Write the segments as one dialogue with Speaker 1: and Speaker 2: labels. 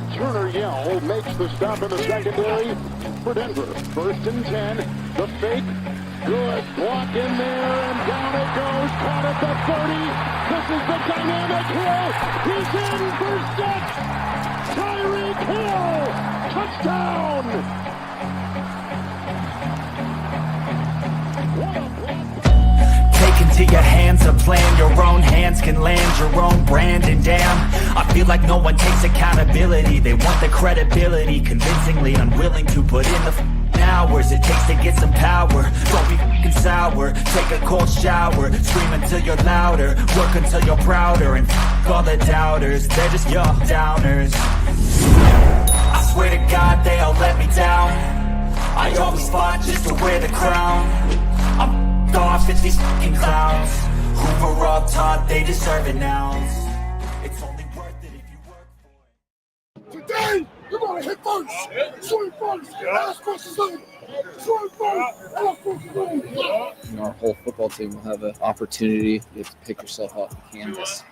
Speaker 1: Turner Yell makes the stop in the secondary for Denver. 1st and 10. The fake. Good block in there, and down it goes. Caught at the 30. This is the dynamic Hill. He's in for six. Tyreek Hill. Touchdown. What a block.
Speaker 2: Take into your hands a plan. Your own hands can land your own brand. And damn, I feel like no one takes accountability. They want the credibility, convincingly unwilling to put in the hours it takes to get some power. Don't be f***ing sour. Take a cold shower. Scream until you're louder. Work until you're prouder. And f*** all the doubters. They're just your downers. I swear to God they all let me down. I always fought just to wear the crown. I'm f***ed off at these f***ing clowns who were all taught they deserve an ounce. It's only worth it if you work for it.
Speaker 3: Today, you're going to hit first. Swing first. Last question later. Swing first. Last question later.
Speaker 4: Our whole football team will have an opportunity to pick yourself off the canvas.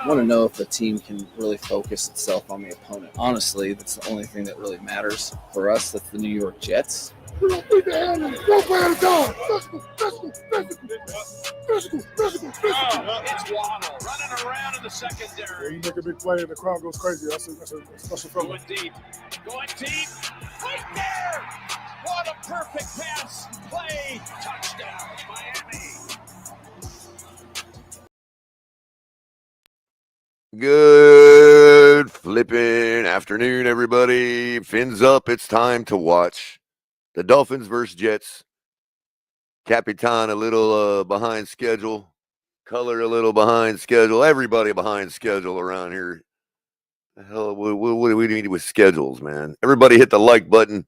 Speaker 4: I want to know if the team can really focus itself on the opponent. Honestly, that's the only thing that really matters for us. That's the New York Jets.
Speaker 3: We don't beat the hand and don't play at a time. Physical.
Speaker 5: It's Waddle running around in the secondary.
Speaker 3: Yeah, you make a big play and the crowd goes crazy. That's a special feeling.
Speaker 5: Going deep. Right there. What a perfect pass. Play. Touchdown, Miami.
Speaker 6: Good flipping afternoon, everybody. Fins up. It's time to watch the Dolphins versus Jets. Capitan a little behind schedule. Color a little behind schedule. Everybody behind schedule around here. The hell, what do we need with schedules, man? Everybody hit the like button.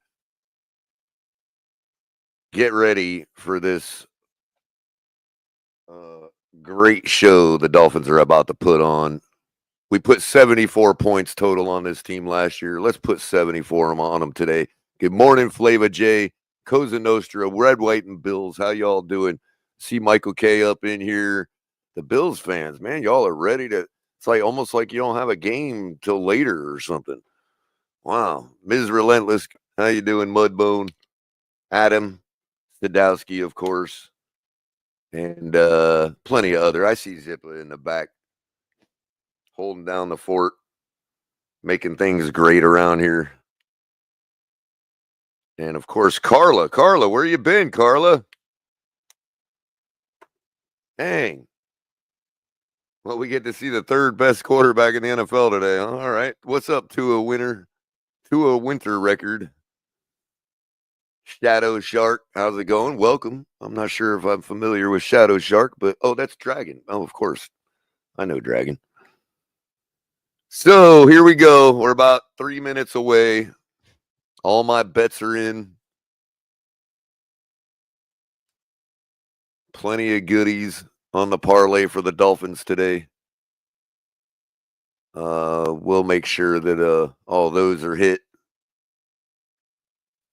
Speaker 6: Get ready for this great show the Dolphins are about to put on. We put 74 points total on this team last year. Let's put 74 on them today. Good morning, Flava J, Cosa Nostra, Red, White, and Bills. How y'all doing? See Michael K up in here. The Bills fans, man, y'all are ready to. It's like almost like you don't have a game till later or something. Wow. Ms. Relentless, how you doing, Mudbone? Adam Sadowski, of course. And plenty of other. I see Zippa in the back holding down the fort, making things great around here. And, of course, Carla. Carla, where you been, Carla? Dang. Well, we get to see the third best quarterback in the NFL today. Huh? All right. What's up to a winter record? Shadow Shark. How's it going? Welcome. I'm not sure if I'm familiar with Shadow Shark, but, oh, that's Dragon. Oh, of course. I know Dragon. So here we go. We're about 3 minutes away. All my bets are in. Plenty of goodies on the parlay for the Dolphins today. We'll make sure that all those are hit.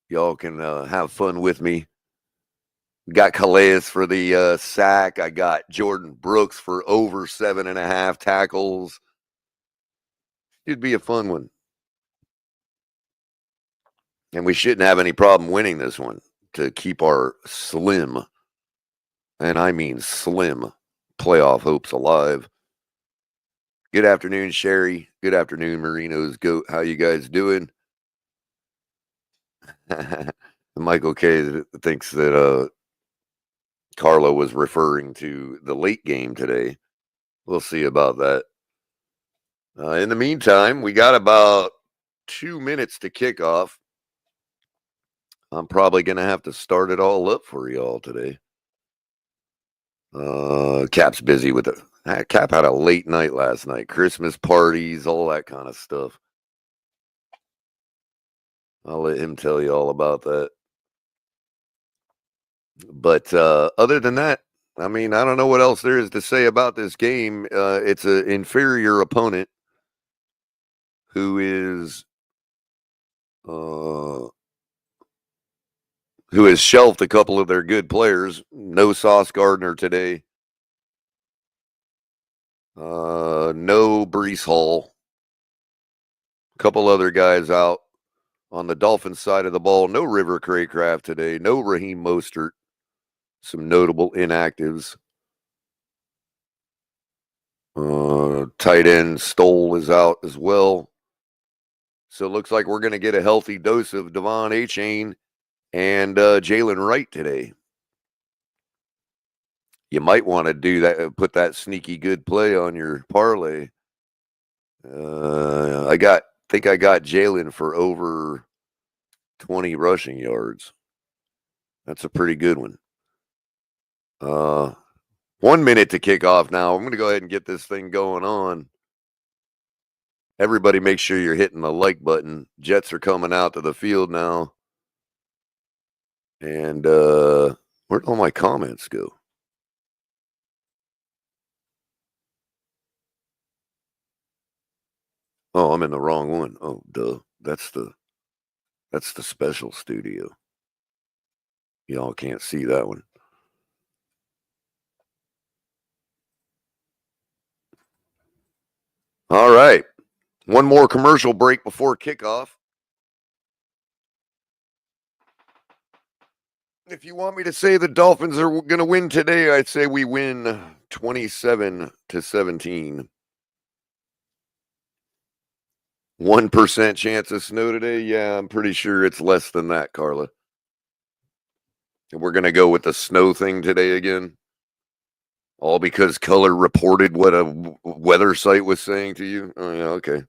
Speaker 6: Y'all can have fun with me. Got Calais for the sack. I got Jordan Brooks for over 7.5 tackles. Should be a fun one. And we shouldn't have any problem winning this one to keep our slim, and I mean slim, playoff hopes alive. Good afternoon, Sherry. Good afternoon, Marino's Goat. How you guys doing? Michael K. thinks that Carla was referring to the late game today. We'll see about that. In the meantime, we got about 2 minutes to kick off. I'm probably going to have to start it all up for y'all today. Cap's busy with it. Cap had a late night last night. Christmas parties, all that kind of stuff. I'll let him tell you all about that. But other than that, I mean, I don't know what else there is to say about this game. It's an inferior opponent who has shelved a couple of their good players. No Sauce Gardner today. No Brees Hall. A couple other guys out on the Dolphins side of the ball. No River Craycraft today. No Raheem Mostert. Some notable inactives. Tight end Stoll is out as well. So it looks like we're going to get a healthy dose of Devon Achane and Jalen Wright today. You might want to do that, put that sneaky good play on your parlay. I think I got Jalen for over 20 rushing yards. That's a pretty good one. 1 minute to kick off now. I'm going to go ahead and get this thing going on. Everybody make sure you're hitting the like button. Jets are coming out to the field now. And where'd all my comments go? Oh, I'm in the wrong one. Oh, duh. That's the special studio. Y'all can't see that one. All right. One more commercial break before kickoff. If you want me to say the Dolphins are going to win today, I'd say we win 27-17. 1% chance of snow today? Yeah, I'm pretty sure it's less than that, Carla. And we're going to go with the snow thing today again. All because Color reported what a weather site was saying to you? Oh, yeah, okay.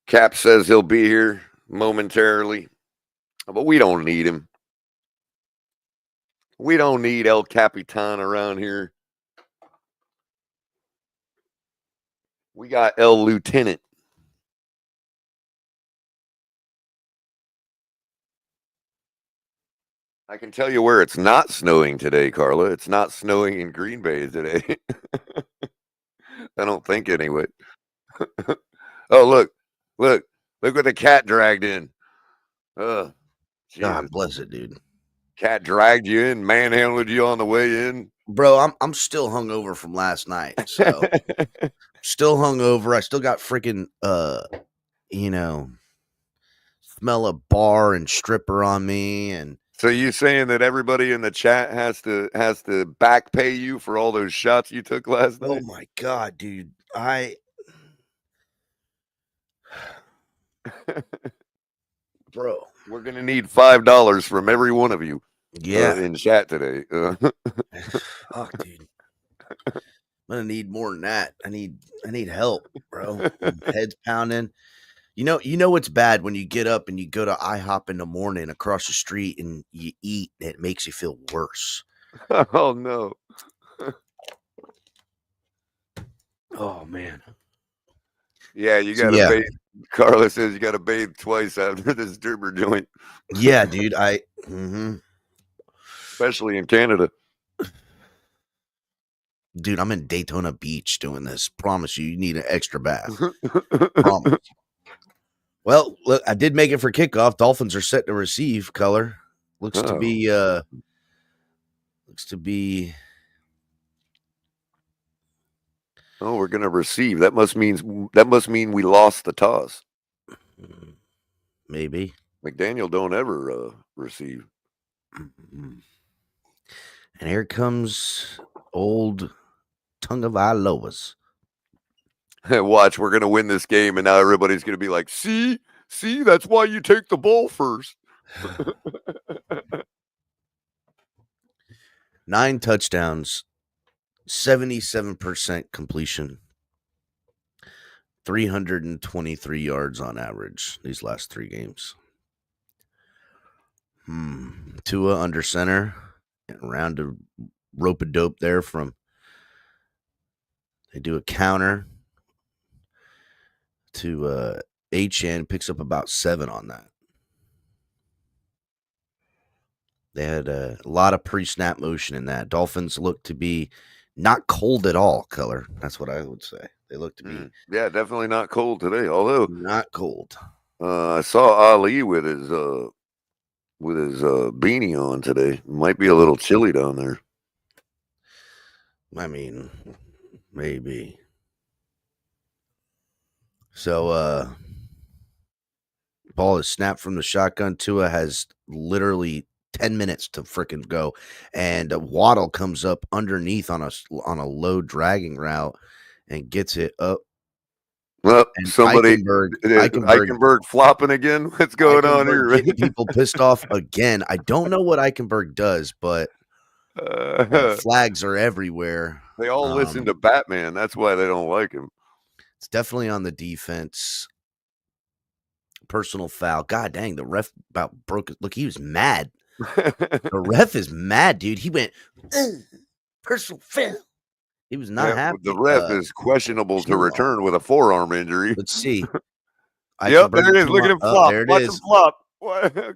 Speaker 6: Cap says he'll be here momentarily, but we don't need him. We don't need El Capitan around here. We got El Lieutenant. I can tell you where it's not snowing today, Carla. It's not snowing in Green Bay today. I don't think anyway. Oh, look what the cat dragged in.
Speaker 7: God bless it, dude.
Speaker 6: Cat dragged you in, manhandled you on the way in.
Speaker 7: Bro, I'm still hungover from last night. So still hungover. I still got freaking smell of bar and stripper on me. And
Speaker 6: so you saying that everybody in the chat has to back pay you for all those shots you took last night?
Speaker 7: Oh my God, dude. Bro,
Speaker 6: we're gonna need $5 from every one of you.
Speaker 7: Yeah,
Speaker 6: in chat today.
Speaker 7: Fuck, dude. I'm gonna need more than that. I need help, bro. Head's pounding. You know what's bad when you get up and you go to IHOP in the morning across the street and you eat, and it makes you feel worse.
Speaker 6: Oh no.
Speaker 7: Oh man.
Speaker 6: Yeah, you gotta bathe. Carla says you gotta bathe twice after this Derber joint.
Speaker 7: Yeah, dude.
Speaker 6: Especially in Canada.
Speaker 7: Dude, I'm in Daytona Beach doing this. Promise you need an extra bath. Promise. Well, look, I did make it for kickoff. Dolphins are set to receive. Color looks to be.
Speaker 6: Oh, we're gonna receive. That must mean we lost the toss.
Speaker 7: Maybe
Speaker 6: McDaniel don't ever receive.
Speaker 7: And here comes old Tagovailoa.
Speaker 6: Watch, we're gonna win this game, and now everybody's gonna be like, "See, that's why you take the ball first."
Speaker 7: 9 touchdowns, 77% completion, 323 yards on average these last 3 games. Tua under center, around a rope a dope there from. They do a counter to HN, picks up about 7 on that. They had a lot of pre-snap motion in that. Dolphins look to be not cold at all, Color. That's what I would say. They look to be.
Speaker 6: Yeah, definitely not cold today. Although
Speaker 7: not cold.
Speaker 6: I saw Ali with his beanie on today. Might be a little chilly down there.
Speaker 7: I mean, maybe. So, ball is snapped from the shotgun. Tua has literally 10 minutes to frickin' go, and Waddle comes up underneath on a low dragging route and gets it up.
Speaker 6: Well,
Speaker 7: And
Speaker 6: somebody,
Speaker 7: Eichenberg
Speaker 6: Eichenberg flopping again. What's going on here?
Speaker 7: getting people pissed off again. I don't know what Eichenberg does, but flags are everywhere.
Speaker 6: They all listen to Batman. That's why they don't like him.
Speaker 7: It's definitely on the defense. Personal foul. God dang, the ref about broke it. Look, he was mad. The ref is mad, dude. He went, personal foul. He was not happy.
Speaker 6: The ref is questionable to return with a forearm injury.
Speaker 7: Let's see.
Speaker 6: Yep, there it is. Look at him flop.
Speaker 7: There it
Speaker 6: Watch
Speaker 7: is.
Speaker 6: him flop.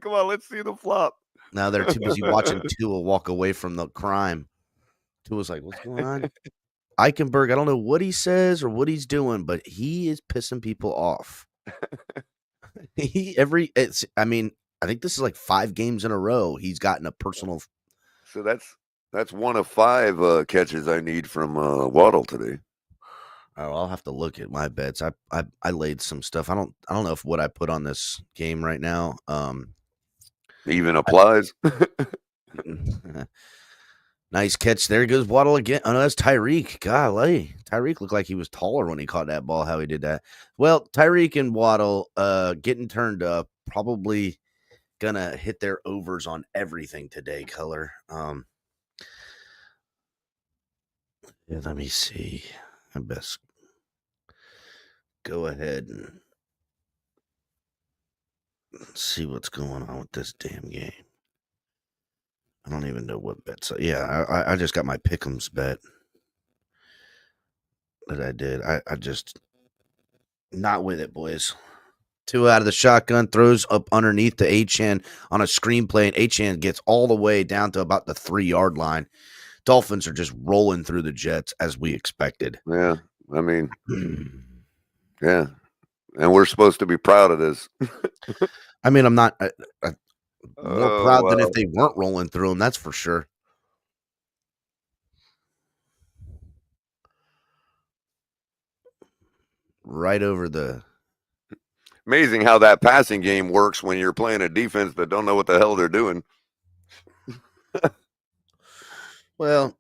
Speaker 6: Come on, let's see the flop.
Speaker 7: Now they're too busy watching Tua walk away from the crime. Tua's like, what's going on? Eichenberg, I don't know what he says or what he's doing, but he is pissing people off. I think this is like 5 games in a row he's gotten a personal.
Speaker 6: So that's one of 5 catches I need from Waddle today.
Speaker 7: Oh, I'll have to look at my bets. I laid some stuff. I don't know if what I put on this game right now
Speaker 6: even applies.
Speaker 7: Nice catch. There goes Waddle again. Oh no, that's Tyreek. Golly. Tyreek looked like he was taller when he caught that ball, how he did that. Well, Tyreek and Waddle getting turned up, probably gonna hit their overs on everything today, Color. Yeah, let me see. I best go ahead and see what's going on with this damn game. I don't even know what bets. Yeah, I just got my pick'ems bet that I did. I just not with it, boys. 2 out of the shotgun, throws up underneath to Achane on a screenplay, and Achane gets all the way down to about the 3-yard line. Dolphins are just rolling through the Jets as we expected.
Speaker 6: Yeah, I mean, yeah, and we're supposed to be proud of this.
Speaker 7: I mean, I'm not more proud than if they weren't rolling through them. That's for sure. Right over the.
Speaker 6: Amazing how that passing game works when you're playing a defense that don't know what the hell they're doing.
Speaker 7: Well,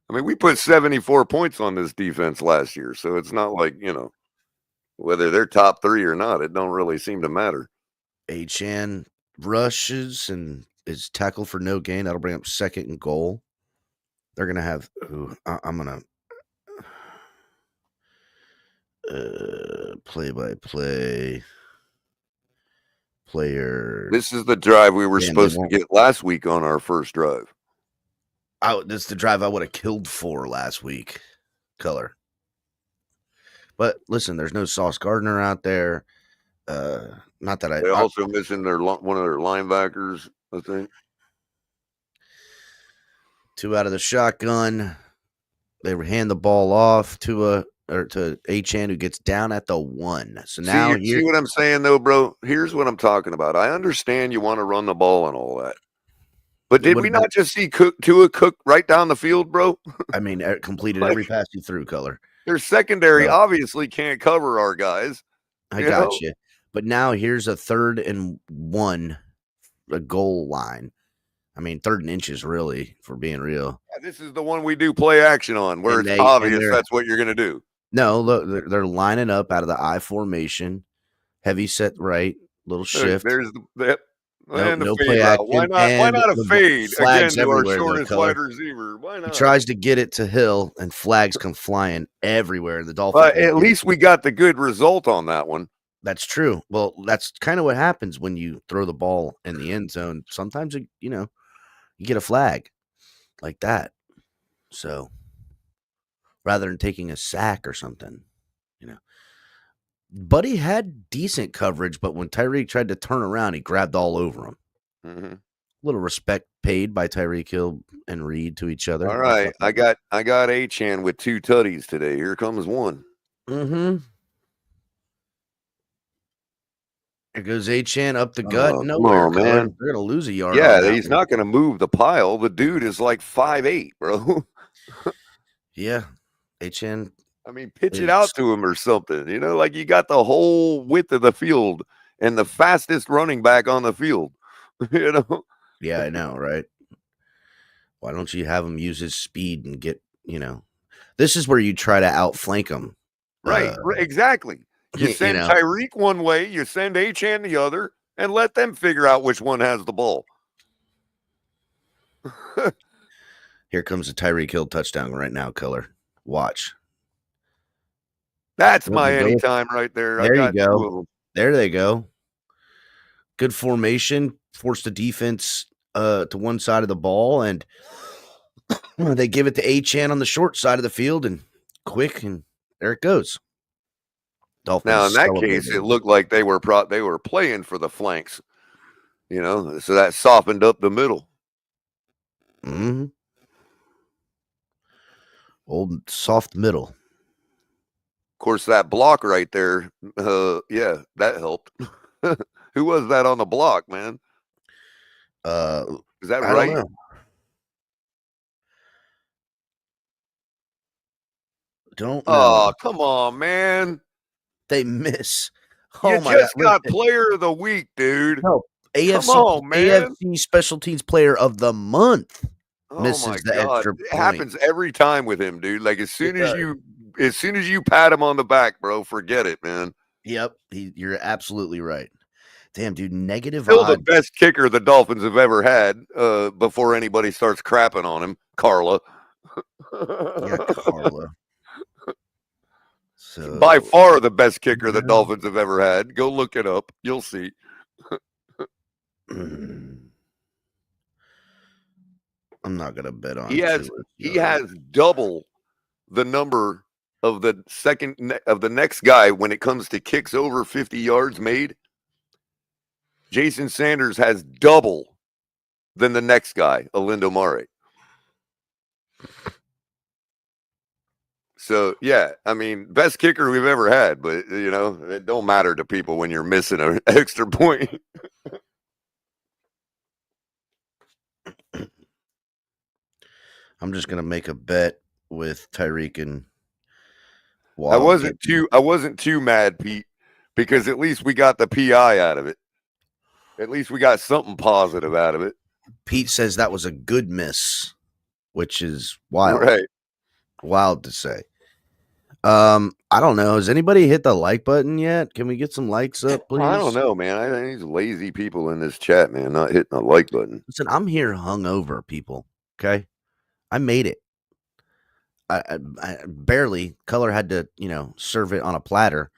Speaker 6: I mean, we put 74 points on this defense last year, so it's not like, whether they're top 3 or not, it don't really seem to matter.
Speaker 7: Achane rushes and is tackled for no gain. That'll bring up 2nd and goal. They're going to have I'm going to play-by-play player.
Speaker 6: This is the drive we were supposed to get last week on our first drive.
Speaker 7: This is the drive I would have killed for last week, Color. But listen, there's no Sauce Gardner out there. Not that
Speaker 6: They're also missing one of their linebackers, I think.
Speaker 7: 2 out of the shotgun. They hand the ball off to Achane, who gets down at the 1. So now
Speaker 6: see what I'm saying though, bro? Here's what I'm talking about. I understand you want to run the ball and all that. But did we not just see Tua cook right down the field, bro?
Speaker 7: I mean, completed every pass he threw, Color.
Speaker 6: Their secondary obviously can't cover our guys.
Speaker 7: I got you. But now here's a 3rd and 1, a goal line. I mean, 3rd and inches, really, for being real.
Speaker 6: Yeah, this is the one we do play action on, where it's obvious that's what you're going to do.
Speaker 7: No, look, they're lining up out of the I formation, heavy set right, little shift.
Speaker 6: There's the
Speaker 7: no
Speaker 6: fade
Speaker 7: play
Speaker 6: route.
Speaker 7: action.
Speaker 6: Why not a fade again to our shortest
Speaker 7: Color.
Speaker 6: wide receiver? Why not?
Speaker 7: He tries to get it to Hill, and flags come flying everywhere. The Dolphins.
Speaker 6: But at least we got the good result on that one.
Speaker 7: That's true. Well, that's kind of what happens when you throw the ball in the end zone. Sometimes you get a flag like that. So rather than taking a sack or something, Buddy had decent coverage, but when Tyreek tried to turn around, he grabbed all over him.
Speaker 6: Mm-hmm.
Speaker 7: Little respect paid by Tyreek Hill and Reed to each other.
Speaker 6: All right, I got Achane with 2 tutties today. Here comes one.
Speaker 7: Mm-hmm. Here goes Achane up the gut. Nowhere,
Speaker 6: come on, man.
Speaker 7: They're gonna lose a yard.
Speaker 6: Yeah, he's not gonna move the pile. The dude is like 5'8", bro.
Speaker 7: Yeah. HN.
Speaker 6: I mean, pitch it out to him or something. You know, like you got the whole width of the field and the fastest running back on the field. You know?
Speaker 7: Yeah, I know, right? Why don't you have him use his speed and get, this is where you try to outflank him.
Speaker 6: Right, exactly. You send Tyreek one way, you send HN the other, and let them figure out which one has the ball.
Speaker 7: Here comes a Tyreek Hill touchdown right now, Color. Watch.
Speaker 6: That's my anytime right there.
Speaker 7: There you go. There they go. Good formation. Force the defense to one side of the ball, and they give it to HN on the short side of the field, and quick, and there it goes. Dolphins.
Speaker 6: Now, in that case, it looked like they were playing for the flanks, so that softened up the middle.
Speaker 7: Mm-hmm. Old soft middle.
Speaker 6: Of course, that block right there, yeah, that helped. Who was that on the block, man? Is that right?
Speaker 7: Don't know.
Speaker 6: Oh, come on, man.
Speaker 7: They miss.
Speaker 6: You just got player of the week, dude.
Speaker 7: No, AFC,
Speaker 6: come on, man.
Speaker 7: AFC Special Teams Player of the Month.
Speaker 6: Oh
Speaker 7: misses
Speaker 6: my
Speaker 7: the
Speaker 6: God.
Speaker 7: extra
Speaker 6: It
Speaker 7: point.
Speaker 6: happens every time with him, dude. Like as soon as you pat him on the back, bro, forget it, man.
Speaker 7: Yep, you're absolutely right. Damn, dude, negative
Speaker 6: Still
Speaker 7: odds.
Speaker 6: the best kicker the Dolphins have ever had before anybody starts crapping on him, Carla.
Speaker 7: Yeah, Carla. So,
Speaker 6: by far the best kicker the Dolphins have ever had. Go look it up. You'll see.
Speaker 7: I'm not gonna bet on.
Speaker 6: He has double the number of the next guy when it comes to kicks over 50 yards made. Jason Sanders has double than the next guy, Alindo Mare. So, yeah, I mean, best kicker we've ever had, but, it don't matter to people when you're missing an extra point.
Speaker 7: I'm just going to make a bet with Tyreek and
Speaker 6: I wasn't too mad, Pete, because at least we got the PI out of it. At least we got something positive out of it.
Speaker 7: Pete says that was a good miss, which is wild.
Speaker 6: Right.
Speaker 7: Wild to say. I don't know. Has anybody hit the like button yet? Can we get some likes up, please?
Speaker 6: I don't know, man. I think these lazy people in this chat, man, not hitting the like button.
Speaker 7: Listen, I'm here hungover, people. Okay, I made it. I barely. Color had to, serve it on a platter,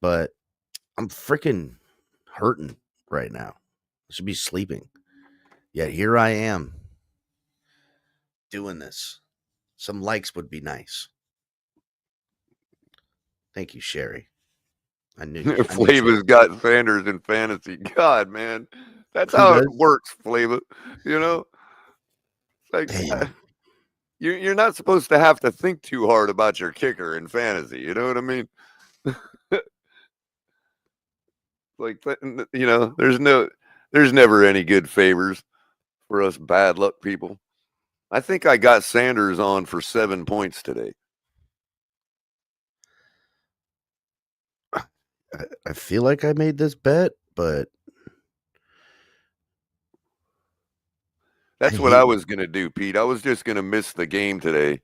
Speaker 7: but I'm freaking hurting right now. I should be sleeping. Yet here I am doing this. Some likes would be nice. Thank you, Sherry. I knew
Speaker 6: Flava's got Sanders in fantasy. God, man. That's how it works, Flava. Like you're not supposed to have to think too hard about your kicker in fantasy. You know what I mean? Like there's never any good favors for us bad luck people. I think I got Sanders on for 7 points today.
Speaker 7: I feel like I made this bet, but
Speaker 6: that's what I was going to do, Pete. I was just going to miss the game today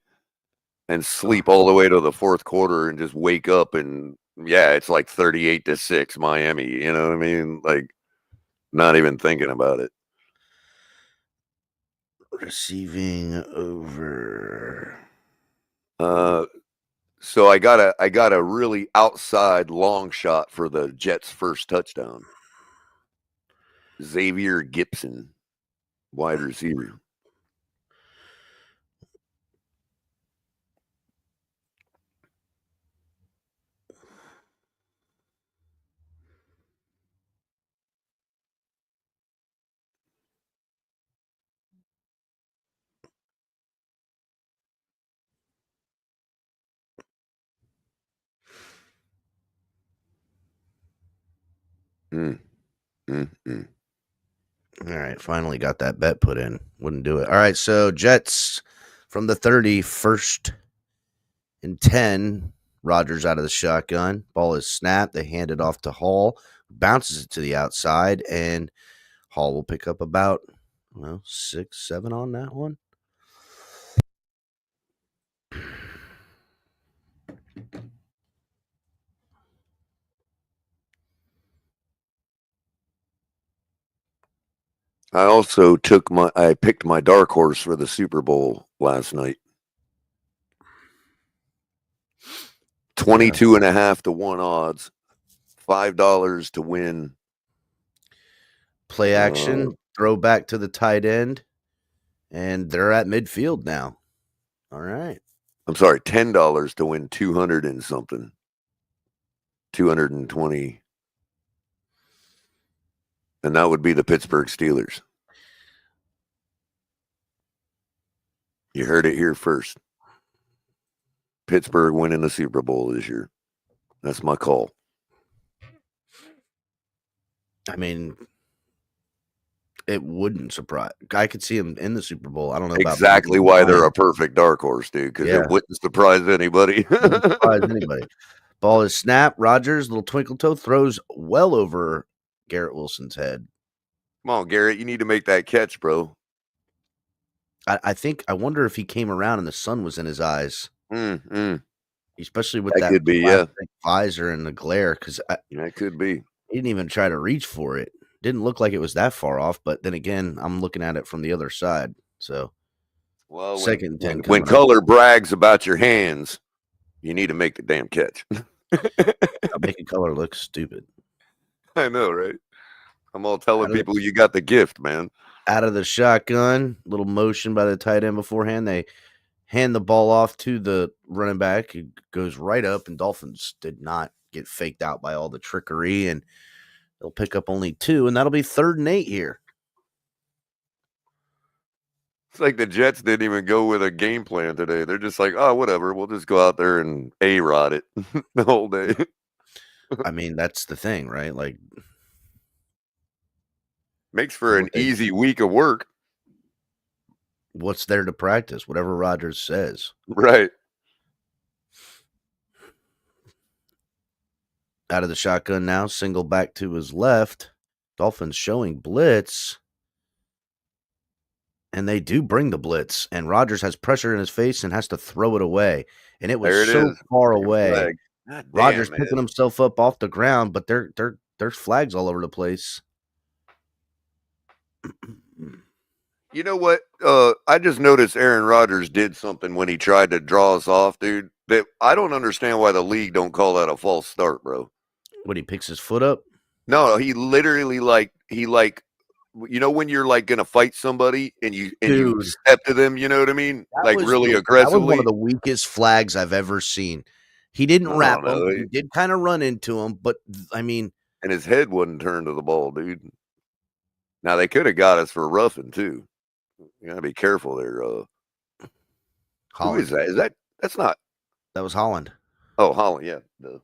Speaker 6: and sleep all the way to the fourth quarter and just wake up and, yeah, it's like 38-6 Miami. You know what I mean? Like, not even thinking about it.
Speaker 7: Receiving over.
Speaker 6: So I got a really outside long shot for the Jets' first touchdown. Xavier Gibson, wide receiver.
Speaker 7: All right, finally got that bet put in. Wouldn't do it. All right, so Jets from the 30, first and 10. Rodgers out of the shotgun. Ball is snapped. They hand it off to Hall. Bounces it to the outside, and Hall will pick up about 6, 7 on that one.
Speaker 6: I picked my dark horse for the Super Bowl last night. 22.5 to 1 odds, $5 to win.
Speaker 7: Play action, throw back to the tight end, and they're at midfield now. All right.
Speaker 6: I'm sorry, $10 to win 200 and something. 220. And that would be the Pittsburgh Steelers. You heard it here first. Pittsburgh winning the Super Bowl this year. That's my call.
Speaker 7: I mean, it wouldn't surprise. I could see him in the Super Bowl. I don't know about
Speaker 6: exactly why they're a perfect dark horse, dude, because it wouldn't surprise anybody.
Speaker 7: Wouldn't surprise anybody. Ball is snapped. Rodgers, little twinkle toe, throws well over Garrett Wilson's head.
Speaker 6: Come on, Garrett, you need to make that catch, bro.
Speaker 7: I wonder if he came around and the sun was in his eyes. Especially with that
Speaker 6: could be,
Speaker 7: visor and the glare, because
Speaker 6: that could be.
Speaker 7: He didn't even try to reach for it. Didn't look like it was that far off, but then again, I'm looking at it from the other side. So,
Speaker 6: well,
Speaker 7: second and 10.
Speaker 6: When Color brags about your hands, you need to make the damn catch.
Speaker 7: Making Color look stupid.
Speaker 6: I know, right? I'm all telling people you got the gift, man.
Speaker 7: Out of the shotgun, little motion by the tight end beforehand. They hand the ball off to the running back. It goes right up, and Dolphins did not get faked out by all the trickery, and they'll pick up only 2, and that'll be 3rd and 8 here.
Speaker 6: It's like the Jets didn't even go with a game plan today. They're just like, oh, whatever. We'll just go out there and A-Rod it the whole day.
Speaker 7: I mean, that's the thing, right? Like,
Speaker 6: makes for an easy week of work.
Speaker 7: What's there to practice? Whatever Rodgers says.
Speaker 6: Right.
Speaker 7: Out of the shotgun now, single back to his left. Dolphins showing blitz. And they do bring the blitz. And Rodgers has pressure in his face and has to throw it away. And it was so far away. Rodgers picking himself up off the ground, but there's flags all over the place.
Speaker 6: You know what? I just noticed Aaron Rodgers did something when he tried to draw us off, dude. That I don't understand why the league don't call that a false start, bro.
Speaker 7: When he picks his foot up?
Speaker 6: No, he literally you know when you're like gonna fight somebody and you step to them, you know what I mean? Like really aggressively.
Speaker 7: That was one of the weakest flags I've ever seen. He didn't wrap him. He did kind of run into him, but I mean,
Speaker 6: and his head wasn't turned to the ball, dude. Now they could have got us for roughing too. You gotta be careful there. Who is that? That's not.
Speaker 7: That was Holland.
Speaker 6: Oh, Holland, yeah. No.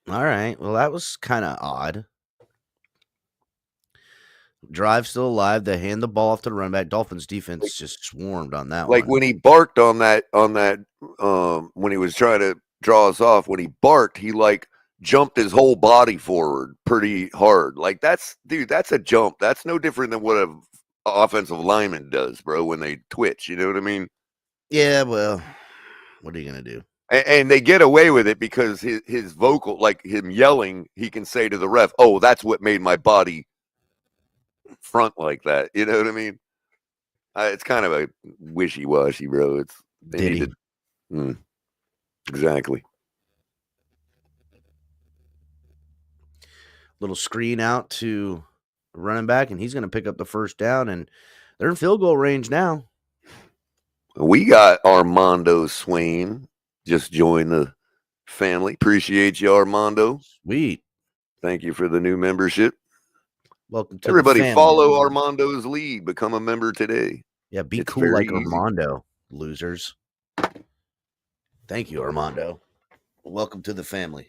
Speaker 7: All right. Well, that was kind of odd. Drive still alive. They hand the ball off to the running back. Dolphins defense just swarmed on that one.
Speaker 6: Like when he barked on that, when he was trying to draw us off, when he barked, he like jumped his whole body forward pretty hard. Like that's a jump. That's no different than what an offensive lineman does, bro, when they twitch. You know what I mean?
Speaker 7: Yeah, well, what are you going to do?
Speaker 6: And they get away with it because his vocal, like him yelling, he can say to the ref, oh, that's what made my body front like that. You know what I mean? It's kind of a wishy-washy, bro. Exactly.
Speaker 7: Little screen out to running back, and he's going to pick up the first down, and they're in field goal range now.
Speaker 6: We got Armando Swain just joined the family. Appreciate you, Armando.
Speaker 7: Sweet.
Speaker 6: Thank you for the new membership.
Speaker 7: Welcome to
Speaker 6: everybody. Follow Armando's lead. Become a member today.
Speaker 7: Yeah, be cool like Armando, losers. Thank you, Armando. Welcome to the family.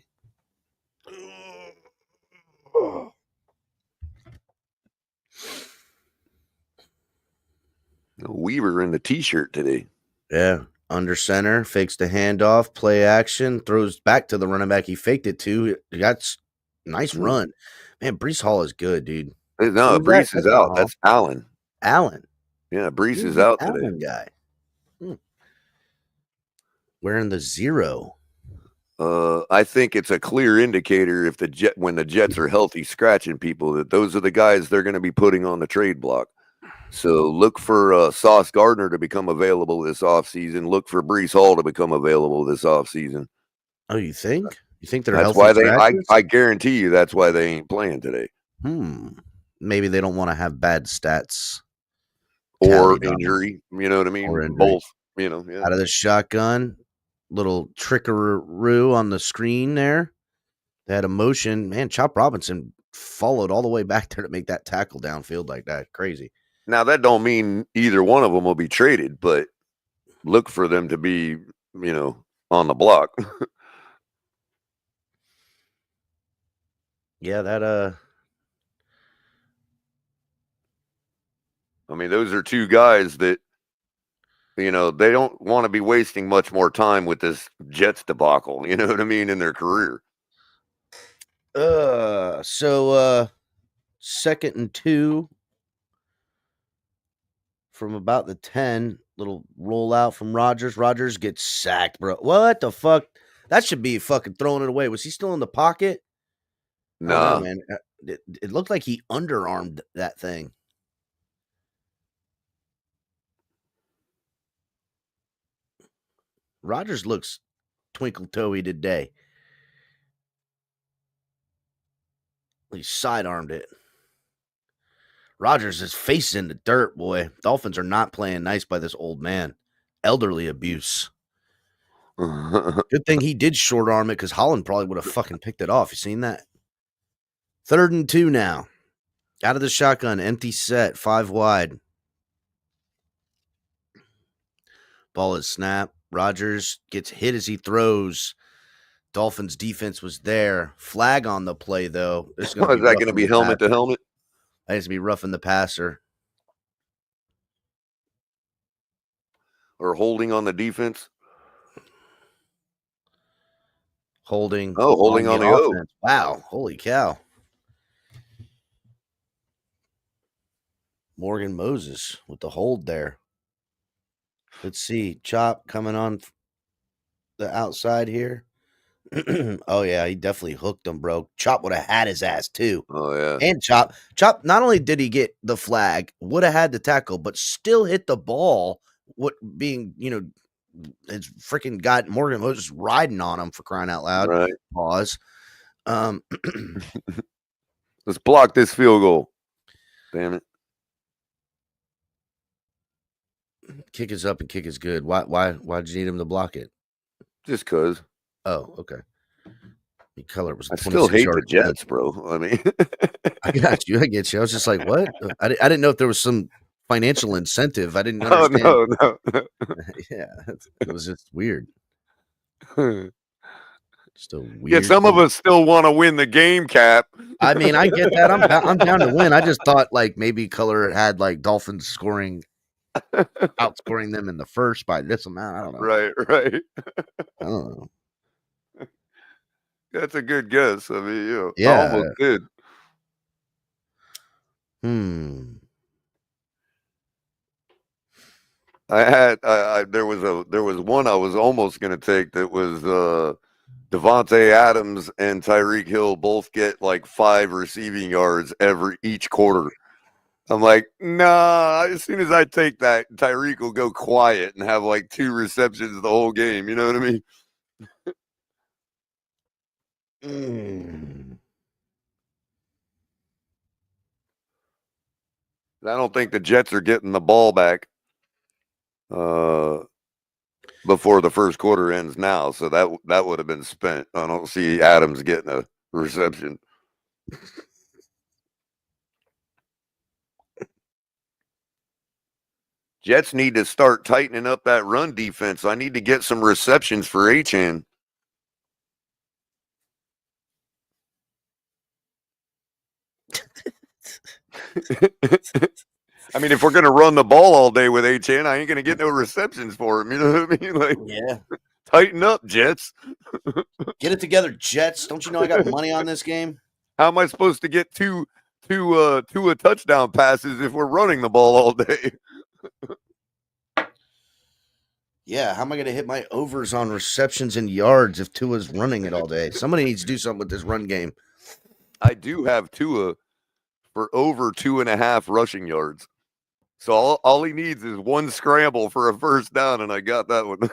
Speaker 6: Weaver in the t-shirt today.
Speaker 7: Yeah, Under center, fakes the handoff, play action, throws back to the running back he faked it to. That's nice run. Man, Brees Hall is good, dude.
Speaker 6: No,
Speaker 7: Who's that?
Speaker 6: Brees is
Speaker 7: That's not
Speaker 6: out.
Speaker 7: Hall.
Speaker 6: That's Allen.
Speaker 7: Allen.
Speaker 6: Yeah, Brees
Speaker 7: Who's
Speaker 6: is
Speaker 7: the
Speaker 6: out today.
Speaker 7: Allen guy? Wearing the 0.
Speaker 6: I think it's a clear indicator if when the Jets are healthy, scratching people, that those are the guys they're going to be putting on the trade block. So look for Sauce Gardner to become available this offseason. Look for Brees Hall to become available this offseason.
Speaker 7: Oh, you think? You think they're
Speaker 6: That's
Speaker 7: healthy
Speaker 6: why
Speaker 7: scratches?
Speaker 6: I guarantee you that's why they ain't playing today.
Speaker 7: Maybe they don't want to have bad stats.
Speaker 6: Or injury, you know what I mean? Both, you know. Yeah.
Speaker 7: Out of the shotgun, little trickaroo on the screen there. They had a motion. Man, Chop Robinson followed all the way back there to make that tackle downfield like that. Crazy.
Speaker 6: Now, that don't mean either one of them will be traded, but look for them to be, on the block.
Speaker 7: Yeah, that
Speaker 6: I mean, those are two guys that, they don't want to be wasting much more time with this Jets debacle, you know what I mean, in their career.
Speaker 7: So 2nd and 2 from about the 10. Little rollout from Rodgers. Rodgers gets sacked, bro. What the fuck? That should be fucking throwing it away. Was he still in the pocket?
Speaker 6: No,
Speaker 7: man. It looked like he underarmed that thing. Rodgers looks twinkle-toey today. He sidearmed it. Rodgers is face in the dirt, boy. Dolphins are not playing nice by this old man. Elderly abuse. Good thing he did short arm it, because Holland probably would have fucking picked it off. You seen that? 3rd and 2 now. Out of the shotgun, empty set, 5 wide. Ball is snapped. Rodgers gets hit as he throws. Dolphins defense was there. Flag on the play, though.
Speaker 6: Is that going to be helmet to helmet?
Speaker 7: That needs to be roughing the passer.
Speaker 6: Or holding on the defense?
Speaker 7: Holding.
Speaker 6: Oh, holding on the
Speaker 7: offense. Wow. Holy cow. Morgan Moses with the hold there. Let's see. Chop coming on the outside here. Oh, yeah. He definitely hooked him, bro. Chop would have had his ass, too.
Speaker 6: Oh, yeah.
Speaker 7: And Chop, not only did he get the flag, would have had the tackle, but still hit the ball, being, it's freaking got Morgan Moses riding on him, for crying out loud.
Speaker 6: Right.
Speaker 7: Pause.
Speaker 6: Let's block this field goal. Damn it.
Speaker 7: Kick is up and kick is good. Why'd you need him to block it?
Speaker 6: Just because.
Speaker 7: Oh, okay. The color was.
Speaker 6: I still hate the Jets, bro. I mean,
Speaker 7: I got you. I get you. I was just like, what? I didn't know if there was some financial incentive. I didn't understand.
Speaker 6: Oh, no.
Speaker 7: Yeah, it was just weird. Just a weird.
Speaker 6: Yeah, some of us still want to win the game, Cap.
Speaker 7: I mean, I get that. I'm down to win. I just thought like maybe color had like Dolphins outscoring them in the first by this amount. I don't know.
Speaker 6: Right.
Speaker 7: I don't know.
Speaker 6: That's a good guess. I mean,
Speaker 7: yeah,
Speaker 6: I almost did. There was one I was almost going to take that was Devontae Adams and Tyreek Hill both get like 5 receiving yards each quarter. I'm like, nah, as soon as I take that, Tyreek will go quiet and have like 2 receptions the whole game. You know what I mean? I don't think the Jets are getting the ball back before the first quarter ends now. So that would have been spent. I don't see Adams getting a reception. Jets need to start tightening up that run defense. I need to get some receptions for Achane. I mean, if we're going to run the ball all day with HN, I ain't going to get no receptions for him. You know what I mean? Like,
Speaker 7: Yeah.
Speaker 6: tighten up, Jets.
Speaker 7: Get it together, Jets. Don't you know I got money on this game?
Speaker 6: How am I supposed to get two touchdown passes if we're running the ball all day?
Speaker 7: Yeah, how am I going to hit my overs on receptions and yards if Tua's running it all day? Somebody needs to do something with this run game.
Speaker 6: I do have Tua for over 2.5 rushing yards. So all he needs is one scramble for a first down, and I got that one.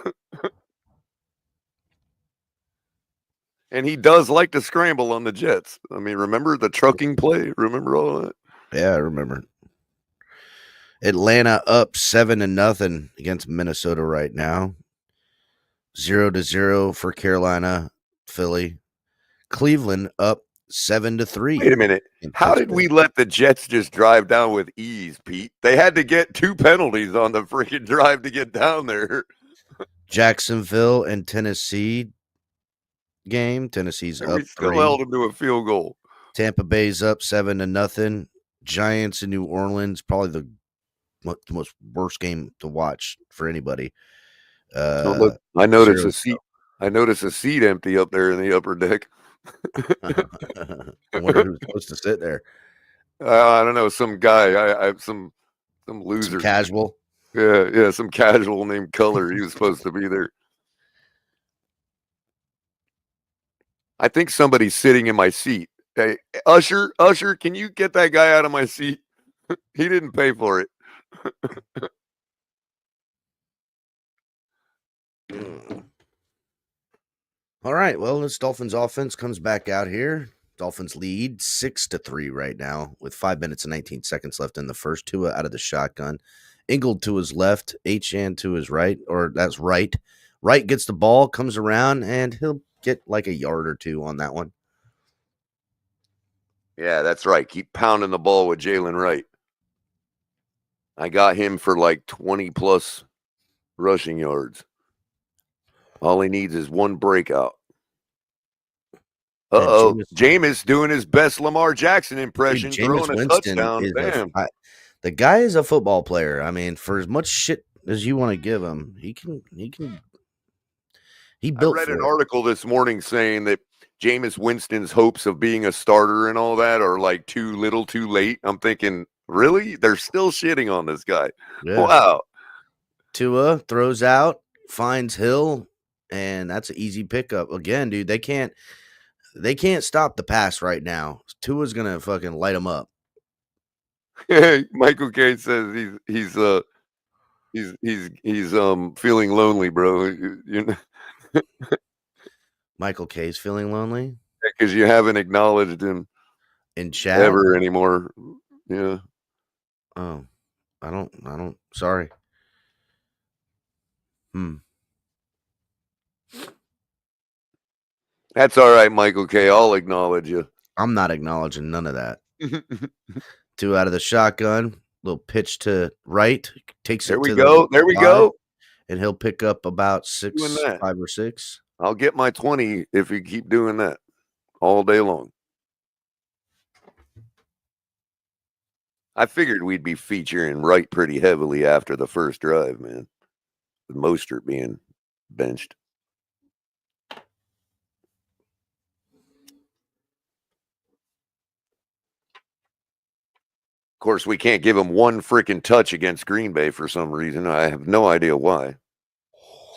Speaker 6: And he does like to scramble on the Jets. I mean, remember the trucking play? Remember all that?
Speaker 7: Yeah, I remember. Atlanta up 7-0 against Minnesota right now. 0-0 for Carolina, Philly. Cleveland up 7-3.
Speaker 6: Wait a minute. How did we let the Jets just drive down with ease, Pete? They had to get 2 penalties on the freaking drive to get down there.
Speaker 7: Jacksonville and Tennessee game. Tennessee's
Speaker 6: And
Speaker 7: up
Speaker 6: we still
Speaker 7: 3.
Speaker 6: held them to a field goal.
Speaker 7: Tampa Bay's up 7-0. Giants in New Orleans, probably the most worst game to watch for anybody.
Speaker 6: Look, I noticed a seat. I noticed a seat empty up there in the upper deck.
Speaker 7: I wonder who's supposed to sit there.
Speaker 6: I don't know, some guy. I some loser,
Speaker 7: Some casual.
Speaker 6: Yeah, some casual named Color. He was supposed to be there. I think somebody's sitting in my seat. Hey, Usher, can you get that guy out of my seat? He didn't pay for it.
Speaker 7: All right. Well, this Dolphins offense comes back out here. Dolphins lead 6-3 right now with 5 minutes and 19 seconds left in the first. Tua out of the shotgun. Ingold to his left, Achane to his right, or that's right. Wright gets the ball, comes around, and he'll get like a yard or 2 on that one.
Speaker 6: Yeah, that's right. Keep pounding the ball with Jalen Wright. I got him for like 20+ rushing yards. All he needs is one breakout. Jameis doing his best Lamar Jackson impression, throwing a touchdown. Bam.
Speaker 7: The guy is a football player. I mean, for as much shit as you want to give him, he built.
Speaker 6: I read an article this morning saying that Jameis Winston's hopes of being a starter and all that are like too little, too late. I'm thinking, really? They're still shitting on this guy. Yeah. Wow.
Speaker 7: Tua throws out, finds Hill, and that's an easy pickup. Again, dude, they can't stop the pass right now. Tua's gonna fucking light them up.
Speaker 6: Michael K says he's feeling lonely, bro. You know?
Speaker 7: Michael K's feeling lonely
Speaker 6: because you haven't acknowledged him
Speaker 7: in chat
Speaker 6: ever anymore. Yeah.
Speaker 7: Oh, I don't. Sorry.
Speaker 6: That's all right, Michael K. I'll acknowledge you.
Speaker 7: I'm not acknowledging none of that. 2 out of the shotgun. Little pitch to right. Takes
Speaker 6: there
Speaker 7: it.
Speaker 6: We go. There we go.
Speaker 7: And he'll pick up about 5 or 6.
Speaker 6: I'll get my 20 if you keep doing that all day long. I figured we'd be featuring Wright pretty heavily after the first drive, man. With Mostert being benched. Of course, we can't give him one freaking touch against Green Bay for some reason. I have no idea why.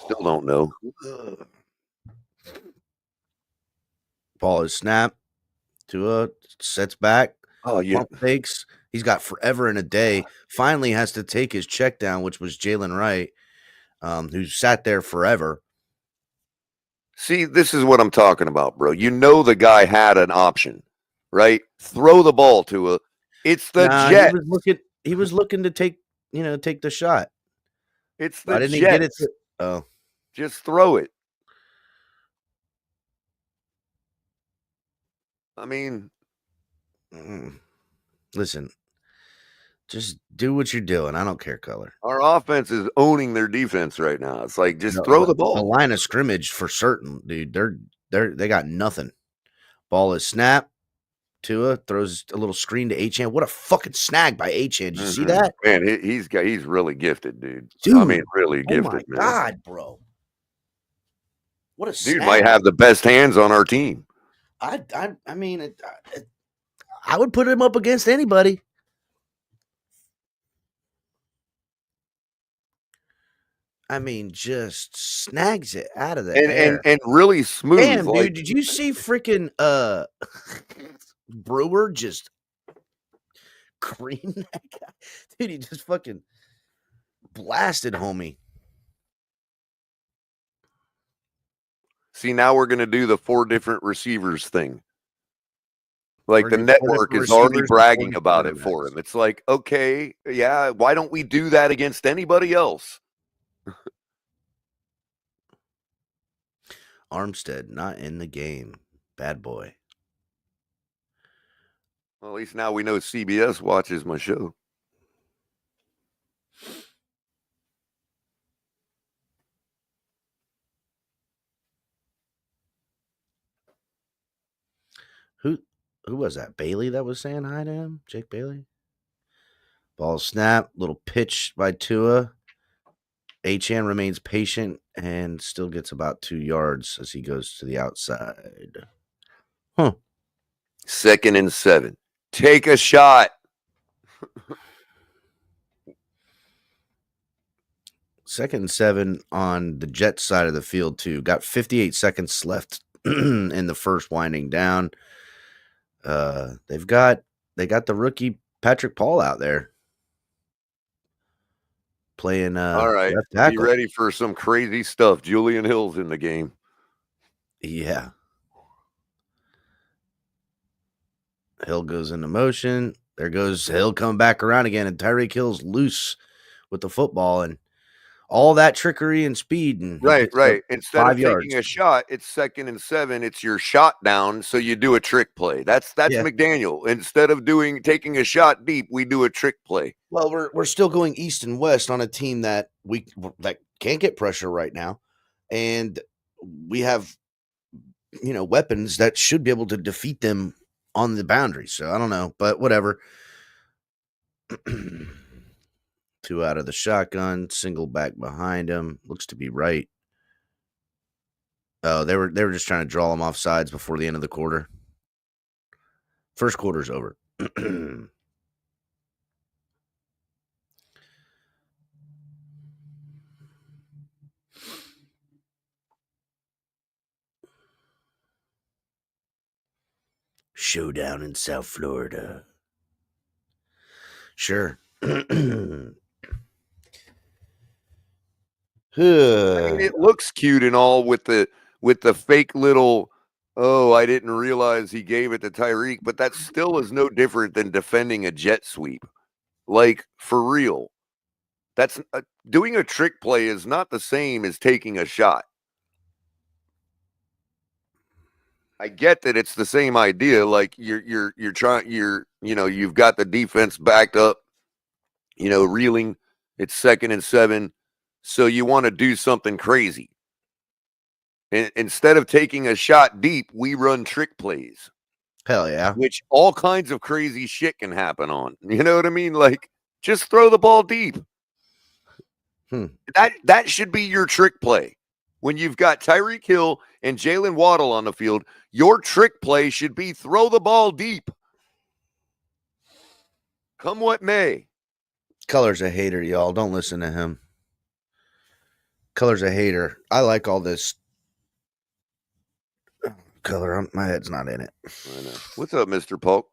Speaker 6: Still don't know.
Speaker 7: Ball is snapped. Tua sets back.
Speaker 6: Oh, yeah.
Speaker 7: Fakes. He's got forever and a day. Finally has to take his check down, which was Jalen Wright, who sat there forever.
Speaker 6: See, this is what I'm talking about, bro. You know the guy had an option, right? Throw the ball to a. It's the Jets.
Speaker 7: He was looking to take the shot.
Speaker 6: It's the
Speaker 7: Why didn't
Speaker 6: Jets.
Speaker 7: He get it? Oh,
Speaker 6: just throw it. I mean,
Speaker 7: listen, just do what you're doing. I don't care color.
Speaker 6: Our offense is owning their defense right now. It's like just throw the ball.
Speaker 7: The line of scrimmage for certain, dude. They got nothing. Ball is snapped. Tua throws a little screen to Achane. What a fucking snag by Achane. Did you see that?
Speaker 6: Man, he's really gifted, dude.
Speaker 7: Dude,
Speaker 6: I mean, really
Speaker 7: oh
Speaker 6: gifted,
Speaker 7: my
Speaker 6: man.
Speaker 7: God, bro. What a
Speaker 6: Dude
Speaker 7: snag.
Speaker 6: might have the best hands on our team.
Speaker 7: I mean, I would put him up against anybody. I mean, just snags it out of the air.
Speaker 6: And really smooth.
Speaker 7: Damn,
Speaker 6: like,
Speaker 7: dude, did you see freaking Brewer just cream that guy? Dude, he just fucking blasted homie.
Speaker 6: See, now we're gonna do the 4 different receivers thing. Like the
Speaker 7: Four
Speaker 6: network
Speaker 7: different
Speaker 6: is already
Speaker 7: receivers,
Speaker 6: bragging
Speaker 7: 4
Speaker 6: about it
Speaker 7: quarterbacks.
Speaker 6: for him. It's like, okay, yeah, why don't we do that against anybody else?
Speaker 7: Armstead not in the game. Bad boy.
Speaker 6: Well, at least now we know CBS watches my show.
Speaker 7: Who was that? Bailey that was saying hi to him? Jake Bailey? Ball snap, little pitch by Tua. Achane remains patient and still gets about 2 yards as he goes to the outside.
Speaker 6: 2nd and 7. Take a shot.
Speaker 7: 2nd and 7 on the Jets side of the field too. Got 58 seconds left in the first winding down. They got the rookie Patrick Paul out there playing
Speaker 6: All right,
Speaker 7: left tackle.
Speaker 6: be ready for some crazy stuff. Julian Hill's in the game.
Speaker 7: Yeah. Hill goes into motion. There goes Hill coming back around again, and Tyreek Hill's loose with the football and all that trickery and speed. And
Speaker 6: Right. Instead of taking
Speaker 7: yards.
Speaker 6: a shot, it's 2nd and 7. It's your shot down, so you do a trick play. That's
Speaker 7: Yeah.
Speaker 6: McDaniel. Instead of taking a shot deep, we do a trick play.
Speaker 7: Well, we're still going east and west on a team that can't get pressure right now, and we have weapons that should be able to defeat them on the boundary. So I don't know, but whatever. 2 out of the shotgun, single back behind him. Looks to be right. Oh, they were just trying to draw him off sides before the end of the quarter. First quarter's over. Showdown in South Florida. Sure.
Speaker 6: I mean, it looks cute and all with the fake little, oh, I didn't realize he gave it to Tyreek, but that still is no different than defending a jet sweep. Like, for real. That's doing a trick play is not the same as taking a shot. I get that it's the same idea. Like you've got the defense backed up, reeling. It's 2nd and 7. So you want to do something crazy. And instead of taking a shot deep, we run trick plays.
Speaker 7: Hell yeah.
Speaker 6: Which all kinds of crazy shit can happen on. You know what I mean? Like, just throw the ball deep. That should be your trick play. When you've got Tyreek Hill and Jalen Waddle on the field, your trick play should be throw the ball deep. Come what may.
Speaker 7: Color's a hater, y'all. Don't listen to him. Color's a hater. I like all this. Color, my head's not in it.
Speaker 6: I know. What's up, Mr. Polk?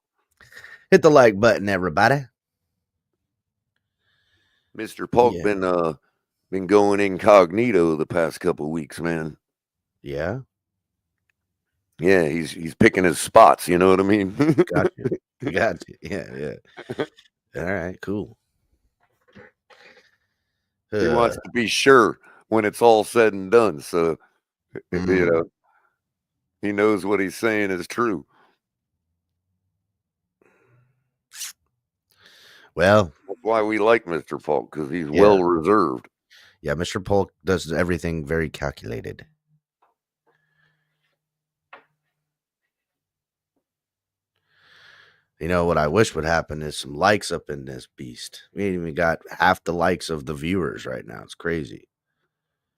Speaker 7: Hit the like button, everybody.
Speaker 6: Mr. Polk been going incognito the past couple of weeks, man.
Speaker 7: Yeah.
Speaker 6: Yeah, he's picking his spots, you know what I mean?
Speaker 7: Gotcha. Yeah. All right, cool.
Speaker 6: He wants to be sure when it's all said and done. So, he knows what he's saying is true.
Speaker 7: Well,
Speaker 6: that's why we like Mr. Polk, because he's well reserved.
Speaker 7: Yeah, Mr. Polk does everything very calculated. You know what I wish would happen is some likes up in this beast. We ain't even got half the likes of the viewers right now. It's crazy.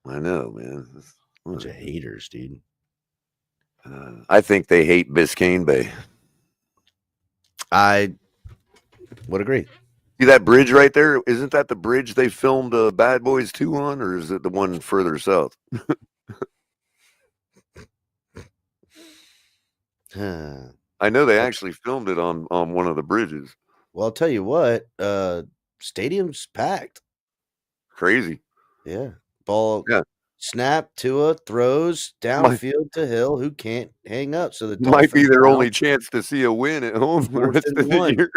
Speaker 6: I know, man.
Speaker 7: Bunch of haters, dude.
Speaker 6: I think they hate Biscayne Bay.
Speaker 7: I would agree.
Speaker 6: See that bridge right there? Isn't that the bridge they filmed Bad Boys 2 on, or is it the one further south? I know they actually filmed it on one of the bridges.
Speaker 7: Well, I'll tell you what, stadium's packed.
Speaker 6: Crazy.
Speaker 7: Yeah. Ball
Speaker 6: Yeah.
Speaker 7: snap, Tua throws downfield to Hill, who can't hang up. So the
Speaker 6: Might be
Speaker 7: Dolphins
Speaker 6: their
Speaker 7: now,
Speaker 6: only chance to see a win at home the
Speaker 7: 4th
Speaker 6: rest
Speaker 7: and
Speaker 6: of the
Speaker 7: 1.
Speaker 6: year.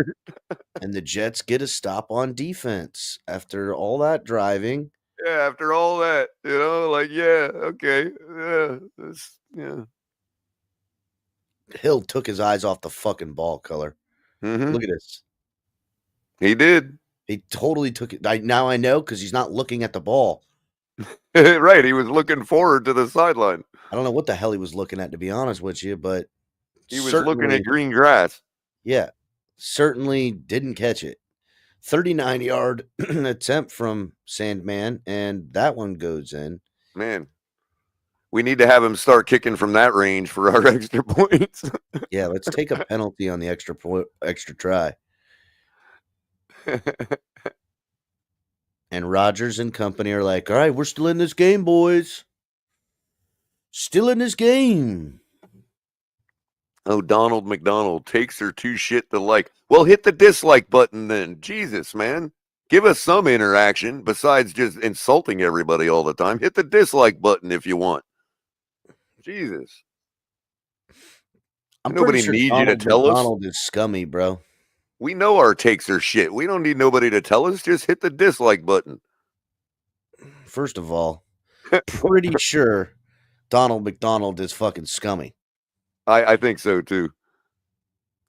Speaker 7: And the Jets get a stop on defense after all that driving.
Speaker 6: Yeah, after all that, like, yeah, okay. Yeah.
Speaker 7: Hill took his eyes off the fucking ball, Color.
Speaker 6: Mm-hmm.
Speaker 7: Look at this.
Speaker 6: He did.
Speaker 7: He totally took it. Now I know because he's not looking at the ball.
Speaker 6: Right. He was looking forward to the sideline.
Speaker 7: I don't know what the hell he was looking at, to be honest with you, but
Speaker 6: he was looking at green grass.
Speaker 7: Yeah, certainly didn't catch it. 39-yard attempt from Sandman, and that one goes in.
Speaker 6: Man, we need to have him start kicking from that range for our extra points.
Speaker 7: Yeah, let's take a penalty on the extra try. And Rodgers and company are like, all right, we're still in this game, boys. Still in this game.
Speaker 6: Oh, Donald McDonald takes her to shit the like. Well, hit the dislike button then. Jesus, man. Give us some interaction besides just insulting everybody all the time. Hit the dislike button if you want. Jesus. Nobody
Speaker 7: sure
Speaker 6: needs
Speaker 7: Donald
Speaker 6: you to tell
Speaker 7: McDonald is scummy, bro.
Speaker 6: We know our takes are shit. We don't need nobody to tell us. Just hit the dislike button.
Speaker 7: First of all, pretty sure Donald McDonald is fucking scummy.
Speaker 6: I think so too.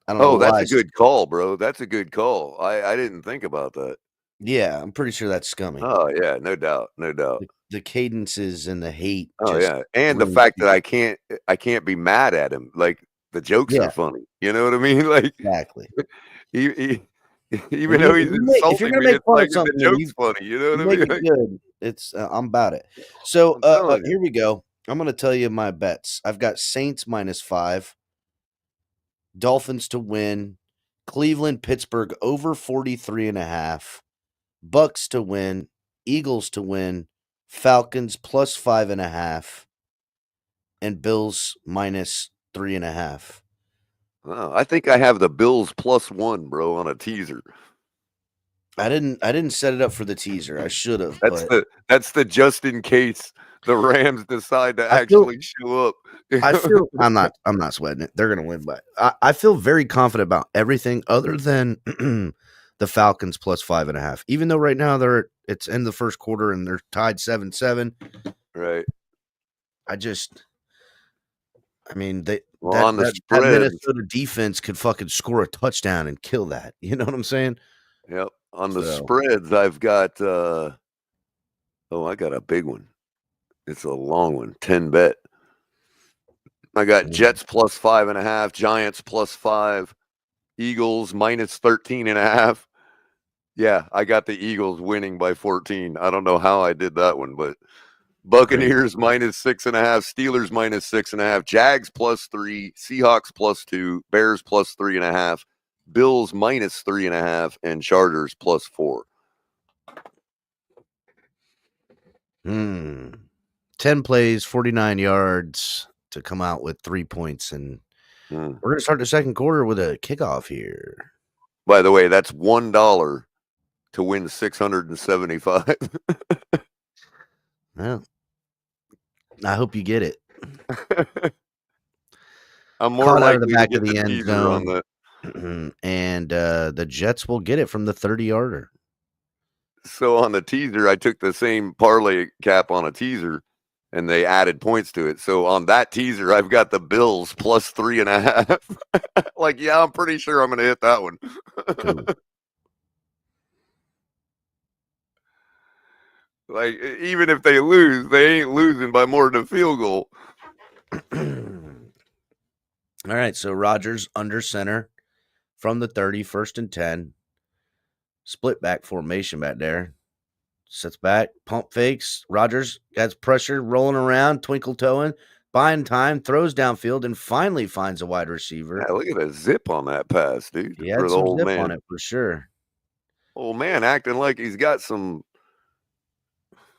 Speaker 7: I don't know.
Speaker 6: That's a good call, bro. That's a good call. I didn't think about that.
Speaker 7: Yeah, I'm pretty sure that's scummy.
Speaker 6: Oh yeah, no doubt, no doubt.
Speaker 7: The cadences and the hate.
Speaker 6: Oh yeah, and the fact that I can't be mad at him. Like the jokes are funny. You know what I mean? Like
Speaker 7: exactly.
Speaker 6: Even though he's insulting
Speaker 7: if you're gonna
Speaker 6: me,
Speaker 7: make
Speaker 6: it's
Speaker 7: fun
Speaker 6: like
Speaker 7: of something,
Speaker 6: the joke's funny. You know what I mean?
Speaker 7: Make it good. It's I'm about it. So here we go. I'm gonna tell you my bets. I've got Saints -5, Dolphins to win, Cleveland, Pittsburgh over 43.5, Bucks to win, Eagles to win, Falcons +5.5, and Bills -3.5.
Speaker 6: Oh, I think I have the Bills +1, bro, on a teaser.
Speaker 7: I didn't set it up for the teaser. I should have.
Speaker 6: That's the just in case the Rams decide to actually show up.
Speaker 7: I'm not sweating it. They're gonna win, but I feel very confident about everything other than the Falcons +5.5. Even though right now it's in the first quarter and they're tied 7-7.
Speaker 6: Right.
Speaker 7: That
Speaker 6: spread,
Speaker 7: Minnesota defense could fucking score a touchdown and kill that. You know what I'm saying?
Speaker 6: Yep. On the spreads, I've got I got a big one. It's a long one. 10 bet. I got Jets +5.5, Giants +5, Eagles -13.5. Yeah, I got the Eagles winning by 14. I don't know how I did that one, but Buccaneers -6.5, Steelers -6.5, Jags +3, Seahawks +2, Bears +3.5, Bills -3.5, and Chargers +4.
Speaker 7: 10 plays, 49 yards to come out with 3 points, and we're going to start the second quarter with a kickoff here.
Speaker 6: By the way, that's $1 to win 675.
Speaker 7: Well, I hope you get it.
Speaker 6: I'm more
Speaker 7: likely
Speaker 6: likely
Speaker 7: to get
Speaker 6: to get
Speaker 7: the
Speaker 6: the
Speaker 7: end
Speaker 6: teaser on
Speaker 7: zone. And the Jets will get it from the 30-yarder.
Speaker 6: So on the teaser, I took the same parlay cap on a teaser, and they added points to it. So on that teaser, I've got the Bills +3.5. Like, yeah, I'm pretty sure I'm going to hit that one.
Speaker 7: Cool.
Speaker 6: Like, even if they lose, they ain't losing by more than a field goal.
Speaker 7: All right, so Rodgers under center. from the 30, 1st and 10. Split back formation back there. Sits back, pump fakes. Rodgers gets pressure, rolling around, twinkle toeing, buying time, throws downfield, and finally finds a wide receiver.
Speaker 6: Yeah, look at the zip on that pass, dude.
Speaker 7: He
Speaker 6: For
Speaker 7: had
Speaker 6: the
Speaker 7: some
Speaker 6: old
Speaker 7: zip
Speaker 6: man.
Speaker 7: on it for sure.
Speaker 6: Old man acting like he's got some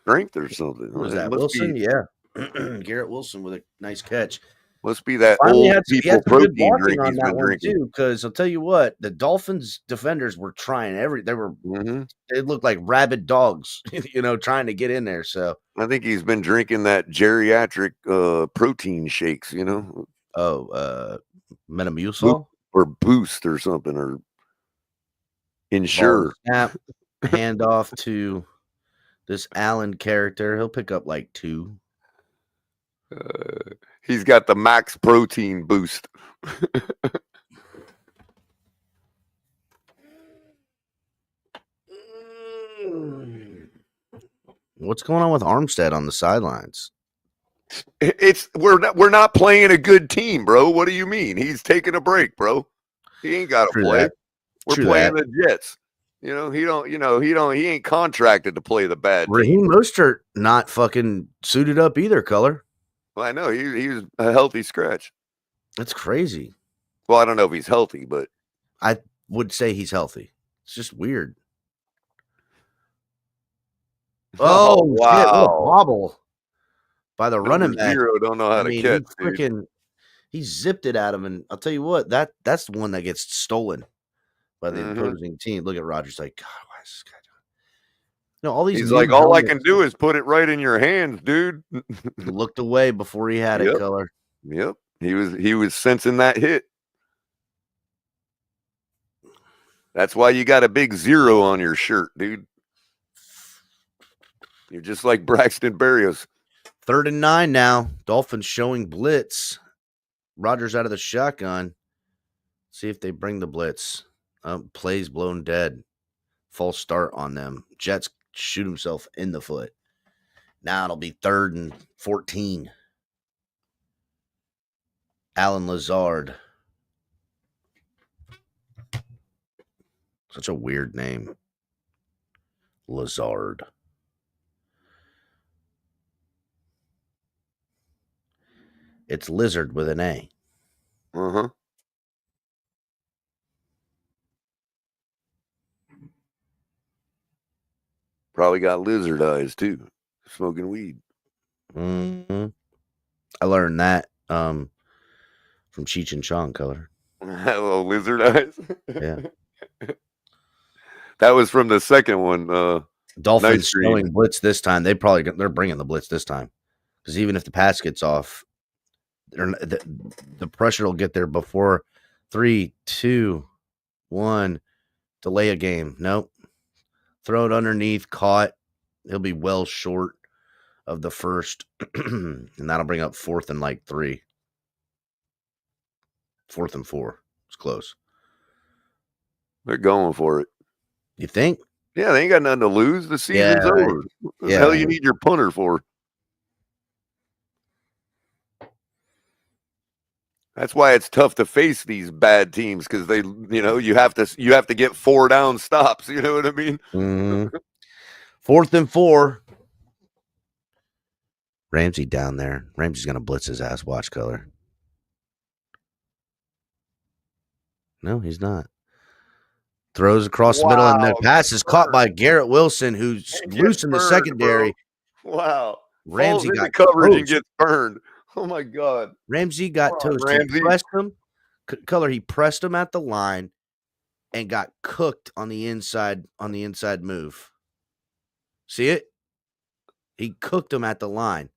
Speaker 6: strength or something.
Speaker 7: Who was
Speaker 6: It
Speaker 7: that?
Speaker 6: must
Speaker 7: Wilson?
Speaker 6: be,
Speaker 7: Yeah. Garrett Wilson with a nice catch.
Speaker 6: must be that
Speaker 7: Finally
Speaker 6: old
Speaker 7: he
Speaker 6: people
Speaker 7: had some good
Speaker 6: protein
Speaker 7: blocking
Speaker 6: drink
Speaker 7: on
Speaker 6: he's
Speaker 7: that
Speaker 6: been
Speaker 7: one
Speaker 6: drinking.
Speaker 7: too, because I'll tell you what, the Dolphins defenders were trying they looked like rabid dogs, trying to get in there. So
Speaker 6: I think he's been drinking that geriatric protein shakes,
Speaker 7: Metamucil,
Speaker 6: or Boost or something, or
Speaker 7: ball
Speaker 6: Ensure.
Speaker 7: snap, handoff to this Allen character. He'll pick up like 2.
Speaker 6: He's got the max protein boost.
Speaker 7: What's going on with Armstead on the sidelines?
Speaker 6: We're not playing a good team, bro. What do you mean? He's taking a break, bro. He ain't got to play.
Speaker 7: That.
Speaker 6: We're
Speaker 7: True
Speaker 6: playing
Speaker 7: that.
Speaker 6: the Jets. He ain't contracted to play the bad team.
Speaker 7: Raheem Mostert not fucking suited up either, Color.
Speaker 6: Well, I know he was a healthy scratch.
Speaker 7: That's crazy.
Speaker 6: Well, I don't know if he's healthy, but
Speaker 7: I would say he's healthy. It's just weird. Oh,
Speaker 6: wow.
Speaker 7: shit, what a bobble by the running back.
Speaker 6: Zero don't know how to catch,
Speaker 7: he zipped it at him, and I'll tell you what, that's the one that gets stolen by the opposing team. Look at Rodgers like, God, why is this guy doing? All these.
Speaker 6: He's like, all I can do is put it right in your hands, dude.
Speaker 7: He looked away before he had it, Color.
Speaker 6: Yep. He was sensing that hit. That's why you got a big 0 on your shirt, dude. You're just like Braxton Berrios.
Speaker 7: 3rd and 9 now. Dolphins showing blitz. Rodgers out of the shotgun. See if they bring the blitz. Plays blown dead. False start on them. Jets shoot himself in the foot. Now it'll be 3rd and 14. Alan Lazard. Such a weird name. Lazard. It's lizard with an A.
Speaker 6: Uh-huh. Probably got lizard eyes too. Smoking weed.
Speaker 7: Mm-hmm. I learned that from Cheech and Chong, Color.
Speaker 6: Hello, lizard eyes.
Speaker 7: Yeah.
Speaker 6: That was from the second one.
Speaker 7: Dolphins showing blitz this time. They're bringing the blitz this time, because even if the pass gets off, the pressure will get there before 3, 2, 1. Delay a game. Nope. Throw it underneath. Caught. He'll be well short of the first, and that'll bring up 4th and 3. 4th and 4. It's close.
Speaker 6: They're going for it.
Speaker 7: You think?
Speaker 6: Yeah, they ain't got nothing to lose. The season's over. What the hell you need your punter for? That's why it's tough to face these bad teams, because they, you have to get 4 down stops. You know what I mean?
Speaker 7: Mm-hmm. 4th and 4. Ramsey down there. Ramsey's gonna blitz his ass. Watch, Color. No, he's not. Throws across the middle, and the pass is caught by Garrett Wilson, who's loose in the secondary.
Speaker 6: Bro. Wow.
Speaker 7: Ramsey got
Speaker 6: coverage
Speaker 7: toast.
Speaker 6: and gets burned. Oh my God.
Speaker 7: Ramsey got toast.
Speaker 6: Ramsey.
Speaker 7: He pressed him. Color, he pressed him at the line and got cooked on the inside move. See it? He cooked him at the line.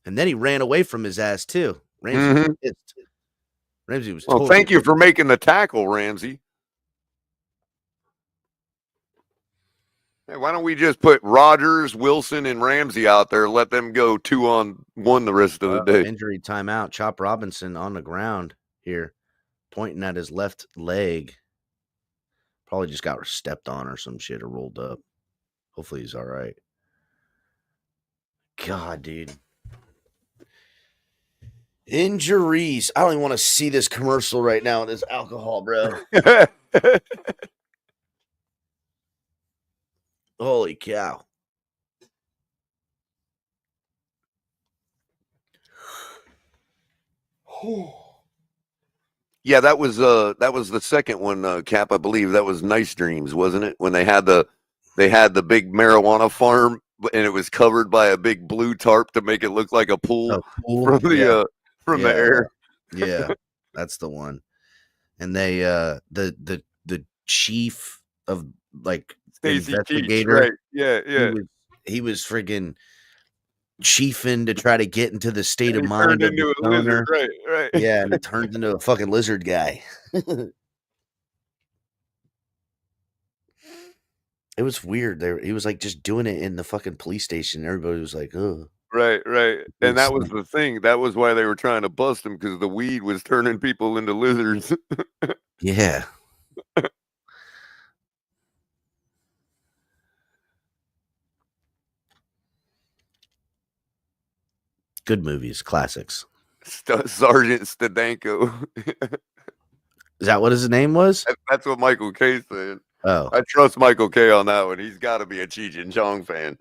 Speaker 7: And then he ran away from his ass too. Ramsey was pissed. Ramsey was
Speaker 6: Well, thank you for making the tackle, Ramsey. Hey, why don't we just put Rodgers, Wilson, and Ramsey out there, let them go 2-on-1 the rest of the day?
Speaker 7: Injury timeout. Chop Robinson on the ground here, pointing at his left leg. Probably just got stepped on or some shit or rolled up. Hopefully he's all right. God, dude. Injuries. I don't even want to see this commercial right now with this alcohol, bro. Holy cow.
Speaker 6: Yeah, that was the second one, Cap. I believe that was Nice Dreams, wasn't it? When they had the big marijuana farm, and it was covered by a big blue tarp to make it look like a pool, from the air.
Speaker 7: Yeah, that's the one. And they the chief of like
Speaker 6: Stacey
Speaker 7: investigator,
Speaker 6: Keach, right? Yeah.
Speaker 7: He was friggin' chiefing to try to get into the state
Speaker 6: And
Speaker 7: of
Speaker 6: he
Speaker 7: mind
Speaker 6: turned
Speaker 7: of
Speaker 6: into
Speaker 7: the
Speaker 6: a lizard,
Speaker 7: owner.
Speaker 6: right.
Speaker 7: Yeah, and he turns into a fucking lizard guy. It was weird. He was like just doing it in the fucking police station. Everybody was like, "Oh,
Speaker 6: Right. And that was the thing. That was why they were trying to bust him, because the weed was turning people into lizards.
Speaker 7: yeah." Good movies, classics.
Speaker 6: Sergeant Stadenko.
Speaker 7: Is that what his name was?
Speaker 6: That's what Michael K said.
Speaker 7: Oh,
Speaker 6: I trust Michael K on that one. He's got to be a Cheech and Chong fan.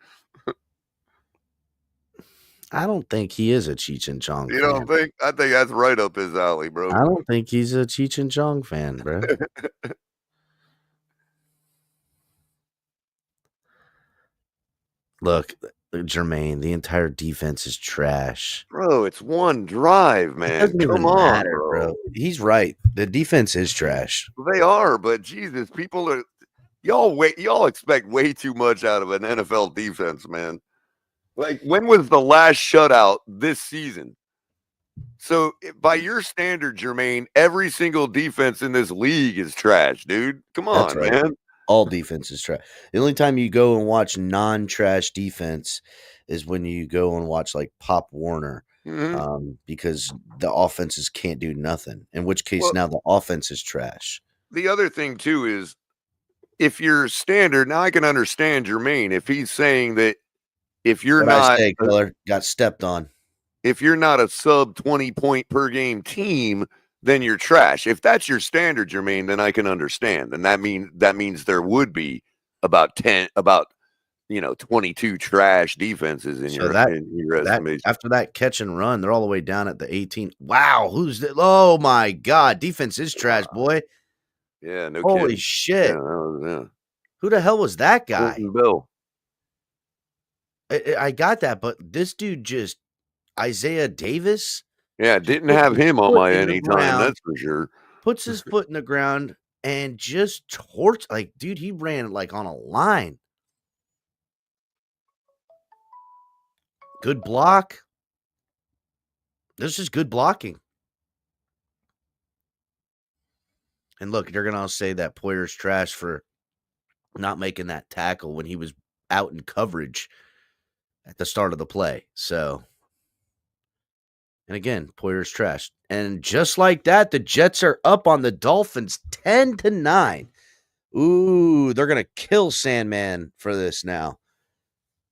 Speaker 7: I don't think he is a Cheech and Chong
Speaker 6: You
Speaker 7: fan.
Speaker 6: don't think? I think that's right up his alley, bro.
Speaker 7: I don't think he's a Cheech and Chong fan, bro. Look, Jermaine, the entire defense is trash.
Speaker 6: Bro, it's one drive, man.
Speaker 7: It doesn't even
Speaker 6: Come on,
Speaker 7: matter, bro. He's right. The defense is trash.
Speaker 6: They are, but Jesus, people are y'all expect way too much out of an NFL defense, man. Like, when was the last shutout this season? So, by your standard, Jermaine, every single defense in this league is trash, dude. Come on,
Speaker 7: That's right.
Speaker 6: man.
Speaker 7: All defense is trash. The only time you go and watch non-trash defense is when you go and watch like Pop Warner, because the offenses can't do nothing. In which case, now the offense is trash.
Speaker 6: The other thing too is, if you're standard, now I can understand Jermaine if he's saying that if you're
Speaker 7: got stepped on.
Speaker 6: If you're not a sub 20 point per game team, then you're trash. If that's your standard, Jermaine, then I can understand. And that means there would be about 22 trash defenses in your estimation.
Speaker 7: After that catch and run, they're all the way down at the 18. Wow, who's that? Oh my God, defense is trash, boy.
Speaker 6: Yeah, no
Speaker 7: Holy
Speaker 6: kidding.
Speaker 7: shit.
Speaker 6: Yeah.
Speaker 7: Who the hell was that guy?
Speaker 6: Bill.
Speaker 7: I got that, but this dude just Isaiah Davis.
Speaker 6: Yeah, didn't have him on my anytime, that's for sure.
Speaker 7: Puts his foot in the ground and just torch. Like, dude, he ran like on a line. Good block. This is good blocking. And look, they're going to say that Poyer's trash for not making that tackle when he was out in coverage at the start of the play. So, and again, Poyer's trash. And just like that, the Jets are up on the Dolphins 10-9. Ooh, they're going to kill Sandman for this now.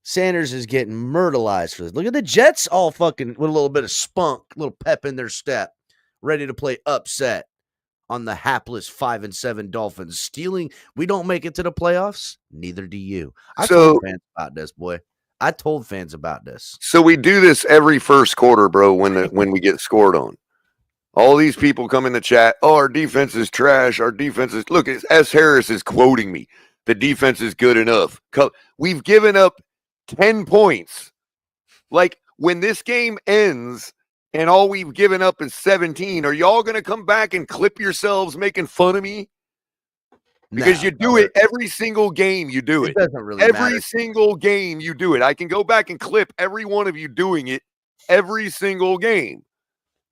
Speaker 7: Sanders is getting myrtleized for this. Look at the Jets all fucking with a little bit of spunk, a little pep in their step, ready to play upset on the hapless 5-7 Dolphins. Stealing, we don't make it to the playoffs. Neither do you. I told fans about this, boy. I told fans about this.
Speaker 6: So we do this every first quarter, bro, when we get scored on. All these people come in the chat. Oh, our defense is trash. Our defense is... Look, S. Harris is quoting me. The defense is good enough. We've given up 10 points. Like, when this game ends and all we've given up is 17, are y'all going to come back and clip yourselves making fun of me? Because you do it every single game. You do it.
Speaker 7: It doesn't really
Speaker 6: matter.
Speaker 7: Every
Speaker 6: single game you do it. I can go back and clip every one of you doing it every single game.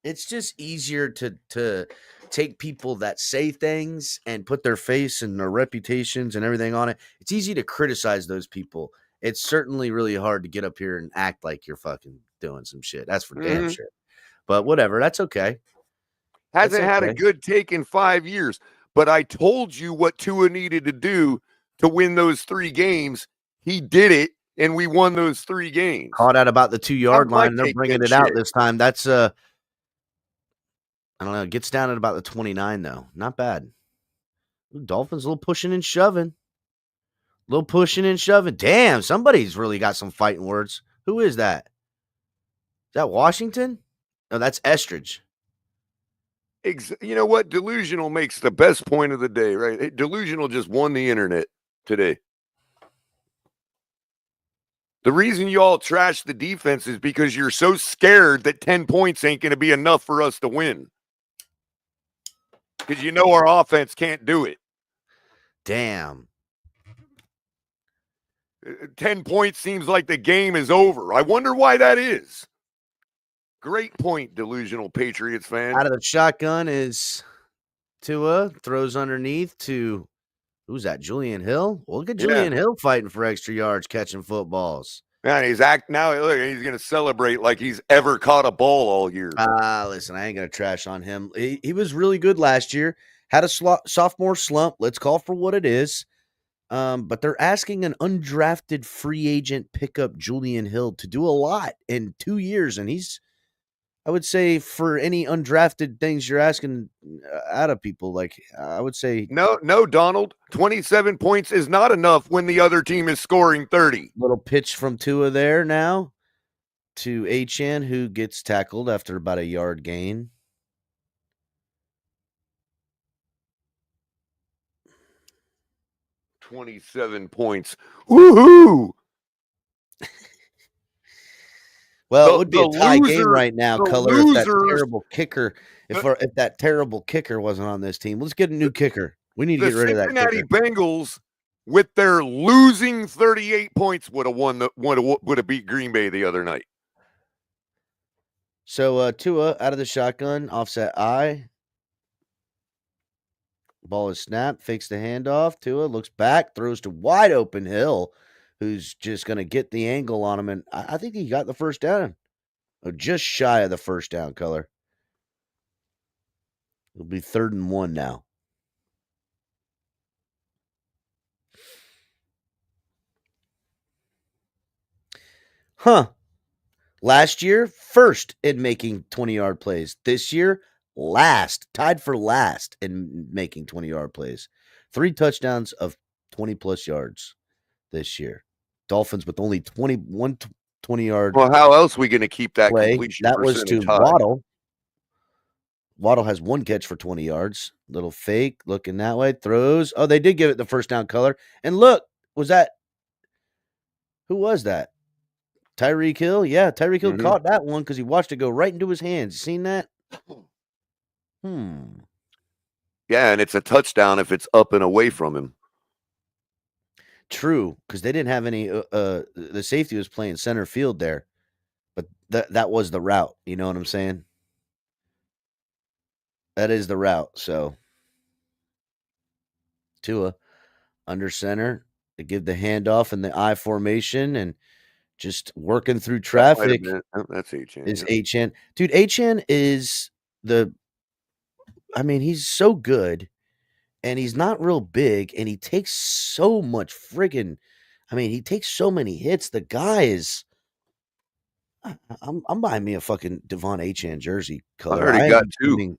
Speaker 7: It's just easier to take people that say things and put their face and their reputations and everything on it. It's easy to criticize those people. It's certainly really hard to get up here and act like you're fucking doing some shit. That's for damn sure. But whatever, that's okay.
Speaker 6: Hasn't had a good take in 5 years. But I told you what Tua needed to do to win those 3 games. He did it, and we won those 3 games.
Speaker 7: Caught out about the 2-yard line. They're bringing it out this time. That's I don't know. It gets down at about the 29, though. Not bad. Ooh, Dolphins a little pushing and shoving. Little pushing and shoving. Damn, somebody's really got some fighting words. Who is that? Is that Washington? No, that's Estridge.
Speaker 6: You know what? Delusional makes the best point of the day, right? Delusional just won the internet today. The reason you all trash the defense is because you're so scared that 10 points ain't going to be enough for us to win. Because you know our offense can't do it.
Speaker 7: Damn.
Speaker 6: 10 points seems like the game is over. I wonder why that is. Great point, delusional Patriots fan.
Speaker 7: Out of the shotgun is Tua. Throws underneath to, who's that, Julian Hill? Well, look at Julian Hill fighting for extra yards, catching footballs.
Speaker 6: Man, he's going to celebrate like he's ever caught a ball all year.
Speaker 7: Listen, I ain't going to trash on him. He was really good last year. Had a sophomore slump. Let's call for what it is. But they're asking an undrafted free agent pickup Julian Hill to do a lot in 2 years. And he's, I would say, for any undrafted things you're asking out of people, like I would say.
Speaker 6: No, Donald. 27 points is not enough when the other team is scoring 30.
Speaker 7: Little pitch from Tua there now to Achane, who gets tackled after about a yard gain.
Speaker 6: $27 points. Woohoo!
Speaker 7: Well, it would be a tie game right now, Color, if that terrible kicker, if that terrible kicker wasn't on this team. Let's get a new kicker. We need to get rid of that kicker.
Speaker 6: The Cincinnati Bengals, with their losing 38 points, would have beat Green Bay the other night.
Speaker 7: So Tua out of the shotgun, offset I. Ball is snapped, fakes the handoff. Tua looks back, throws to wide open Hill, who's just going to get the angle on him. And I think he got the first down. Oh, just shy of the first down, Color. It'll be 3rd and 1 now. Last year, first in making 20-yard plays. This year, last, tied for last in making 20-yard plays. 3 touchdowns of 20-plus yards this year. Dolphins with only 20-yard.
Speaker 6: Well, how else are we going to keep that
Speaker 7: play?
Speaker 6: Completion
Speaker 7: That was to
Speaker 6: high?
Speaker 7: Waddle. Waddle has 1 catch for 20 yards. Little fake, looking that way. Throws. Oh, they did give it the first down, Color. And look, who was that? Tyreek Hill? Yeah, Tyreek Hill caught that one because he watched it go right into his hands. You seen that?
Speaker 6: Yeah, and it's a touchdown if it's up and away from him.
Speaker 7: True, because they didn't have any the safety was playing center field there. But that was the route. You know what I'm saying? That is the route. So Tua under center to give the handoff in the I formation and just working through traffic.
Speaker 6: That's Achane.
Speaker 7: Is Achane. Dude, Achane is he's so good. And he's not real big, and he takes so much he takes so many hits. The guy is I'm buying me a fucking Devon Achane jersey, Color.
Speaker 6: I already got 2.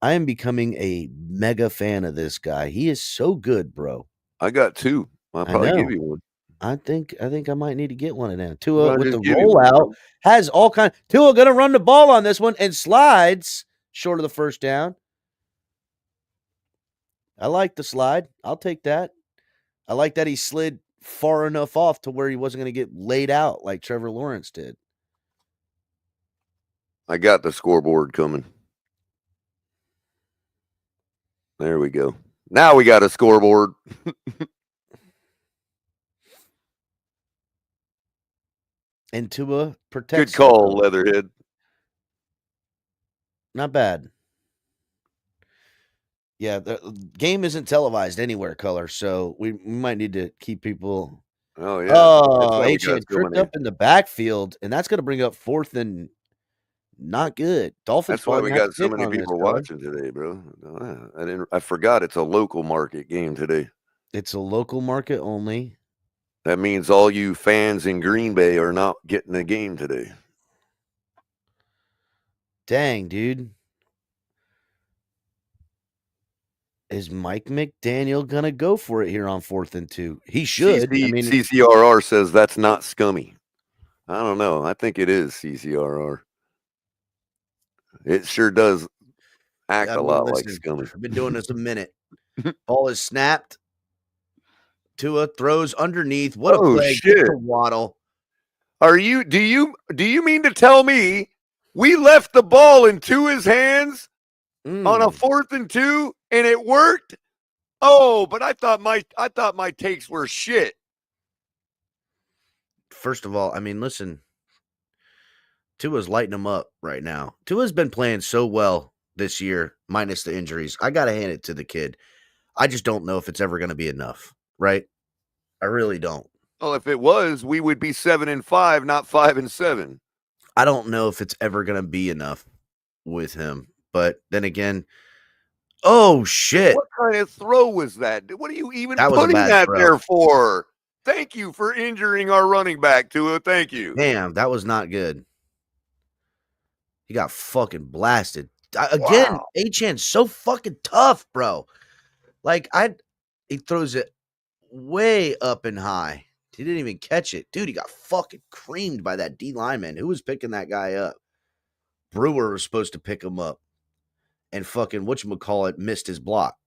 Speaker 7: I am becoming a mega fan of this guy. He is so good, bro.
Speaker 6: I got 2. I'll probably give you one.
Speaker 7: I think I might need to get one of them. Tua with the rollout has all kind. Tua gonna run the ball on this one and slides short of the first down. I like the slide. I'll take that. I like that he slid far enough off to where he wasn't going to get laid out like Trevor Lawrence did.
Speaker 6: I got the scoreboard coming. There we go. Now we got a scoreboard.
Speaker 7: And Tua protects.
Speaker 6: Good call, Leatherhead.
Speaker 7: Not bad. Yeah, the game isn't televised anywhere, Color, so we might need to keep people.
Speaker 6: Oh, yeah.
Speaker 7: Oh, Achane tripped up in the backfield, and that's going to bring up 4th and not good. Dolphins.
Speaker 6: That's why we got so many people watching today, bro. I forgot it's a local market game today.
Speaker 7: It's a local market only.
Speaker 6: That means all you fans in Green Bay are not getting a game today.
Speaker 7: Dang, dude. Is Mike McDaniel going to go for it here on 4th and 2? He should.
Speaker 6: CCRR says that's not scummy. I don't know. I think it is CCRR. It sure does act a lot like scummy.
Speaker 7: I've been doing this a minute. Ball is snapped. Tua throws underneath. What a play.
Speaker 6: Shit.
Speaker 7: Waddle.
Speaker 6: Do you mean to tell me we left the ball in Tua's hands on a 4th and 2 and it worked? Oh, but I thought my takes were shit.
Speaker 7: First of all, I mean, listen. Tua's lighting them up right now. Tua's been playing so well this year, minus the injuries. I got to hand it to the kid. I just don't know if it's ever going to be enough, right? I really don't.
Speaker 6: Well, if it was, we would be 7-5, not 5-7.
Speaker 7: I don't know if it's ever going to be enough with him. But then again, oh, shit.
Speaker 6: What kind of throw was that? What are you even
Speaker 7: That was a
Speaker 6: putting
Speaker 7: bad
Speaker 6: that
Speaker 7: throw.
Speaker 6: there for? Thank you for injuring our running back, Tua. Thank you.
Speaker 7: Damn, that was not good. He got fucking blasted. Again,
Speaker 6: Wow.
Speaker 7: Achan's so fucking tough, bro. Like, he throws it way up and high. He didn't even catch it. Dude, he got fucking creamed by that D lineman. Who was picking that guy up? Brewer was supposed to pick him up. And fucking whatchamacallit missed his block.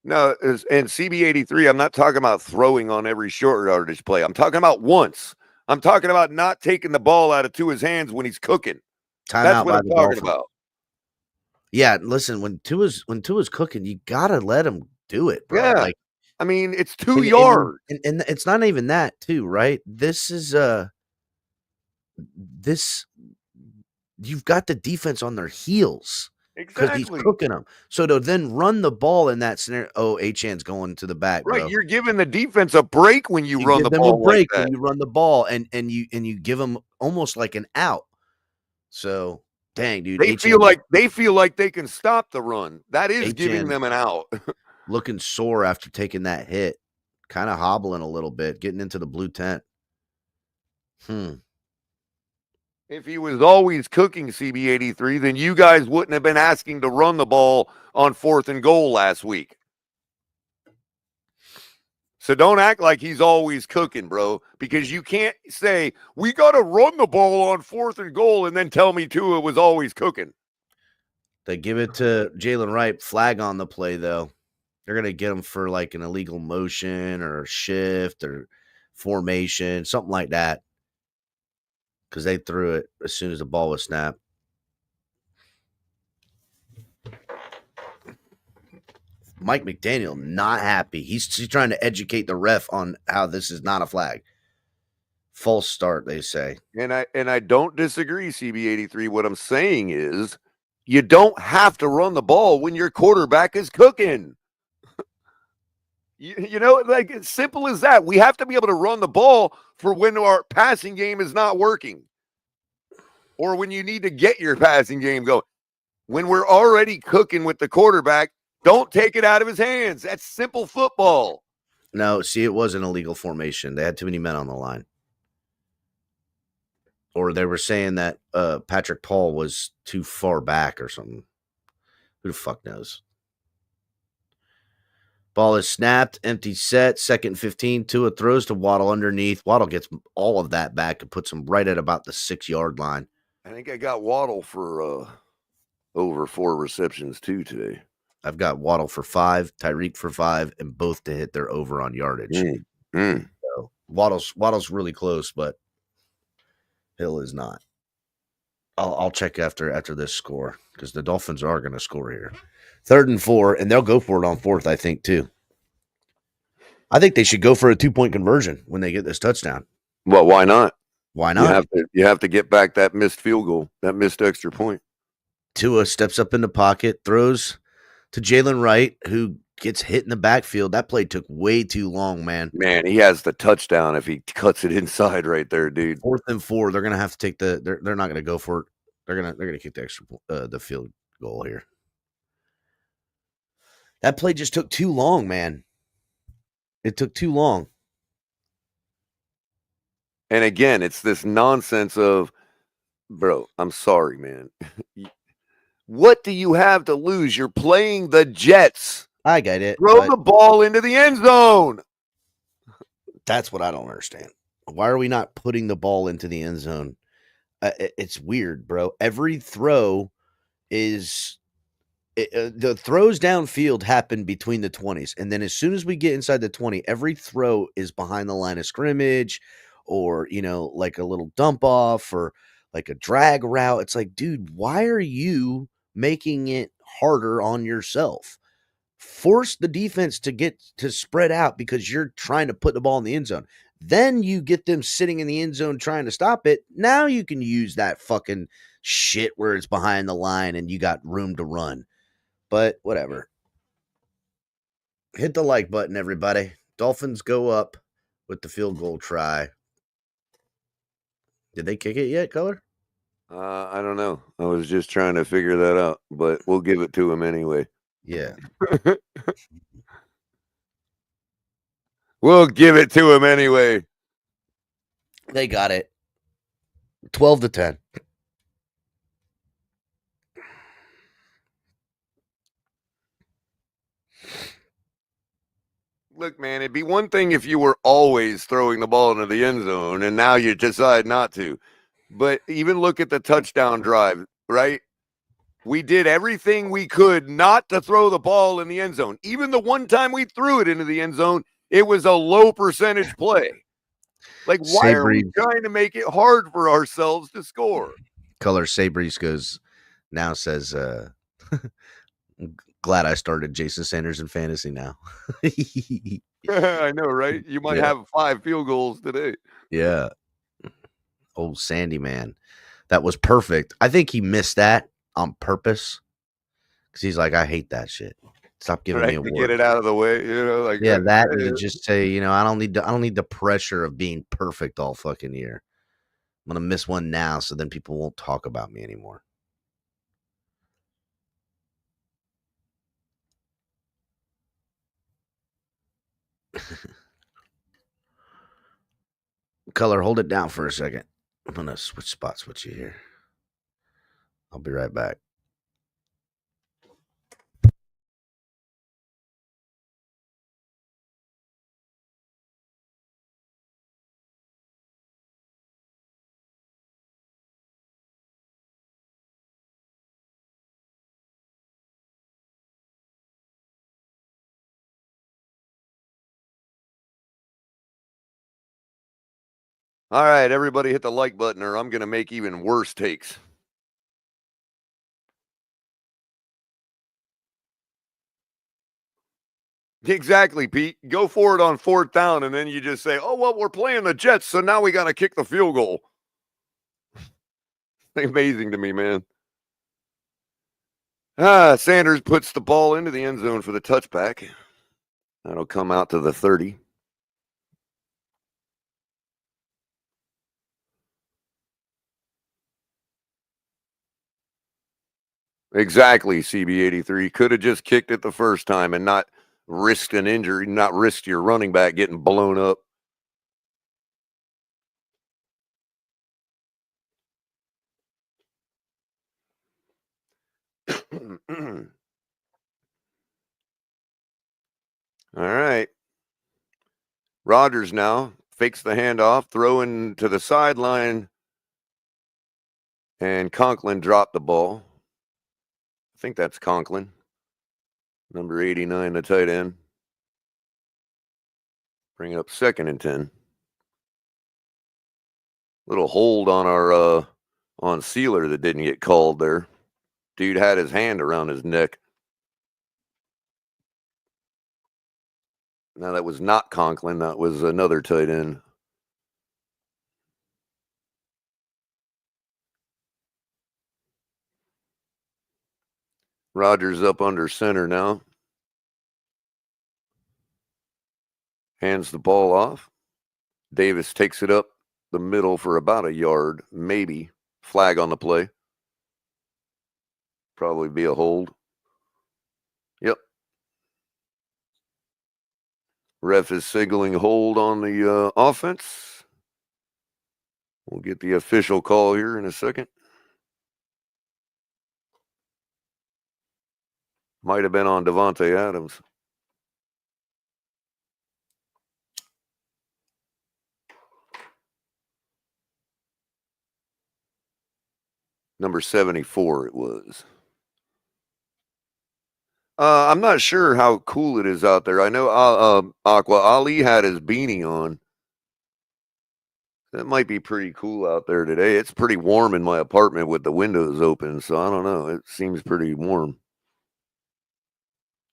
Speaker 6: No, and CB83, I'm not talking about throwing on every short yardage play. I'm talking about once. I'm talking about not taking the ball out of Tua's hands when he's cooking. That's what I'm talking about.
Speaker 7: Yeah, listen, when Tua's cooking, you gotta let him do it, bro.
Speaker 6: Yeah.
Speaker 7: Like,
Speaker 6: I mean, it's 2 yards.
Speaker 7: And it's not even that, too, right? This is you've got the defense on their heels because he's cooking them. So to then run the ball in that scenario, Achan's going to the back,
Speaker 6: Right,
Speaker 7: bro.
Speaker 6: you're giving the defense a break when you run the
Speaker 7: give them
Speaker 6: ball
Speaker 7: a break
Speaker 6: like that.
Speaker 7: when you run the ball, and you give them almost like an out. So dang, dude,
Speaker 6: They feel like they can stop the run. That is giving them an out.
Speaker 7: Looking sore after taking that hit, kind of hobbling a little bit, getting into the blue tent.
Speaker 6: If he was always cooking CB83, then you guys wouldn't have been asking to run the ball on 4th and goal last week. So don't act like he's always cooking, bro, because you can't say, we got to run the ball on 4th and goal and then tell me Tua was always cooking.
Speaker 7: They give it to Jalen Wright, flag on the play, though. They're going to get him for like an illegal motion or a shift or formation, something like that, because they threw it as soon as the ball was snapped. Mike McDaniel not happy. He's trying to educate the ref on how this is not a flag. False start, they say.
Speaker 6: And I don't disagree, CB83. What I'm saying is you don't have to run the ball when your quarterback is cooking. You know, like it's simple as that. We have to be able to run the ball for when our passing game is not working or when you need to get your passing game going. When we're already cooking with the quarterback, don't take it out of his hands. That's simple football.
Speaker 7: No, see, it was an illegal formation. They had too many men on the line. Or they were saying that Patrick Paul was too far back or something. Who the fuck knows? Ball is snapped, empty set, 2nd and 15. Tua throws to Waddle underneath. Waddle gets all of that back and puts him right at about the 6-yard line.
Speaker 6: I think I got Waddle for over 4 receptions too today.
Speaker 7: I've got Waddle for 5, Tyreek for 5, and both to hit their over on yardage. So Waddle's really close, but Hill is not. I'll check after this score because the Dolphins are going to score here. 3rd and 4, and they'll go for it on 4th, I think, too. I think they should go for a 2-point conversion when they get this touchdown.
Speaker 6: Well, why not?
Speaker 7: Why not?
Speaker 6: You have to get back that missed field goal, that missed extra point.
Speaker 7: Tua steps up in the pocket, throws to Jalen Wright, who gets hit in the backfield. That play took way too long, man.
Speaker 6: Man, he has the touchdown if he cuts it inside right there, dude.
Speaker 7: 4th and 4, they're gonna have to take they're not gonna go for it. They're gonna kick the extra the field goal here. That play just took too long, man. It took too long.
Speaker 6: And again, it's this nonsense of, bro, I'm sorry, man. What do you have to lose? You're playing the Jets.
Speaker 7: I get it.
Speaker 6: Throw
Speaker 7: But
Speaker 6: the ball into the end zone.
Speaker 7: that's what I don't understand. Why are we not putting the ball into the end zone? It's weird, bro. Every throw is the throws downfield happen between the 20s. And then as soon as we get inside the 20, every throw is behind the line of scrimmage or, like a little dump off or like a drag route. It's like, dude, why are you making it harder on yourself? Force the defense to get to spread out because you're trying to put the ball in the end zone. Then you get them sitting in the end zone trying to stop it. Now you can use that fucking shit where it's behind the line and you got room to run. But whatever. Hit the like button, everybody. Dolphins go up with the field goal try. Did they kick it yet, Color?
Speaker 6: I don't know. I was just trying to figure that out, but we'll give it to him anyway.
Speaker 7: Yeah.
Speaker 6: We'll give it to him anyway.
Speaker 7: They got it. 12-10.
Speaker 6: Look, man, it'd be one thing if you were always throwing the ball into the end zone and now you decide not to. But even look at the touchdown drive, right? We did everything we could not to throw the ball in the end zone. Even the one time we threw it into the end zone, it was a low percentage play. Like, why are we trying to make it hard for ourselves to score?
Speaker 7: Color Sabres says, glad I started Jason Sanders in fantasy now.
Speaker 6: I know, right? You might have 5 field goals today.
Speaker 7: Yeah. Old Sandy, man. That was perfect. I think he missed that on purpose because he's like, I hate that shit. Stop giving me a word.
Speaker 6: Get it out of the way, like
Speaker 7: that and to just say, I don't need the pressure of being perfect all fucking year. I'm gonna miss one now, so then people won't talk about me anymore. Color, hold it down for a second. I'm gonna switch spots with you here. I'll be right back.
Speaker 6: All right, everybody hit the like button or I'm going to make even worse takes. Exactly, Pete. Go for it on 4th down, and then you just say, oh, well, we're playing the Jets, so now we got to kick the field goal. Amazing to me, man. Sanders puts the ball into the end zone for the touchback. That'll come out to the 30. Exactly, CB83. Could have just kicked it the first time and not risked an injury, not risked your running back getting blown up. All right. Rodgers now fakes the handoff, throwing to the sideline, and Conklin dropped the ball. I think that's Conklin, number 89, the tight end. Bring up 2nd and 10. Little hold on our on Sealer that didn't get called there. Dude had his hand around his neck. Now that was not Conklin. That was another tight end. Rodgers up under center now. Hands the ball off. Davis takes it up the middle for about a yard, maybe. Flag on the play. Probably be a hold. Yep. Ref is signaling hold on the offense. We'll get the official call here in a second. Might have been on Devontae Adams. Number 74 it was. I'm not sure how cool it is out there. I know Aqua Ali had his beanie on. That might be pretty cool out there today. It's pretty warm in my apartment with the windows open, so I don't know. It seems pretty warm.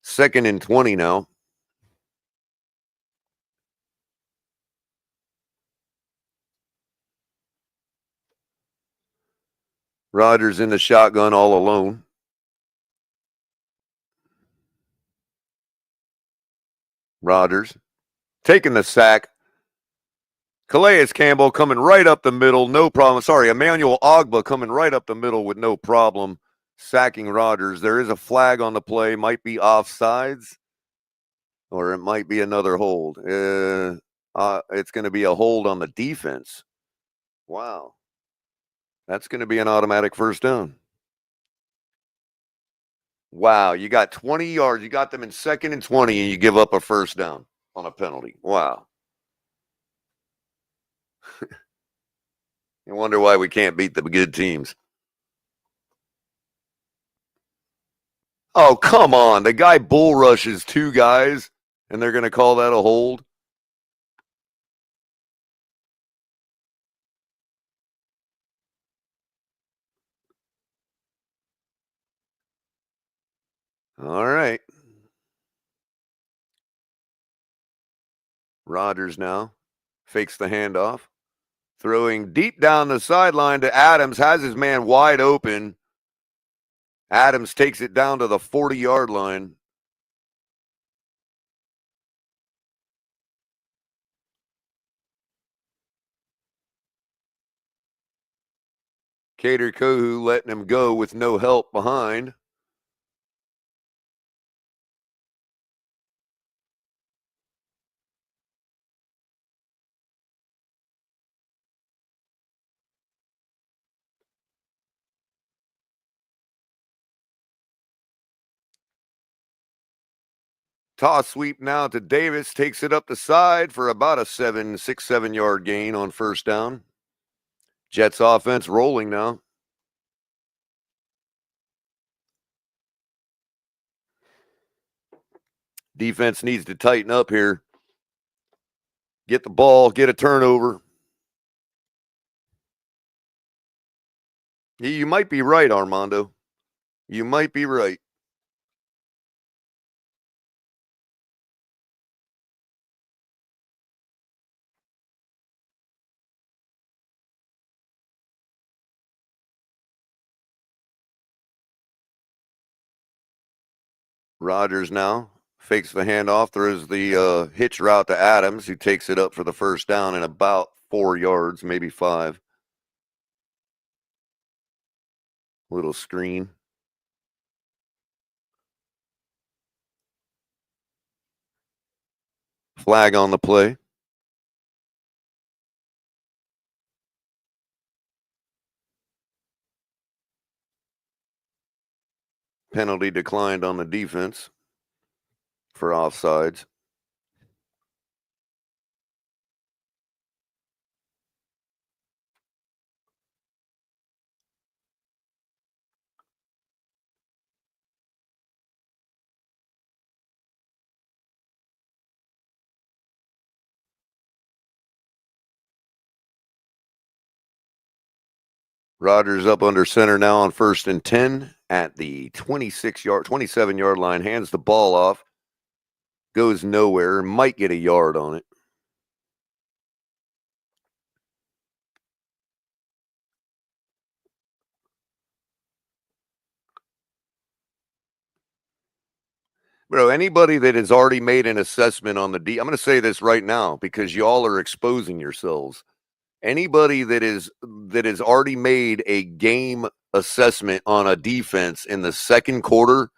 Speaker 6: 2nd and 20 now. Rodgers in the shotgun all alone. Rodgers taking the sack. Calais Campbell coming right up the middle, no problem. Sorry, Emmanuel Ogba coming right up the middle with no problem, sacking Rodgers. There is a flag on the play, might be offsides, or it might be another hold. It's going to be a hold on the defense. Wow. That's going to be an automatic first down. Wow, you got 20 yards. You got them in 2nd and 20, and you give up a first down on a penalty. Wow. You wonder why we can't beat the good teams. Oh, come on. The guy bull rushes 2 guys, and they're going to call that a hold? All right. Rodgers now fakes the handoff. Throwing deep down the sideline to Adams, has his man wide open. Adams takes it down to the 40-yard line. Cater Kohu letting him go with no help behind. Toss sweep now to Davis. Takes it up the side for about a 6-7 yard gain on first down. Jets offense rolling now. Defense needs to tighten up here. Get the ball, get a turnover. You might be right, Armando. You might be right. Rodgers now fakes the handoff, throws the hitch route to Adams, who takes it up for the first down in about 4 yards, maybe 5. Little screen. Flag on the play. Penalty declined on the defense for offsides. Rodgers up under center now on 1st and 10 at the 27-yard line. Hands the ball off. Goes nowhere. Might get a yard on it. Bro, anybody that has already made an assessment on the I'm going to say this right now because y'all are exposing yourselves. Anybody that has already made a game assessment on a defense in the second quarter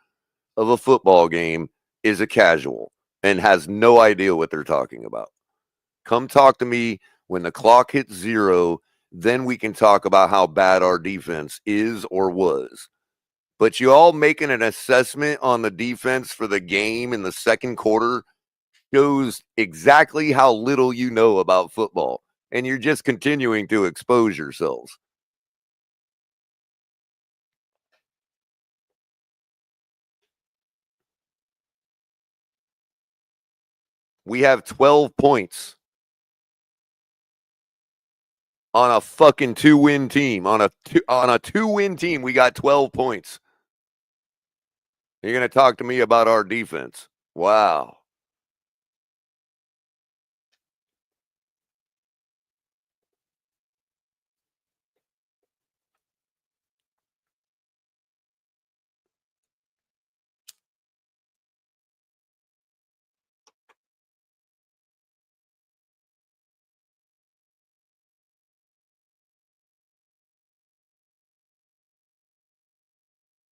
Speaker 6: of a football game is a casual and has no idea what they're talking about. Come talk to me when the clock hits 0, then we can talk about how bad our defense is or was. But you all making an assessment on the defense for the game in the second quarter shows exactly how little you know about football. And you're just continuing to expose yourselves. We have 12 points on a fucking 2-win team. On a 2-win team, we got 12 points. You're going to talk to me about our defense. Wow.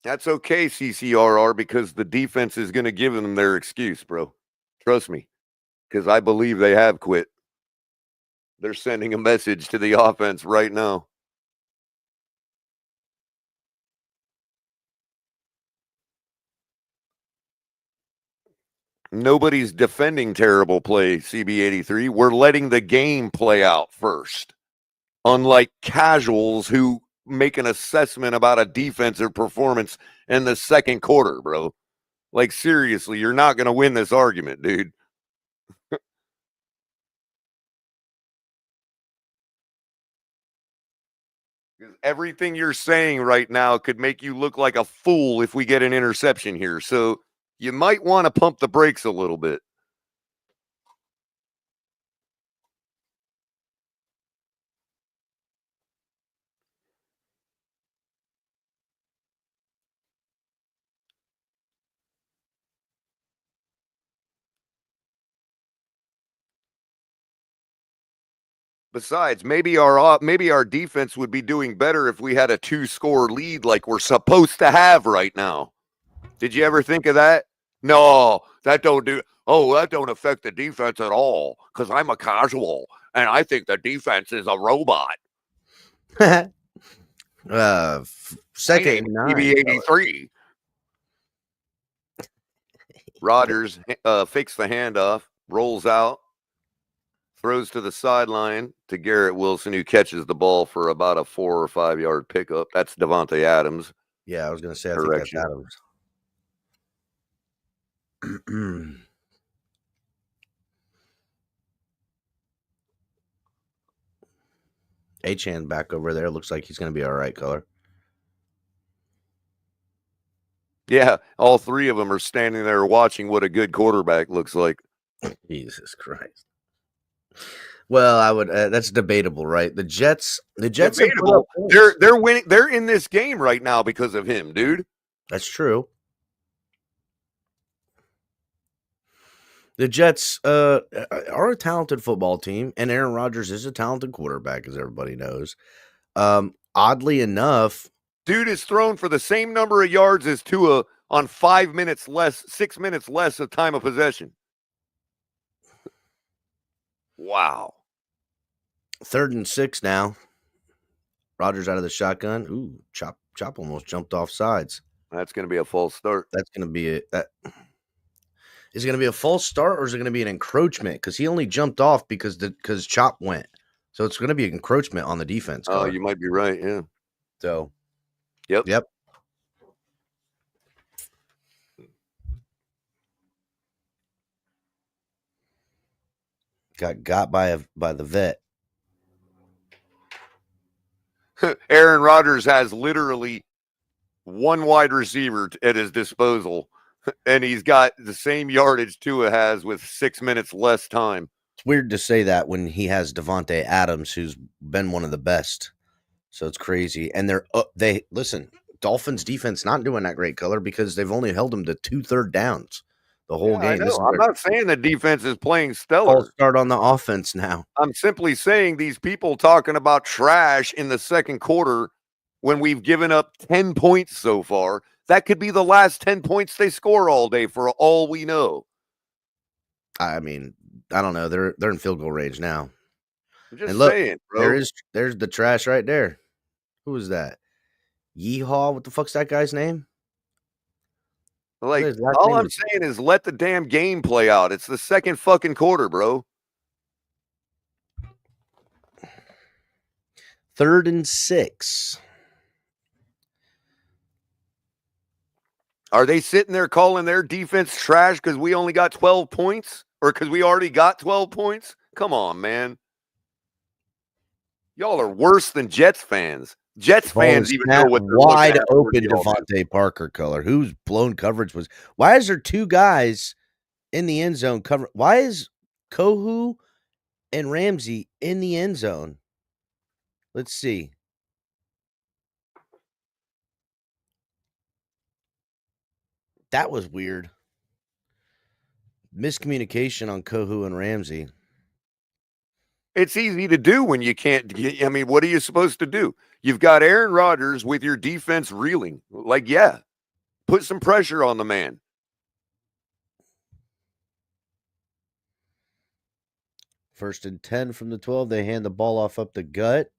Speaker 6: That's okay, CCRR, because the defense is going to give them their excuse, bro. Trust me, because I believe they have quit. They're sending a message to the offense right now. Nobody's defending terrible play, CB83. We're letting the game play out first. Unlike casuals who make an assessment about a defensive performance in the second quarter, bro. Like, seriously, you're not going to win this argument, dude. Everything you're saying right now could make you look like a fool if we get an interception here. So you might want to pump the brakes a little bit. Besides, maybe our defense would be doing better if we had a 2-score lead like we're supposed to have right now. Did you ever think of that? No, that don't affect the defense at all because I'm a casual and I think the defense is a robot.
Speaker 7: Second
Speaker 6: TB83. Rodgers fakes the handoff, rolls out, throws to the sideline to Garrett Wilson, who catches the ball for about a 4 or 5 yard pickup. That's Devontae Adams.
Speaker 7: Yeah, I was going to say, I think that's Adams. Achan back over there. Looks like he's going to be all right, color.
Speaker 6: Yeah, all three of them are standing there watching what a good quarterback looks like.
Speaker 7: Jesus Christ. Well, I would. That's debatable, right? The Jets.
Speaker 6: Debatable. They're winning. They're in this game right now because of him, dude.
Speaker 7: That's true. The Jets are a talented football team, and Aaron Rodgers is a talented quarterback, as everybody knows. Oddly enough,
Speaker 6: dude is thrown for the same number of yards as Tua on 6 minutes less of time of possession. Wow.
Speaker 7: 3rd and 6 now. Rodgers out of the shotgun. Ooh, Chop almost jumped off sides.
Speaker 6: That's going to be a false start.
Speaker 7: That's going to be it. Is it going to be a false start or is it going to be an encroachment? Because he only jumped off because Chop went. So it's going to be an encroachment on the defense.
Speaker 6: Oh, you might be right. Yeah.
Speaker 7: So,
Speaker 6: yep.
Speaker 7: Got by the vet.
Speaker 6: Aaron Rodgers has literally one wide receiver at his disposal, and he's got the same yardage Tua has with 6 minutes less time.
Speaker 7: It's weird to say that when he has Devontae Adams, who's been one of the best. So it's crazy. And Dolphins defense not doing that great, color, because they've only held them to 2 third downs the whole game.
Speaker 6: I'm not saying the defense is playing stellar.
Speaker 7: False start on the offense now.
Speaker 6: I'm simply saying these people talking about trash in the second quarter when we've given up 10 points so far, that could be the last 10 points they score all day for all we know.
Speaker 7: I mean, I don't know. They're in field goal range now.
Speaker 6: I'm just saying, bro.
Speaker 7: There's the trash right there. Who is that? Yeehaw? What the fuck's that guy's name?
Speaker 6: Like, all I'm saying is let the damn game play out. It's the second fucking quarter, bro.
Speaker 7: 3rd and 6.
Speaker 6: Are they sitting there calling their defense trash because we only got 12 points? Or because we already got 12 points? Come on, man. Y'all are worse than Jets fans. Jets
Speaker 7: Ball
Speaker 6: fans
Speaker 7: is
Speaker 6: even know
Speaker 7: snapped
Speaker 6: what they're
Speaker 7: wide
Speaker 6: looking at.
Speaker 7: open. Devontae Parker color. Whose blown coverage was? Why is there two guys in the end zone cover? Why is Kohu and Ramsey in the end zone? Let's see. That was weird. Miscommunication on Kohu and Ramsey.
Speaker 6: It's easy to do when you can't. I mean, what are you supposed to do? You've got Aaron Rodgers with your defense reeling. Like, yeah, put some pressure on the man.
Speaker 7: First and 10 from the 12. They hand the ball off up the gut.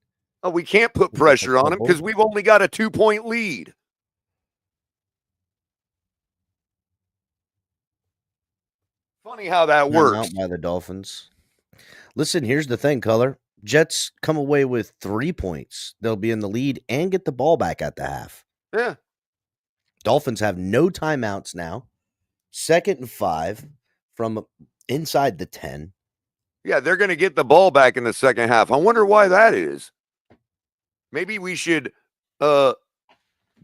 Speaker 6: Oh, we can't put pressure on him because we've only got a 2-point lead. Funny how that works.
Speaker 7: Out by the Dolphins. Listen, here's the thing, Color. Jets come away with 3 points. They'll be in the lead and get the ball back at the half.
Speaker 6: Yeah.
Speaker 7: Dolphins have no timeouts now. 2nd and 5 from inside the 10.
Speaker 6: Yeah, they're going to get the ball back in the second half. I wonder why that is. Maybe we should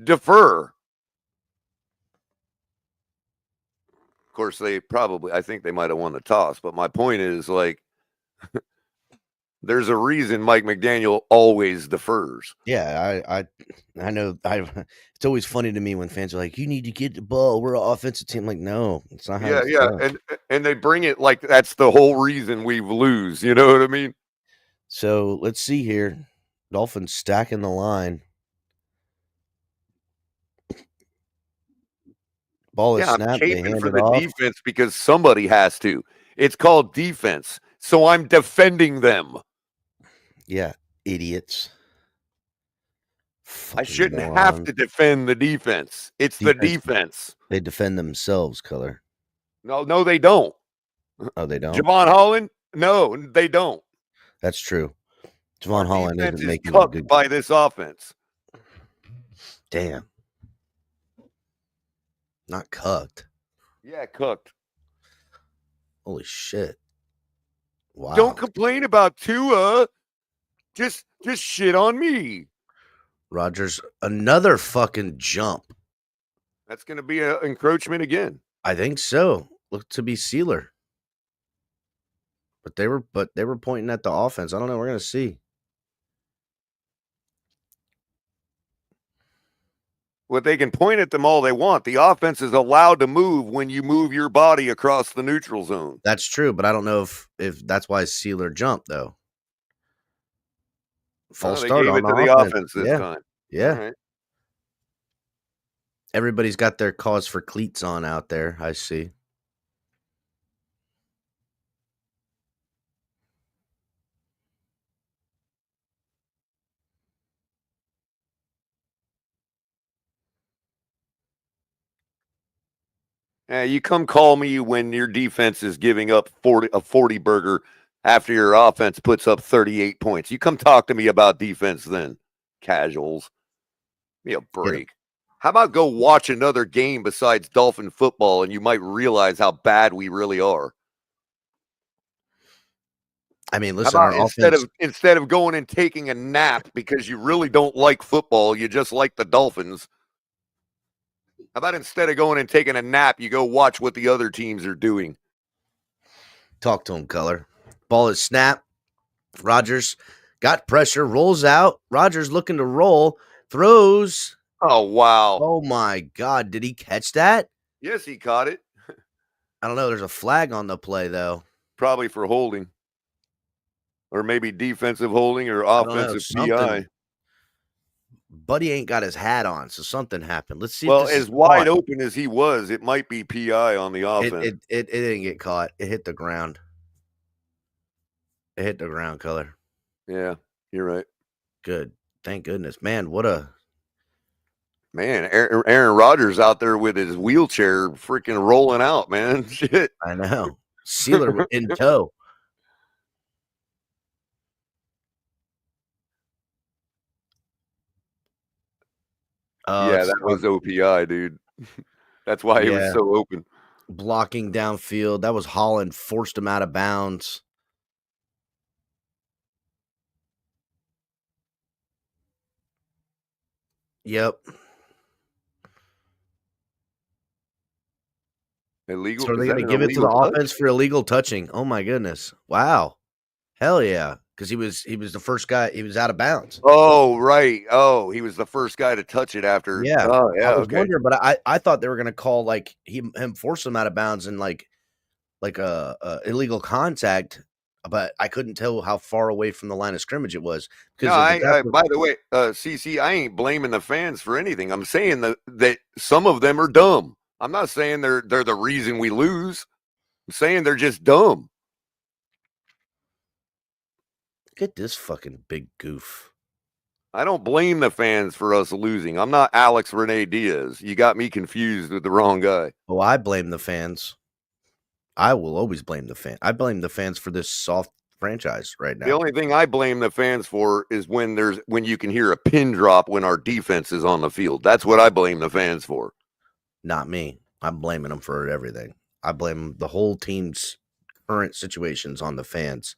Speaker 6: defer. Of course, I think they might have won the toss, but my point is, like, there's a reason Mike McDaniel always defers.
Speaker 7: Yeah, I know. It's always funny to me when fans are like, "You need to get the ball. We're an offensive team." Like, no, it's not.
Speaker 6: And they bring it like that's the whole reason we lose. You know what I mean?
Speaker 7: So let's see here. Dolphins stacking the line. Ball is snapped.
Speaker 6: I'm caping for the defense because somebody has to. It's called defense, so I'm defending them.
Speaker 7: Yeah, idiots.
Speaker 6: I shouldn't have to defend the defense. It's the defense.
Speaker 7: They defend themselves, Color.
Speaker 6: No, they don't.
Speaker 7: Oh, they don't?
Speaker 6: Javon Holland? No, they don't.
Speaker 7: That's true. Javon Holland isn't making
Speaker 6: a good by this offense.
Speaker 7: Damn. Not cooked.
Speaker 6: Yeah, cooked.
Speaker 7: Holy shit. Wow.
Speaker 6: Don't complain about Tua. Just shit on me.
Speaker 7: Rodgers, another fucking jump.
Speaker 6: That's going to be an encroachment again.
Speaker 7: I think so. Looked to be Sealer. But they were pointing at the offense. I don't know. We're going to see.
Speaker 6: What they can point at them all they want. The offense is allowed to move when you move your body across the neutral zone.
Speaker 7: That's true, but I don't know if that's why Sealer jumped though. False start
Speaker 6: gave
Speaker 7: on
Speaker 6: it to the offense this time.
Speaker 7: Yeah.
Speaker 6: Right.
Speaker 7: Everybody's got their cause for cleats on out there, I see.
Speaker 6: You come call me when your defense is giving up 40 burger after your offense puts up 38 points. You come talk to me about defense then, casuals. Give me a break. How about go watch another game besides Dolphin football and you might realize how bad we really are.
Speaker 7: I mean, listen,
Speaker 6: instead of going and taking a nap because you really don't like football, you just like the Dolphins. How about instead of going and taking a nap, you go watch what the other teams are doing?
Speaker 7: Talk to him, Color. Ball is snapped. Rodgers got pressure, rolls out. Rodgers looking to roll, throws.
Speaker 6: Oh, wow.
Speaker 7: Oh, my God. Did he catch that?
Speaker 6: Yes, he caught it.
Speaker 7: I don't know. There's a flag on the play, though.
Speaker 6: Probably for holding. Or maybe defensive holding or offensive PI.
Speaker 7: Buddy ain't got his hat on, so something happened. Let's see.
Speaker 6: Well, as wide open as he was, it might be PI on the offense.
Speaker 7: It didn't get caught. It hit the ground. It hit the ground, Color.
Speaker 6: Yeah, you're right.
Speaker 7: Good. Thank goodness. Man,
Speaker 6: Aaron Rodgers out there with his wheelchair freaking rolling out, man. Shit.
Speaker 7: I know. Sealer in tow.
Speaker 6: Yeah, that was OPI, dude. That's why he was so open.
Speaker 7: blocking downfield. That was Holland, forced him out of bounds. Yep.
Speaker 6: Illegal.
Speaker 7: So are they
Speaker 6: Is that
Speaker 7: going to
Speaker 6: an
Speaker 7: give it to the
Speaker 6: illegal touch?
Speaker 7: offense for illegal touching? Oh my goodness! Wow, hell yeah! Because he was the first guy. He was out of bounds.
Speaker 6: Oh, right. Oh, he was the first guy to touch it after.
Speaker 7: Yeah,
Speaker 6: Oh, yeah.
Speaker 7: I was
Speaker 6: Okay.
Speaker 7: wondering, but I thought they were going to call like him force him out of bounds and like a illegal contact. But I couldn't tell how far away from the line of scrimmage it was.
Speaker 6: No, by the way, CC, I ain't blaming the fans for anything. I'm saying that some of them are dumb. I'm not saying they're the reason we lose. I'm saying they're just dumb.
Speaker 7: Get this fucking big goof.
Speaker 6: I don't blame the fans for us losing. I'm not Alex Renee Diaz. You got me confused with the wrong guy.
Speaker 7: Oh, I blame the fans. I will always blame the fan. I blame the fans for this soft franchise right now.
Speaker 6: The only thing I blame the fans for is when you can hear a pin drop when our defense is on the field. That's what I blame the fans for.
Speaker 7: Not me. I'm blaming them for everything. I blame the whole team's current situations on the fans.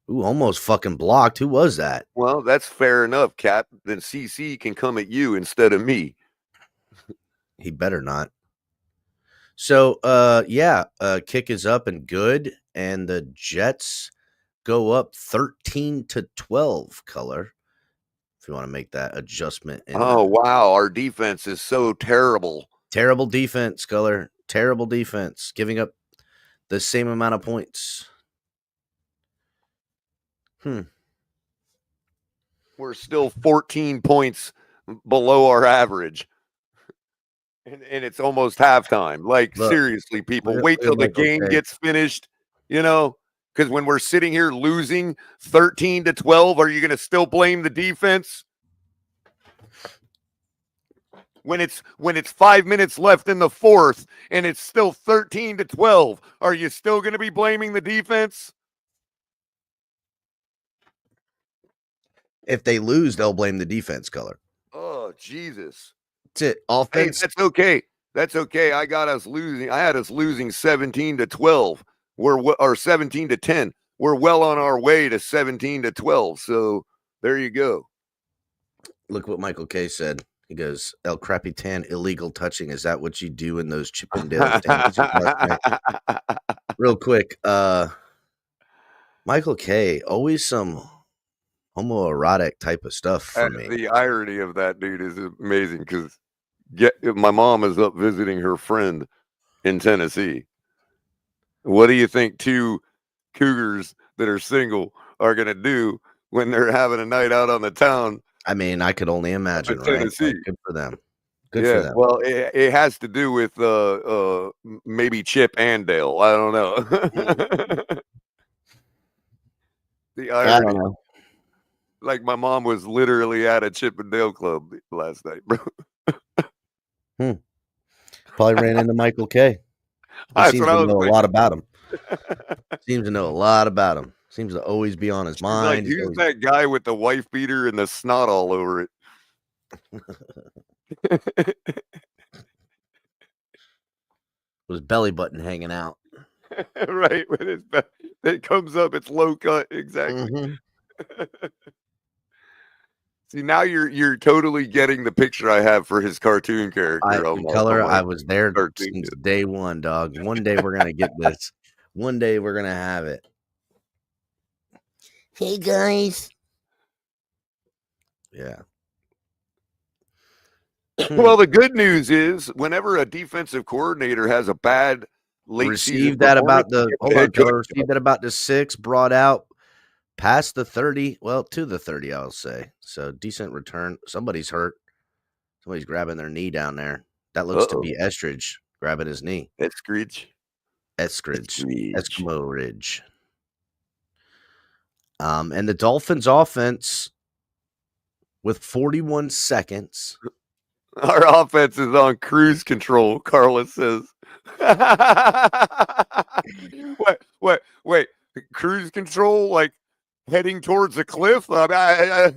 Speaker 7: Ooh, almost fucking blocked. Who was that?
Speaker 6: Well, that's fair enough, Cap. Then CC can come at you instead of me.
Speaker 7: He better not. So, kick is up and good, and the Jets go up 13-12. Color, if you want to make that adjustment.
Speaker 6: Oh wow, our defense is so terrible.
Speaker 7: Terrible defense, Color. Terrible defense, giving up the same amount of points.
Speaker 6: We're still 14 points below our average. And it's almost halftime. Like, look, seriously, people, wait till the game gets finished, because when we're sitting here losing 13-12, are you going to still blame the defense? When it's 5 minutes left in the fourth and it's still 13-12, are you still going to be blaming the defense?
Speaker 7: If they lose, they'll blame the defense, Color.
Speaker 6: Oh, Jesus.
Speaker 7: That's it. Offense.
Speaker 6: Hey, that's okay. That's okay. I had us losing 17-12. Or 17-10. We're well on our way to 17-12. So there you go.
Speaker 7: Look what Michael K said. He goes, El Capitan, illegal touching. Is that what you do in those Chippendale things? Real quick, Michael K, always some homoerotic type of stuff for me.
Speaker 6: The irony of that, dude, is amazing because my mom is up visiting her friend in Tennessee. What do you think two cougars that are single are going to do when they're having a night out on the town?
Speaker 7: I mean, I could only imagine, right?
Speaker 6: Tennessee.
Speaker 7: Like, good for them. Good for them.
Speaker 6: Well, it has to do with maybe Chip and Dale. I don't know. The irony.
Speaker 7: I don't know.
Speaker 6: Like my mom was literally at a Chip and Dale club last night, bro.
Speaker 7: Probably ran into Michael K. He seems to know a lot about him. Seems to know a lot about him. Seems to always be on his mind.
Speaker 6: Like, who's that guy with the wife beater and the snot all over it?
Speaker 7: With his belly button hanging out.
Speaker 6: Right. When it comes up, it's low cut. Exactly.
Speaker 7: Mm-hmm.
Speaker 6: See, now you're totally getting the picture I have for his cartoon character.
Speaker 7: Color, I was there since day one, dog. One day we're gonna get this. One day we're gonna have it. Hey guys. Yeah.
Speaker 6: Well, the good news is whenever a defensive coordinator has a bad late
Speaker 7: received that about the received that about the 6, brought out past the 30, well, to the 30, I'll say. So decent return. Somebody's hurt. Somebody's grabbing their knee down there. That looks to be Estridge grabbing his knee.
Speaker 6: Eskridge.
Speaker 7: Eskimo Ridge. And the Dolphins offense with 41 seconds.
Speaker 6: Our offense is on cruise control, Carlos says. Wait. Cruise control, like heading towards a cliff? Yeah.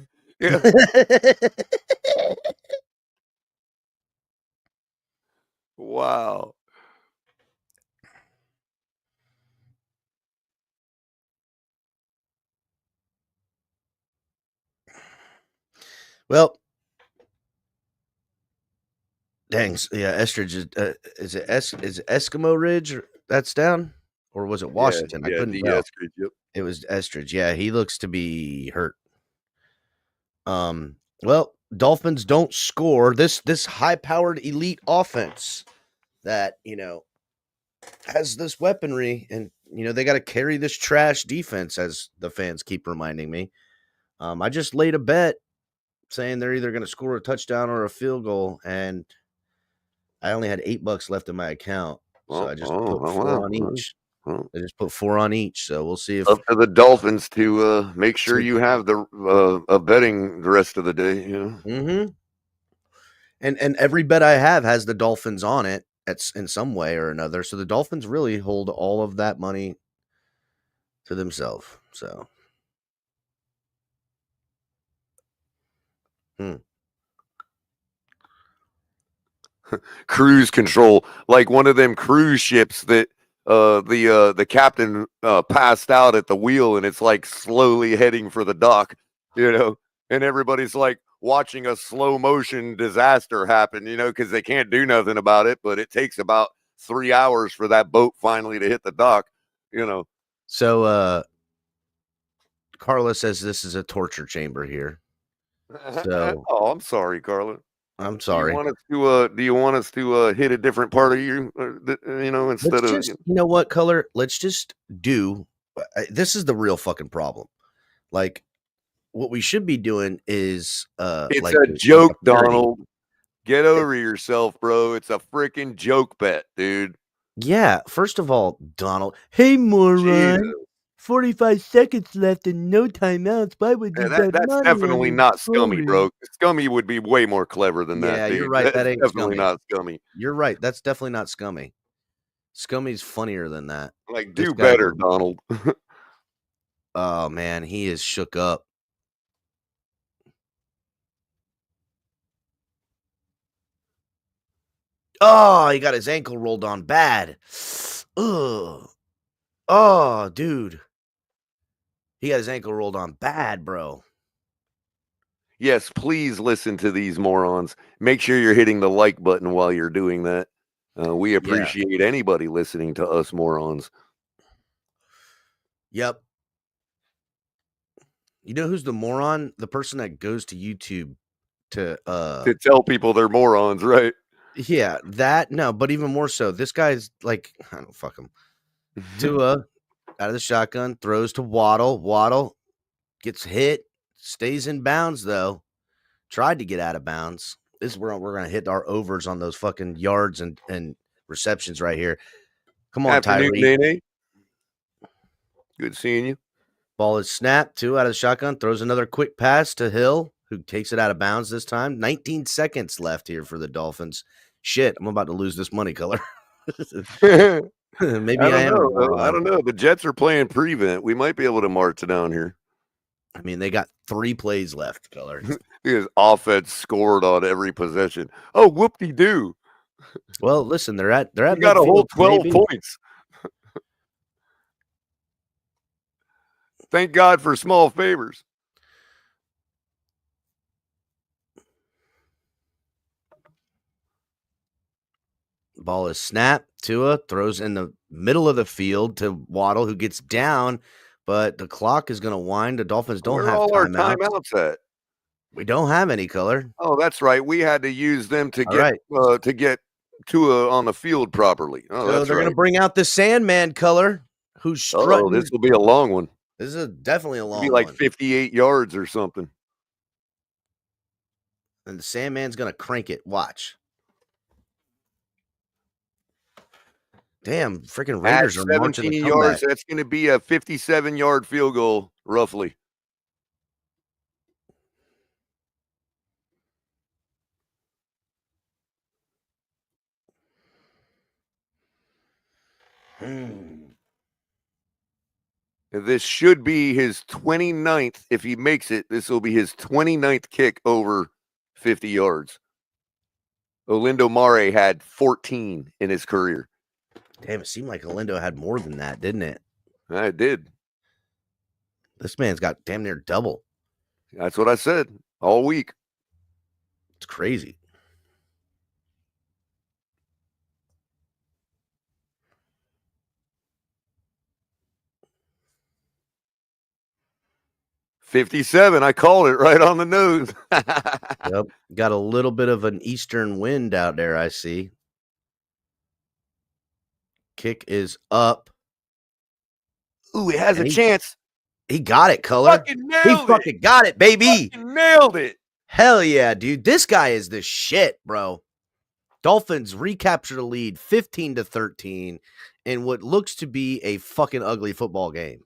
Speaker 6: Wow.
Speaker 7: Well, dang, yeah, Estridge is it Eskimo Ridge that's down, or was it Washington? I
Speaker 6: Yeah,
Speaker 7: couldn't
Speaker 6: D.
Speaker 7: tell.
Speaker 6: Eskridge, yep.
Speaker 7: It was Estridge. Yeah, he looks to be hurt. Well, Dolphins don't score. This high-powered elite offense that, has this weaponry, and they got to carry this trash defense, as the fans keep reminding me. I just laid a bet saying they're either going to score a touchdown or a field goal, and I only had $8 left in my account, so I just put four on each.
Speaker 6: Well,
Speaker 7: I just put 4 on each, so we'll see if
Speaker 6: up to the Dolphins to make sure
Speaker 7: Take-
Speaker 6: you have the betting the rest of the day.
Speaker 7: Mm-hmm. And every bet I have has the Dolphins on it in some way or another. So the Dolphins really hold all of that money to themselves. So,
Speaker 6: Cruise control, like one of them cruise ships that the captain passed out at the wheel, and it's like slowly heading for the dock, and everybody's like watching a slow motion disaster happen, because they can't do nothing about it, but it takes about 3 hours for that boat finally to hit the dock.
Speaker 7: So Carla says this is a torture chamber here. So
Speaker 6: Oh, I'm sorry, Carla.
Speaker 7: I'm sorry.
Speaker 6: Do you want us to hit a different part of you, instead of
Speaker 7: you know what, Color? Let's just do. This is the real fucking problem. Like, what we should be doing is
Speaker 6: it's
Speaker 7: like
Speaker 6: a joke,
Speaker 7: parody.
Speaker 6: Donald. Get over yourself, bro. It's a freaking joke bet, dude.
Speaker 7: Yeah. First of all, Donald. Hey, moron.
Speaker 6: Jesus.
Speaker 7: 45 seconds left and no timeouts. Why would you bet
Speaker 6: That's
Speaker 7: money
Speaker 6: definitely
Speaker 7: on
Speaker 6: not
Speaker 7: the
Speaker 6: scummy,
Speaker 7: story?
Speaker 6: bro. Scummy would be way more clever than
Speaker 7: Yeah,
Speaker 6: that, dude.
Speaker 7: you're right.
Speaker 6: That's
Speaker 7: That ain't
Speaker 6: definitely
Speaker 7: scummy.
Speaker 6: not scummy.
Speaker 7: You're right. That's definitely not scummy. Scummy's funnier than that.
Speaker 6: Like,
Speaker 7: This
Speaker 6: do
Speaker 7: guy's
Speaker 6: better, Donald.
Speaker 7: Oh, man. He is shook up. Oh, he got his ankle rolled on bad. Ugh. Oh, dude. He got his ankle rolled on bad, bro.
Speaker 6: Yes, please listen to these morons. Make sure you're hitting the like button while you're doing that. We appreciate anybody listening to us morons.
Speaker 7: Yep. You know who's the moron? The person that goes to YouTube to
Speaker 6: tell people they're morons, right?
Speaker 7: Yeah, no, but even more so. This guy's like, I don't fuck him. Tua out of the shotgun, throws to Waddle. Waddle gets hit, stays in bounds though. Tried to get out of bounds. This is where we're gonna hit our overs on those fucking yards and receptions right here. Come on,
Speaker 6: Afternoon,
Speaker 7: Tyreek.
Speaker 6: Nene. Good seeing you.
Speaker 7: Ball is snapped. Tua out of the shotgun, throws another quick pass to Hill, who takes it out of bounds this time. 19 seconds left here for the Dolphins. Shit, I'm about to lose this money, Color. Maybe I am.
Speaker 6: I don't know. The Jets are playing prevent. We might be able to march down here.
Speaker 7: I mean, they got 3 plays left, Color.
Speaker 6: His offense scored on every possession. Oh, whoop-de-doo.
Speaker 7: Well, listen, they're at
Speaker 6: You got a whole 12
Speaker 7: maybe.
Speaker 6: points. Thank God for small favors.
Speaker 7: Ball is snapped. Tua throws in the middle of the field to Waddle, who gets down, but the clock is going to wind. The Dolphins don't
Speaker 6: Where
Speaker 7: have
Speaker 6: are all our
Speaker 7: timeouts.
Speaker 6: timeouts at?
Speaker 7: We don't have any, Color.
Speaker 6: Oh, that's right. We had to use them to
Speaker 7: All
Speaker 6: get Tua on the field properly. Oh,
Speaker 7: So
Speaker 6: that's
Speaker 7: they're
Speaker 6: right.
Speaker 7: going to bring out the Sandman, Color, who's strutting.
Speaker 6: Oh, this will be a long one.
Speaker 7: This is definitely a long
Speaker 6: It'll be like
Speaker 7: one.
Speaker 6: 58 yards or something.
Speaker 7: And the Sandman's going to crank it. Watch. Damn, freaking Raiders are marching the
Speaker 6: 17
Speaker 7: comeback.
Speaker 6: yards. That's going to be a 57-yard field goal, roughly. This should be his 29th. If he makes it, this will be his 29th kick over 50 yards. Olindo Mare had 14 in his career.
Speaker 7: Damn, it seemed like Olindo had more than that, didn't it?
Speaker 6: I did.
Speaker 7: This man's got damn near double.
Speaker 6: That's what I said all week.
Speaker 7: It's crazy.
Speaker 6: $57. I called it right on the nose.
Speaker 7: Yep. Got a little bit of an eastern wind out there, I see. Kick is up.
Speaker 6: Ooh, it has
Speaker 7: And
Speaker 6: a chance.
Speaker 7: He got it, Color.
Speaker 6: Fucking
Speaker 7: He
Speaker 6: nailed it.
Speaker 7: fucking got it, baby.
Speaker 6: Fucking nailed it.
Speaker 7: Hell yeah, dude. This guy is the shit, bro. Dolphins recapture the lead 15-13 in what looks to be a fucking ugly football game.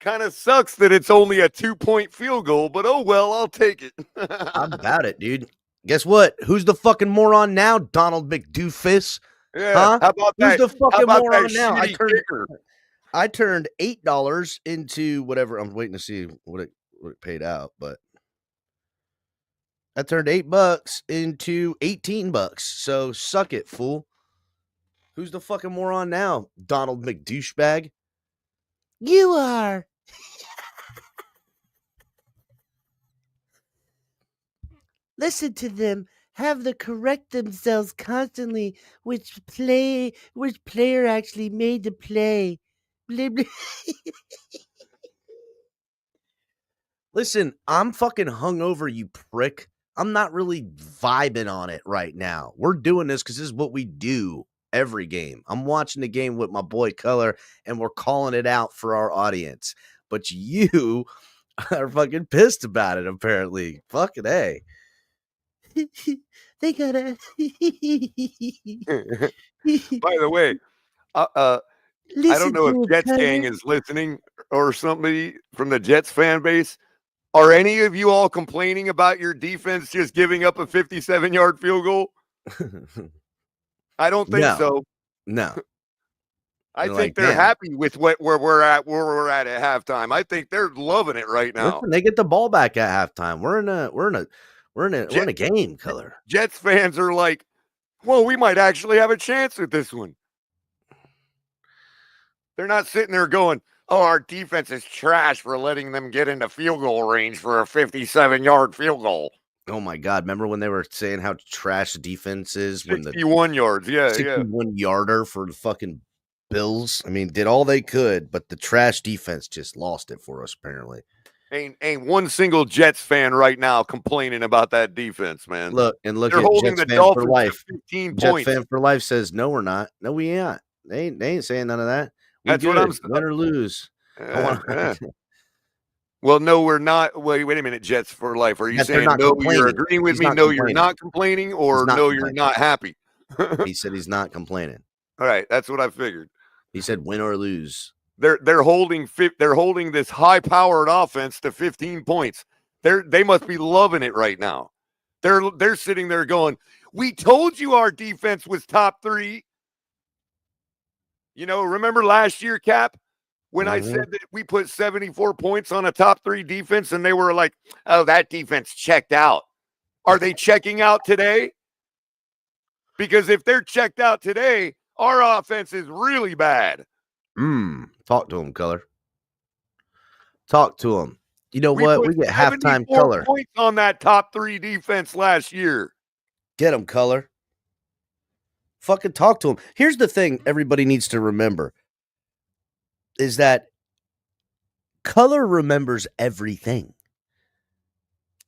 Speaker 6: Kind of sucks that it's only a 2-point field goal, but oh well, I'll take it.
Speaker 7: I'm about it, dude. Guess what? Who's the fucking moron now? Donald McDoofus.
Speaker 6: Yeah.
Speaker 7: Huh?
Speaker 6: How about
Speaker 7: Who's
Speaker 6: that?
Speaker 7: the
Speaker 6: How
Speaker 7: fucking
Speaker 6: about
Speaker 7: moron
Speaker 6: that
Speaker 7: now?
Speaker 6: shitty kicker?
Speaker 7: I turned $8 into whatever. I'm waiting to see what it paid out, but I turned $8 into $18. So suck it, fool. Who's the fucking moron now? Donald McDouchebag. You are. Listen to them. Have to correct themselves constantly. Which player actually made the play? Blah, blah. Listen, I'm fucking hungover, you prick. I'm not really vibing on it right now. We're doing this because this is what we do every game. I'm watching the game with my boy Color, and we're calling it out for our audience. But you are fucking pissed about it, apparently. Fucking A. They gotta.
Speaker 6: By the way, I don't know if Jets gang is listening or somebody from the Jets fan base. Are any of you all complaining about your defense just giving up a 57-yard field goal? I don't think so.
Speaker 7: No.
Speaker 6: I think they're happy with where we're at at halftime. I think they're loving it right now.
Speaker 7: Listen, they get the ball back at halftime. We're in a game, Color.
Speaker 6: Jets fans are like, well, we might actually have a chance at this one. They're not sitting there going, oh, our defense is trash for letting them get into field goal range for a 57-yard field goal.
Speaker 7: Oh my God! Remember when they were saying how trash defense is?
Speaker 6: 61 yards, yeah,
Speaker 7: 61-yarder for the fucking Bills. I mean, did all they could, but the trash defense just lost it for us. Apparently,
Speaker 6: ain't one single Jets fan right now complaining about that defense, man.
Speaker 7: Look
Speaker 6: they're
Speaker 7: at
Speaker 6: holding
Speaker 7: Jets
Speaker 6: the
Speaker 7: fan
Speaker 6: Dolphins
Speaker 7: for life.
Speaker 6: 15
Speaker 7: Jet
Speaker 6: points.
Speaker 7: fan for life says no, we're not. No, we ain't. They ain't saying none of that.
Speaker 6: That's what I'm saying.
Speaker 7: Win or lose.
Speaker 6: Well, no, we're not. Wait a minute, Jets for life. Are you saying no, you're agreeing with me? No, you're not complaining, or no, you're not happy?
Speaker 7: He said he's not complaining.
Speaker 6: All right, that's what I figured.
Speaker 7: He said win or lose.
Speaker 6: They're holding this high-powered offense to 15 points. They must be loving it right now. They're sitting there going, "We told you our defense was top 3." You know, remember last year, Cap? When I said that we put 74 points on a top 3 defense and they were like, oh, that defense checked out. Are they checking out today? Because if they're checked out today, our offense is really bad.
Speaker 7: Talk to him, Color. Talk to him. You know what? We get halftime, Color.
Speaker 6: Points on that top 3 defense last year.
Speaker 7: Get him, Color. Fucking talk to him. Here's the thing everybody needs to remember. Is that Color remembers everything.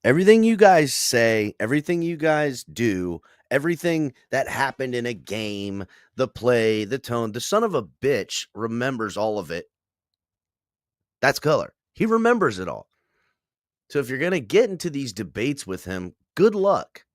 Speaker 7: Everything you guys say, everything you guys do, everything that happened in a game, the play, the tone, the son of a bitch remembers all of it. That's Color. He remembers it all. So if you're going to get into these debates with him, good luck.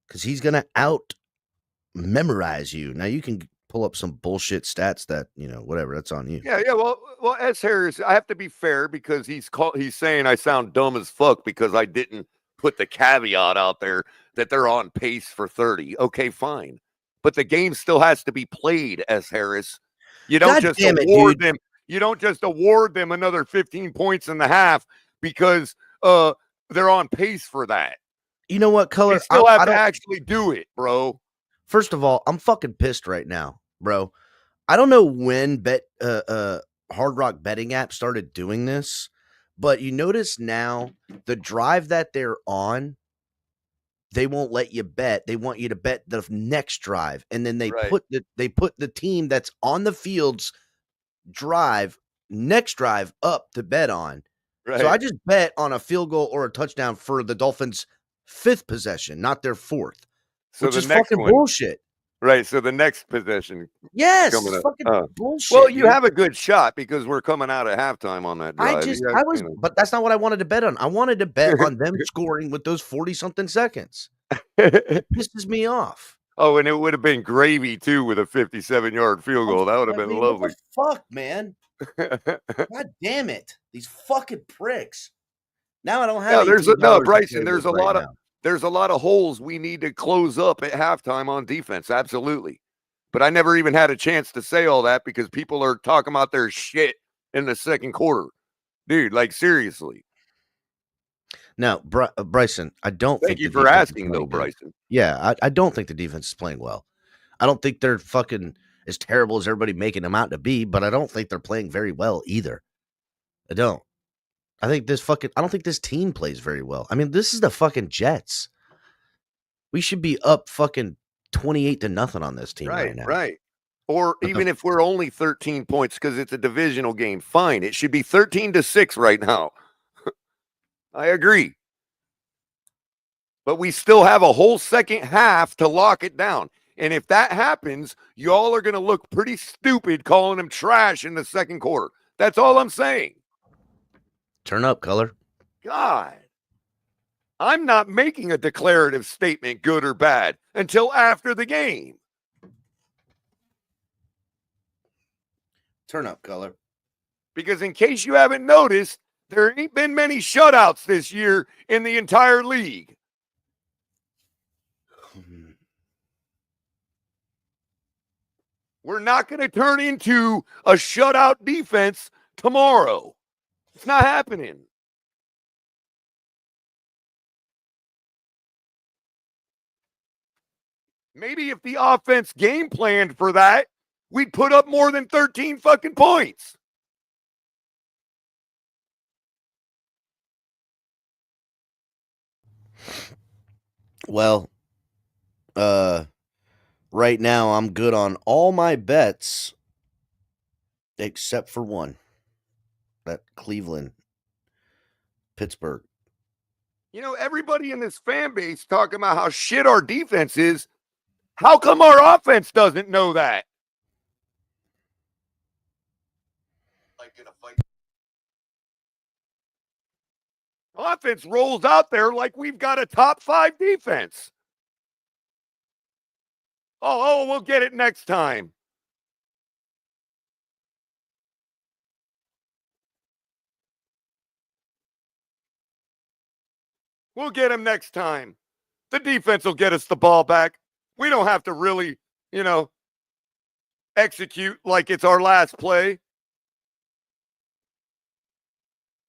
Speaker 7: Because he's going to out-memorize you. Now you can pull up some bullshit stats that, whatever, that's on you.
Speaker 6: Yeah. Well, S. Harris, I have to be fair because he's saying I sound dumb as fuck because I didn't put the caveat out there that they're on pace for 30. Okay, fine. But the game still has to be played, S. Harris. You don't You don't just award them another 15 points in the half because they're on pace for that.
Speaker 7: You know what, Color?
Speaker 6: You still have to actually do it, bro.
Speaker 7: First of all, I'm fucking pissed right now, bro. I don't know when Hard Rock betting app started doing this, but you notice now the drive that they're on they won't let you bet. They want you to bet the next drive, and then they
Speaker 6: Right.
Speaker 7: put the team that's on the field's next drive up to bet on. So I
Speaker 6: Right.
Speaker 7: just bet on a field goal or a touchdown for the Dolphins' 5th possession, not their 4th,
Speaker 6: So
Speaker 7: which
Speaker 6: the
Speaker 7: is
Speaker 6: next
Speaker 7: fucking
Speaker 6: one,
Speaker 7: bullshit.
Speaker 6: right? So the next possession
Speaker 7: Yes,
Speaker 6: coming
Speaker 7: it's
Speaker 6: up.
Speaker 7: fucking bullshit.
Speaker 6: Well, you
Speaker 7: dude.
Speaker 6: have a good shot because we're coming out at halftime on that drive.
Speaker 7: But that's not what I wanted to bet on. I wanted to bet on them scoring with those 40-something seconds. It pisses me off.
Speaker 6: Oh, and it would have been gravy too with a 57-yard field goal. That would have
Speaker 7: I
Speaker 6: been
Speaker 7: mean,
Speaker 6: lovely.
Speaker 7: what the fuck, man? God damn it. These fucking pricks. Now I don't have $18
Speaker 6: Bryson,
Speaker 7: to play with right now.
Speaker 6: there's a lot of holes we need to close up at halftime on defense. Absolutely. But I never even had a chance to say all that because people are talking about their shit in the second quarter. Dude, like seriously.
Speaker 7: Now, Bryson, I don't
Speaker 6: Thank
Speaker 7: think
Speaker 6: you
Speaker 7: the
Speaker 6: for
Speaker 7: defense is
Speaker 6: asking,
Speaker 7: playing
Speaker 6: though,
Speaker 7: good.
Speaker 6: Bryson.
Speaker 7: Yeah, I don't think the defense is playing well. I don't think they're fucking as terrible as everybody making them out to be, but I don't think they're playing very well either. I don't. I don't think this team plays very well. I mean, this is the fucking Jets. We should be up fucking 28-0 on this team right now.
Speaker 6: Right. Or
Speaker 7: But
Speaker 6: even if we're only 13 points because it's a divisional game, fine. It should be 13-6 right now. I agree. But we still have a whole second half to lock it down. And if that happens, y'all are going to look pretty stupid calling them trash in the second quarter. That's all I'm saying.
Speaker 7: Turn up, color.
Speaker 6: God. I'm not making a declarative statement, good or bad, until after the game.
Speaker 7: Turn up, color.
Speaker 6: Because in case you haven't noticed, there ain't been many shutouts this year in the entire league. We're not going to turn into a shutout defense tomorrow. It's not happening. Maybe if the offense game planned for that, we'd put up more than 13 fucking points.
Speaker 7: Well, right now I'm good on all my bets except for one. That Cleveland, Pittsburgh.
Speaker 6: You know, everybody in this fan base talking about how shit our defense is. How come our offense doesn't know that? Offense rolls out there like we've got a top 5 defense. Oh, we'll get it next time. We'll get him next time. The defense will get us the ball back. We don't have to really, execute like it's our last play.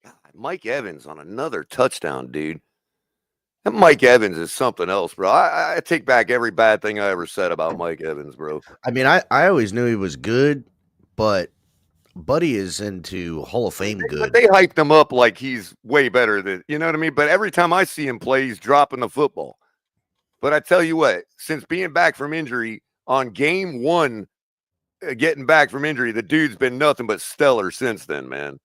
Speaker 6: God, Mike Evans on another touchdown, dude. That Mike Evans is something else, bro. I take back every bad thing I ever said about Mike Evans, bro.
Speaker 7: I mean, I always knew he was good, but Buddy is into Hall of Fame good.
Speaker 6: But they hyped him up like he's way better than, you know what I mean? But every time I see him play, he's dropping the football. But I tell you what, since being back from injury on game 1, getting back from injury, the dude's been nothing but stellar since then, man.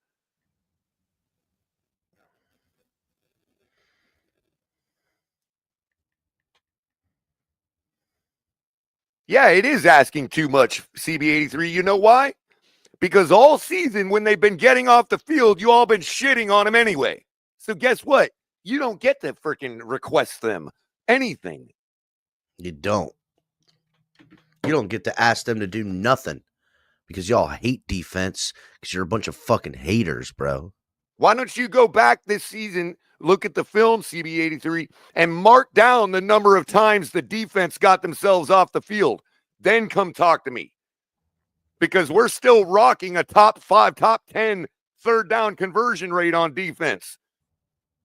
Speaker 6: Yeah, it is asking too much, CB83. You know why? Because all season when they've been getting off the field, you all been shitting on them anyway. So guess what? You don't get to freaking request them anything.
Speaker 7: You don't. You don't get to ask them to do nothing because y'all hate defense because you're a bunch of fucking haters, bro.
Speaker 6: Why don't you go back this season, look at the film, CB83, and mark down the number of times the defense got themselves off the field? Then come talk to me. Because we're still rocking a top 5, top 10 third down conversion rate on defense.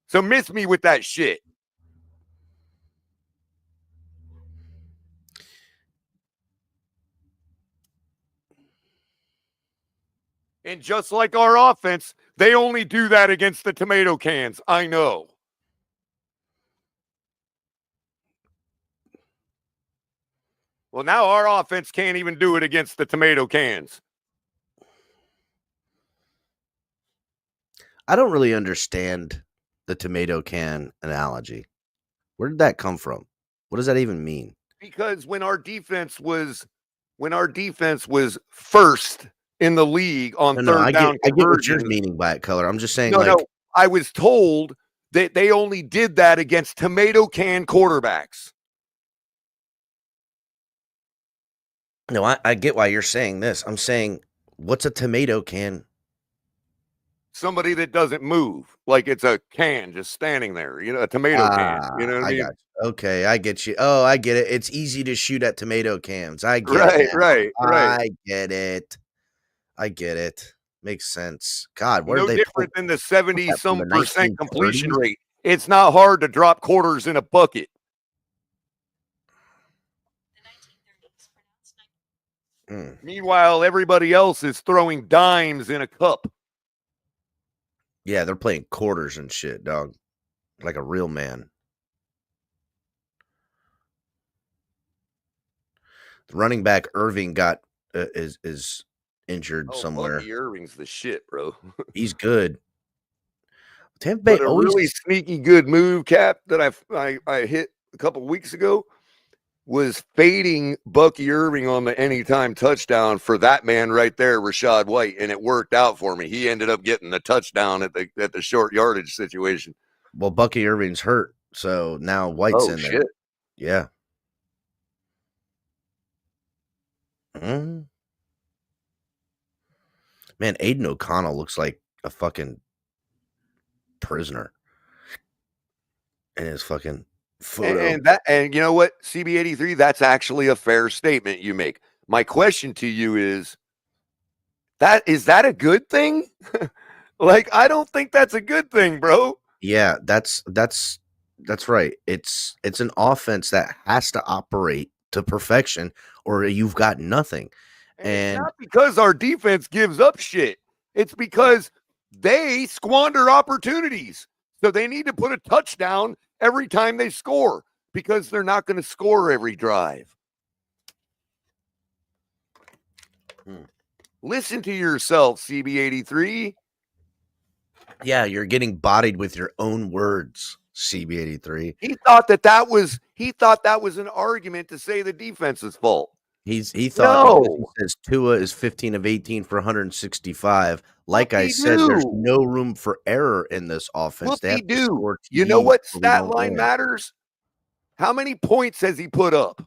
Speaker 6: So miss me with that shit. And just like our offense, they only do that against the tomato cans. I know. Well, now our offense can't even do it against the tomato cans.
Speaker 7: I don't really understand the tomato can analogy. Where did that come from? What does that even mean?
Speaker 6: Because when our defense was first in the league on
Speaker 7: No,
Speaker 6: third
Speaker 7: I
Speaker 6: down
Speaker 7: get what you're
Speaker 6: conversions.
Speaker 7: meaning by it, Color. I'm just saying,
Speaker 6: No, I was told that they only did that against tomato can quarterbacks.
Speaker 7: No, I get why you're saying this. I'm saying, what's a tomato can?
Speaker 6: Somebody that doesn't move, like it's a can just standing there, a tomato can. You know what I mean?
Speaker 7: Got you. Okay, I get you. Oh, I get it. It's easy to shoot at tomato cans. I get
Speaker 6: Right,
Speaker 7: it now.
Speaker 6: right.
Speaker 7: I get it. I get it. Makes sense. God, where
Speaker 6: No
Speaker 7: did they pull
Speaker 6: different than the
Speaker 7: that from,
Speaker 6: 70-some
Speaker 7: the
Speaker 6: percent completion
Speaker 7: 1930s?
Speaker 6: rate. It's not hard to drop quarters in a bucket. Meanwhile, everybody else is throwing dimes in a cup.
Speaker 7: Yeah, they're playing quarters and shit, dog. Like a real man. The running back Irving got is injured somewhere.
Speaker 6: Bucky Irving's the shit, bro.
Speaker 7: He's good. Tampa Bay
Speaker 6: But a
Speaker 7: always
Speaker 6: really sneaky good move, Cap, that I hit a couple weeks ago was fading Bucky Irving on the anytime touchdown for that man right there, Rachaad White, and it worked out for me. He ended up getting the touchdown at the short yardage situation.
Speaker 7: Well, Bucky Irving's hurt, so now White's in there. Yeah. Man, Aiden O'Connell looks like a fucking prisoner in his fucking photo.
Speaker 6: And you know what, CB83, that's actually a fair statement you make. My question to you is that a good thing? Like, I don't think that's a good thing, bro.
Speaker 7: Yeah, that's right. It's an offense that has to operate to perfection, or you've got nothing.
Speaker 6: And it's not because our defense gives up shit. It's because they squander opportunities. So they need to put a touchdown every time they score because they're not going to score every drive. Listen to yourself, CB83.
Speaker 7: Yeah, you're getting bodied with your own words, CB83.
Speaker 6: He thought that was an argument to say the defense's fault.
Speaker 7: He thought he says Tua is 15 of 18 for 165. Like I said, there's no room for error in this offense.
Speaker 6: They have to score TDs. You know what stat line matters? How many points has he put up?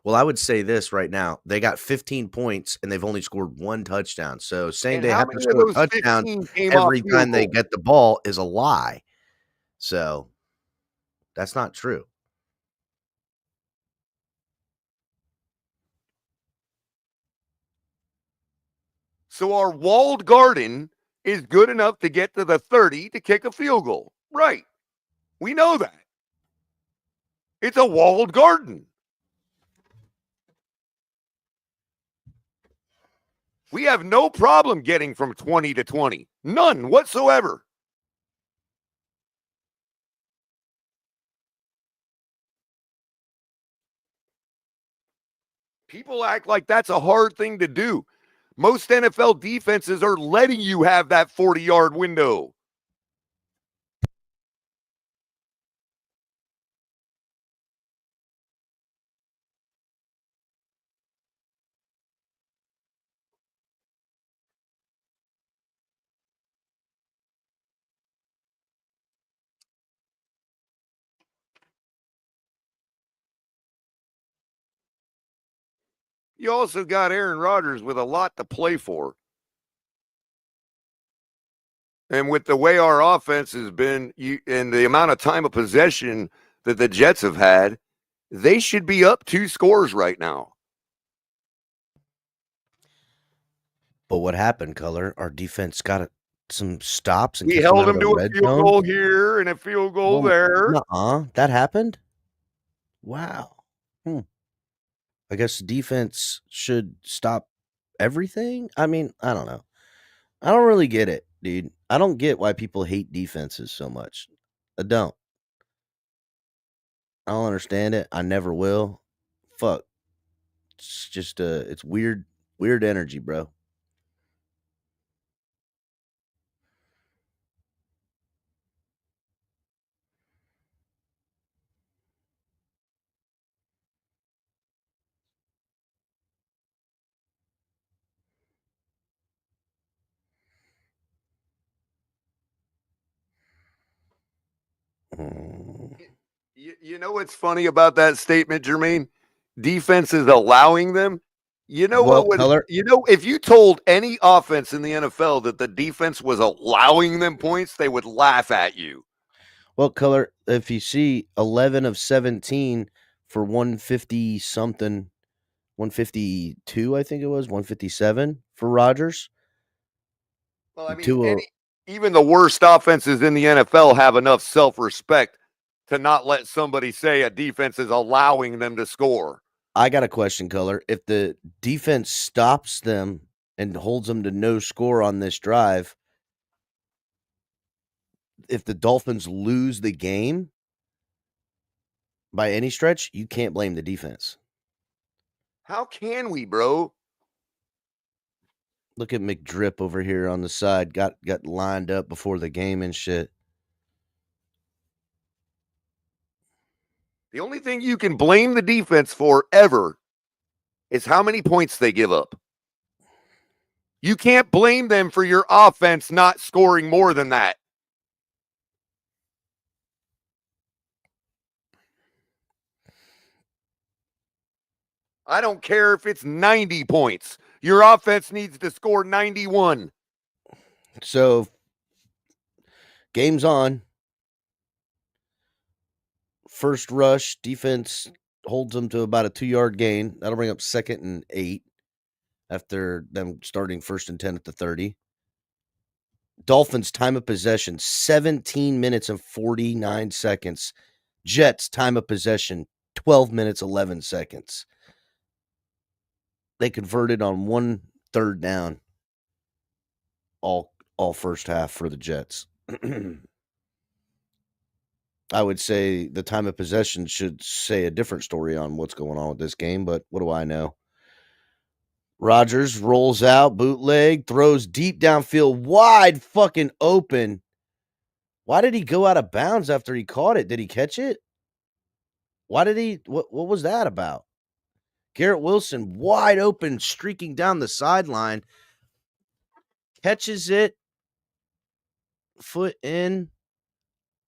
Speaker 7: Well, I would say this right now. They got 15 points, and they've only scored one touchdown. So saying they have to score touchdowns every time they get the ball is a lie. So that's not true.
Speaker 6: So our walled garden is good enough to get to the 30 to kick a field goal. Right. We know that. It's a walled garden. We have no problem getting from 20 to 20. None whatsoever. People act like that's a hard thing to do. Most NFL defenses are letting you have that 40-yard window. You also got Aaron Rodgers with a lot to play for. And with the way our offense has been and the amount of time of possession that the Jets have had, they should be up 2 scores right now.
Speaker 7: But what happened, Color? Our defense got some stops. And
Speaker 6: we held them to a field goal here and a field goal there.
Speaker 7: That happened? Wow. I guess defense should stop everything? I mean, I don't know. I don't really get it, dude. I don't get why people hate defenses so much. I don't understand it. I never will. fuck. It's just it's weird energy, bro.
Speaker 6: You know what's funny about that statement, Jermaine? Defense is allowing them. You know
Speaker 7: Well,
Speaker 6: what would
Speaker 7: Color,
Speaker 6: if you told any offense in the NFL that the defense was allowing them points, they would laugh at you.
Speaker 7: if you see 11 of 17 for 150 something, 152, I think it was 157 for Rodgers.
Speaker 6: Well, I mean, even the worst offenses in the NFL have enough self-respect to not let somebody say a defense is allowing them to score.
Speaker 7: I got a question, Color. If the defense stops them and holds them to no score on this drive, if the Dolphins lose the game by any stretch, you can't blame the defense.
Speaker 6: How can we, bro?
Speaker 7: Look at McDrip over here on the side. Got lined up before the game and shit.
Speaker 6: The only thing you can blame the defense for ever is how many points they give up. You can't blame them for your offense not scoring more than that. I don't care if it's 90 points. Your offense needs to score 91.
Speaker 7: So, game's on. First rush, defense holds them to about a 2-yard gain. That'll bring up 2nd and 8 after them starting 1st and 10 at the 30. Dolphins time of possession, 17 minutes and 49 seconds. Jets time of possession, 12 minutes, 11 seconds. They converted on 1 3rd down all first half for the Jets. I would say the time of possession should say a different story on what's going on with this game, but what do I know? Rodgers rolls out, bootleg, throws deep downfield, wide fucking open. Why did he go out of bounds after he caught it? Did he catch it? Why did he? What was that about? Garrett Wilson, wide open, streaking down the sideline, catches it, foot in.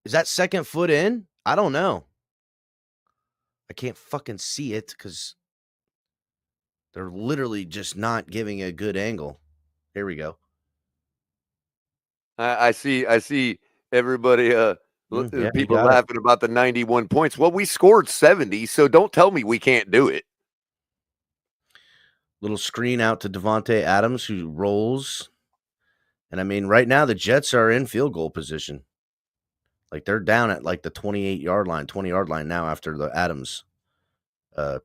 Speaker 7: Is that 2nd foot in? I don't know. I can't fucking see it because they're literally just not giving a good angle. Here we go.
Speaker 6: I see everybody people laughing about the 91 points. Well, we scored 70, so don't tell me we can't do it.
Speaker 7: Little screen out to Devontae Adams, who rolls. And I mean, right now the Jets are in field goal position. Like they're down at like the 28-yard line, 20-yard line now after the Adams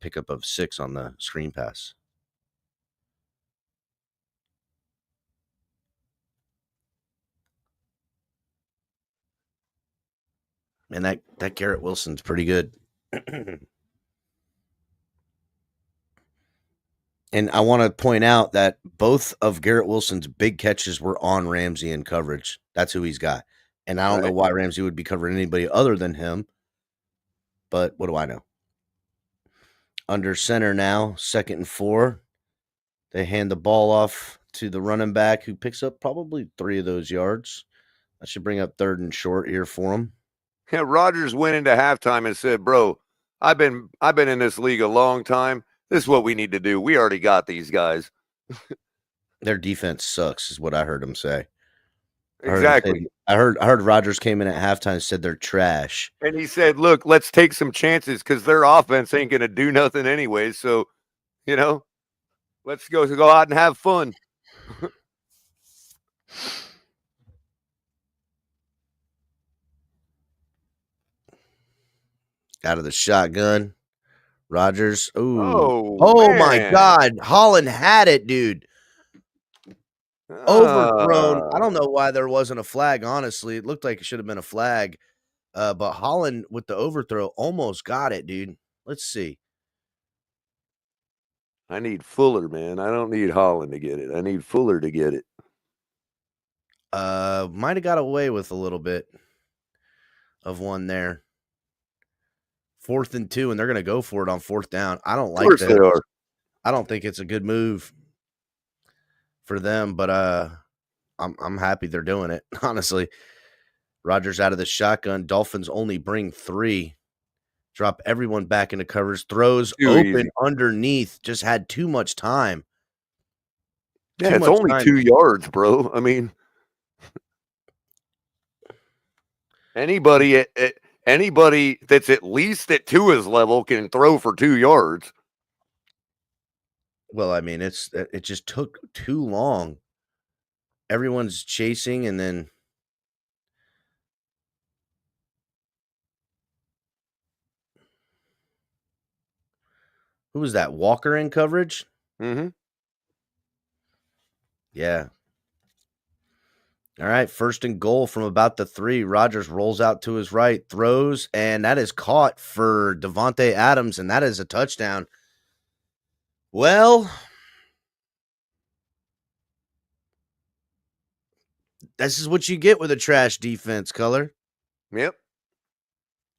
Speaker 7: pickup of 6 on the screen pass. And that Garrett Wilson's pretty good. And I want to point out that both of Garrett Wilson's big catches were on Ramsey in coverage. That's who he's got. And I don't know why Ramsey would be covering anybody other than him. But what do I know? Under center now, 2nd and 4. They hand the ball off to the running back who picks up probably 3 of those yards. That should bring up 3rd and short here for him.
Speaker 6: Yeah, Rodgers went into halftime and said, "Bro, I've been in this league a long time. This is what we need to do. We already got these guys."
Speaker 7: Their defense sucks, is what I heard him say.
Speaker 6: Exactly.
Speaker 7: I heard Rodgers came in at halftime and said they're trash.
Speaker 6: And he said, "Look, let's take some chances because their offense ain't going to do nothing anyway. So, let's go out and have fun."
Speaker 7: Out of the shotgun. Rodgers. Ooh.
Speaker 6: Oh
Speaker 7: my God. Holland had it, dude. Overthrown. I don't know why there wasn't a flag, honestly. It looked like it should have been a flag. But Holland with the overthrow almost got it, dude. Let's see.
Speaker 6: I need Fuller, man. I don't need Holland to get it. I need Fuller to get it.
Speaker 7: Might have got away with a little bit of one there. 4th and 2, and they're going to go for it on 4th down. I don't like
Speaker 6: Of course they are.
Speaker 7: I don't think it's a good move for them, but I'm happy they're doing it. Honestly, Rodgers out of the shotgun. Dolphins only bring 3. Drop everyone back into covers. Throws
Speaker 6: Too
Speaker 7: open
Speaker 6: easy.
Speaker 7: underneath. Just had too much time.
Speaker 6: Yeah, it's only 2 yards, bro. I mean, anybody that's at least at Tua's level can throw for 2 yards.
Speaker 7: Well, I mean, it just took too long. Everyone's chasing, and then who was that? Walker in coverage?
Speaker 6: Mm-hmm.
Speaker 7: Yeah. All right, 1st and goal from about the 3. Rodgers rolls out to his right, throws, and that is caught for Devontae Adams, and that is a touchdown. Well, this is what you get with a trash defense, Color.
Speaker 6: Yep.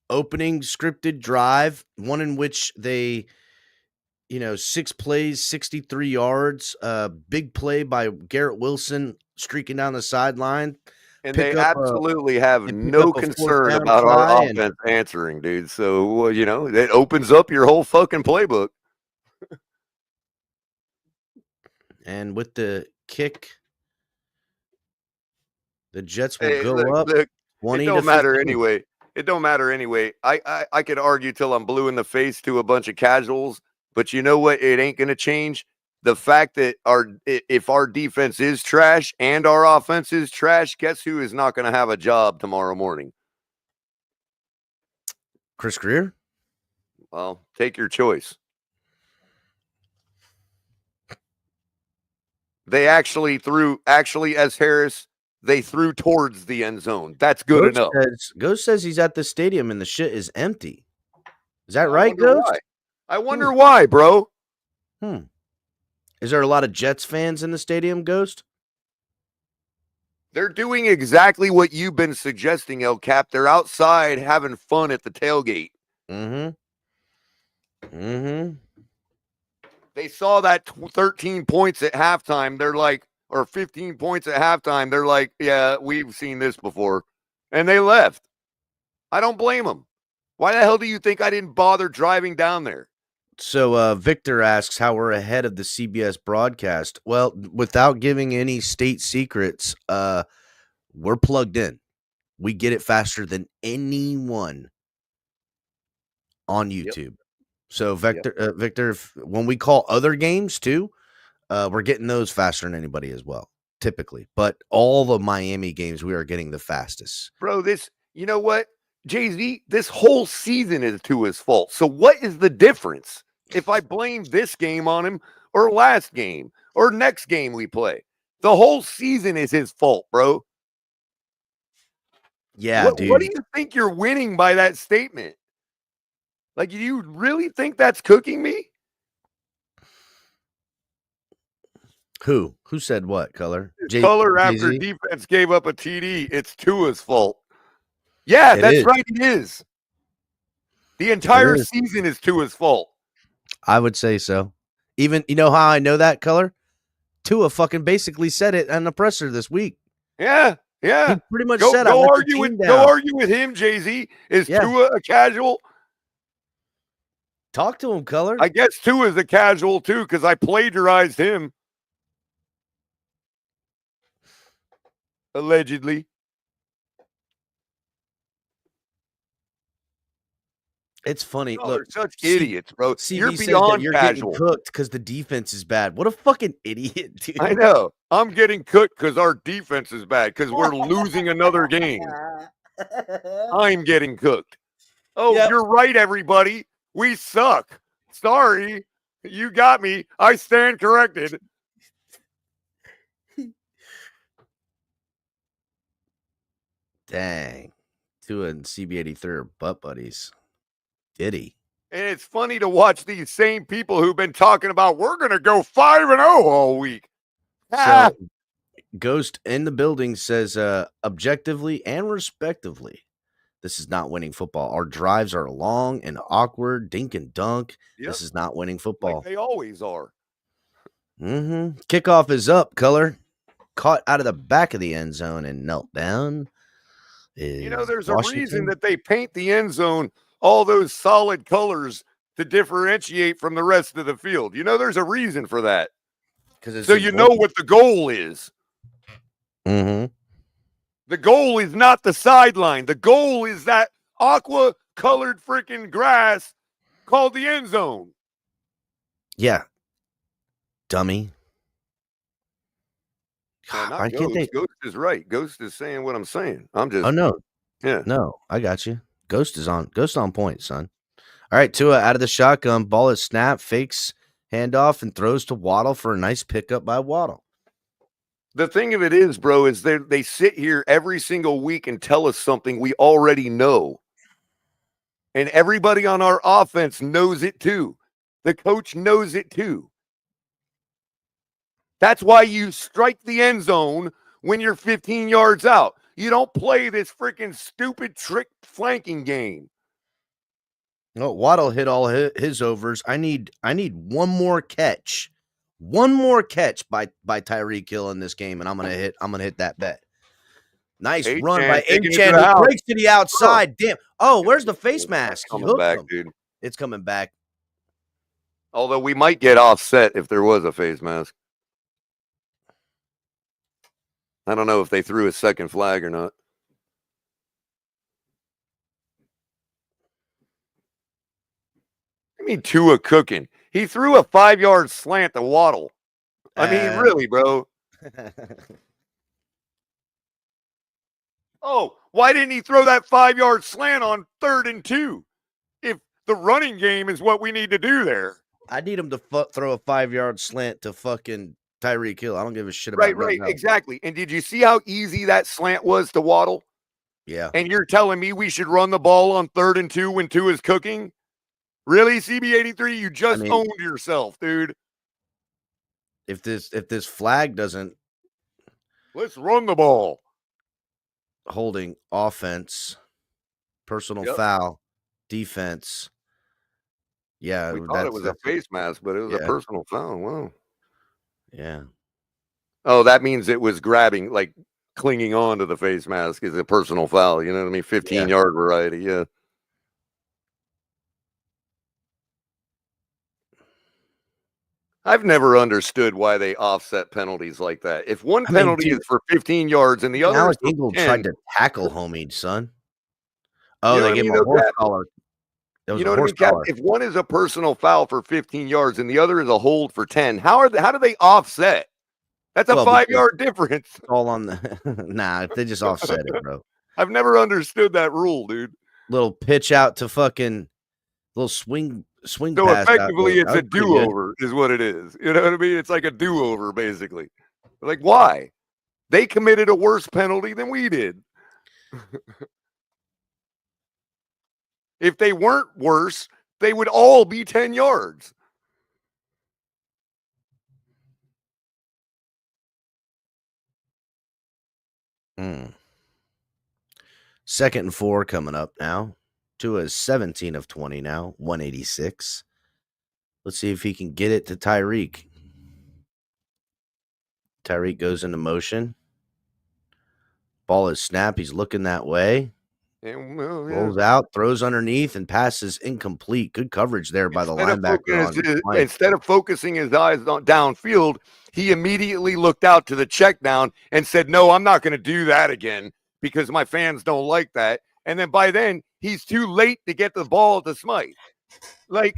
Speaker 7: Opening scripted drive, one in which they, 6 plays, 63 yards, big play by Garrett Wilson streaking down the sideline.
Speaker 6: And they absolutely have no concern about our offense answering, dude. So, it opens up your whole fucking playbook.
Speaker 7: And with the kick, the Jets will go up 20
Speaker 6: It don't
Speaker 7: to
Speaker 6: matter
Speaker 7: 15.
Speaker 6: anyway. It don't matter anyway. I could argue till I'm blue in the face to a bunch of casuals, but you know what? It ain't going to change. The fact that if our defense is trash and our offense is trash, guess who is not going to have a job tomorrow morning?
Speaker 7: Chris Greer?
Speaker 6: Well, take your choice. They actually as Harris, they threw towards the end zone. That's good enough.
Speaker 7: Ghost says he's at the stadium and the shit is empty. Is that right, Ghost?
Speaker 6: I wonder why, bro.
Speaker 7: Is there a lot of Jets fans in the stadium, Ghost?
Speaker 6: They're doing exactly what you've been suggesting, El Cap. They're outside having fun at the tailgate. They saw that 13 points at halftime. They're like, or 15 points at halftime. They're like, yeah, we've seen this before. And they left. I don't blame them. Why the hell do you think I didn't bother driving down there?
Speaker 7: So Victor asks how we're ahead of the CBS broadcast. Well, without giving any state secrets, we're plugged in. We get it faster than anyone on YouTube. Yep. So Victor, when we call other games too, we're getting those faster than anybody as well, typically. But all the Miami games, we are getting the fastest.
Speaker 6: Bro, you know what? Jay-Z, this whole season is to his fault. So what is the difference if I blame this game on him or last game or next game we play? The whole season is his fault, bro.
Speaker 7: Yeah, dude.
Speaker 6: What do you think you're winning by that statement? Like, do you really think that's cooking me?
Speaker 7: Who said what, Color?
Speaker 6: Color after defense gave up a TD. It's Tua's fault. Yeah, that's right. It is. The entire season is Tua's fault.
Speaker 7: I would say so. Even, you know how I know that, Color? Tua fucking basically said it on the presser this week.
Speaker 6: Yeah.
Speaker 7: He pretty much said,
Speaker 6: go argue with him, Jay-Z. Is Tua a casual?
Speaker 7: Talk to him, Color.
Speaker 6: I guess Tua's a casual too, because I plagiarized him. Allegedly.
Speaker 7: It's funny.
Speaker 6: Oh,
Speaker 7: look,
Speaker 6: such idiots, bro.
Speaker 7: You're beyond you're casual. Getting cooked because the defense is bad. What a fucking idiot, dude.
Speaker 6: I know. I'm getting cooked because our defense is bad because we're losing another game. I'm getting cooked. Oh, You're right, everybody. We suck. Sorry. You got me. I stand corrected.
Speaker 7: Dang. Tua and CB83 are butt buddies. Did he?
Speaker 6: And it's funny to watch these same people who've been talking about we're going to go 5-0 all week.
Speaker 7: So Ghost in the building says, objectively and respectively, this is not winning football. Our drives are long and awkward, dink and dunk.
Speaker 6: Yep.
Speaker 7: This is not winning football.
Speaker 6: Like they always are.
Speaker 7: Kickoff is up, Color. Caught out of the back of the end zone and knelt down.
Speaker 6: There's a reason that they paint the end zone all those solid colors to differentiate from the rest of the field. There's a reason for that. So you know what the goal is.
Speaker 7: Mm-hmm.
Speaker 6: The goal is not the sideline. The goal is that aqua colored freaking grass called the end zone.
Speaker 7: Yeah. Dummy.
Speaker 6: Why can't they? Ghost is right. Ghost is saying what I'm saying. I'm just.
Speaker 7: Oh no.
Speaker 6: Yeah.
Speaker 7: No, I got you. Ghost on point, son. All right, Tua out of the shotgun. Ball is snapped, fakes handoff, and throws to Waddle for a nice pickup by Waddle.
Speaker 6: The thing of it is, bro, is they sit here every single week and tell us something we already know. And everybody on our offense knows it too. The coach knows it too. That's why you strike the end zone when you're 15 yards out. You don't play this freaking stupid trick flanking game.
Speaker 7: No, Waddle hit all his overs. I need one more catch. One more catch by Tyreek Hill in this game, and I'm gonna hit that bet. Nice run by Achan, who breaks to the outside. Damn. Oh, where's the face mask?
Speaker 6: Coming back, dude.
Speaker 7: It's coming back.
Speaker 6: Although we might get offset if there was a face mask. I don't know if they threw a second flag or not. I mean, Tua cooking. He threw a 5-yard slant to Waddle. I mean, really, bro. Oh, why didn't he throw that 5-yard slant on 3rd and 2? If the running game is what we need to do there.
Speaker 7: I need him to throw a 5-yard slant to fucking Tyreek Hill. I don't give a shit about
Speaker 6: Right, exactly. And did you see how easy that slant was to Waddle?
Speaker 7: Yeah.
Speaker 6: And you're telling me we should run the ball on 3rd and 2 when 2 is cooking? Really, CB83? You just owned yourself, dude.
Speaker 7: If this flag doesn't,
Speaker 6: let's run the ball.
Speaker 7: Holding offense, personal foul, defense. Yeah,
Speaker 6: we thought it was a face mask, but it was a personal foul. Wow.
Speaker 7: Yeah.
Speaker 6: Oh, that means it was grabbing, like clinging on to the face mask is a personal foul. You know what I mean? 15-yard variety. Yeah. I've never understood why they offset penalties like that. If one penalty is for 15 yards and the other
Speaker 7: Alex
Speaker 6: is for
Speaker 7: Ingle
Speaker 6: 10,
Speaker 7: tried to tackle Homie, son. Oh,
Speaker 6: you know
Speaker 7: they gave him a horse collar.
Speaker 6: You know what I mean, Cap? If one is a personal foul for 15 yards and the other is a hold for 10, how do they offset? That's a 5-yard difference.
Speaker 7: All on the nah, they just offset it, bro.
Speaker 6: I've never understood that rule, dude.
Speaker 7: Little pitch out to fucking little swing
Speaker 6: so
Speaker 7: pass.
Speaker 6: Effectively, it's a do-over, is what it is. You know what I mean? It's like a do-over, basically. Like, why? They committed a worse penalty than we did. If they weren't worse, they would all be 10 yards.
Speaker 7: Second and 4 coming up now. Tua is 17 of 20 now, 186. Let's see if he can get it to Tyreek. Tyreek goes into motion. Ball is snapped. He's looking that way. Rolls out, throws underneath, and passes incomplete. Good coverage there by the linebacker.
Speaker 6: Instead of focusing his eyes on downfield, he immediately looked out to the check down and said, no, I'm not going to do that again because my fans don't like that. And then by then, he's too late to get the ball to Smythe. Like,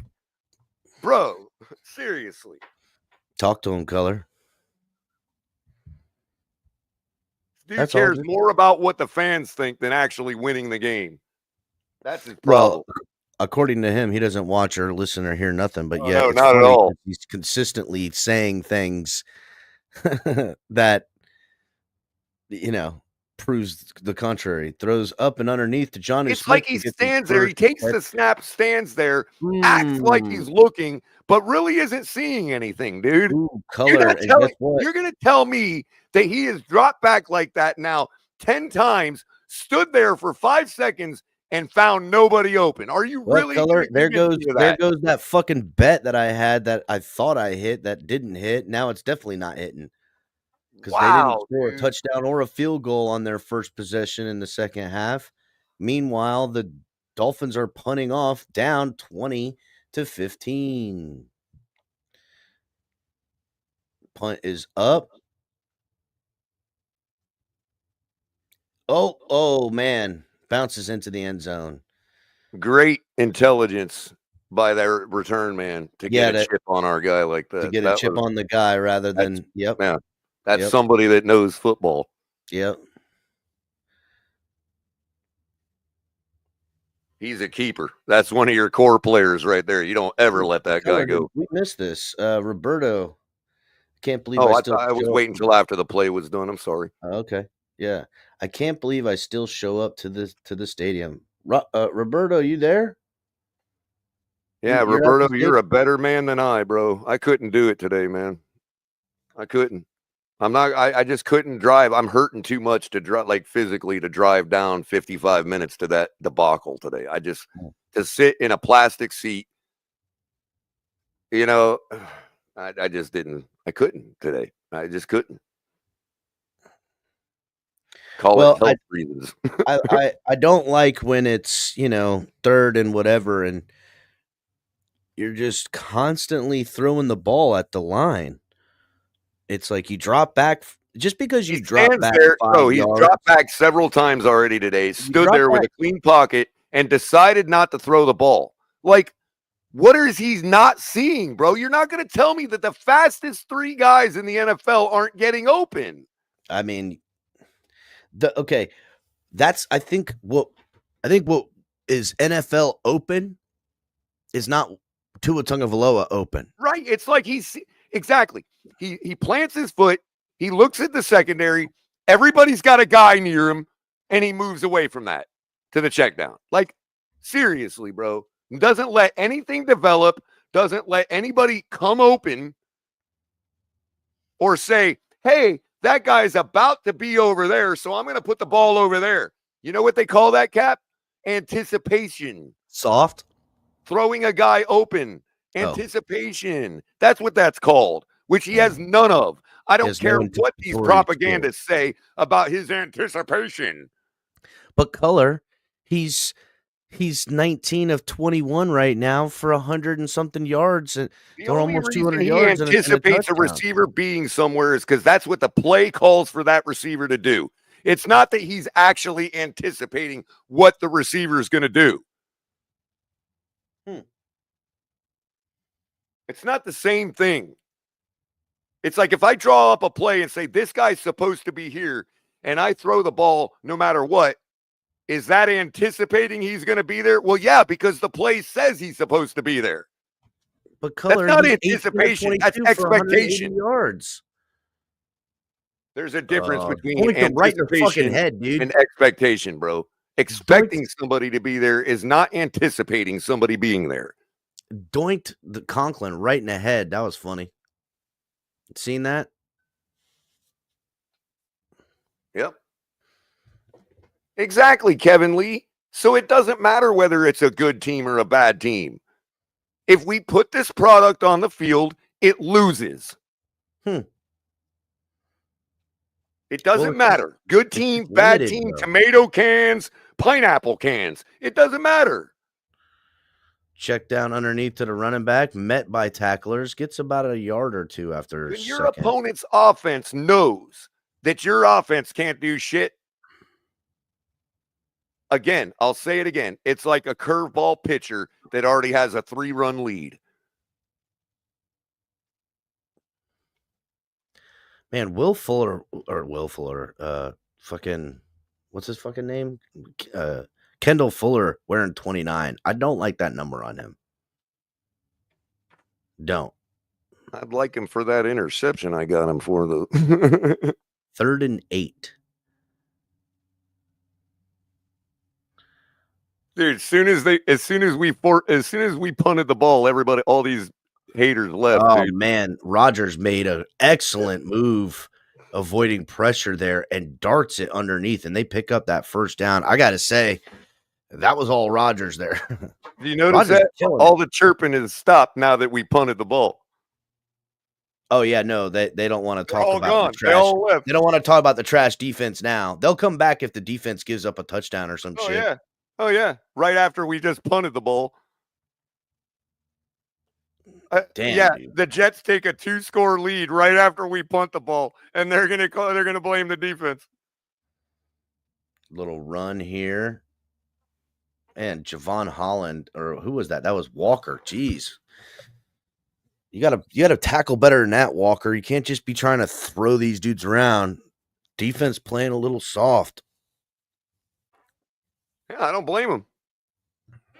Speaker 6: bro, seriously.
Speaker 7: Talk to him, Color.
Speaker 6: Dude cares more about what the fans think than actually winning the game. That's his problem.
Speaker 7: Well, according to him, he doesn't watch or listen or hear nothing. But
Speaker 6: no, not at all.
Speaker 7: He's consistently saying things that, you know, proves the contrary. Throws up and underneath to John.
Speaker 6: It's like he stands there. He takes the snap, stands there, acts like he's looking, but really isn't seeing anything, dude.
Speaker 7: Ooh, color. And guess what?
Speaker 6: You're going to tell me that he has dropped back like that now 10 times, stood there for 5 seconds, and found nobody open. Are you really?
Speaker 7: Color? There goes that fucking bet that I had that I thought I hit that didn't hit. Now it's definitely not hitting. Because they didn't score a touchdown or a field goal on their first possession in the second half. Meanwhile, the Dolphins are punting off down 20-15. Punt is up. Oh man. Bounces into the end zone.
Speaker 6: Great intelligence by their return man to get a chip on our guy like that.
Speaker 7: To get a chip on the guy rather than,
Speaker 6: Yeah. That's somebody that knows football.
Speaker 7: Yep.
Speaker 6: He's a keeper. That's one of your core players right there. You don't ever let that guy go.
Speaker 7: We missed this. Roberto. Can't believe
Speaker 6: I was waiting until after the play was done. I'm sorry.
Speaker 7: Okay. Yeah. I can't believe I still show up to the stadium. Roberto, you there?
Speaker 6: Yeah, Roberto, you're a better man than I, bro. I couldn't do it today, man. I couldn't. I just couldn't drive. I'm hurting too much to drive, like physically, to drive down 55 minutes to that debacle today. To sit in a plastic seat, I just didn't. I couldn't today. I just couldn't. Call it health reasons.
Speaker 7: I don't like when it's, third and whatever, and you're just constantly throwing the ball at the line. It's like you drop back just because you drop back.
Speaker 6: He's dropped back several times already today. Stood there with a clean pocket and decided not to throw the ball. Like, what is he not seeing, bro? You're not going to tell me that the fastest 3 guys in the NFL aren't getting open.
Speaker 7: I mean, that's I think what is NFL open is not Tua Tagovailoa open.
Speaker 6: Right. It's like exactly. He plants his foot. He looks at the secondary. Everybody's got a guy near him, and he moves away from that to the check down. Like, seriously, bro. Doesn't let anything develop. Doesn't let anybody come open or say, hey, that guy's about to be over there, so I'm going to put the ball over there. You know what they call that, Cap? Anticipation.
Speaker 7: Soft.
Speaker 6: Throwing a guy open. Anticipation. That's what that's called, which he has none of. I don't care what these propagandists say about his anticipation.
Speaker 7: But Color, he's 19 of 21 right now for 100 and something yards and almost 200 yards.
Speaker 6: He anticipates a receiver being somewhere is because that's what the play calls for that receiver to do. It's not that he's actually anticipating what the receiver is going to do. It's not the same thing. It's like if I draw up a play and say, this guy's supposed to be here, and I throw the ball no matter what, is that anticipating he's going to be there? Well, yeah, because the play says he's supposed to be there.
Speaker 7: But Color,
Speaker 6: that's not anticipation. That's expectation.
Speaker 7: Yards.
Speaker 6: There's a difference between anticipation and expectation, bro. Expecting somebody to be there is not anticipating somebody being there.
Speaker 7: Doinked the Conklin right in the head. That was funny. Seen that?
Speaker 6: Yep. Exactly, Kevin Lee. So it doesn't matter whether it's a good team or a bad team. If we put this product on the field, it loses. It doesn't matter. Good team, bad team, tomato cans, pineapple cans. It doesn't matter.
Speaker 7: Check down underneath to the running back, met by tacklers, gets about a yard or two after
Speaker 6: when your opponent's offense knows that your offense can't do shit. Again, I'll say it again. It's like a curveball pitcher that already has a 3-run lead.
Speaker 7: Man, fucking, what's his fucking name? Kendall Fuller wearing 29. I don't like that number on him. Don't.
Speaker 6: I'd like him for that interception I got him for, though.
Speaker 7: 3rd and 8.
Speaker 6: Dude, as soon as we punted the ball, everybody, all these haters left,
Speaker 7: Oh
Speaker 6: dude.
Speaker 7: man, Rodgers made an excellent move avoiding pressure there and darts it underneath, and they pick up that first down. I gotta say, that was all Rodgers there.
Speaker 6: Do you notice
Speaker 7: Rodgers
Speaker 6: that?
Speaker 7: killing
Speaker 6: All
Speaker 7: it.
Speaker 6: the chirping is stopped now that we punted the ball.
Speaker 7: Oh yeah, no, they don't want to
Speaker 6: They're
Speaker 7: talk
Speaker 6: all
Speaker 7: about
Speaker 6: gone.
Speaker 7: the
Speaker 6: They
Speaker 7: trash.
Speaker 6: all left.
Speaker 7: They don't want to talk about the trash defense now. They'll come back if the defense gives up a touchdown or some
Speaker 6: Oh
Speaker 7: shit.
Speaker 6: yeah. Oh yeah. Right after we just punted the ball.
Speaker 7: Damn,
Speaker 6: yeah,
Speaker 7: dude.
Speaker 6: the Jets take a 2-score lead right after we punt the ball, and they're gonna blame the defense.
Speaker 7: Little run here. And Javon Holland, or who was that? That was Walker. Jeez. You gotta tackle better than that, Walker. You can't just be trying to throw these dudes around. Defense playing a little soft.
Speaker 6: Yeah, I don't blame them.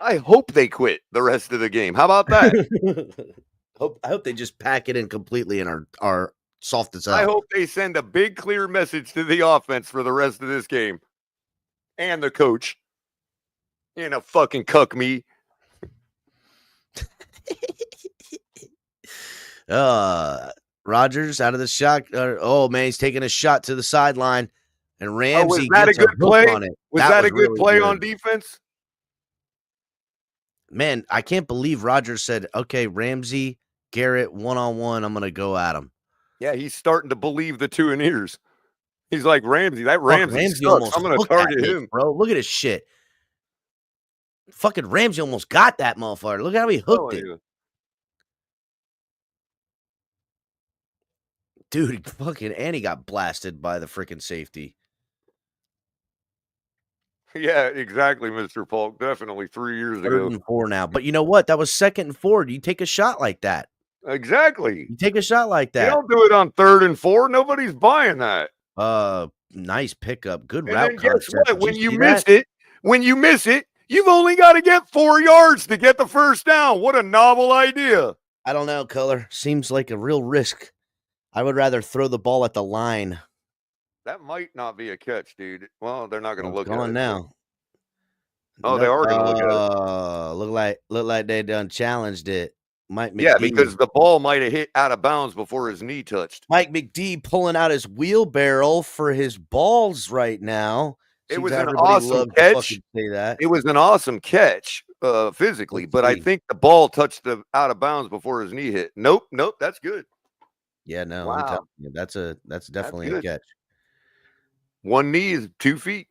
Speaker 6: I hope they quit the rest of the game. How about that?
Speaker 7: I hope they just pack it in completely and are soft as hell.
Speaker 6: I hope they send a big, clear message to the offense for the rest of this game. And the coach. Fucking cuck me.
Speaker 7: Rodgers out of the shot. Oh man, he's taking a shot to the sideline, and Ramsey
Speaker 6: was that
Speaker 7: gets
Speaker 6: a good play?
Speaker 7: on it.
Speaker 6: Was that a good
Speaker 7: really
Speaker 6: play
Speaker 7: good.
Speaker 6: on defense?
Speaker 7: Man, I can't believe Rodgers said, "Okay, Ramsey, Garrett, 1-on-1. I'm gonna go at him."
Speaker 6: Yeah, he's starting to believe the two in ears. He's like, Ramsey sucks.
Speaker 7: almost
Speaker 6: I'm going to
Speaker 7: hooked that
Speaker 6: target
Speaker 7: bitch,
Speaker 6: him.
Speaker 7: bro. Look at his shit. Fucking Ramsey almost got that motherfucker. Look how he hooked it. Dude, fucking Annie got blasted by the freaking safety.
Speaker 6: Yeah, exactly, Mr. Polk. Definitely 3 years ago.
Speaker 7: 3rd and 4 now. But you know what? That was 2nd and 4. You take a shot like that.
Speaker 6: Exactly.
Speaker 7: You take a shot like that.
Speaker 6: You don't do it on 3rd and 4. Nobody's buying that.
Speaker 7: Nice pickup. Good
Speaker 6: And
Speaker 7: route
Speaker 6: then guess
Speaker 7: concept.
Speaker 6: what? When you miss it, you've only got to get 4 yards to get the first down. What a novel idea.
Speaker 7: I don't know, Color. Seems like a real risk. I would rather throw the ball at the line.
Speaker 6: That might not be a catch, dude. Well, they're not going to look at it
Speaker 7: now.
Speaker 6: Oh, they are going to look at it.
Speaker 7: Look like they done challenged it. Mike McD.
Speaker 6: Yeah, because the ball might have hit out of bounds before his knee touched.
Speaker 7: Mike McD pulling out his wheelbarrow for his balls right now.
Speaker 6: It was an awesome catch.
Speaker 7: Say that.
Speaker 6: It was an awesome catch physically, but I think the ball touched the out of bounds before his knee hit. Nope, that's good.
Speaker 7: Yeah, no,
Speaker 6: wow.
Speaker 7: I'm telling you, that's definitely a catch.
Speaker 6: One knee is 2 feet.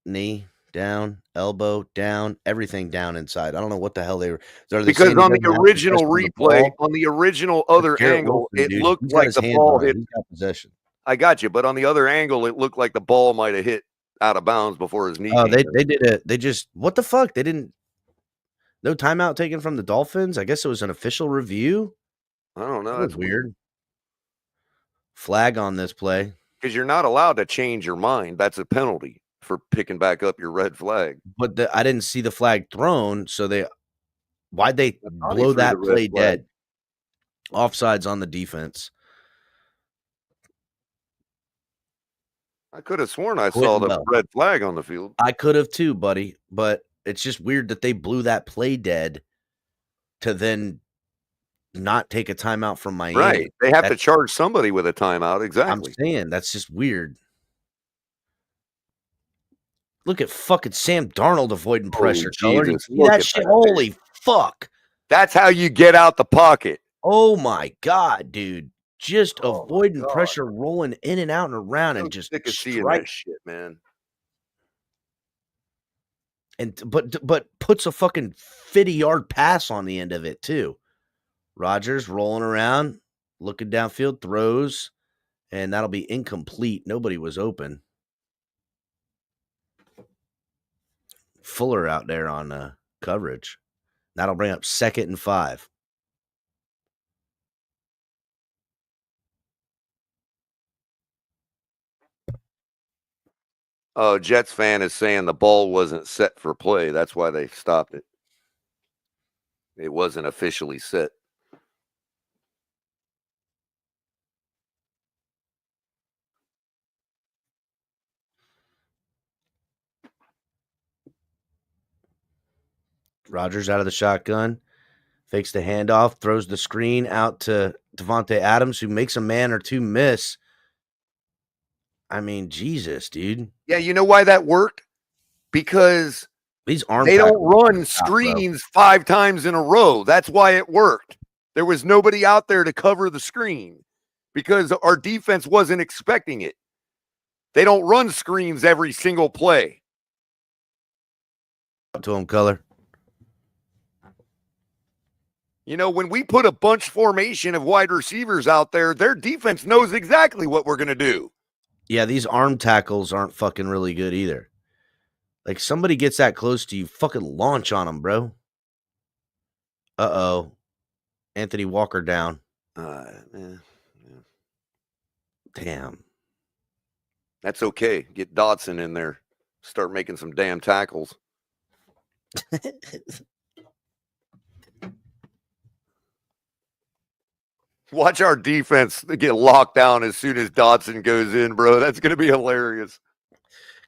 Speaker 7: Knee down, elbow down, everything down inside. I don't know what the hell they were.
Speaker 6: Because on the original replay, on the original other angle, it looked like the ball hit.
Speaker 7: He's got possession.
Speaker 6: I got you, but on the other angle, it looked like the ball might have hit out of bounds before his knee.
Speaker 7: Oh, they did it. They just what the fuck? They didn't. No timeout taken from the Dolphins. I guess it was an official review.
Speaker 6: I don't know.
Speaker 7: That's weird. Flag on this play
Speaker 6: because you're not allowed to change your mind. That's a penalty for picking back up your red flag.
Speaker 7: But I didn't see the flag thrown, so why'd they blow that play dead? Offsides on the defense.
Speaker 6: I could have sworn I saw the red flag on the field.
Speaker 7: I could have too, buddy, but it's just weird that they blew that play dead to then not take a timeout from Miami.
Speaker 6: Right. They have to charge somebody with a timeout. Exactly.
Speaker 7: I'm saying that's just weird. Look at fucking Sam Darnold avoiding pressure.
Speaker 6: Jesus,
Speaker 7: you see that shit? Holy fuck.
Speaker 6: That's how you get out the pocket.
Speaker 7: Oh my God, dude. Just avoiding pressure, rolling in and out and around, and just
Speaker 6: sick of seeing that shit, man.
Speaker 7: And but puts a fucking 50-yard pass on the end of it too. Rodgers rolling around, looking downfield, throws, and that'll be incomplete. Nobody was open. Fuller out there on coverage. That'll bring up 2nd and 5.
Speaker 6: Jets fan is saying the ball wasn't set for play. That's why they stopped it. It wasn't officially set.
Speaker 7: Rodgers out of the shotgun, fakes the handoff, throws the screen out to Devontae Adams, who makes a man or two miss. I mean, Jesus, dude.
Speaker 6: Yeah, you know why that worked? Because
Speaker 7: These arm
Speaker 6: they don't
Speaker 7: tackles
Speaker 6: run
Speaker 7: are tough, bro.
Speaker 6: screens 5 times in a row. That's why it worked. There was nobody out there to cover the screen because our defense wasn't expecting it. They don't run screens every single play.
Speaker 7: Up to him, Color.
Speaker 6: You know, when we put a bunch formation of wide receivers out there, their defense knows exactly what we're going to do.
Speaker 7: Yeah, these arm tackles aren't fucking really good either. Like, somebody gets that close to you, fucking launch on them, bro. Uh-oh. Anthony Walker down. Damn.
Speaker 6: That's okay. Get Dotson in there. Start making some damn tackles. Watch our defense get locked down as soon as Dotson goes in, bro. That's going to be hilarious.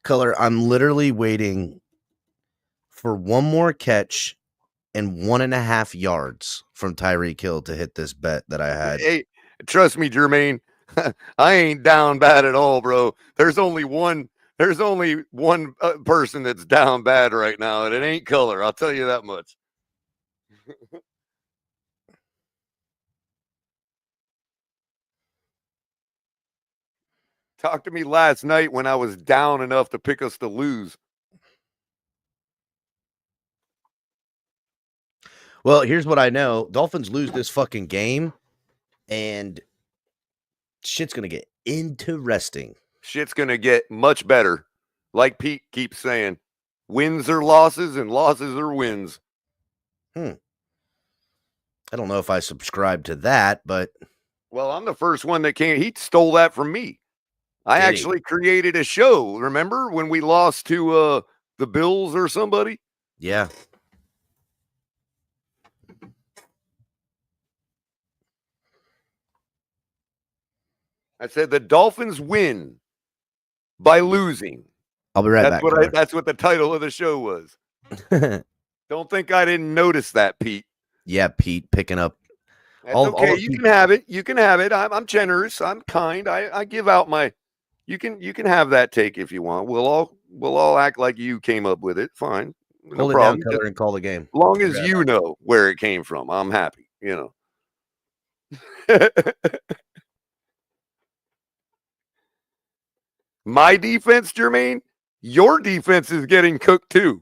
Speaker 7: Color, I'm literally waiting for one more catch and 1.5 yards from Tyreek Hill to hit this bet that I had.
Speaker 6: Hey, trust me, Jermaine. I ain't down bad at all, bro. There's only one person that's down bad right now, and it ain't Color. I'll tell you that much. Talk to me last night when I was down enough to pick us to lose.
Speaker 7: Well, here's what I know. Dolphins lose this fucking game, and shit's going to get interesting.
Speaker 6: Shit's going to get much better. Like Pete keeps saying, wins are losses and losses are wins.
Speaker 7: I don't know if I subscribe to that, but...
Speaker 6: Well, I'm the first one that came. He stole that from me. I actually created a show. Remember when we lost to the Bills or somebody?
Speaker 7: Yeah.
Speaker 6: I said the Dolphins win by losing.
Speaker 7: I'll be right back.
Speaker 6: That's what the title of the show was. Don't think I didn't notice that, Pete.
Speaker 7: Yeah, Pete, picking up.
Speaker 6: That's okay. You can have it. You can have it. I'm generous. I'm kind. I give out my. You can have that take if you want. We'll all act like you came up with it. Fine. No
Speaker 7: Hold
Speaker 6: problem.
Speaker 7: It down, Color, and call the game.
Speaker 6: As long as you know where it came from, I'm happy. You know. My defense, Jermaine, your defense is getting cooked too.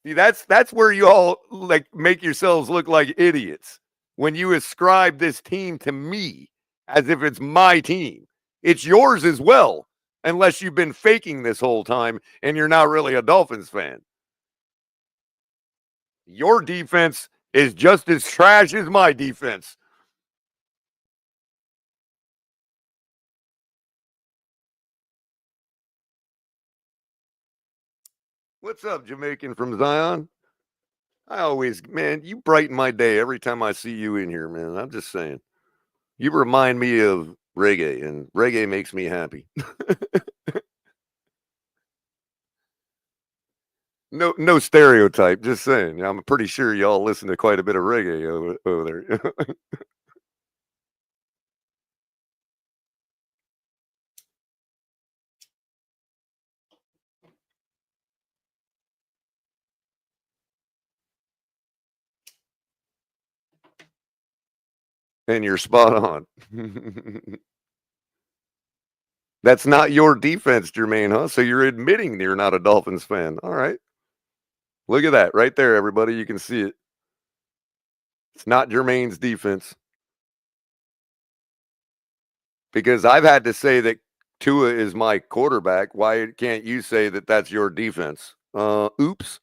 Speaker 6: See, that's where you all like make yourselves look like idiots when you ascribe this team to me as if it's my team. It's yours as well, unless you've been faking this whole time and you're not really a Dolphins fan. Your defense is just as trash as my defense. What's up, Jamaican from Zion? Man, you brighten my day every time I see you in here, man. I'm just saying. You remind me of reggae, and reggae makes me happy. No stereotype, just saying. I'm pretty sure y'all listen to quite a bit of reggae over there. And you're spot on. That's not your defense, Jermaine, huh? So you're admitting you're not a Dolphins fan. All right. Look at that right there, everybody. You can see it. It's not Jermaine's defense. Because I've had to say that Tua is my quarterback. Why can't you say that that's your defense? Oops.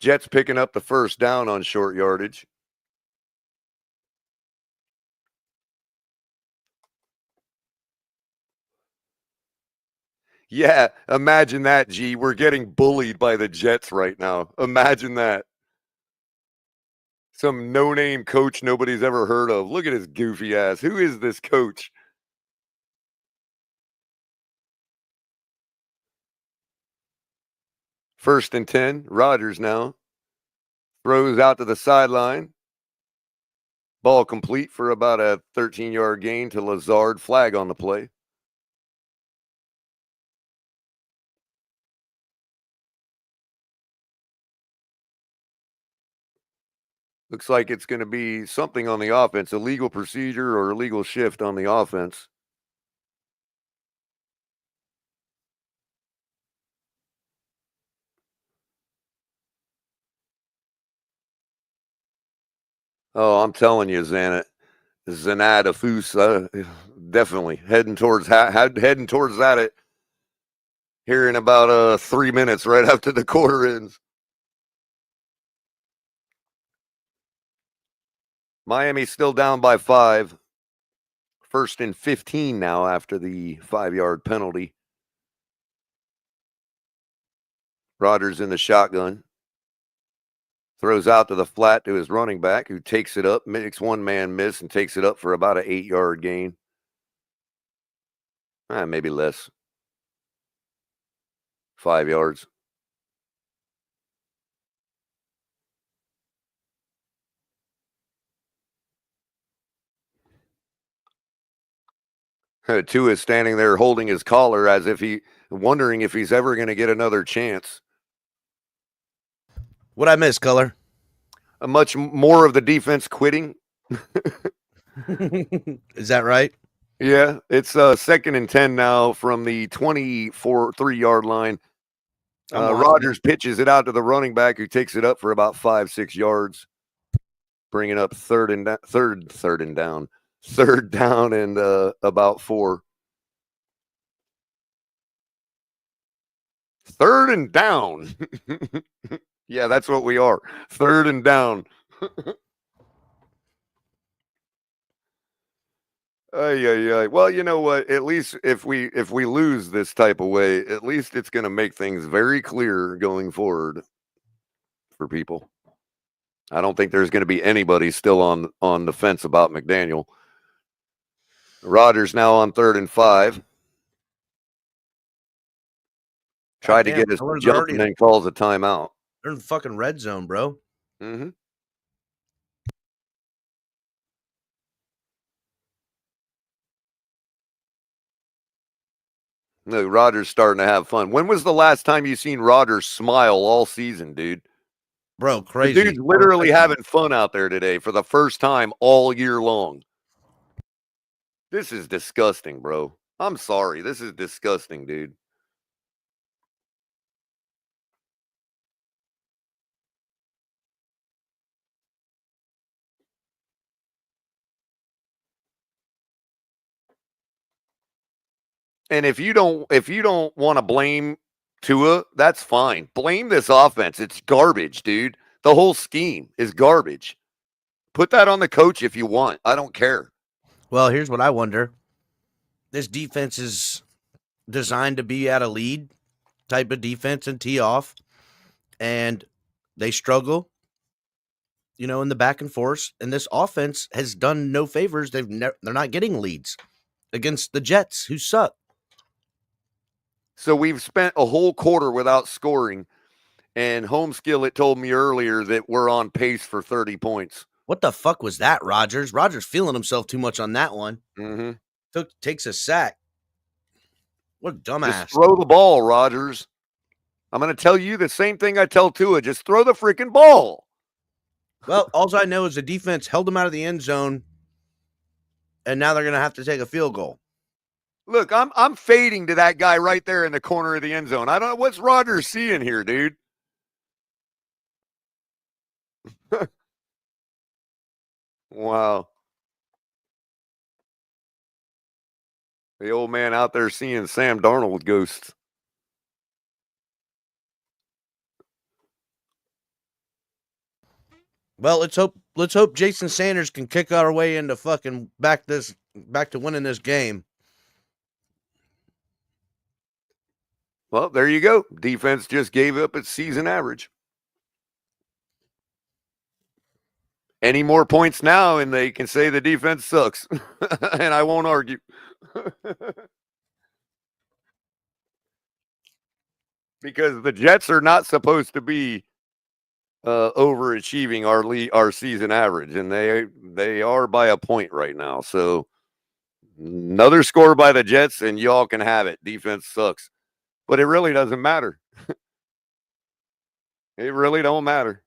Speaker 6: Jets picking up the first down on short yardage. Yeah, imagine that, G. We're getting bullied by the Jets right now. Imagine that. Some no-name coach nobody's ever heard of. Look at his goofy ass. Who is this coach? 1st and 10. Rodgers now throws out to the sideline. Ball complete for about a 13-yard gain to Lazard. Flag on the play. Looks like it's going to be something on the offense, a legal procedure or a legal shift on the offense. Oh, I'm telling you, Zanata Fusa, definitely heading towards that here in about 3 minutes right after the quarter ends. Miami's still down by 5. 1st and 15 now after the 5-yard penalty. Rodgers in the shotgun. Throws out to the flat to his running back, who takes it up, makes one man miss, and takes it up for about an 8-yard gain. Maybe less. 5 yards. Tua is standing there holding his collar as if wondering if he's ever going to get another chance.
Speaker 7: What'd I miss, Color?
Speaker 6: Much more of the defense quitting.
Speaker 7: Is that right?
Speaker 6: Yeah, it's 2nd and 10 now from the 3-yard line. Rodgers pitches it out to the running back, who takes it up for about 5-6 yards, bringing up third down and about 4. 3rd and down. Yeah, that's what we are. 3rd and down. Well, you know what? At least if we lose this type of way, at least it's going to make things very clear going forward for people. I don't think there's going to be anybody still on the fence about McDaniel. Rodgers now on 3rd and 5. Tried to get his jump and then calls a timeout.
Speaker 7: They're in the fucking red zone, bro.
Speaker 6: Mm-hmm. No, Rodgers starting to have fun. When was the last time you seen Rodgers smile all season, dude?
Speaker 7: Bro, crazy.
Speaker 6: The dude's literally having fun out there today for the first time all year long. This is disgusting, bro. I'm sorry. This is disgusting, dude. And if you don't want to blame Tua, that's fine. Blame this offense. It's garbage, dude. The whole scheme is garbage. Put that on the coach if you want. I don't care.
Speaker 7: Well, here's what I wonder. This defense is designed to be at a lead type of defense and tee off, and they struggle, in the back and forth. And this offense has done no favors. They're not getting leads against the Jets, who suck.
Speaker 6: So we've spent a whole quarter without scoring, and Home Skillet told me earlier that we're on pace for 30 points.
Speaker 7: What the fuck was that, Rodgers? Rodgers feeling himself too much on that one.
Speaker 6: Mm-hmm.
Speaker 7: Takes a sack. What a dumbass.
Speaker 6: Just throw the ball, Rodgers. I'm going to tell you the same thing I tell Tua. Just throw the freaking ball.
Speaker 7: Well, all I know is the defense held them out of the end zone, and now they're going to have to take a field goal.
Speaker 6: Look, I'm fading to that guy right there in the corner of the end zone. I don't know what's Rodgers seeing here, dude. Wow. The old man out there seeing Sam Darnold ghosts.
Speaker 7: Well, let's hope Jason Sanders can kick our way into fucking back to winning this game.
Speaker 6: Well, there you go. Defense just gave up its season average. Any more points now, and they can say the defense sucks. And I won't argue. because the Jets are not supposed to be overachieving our season average, and they are by a point right now. So another score by the Jets, and y'all can have it. Defense sucks, but it really doesn't matter. It really don't matter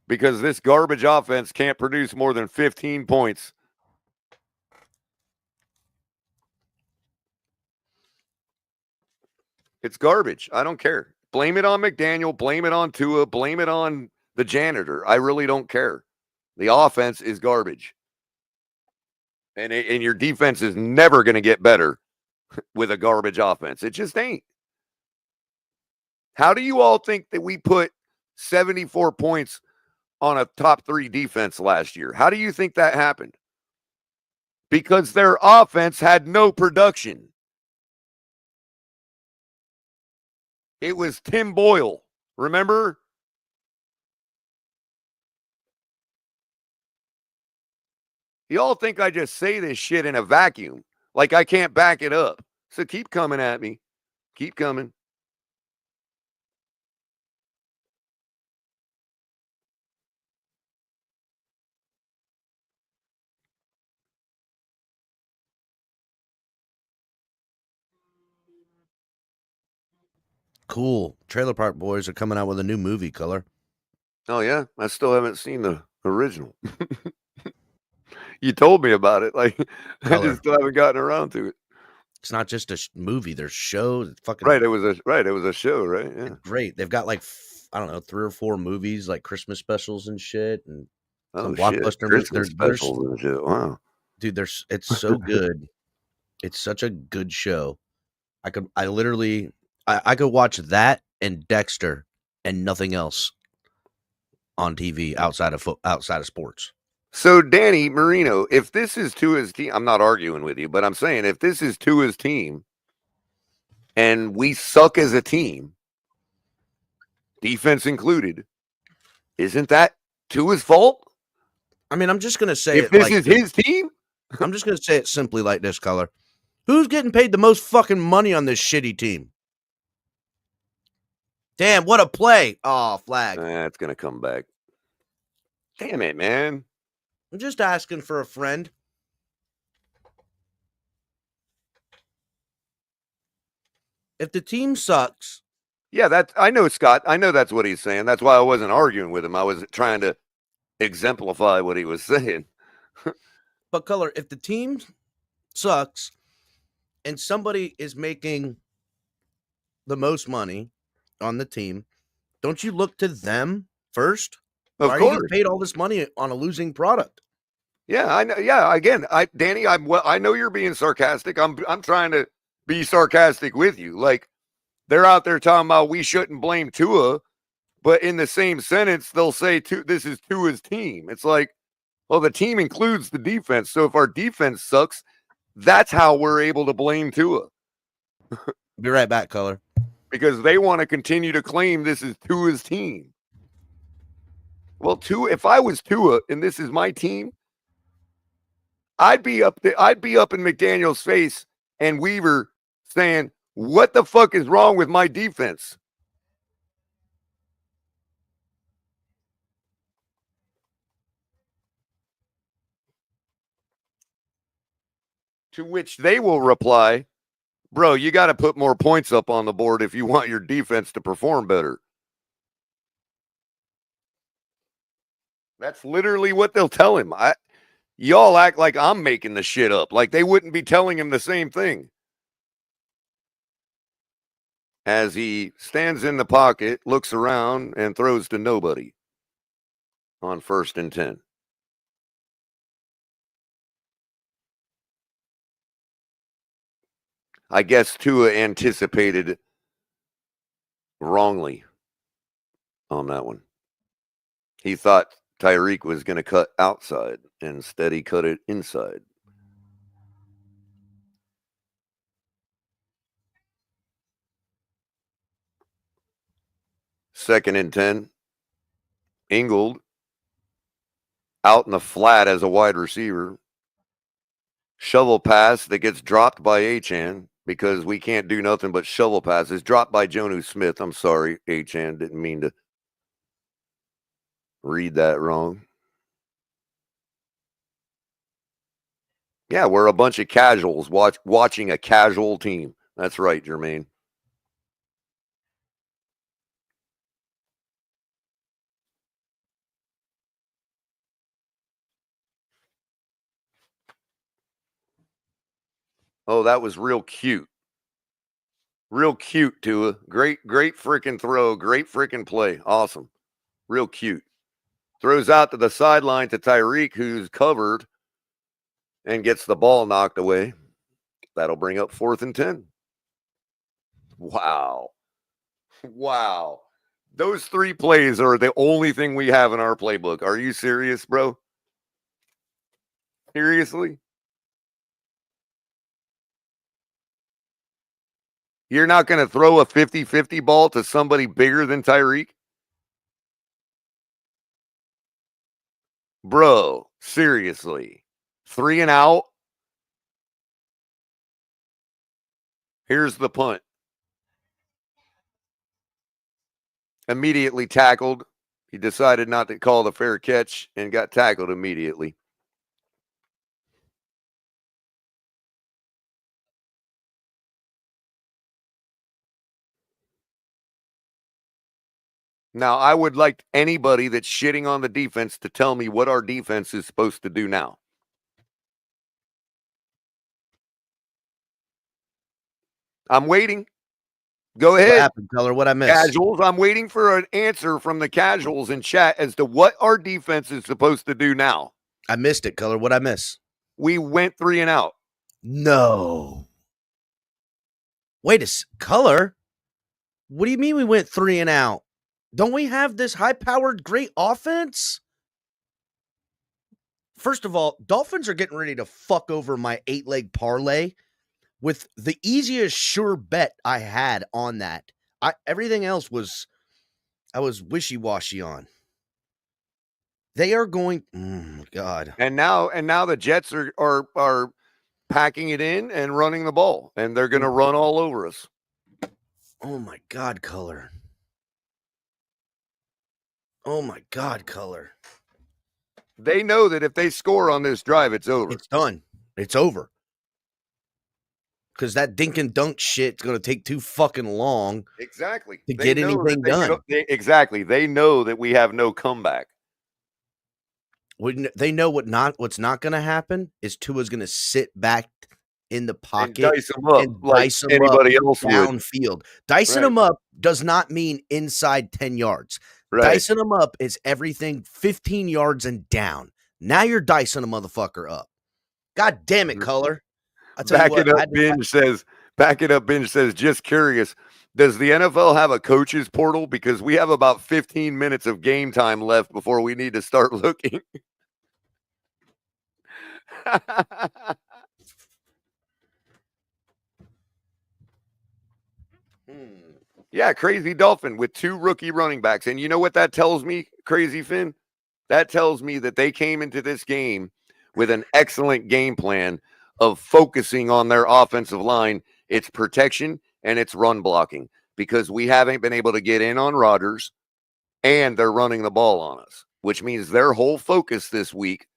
Speaker 6: because this garbage offense can't produce more than 15 points. It's garbage. I don't care. Blame it on McDaniel. Blame it on Tua. Blame it on the janitor. I really don't care. The offense is garbage. And your defense is never going to get better with a garbage offense. It just ain't. How do you all think that we put 74 points on a top 3 defense last year? How do you think that happened? Because their offense had no production. It was Tim Boyle. Remember? Y'all think I just say this shit in a vacuum, like I can't back it up. So keep coming at me. Keep coming.
Speaker 7: Cool. Trailer Park Boys are coming out with a new movie, Color.
Speaker 6: Oh, yeah? I still haven't seen the original. You told me about it. Like, I
Speaker 7: Color.
Speaker 6: just still haven't gotten around to it.
Speaker 7: It's not just a movie. There's shows. It's fucking
Speaker 6: Right. It was a show, right? Yeah.
Speaker 7: great. They've got like I don't know, 3 or 4 movies, like Christmas specials and shit, and some blockbuster movies.
Speaker 6: Christmas specials and shit. Wow.
Speaker 7: Dude, it's so good. It's such a good show. I could watch that and Dexter and nothing else on TV outside of sports.
Speaker 6: So, Danny Marino, if this is Tua's team, I'm not arguing with you, but I'm saying if this is Tua's team and we suck as a team, defense included, isn't that Tua's fault?
Speaker 7: I mean, I'm just going to say
Speaker 6: if this is his team,
Speaker 7: I'm just going to say it simply like this, Color. Who's getting paid the most fucking money on this shitty team? Damn, what a play. Oh, flag.
Speaker 6: It's going to come back. Damn it, man.
Speaker 7: I'm just asking for a friend. If the team sucks.
Speaker 6: Yeah, I know, Scott. I know that's what he's saying. That's why I wasn't arguing with him. I was trying to exemplify what he was saying.
Speaker 7: But, Color, if the team sucks and somebody is making the most money on the team, don't you look to them first?
Speaker 6: Of
Speaker 7: Why
Speaker 6: course.
Speaker 7: are you getting paid all this money on a losing product?
Speaker 6: Yeah, I know. Yeah, again, Danny, I know you're being sarcastic. I'm trying to be sarcastic with you. Like, they're out there talking about we shouldn't blame Tua, but in the same sentence, they'll say this is Tua's team. It's like, well, the team includes the defense. So if our defense sucks, that's how we're able to blame Tua.
Speaker 7: Be right back, Color.
Speaker 6: Because they want to continue to claim this is Tua's team. Well, if I was Tua and this is my team, I'd be up in McDaniel's face and Weaver saying, "What the fuck is wrong with my defense?" To which they will reply, "Bro, you got to put more points up on the board if you want your defense to perform better." That's literally what they'll tell him. Y'all act like I'm making the shit up, like they wouldn't be telling him the same thing. As he stands in the pocket, looks around, and throws to nobody on 1st and 10. I guess Tua anticipated wrongly on that one. He thought Tyreek was going to cut outside. Instead, he cut it inside. Second and 10. Ingold out in the flat as a wide receiver. Shovel pass that gets dropped by Achane because we can't do nothing but shovel passes. Dropped by Jonu Smith. I'm sorry, H-An. Didn't mean to read that wrong. Yeah, we're a bunch of casuals watching a casual team. That's right, Jermaine. Oh, that was real cute. Real cute, Tua. Great freaking throw. Great freaking play. Awesome. Real cute. Throws out to the sideline to Tyreek, who's covered, and gets the ball knocked away. That'll bring up 4th and 10. Wow. Wow. Those 3 plays are the only thing we have in our playbook. Are you serious, bro? Seriously? You're not going to throw a 50-50 ball to somebody bigger than Tyreek? Bro, seriously. 3 and out? Here's the punt. Immediately tackled. He decided not to call the fair catch and got tackled immediately. Now, I would like anybody that's shitting on the defense to tell me what our defense is supposed to do now. I'm waiting. Go ahead.
Speaker 7: What happened, Color? What I missed?
Speaker 6: Casuals, I'm waiting for an answer from the casuals in chat as to what our defense is supposed to do now.
Speaker 7: I missed it, Color. What I miss?
Speaker 6: We went 3 and out.
Speaker 7: No. Wait Color? What do you mean we went 3 and out? Don't we have this high-powered, great offense? First of all, Dolphins are getting ready to fuck over my 8-leg parlay with the easiest sure bet I had on that. Everything else was I was wishy-washy on. They are going, oh God.
Speaker 6: And now the Jets are packing it in and running the ball, and they're going to run all over us.
Speaker 7: Oh my God, Color. Oh my God, Color.
Speaker 6: They know that if they score on this drive, it's over.
Speaker 7: It's done. It's over. Because that dink and dunk shit's going to take too fucking long.
Speaker 6: Exactly.
Speaker 7: To get anything done.
Speaker 6: Exactly. They know that we have no comeback.
Speaker 7: They know what's not going to happen is Tua's going to sit back in the pocket
Speaker 6: and dice them up like anybody else would.
Speaker 7: Downfield. Dicing them up does not mean inside 10 yards. Right. Dicing them up is everything 15 yards and down. Now you're dicing a motherfucker up. God damn it, Color.
Speaker 6: Back it up, Binge says, just curious, does the NFL have a coaches portal? Because we have about 15 minutes of game time left before we need to start looking. Yeah, Crazy Dolphin with 2 rookie running backs. And you know what that tells me, Crazy Finn? That tells me that they came into this game with an excellent game plan of focusing on their offensive line, its protection, and its run blocking. Because we haven't been able to get in on Rodgers, and they're running the ball on us. Which means their whole focus this week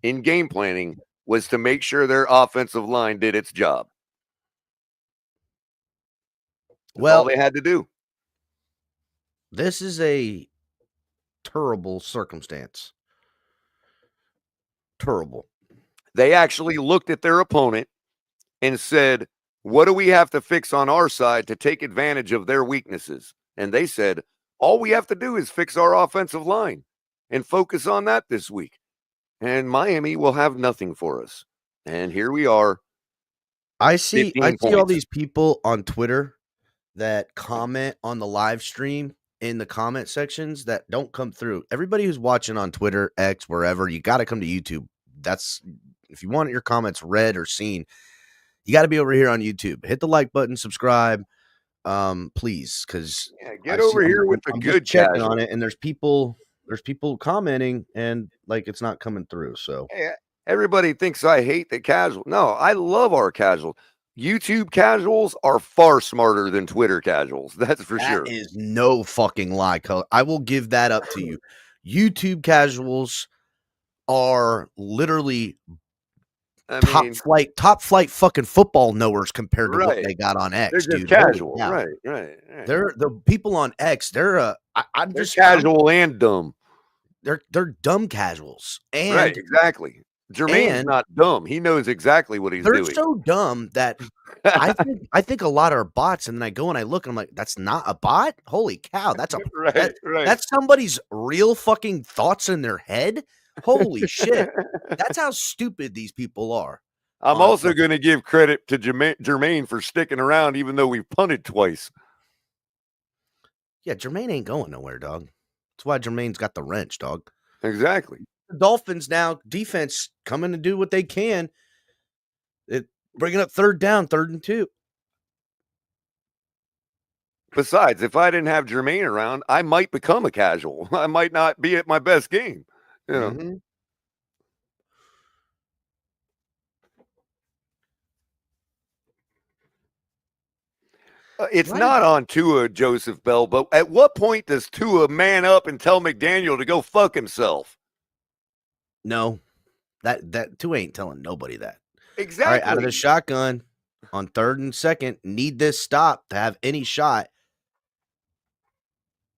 Speaker 6: in game planning was to make sure their offensive line did its job. That's all they had to do.
Speaker 7: This is a terrible circumstance. Terrible.
Speaker 6: They actually looked at their opponent and said, what do we have to fix on our side to take advantage of their weaknesses? And they said, all we have to do is fix our offensive line and focus on that this week. And Miami will have nothing for us. And here we are.
Speaker 7: I see all these people on Twitter that comment on the live stream in the comment sections that don't come through. Everybody who's watching on Twitter, X, wherever, you got to come to YouTube. That's if you want your comments read or seen, you got to be over here on YouTube. Hit the like button, subscribe, please, because
Speaker 6: get over here with the good
Speaker 7: checking on it. And there's people commenting, and like it's not coming through. So
Speaker 6: hey, everybody thinks I hate the casual. No, I love our casual. YouTube casuals are far smarter than Twitter casuals. That's for sure.
Speaker 7: That is no fucking lie, Color. I will give that up to you. YouTube casuals are literally top flight fucking football knowers compared to what
Speaker 6: Right.
Speaker 7: they got on X,
Speaker 6: They're just
Speaker 7: dude.
Speaker 6: casual.
Speaker 7: Holy cow.
Speaker 6: Right.
Speaker 7: They're the people on X. They're
Speaker 6: casual and dumb.
Speaker 7: They're dumb casuals. And
Speaker 6: Right, exactly. Jermaine's not dumb. He knows exactly what he's doing.
Speaker 7: They're so dumb that I think a lot are bots, and then I go and I look and I'm like, that's not a bot? Holy cow, that's a
Speaker 6: right.
Speaker 7: That's somebody's real fucking thoughts in their head. Holy shit. That's how stupid these people are.
Speaker 6: I'm also going to give credit to Jermaine for sticking around, even though we've punted twice.
Speaker 7: Yeah, Jermaine ain't going nowhere, dog. That's why Jermaine's got the wrench, dog.
Speaker 6: Exactly.
Speaker 7: The Dolphins now, defense coming to do what they can. Bringing up 3rd down, 3rd and 2.
Speaker 6: Besides, if I didn't have Jermaine around, I might become a casual. I might not be at my best game. You know.
Speaker 7: Mm-hmm.
Speaker 6: It's not on Tua, Joseph Bell, but at what point does Tua man up and tell McDaniel to go fuck himself?
Speaker 7: No, that Tua ain't telling nobody that.
Speaker 6: Exactly.
Speaker 7: All right, out of the shotgun on 3rd and 2nd, need this stop to have any shot.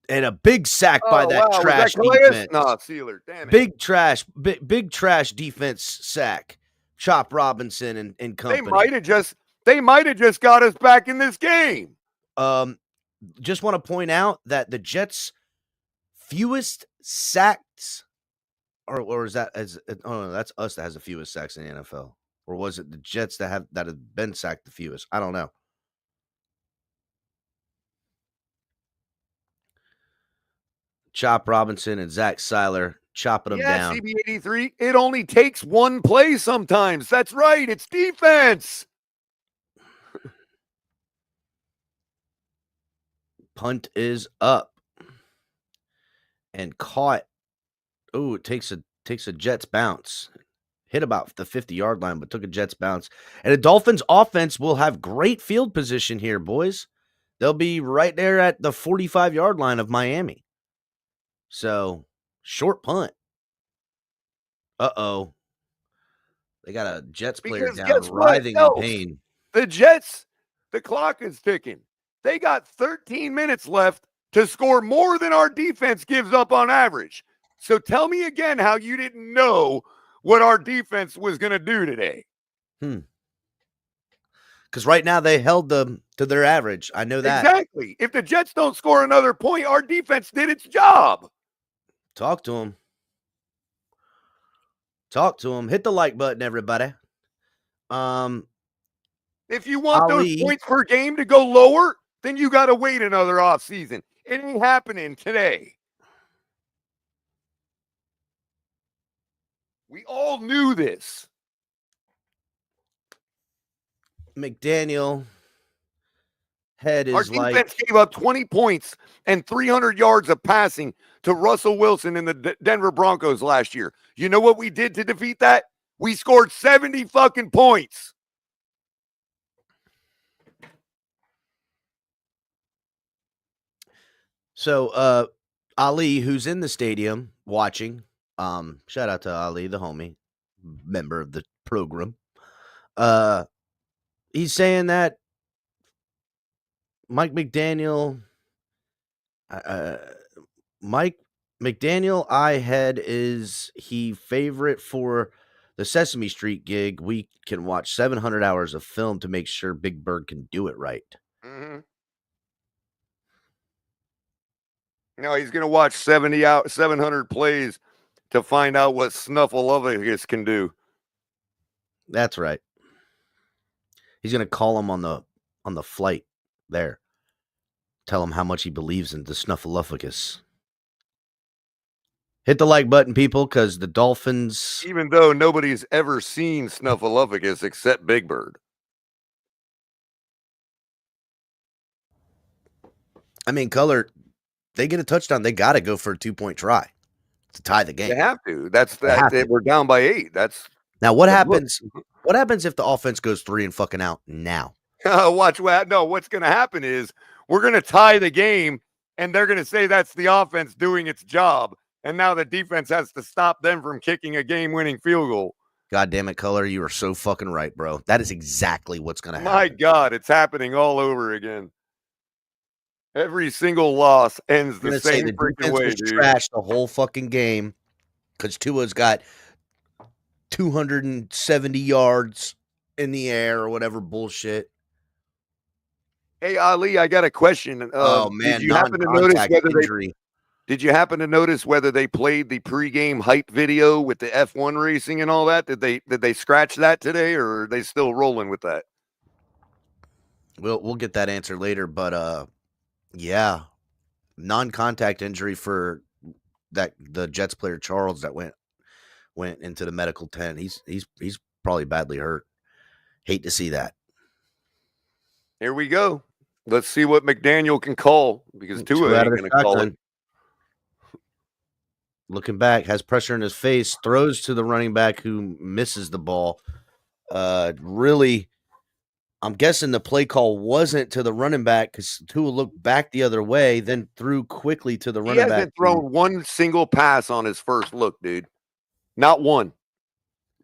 Speaker 7: And a big sack by that trash defense.
Speaker 6: No, Sealer, damn it.
Speaker 7: Big trash defense sack. Chop Robinson and company.
Speaker 6: They might have just got us back in this game.
Speaker 7: Just want to point out that the Jets' fewest sacks, or is that that's us that has the fewest sacks in the NFL, or was it the Jets that have been sacked the fewest? I don't know. Chop Robinson and Zach Seiler chopping them down.
Speaker 6: CB83, it only takes one play sometimes. That's right. It's defense.
Speaker 7: Punt is up and caught. Oh, it takes a Jets bounce. Hit about the 50-yard line, but took a Jets bounce. And the Dolphins offense will have great field position here, boys. They'll be right there at the 45-yard line of Miami. So, short punt. Uh-oh. They got a Jets player down, writhing in pain.
Speaker 6: The Jets, the clock is ticking. They got 13 minutes left to score more than our defense gives up on average. So tell me again how you didn't know what our defense was going to do today.
Speaker 7: Because right now they held them to their average. I know that.
Speaker 6: Exactly. If the Jets don't score another point, our defense did its job.
Speaker 7: Talk to him. Talk to him. Hit the like button, everybody.
Speaker 6: If you want those points per game to go lower, then you got to wait another offseason. It ain't happening today. We all knew this.
Speaker 7: McDaniel head is
Speaker 6: our defense gave up 20 points and 300 yards of passing to Russell Wilson in the Denver Broncos last year. You know what we did to defeat that? We scored 70 fucking points.
Speaker 7: So, Ali, who's in the stadium watching, shout out to Ali, the homie, member of the program. He's saying that Mike McDaniel, I had is he favorite for the Sesame Street gig. We can watch 700 hours of film to make sure Big Bird can do it right.
Speaker 6: Mm-hmm. No, he's going to watch 700 plays to find out what Snuffleupagus can do.
Speaker 7: That's right. He's going to call him on the flight there. Tell him how much he believes in the Snuffleupagus. Hit the like button, people, because the Dolphins...
Speaker 6: Even though nobody's ever seen Snuffleupagus except Big Bird.
Speaker 7: I mean, Color, they get a touchdown, they got to go for a 2-point try to tie the game.
Speaker 6: They have to. We're down by 8. Now,
Speaker 7: what happens What happens if the offense goes 3 and fucking out now?
Speaker 6: Watch what. No, what's going to happen is we're going to tie the game, and they're going to say that's the offense doing its job, and now the defense has to stop them from kicking a game-winning field goal.
Speaker 7: God damn it, Color, you are so fucking right, bro. That is exactly what's going to happen.
Speaker 6: My God, it's happening all over again. Every single loss ends the same freaking way, dude.
Speaker 7: Trash the whole fucking game because Tua's got 270 yards in the air or whatever bullshit.
Speaker 6: Hey, Ali, I got a question.
Speaker 7: Oh man,
Speaker 6: did you happen to notice whether
Speaker 7: injury.
Speaker 6: Did you happen to notice whether they played the pregame hype video with the F1 racing and all that? Did they scratch that today, or are they still rolling with that?
Speaker 7: We'll get that answer later, but yeah, non-contact injury for the Jets player Charles that went into the medical tent. He's probably badly hurt. Hate to see that.
Speaker 6: Here we go. Let's see what McDaniel can call, because Tua ain't going to call it.
Speaker 7: Looking back, has pressure in his face, throws to the running back who misses the ball. Really, I'm guessing the play call wasn't to the running back because Tua looked back the other way, then threw quickly to the running back.
Speaker 6: He hasn't thrown one single pass on his first look, dude. Not one.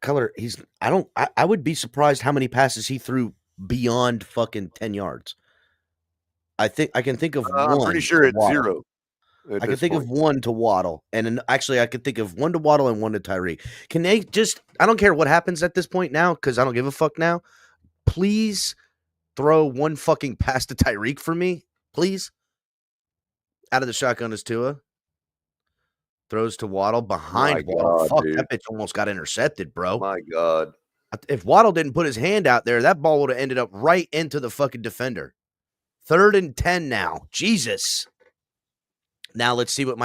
Speaker 7: Color, I would be surprised how many passes he threw beyond fucking 10 yards. I can think of one.
Speaker 6: I'm pretty sure it's 0.
Speaker 7: I can think of one to Waddle, and actually I could think of one to Waddle and one to Tyreek. Can they just, I don't care what happens at this point now, because I don't give a fuck now. Please throw one fucking pass to Tyreek for me, please. Out of the shotgun is Tua. Throws to Waddle behind Waddle.
Speaker 6: God,
Speaker 7: fuck,
Speaker 6: dude.
Speaker 7: that bitch almost got intercepted, bro.
Speaker 6: My God.
Speaker 7: If Waddle didn't put his hand out there, that ball would have ended up right into the fucking defender. 3rd and 10 now. Jesus. Now let's see what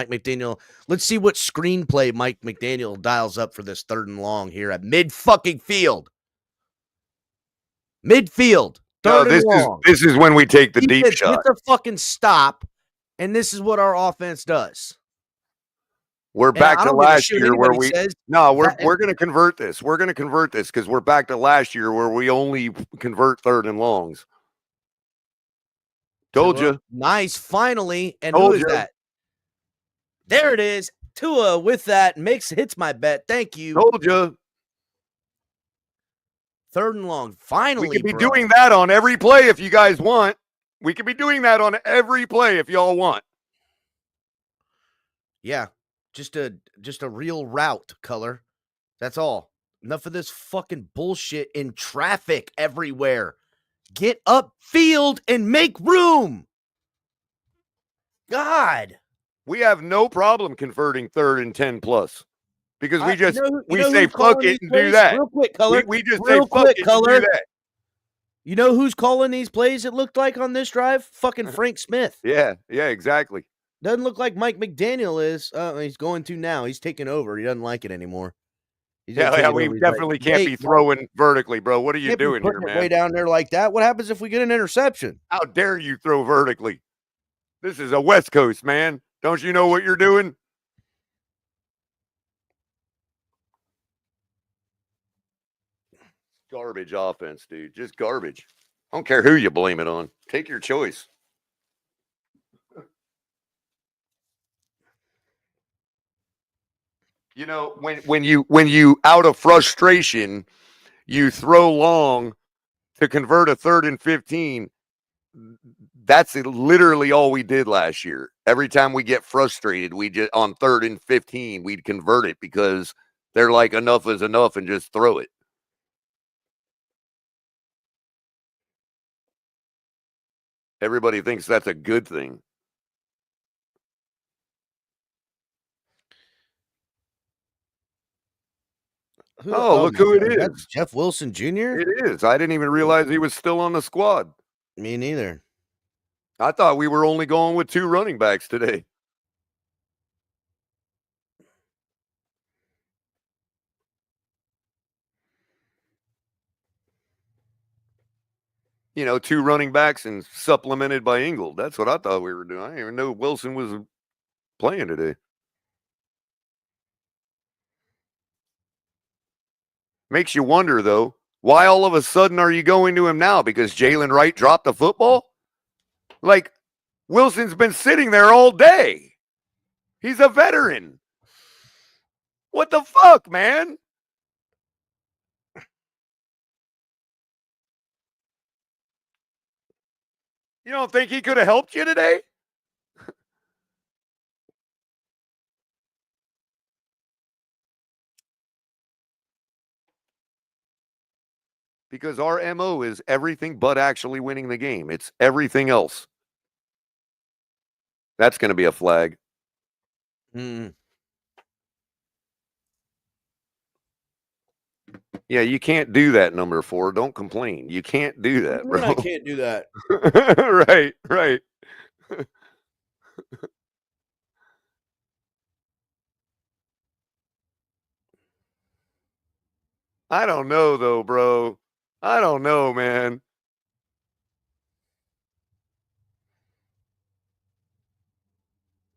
Speaker 7: let's see what screenplay Mike McDaniel dials up for this 3rd and long here at mid-fucking field. Midfield. 3rd and long.
Speaker 6: This is when we take the deep shot.
Speaker 7: It's a fucking stop, and this is what our offense does.
Speaker 6: We're back to last year where we're going to convert this. We're going to convert this because we're back to last year where we only convert 3rd and longs. Told you.
Speaker 7: Nice, finally. And who is that? There it is. Tua with that hits my bet. Thank you.
Speaker 6: Told you.
Speaker 7: 3rd and long. Finally,
Speaker 6: we could be doing that on every play if you guys want. We could be doing that on every play if y'all want.
Speaker 7: Yeah. Just a real route, Color. That's all. Enough of this fucking bullshit in traffic everywhere. Get upfield and make room. God.
Speaker 6: We have no problem converting 3rd and 10 plus because we say fuck it and do that.
Speaker 7: Real quick, Color.
Speaker 6: We just say fuck it and do that.
Speaker 7: You know who's calling these plays, it looked like, on this drive? Fucking Frank Smith.
Speaker 6: Yeah, exactly.
Speaker 7: Doesn't look like Mike McDaniel is. He's going to now. He's taking over. He doesn't like it anymore.
Speaker 6: We definitely can't be throwing vertically, bro. What are you doing here, man?
Speaker 7: Way down there like that. What happens if we get an interception?
Speaker 6: How dare you throw vertically? This is a West Coast, man. Don't you know what you're doing? Garbage offense, dude. Just garbage. I don't care who you blame it on. Take your choice. You know, when you out of frustration, you throw long to convert a 3rd and 15. That's literally all we did last year. Every time we get frustrated, we just on 3rd and 15, we'd convert it because they're like, enough is enough, and just throw it. Everybody thinks that's a good thing. Look who it is.
Speaker 7: That's Jeff Wilson Jr.?
Speaker 6: It is. I didn't even realize he was still on the squad.
Speaker 7: Me neither.
Speaker 6: I thought we were only going with 2 running backs today. You know, 2 running backs and supplemented by Ingold. That's what I thought we were doing. I didn't even know Wilson was playing today. Makes you wonder, though, Why all of a sudden are you going to him now? Because Jalen Wright dropped the football? Like, Wilson's been sitting there all day. He's a veteran. What the fuck, man? You don't think he could have helped you today? Because our MO is everything but actually winning the game. It's everything else. That's going to be a flag.
Speaker 7: Mm.
Speaker 6: Yeah, you can't do that, number 4. Don't complain. You can't do that, bro.
Speaker 7: I can't do that.
Speaker 6: Right, right. I don't know, though, bro. I don't know, man.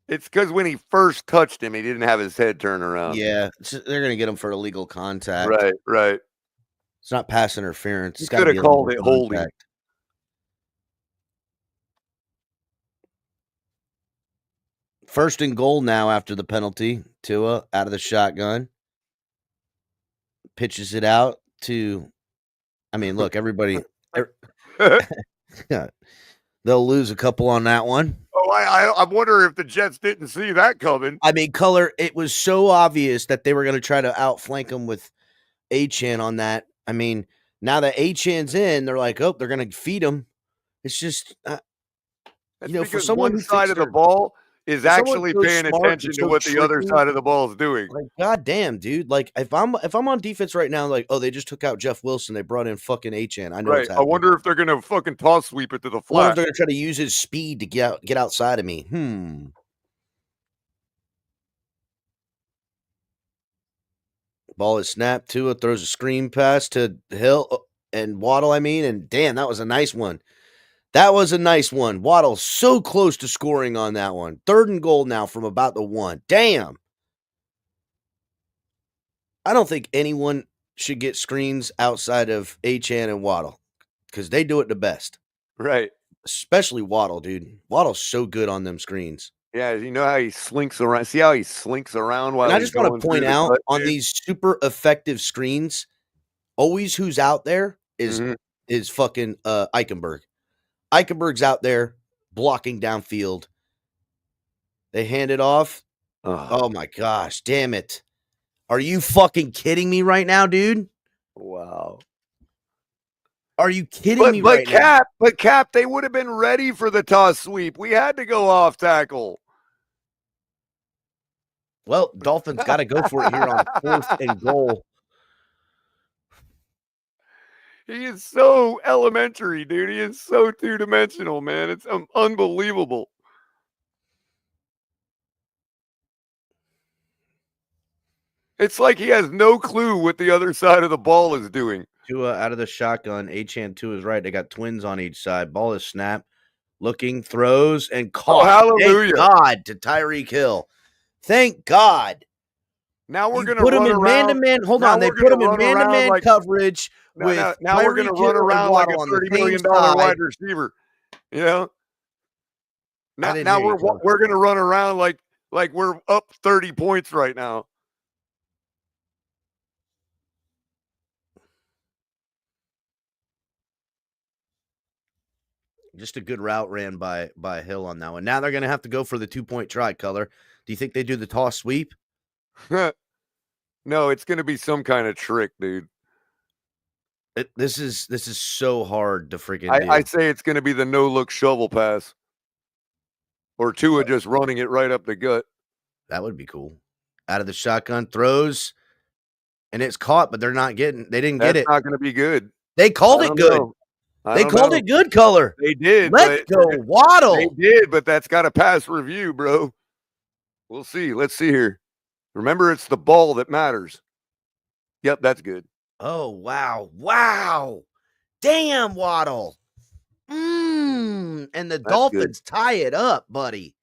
Speaker 6: It's because when he first touched him, he didn't have his head turned around.
Speaker 7: Yeah, they're going to get him for illegal contact.
Speaker 6: Right, right.
Speaker 7: It's not pass interference.
Speaker 6: He
Speaker 7: It's got to
Speaker 6: could
Speaker 7: be
Speaker 6: have called it
Speaker 7: illegal
Speaker 6: holding.
Speaker 7: contact. First and goal now after the penalty. Tua out of the shotgun. Pitches it out to, I mean, look, everybody, they'll lose a couple on that one.
Speaker 6: Oh, I wonder if the Jets didn't see that coming.
Speaker 7: I mean, Color, it was so obvious that they were going to try to outflank him with Achane on that. I mean, now that Achane's in, they're like, oh, they're going to feed him. It's just, you know, for someone
Speaker 6: one
Speaker 7: who
Speaker 6: side of the ball is actually paying attention to what the other side of the ball is doing.
Speaker 7: Like, goddamn, dude. Like, if I'm on defense right now, like, oh, they just took out Jeff Wilson. They brought in fucking Achane. I know.
Speaker 6: Right. I wonder if they're gonna fucking toss sweep it to the
Speaker 7: I wonder
Speaker 6: flat.
Speaker 7: if they're gonna try to use his speed to get outside of me. Ball is snapped. Tua throws a screen pass to Hill and Waddle. And damn, that was a nice one. That was a nice one. Waddle so close to scoring on that one. 3rd and goal now from about the 1. Damn. I don't think anyone should get screens outside of Achane and Waddle because they do it the best.
Speaker 6: Right.
Speaker 7: Especially Waddle, dude. Waddle's so good on them screens.
Speaker 6: Yeah, you know how he slinks around. See how he slinks around while
Speaker 7: And I just want to point out on
Speaker 6: dude?
Speaker 7: these super effective screens, always who's out there is fucking Eichenberg. Eichenberg's out there blocking downfield. They hand it off. Oh my gosh, damn it. Are you fucking kidding me right now, dude?
Speaker 6: Wow.
Speaker 7: Are you kidding me right now?
Speaker 6: But Cap, they would have been ready for the toss sweep. We had to go off tackle.
Speaker 7: Well, Dolphins got to go for it here on 4th and goal.
Speaker 6: He is so elementary, dude. He is so two-dimensional, man. It's unbelievable. It's like he has no clue what the other side of the ball is doing.
Speaker 7: Tua out of the shotgun. Achane to his right. They got twins on each side. Ball is snapped. Looking, throws, and caught.
Speaker 6: Oh, hallelujah.
Speaker 7: Thank God to Tyreek Hill. Thank God.
Speaker 6: Now we're going
Speaker 7: to put him in man-to-man. Hold on. They put him in man-to-man coverage.
Speaker 6: Now we're going to run around like a $30 million wide receiver. You know? Now we're going to run around like we're up 30 points right now.
Speaker 7: Just a good route ran by Hill on that one. Now they're going to have to go for the 2-point try, Color. Do you think they do the toss sweep?
Speaker 6: No, it's going to be some kind of trick, dude.
Speaker 7: This is so hard to freaking do.
Speaker 6: I say it's going to be the no-look shovel pass. Or Tua just running it right up the gut.
Speaker 7: That would be cool. Out of the shotgun, throws, and it's caught, but they didn't get it.
Speaker 6: That's not going to be good.
Speaker 7: They called it good. They called it good, Color.
Speaker 6: They did.
Speaker 7: Let's go, Waddle.
Speaker 6: They did, but that's got to pass review, bro. We'll see. Let's see here. Remember, it's the ball that matters. Yep, that's good.
Speaker 7: Oh, wow. Wow. Damn, Waddle. And the Dolphins tie it up, buddy.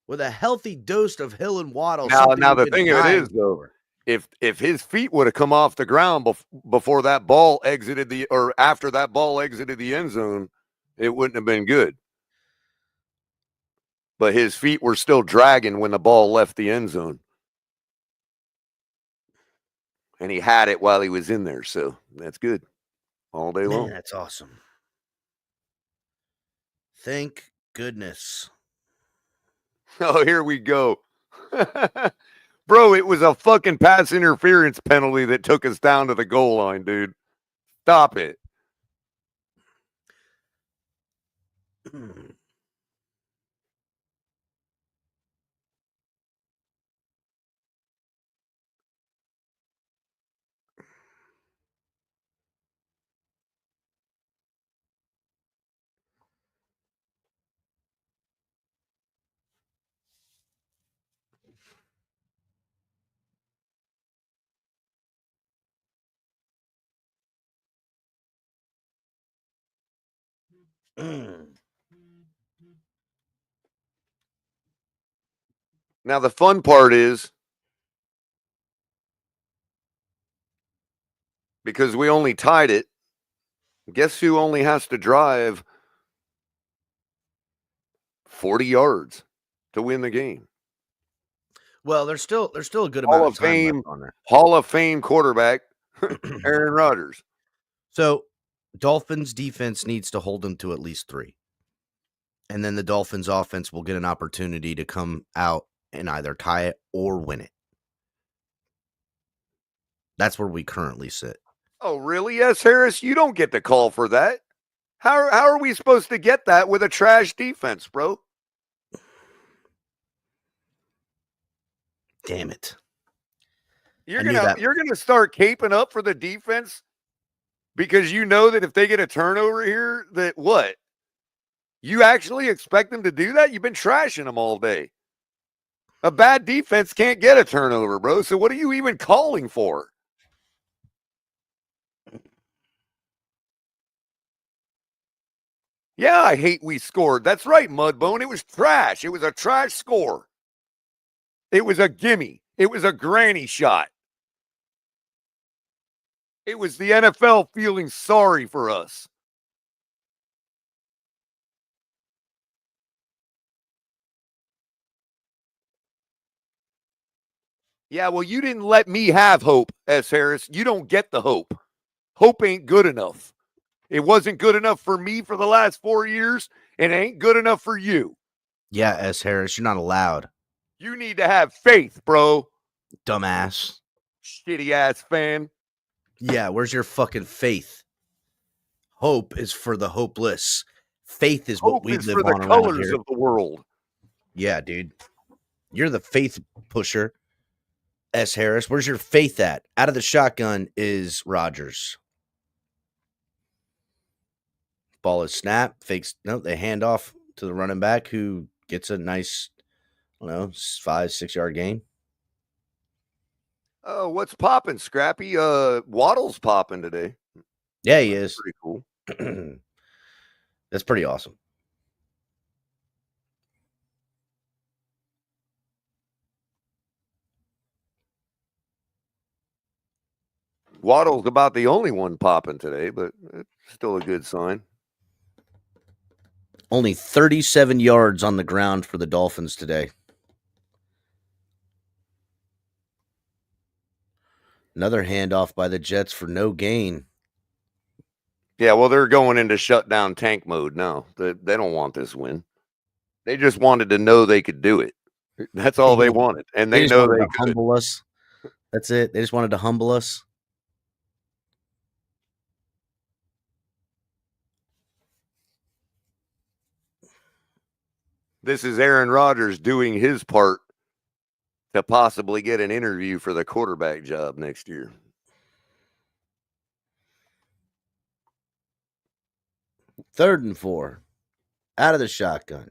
Speaker 7: With a healthy dose of Hill and Waddle.
Speaker 6: Now the thing of it is, though, if his feet would have come off the ground before that ball exited or after that ball exited the end zone, it wouldn't have been good. But his feet were still dragging when the ball left the end zone. And he had it while he was in there, so that's good. All day long.
Speaker 7: That's awesome. Thank goodness.
Speaker 6: Oh, here we go. Bro, it was a fucking pass interference penalty that took us down to the goal line, dude. Stop it. Now, the fun part is, because we only tied it, guess who only has to drive 40 yards to win the game?
Speaker 7: Well, there's still a good amount of time left on there.
Speaker 6: Hall of Fame quarterback, Aaron Rodgers.
Speaker 7: So, Dolphins defense needs to hold them to at least 3. And then the Dolphins offense will get an opportunity to come out and either tie it or win it. That's where we currently sit.
Speaker 6: Oh, really? Yes, Harris? You don't get the call for that. How are we supposed to get that with a trash defense, bro?
Speaker 7: Damn it.
Speaker 6: You're gonna start caping up for the defense because you know that if they get a turnover here, that what? You actually expect them to do that? You've been trashing them all day. A bad defense can't get a turnover, bro. So what are you even calling for? Yeah, I hate we scored. That's right, Mudbone. It was trash. It was a trash score. It was a gimme. It was a granny shot. It was the NFL feeling sorry for us. Yeah, well, you didn't let me have hope, S. Harris. You don't get the hope. Hope ain't good enough. It wasn't good enough for me for the last 4 years, and it ain't good enough for you.
Speaker 7: Yeah, S. Harris, you're not allowed.
Speaker 6: You need to have faith, bro.
Speaker 7: Dumbass.
Speaker 6: Shitty ass fan.
Speaker 7: Yeah, where's your fucking faith? Hope is for the hopeless. Faith is what we live on around here. Hope is for the colors
Speaker 6: of the world.
Speaker 7: Yeah, dude. You're the faith pusher. S. Harris, where's your faith at? Out of the shotgun is Rodgers. Ball is snapped. Fakes. No, they hand off to the running back who gets a nice, 5-6 yard gain.
Speaker 6: Oh, what's popping, Scrappy? Waddle's popping today.
Speaker 7: Yeah, he is.
Speaker 6: Pretty cool.
Speaker 7: That's pretty awesome.
Speaker 6: Waddle's about the only one popping today, but it's still a good sign.
Speaker 7: Only 37 yards on the ground for the Dolphins today. Another handoff by the Jets for no gain.
Speaker 6: Yeah, well, they're going into shutdown tank mode now. They don't want this win. They just wanted to know they could do it. That's all they wanted. And they know they could.
Speaker 7: Humble us. That's it. They just wanted to humble us.
Speaker 6: This is Aaron Rodgers doing his part to possibly get an interview for the quarterback job next year.
Speaker 7: Third and 4. Out of the shotgun.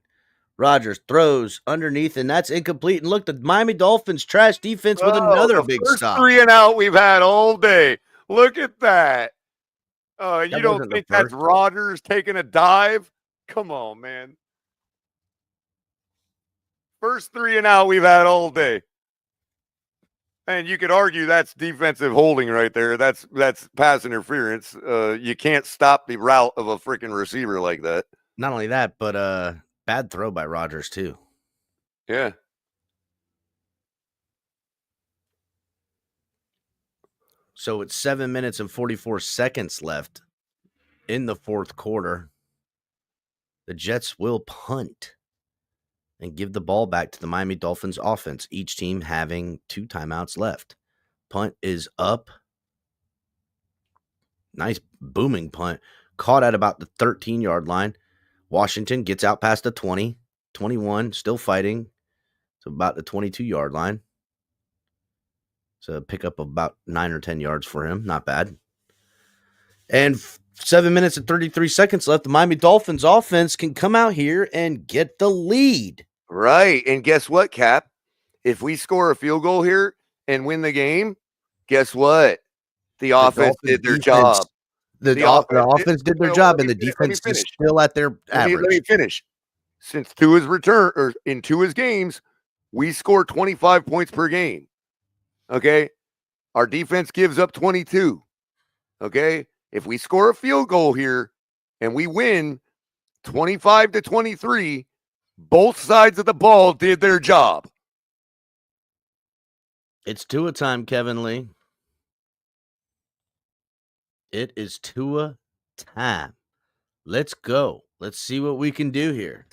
Speaker 7: Rodgers throws underneath, and that's incomplete. And look, the Miami Dolphins trash defense with another big stop.
Speaker 6: 3 and out we've had all day. Look at that. Oh, and you don't think that's Rodgers taking a dive? Come on, man. First 3 and out we've had all day. And you could argue that's defensive holding right there. That's pass interference. You can't stop the route of a freaking receiver like that.
Speaker 7: Not only that, but bad throw by Rodgers too.
Speaker 6: Yeah.
Speaker 7: So it's 7 minutes and 44 seconds left in the fourth quarter. The Jets will punt and give the ball back to the Miami Dolphins offense, each team having 2 timeouts left. Punt is up. Nice booming punt. Caught at about the 13-yard line. Washington gets out past the 20, 21, still fighting. So about the 22-yard line. So a pickup of about 9 or 10 yards for him. Not bad. And 7 minutes and 33 seconds left. The Miami Dolphins offense can come out here and get the lead.
Speaker 6: Right. And guess what, Cap? If we score a field goal here and win the game, guess what? The offense did their job.
Speaker 7: The offense did their job, and the defense is still at their average.
Speaker 6: Let me finish. Since Tua's return, or in Tua's games, we score 25 points per game. Okay? Our defense gives up 22. Okay? If we score a field goal here and we win 25-23, both sides of the ball did their job.
Speaker 7: It's Tua time, Kevin Lee. It is Tua time. Let's go. Let's see what we can do here.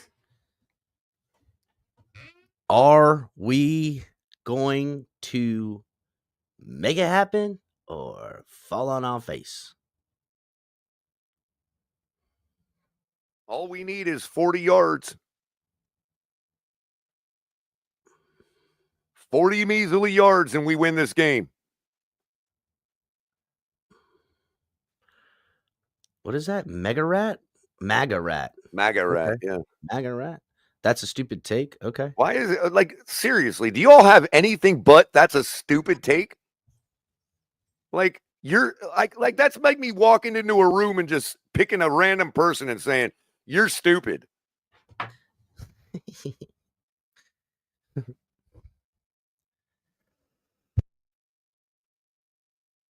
Speaker 7: Are we going to make it happen or fall on our face?
Speaker 6: All we need is 40 yards. 40 measly yards and we win this game.
Speaker 7: What is that? Mega rat? MAGA rat.
Speaker 6: MAGA rat,
Speaker 7: Okay.
Speaker 6: yeah.
Speaker 7: MAGA rat. That's a stupid take. Okay.
Speaker 6: Why is it like seriously? Do you all have anything but that's a stupid take? Like you're like that's like me walking into a room and just picking a random person and saying you're stupid.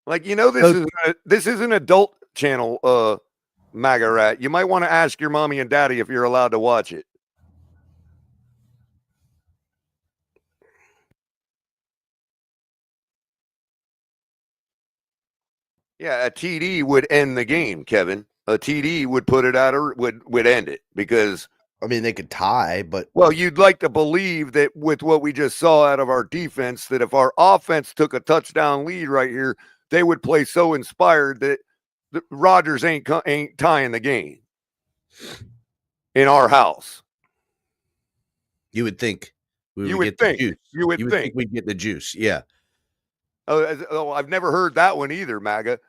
Speaker 6: Like this is an adult channel, MAGA rat. You might want to ask your mommy and daddy if you're allowed to watch it. Yeah, a TD would end the game, Kevin. A TD would put it out or would end it because
Speaker 7: I mean, they could tie, but
Speaker 6: well, you'd like to believe that with what we just saw out of our defense, that if our offense took a touchdown lead right here, they would play so inspired that Rodgers ain't tying the game in our house.
Speaker 7: you would think
Speaker 6: You would think
Speaker 7: we'd get the juice. Yeah.
Speaker 6: Oh, I've never heard that one either, MAGA.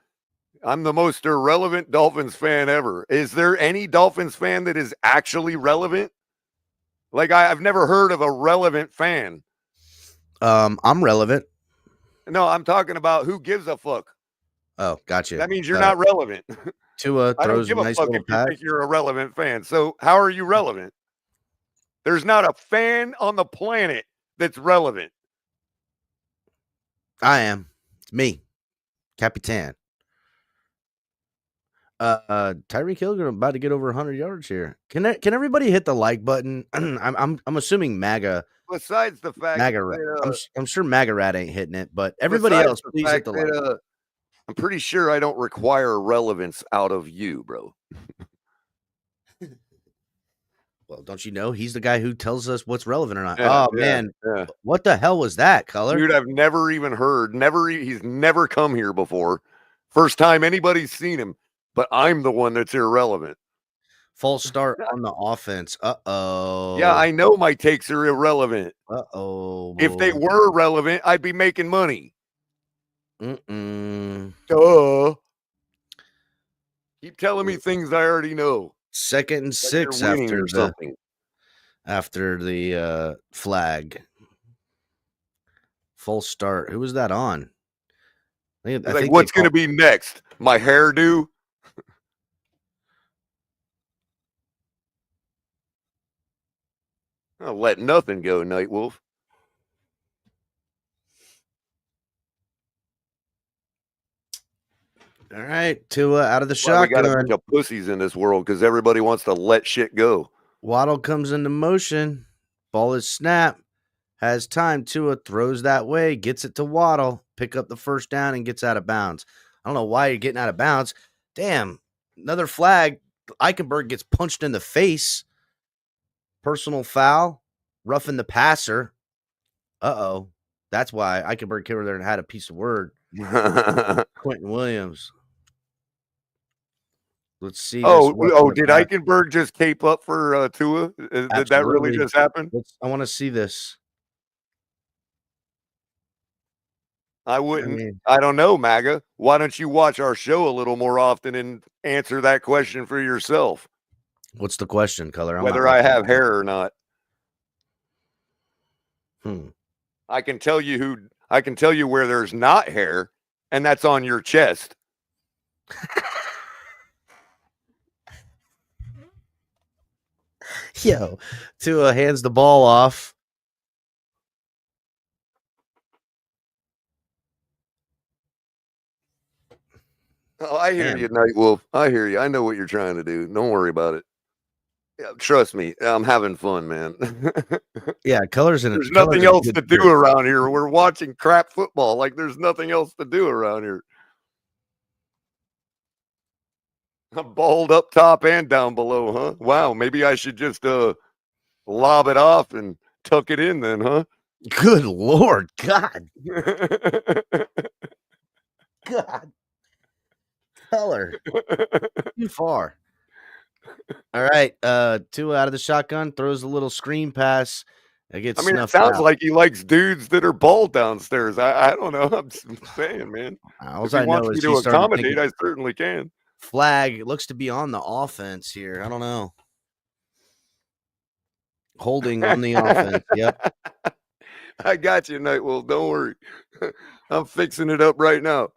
Speaker 6: I'm the most irrelevant Dolphins fan ever. Is there any Dolphins fan that is actually relevant? Like I've never heard of a relevant fan.
Speaker 7: I'm relevant.
Speaker 6: No, I'm talking about who gives a fuck.
Speaker 7: Oh, gotcha.
Speaker 6: That means you're not relevant.
Speaker 7: Tua
Speaker 6: I don't
Speaker 7: throws
Speaker 6: give
Speaker 7: a
Speaker 6: a
Speaker 7: nice
Speaker 6: fuck
Speaker 7: little
Speaker 6: if you
Speaker 7: pass.
Speaker 6: think you're a relevant fan. So how are you relevant? There's not a fan on the planet that's relevant.
Speaker 7: I am. It's me, Capitan. Tyreek Hill about to get over 100 yards here. Can everybody hit the like button? I'm assuming MAGA.
Speaker 6: Besides the fact
Speaker 7: MAGA rat. I'm sure MAGA rat ain't hitting it, but everybody else, please hit the like.
Speaker 6: I'm pretty sure I don't require relevance out of you, bro.
Speaker 7: Well, don't you know he's the guy who tells us what's relevant or not?
Speaker 6: Yeah,
Speaker 7: man,
Speaker 6: yeah.
Speaker 7: what the hell was that, Color?
Speaker 6: Dude, I've never even heard. He's never come here before. First time anybody's seen him, but I'm the one that's irrelevant.
Speaker 7: False start on the offense. Uh-oh.
Speaker 6: Yeah, I know my takes are irrelevant.
Speaker 7: Uh-oh.
Speaker 6: If they were relevant, I'd be making money. Duh. Keep telling me things I already know.
Speaker 7: 2nd and 6 after the flag. False start. Who was that on? I think
Speaker 6: what's going to be next? My hairdo? I'll let nothing go, Nightwolf.
Speaker 7: All right, Tua out of the
Speaker 6: Why we got a
Speaker 7: shotgun.
Speaker 6: bunch of pussies in this world because everybody wants to let shit go.
Speaker 7: Waddle comes into motion. Ball is snapped. Has time. Tua throws that way, gets it to Waddle, pick up the first down, and gets out of bounds. I don't know why you're getting out of bounds. Damn, another flag. Eichenberg gets punched in the face. Personal foul. Roughing the passer. Uh-oh. That's why Eichenberg came over there and had a piece of word. Quentin Williams. Let's see.
Speaker 6: Oh,
Speaker 7: this
Speaker 6: did Eichenberg just cape up for Tua? Did that really just happen?
Speaker 7: I want to see this.
Speaker 6: I wouldn't. I don't know, MAGA. Why don't you watch our show a little more often and answer that question for yourself?
Speaker 7: What's the question, Color?
Speaker 6: Whether I have hair or not.
Speaker 7: I
Speaker 6: can tell you where there's not hair, and that's on your chest.
Speaker 7: Yo, Tua hands the ball off.
Speaker 6: Oh, I hear you, Night Wolf. I hear you. I know what you're trying to do. Don't worry about it. Yeah, trust me, I'm having fun, man.
Speaker 7: Yeah, Color's in it.
Speaker 6: There's nothing else to do around here. We're watching crap football. Like there's nothing else to do around here. I'm balled up top and down below, huh? Wow, maybe I should just lob it off and tuck it in then, huh?
Speaker 7: Good Lord, God. God. Color. Too far. All right. Tua out of the shotgun, throws a little screen pass. It
Speaker 6: sounds out. Like he likes dudes that are bald downstairs. I don't know. I'm saying, man.
Speaker 7: All I know is
Speaker 6: to accommodate, I certainly can.
Speaker 7: Flag looks to be on the offense here. I don't know. Holding on the offense. Yep.
Speaker 6: I got you, Nightwolf. Don't worry. I'm fixing it up right now.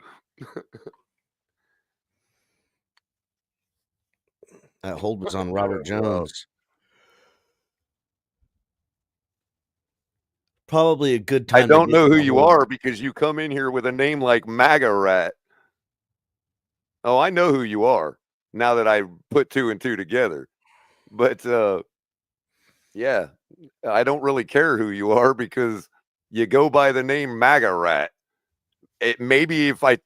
Speaker 7: That hold was on Robert Jones. Probably a good time.
Speaker 6: I don't know who you are because you come in here with a name like MAGA Rat. Oh, I know who you are now that I put two and two together. But, yeah, I don't really care who you are because you go by the name MAGA Rat. Maybe if I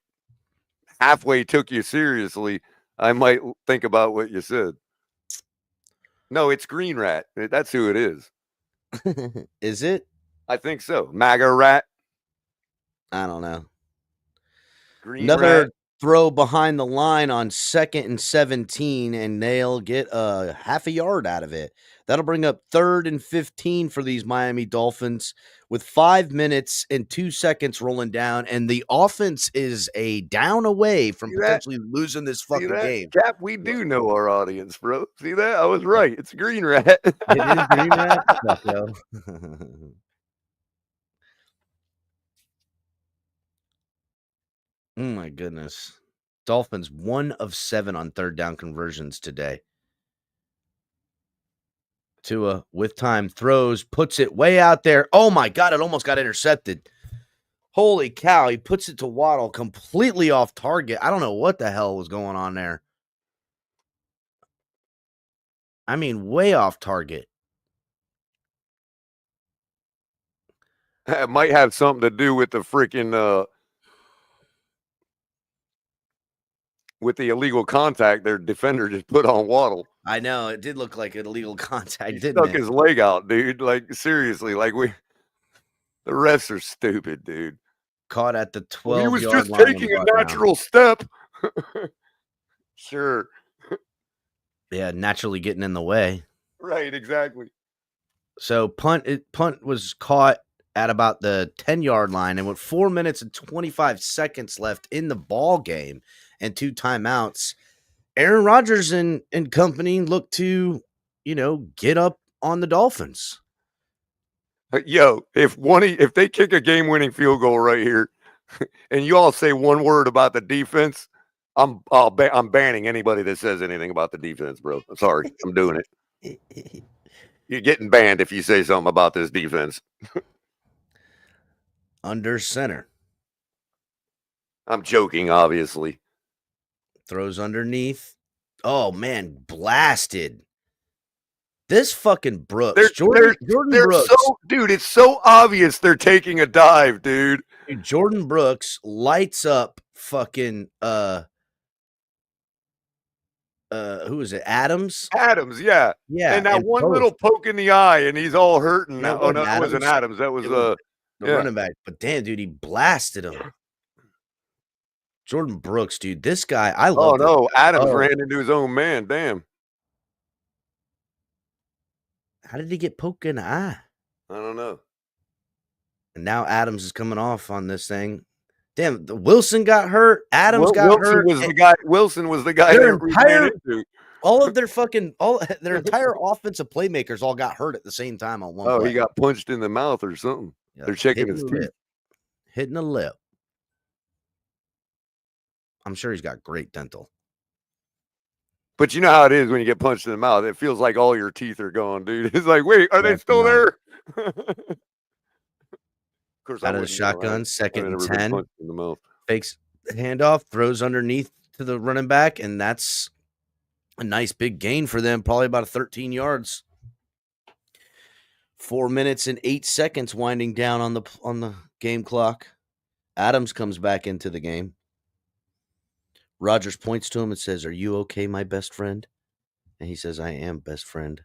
Speaker 6: halfway took you seriously, I might think about what you said. No, it's Green Rat. That's who it is.
Speaker 7: Is it?
Speaker 6: I think so. MAGA Rat.
Speaker 7: I don't know.
Speaker 6: Green Rat.
Speaker 7: Throw behind the line on 2nd and 17, and they'll get a half a yard out of it. That'll bring up 3rd and 15 for these Miami Dolphins with 5 minutes and 2 seconds rolling down, and the offense is a down away from potentially losing this fucking game.
Speaker 6: Cap, we do know our audience, bro. See that? I was right. It's Green Rat.
Speaker 7: It is Green Rat? Oh, my goodness. Dolphins 1 of 7 on 3rd down conversions today. Tua, with time, throws, puts it way out there. Oh, my God, it almost got intercepted. Holy cow, he puts it to Waddle completely off target. I don't know what the hell was going on there. I mean, way off target.
Speaker 6: It might have something to do with the freaking with the illegal contact their defender just put on Waddle.
Speaker 7: I know. It did look like an illegal contact, didn't
Speaker 6: it? Stuck his leg out, dude. Like, seriously. Like, the refs are stupid, dude.
Speaker 7: Caught at the 12
Speaker 6: He was just taking a natural step. Sure.
Speaker 7: Yeah, naturally getting in the way.
Speaker 6: Right, exactly.
Speaker 7: So punt was caught at about the 10-yard line, and with 4 minutes and 25 seconds left in the ball game and 2 timeouts, Aaron Rodgers and company look to, get up on the Dolphins.
Speaker 6: Yo, if they kick a game-winning field goal right here, and you all say one word about the defense, I'm banning anybody that says anything about the defense, bro. I'm sorry, I'm doing it. You're getting banned if you say something about this defense.
Speaker 7: Under center.
Speaker 6: I'm joking, obviously.
Speaker 7: Throws underneath. Oh, man, blasted. This fucking Brooks. Jordan Brooks.
Speaker 6: Dude, it's so obvious they're taking a dive, dude.
Speaker 7: Dude, Jordan Brooks lights up fucking who is it? Adams?
Speaker 6: Adams, yeah.
Speaker 7: Yeah.
Speaker 6: And that one little poke in the eye, and he's all hurting now. Oh, no, it wasn't Adams. That was
Speaker 7: the running back. But damn, dude, he blasted him. Jordan Brooks, dude. This guy, I love.
Speaker 6: Oh, no. Adams ran into his own man. Damn.
Speaker 7: How did he get poked in the eye?
Speaker 6: I don't know.
Speaker 7: And now Adams is coming off on this thing. Damn, Wilson got hurt. Adams got hurt.
Speaker 6: Wilson was the guy that ran into.
Speaker 7: All of their entire offensive playmakers all got hurt at the same time on one.
Speaker 6: He got punched in the mouth or something. Yeah, they're checking his teeth.
Speaker 7: Hitting a lip. I'm sure he's got great dental.
Speaker 6: But you know how it is when you get punched in the mouth. It feels like all your teeth are gone, dude. It's like, wait, are they still there? Of
Speaker 7: course, out of the shotgun, 2nd and 10. In the mouth. Fakes handoff, throws underneath to the running back, and that's a nice big gain for them, probably about 13 yards. 4 minutes and 8 seconds winding down on the game clock. Adams comes back into the game. Rodgers points to him and says, "Are you okay, my best friend?" And he says, "I am, best friend."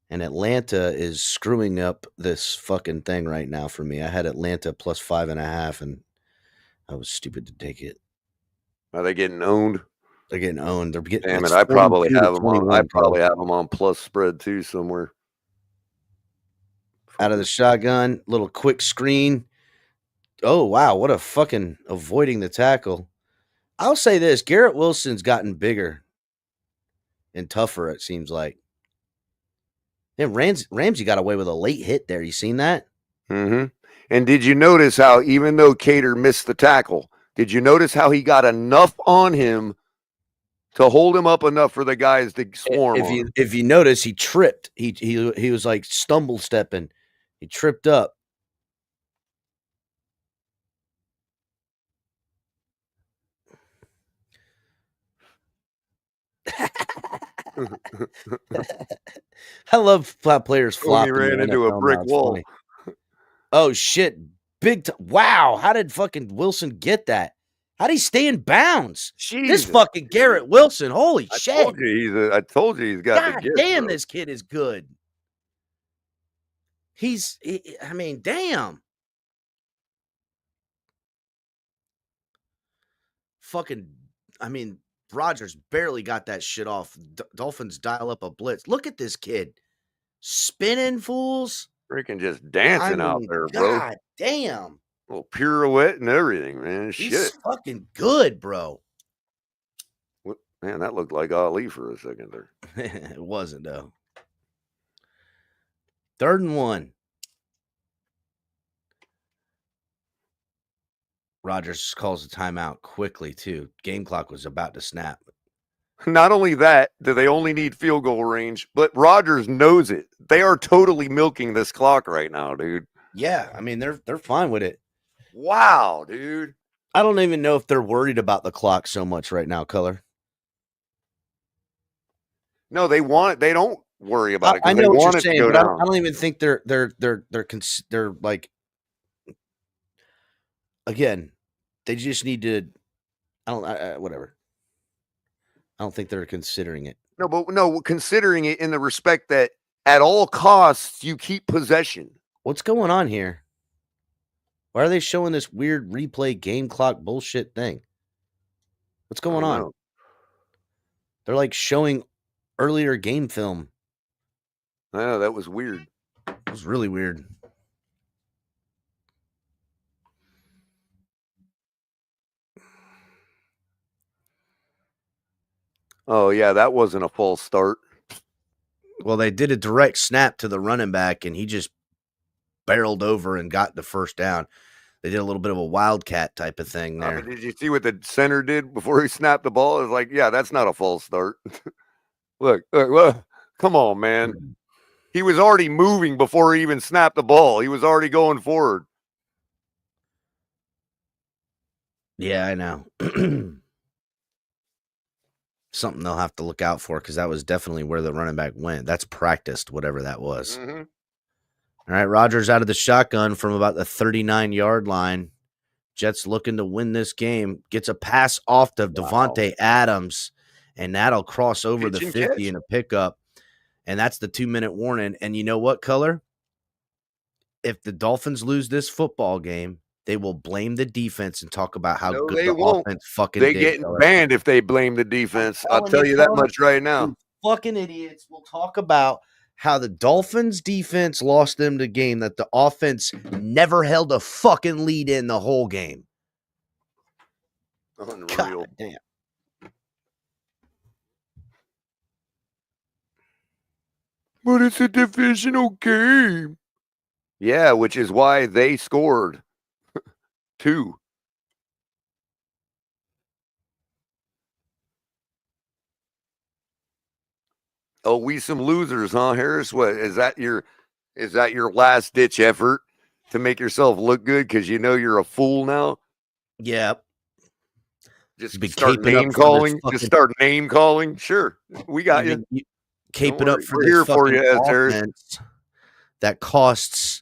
Speaker 7: And Atlanta is screwing up this fucking thing right now for me. I had Atlanta plus 5.5, and I was stupid to take it.
Speaker 6: Are they getting owned?
Speaker 7: They're getting owned. They're getting.
Speaker 6: Damn it! I probably have them on. I probably have them on plus spread too somewhere.
Speaker 7: Out of the shotgun, little quick screen. Oh wow! What a fucking avoiding the tackle. I'll say this: Garrett Wilson's gotten bigger and tougher. It seems like. And Ramsey got away with a late hit there. You seen that?
Speaker 6: Mm-hmm. And did you notice how, even though Cater missed the tackle, did you notice how he got enough on him to hold him up enough for the guys to swarm?
Speaker 7: If you notice, he tripped. He was like stumble stepping. He tripped up. I love players flopping.
Speaker 6: He ran into a brick wall.
Speaker 7: Funny. Oh shit! Wow! How did fucking Wilson get that? How did he stay in bounds?
Speaker 6: Jesus.
Speaker 7: This fucking Garrett Wilson! Holy shit!
Speaker 6: I told you he's got the gift.
Speaker 7: Damn,
Speaker 6: bro.
Speaker 7: This kid is good. I mean, damn. Fucking, I mean, Rodgers barely got that shit off. Dolphins dial up a blitz. Look at this kid. Spinning, fools.
Speaker 6: Freaking just dancing out there, bro.
Speaker 7: God damn.
Speaker 6: Little pirouette and everything, man.
Speaker 7: He's fucking good, bro.
Speaker 6: Man, that looked like Ali for a second there.
Speaker 7: It wasn't, though. 3rd and 1. Rodgers calls a timeout quickly, too. Game clock was about to snap.
Speaker 6: Not only that, do they only need field goal range, but Rodgers knows it. They are totally milking this clock right now, dude.
Speaker 7: Yeah, I mean, they're fine with it.
Speaker 6: Wow, dude.
Speaker 7: I don't even know if they're worried about the clock so much right now, Color.
Speaker 6: No, they want it. They don't worry about it.
Speaker 7: I know what you're saying, but I don't even think they're like. Again, they just need to. Whatever. I don't think they're considering it.
Speaker 6: No, considering it in the respect that at all costs you keep possession.
Speaker 7: What's going on here? Why are they showing this weird replay game clock bullshit thing? What's going on?
Speaker 6: Know.
Speaker 7: They're like showing earlier game film.
Speaker 6: Oh, that was weird.
Speaker 7: It was really weird.
Speaker 6: Oh, yeah, that wasn't a false start.
Speaker 7: Well, they did a direct snap to the running back, and he just barreled over and got the first down. They did a little bit of a wildcat type of thing there.
Speaker 6: Did you see what the center did before he snapped the ball? It was like, yeah, that's not a false start. Look, come on, man. He was already moving before he even snapped the ball. He was already going forward.
Speaker 7: Yeah, I know. something they'll have to look out for because that was definitely where the running back went. That's practiced, whatever that was.
Speaker 6: Mm-hmm.
Speaker 7: All right, Rodgers out of the shotgun from about the 39-yard line. Jets looking to win this game. Gets a pass off to Devontae Adams, and that'll cross over the 50 in a pickup. And that's the 2-minute warning. And you know what, Color? If the Dolphins lose this football game, they will blame the defense and talk about how good the offense fucking
Speaker 6: They
Speaker 7: did.
Speaker 6: getting banned if they blame the defense. I'll tell you that much right now.
Speaker 7: Fucking idiots will talk about how the Dolphins defense lost them the game, that the offense never held a fucking lead in the whole game.
Speaker 6: Unreal.
Speaker 7: God damn.
Speaker 6: But it's a divisional game. Yeah, which is why they scored 2. Oh, we some losers, huh, Harris? What is that your last ditch effort to make yourself look good because you know you're a fool now?
Speaker 7: Yeah.
Speaker 6: Just start name calling. Just start name calling. Sure, we got you.
Speaker 7: Caping up for this fucking offense that costs.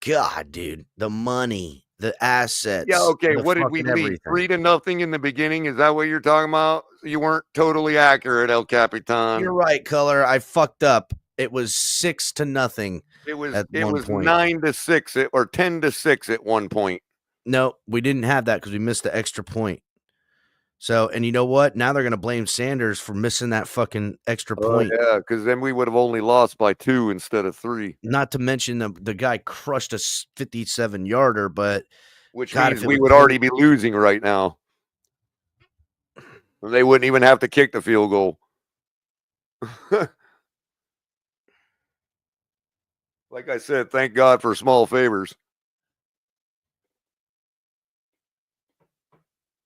Speaker 7: God, dude, the money, the assets.
Speaker 6: Yeah, okay. What did we lead? 3-0 in the beginning. Is that what you're talking about? You weren't totally accurate, El Capitan.
Speaker 7: You're right, Color. I fucked up. It was 6-0.
Speaker 6: It was 9-6 or 10-6 at one point.
Speaker 7: No, we didn't have that because we missed the extra point. So, and you know what? Now they're going to blame Sanders for missing that fucking extra point.
Speaker 6: Yeah, because then we would have only lost by 2 instead of 3.
Speaker 7: Not to mention the guy crushed a 57-yarder, but
Speaker 6: which means we would already be losing right now. They wouldn't even have to kick the field goal. Like I said, thank God for small favors.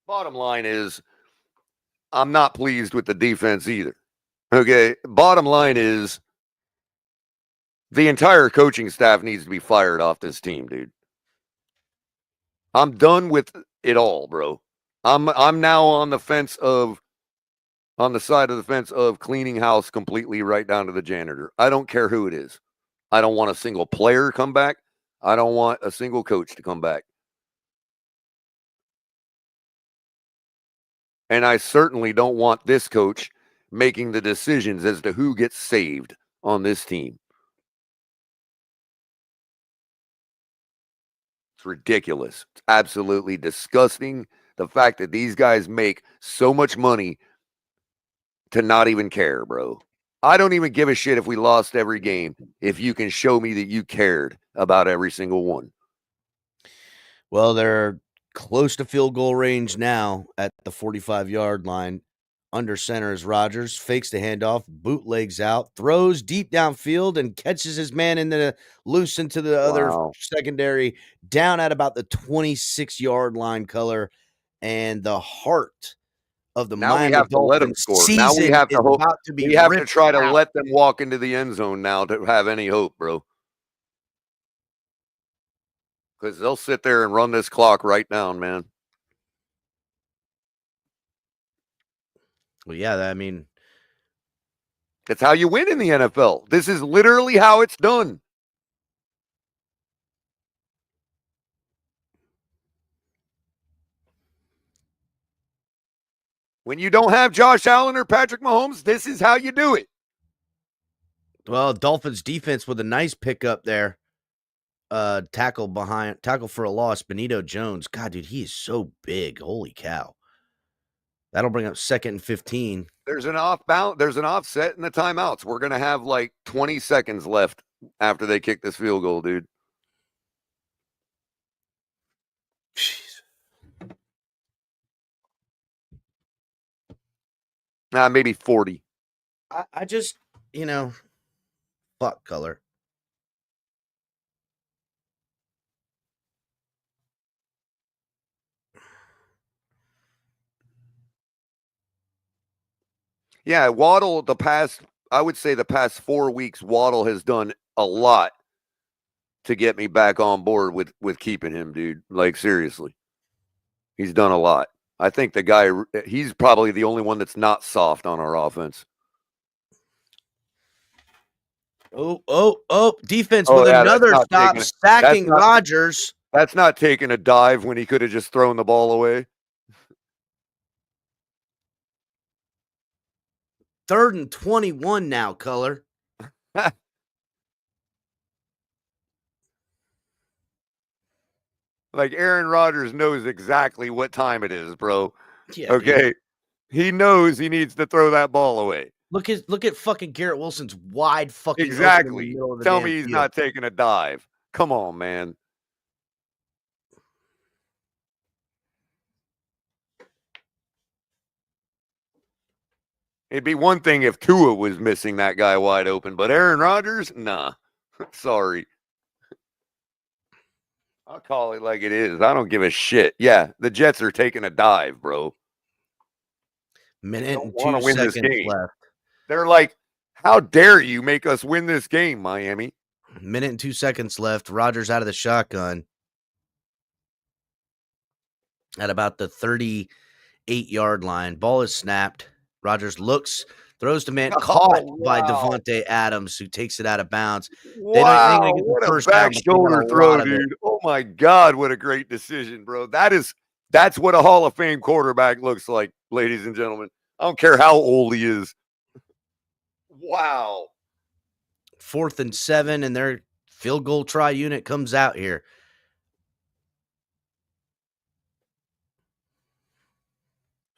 Speaker 6: Bottom line is, I'm not pleased with the defense either. Okay, bottom line is, the entire coaching staff needs to be fired off this team, dude. I'm done with it all, bro. I'm now on the side of the fence of cleaning house completely right down to the janitor. I don't care who it is. I don't want a single player come back. I don't want a single coach to come back. And I certainly don't want this coach making the decisions as to who gets saved on this team. It's ridiculous. It's absolutely disgusting. The fact that these guys make so much money to not even care, bro. I don't even give a shit if we lost every game if you can show me that you cared about every single one.
Speaker 7: Well, they're close to field goal range now at the 45-yard line. Under center is Rodgers, fakes the handoff, bootlegs out, throws deep downfield, and catches his man loose into the other secondary down at about the 26-yard line, Color. And the heart of the
Speaker 6: now we have to let them score. Now we have to hope. We have to try to let them walk into the end zone now to have any hope, bro. Because they'll sit there and run this clock right down, man.
Speaker 7: Well, yeah, I mean,
Speaker 6: that's how you win in the NFL. This is literally how it's done. When you don't have Josh Allen or Patrick Mahomes, this is how you do it.
Speaker 7: Well, Dolphins defense with a nice pickup there. Tackle for a loss, Benito Jones. God, dude, he is so big. Holy cow. That'll bring up 2nd and 15.
Speaker 6: There's an offset in the timeouts. We're going to have like 20 seconds left after they kick this field goal, dude. Jeez. Maybe 40.
Speaker 7: I just, fuck, Color.
Speaker 6: Yeah, Waddle, I would say the past 4 weeks, Waddle has done a lot to get me back on board with keeping him, dude. Like, seriously. He's done a lot. I think the guy, he's probably the only one that's not soft on our offense.
Speaker 7: Defense
Speaker 6: Oh,
Speaker 7: with
Speaker 6: yeah, that's
Speaker 7: another
Speaker 6: not
Speaker 7: stop,
Speaker 6: taking it.
Speaker 7: sacking Rodgers.
Speaker 6: That's not taking a dive when he could have just thrown the ball away.
Speaker 7: 3rd and 21 now, Color.
Speaker 6: Like Aaron Rodgers knows exactly what time it is, bro.
Speaker 7: Yeah,
Speaker 6: Okay.
Speaker 7: dude.
Speaker 6: He knows he needs to throw that ball away.
Speaker 7: Look at fucking Garrett Wilson's wide fucking open in the
Speaker 6: Exactly.
Speaker 7: middle of the
Speaker 6: Tell
Speaker 7: damn
Speaker 6: me he's
Speaker 7: field.
Speaker 6: not taking a dive. Come on, man. It'd be one thing if Tua was missing that guy wide open, but Aaron Rodgers, nah. Sorry. I'll call it like it is. I don't give a shit. Yeah, the Jets are taking a dive, bro.
Speaker 7: Minute and
Speaker 6: wanna
Speaker 7: 2
Speaker 6: win this
Speaker 7: seconds
Speaker 6: game.
Speaker 7: left.
Speaker 6: They're like, how dare you make us win this game, Miami?
Speaker 7: Minute and 2 seconds left. Rodgers out of the shotgun at about the 38-yard line. Ball is snapped. Rodgers looks, throws to man, caught by Devontae Adams, who takes it out of bounds.
Speaker 6: Wow,
Speaker 7: gonna get the
Speaker 6: what a
Speaker 7: first down,
Speaker 6: back
Speaker 7: but they got a
Speaker 6: shoulder
Speaker 7: lot
Speaker 6: throw,
Speaker 7: of it.
Speaker 6: dude. Oh my God, what a great decision, bro. That's what a Hall of Fame quarterback looks like, ladies and gentlemen. I don't care how old he is. Wow.
Speaker 7: 4th and 7, and their field goal try unit comes out here.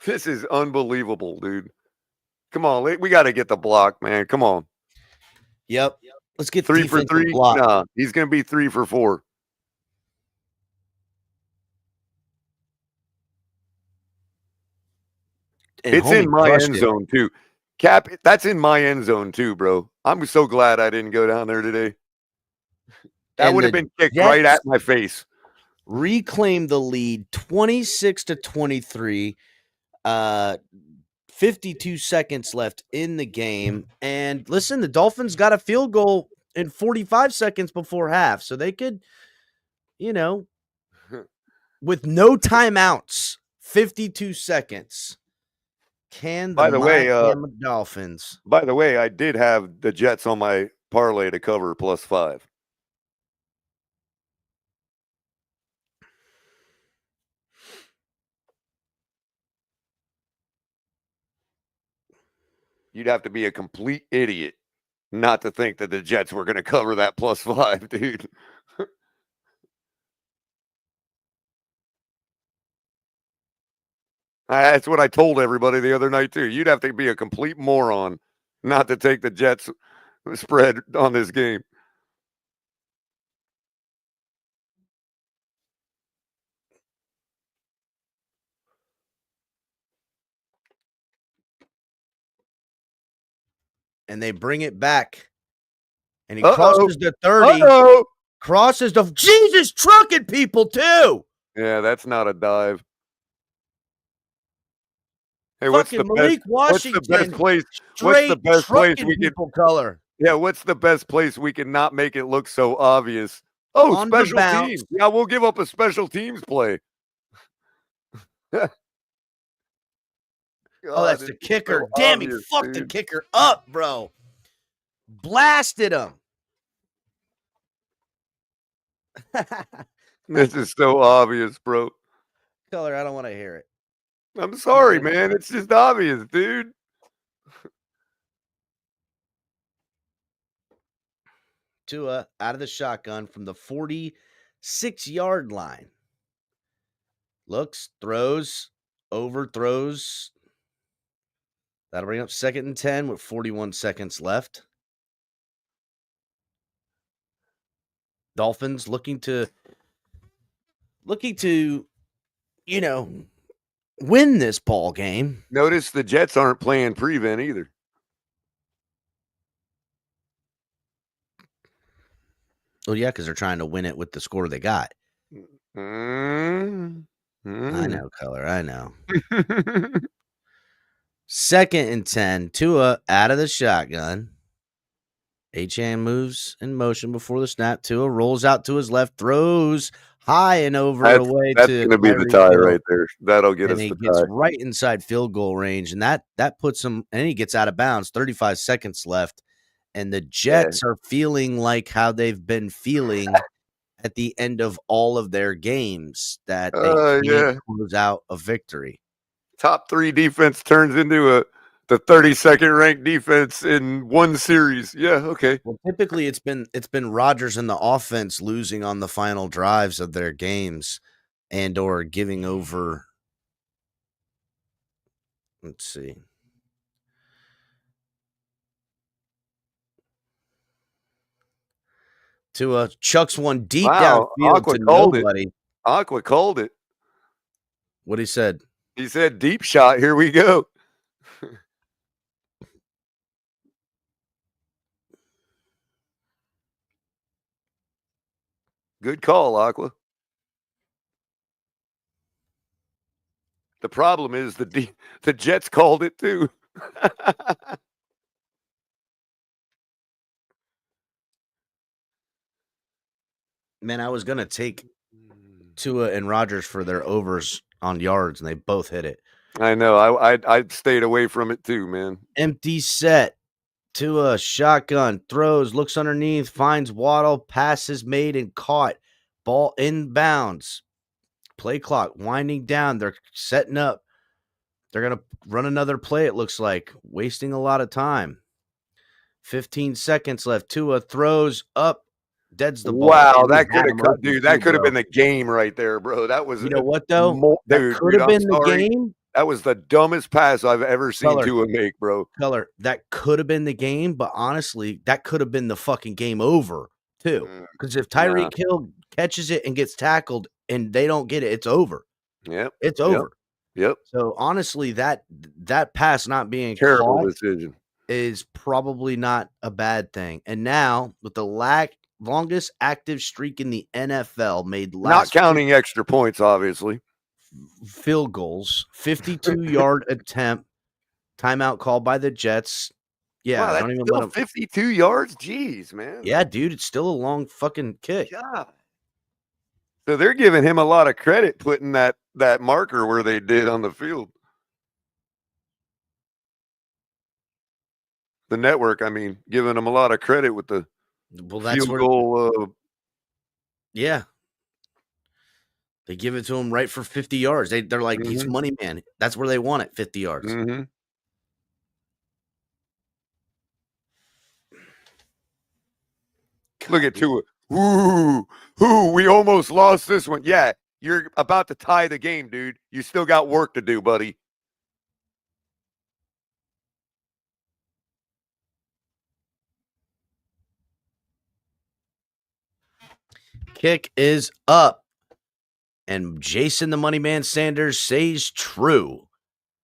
Speaker 6: This is unbelievable, dude. Come on, we got to get the block, man. Come on.
Speaker 7: Yep. Let's get
Speaker 6: 3 for 3.
Speaker 7: Block.
Speaker 6: Nah, he's going to be 3 for 4.
Speaker 7: And
Speaker 6: it's
Speaker 7: homie
Speaker 6: in my
Speaker 7: crushed
Speaker 6: end
Speaker 7: it.
Speaker 6: zone too. Cap, that's in my end zone too, bro. I'm so glad I didn't go down there today. That
Speaker 7: And
Speaker 6: would have
Speaker 7: the
Speaker 6: been kicked
Speaker 7: Jets
Speaker 6: right at my face.
Speaker 7: reclaim the lead 26-23. 52 seconds left in the game. And listen, the Dolphins got a field goal in 45 seconds before half. So they could, with no timeouts, 52 seconds. Can the Miami Dolphins?
Speaker 6: By the way, I did have the Jets on my parlay to cover +5. You'd have to be a complete idiot not to think that the Jets were going to cover that +5, dude. That's what I told everybody the other night, too. You'd have to be a complete moron not to take the Jets spread on this game.
Speaker 7: And they bring it back. And he crosses the 30. Crosses the Jesus trucking people, too.
Speaker 6: Yeah, that's not a dive. Hey,
Speaker 7: Fucking Malik Washington.
Speaker 6: What's the best place? What's the best place we can
Speaker 7: color?
Speaker 6: Yeah, what's the best place we can not make it look so obvious? Oh,
Speaker 7: On
Speaker 6: special teams. Yeah, we'll give up a special teams play.
Speaker 7: God, that's the kicker. So damn, obvious, he fucked the kicker up, bro. Blasted him.
Speaker 6: This is so obvious, bro.
Speaker 7: Color, I don't want to hear it.
Speaker 6: I'm sorry, man. It's just obvious, dude.
Speaker 7: Tua out of the shotgun from the 46-yard line. Looks, throws, overthrows. That'll bring up 2nd and 10 with 41 seconds left. Dolphins looking to win this ball game.
Speaker 6: Notice the Jets aren't playing prevent either.
Speaker 7: Well, yeah, because they're trying to win it with the score they got. I know, Color. I know. 2nd and 10. Tua out of the shotgun. Achane moves in motion before the snap. Tua rolls out to his left, throws high and over
Speaker 6: That's
Speaker 7: away
Speaker 6: that's
Speaker 7: to
Speaker 6: going to be the
Speaker 7: Tyreek
Speaker 6: tie
Speaker 7: Hill.
Speaker 6: right there. That'll get
Speaker 7: And
Speaker 6: us
Speaker 7: he
Speaker 6: the
Speaker 7: gets
Speaker 6: tie.
Speaker 7: right inside field goal range, and that puts him, and he gets out of bounds. 35 seconds left, and the Jets are feeling like how they've been feeling at the end of all of their games, that they can't close out a victory.
Speaker 6: Top 3 defense turns into the 32nd ranked defense in one series. Yeah, okay.
Speaker 7: Well, typically it's been Rodgers and the offense losing on the final drives of their games and or giving over. Let's see. To Chuck's one deep downfield to nobody.
Speaker 6: Aqua called it.
Speaker 7: What he said?
Speaker 6: He said, "Deep shot. Here we go." Good call, Aqua. The problem is the Jets called it too.
Speaker 7: Man, I was gonna take Tua and Rodgers for their overs on yards, and they both hit it.
Speaker 6: I know. I stayed away from it too, man.
Speaker 7: Empty set. Tua shotgun throws, looks underneath, finds Waddle, passes made and caught. Ball inbounds. Play clock winding down. They're setting up. They're gonna run another play. It looks like wasting a lot of time. 15 seconds left. Tua throws up. Deads the ball.
Speaker 6: Wow,
Speaker 7: And he
Speaker 6: that
Speaker 7: had
Speaker 6: could
Speaker 7: him
Speaker 6: have,
Speaker 7: open
Speaker 6: dude.
Speaker 7: too,
Speaker 6: That could have
Speaker 7: bro.
Speaker 6: been the game right there, bro. That was,
Speaker 7: You know what though?
Speaker 6: dude.
Speaker 7: That could have been the
Speaker 6: sorry.
Speaker 7: game.
Speaker 6: That was the dumbest pass I've ever seen
Speaker 7: Color.
Speaker 6: Tua make, bro.
Speaker 7: Color. That could have been the game, but honestly, that could have been the fucking game over too. Because if Tyreek Hill catches it and gets tackled and they don't get it, it's over.
Speaker 6: Yep,
Speaker 7: It's over.
Speaker 6: Yep.
Speaker 7: So honestly, that pass not being
Speaker 6: Terrible
Speaker 7: caught
Speaker 6: decision
Speaker 7: is probably not a bad thing. And now with the longest active streak in the NFL made
Speaker 6: Not counting extra points, obviously.
Speaker 7: Field goals, 52-yard attempt, timeout called by the Jets. Yeah,
Speaker 6: wow,
Speaker 7: I
Speaker 6: that's
Speaker 7: don't even
Speaker 6: still
Speaker 7: let him.
Speaker 6: 52 yards. Jeez, man.
Speaker 7: Yeah, dude, it's still a long fucking kick.
Speaker 6: God. So they're giving him a lot of credit putting that marker where they did on the field. The network, I mean, giving them a lot of credit with the field goal.
Speaker 7: Yeah. They give it to him right for 50 yards. They're like, he's money man. That's where they want it, 50 yards.
Speaker 6: Mm-hmm. Look at Tua. Ooh, we almost lost this one. Yeah, you're about to tie the game, dude. You still got work to do, buddy.
Speaker 7: Kick is up. And Jason the Money Man Sanders says true.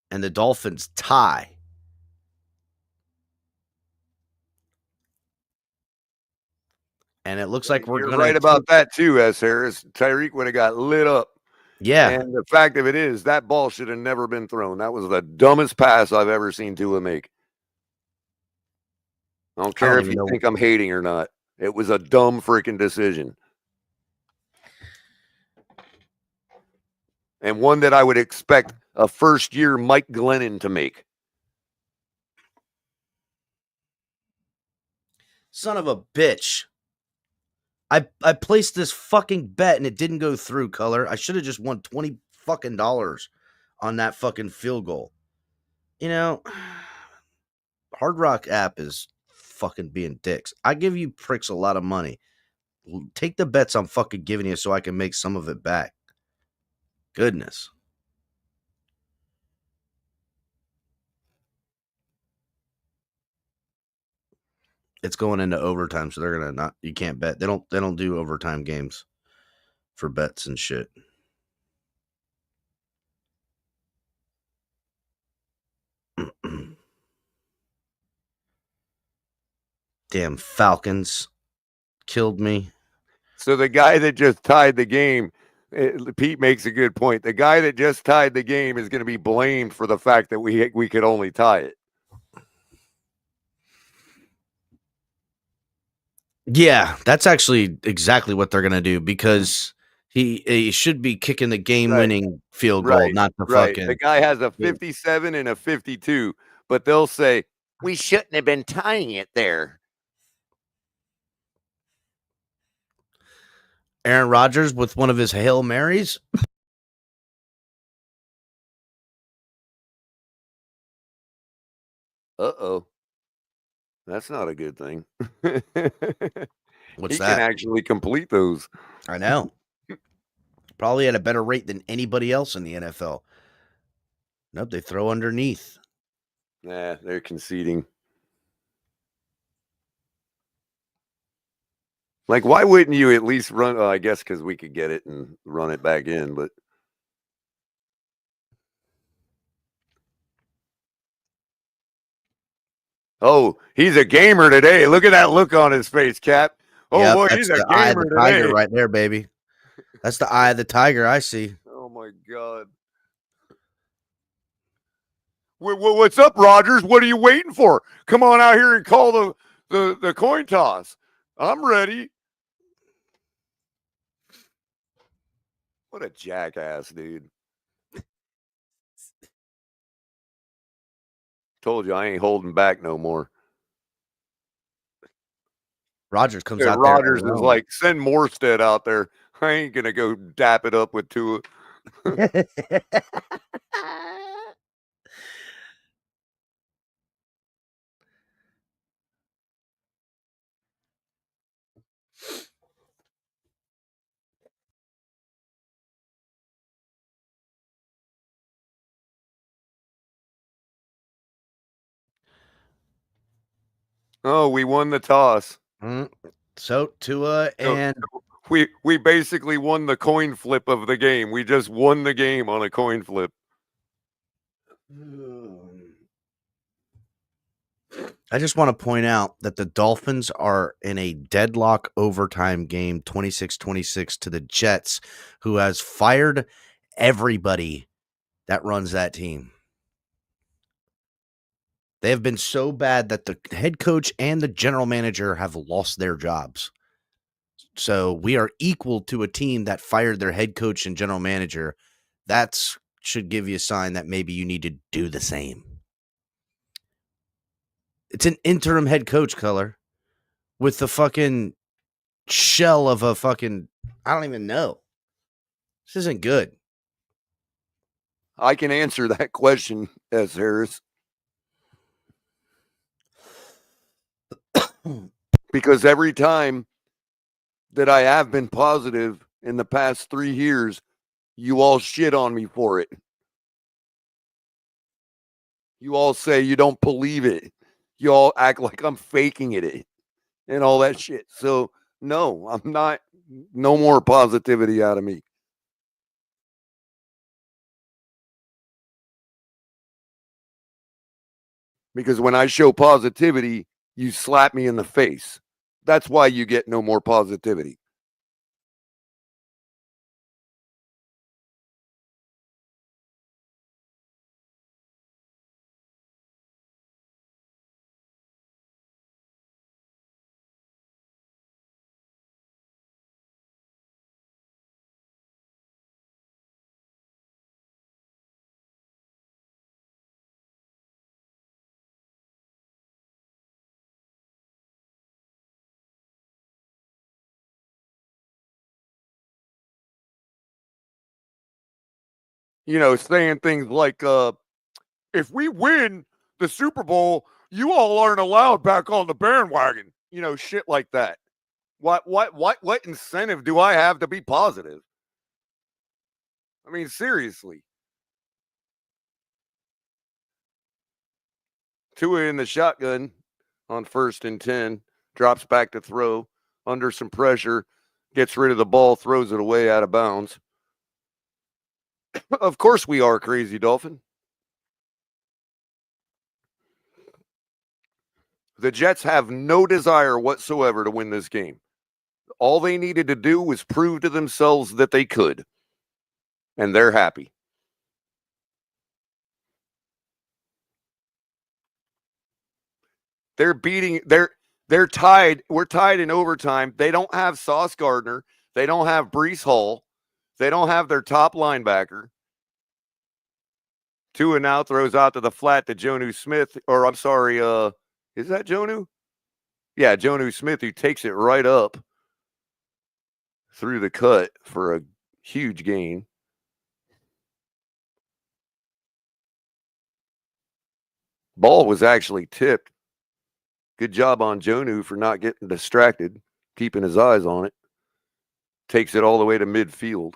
Speaker 7: And the Dolphins tie. And it looks like
Speaker 6: You're right about that too, S. Harris. Tyreek would have got lit up.
Speaker 7: Yeah.
Speaker 6: And the fact of it is, that ball should have never been thrown. That was the dumbest pass I've ever seen Tua make. I don't care if you think I'm hating or not. It was a dumb freaking decision. And one that I would expect a first-year Mike Glennon to make.
Speaker 7: Son of a bitch. I placed this fucking bet and it didn't go through, Color. I should have just won $20 fucking on that fucking field goal. You know, Hard Rock app is fucking being dicks. I give you pricks a lot of money. Take the bets I'm fucking giving you so I can make some of it back. Goodness. It's going into overtime, so they're gonna not. You can't bet. They don't do overtime games for bets and shit. Damn Falcons killed me.
Speaker 6: So the guy that just tied the game, Pete makes a good point. The guy that just tied the game is going to be blamed for the fact that we could only tie it.
Speaker 7: Yeah, that's actually exactly what they're going to do because He should be kicking the game-winning field goal,
Speaker 6: Right,
Speaker 7: not the
Speaker 6: right.
Speaker 7: fucking.
Speaker 6: The guy has a 57 and a 52, but they'll say, we shouldn't have been tying it there.
Speaker 7: Aaron Rodgers with one of his Hail Marys.
Speaker 6: Uh-oh. That's not a good thing.
Speaker 7: What's
Speaker 6: He
Speaker 7: that?
Speaker 6: can actually complete those.
Speaker 7: I know. Probably at a better rate than anybody else in the NFL. Nope, they throw underneath.
Speaker 6: Nah, they're conceding. Like, why wouldn't you at least run? I guess because we could get it and run it back in, but oh, he's a gamer today. Look at that look on his face, Cap. Oh
Speaker 7: Yep,
Speaker 6: boy,
Speaker 7: that's
Speaker 6: he's a
Speaker 7: the eye of
Speaker 6: gamer
Speaker 7: the tiger
Speaker 6: today.
Speaker 7: right there, baby. That's the eye of the tiger I see.
Speaker 6: Oh my God. What's up, Rodgers? What are you waiting for? Come on out here and call the coin toss. I'm ready. What a jackass, dude. Told you I ain't holding back no more.
Speaker 7: Rodgers comes
Speaker 6: And
Speaker 7: out
Speaker 6: Rodgers
Speaker 7: there.
Speaker 6: is like, send Morstead out there. I ain't gonna go dap it up with Tua. Oh, we won the toss.
Speaker 7: So Tua and
Speaker 6: We basically won the coin flip of the game. We just won the game on a coin flip.
Speaker 7: I just want to point out that the Dolphins are in a deadlock overtime game, 26-26 to the Jets, who has fired everybody that runs that team. They have been so bad that the head coach and the general manager have lost their jobs. So we are equal to a team that fired their head coach and general manager. That should give you a sign that maybe you need to do the same. It's an interim head coach, Color, with the fucking shell of a fucking, I don't even know. This isn't good.
Speaker 6: I can answer that question, S. Harris. Because every time that I have been positive in the past 3 years, you all shit on me for it. You all say you don't believe it. You all act like I'm faking it and all that shit. So, no, I'm not. No more positivity out of me. Because when I show positivity, you slap me in the face. That's why you get no more positivity. You know, saying things like, if we win the Super Bowl, you all aren't allowed back on the bandwagon. You know, shit like that. What incentive do I have to be positive? I mean, seriously. Tua in the shotgun on 1st and 10, drops back to throw under some pressure, gets rid of the ball, throws it away out of bounds. Of course we are, Crazy Dolphin. The Jets have no desire whatsoever to win this game. All they needed to do was prove to themselves that they could. And they're happy. They're tied. We're tied in overtime. They don't have Sauce Gardner. They don't have Breece Hall. They don't have their top linebacker. Tua now throws out to the flat to Jonnu Smith, or I'm sorry, is that Jonnu? Yeah, Jonnu Smith, who takes it right up through the cut for a huge gain. Ball was actually tipped. Good job on Jonnu for not getting distracted, keeping his eyes on it. Takes it all the way to midfield.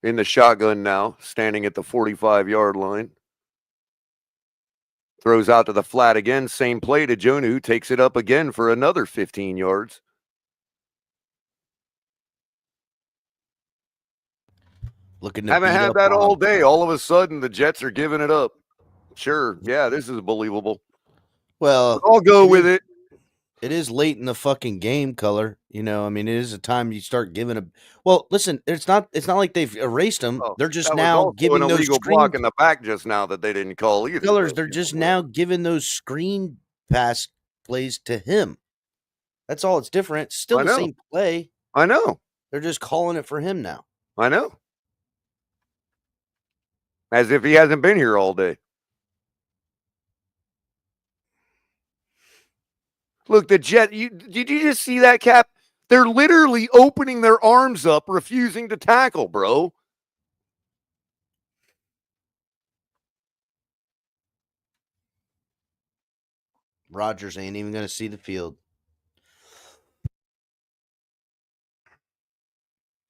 Speaker 6: In the shotgun now, standing at the 45-yard line. Throws out to the flat again. Same play to Jonnu. Takes it up again for another 15 yards.
Speaker 7: Looking to
Speaker 6: Haven't
Speaker 7: beat
Speaker 6: had
Speaker 7: up
Speaker 6: that
Speaker 7: on
Speaker 6: all
Speaker 7: them.
Speaker 6: day. All of a sudden, the Jets are giving it up. Sure. Yeah, this is believable.
Speaker 7: Well,
Speaker 6: I'll go with it.
Speaker 7: It is late in the fucking game, Color. You know, I mean, it is a time you start giving a. Well, listen, it's not like they've erased them.
Speaker 6: Oh,
Speaker 7: They're just
Speaker 6: that was
Speaker 7: now
Speaker 6: also
Speaker 7: giving
Speaker 6: an
Speaker 7: those
Speaker 6: illegal
Speaker 7: screen
Speaker 6: block in the back just now that they didn't call either.
Speaker 7: Colors. They're just now giving those screen pass plays to him. That's all it's different. It's still the same play.
Speaker 6: I know.
Speaker 7: They're just calling it for him now.
Speaker 6: I know. As if he hasn't been here all day. Look, the Jet, did you just see that, Cap? They're literally opening their arms up, refusing to tackle, bro.
Speaker 7: Rodgers ain't even going to see the field.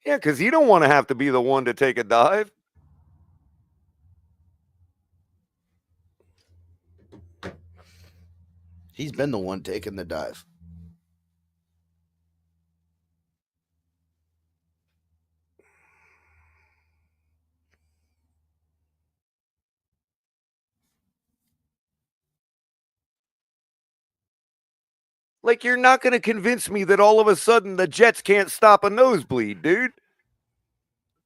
Speaker 6: Yeah, because you don't want to have to be the one to take a dive.
Speaker 7: He's been the one taking the dive.
Speaker 6: Like, you're not going to convince me that all of a sudden the Jets can't stop a nosebleed, dude.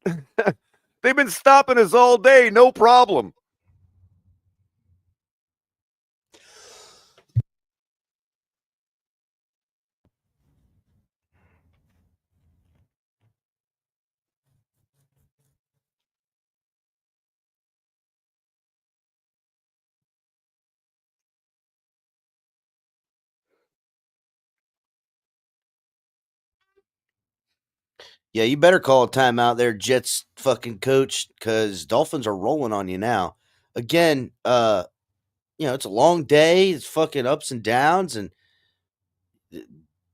Speaker 6: They've been stopping us all day, no problem.
Speaker 7: Yeah, you better call a timeout there, Jets fucking coach, because Dolphins are rolling on you now. Again, it's a long day. It's fucking ups and downs, and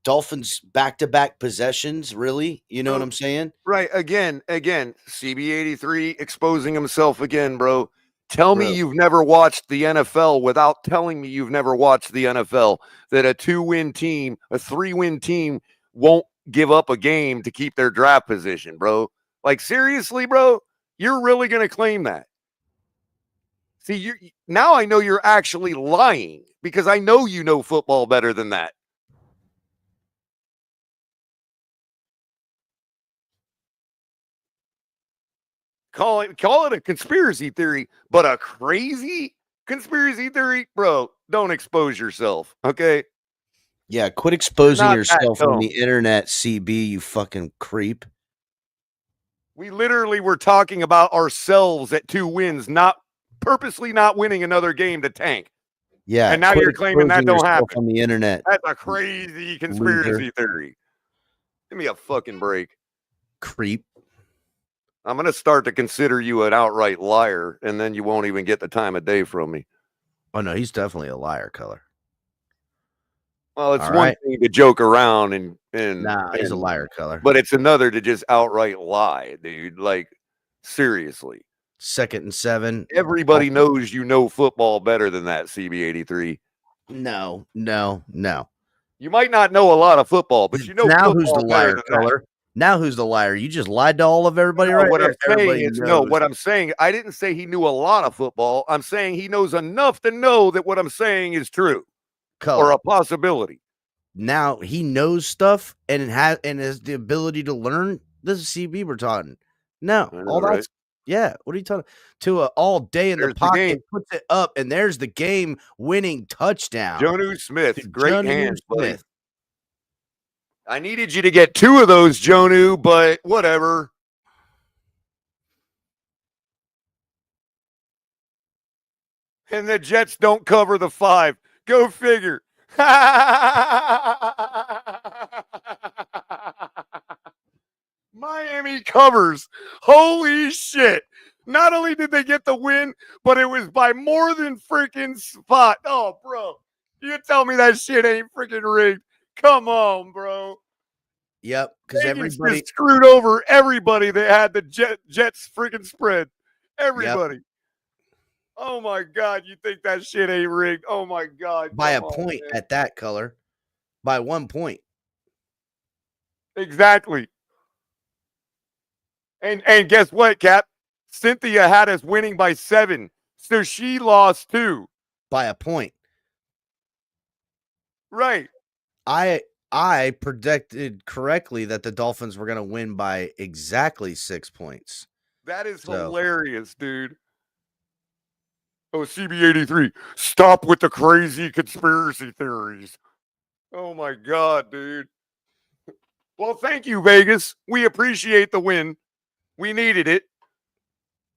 Speaker 7: Dolphins back-to-back possessions, really. You know what I'm saying?
Speaker 6: Right. Again, CB83 exposing himself again, bro. Tell me you've never watched the NFL without telling me you've never watched the NFL, that a 2-win team, a 3-win team won't give up a game to keep their draft position, bro. Like, seriously, bro? You're really going to claim that? See, now I know you're actually lying because I know you know football better than that. Call it a conspiracy theory, but a crazy conspiracy theory? Bro, don't expose yourself, okay?
Speaker 7: Yeah, quit exposing yourself on the internet, CB, you fucking creep.
Speaker 6: We literally were talking about ourselves at 2 wins, not purposely not winning another game to tank.
Speaker 7: Yeah,
Speaker 6: and now you're claiming that don't happen
Speaker 7: on the internet.
Speaker 6: That's a crazy conspiracy theory. Give me a fucking break,
Speaker 7: creep.
Speaker 6: I'm going to start to consider you an outright liar, and then you won't even get the time of day from me.
Speaker 7: Oh, no, he's definitely a liar, Color.
Speaker 6: Well, it's one thing to joke around and
Speaker 7: he's a liar, Color.
Speaker 6: But it's another to just outright lie, dude. Like, seriously.
Speaker 7: 2nd and 7.
Speaker 6: Everybody knows you know football better than that, CB83.
Speaker 7: No.
Speaker 6: You might not know a lot of football, but you know
Speaker 7: now
Speaker 6: football
Speaker 7: who's the liar, Color? Now who's the liar? You just lied to all of everybody, right?
Speaker 6: What I'm saying, I didn't say he knew a lot of football. I'm saying he knows enough to know that what I'm saying is true.
Speaker 7: Color.
Speaker 6: Or a possibility.
Speaker 7: Now he knows stuff and has the ability to learn. This is CB we're talking. No, Yeah, what are you talking? Tua all day in
Speaker 6: There's
Speaker 7: the
Speaker 6: the
Speaker 7: pocket,
Speaker 6: game.
Speaker 7: puts it up, and there's the game-winning touchdown.
Speaker 6: Jonnu Smith,
Speaker 7: to
Speaker 6: great
Speaker 7: Jonnu
Speaker 6: hands, buddy.
Speaker 7: Smith.
Speaker 6: I needed you to get 2 of those, Jonnu, but whatever. And the Jets don't cover the 5. Go figure. Miami covers. Holy shit. Not only did they get the win, but it was by more than freaking spot. Oh, bro. You tell me that shit ain't freaking rigged. Come on, bro.
Speaker 7: Yep, because everybody
Speaker 6: just screwed over everybody that had the Jets freaking spread. Everybody. Yep. Oh my God, you think that shit ain't rigged? Oh my God.
Speaker 7: By a point man. At that color. By 1 point.
Speaker 6: Exactly. And guess what, Cap? Cynthia had us winning by 7. So she lost too.
Speaker 7: By a point.
Speaker 6: Right.
Speaker 7: I predicted correctly that the Dolphins were going to win by exactly 6 points.
Speaker 6: That is hilarious, dude. Oh, CB83, stop with the crazy conspiracy theories. Oh, my God, dude. Well, thank you, Vegas. We appreciate the win. We needed it.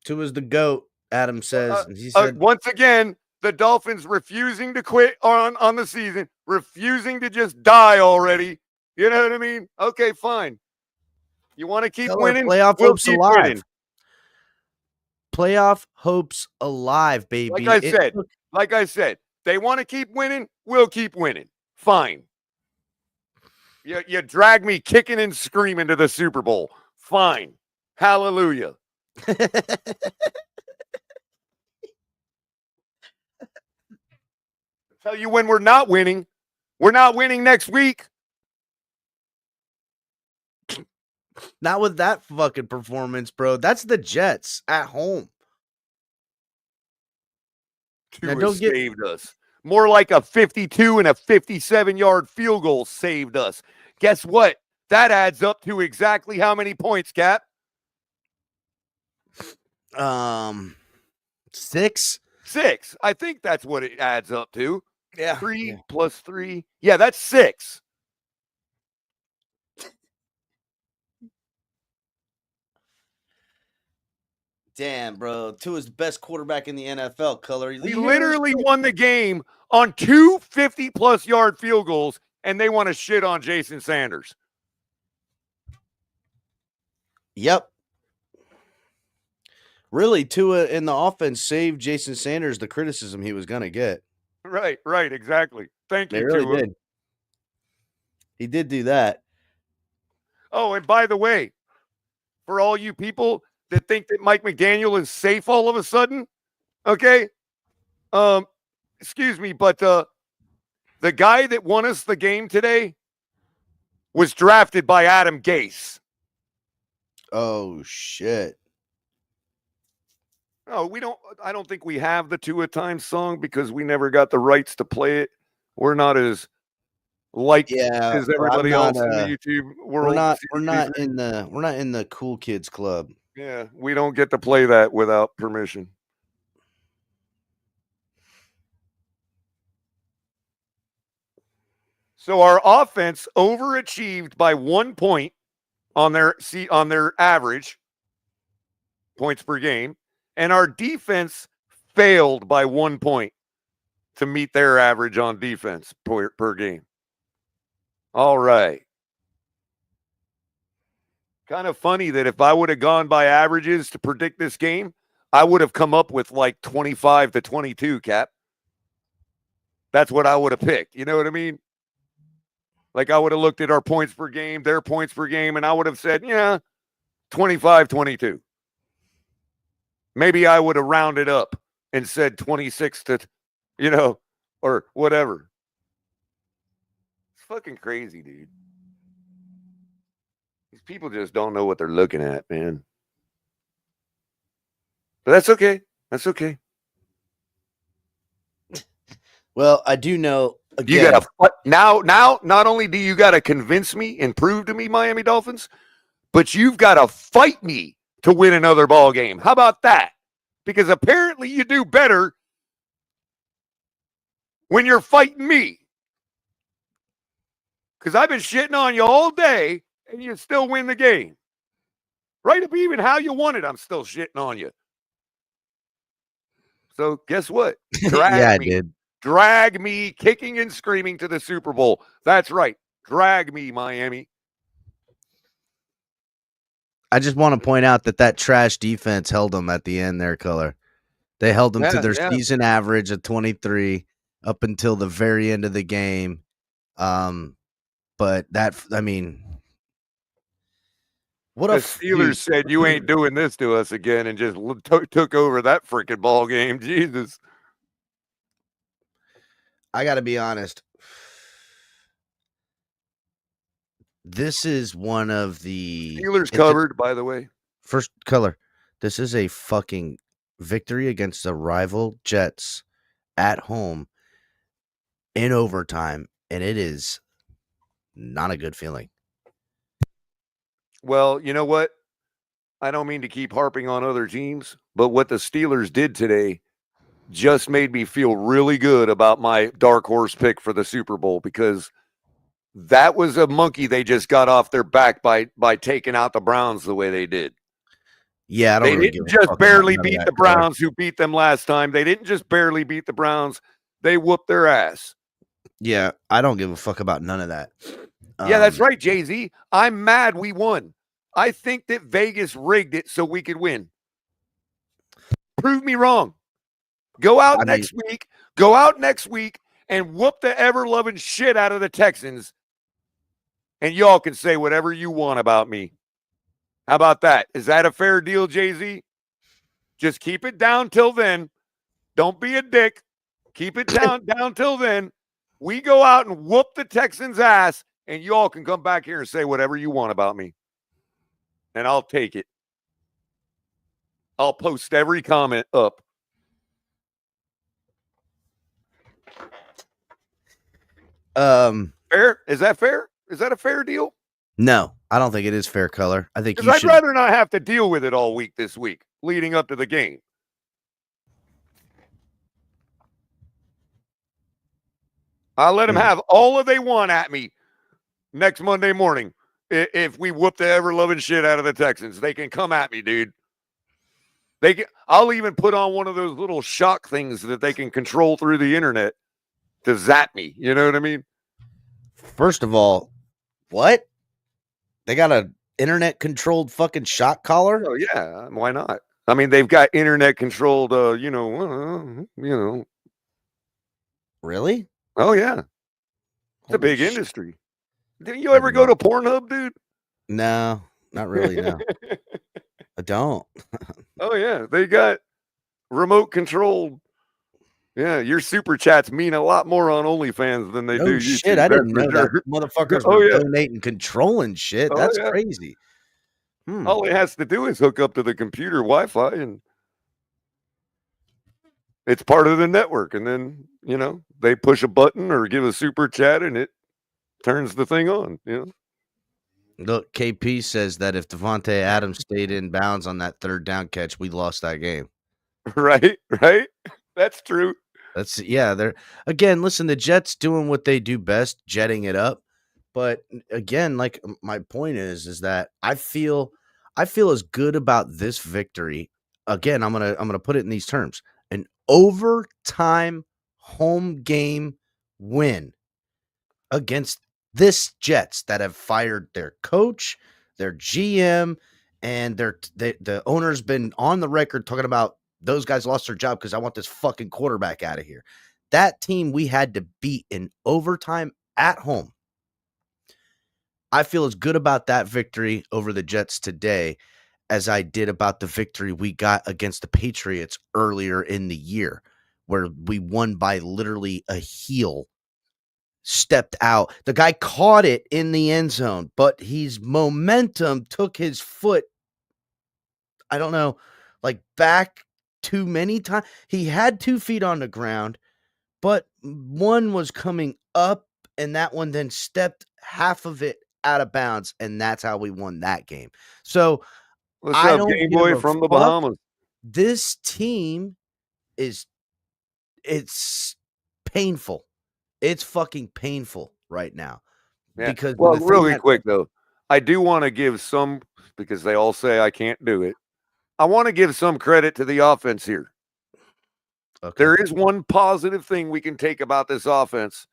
Speaker 7: Tua's the GOAT, Adam says. He said,
Speaker 6: once again, the Dolphins refusing to quit on the season, refusing to just die already. You know what I mean? Okay, fine. You want to keep winning?
Speaker 7: Playoff hopes alive. Winning. Playoff hopes alive, baby.
Speaker 6: Like I said, they want to keep winning. We'll keep winning. Fine. You drag me kicking and screaming to the Super Bowl. Fine. Hallelujah. Tell you when we're not winning next week.
Speaker 7: Not with that fucking performance, bro. That's the Jets at home.
Speaker 6: Tua saved us. More like a 52 and a 57-yard field goal saved us. Guess what? That adds up to exactly how many points, Cap?
Speaker 7: 6.
Speaker 6: 6. I think that's what it adds up to.
Speaker 7: Yeah.
Speaker 6: 3 plus 3. Yeah, that's 6.
Speaker 7: Damn, bro. Tua's the best quarterback in the NFL, color.
Speaker 6: We literally won the game on 2 50-plus yard field goals, and they want to shit on Jason Sanders.
Speaker 7: Yep. Really, Tua in the offense saved Jason Sanders the criticism he was going to get.
Speaker 6: Right, exactly. Thank you,
Speaker 7: really
Speaker 6: Tua.
Speaker 7: Did. He did do that.
Speaker 6: Oh, and by the way, for all you people that think that Mike McDaniel is safe all of a sudden, okay? Excuse me, but the guy that won us the game today was drafted by Adam Gase.
Speaker 7: Oh, shit.
Speaker 6: No, I don't think we have the Tua Time song because we never got the rights to play it. We're not as liked as everybody else in the YouTube world.
Speaker 7: We're not in the cool kids club.
Speaker 6: Yeah, we don't get to play that without permission. So our offense overachieved by 1 point on their average points per game, and our defense failed by 1 point to meet their average on defense per game. All right. Kind of funny that if I would have gone by averages to predict this game, I would have come up with like 25 to 22, Cap. That's what I would have picked. You know what I mean? Like I would have looked at our points per game, their points per game, and I would have said, 25, 22. Maybe I would have rounded up and said 26 to, or whatever. It's fucking crazy, dude. These people just don't know what they're looking at, man. But that's okay. That's okay.
Speaker 7: Well, I do know. Again,
Speaker 6: you gotta now. Not only do you gotta convince me and prove to me, Miami Dolphins, but you've got to fight me to win another ball game. How about that? Because apparently you do better when you're fighting me. Because I've been shitting on you all day, and you still win the game. Right up even how you want it, I'm still shitting on you. So guess what?
Speaker 7: Yeah, I did.
Speaker 6: Drag me kicking and screaming to the Super Bowl. That's right. Drag me, Miami.
Speaker 7: I just want to point out that trash defense held them at the end there, Color. They held them to their season average of 23 up until the very end of the game. But that, I mean, what
Speaker 6: the Steelers said, you ain't doing this to us again, and just took over that freaking ball game. Jesus.
Speaker 7: I got to be honest. This is one of the
Speaker 6: Steelers covered, by the way.
Speaker 7: First, Color. This is a fucking victory against the rival Jets at home in overtime, and it is not a good feeling.
Speaker 6: Well, you know what? I don't mean to keep harping on other teams, but what the Steelers did today just made me feel really good about my dark horse pick for the Super Bowl, because that was a monkey they just got off their back by taking out the Browns the way they did.
Speaker 7: Yeah, I don't
Speaker 6: they
Speaker 7: really
Speaker 6: didn't just barely beat the Browns who beat them last time. They didn't just barely beat the Browns. They whooped their ass.
Speaker 7: Yeah, I don't give a fuck about none of that.
Speaker 6: Yeah, that's right, Jay-Z. I'm mad we won. I think that Vegas rigged it so we could win. Prove me wrong. Go out next week and whoop the ever-loving shit out of the Texans, and y'all can say whatever you want about me. How about that? Is that a fair deal, Jay-Z? Just keep it down till then. Don't be a dick. Keep it down till then. We go out and whoop the Texans' ass, and y'all can come back here and say whatever you want about me. And I'll take it. I'll post every comment up. Fair? Is that fair? Is that a fair deal?
Speaker 7: No, I don't think it is fair, Color. I think
Speaker 6: I'd rather not have to deal with it all week this week, leading up to the game. I'll let them have all that they want at me next Monday morning. If we whoop the ever-loving shit out of the Texans, they can come at me, dude. I'll even put on one of those little shock things that they can control through the internet to zap me. You know what I mean?
Speaker 7: First of all, what? They got an internet-controlled fucking shock collar?
Speaker 6: Oh, yeah. Why not? I mean, they've got internet-controlled,
Speaker 7: Really?
Speaker 6: Oh, yeah. It's a big industry. Didn't you ever go to Pornhub, dude?
Speaker 7: No, not really, no. I don't.
Speaker 6: Oh, yeah. They got remote-controlled. Yeah, your super chats mean a lot more on OnlyFans than they do.
Speaker 7: Shit,
Speaker 6: YouTube.
Speaker 7: I didn't know that. Motherfuckers were donating, controlling shit. That's crazy.
Speaker 6: All it has to do is hook up to the computer Wi-Fi, and it's part of the network. And then, they push a button or give a super chat, and it turns the thing on.
Speaker 7: Look, KP says that if Devontae Adams stayed in bounds on that third down catch, we lost that game.
Speaker 6: Right. That's true.
Speaker 7: They're again, listen, the Jets doing what they do best, jetting it up. But again, like my point is that I feel as good about this victory. Again, I'm gonna put it in these terms: an overtime home game win against this Jets that have fired their coach, their GM, and the owner's been on the record talking about those guys lost their job because I want this fucking quarterback out of here. That team we had to beat in overtime at home. I feel as good about that victory over the Jets today as I did about the victory we got against the Patriots earlier in the year, where we won by literally a heel. Stepped out. The guy caught it in the end zone, but his momentum took his foot, I don't know, like back too many times. He had 2 feet on the ground, but one was coming up, and that one then stepped half of it out of bounds, and that's how we won that game. So
Speaker 6: What's
Speaker 7: I
Speaker 6: up,
Speaker 7: don't
Speaker 6: Game
Speaker 7: give
Speaker 6: Boy
Speaker 7: a
Speaker 6: from the
Speaker 7: fuck.
Speaker 6: Bahamas?
Speaker 7: This team it's painful. It's fucking painful right now.
Speaker 6: Yeah.
Speaker 7: Because
Speaker 6: Well,
Speaker 7: the thing
Speaker 6: really
Speaker 7: that
Speaker 6: quick though, I do want to give some, because they all say I can't do it. I want to give some credit to the offense here.
Speaker 7: okay.
Speaker 6: There is one positive thing we can take about this offense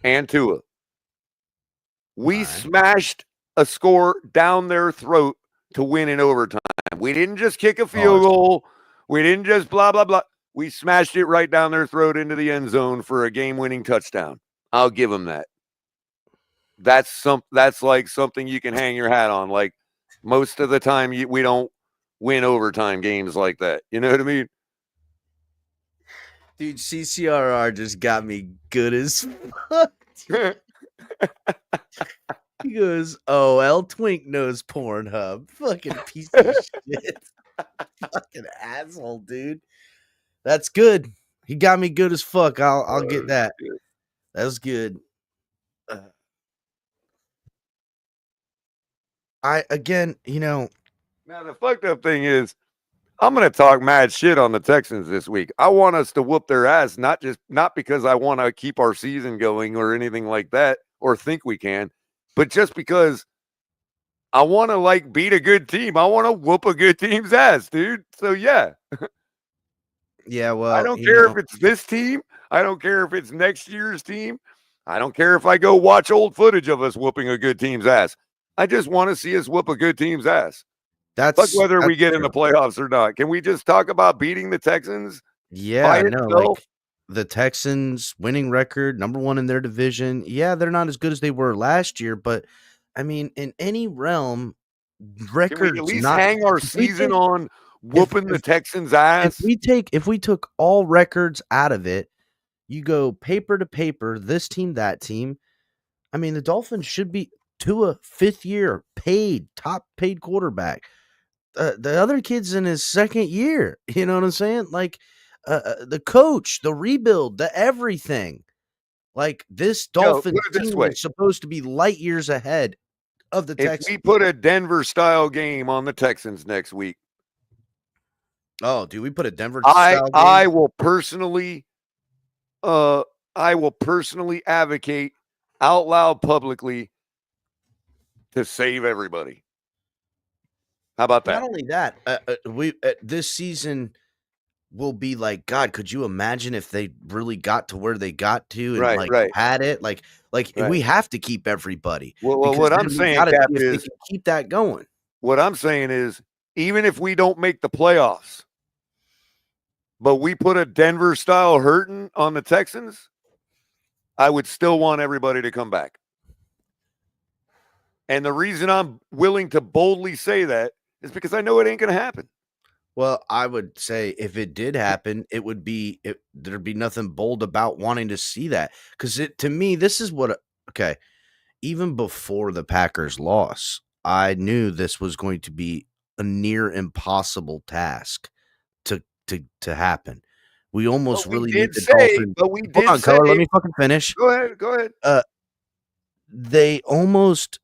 Speaker 6: and Tua. We
Speaker 7: All right.
Speaker 6: smashed a score down their throat to win in overtime. We didn't just kick a field goal. We didn't just blah, blah, blah. We smashed it right down their throat into the end zone for a game-winning touchdown. I'll give them that. That's like something you can hang your hat on. Like most of the time, we don't win overtime games like that. You know what I mean?
Speaker 7: Dude, CCRR just got me good as fuck. He goes, "Oh, L Twink knows Pornhub." Fucking piece of shit. Fucking asshole, dude. That's good. He got me good as fuck. I'll get that. That was good.
Speaker 6: Now the fucked up thing is, I'm going to talk mad shit on the Texans this week. I want us to whoop their ass, not because I want to keep our season going or anything like that, or think we can, but just because I want to beat a good team. I want to whoop a good team's ass, dude. So yeah.
Speaker 7: Yeah, well,
Speaker 6: I don't care if it's this team. I don't care if it's next year's team. I don't care if I go watch old footage of us whooping a good team's ass. I just want to see us whoop a good team's ass. Fuck whether we get in the playoffs or not. Can we just talk about beating the Texans?
Speaker 7: Yeah, no, like the Texans winning record, number 1 in their division. Yeah, they're not as good as they were last year, but I mean, in any realm, records
Speaker 6: Can we at least hang our season on whooping the Texans' ass?
Speaker 7: If we took all records out of it, you go paper to paper, this team, that team. I mean, the Dolphins should be Tua, 5th year, top paid quarterback. The other kid's in his 2nd year. You know what I'm saying? Like the coach, the rebuild, the everything. Like this Dolphins team is supposed to be light years ahead of the Texans.
Speaker 6: If we put a Denver-style game on the Texans next week.
Speaker 7: Oh, do we put a Denver-style game?
Speaker 6: I will personally advocate out loud publicly to save everybody. How about that?
Speaker 7: Not only that, this season will be like, God, could you imagine if they really got to where they got to and had it? Like we have to keep everybody.
Speaker 6: Well, what I'm saying, Cap, is
Speaker 7: keep that going.
Speaker 6: What I'm saying is, even if we don't make the playoffs, but we put a Denver-style hurting on the Texans, I would still want everybody to come back. And the reason I'm willing to boldly say that is because I know it ain't going to happen.
Speaker 7: Well, I would say if it did happen, there'd be nothing bold about wanting to see that. Because to me, this is what, okay, even before the Packers loss, I knew this was going to be a near impossible task to happen. We almost really need the Dolphins.
Speaker 6: But we did say,
Speaker 7: Color, let me fucking finish.
Speaker 6: Go ahead.
Speaker 7: They almost,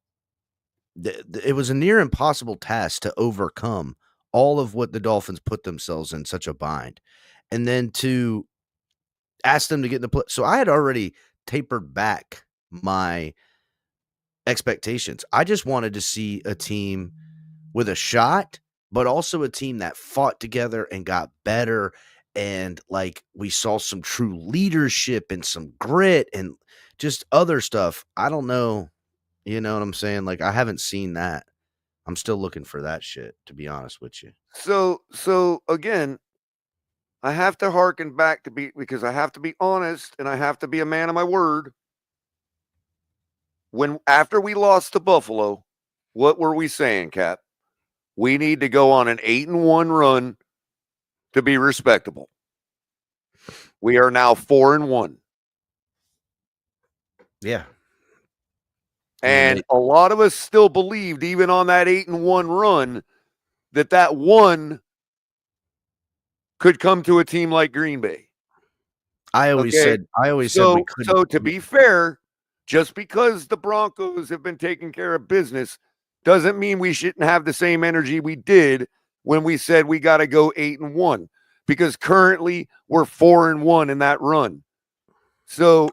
Speaker 7: it was a near impossible task to overcome all of what the Dolphins put themselves in such a bind. And then to ask them to get in the play. So I had already tapered back my expectations. I just wanted to see a team with a shot, but also a team that fought together and got better. And like we saw some true leadership and some grit and just other stuff. I don't know. You know what I'm saying? Like I haven't seen that. I'm still looking for that shit, to be honest with you.
Speaker 6: So again, I have to hearken back because I have to be honest and I have to be a man of my word. After we lost to Buffalo, what were we saying, Cap? We need to go on an 8-1 run to be respectable. We are now 4-1.
Speaker 7: Yeah.
Speaker 6: And a lot of us still believed, even on that 8-1 run, that one could come to a team like Green Bay.
Speaker 7: I always said we couldn't.
Speaker 6: So to be fair, just because the Broncos have been taking care of business doesn't mean we shouldn't have the same energy we did when we said we got to go 8-1, because currently we're 4-1 in that run. So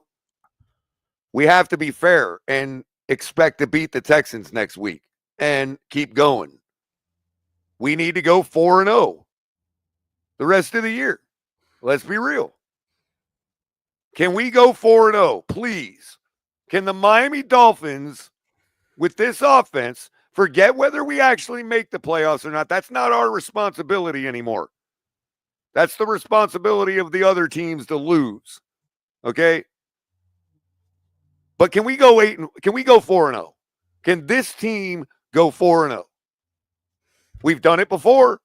Speaker 6: we have to be fair and expect to beat the Texans next week and keep going. We need to go 4-0 the rest of the year. Let's be real. Can we go 4-0, please? Can the Miami Dolphins, with this offense, forget whether we actually make the playoffs or not? That's not our responsibility anymore. That's the responsibility of the other teams to lose. Okay? But can we go 4-0? Can this team go 4-0? We've done it before.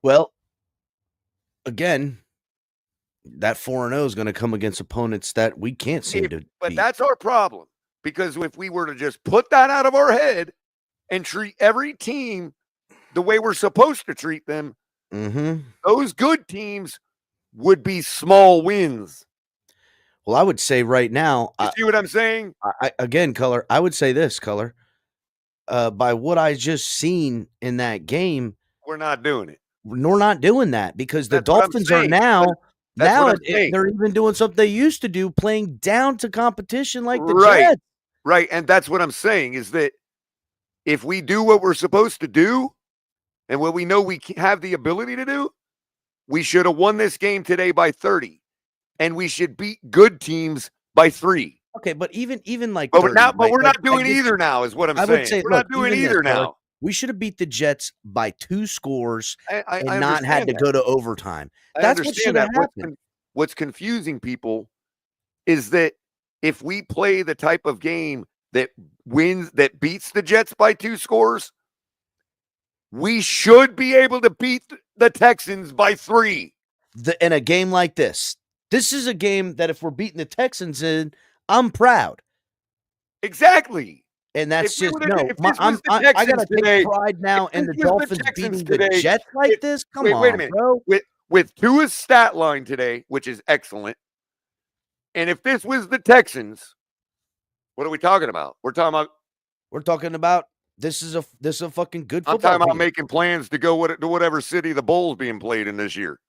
Speaker 7: Well, again, that 4-0 is going to come against opponents that we can't seem to
Speaker 6: But
Speaker 7: beat.
Speaker 6: that's our problem. Because if we were to just put that out of our head and treat every team the way we're supposed to treat them, those good teams would be small wins.
Speaker 7: Well, I would say right now,
Speaker 6: You see what I'm saying?
Speaker 7: Again, Color, I would say this, Color. By what I just seen in that game,
Speaker 6: we're not doing it.
Speaker 7: We're not doing that because the
Speaker 6: That's what I'm
Speaker 7: Dolphins are
Speaker 6: saying.
Speaker 7: now
Speaker 6: Saying.
Speaker 7: they're even doing something they used to do, playing down to competition like the
Speaker 6: Right.
Speaker 7: Jets.
Speaker 6: Right. And that's what I'm saying is that if we do what we're supposed to do and what we know we have the ability to do, we should have won this game today by 30. And we should beat good teams by 3.
Speaker 7: Okay, but even like,
Speaker 6: but
Speaker 7: 30,
Speaker 6: we're not doing either now, is what I'm saying.
Speaker 7: Would say,
Speaker 6: we're not doing either now.
Speaker 7: We should have beat the Jets by 2 scores
Speaker 6: I
Speaker 7: and not had to go to overtime. That's what should have happened.
Speaker 6: What's confusing people is that if we play the type of game that beats the Jets by 2 scores, we should be able to beat the Texans by 3.
Speaker 7: In a game like this. This is a game that if we're beating the Texans in, I'm proud.
Speaker 6: Exactly.
Speaker 7: And that's
Speaker 6: I
Speaker 7: gotta take pride now in the Dolphins beating the Jets like this. Come on, wait a minute, bro.
Speaker 6: With Tua's stat line today, which is excellent, and if this was the Texans, what are we talking about? We're talking about
Speaker 7: this is a fucking good football.
Speaker 6: I'm talking about
Speaker 7: team.
Speaker 6: making plans to go to whatever city the bowl's being played in this year.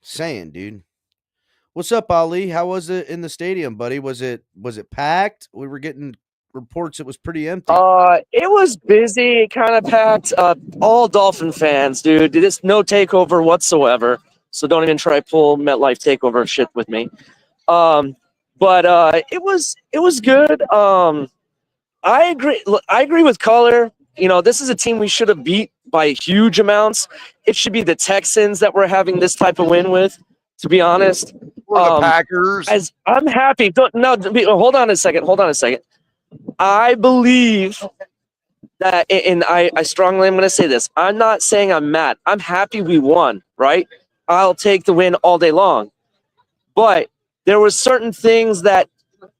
Speaker 7: Saying, dude. What's up, Ali? How was it in the stadium, buddy? Was it packed? We were getting reports it was pretty empty.
Speaker 8: It was busy, kind of packed. All Dolphin fans, dude. There's no takeover whatsoever. So don't even try to pull MetLife takeover shit with me. But it was good. I agree. Look, I agree with Color. You know, this is a team we should have beat by huge amounts. It should be the Texans that we're having this type of win with, to be honest.
Speaker 6: Or the Packers.
Speaker 8: As I'm happy. Hold on a second. I believe that, and I strongly am going to say this. I'm not saying I'm mad. I'm happy we won, right? I'll take the win all day long. But there were certain things that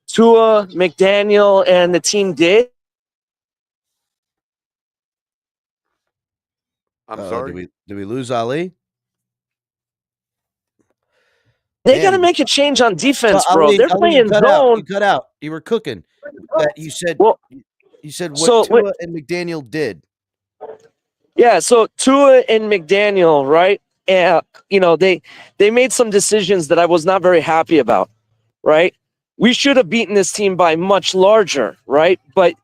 Speaker 8: Tua, McDaniel, and the team did.
Speaker 6: I'm sorry.
Speaker 7: Did we lose Ali?
Speaker 8: They got to make a change on defense, bro.
Speaker 7: Ali,
Speaker 8: They're playing zone.
Speaker 7: You cut out. You were cooking. You said what Tua and McDaniel did.
Speaker 8: Yeah, so Tua and McDaniel, right? You know, they made some decisions that I was not very happy about, right? We should have beaten this team by much larger, right? But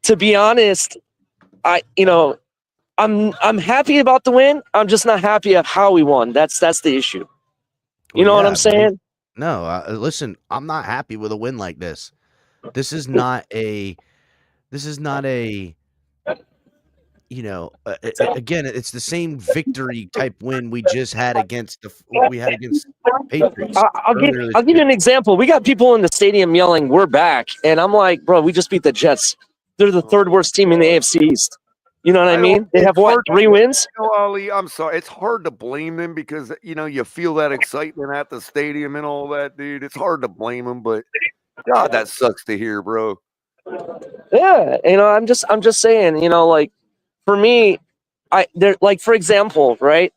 Speaker 8: to be honest, I'm happy about the win. I'm just not happy at how we won. That's the issue. You know what I'm saying?
Speaker 7: No, listen, I'm not happy with a win like this. This is not a again, it's the same victory type win we just had against Patriots.
Speaker 8: I'll give you an example. We got people in the stadium yelling, "We're back," and I'm like, "Bro, we just beat the Jets. They're the 3rd worst team in the AFC East." You know what I mean? They have 3 wins?
Speaker 6: Ali, I'm sorry. It's hard to blame them because you feel that excitement at the stadium and all that, dude. It's hard to blame them, but God, that sucks to hear, bro.
Speaker 8: Yeah, I'm just saying, like for me, for example, right?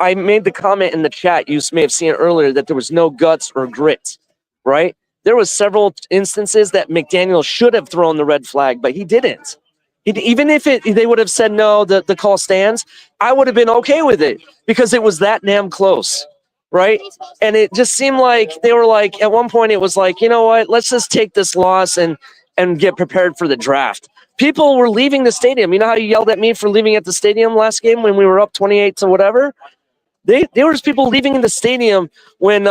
Speaker 8: I made the comment in the chat, you may have seen it earlier, that there was no guts or grit, right? there was several instances that McDaniel should have thrown the red flag, but he didn't. Even if they would have said no, the call stands, I would have been okay with it because it was that damn close, right? And it just seemed like they were like, at one point it was like, you know what, let's just take this loss and get prepared for the draft. People were leaving the stadium. You know how you yelled at me for leaving at the stadium last game when we were up 28 to whatever? There was people leaving in the stadium when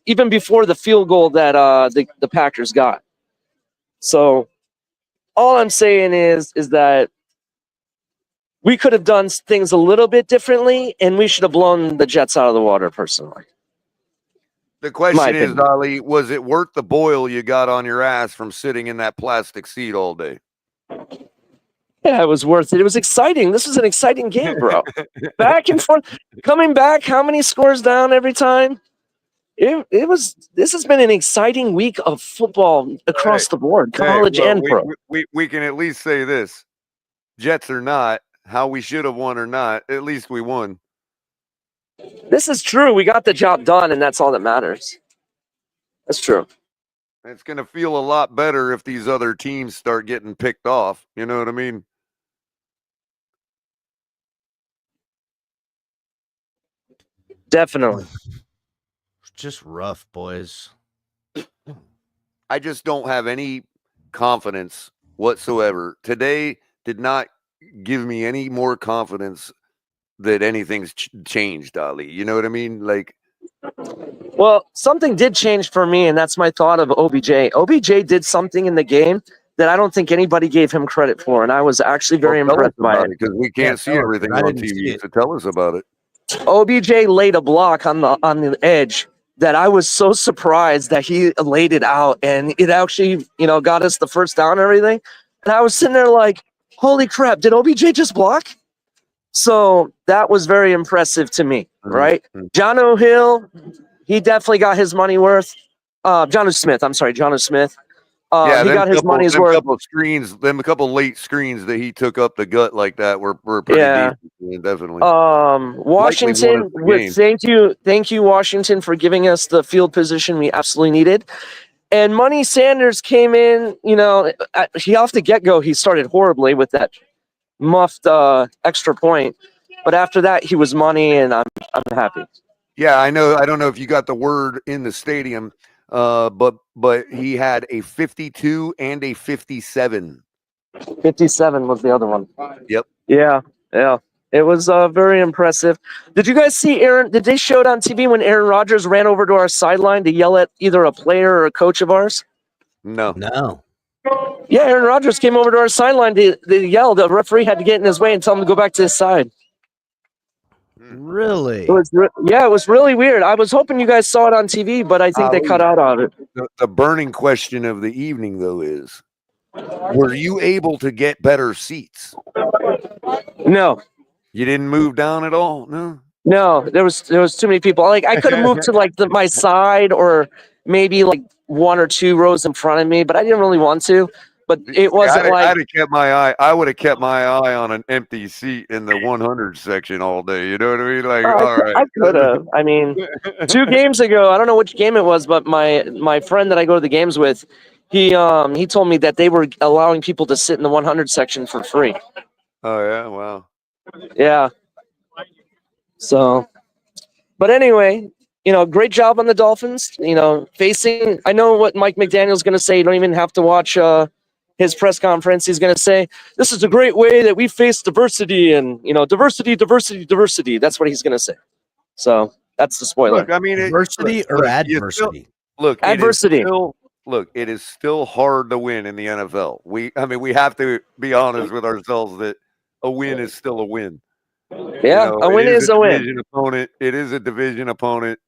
Speaker 8: even before the field goal that the Packers got. So all I'm saying is that we could have done things a little bit differently, and we should have blown the Jets out of the water, personally.
Speaker 6: The question is, Ali, was it worth the boil you got on your ass from sitting in that plastic seat all day?
Speaker 8: Yeah, it was worth it. It was exciting. This was an exciting game, bro. Back and forth, coming back. How many scores down every time? It was. This has been an exciting week of football across the board, college and pro.
Speaker 6: We can at least say this: Jets or not, how we should have won or not, at least we won.
Speaker 8: This is true. We got the job done, and that's all that matters. That's true.
Speaker 6: It's going to feel a lot better if these other teams start getting picked off. You know what I mean?
Speaker 8: Definitely.
Speaker 7: Just rough, boys.
Speaker 6: I just don't have any confidence whatsoever. Today did not give me any more confidence that anything's changed, Ali. You know what I mean? Like,
Speaker 8: well, something did change for me, and that's my thought of OBJ. OBJ did something in the game that I don't think anybody gave him credit for, and I was actually very impressed by it.
Speaker 6: Because we can't see everything on TV, so tell us about it.
Speaker 8: OBJ laid a block on the edge that I was so surprised that he laid it out, and it actually, got us the first down and everything. And I was sitting there like, holy crap, did OBJ just block? So that was very impressive to me, right? John O'Hill, he definitely got his money worth. John O. Smith. He got his money's worth.
Speaker 6: A couple late screens that he took up the gut like that were pretty decent, definitely.
Speaker 8: Washington, thank you, Washington, for giving us the field position we absolutely needed. And Money Sanders came in. He off the get-go he started horribly with that muffed extra point, but after that he was money, and I'm happy.
Speaker 6: Yeah, I know. I don't know if you got the word in the stadium. But he had a 52 and a 57.
Speaker 8: 57 was the other one.
Speaker 6: Yep.
Speaker 8: Yeah. It was very impressive. Did you guys see Aaron? Did they show it on TV when Aaron Rodgers ran over to our sideline to yell at either a player or a coach of ours?
Speaker 6: No.
Speaker 8: Yeah, Aaron Rodgers came over to our sideline to yell. The referee had to get in his way and tell him to go back to his side.
Speaker 7: Really?
Speaker 8: It was really weird. I was hoping you guys saw it on TV, but I think they cut out on it.
Speaker 6: The burning question of the evening, though, is: were you able to get better seats?
Speaker 8: No.
Speaker 6: You didn't move down at all?
Speaker 8: No, there was too many people. Like, I could have moved to my side, or maybe like one or two rows in front of me, but I didn't really want to. But it wasn't
Speaker 6: I would have kept my eye on an empty seat in the 100 section all day. You know what I mean? Like, all right.
Speaker 8: I could have. I mean, 2 games ago, I don't know which game it was, but my friend that I go to the games with, he told me that they were allowing people to sit in the 100 section for free.
Speaker 6: Oh yeah, wow.
Speaker 8: Yeah. So, but anyway, great job on the Dolphins. Facing. I know what Mike McDaniel's going to say. You don't even have to watch his press conference. He's going to say, this is a great way that we face diversity and, diversity. That's what he's going to say. So that's the spoiler.
Speaker 6: Look, I mean,
Speaker 7: diversity or adversity?
Speaker 8: Adversity.
Speaker 6: It is still hard to win in the NFL. We have to be honest with ourselves that a win is still a win.
Speaker 8: Yeah, a win is a win.
Speaker 6: It is a division opponent.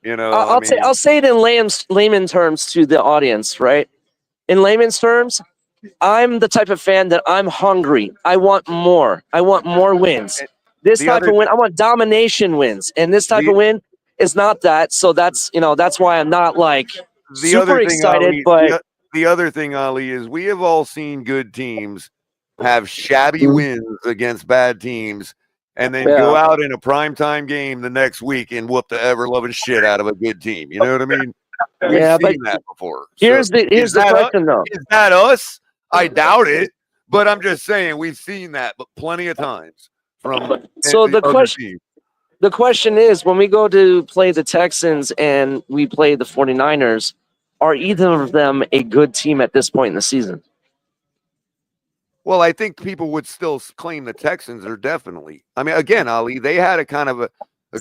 Speaker 8: I'll say it in layman terms to the audience, right? In layman's terms, I'm the type of fan that I'm hungry. I want more. I want more wins. This type of win, I want domination wins. And this type of win is not that. So that's why I'm not like super excited. But
Speaker 6: the other thing, Ali, is we have all seen good teams have shabby wins against bad teams and then go out in a primetime game the next week and whoop the ever-loving shit out of a good team. You know what I mean? We've
Speaker 8: Yeah, but
Speaker 6: seen that before.
Speaker 8: here's the question though.
Speaker 6: Is that us? I doubt it. But I'm just saying we've seen that but plenty of times from
Speaker 8: So the
Speaker 6: other teams.
Speaker 8: The question is, when we go to play the Texans and we play the 49ers, are either of them a good team at this point in the season?
Speaker 6: Well, I think people would still claim the Texans are definitely. I mean, again, Ali, they had a kind of a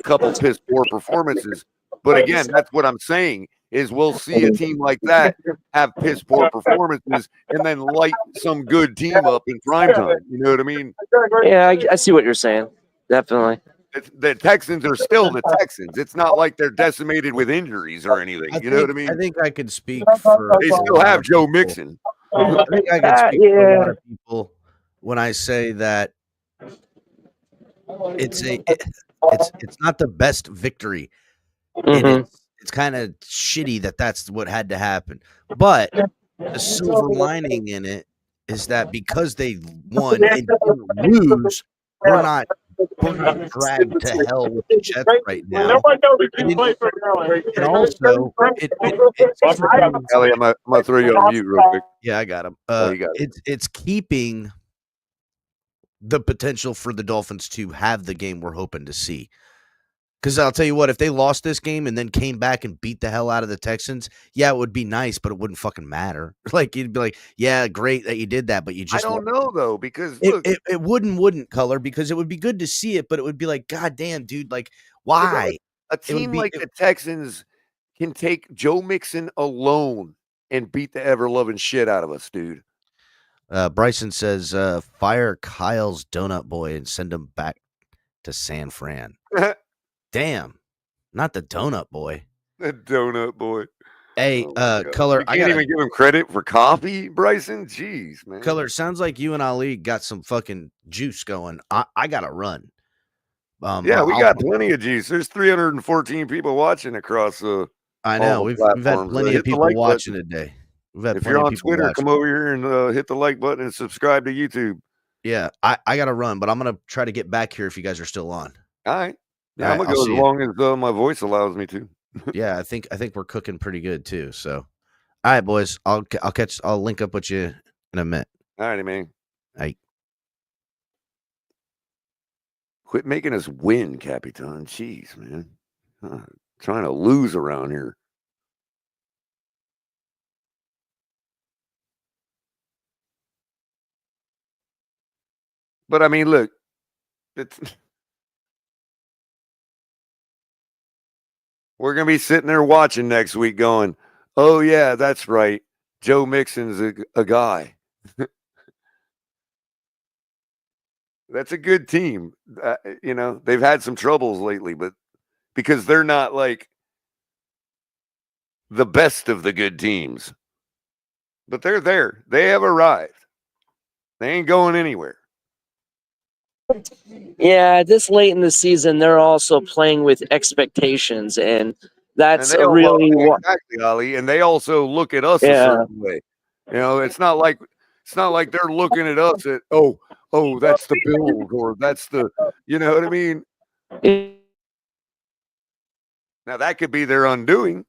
Speaker 6: couple piss poor performances. But again, that's what I'm saying is we'll see a team like that have piss poor performances and then light some good team up in prime time. You know what I mean?
Speaker 8: Yeah, I see what you're saying. Definitely.
Speaker 6: The Texans are still the Texans. It's not like they're decimated with injuries or anything. You know what I mean?
Speaker 7: I think I could speak for.
Speaker 6: They still have Joe Mixon.
Speaker 7: I think I could speak for a lot of people when I say that it's not the best victory. It's kind of shitty that that's what had to happen. But the silver lining in it is that because they won and didn't lose, we're not dragged to hell with the Jets right now. And also,
Speaker 6: Ellie, I'm gonna throw you on mute real quick.
Speaker 7: Yeah, I got him.
Speaker 6: You got it.
Speaker 7: It's keeping the potential for the Dolphins to have the game we're hoping to see. Because I'll tell you what, if they lost this game and then came back and beat the hell out of the Texans, yeah, it would be nice, but it wouldn't fucking matter. Like, you'd be like, yeah, great that you did that, but you just
Speaker 6: I don't know though, because
Speaker 7: look, it wouldn't color, because it would be good to see it, but it would be like, God damn, dude, like, why?
Speaker 6: A team like the Texans can take Joe Mixon alone and beat the ever-loving shit out of us, dude.
Speaker 7: Bryson says, fire Kyle's donut boy and send him back to San Fran. Damn, not the donut boy.
Speaker 6: The donut boy.
Speaker 7: Hey, Color.
Speaker 6: I can't even give him credit for coffee, Bryson. Jeez, man.
Speaker 7: Color, sounds like you and Ali got some fucking juice going. I gotta run.
Speaker 6: Yeah, we got plenty of juice. There's 314 people watching across.
Speaker 7: I know we've had plenty of people watching today.
Speaker 6: If you're on Twitter, come over here and hit the like button and subscribe to YouTube.
Speaker 7: Yeah, I gotta run, but I'm gonna try to get back here if you guys are still on.
Speaker 6: All right. Yeah, I'm gonna go as long as my voice allows me to.
Speaker 7: Yeah, I think we're cooking pretty good too. So, all right, boys, I'll link up with you in a minute.
Speaker 6: All righty, man.
Speaker 7: Hey,
Speaker 6: quit making us win, Capitan. Jeez, man, trying to lose around here. But I mean, look, we're going to be sitting there watching next week going, oh, yeah, that's right. Joe Mixon's a guy. That's a good team. You know, they've had some troubles lately, but because they're not like the best of the good teams. But they're there. They have arrived. They ain't going anywhere.
Speaker 8: Yeah, this late in the season, they're also playing with expectations, and that's really
Speaker 6: exactly, Ali. And they also look at us a certain way. You know, it's not like they're looking at us at oh, that's the Bills or that's the, you know what I mean? Now that could be their undoing.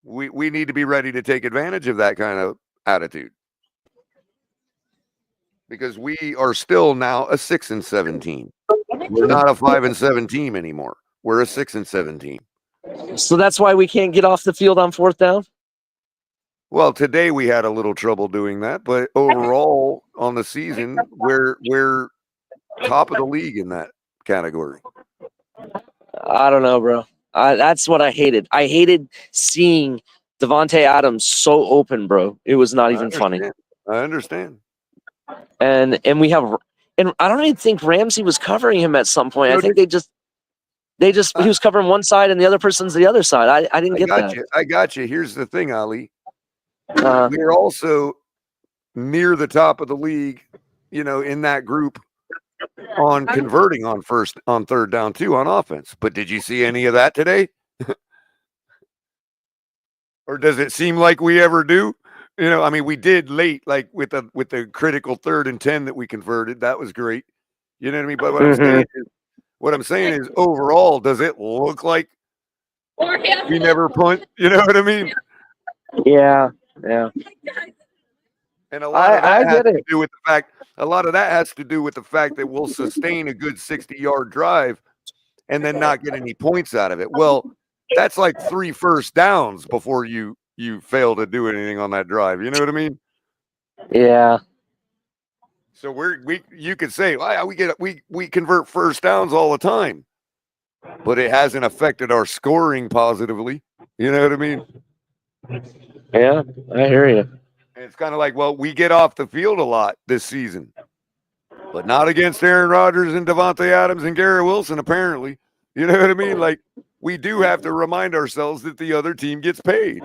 Speaker 6: We need to be ready to take advantage of that kind of attitude. Because we are still now a 6-7 team. We're not a 5-7 team anymore. We're a 6-7 team.
Speaker 8: So that's why we can't get off the field on fourth down?
Speaker 6: Well, today we had a little trouble doing that, but overall on the season, we're top of the league in that category.
Speaker 8: I don't know, bro. That's what I hated. I hated seeing Devontae Adams so open, bro. It was not even funny.
Speaker 6: I understand.
Speaker 8: And we have, and I don't even think Ramsey was covering him at some point. I think he was covering one side and the other person's the other side. I didn't get that.
Speaker 6: I got you. Here's the thing, Ali. We're also near the top of the league, you know, in that group on converting on third down too on offense. But did you see any of that today? Or does it seem like we ever do? You know, I mean, we did late, like with the critical 3rd and 10 that we converted. That was great. You know what I mean? But what I'm saying is overall, does it look like We never punt. You know what I mean?
Speaker 8: Yeah.
Speaker 6: And a lot of
Speaker 8: I
Speaker 6: that has
Speaker 8: get
Speaker 6: to
Speaker 8: it.
Speaker 6: do with the fact. A lot of that has to do with the fact that we'll sustain a good 60-yard drive and then not get any points out of it. Well, that's like 3 first downs before you fail to do anything on that drive. You know what I mean?
Speaker 8: Yeah.
Speaker 6: So you could say we convert first downs all the time, but it hasn't affected our scoring positively. You know what I mean?
Speaker 8: Yeah. I hear you.
Speaker 6: And it's kind of like, well, we get off the field a lot this season, but not against Aaron Rodgers and Devontae Adams and Garrett Wilson, apparently. You know what I mean? Like, we do have to remind ourselves that the other team gets paid.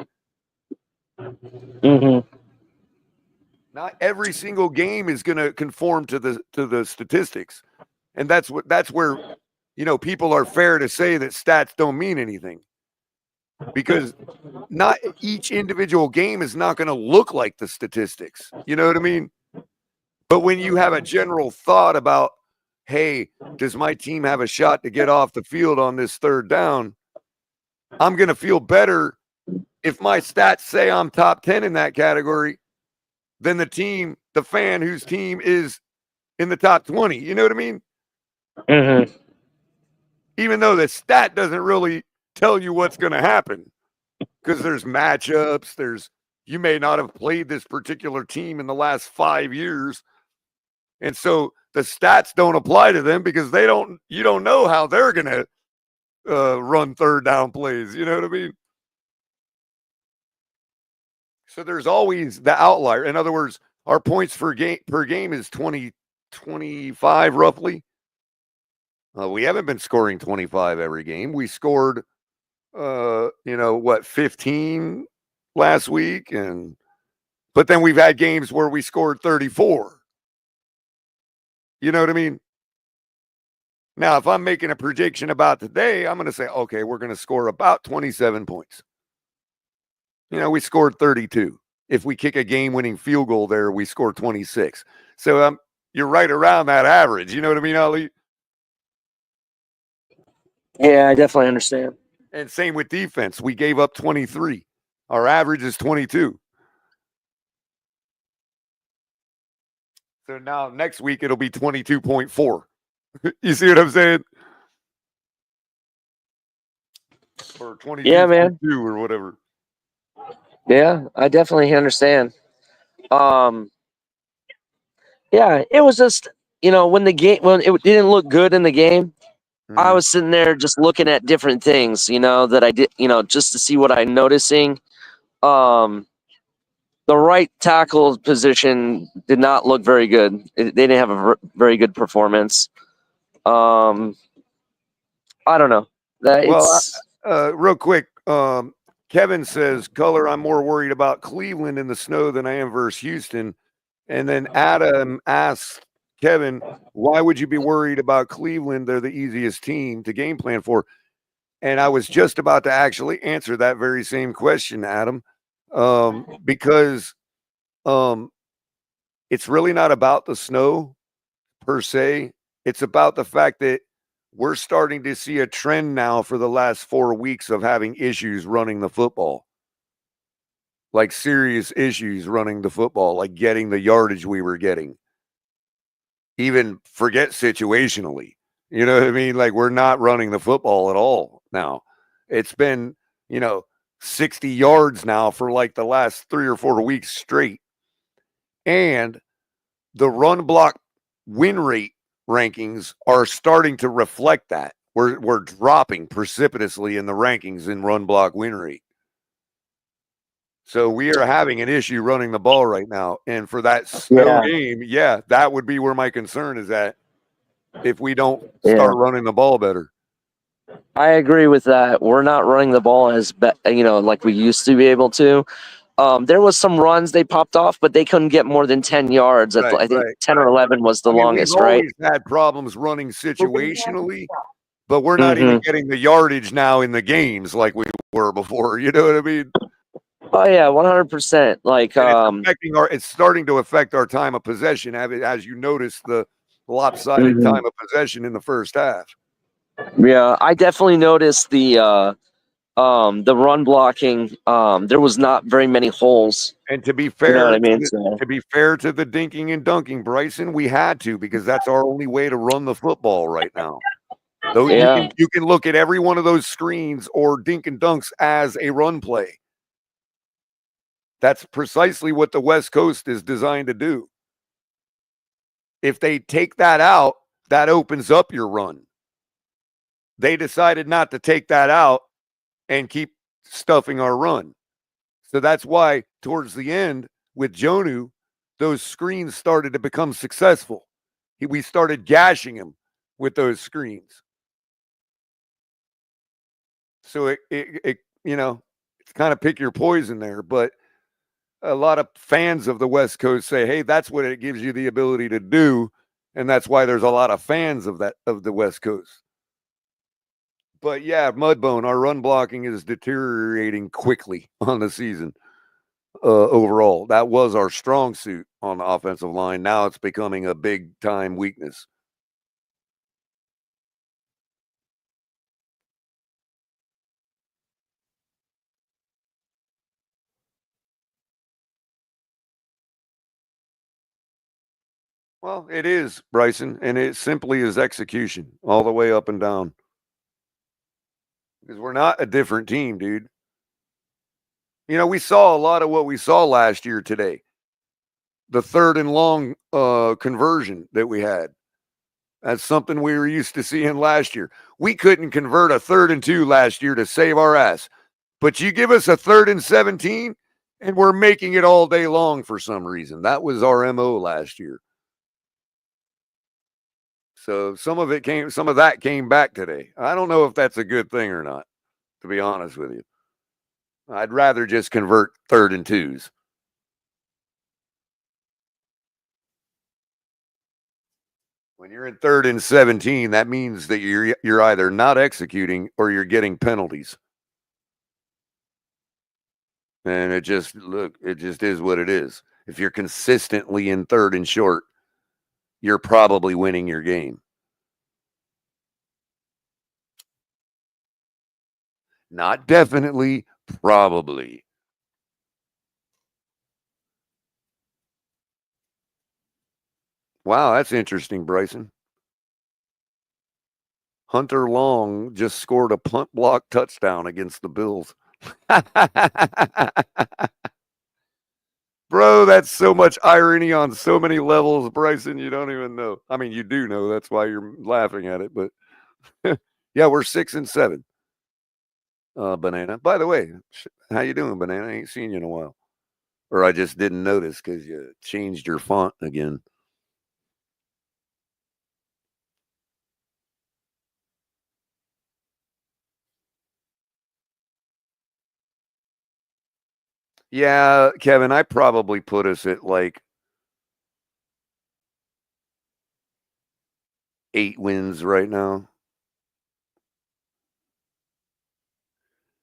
Speaker 8: Mm-hmm.
Speaker 6: Not every single game is going to conform to the statistics. And that's where, people are fair to say that stats don't mean anything. Because not each individual game is not going to look like the statistics. You know what I mean? But when you have a general thought about, hey, does my team have a shot to get off the field on this third down? I'm going to feel better if my stats say I'm top 10 in that category than the fan whose team is in the top 20. You know what I mean?
Speaker 8: Mm-hmm.
Speaker 6: Even though the stat doesn't really tell you what's going to happen, because there's matchups, you may not have played this particular team in the last 5 years, and so the stats don't apply to them because you don't know how they're going to run third down plays. You know what I mean? So there's always the outlier. In other words, our points per game is 25 roughly. We haven't been scoring 25 every game. We scored 15 last week, but then we've had games where we scored 34. You know what I mean? Now, if I'm making a prediction about today, I'm going to say, okay, we're going to score about 27 points. We scored 32. If we kick a game-winning field goal there, we score 26. So you're right around that average. You know what I mean, Ali?
Speaker 8: Yeah, I definitely understand.
Speaker 6: And same with defense. We gave up 23. Our average is 22. So now next week it'll be 22.4. You see what I'm saying? Or 22.2
Speaker 8: Yeah, man.
Speaker 6: or whatever.
Speaker 8: Yeah, I definitely understand. Yeah, it was just, when it didn't look good in the game, I was sitting there just looking at different things, that I did, just to see what I'm noticing. The right tackle position did not look very good. They didn't have a very good performance. I don't know.
Speaker 6: Real quick, Kevin says, Color, I'm more worried about Cleveland in the snow than I am versus Houston. And then Adam asks Kevin, why would you be worried about Cleveland? They're the easiest team to game plan for. And I was just about to actually answer that very same question, Adam, because it's really not about the snow per se. It's about the fact that we're starting to see a trend now for the last 4 weeks of having issues running the football. Like serious issues running the football, like getting the yardage we were getting. Even forget situationally. You know what I mean? Like, we're not running the football at all now. It's been, 60 yards now for like the last 3 or 4 weeks straight. And the run block win rate rankings are starting to reflect that. We're dropping precipitously in the rankings in run block win rate. So we are having an issue running the ball right now. And for that snow game, that would be where my concern is at if we don't start running the ball better.
Speaker 8: I agree with that. We're not running the ball like we used to be able to. There was some runs they popped off, but they couldn't get more than 10 yards. I think 10 or 11 was the longest,
Speaker 6: we've
Speaker 8: right?
Speaker 6: Always had problems running situationally, but we're not even getting the yardage now in the games like we were before. You know what I mean?
Speaker 8: Oh yeah, 100%. Like
Speaker 6: it's starting to affect our time of possession, as you notice the lopsided time of possession in the first half.
Speaker 8: Yeah, I definitely noticed the The run blocking, there was not very many holes.
Speaker 6: And to be
Speaker 8: You
Speaker 6: fair,
Speaker 8: know what I mean? So,
Speaker 6: to be fair to the dinking and dunking, Bryson, we had to, because that's our only way to run the football right now. Though
Speaker 8: yeah.
Speaker 6: you can look at every one of those screens or dink and dunks as a run play. That's precisely what the West Coast is designed to do. If they take that out, that opens up your run. They decided not to take that out and keep stuffing our run. So that's why towards the end with Jonnu, those screens started to become successful. We started gashing him with those screens. So it it's kind of pick your poison there, but a lot of fans of the West Coast say, hey, that's what it gives you the ability to do. And that's why there's a lot of fans of the West Coast. But yeah, Mudbone, our run blocking is deteriorating quickly on the season. Overall, that was our strong suit on the offensive line. Now it's becoming a big time weakness. Well, it is, Bryson, and it simply is execution all the way up and down. Because we're not a different team, dude. You know, we saw a lot of what we saw last year today. The 3rd and long conversion that we had. That's something we were used to seeing last year. We couldn't convert a 3rd and 2 last year to save our ass. But you give us a 3rd and 17, and we're making it all day long for some reason. That was our MO last year. So some of that came back today. I don't know if that's a good thing or not, to be honest with you. I'd rather just convert 3rd and 2s. When you're in 3rd and 17, that means that you're either not executing or you're getting penalties. And it just is what it is. If you're consistently in 3rd and short, you're probably winning your game. Not definitely, probably. Wow, that's interesting, Bryson. Hunter Long just scored a punt block touchdown against the Bills. Bro, that's so much irony on so many levels, Bryson, you don't even know. I mean, you do know, that's why you're laughing at it, but yeah, we're 6 and 7. Banana. By the way, how you doing, Banana? I ain't seen you in a while. Or I just didn't notice because you changed your font again. Yeah, Kevin, I probably put us at like 8 wins right now.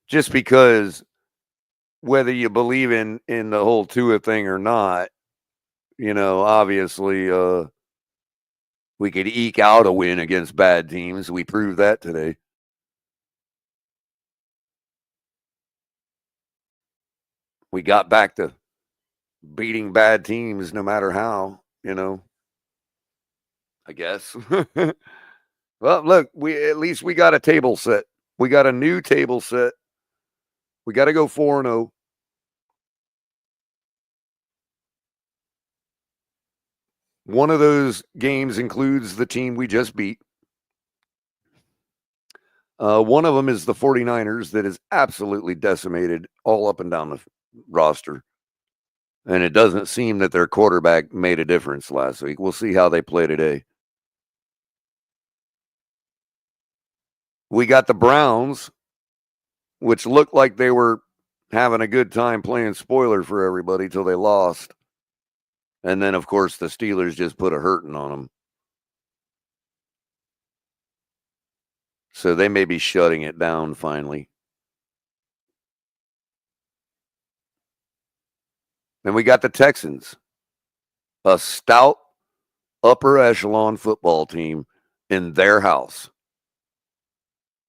Speaker 6: Just because whether you believe in the whole Tua thing or not, obviously we could eke out a win against bad teams. We proved that today. We got back to beating bad teams no matter how, I guess. Well, look, at least we got a table set. We got a new table set. We got to go 4-0. One of those games includes the team we just beat. One of them is the 49ers that is absolutely decimated all up and down the roster. And it doesn't seem that their quarterback made a difference last week. We'll see how they play today. We got the Browns, which looked like they were having a good time playing spoiler for everybody till they lost. And then, of course, the Steelers just put a hurting on them. So they may be shutting it down finally. Then we got the Texans, a stout upper echelon football team in their house.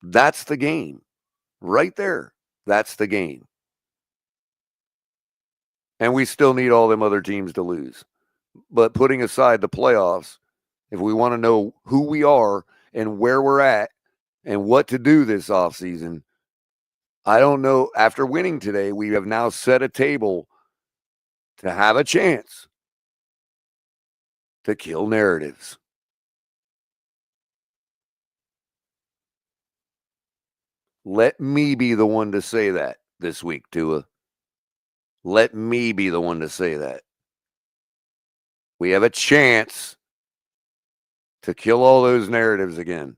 Speaker 6: That's the game right there. That's the game. And we still need all them other teams to lose. But putting aside the playoffs, if we want to know who we are and where we're at and what to do this offseason, I don't know. After winning today, we have now set a table to have a chance to kill narratives. Let me be the one to say that this week, Tua. Let me be the one to say that. We have a chance to kill all those narratives again.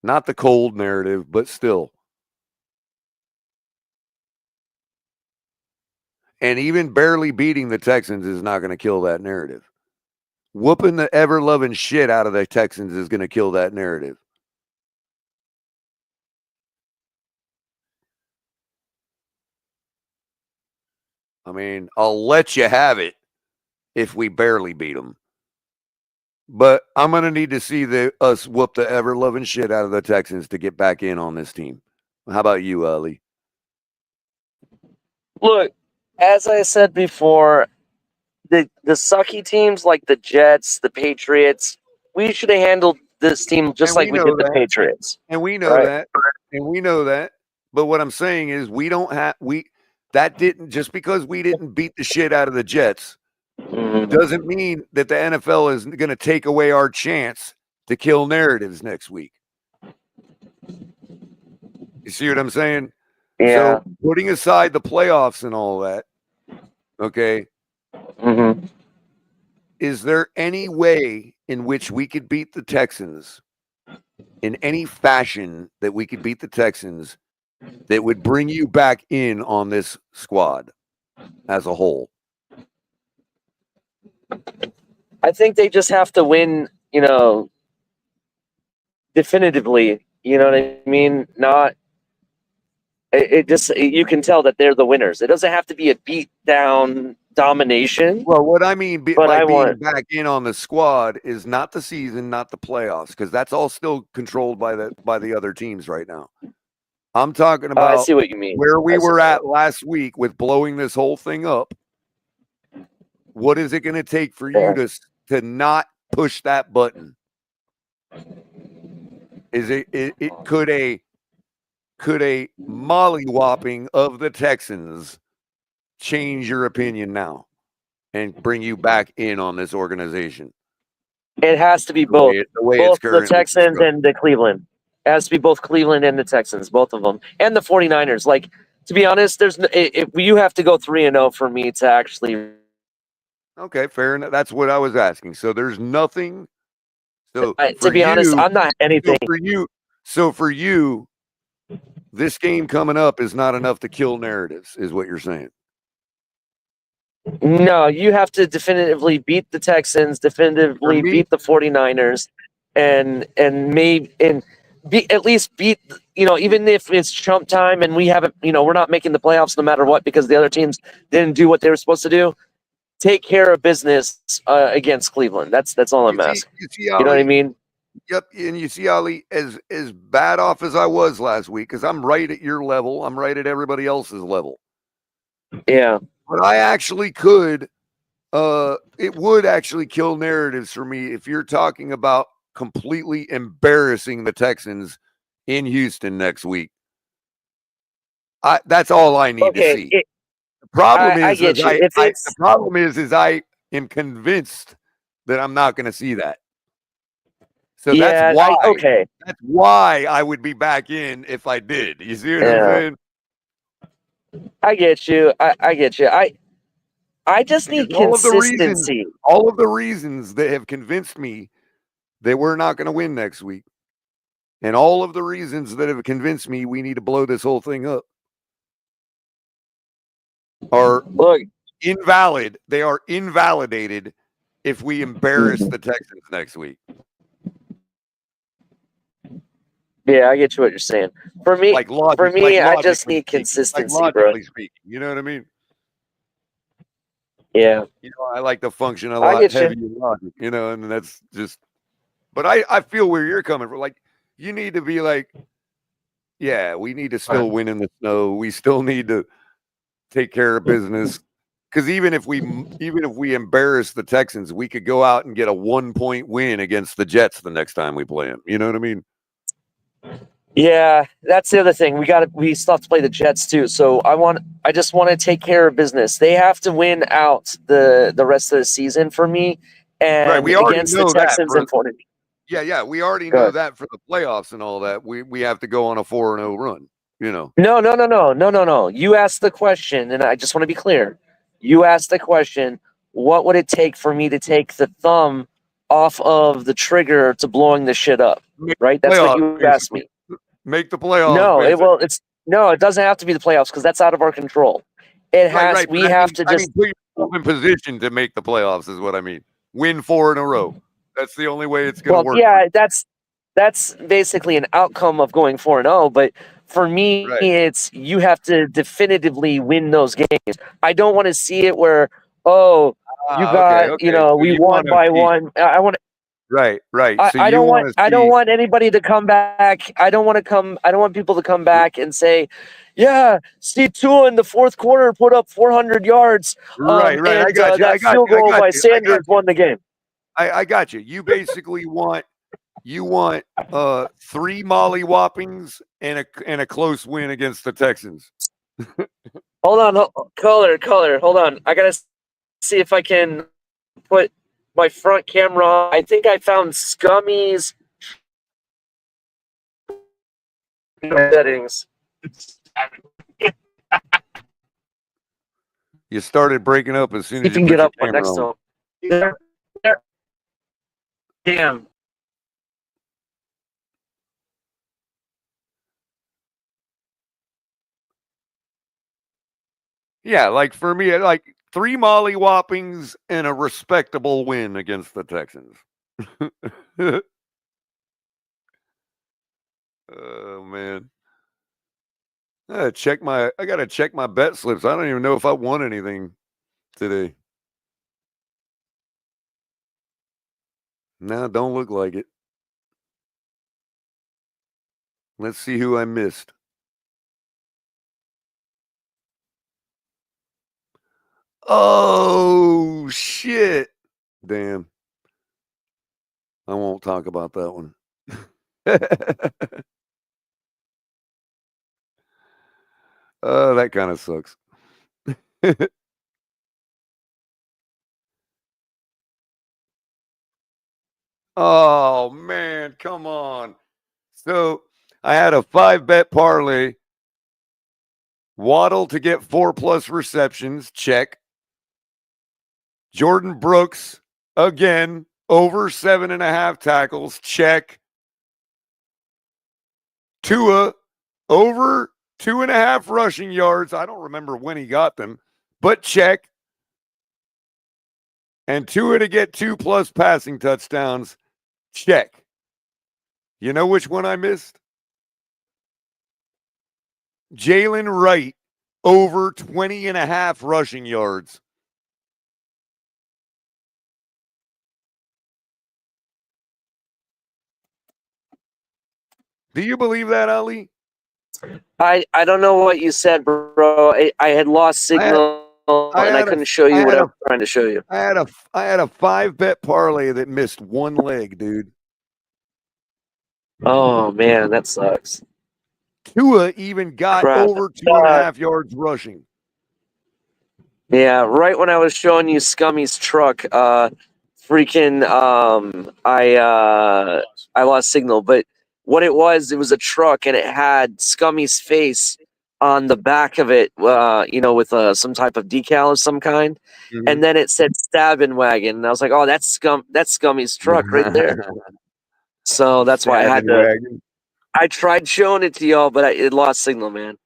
Speaker 6: Not the cold narrative, but still. And even barely beating the Texans is not going to kill that narrative. Whooping the ever-loving shit out of the Texans is going to kill that narrative. I mean, I'll let you have it if we barely beat them. But I'm going to need to see us whoop the ever-loving shit out of the Texans to get back in on this team. How about you, Ali?
Speaker 8: Look, as I said before, the sucky teams like the Jets, the Patriots, we should have handled this team just like we did the Patriots.
Speaker 6: And we know that. And we know that. But what I'm saying is that didn't, just because we didn't beat the shit out of the Jets, doesn't mean that the NFL is going to take away our chance to kill narratives next week. You see what I'm saying?
Speaker 8: Yeah.
Speaker 6: So putting aside the playoffs and all that, okay, is there any way in which we could beat the Texans, in any fashion that we could beat the Texans, that would bring you back in on this squad as a whole?
Speaker 8: I think they just have to win, definitively. You know what I mean? You can tell that they're the winners. It doesn't have to be a beat down domination.
Speaker 6: Well, what I mean by being back in on the squad is not the season, not the playoffs, because that's all still controlled by the other teams right now. I'm talking about
Speaker 8: I see what you mean.
Speaker 6: Where we were at last week with blowing this whole thing up. What is it going to take for you to not push that button? Is it could a mollywhopping of the Texans change your opinion now and bring you back in on this organization?
Speaker 8: It has to be both the Texans and the Cleveland. It has to be both Cleveland and the Texans, both of them, and the 49ers. Like, to be honest, you have to go 3-0 for me to actually.
Speaker 6: Okay, fair enough. That's what I was asking. So there's nothing. So
Speaker 8: to be honest, I'm not anything.
Speaker 6: So for you, this game coming up is not enough to kill narratives, is what you're saying.
Speaker 8: No, you have to definitively beat the Texans, definitively beat the 49ers, and at least beat, even if it's chump time and we haven't, we're not making the playoffs no matter what because the other teams didn't do what they were supposed to do. Take care of business against Cleveland. That's all I'm asking. You know what I mean?
Speaker 6: Yep. And you see, Ali, as bad off as I was last week, because I'm right at your level, I'm right at everybody else's level.
Speaker 8: Yeah.
Speaker 6: But I actually could, it would actually kill narratives for me if you're talking about completely embarrassing the Texans in Houston next week. That's all I need to see. The problem the problem is I am convinced that I'm not going to see that. So that's why I would be back in if I did. You see what I'm saying?
Speaker 8: I get you. I get you. I just need consistency.
Speaker 6: All of the reasons that have convinced me that we're not going to win next week, and all of the reasons that have convinced me we need to blow this whole thing up, are invalid. They are invalidated if we embarrass the Texans next week.
Speaker 8: Yeah, I get you what you're saying. For me, I just need consistency,
Speaker 6: logically speaking. You know what I mean?
Speaker 8: Yeah.
Speaker 6: I like to function a lot heavier logic, and that's just. But I feel where you're coming from. Like, you need to be like, Yeah, we need to still win in the snow. We still need to take care of business. Because even if we embarrass the Texans, we could go out and get a 1-point win against the Jets the next time we play them. You know what I mean?
Speaker 8: Yeah, that's the other thing. We still have to play the Jets too. So I just want to take care of business. They have to win out the rest of the season for me,
Speaker 6: Right.
Speaker 8: and
Speaker 6: We already
Speaker 8: against
Speaker 6: know
Speaker 8: the
Speaker 6: that.
Speaker 8: Texans and 49ers.
Speaker 6: Yeah. We already
Speaker 8: Go
Speaker 6: know
Speaker 8: ahead.
Speaker 6: that for the playoffs and all that. We have to go on a 4-0 run. You know.
Speaker 8: No. You asked the question, and I just want to be clear. You asked the question, what would it take for me to take the thumb off of the trigger to blowing the shit up?
Speaker 6: Make
Speaker 8: Right?
Speaker 6: the
Speaker 8: That's what
Speaker 6: playoffs,
Speaker 8: you asked
Speaker 6: basically.
Speaker 8: me.
Speaker 6: Make the playoffs,
Speaker 8: No,
Speaker 6: basically.
Speaker 8: it doesn't have to be the playoffs because that's out of our control.
Speaker 6: Right.
Speaker 8: We
Speaker 6: But
Speaker 8: have to
Speaker 6: I
Speaker 8: just
Speaker 6: mean, put yourself in position to make the playoffs is what I mean. Win 4 in a row. That's the only way it's going to
Speaker 8: well,
Speaker 6: work.
Speaker 8: yeah, that's basically an outcome of going 4-0, but for me
Speaker 6: Right.
Speaker 8: it's you have to definitively win those games. I don't want to see it where you got,
Speaker 6: Okay. So
Speaker 8: we
Speaker 6: you
Speaker 8: won
Speaker 6: want to
Speaker 8: by
Speaker 6: see.
Speaker 8: one. I want
Speaker 6: Right. So
Speaker 8: I
Speaker 6: you
Speaker 8: don't
Speaker 6: want
Speaker 8: want
Speaker 6: to
Speaker 8: I don't
Speaker 6: see.
Speaker 8: want anybody to come back. I don't want people to come back and say, "Yeah, Steve Tua in the fourth quarter put up 400 yards
Speaker 6: Right. I
Speaker 8: and
Speaker 6: got you.
Speaker 8: that field goal by Sanders won the game."
Speaker 6: I got you. You basically want 3 molly whoppings and a close win against the Texans.
Speaker 8: Hold on, color. Hold on. I got to see if I can put my front camera on. I think I found Scummy's settings.
Speaker 6: You started breaking up as soon
Speaker 8: You
Speaker 6: as you
Speaker 8: can
Speaker 6: put
Speaker 8: get
Speaker 6: your
Speaker 8: up on
Speaker 6: camera
Speaker 8: next
Speaker 6: on.
Speaker 8: to him. There. Damn.
Speaker 6: Yeah, like for me, like 3 molly whoppings and a respectable win against the Texans. Oh man. I gotta check my bet slips. I don't even know if I won anything today. No, don't look like it. Let's see who I missed. Oh shit. Damn. I won't talk about that one. That kind of sucks. Oh man, come on. So I had a 5-bet parlay. Waddle to get 4+ receptions, check. Jordan Brooks again over 7.5 tackles, check. Tua over 2.5 rushing yards. I don't remember when he got them, but check. And Tua to get 2+ passing touchdowns, check. You know which one I missed? Jalen Wright over 20.5 rushing yards. Do you believe that, Ali?
Speaker 8: I don't know what you said, bro. I had lost signal and I couldn't show you what I was trying to show you.
Speaker 6: I had a 5-bet parlay that missed one leg, dude.
Speaker 8: Oh man, that sucks.
Speaker 6: Tua even got
Speaker 8: Crap.
Speaker 6: over 2.5 yards rushing.
Speaker 8: Yeah, right when I was showing you Scummy's truck, I lost signal. But what it was a truck and it had Scummy's face on the back of it, with some type of decal of some kind.
Speaker 6: Mm-hmm.
Speaker 8: And then it said Stabbin' Wagon. And I was like, oh, that's Scummy's truck right there. So that's why I had to.
Speaker 6: Wagon.
Speaker 8: I tried showing it to y'all, but it lost signal, man.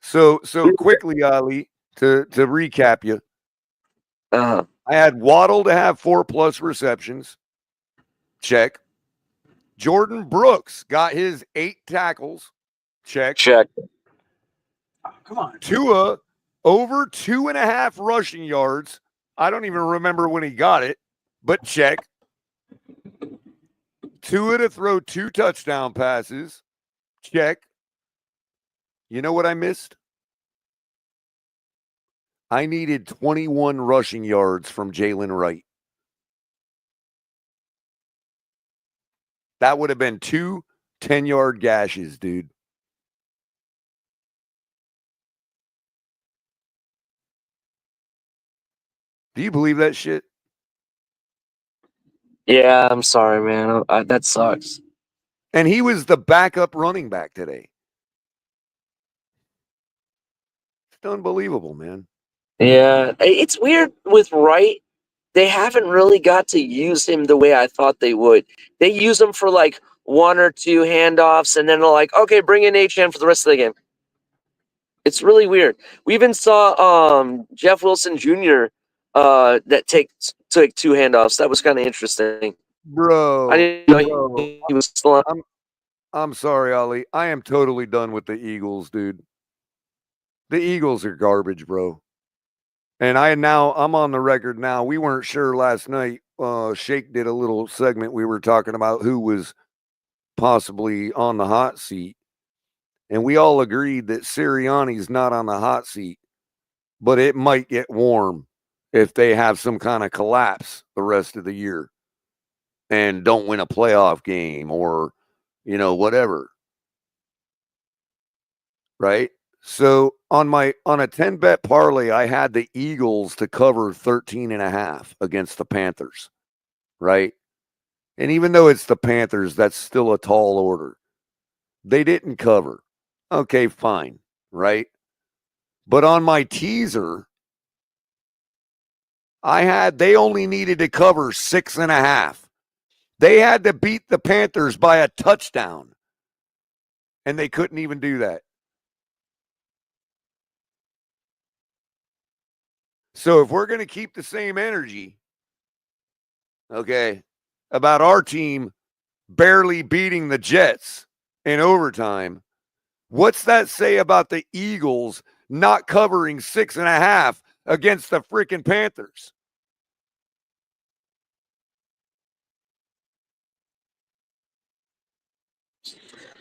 Speaker 6: So quickly, Ali, to recap you.
Speaker 8: Uh-huh.
Speaker 6: I had Waddle to have 4+ receptions. Check. Jordan Brooks got his 8 tackles. Check.
Speaker 3: Oh, come on.
Speaker 6: Tua over 2.5 rushing yards. I don't even remember when he got it, but check. Tua to throw 2 touchdown passes. Check. You know what I missed? I needed 21 rushing yards from Jalen Wright. That would have been 2 10-yard gashes, dude. Do you believe that shit?
Speaker 8: Yeah, I'm sorry, man. That sucks.
Speaker 6: And he was the backup running back today. It's unbelievable, man.
Speaker 8: Yeah, it's weird with Wright. They haven't really got to use him the way I thought they would. They use him for like 1 or 2 handoffs, and then they're like, okay, bring in HM for the rest of the game. It's really weird. We even saw Jeff Wilson Jr. That took 2 handoffs. That was kind of interesting.
Speaker 6: Bro,
Speaker 8: I didn't know he was still on.
Speaker 6: I'm sorry, Ali. I am totally done with the Eagles, dude. The Eagles are garbage, bro. And I'm on the record now. We weren't sure last night. Shake did a little segment. We were talking about who was possibly on the hot seat. And we all agreed that Sirianni's not on the hot seat, but it might get warm if they have some kind of collapse the rest of the year and don't win a playoff game or, whatever. Right? So on a 10-bet parlay, I had the Eagles to cover 13.5 against the Panthers. Right? And even though it's the Panthers, that's still a tall order. They didn't cover. Okay, fine. Right? But on my teaser, they only needed to cover 6.5. They had to beat the Panthers by a touchdown. And they couldn't even do that. So if we're going to keep the same energy, okay, about our team barely beating the Jets in overtime, what's that say about the Eagles not covering 6.5 against the freaking Panthers?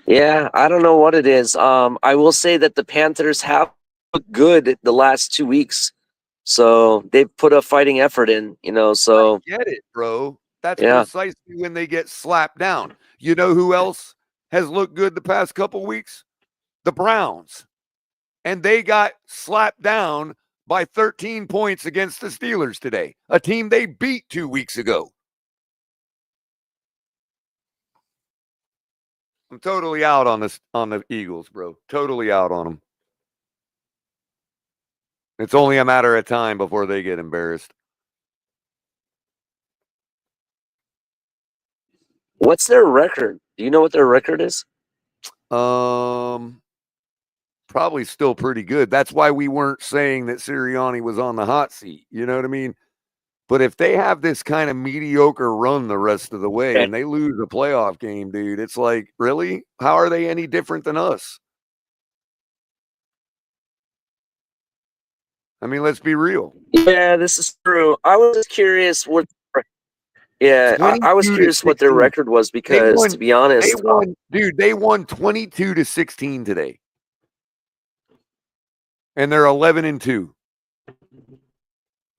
Speaker 8: Yeah, I don't know what it is. I will say that the Panthers have looked good the last 2 weeks. So they've put a fighting effort in, so.
Speaker 6: I get it, bro. That's
Speaker 8: Yeah.
Speaker 6: precisely when they get slapped down. You know who else has looked good the past couple weeks? The Browns. And they got slapped down by 13 points against the Steelers today, a team they beat 2 weeks ago. I'm totally out on the Eagles, bro. Totally out on them. It's only a matter of time before they get embarrassed.
Speaker 8: What's their record? Do you know what their record is?
Speaker 6: Probably still pretty good. That's why we weren't saying that Sirianni was on the hot seat. You know what I mean? But if they have this kind of mediocre run the rest of the way and they lose a playoff game, dude, it's like, really? How are they any different than us? I mean, let's be real.
Speaker 8: Yeah, this is true. I was just curious what. Yeah, I was curious what their record was because, to be honest,
Speaker 6: they won 22-16 today, and they're 11-2.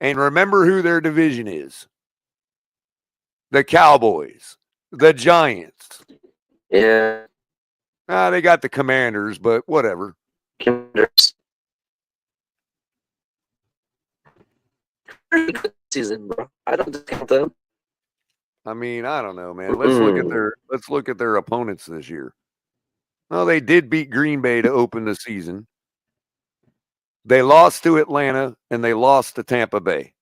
Speaker 6: And remember who their division is: the Cowboys, the Giants.
Speaker 8: Yeah,
Speaker 6: they got the Commanders, but whatever.
Speaker 8: Commanders. Season, bro. I don't discount them.
Speaker 6: I mean, I don't know, man. Let's look at their opponents this year. Well, they did beat Green Bay to open the season. They lost to Atlanta and they lost to Tampa Bay.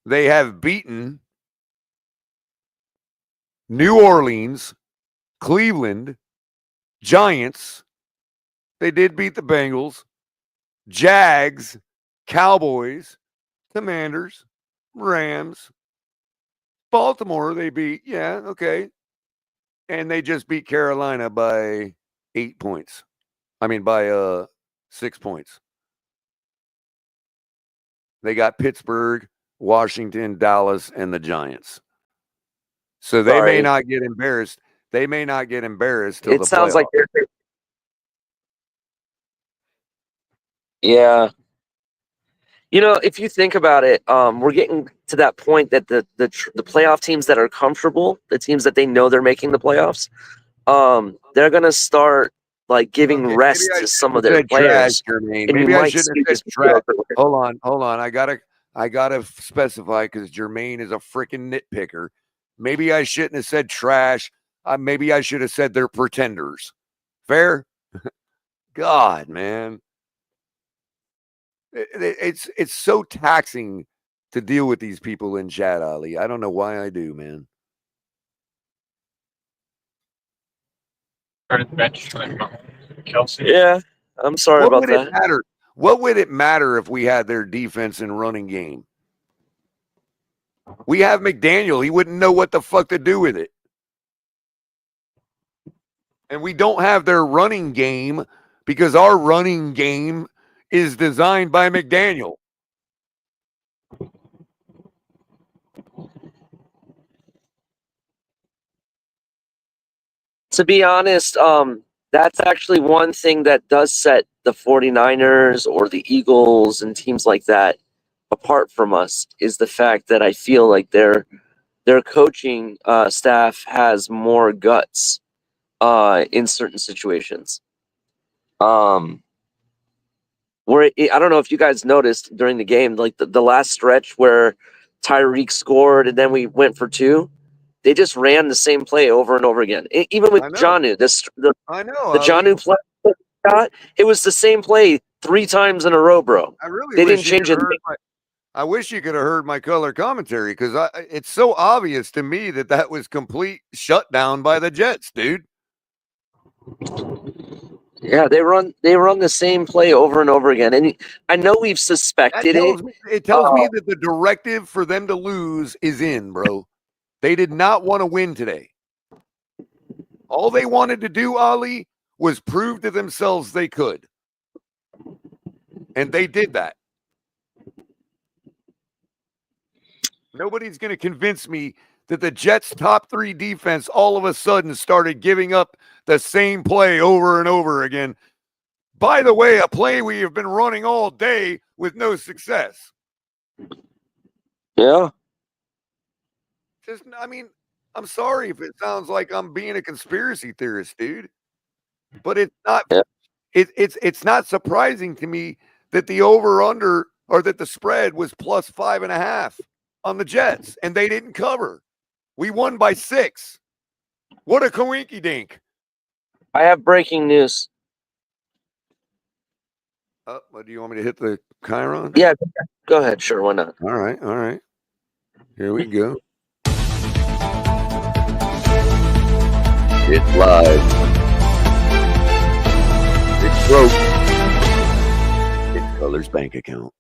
Speaker 6: They have beaten New Orleans, Cleveland, Giants. They did beat the Bengals, Jags, Cowboys, Commanders, Rams, Baltimore. They beat, yeah, okay. And they just beat Carolina by 8 points. I mean, by 6 points. They got Pittsburgh, Washington, Dallas, and the Giants. So they may not get embarrassed. they may not get embarrassed till
Speaker 8: It
Speaker 6: the
Speaker 8: sounds
Speaker 6: playoffs.
Speaker 8: like they're. Yeah. You know, if you think about it, we're getting to that point that the playoff teams that are comfortable, the teams that they know they're making the playoffs, they're gonna start like giving
Speaker 6: Okay,
Speaker 8: rest
Speaker 6: maybe I
Speaker 8: to some of
Speaker 6: shouldn't have
Speaker 8: their
Speaker 6: said trash,
Speaker 8: players,
Speaker 6: Jermaine.
Speaker 8: and you
Speaker 6: Maybe I
Speaker 8: might
Speaker 6: shouldn't
Speaker 8: see
Speaker 6: have said
Speaker 8: this
Speaker 6: trash. Hold on. I gotta specify because Jermaine is a freaking nitpicker. Maybe I shouldn't have said trash. Maybe I should have said they're pretenders. Fair? God, man. It's so taxing to deal with these people in chat, Ali. I don't know why I do, man.
Speaker 5: Kelsey.
Speaker 8: Yeah, I'm sorry
Speaker 6: What
Speaker 8: about
Speaker 6: would it
Speaker 8: that.
Speaker 6: matter? What would it matter if we had their defense and running game? We have McDaniel. He wouldn't know what the fuck to do with it. And we don't have their running game because our running game is designed by McDaniel.
Speaker 8: To be honest, that's actually one thing that does set the 49ers or the Eagles and teams like that apart from us is the fact that I feel like their coaching staff has more guts in certain situations. Where I don't know if you guys noticed during the game, like the last stretch where Tyreek scored and then we went for two. They just ran the same play over and over again. Even with
Speaker 6: I know.
Speaker 8: Jonnu, the
Speaker 6: I know.
Speaker 8: Jonnu play shot, it was the same play 3 times in a row, bro.
Speaker 6: I really
Speaker 8: They
Speaker 6: wish
Speaker 8: didn't
Speaker 6: you
Speaker 8: change
Speaker 6: could
Speaker 8: it.
Speaker 6: have heard I wish you could have heard my color commentary because it's so obvious to me that was complete shutdown by the Jets, dude.
Speaker 8: Yeah, they run the same play over and over again. And I know we've
Speaker 6: That
Speaker 8: suspected
Speaker 6: tells
Speaker 8: it.
Speaker 6: me it tells me that the directive for them to lose is in, bro. They did not want to win today. All they wanted to do, Ali, was prove to themselves they could. And they did that. Nobody's going to convince me that the Jets' top 3 defense all of a sudden started giving up the same play over and over again. By the way, a play we have been running all day with no success.
Speaker 8: Yeah.
Speaker 6: I mean, I'm sorry if it sounds like I'm being a conspiracy theorist, dude. But it's not.
Speaker 8: Yeah.
Speaker 6: It's not surprising to me that the over/under or that the spread was plus 5.5 on the Jets, and they didn't cover. We won by 6. What a coinky dink!
Speaker 8: I have breaking news.
Speaker 6: Oh, do you want me to hit the Chiron?
Speaker 8: Yeah, go ahead. Sure, why not?
Speaker 6: All right. Here we go. It's live. It's broke. It's Color's bank account.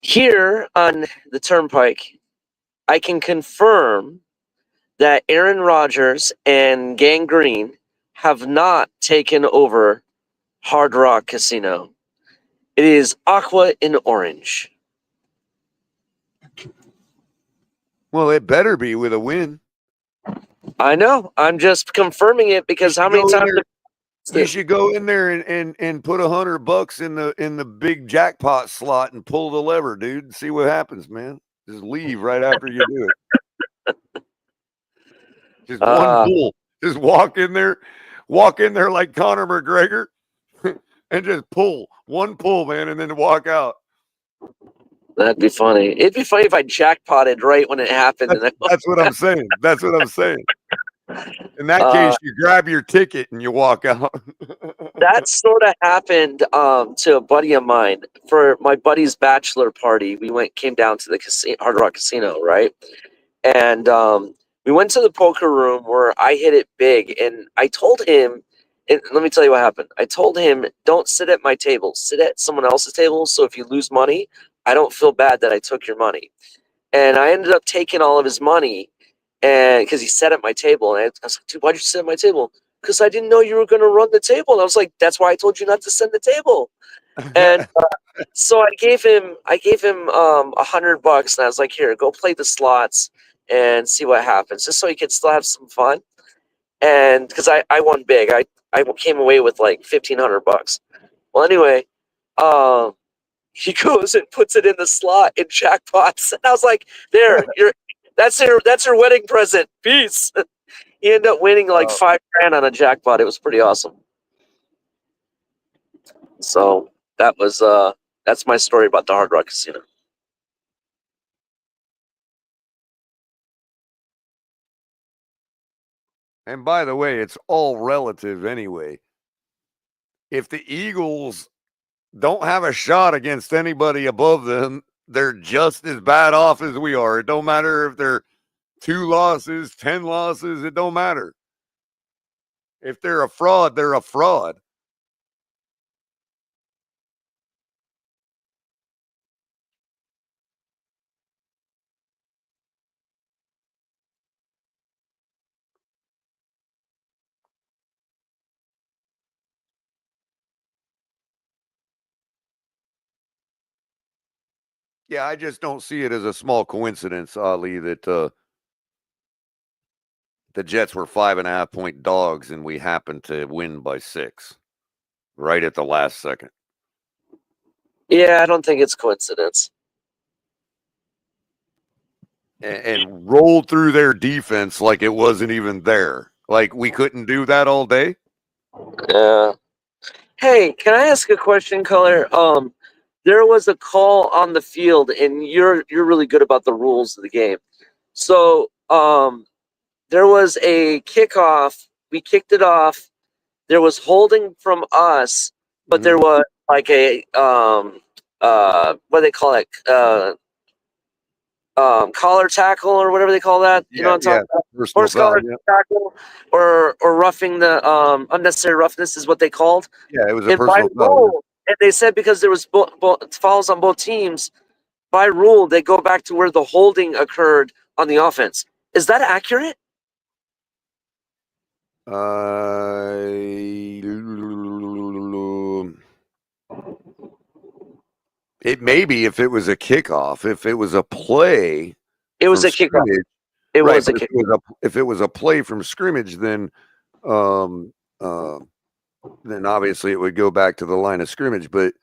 Speaker 8: Here on the Turnpike, I can confirm that Aaron Rodgers and Gang Green have not taken over Hard Rock Casino. It is aqua and orange.
Speaker 6: Well, it better be with a win.
Speaker 8: I know. I'm just confirming it because how many times?
Speaker 6: You should go in there and put $100 in the big jackpot slot and pull the lever, dude. And see what happens, man. Just leave right after you do it. Just one pull. Just walk in there like Conor McGregor, and just pull one pull, man, and then walk out.
Speaker 8: That'd be funny. It'd be funny if I jackpotted right when it happened.
Speaker 6: That's what I'm saying. That's what I'm saying. In that case, you grab your ticket and you walk out.
Speaker 8: That sort of happened to a buddy of mine for my buddy's bachelor party. We came down to the Hard Rock Casino, right? And we went to the poker room where I hit it big, and I told him, and let me tell you what happened. I told him, don't sit at my table, sit at someone else's table. So if you lose money, I don't feel bad that I took your money. And I ended up taking all of his money, and because he sat at my table, and I was like, dude, why'd you sit at my table? Because I didn't know you were going to run the table. And I was like, that's why I told you not to send the table. And so I gave him $100, and I was like, here, go play the slots. and see what happens, just so he could still have some fun. And because I won big, I came away with like $1,500. Well, anyway, he goes and puts it in the slot in jackpots, and I was like, "There, that's your wedding present. Peace." He ended up winning like $5,000 on a jackpot. It was pretty awesome. So that's my story about the Hard Rock Casino.
Speaker 6: And by the way, it's all relative anyway. If the Eagles don't have a shot against anybody above them, they're just as bad off as we are. It don't matter if they're 2 losses, 10 losses, it don't matter. If they're a fraud, they're a fraud. Yeah, I just don't see it as a small coincidence, Ali, that the Jets were 5.5-point dogs and we happened to win by 6 right at the last second.
Speaker 8: Yeah, I don't think it's coincidence.
Speaker 6: And rolled through their defense like it wasn't even there. Like we couldn't do that all day.
Speaker 8: Yeah. Hey, can I ask a question, Color? There was a call on the field, and you're really good about the rules of the game. So, there was a kickoff. We kicked it off. There was holding from us, but there was like a what do they call it? Collar tackle or whatever they call that. You know what I'm talking about? Horse collar tackle or roughing the unnecessary roughness is what they called.
Speaker 6: Yeah, it was a personal foul.
Speaker 8: And they said because there was fouls on both teams, by rule they go back to where the holding occurred on the offense. Is that accurate?
Speaker 6: It may be if it was a kickoff. If it was a play,
Speaker 8: it was a kickoff. It was a kickoff.
Speaker 6: If it was a play from scrimmage, then obviously it would go back to the line of scrimmage. But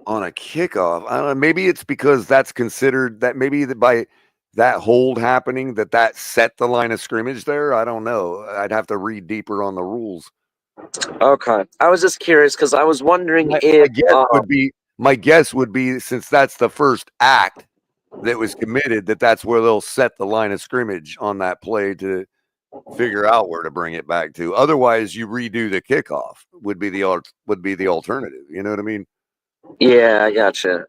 Speaker 6: on a kickoff, I don't know. Maybe it's because that's considered that maybe by that hold happening that set the line of scrimmage there. I don't know. I'd have to read deeper on the rules.
Speaker 8: Okay, I was just curious because I was wondering if
Speaker 6: my guess would be since that's the first act that was committed, that's where they'll set the line of scrimmage on that play to figure out where to bring it back to. Otherwise, you redo the kickoff would be the alternative. You know what I mean?
Speaker 8: Yeah, I gotcha.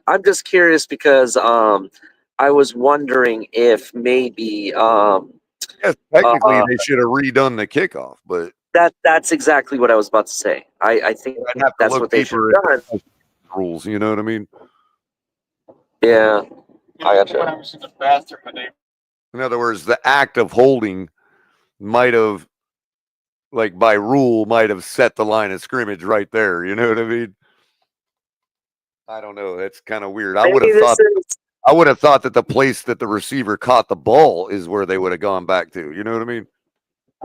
Speaker 8: I'm just curious because I was wondering if maybe
Speaker 6: yes, technically they should have redone the kickoff, but
Speaker 8: that's exactly what I was about to say. I think that's what they should have done.
Speaker 6: Rules, you know what I mean?
Speaker 8: Yeah, I gotcha.
Speaker 6: In other words, the act of holding might have, like by rule, might have set the line of scrimmage right there. You know what I mean? I don't know. That's kind of weird. I would have thought that the place that the receiver caught the ball is where they would have gone back to. You know what I mean?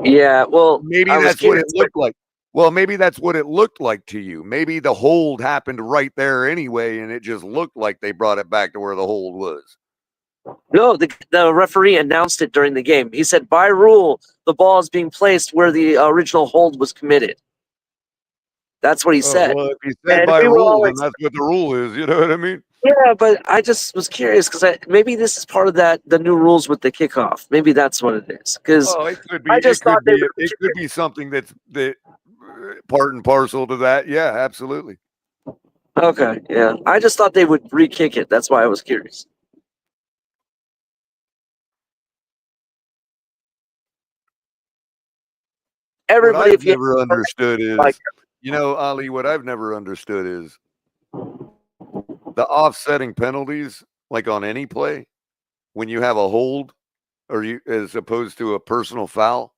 Speaker 8: Yeah. Well,
Speaker 6: maybe that's what it looked like. Well, maybe that's what it looked like to you. Maybe the hold happened right there anyway, and it just looked like they brought it back to where the hold was.
Speaker 8: No, the referee announced it during the game. He said, by rule, the ball is being placed where the original hold was committed. That's what he said.
Speaker 6: Well, if he said by rule, then that's what the rule is. You know what I mean?
Speaker 8: Yeah, but I just was curious because maybe this is part of the new rules with the kickoff. Maybe that's what it is. Because
Speaker 6: it could be. It could be something that part and parcel to that. Yeah, absolutely.
Speaker 8: Okay, yeah. I just thought they would re-kick it. That's why I was curious. Everybody,
Speaker 6: what I've never understood is, Ali, what I've never understood is the offsetting penalties, like on any play, when you have a hold or as opposed to a personal foul,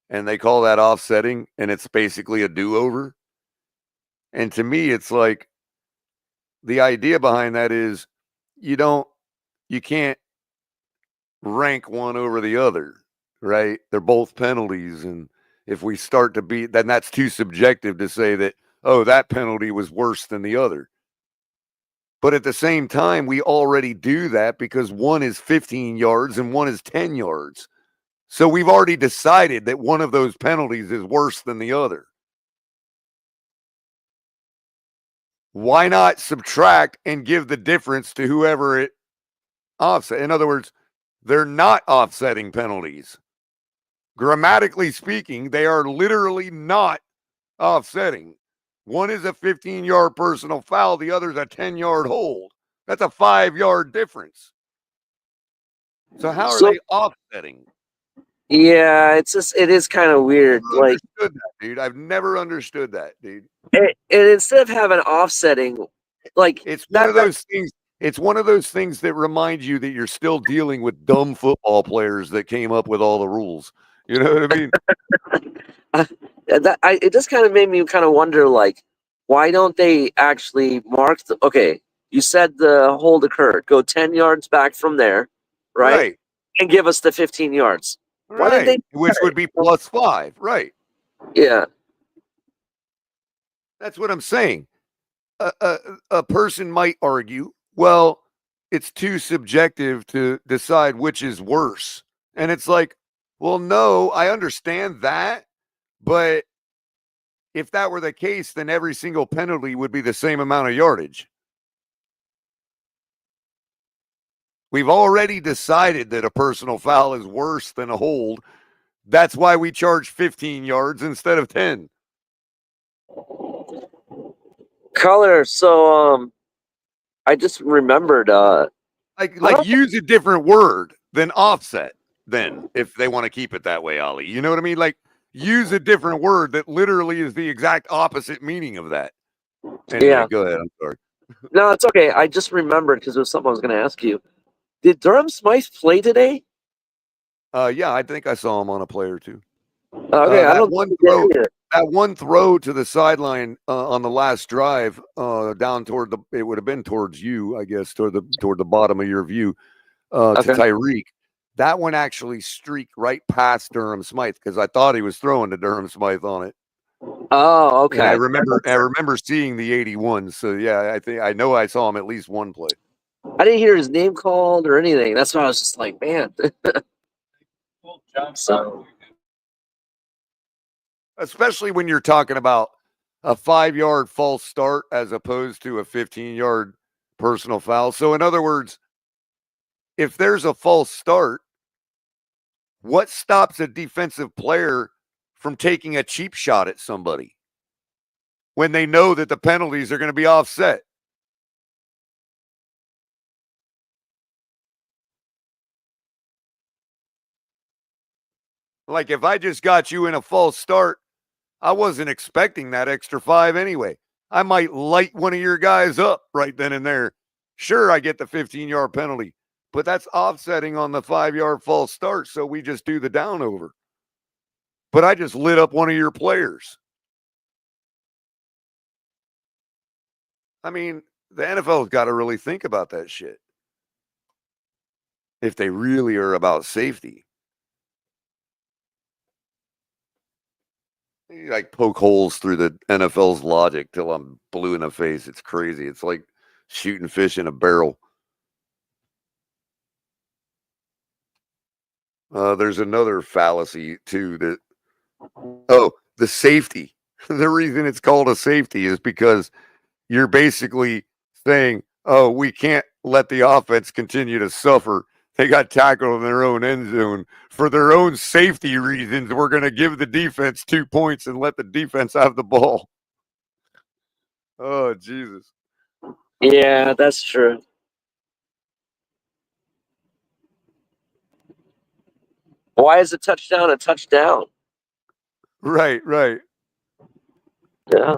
Speaker 6: and they call that offsetting, and it's basically a do-over. And to me, it's like the idea behind that is you can't rank one over the other, right? They're both penalties. And if we start to be, then that's too subjective to say that, oh, that penalty was worse than the other. But at the same time, we already do that because one is 15 yards and one is 10 yards. So we've already decided that one of those penalties is worse than the other. Why not subtract and give the difference to whoever it offset? In other words, they're not offsetting penalties. Grammatically speaking, they are literally not offsetting. One is a 15-yard personal foul. The other is a 10-yard hold. That's a 5-yard difference. So how are they offsetting?
Speaker 8: Yeah, it is kind of weird.
Speaker 6: I've never
Speaker 8: Like,
Speaker 6: understood that, dude. I've never understood that, dude.
Speaker 8: and instead of having offsetting, like
Speaker 6: It's one
Speaker 8: that,
Speaker 6: of those things. It's one of those things that remind you that you're still dealing with dumb football players that came up with all the rules. You know what I mean?
Speaker 8: it just kind of made me kind of wonder, like, why don't they actually mark the? Okay, you said the hold occurred. Go 10 yards back from there, right?
Speaker 6: Right.
Speaker 8: And give us the 15 yards. Why did
Speaker 6: Right.
Speaker 8: they?
Speaker 6: Which would be +5. Right.
Speaker 8: Yeah.
Speaker 6: That's what I'm saying. A person might argue, well, it's too subjective to decide which is worse. And it's like, well, no, I understand that. But if that were the case, then every single penalty would be the same amount of yardage. We've already decided that a personal foul is worse than a hold. That's why we charge 15 yards instead of 10.
Speaker 8: Color. So I just remembered.
Speaker 6: Like use a different word than offset. Then, if they want to keep it that way, Ollie, you know what I mean? Like use a different word that literally is the exact opposite meaning of that. Anyway,
Speaker 8: Yeah.
Speaker 6: Go ahead. I'm sorry.
Speaker 8: No, it's okay. I just remembered because it was something I was going to ask you. Did Durham Smythe play today?
Speaker 6: Yeah, I think I saw him on a play or two.
Speaker 8: Okay, I
Speaker 6: that
Speaker 8: don't
Speaker 6: one
Speaker 8: think he did
Speaker 6: throw,
Speaker 8: either.
Speaker 6: that one throw to the sideline on the last drive, down toward it would have been towards you, I guess, toward the bottom of your view, to Tyreek. That one actually streaked right past Durham Smythe because I thought he was throwing to Durham Smythe on it.
Speaker 8: Oh, okay.
Speaker 6: And I remember seeing the 81. So yeah, I know I saw him at least one play.
Speaker 8: I didn't hear his name called or anything. That's why I was just like, man. So,
Speaker 6: especially when you're talking about a 5-yard false start as opposed to a 15-yard personal foul. So in other words, if there's a false start, what stops a defensive player from taking a cheap shot at somebody when they know that the penalties are going to be offset? Like if I just got you in a false start, I wasn't expecting that extra 5 anyway. I might light one of your guys up right then and there. Sure, I get the 15-yard penalty, but that's offsetting on the 5-yard false start, so we just do the down over. But I just lit up one of your players. I mean, the NFL's got to really think about that shit if they really are about safety. You like poke holes through the NFL's logic till I'm blue in the face. It's crazy. It's like shooting fish in a barrel. There's another fallacy too that, the safety. The reason it's called a safety is because you're basically saying, oh, we can't let the offense continue to suffer. They got tackled in their own end zone. For their own safety reasons, we're going to give the defense 2 points and let the defense have the ball. Oh, Jesus.
Speaker 8: yeah, that's true. Why is a touchdown a touchdown?
Speaker 6: Right.
Speaker 8: Yeah,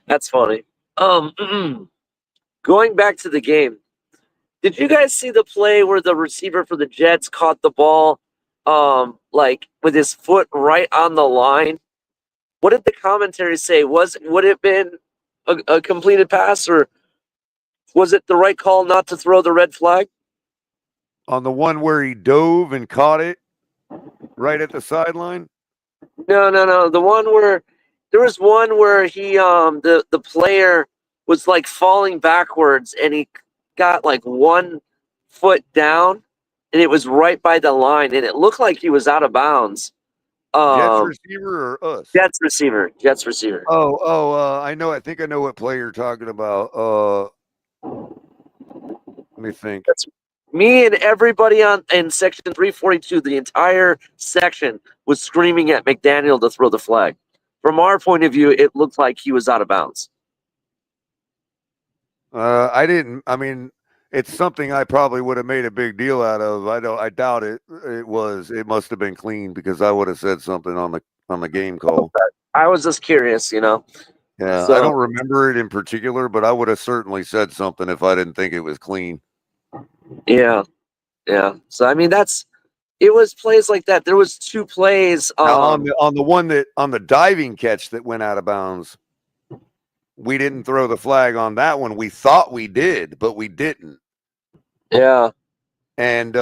Speaker 8: that's funny. Going back to the game, did you guys see the play where the receiver for the Jets caught the ball, like with his foot right on the line? What did the commentary say? Would it have been a completed pass, or was it the right call not to throw the red flag?
Speaker 6: On the one where he dove and caught it right at the sideline?
Speaker 8: No. The one where there was one where he the player was like falling backwards and he got like 1 foot down and it was right by the line and it looked like he was out of bounds.
Speaker 6: Jets receiver or us?
Speaker 8: Jets receiver.
Speaker 6: I know. I think I know what play you're talking about. Let me think.
Speaker 8: That's me and everybody in section 342. The entire section was screaming at McDaniel to throw the flag. From our point of view, it looked like he was out of bounds.
Speaker 6: I didn't. I mean, it's something I probably would have made a big deal out of. I doubt it. It was. It must have been clean because I would have said something on the game call.
Speaker 8: I was just curious, you know.
Speaker 6: Yeah,
Speaker 8: So,
Speaker 6: I don't remember it in particular, but I would have certainly said something if I didn't think it was clean.
Speaker 8: Yeah. So I mean, it was plays like that. There was 2 plays.
Speaker 6: Now, on the one on the diving catch that went out of bounds, we didn't throw the flag on that one. We thought we did, but we didn't.
Speaker 8: Yeah.
Speaker 6: And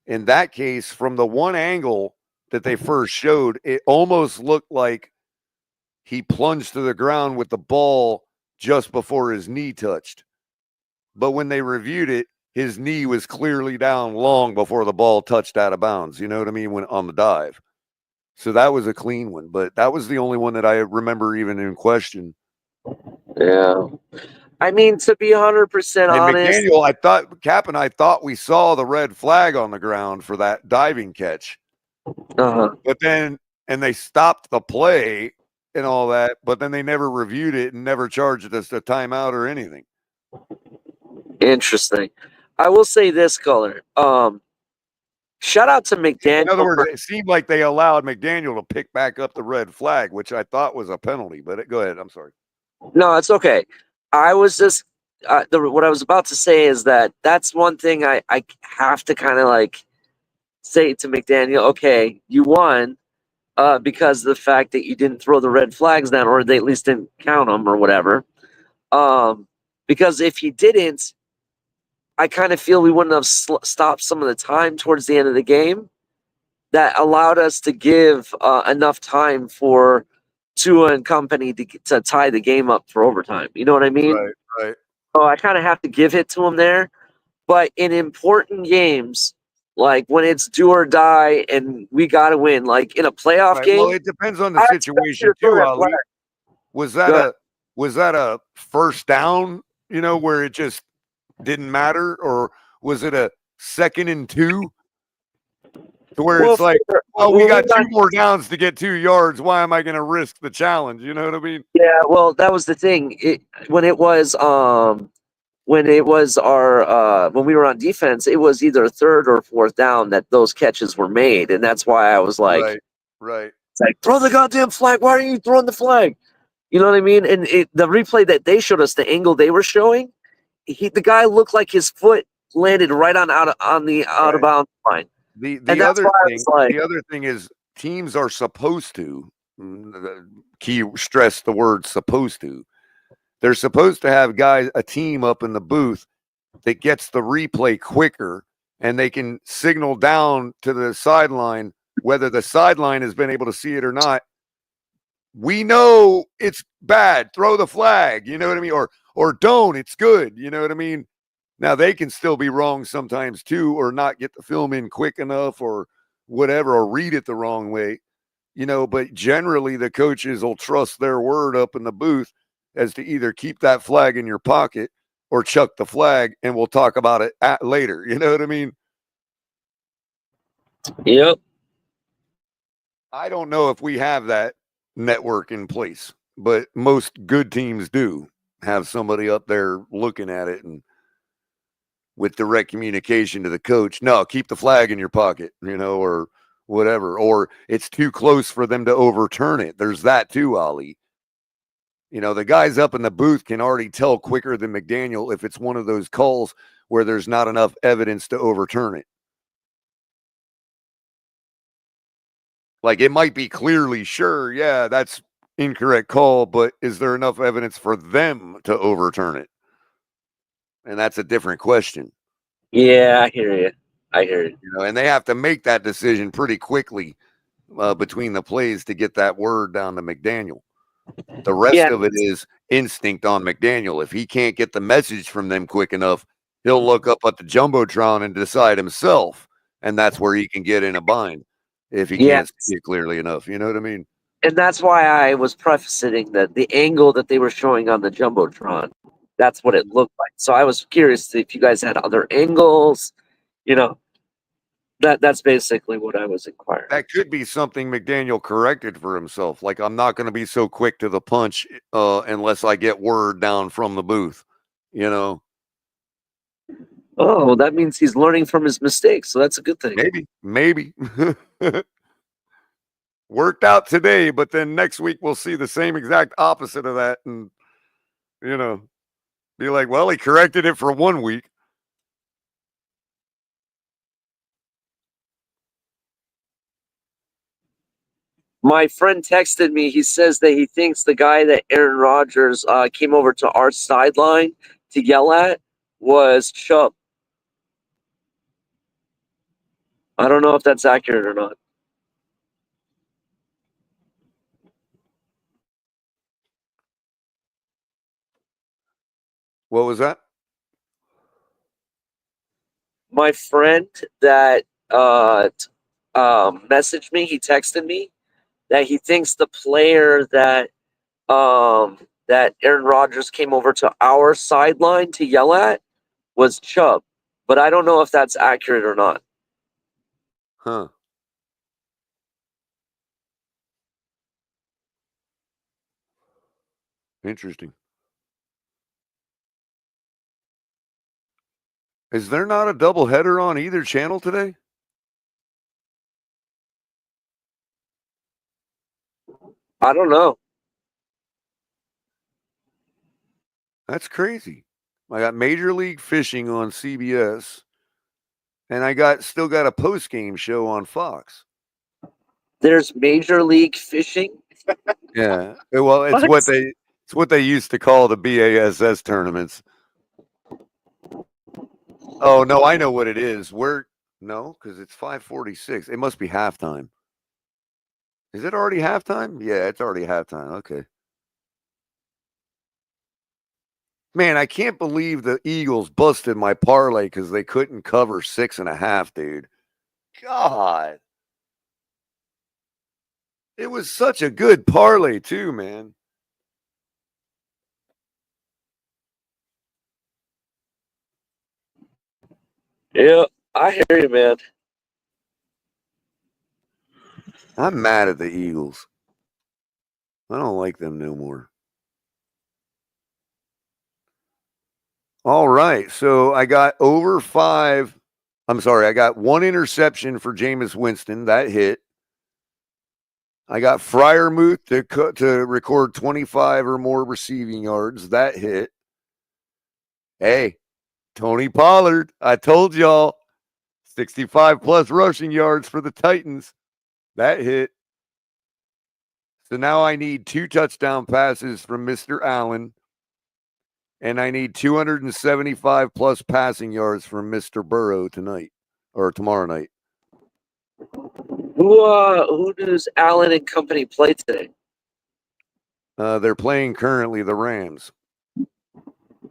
Speaker 6: in that case, from the one angle that they first showed, it almost looked like he plunged to the ground with the ball just before his knee touched. But when they reviewed it, his knee was clearly down long before the ball touched out of bounds. You know what I mean? When on the dive. So that was a clean one, but that was the only one that I remember even in question.
Speaker 8: Yeah. I mean, to be 100% honest.
Speaker 6: McDaniel, Cap and I thought we saw the red flag on the ground for that diving catch. But then, and they stopped the play and all that, but then they never reviewed it and never charged us a timeout or anything.
Speaker 8: Interesting. I will say this, Color. Shout out to McDaniel.
Speaker 6: In other words, it seemed like they allowed McDaniel to pick back up the red flag, which I thought was a penalty. But go ahead. I'm sorry.
Speaker 8: No, it's okay. I was just what I was about to say is that's one thing I have to kind of like say to McDaniel. Okay, you won because of the fact that you didn't throw the red flags down, or they at least didn't count them, or whatever. Because if he didn't, I kind of feel we wouldn't have stopped some of the time towards the end of the game that allowed us to give enough time for Tua and company to tie the game up for overtime. You know what I mean?
Speaker 6: Right.
Speaker 8: So I kind of have to give it to him there. But in important games, like when it's do or die and we got to win, like in a playoff game.
Speaker 6: Well, it depends on the situation too, Ali. Was that a first down, where it just didn't matter, or was it a 2nd and 2 to where it's like, we got 2 more downs to get 2 yards. Why am I going to risk the challenge? You know what I mean?
Speaker 8: Yeah. Well, that was the thing. When we were on defense, it was either 3rd or 4th down that those catches were made, and that's why I was like,
Speaker 6: right.
Speaker 8: It's like, throw the goddamn flag. Why are you throwing the flag? You know what I mean? And the replay that they showed us, the angle they were showing, the guy looked like his foot landed right on the out of bounds line.
Speaker 6: The other thing is teams are supposed to stress the word supposed to. They're supposed to have a team up in the booth that gets the replay quicker, and they can signal down to the sideline whether the sideline has been able to see it or not. We know it's bad. Throw the flag. You know what I mean? Or don't. It's good. You know what I mean? Now, they can still be wrong sometimes too, or not get the film in quick enough or whatever, or read it the wrong way, but generally the coaches will trust their word up in the booth as to either keep that flag in your pocket or chuck the flag, and we'll talk about it later. You know what I mean?
Speaker 8: Yep.
Speaker 6: I don't know if we have that network in place, but most good teams do have somebody up there looking at it and with direct communication to the coach. No, keep the flag in your pocket, or whatever, or it's too close for them to overturn it. There's that too, Ali. The guys up in the booth can already tell quicker than McDaniel if it's one of those calls where there's not enough evidence to overturn it. Like, it might be clearly, sure, yeah, that's incorrect call, but is there enough evidence for them to overturn it? And that's a different question.
Speaker 8: Yeah, I hear you. I hear you.
Speaker 6: You know, and they have to make that decision pretty quickly between the plays to get that word down to McDaniel. The rest
Speaker 8: Yeah,
Speaker 6: of it is instinct on McDaniel. If he can't get the message from them quick enough, he'll look up at the jumbotron and decide himself, and that's where he can get in a bind if he
Speaker 8: yeah.
Speaker 6: can't see it clearly enough. You know what I mean?
Speaker 8: And that's why I was prefacing that the angle that they were showing on the Jumbotron, that's what it looked like. So I was curious if you guys had other angles, you know, that's basically what I was inquiring.
Speaker 6: That could be something McDaniel corrected for himself. Like, I'm not going to be so quick to the punch unless I get word down from the booth, you know?
Speaker 8: Oh, that means he's learning from his mistakes. So that's a good thing.
Speaker 6: Maybe. Worked out today, but then next week we'll see the same exact opposite of that and, you know, be like, well, he corrected it for 1 week.
Speaker 8: My friend texted me. He says that he thinks the guy that Aaron Rodgers came over to our sideline to yell at was Chubb. I don't know if that's accurate or not.
Speaker 6: What was that?
Speaker 8: My friend that messaged me, he texted me that he thinks the player that that Aaron Rodgers came over to our sideline to yell at was Chubb, but I don't know if that's accurate or not.
Speaker 6: Huh. Interesting. Is there not a doubleheader on either channel today?
Speaker 8: I don't know.
Speaker 6: That's crazy. I got Major League Fishing on CBS, and I still got a post-game show on Fox.
Speaker 8: There's Major League Fishing.
Speaker 6: Yeah. Well, it's what they used to call the BASS tournaments. Oh, no, I know what it is. No, because it's 5:46. It must be halftime. Is it already halftime? Yeah, it's already halftime. Okay. Man, I can't believe the Eagles busted my parlay because they couldn't cover 6.5, dude. God. It was such a good parlay, too, man.
Speaker 8: Yeah, I hear you, man.
Speaker 6: I'm mad at the Eagles. I don't like them no more. All right. So I got over 5. I'm sorry. I got 1 interception for Jameis Winston. That hit. I got Freiermuth to record 25 or more receiving yards. That hit. Hey, Tony Pollard. I told y'all 65 plus rushing yards for the Titans. That hit. So now I need 2 touchdown passes from Mr. Allen. And I need 275 plus passing yards from Mr. Burrow tonight or tomorrow night.
Speaker 8: Who does Allen and company play today?
Speaker 6: They're playing currently the Rams.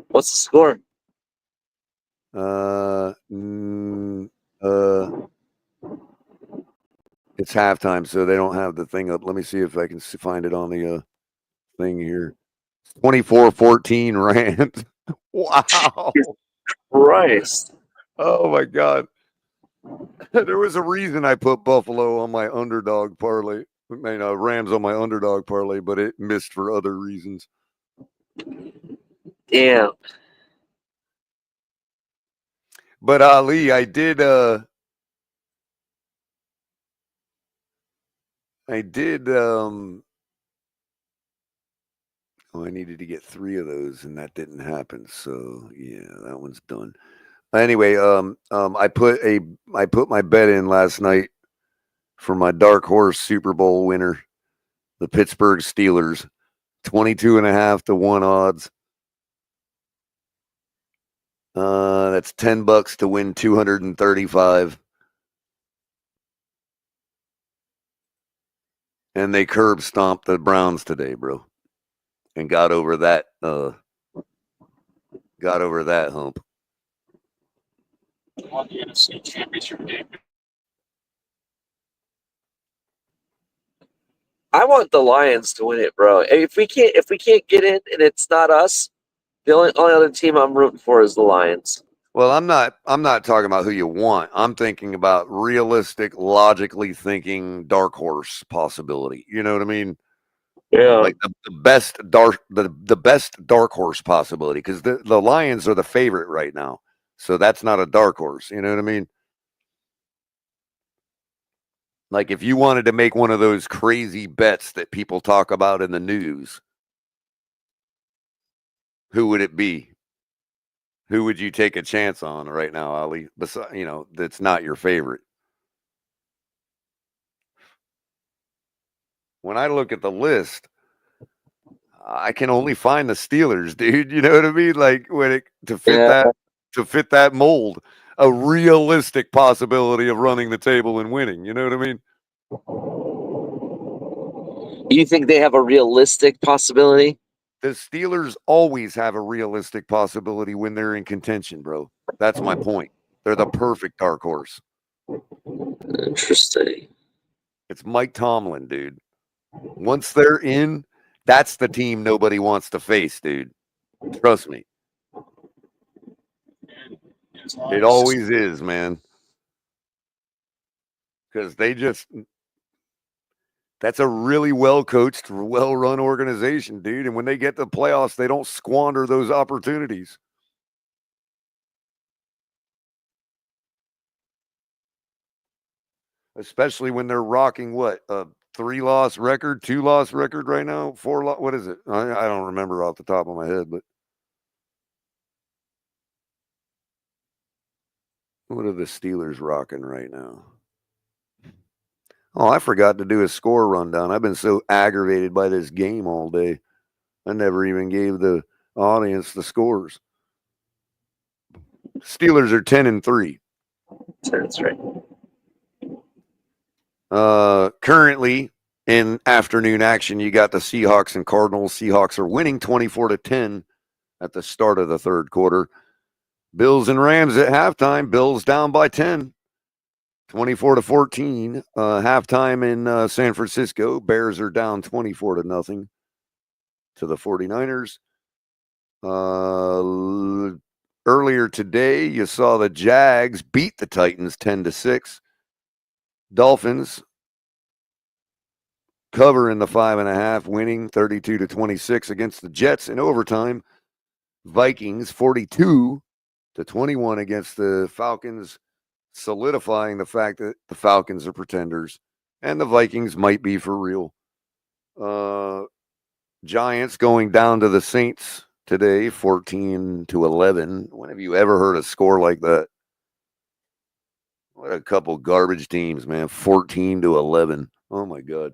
Speaker 8: What's the score?
Speaker 6: It's halftime, so they don't have the thing up. Let me see if I can find it on the thing here. 24-14 Rams. Wow.
Speaker 8: Christ.
Speaker 6: Oh my God. There was a reason I put Buffalo on my underdog parlay. I mean, Rams on my underdog parlay, but it missed for other reasons.
Speaker 8: Damn.
Speaker 6: But Ali, I did oh, I needed to get 3 of those and that didn't happen. So yeah, that one's done. Anyway, I put my bet in last night for my dark horse Super Bowl winner, the Pittsburgh Steelers, 22.5 to 1 odds. That's $10 to win 235. And they curb stomped the Browns today, bro. And got over that hump.
Speaker 8: Won the NFC Championship game. I want the Lions to win it, bro. If we can't get in and it's not us, the only other team I'm rooting for is the Lions.
Speaker 6: Well, I'm not talking about who you want. I'm thinking about realistic, logically thinking dark horse possibility. You know what I mean?
Speaker 8: Yeah.
Speaker 6: Like the best dark horse possibility, because the Lions are the favorite right now. So that's not a dark horse. You know what I mean? Like if you wanted to make one of those crazy bets that people talk about in the news, who would it be? Who would you take a chance on right now, Ali? Besides, that's not your favorite. When I look at the list, I can only find the Steelers, dude. You know what I mean? Like to fit that mold, a realistic possibility of running the table and winning. You know what I mean?
Speaker 8: You think they have a realistic possibility?
Speaker 6: The Steelers always have a realistic possibility when they're in contention, bro. That's my point. They're the perfect dark horse.
Speaker 8: Interesting.
Speaker 6: It's Mike Tomlin, dude. Once they're in, that's the team nobody wants to face, dude. Trust me. It always is, man. Because that's a really well-coached, well-run organization, dude. And when they get to the playoffs, they don't squander those opportunities. Especially when they're rocking what? A 3-loss record, 2-loss record right now? 4 what is it? I don't remember off the top of my head, but what are the Steelers rocking right now? Oh, I forgot to do a score rundown. I've been so aggravated by this game all day. I never even gave the audience the scores. Steelers are 10-3.
Speaker 8: That's right.
Speaker 6: Currently in afternoon action, you got the Seahawks and Cardinals. Seahawks are winning 24-10 at the start of the third quarter. Bills and Rams at halftime. Bills down by 10. 24-14. Halftime in San Francisco. Bears are down 24-0 to the 49ers. Earlier today, you saw the Jags beat the Titans 10-6. Dolphins cover in the 5.5, winning 32-26 against the Jets in overtime. Vikings 42-21 against the Falcons, solidifying the fact that the Falcons are pretenders and the Vikings might be for real. Giants going down to the Saints today, 14-11. When have you ever heard a score like that? What a couple garbage teams, man. 14-11. Oh my God.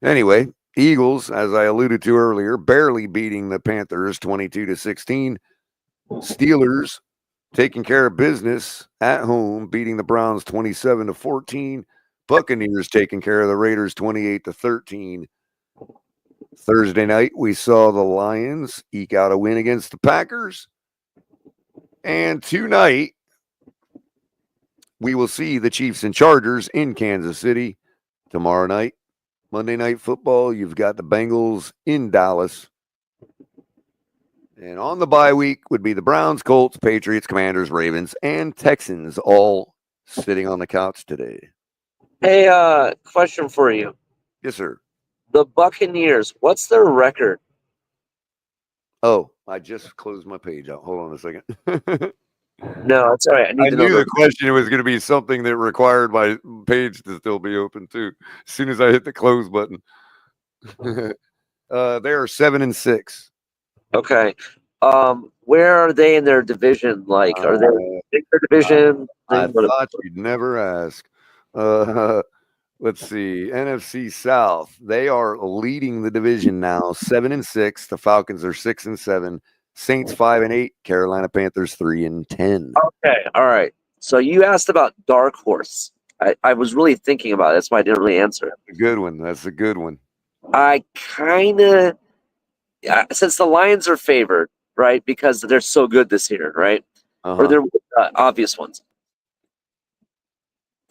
Speaker 6: Anyway, Eagles, as I alluded to earlier, barely beating the Panthers 22-16. Steelers taking care of business at home, beating the Browns 27-14. Buccaneers taking care of the Raiders 28-13. Thursday night, we saw the Lions eke out a win against the Packers. And tonight, we will see the Chiefs and Chargers in Kansas City. Tomorrow night, Monday Night Football, you've got the Bengals in Dallas. And on the bye week would be the Browns, Colts, Patriots, Commanders, Ravens, and Texans all sitting on the couch today.
Speaker 8: Hey, question for you.
Speaker 6: Yes, sir.
Speaker 8: The Buccaneers, what's their record?
Speaker 6: Oh, I just closed my page out. Hold on a second.
Speaker 8: No, it's all right.
Speaker 6: I knew the question was going to be something that required my page to still be open too. As soon as I hit the close button. They are 7-6.
Speaker 8: Okay. Where are they in their division? Like, are they in their division?
Speaker 6: I thought you'd never ask. Let's see. NFC South. They are leading the division now, 7-6. The Falcons are 6-7. Saints 5-8, Carolina Panthers 3-10.
Speaker 8: Okay, all right. So you asked about dark horse. I was really thinking about it. That's why I didn't really answer it.
Speaker 6: A good one. That's a good one.
Speaker 8: I kind of, since the Lions are favored, right, because they're so good this year, right, or they're obvious ones.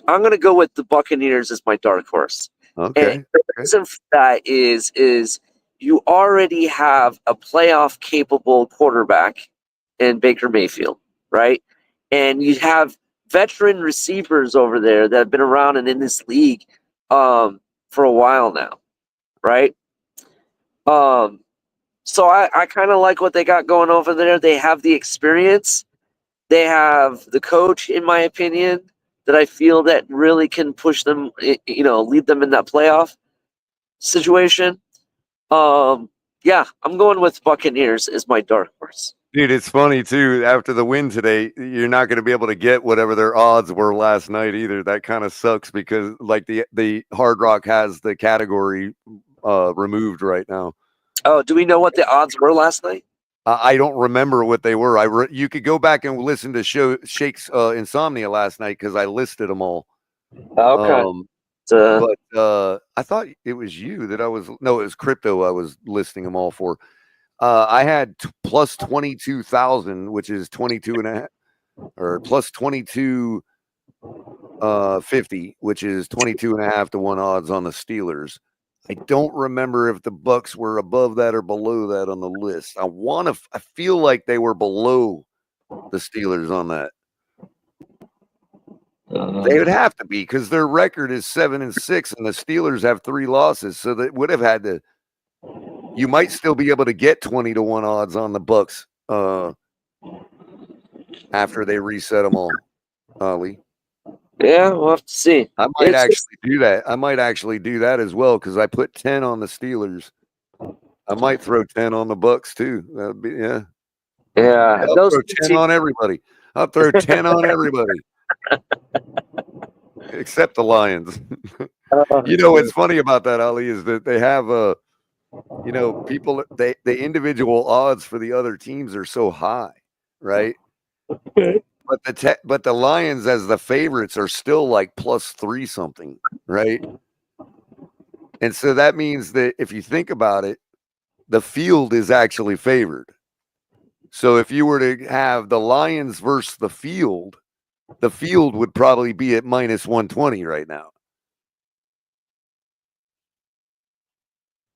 Speaker 8: I'm going to go with the Buccaneers as my dark horse.
Speaker 6: Okay.
Speaker 8: And the reason for that is you already have a playoff capable quarterback in Baker Mayfield, right? And you have veteran receivers over there that have been around and in this league for a while now, right? So I kind of like what they got going over there. They have the experience. They have the coach, in my opinion, that I feel that really can push them, lead them in that playoff situation. Yeah, I'm going with Buccaneers as my dark horse.
Speaker 6: Dude, it's funny too. After the win today, you're not going to be able to get whatever their odds were last night either. That kind of sucks because like the Hard Rock has the category removed right now.
Speaker 8: Oh, do we know what the odds were last night?
Speaker 6: I don't remember what they were. You could go back and listen to Shake's Insomnia last night because I listed them all.
Speaker 8: Okay.
Speaker 6: But I thought it was you that it was crypto I was listing them all for. I had plus 22,000, which is 22 and a half, or plus 22 50, which is 22 and a half to 1 odds on the Steelers. I don't remember if the Bucks were above that or below that on the list. I feel like they were below the Steelers on that. They would have to be because their record is 7-6 and the Steelers have 3 losses. So they would have had to, you might still be able to get 20 to 1 odds on the Bucks after they reset them all, Ali.
Speaker 8: Yeah, we'll have to see.
Speaker 6: I might actually do that. I might actually do that as well because I put 10 on the Steelers. I might throw 10 on the Bucks too. That'd be
Speaker 8: Yeah.
Speaker 6: I'll throw 10 on everybody. I'll throw 10 on everybody. Except the Lions. You know what's funny about that, Ali, is that they have people the individual odds for the other teams are so high, right? But the Lions as the favorites are still like plus 3 something, right? And so that means that if you think about it, the field is actually favored. So if you were to have the Lions versus the field would probably be at minus 120 right now.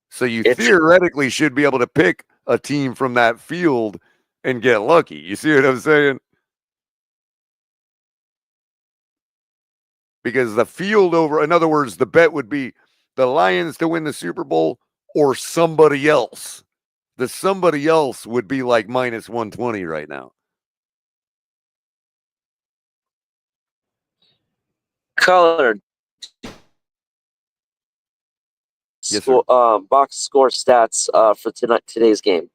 Speaker 6: So you theoretically should be able to pick a team from that field and get lucky. You see what I'm saying? Because the field in other words, the bet would be the Lions to win the Super Bowl or somebody else. The somebody else would be like minus 120 right now.
Speaker 8: Colored.
Speaker 6: Yes, sir.
Speaker 8: Box score stats for today's game.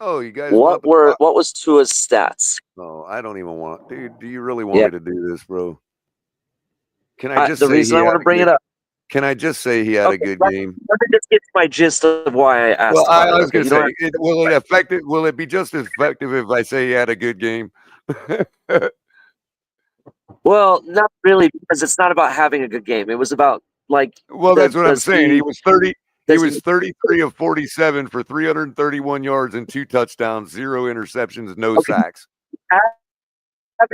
Speaker 6: Oh, you guys.
Speaker 8: What was Tua's stats?
Speaker 6: Oh, I don't even want, dude. Do you really want me to do this, bro? Can I just
Speaker 8: the reason I want to bring it up?
Speaker 6: Can I just say he had a good game?
Speaker 8: Let me just get to my gist of why I asked.
Speaker 6: Well, I was going to say, will it be just as effective if I say he had a good game?
Speaker 8: Well, not really, because it's not about having a good game. It was about
Speaker 6: that's what I'm saying. He was 30. He was 33 of 47 for 331 yards and 2 touchdowns, 0 interceptions, no sacks.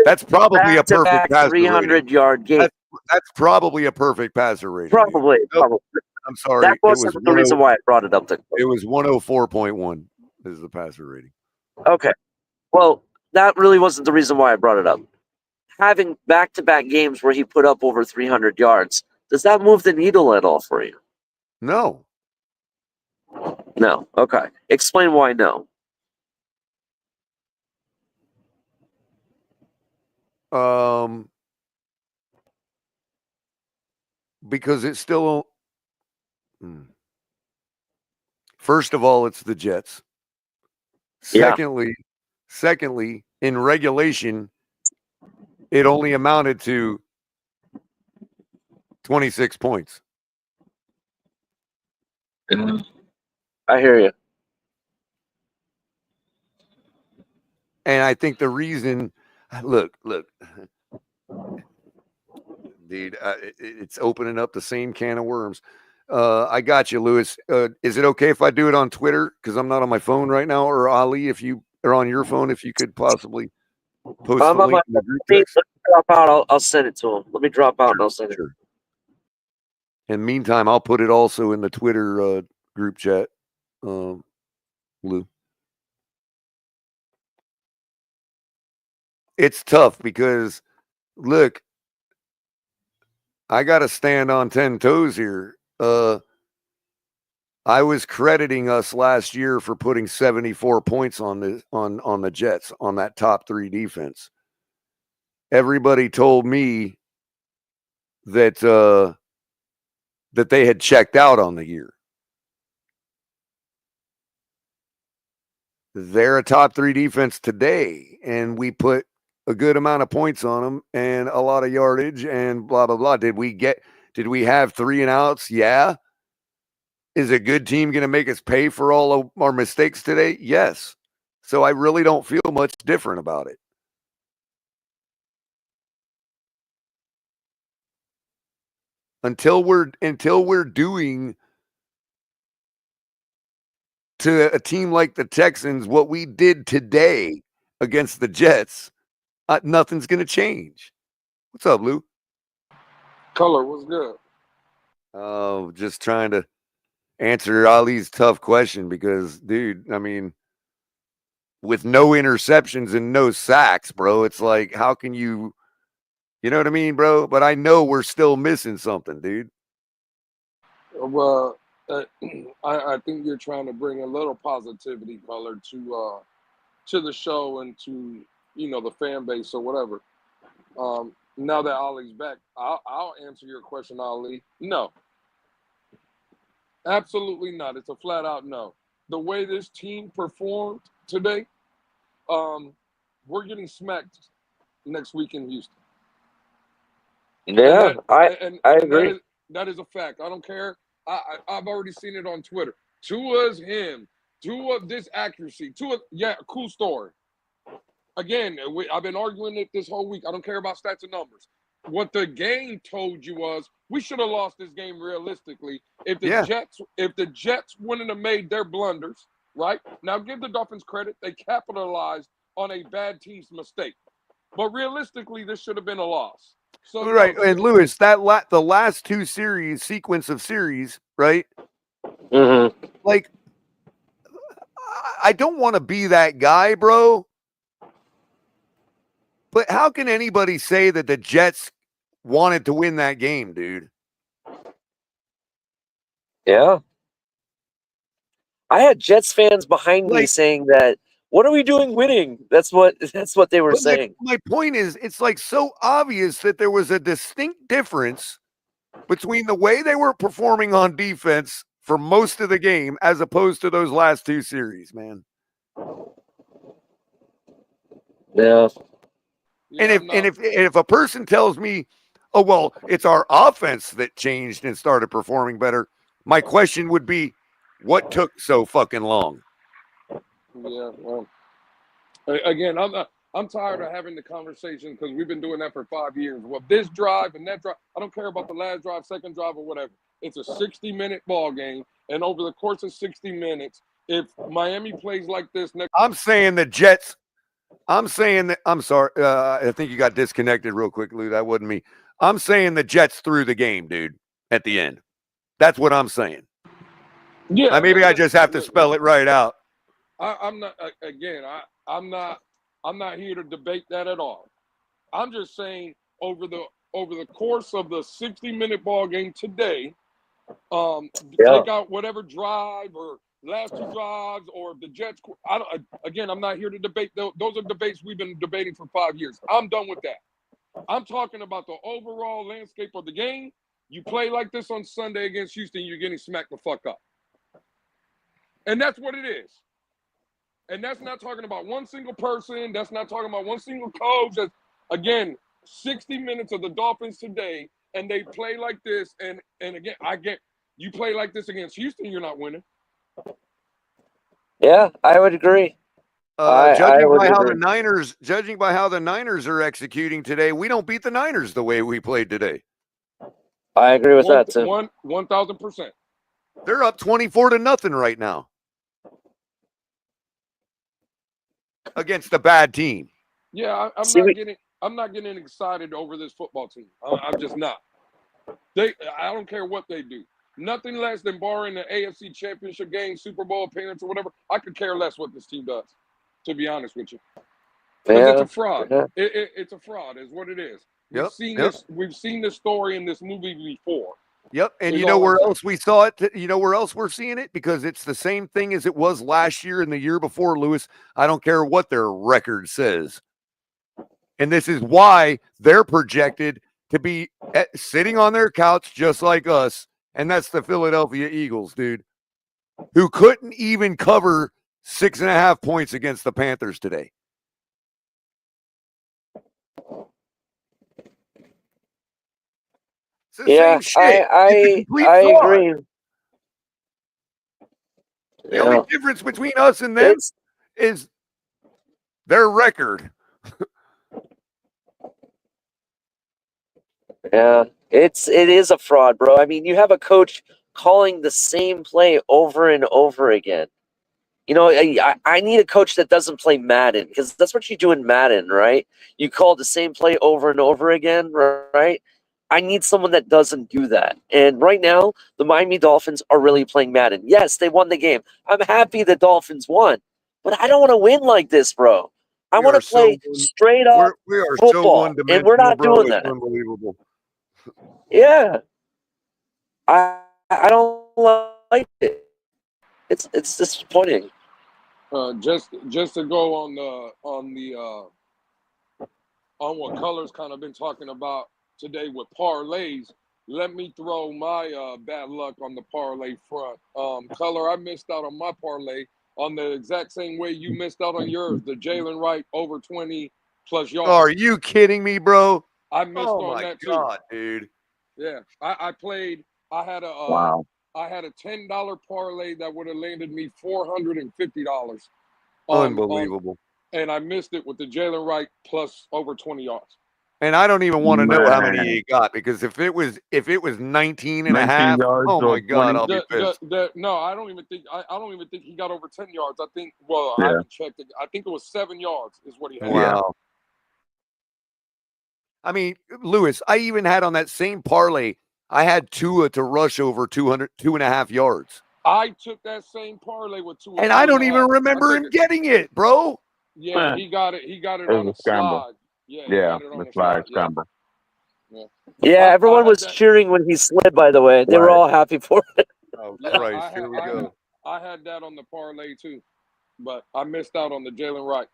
Speaker 6: That's probably a perfect passer
Speaker 8: 300-yard game.
Speaker 6: That's probably a perfect passer rating.
Speaker 8: Probably.
Speaker 6: I'm sorry.
Speaker 8: That wasn't the reason why I brought it up.
Speaker 6: It was 104.1 is the passer rating.
Speaker 8: Okay. Well, that really wasn't the reason why I brought it up. Having back-to-back games where he put up over 300 yards, does that move the needle at all for you?
Speaker 6: No.
Speaker 8: No. Okay. Explain why no.
Speaker 6: Because it's still. First of all, it's the Jets. Secondly, in regulation, it only amounted to 26 points.
Speaker 8: I hear you.
Speaker 6: And I think the reason, look, dude, it's opening up the same can of worms. I got you, Lewis. Is it okay if I do it on Twitter? Because I'm not on my phone right now. Or Ali, if you are on your phone, if you could possibly post
Speaker 8: I'm
Speaker 6: the
Speaker 8: on my
Speaker 6: link in the group
Speaker 8: let me
Speaker 6: text.
Speaker 8: drop out. I'll send it to him. Let me drop out and I'll send it.
Speaker 6: Sure. In the meantime, I'll put it also in the Twitter group chat, Lou. It's tough because, look, I got to stand on 10 toes here. I was crediting us last year for putting 74 points on the Jets on that top 3 defense. Everybody told me that that they had checked out on the year. They're a top 3 defense today, and we put a good amount of points on them and a lot of yardage and blah blah blah. Did we have 3 and outs? Yeah. Is a good team going to make us pay for all of our mistakes today? Yes. So I really don't feel much different about it. Until we're doing to a team like the Texans what we did today against the Jets, nothing's going to change. What's up, Lou?
Speaker 3: Color, what's good?
Speaker 6: Oh, just trying to answer Ali's tough question because, dude, I mean, with no interceptions and no sacks, bro, it's like, how can you know what I mean, bro? But I know we're still missing something, dude.
Speaker 3: Well, I think you're trying to bring a little positivity, Color, to the show and to the fan base or whatever. Now that Ollie's back, I'll answer your question, Ollie. No, absolutely not. It's a flat out no. The way this team performed today, we're getting smacked next week in Houston.
Speaker 8: Yeah, I agree.
Speaker 3: That is a fact. I don't care. I've already seen it on Twitter. Tua's him. Tua, this accuracy. Tua, yeah, cool story. Again, I've been arguing it this whole week. I don't care about stats and numbers. What the game told you was we should have lost this game realistically if the Jets wouldn't have made their blunders. Right now, give the Dolphins credit; they capitalized on a bad team's mistake. But realistically, this should have been a loss. So
Speaker 6: right, and Lewis, the last 2 sequence of series, right?
Speaker 8: Mm-hmm.
Speaker 6: Like, I don't want to be that guy, bro. But how can anybody say that the Jets wanted to win that game, dude?
Speaker 8: Yeah. I had Jets fans behind me saying that, what are we doing winning? That's what they were saying.
Speaker 6: My point is, it's like so obvious that there was a distinct difference between the way they were performing on defense for most of the game as opposed to those last 2 series, man.
Speaker 8: Yeah.
Speaker 6: And if a person tells me, oh, well, it's our offense that changed and started performing better, my question would be, what took so fucking long?
Speaker 3: Yeah, well, again, I'm tired of having the conversation because we've been doing that for 5 years. Well, this drive and that drive, I don't care about the last drive, second drive, or whatever. It's a 60-minute ball game, and over the course of 60 minutes, if Miami plays like this next,
Speaker 6: I'm saying the Jets. I'm saying that. I'm sorry. I think you got disconnected real quick, Lou. That wasn't me. I'm saying the Jets threw the game, dude. At the end, that's what I'm saying.
Speaker 3: Yeah,
Speaker 6: maybe I just have to spell it right out.
Speaker 3: I'm not. Again, I'm not here to debate that at all. I'm just saying over the course of the 60-minute ball game today, take out whatever drive or last 2 drives or the Jets. I'm not here to debate. Those are debates we've been debating for 5 years. I'm done with that. I'm talking about the overall landscape of the game. You play like this on Sunday against Houston, you're getting smacked the fuck up. And that's what it is. And that's not talking about one single person. That's not talking about one single coach. That's, again, 60 minutes of the Dolphins today, and they play like this. And again, you play like this against Houston, you're not winning.
Speaker 8: Yeah, I would agree. I would agree.
Speaker 6: Judging by how the Niners are executing today, we don't beat the Niners the way we played today.
Speaker 8: I agree with that too.
Speaker 3: 1,000%.
Speaker 6: They're up 24-0 right now against a bad team.
Speaker 3: Yeah, I'm not getting excited over this football team. I'm just not. I don't care what they do. Nothing less than barring the AFC Championship game, Super Bowl appearance, or whatever. I could care less what this team does, to be honest with you. Because it's a fraud.
Speaker 8: Yeah.
Speaker 3: It's a fraud, is what it is. We've seen this story in this movie before.
Speaker 6: Yep. And you know where else we saw it? You know where else we're seeing it? Because it's the same thing as it was last year and the year before, Lewis. I don't care what their record says. And this is why they're projected to be sitting on their couch just like us. And that's the Philadelphia Eagles, dude, who couldn't even cover 6.5 points against the Panthers today.
Speaker 8: Yeah, I agree.
Speaker 6: The only difference between us and them is their record.
Speaker 8: Yeah, it is a fraud, bro. I mean, you have a coach calling the same play over and over again. You know, I need a coach that doesn't play Madden, because that's what you do in Madden, right? You call the same play over and over again, right? I need someone that doesn't do that. And right now, the Miami Dolphins are really playing Madden. Yes, they won the game. I'm happy the Dolphins won, but I don't want to win like this, bro. I want to play straight up football, and we're not doing that.
Speaker 6: Unbelievable.
Speaker 8: Yeah, I don't like it. It's disappointing.
Speaker 3: Just to go on what Color's kind of been talking about today with parlays, let me throw my bad luck on the parlay front. Color, I missed out on my parlay on the exact same way you missed out on yours, the Jalen Wright over 20 plus yards.
Speaker 6: Are you kidding me, bro?
Speaker 3: I missed on that too.
Speaker 6: Oh my God, dude.
Speaker 3: Yeah, I played. I had a $10 parlay that would have landed me $450.
Speaker 6: Unbelievable.
Speaker 3: And I missed it with the Jalen Wright plus over 20 yards.
Speaker 6: And I don't even want to know how many he got, because if it was 19 and a half, oh my God, I'll be pissed.
Speaker 3: No, I don't even think he got over 10 yards. I think I haven't checked it. I think it was 7 yards is what he had.
Speaker 6: Wow. I mean, Lewis, I even had on that same parlay, I had Tua to rush over 2.5 yards.
Speaker 3: I took that same parlay with Tua.
Speaker 6: And I don't even remember him getting it, bro.
Speaker 3: Yeah, he got it. He got it on a slide. Yeah,
Speaker 9: the slide scramble.
Speaker 8: Yeah, everyone was cheering when he slid, by the way. They were all happy for it.
Speaker 6: Oh, Christ. Here we go.
Speaker 3: I had that on the parlay, too. But I missed out on the Jalen Wright.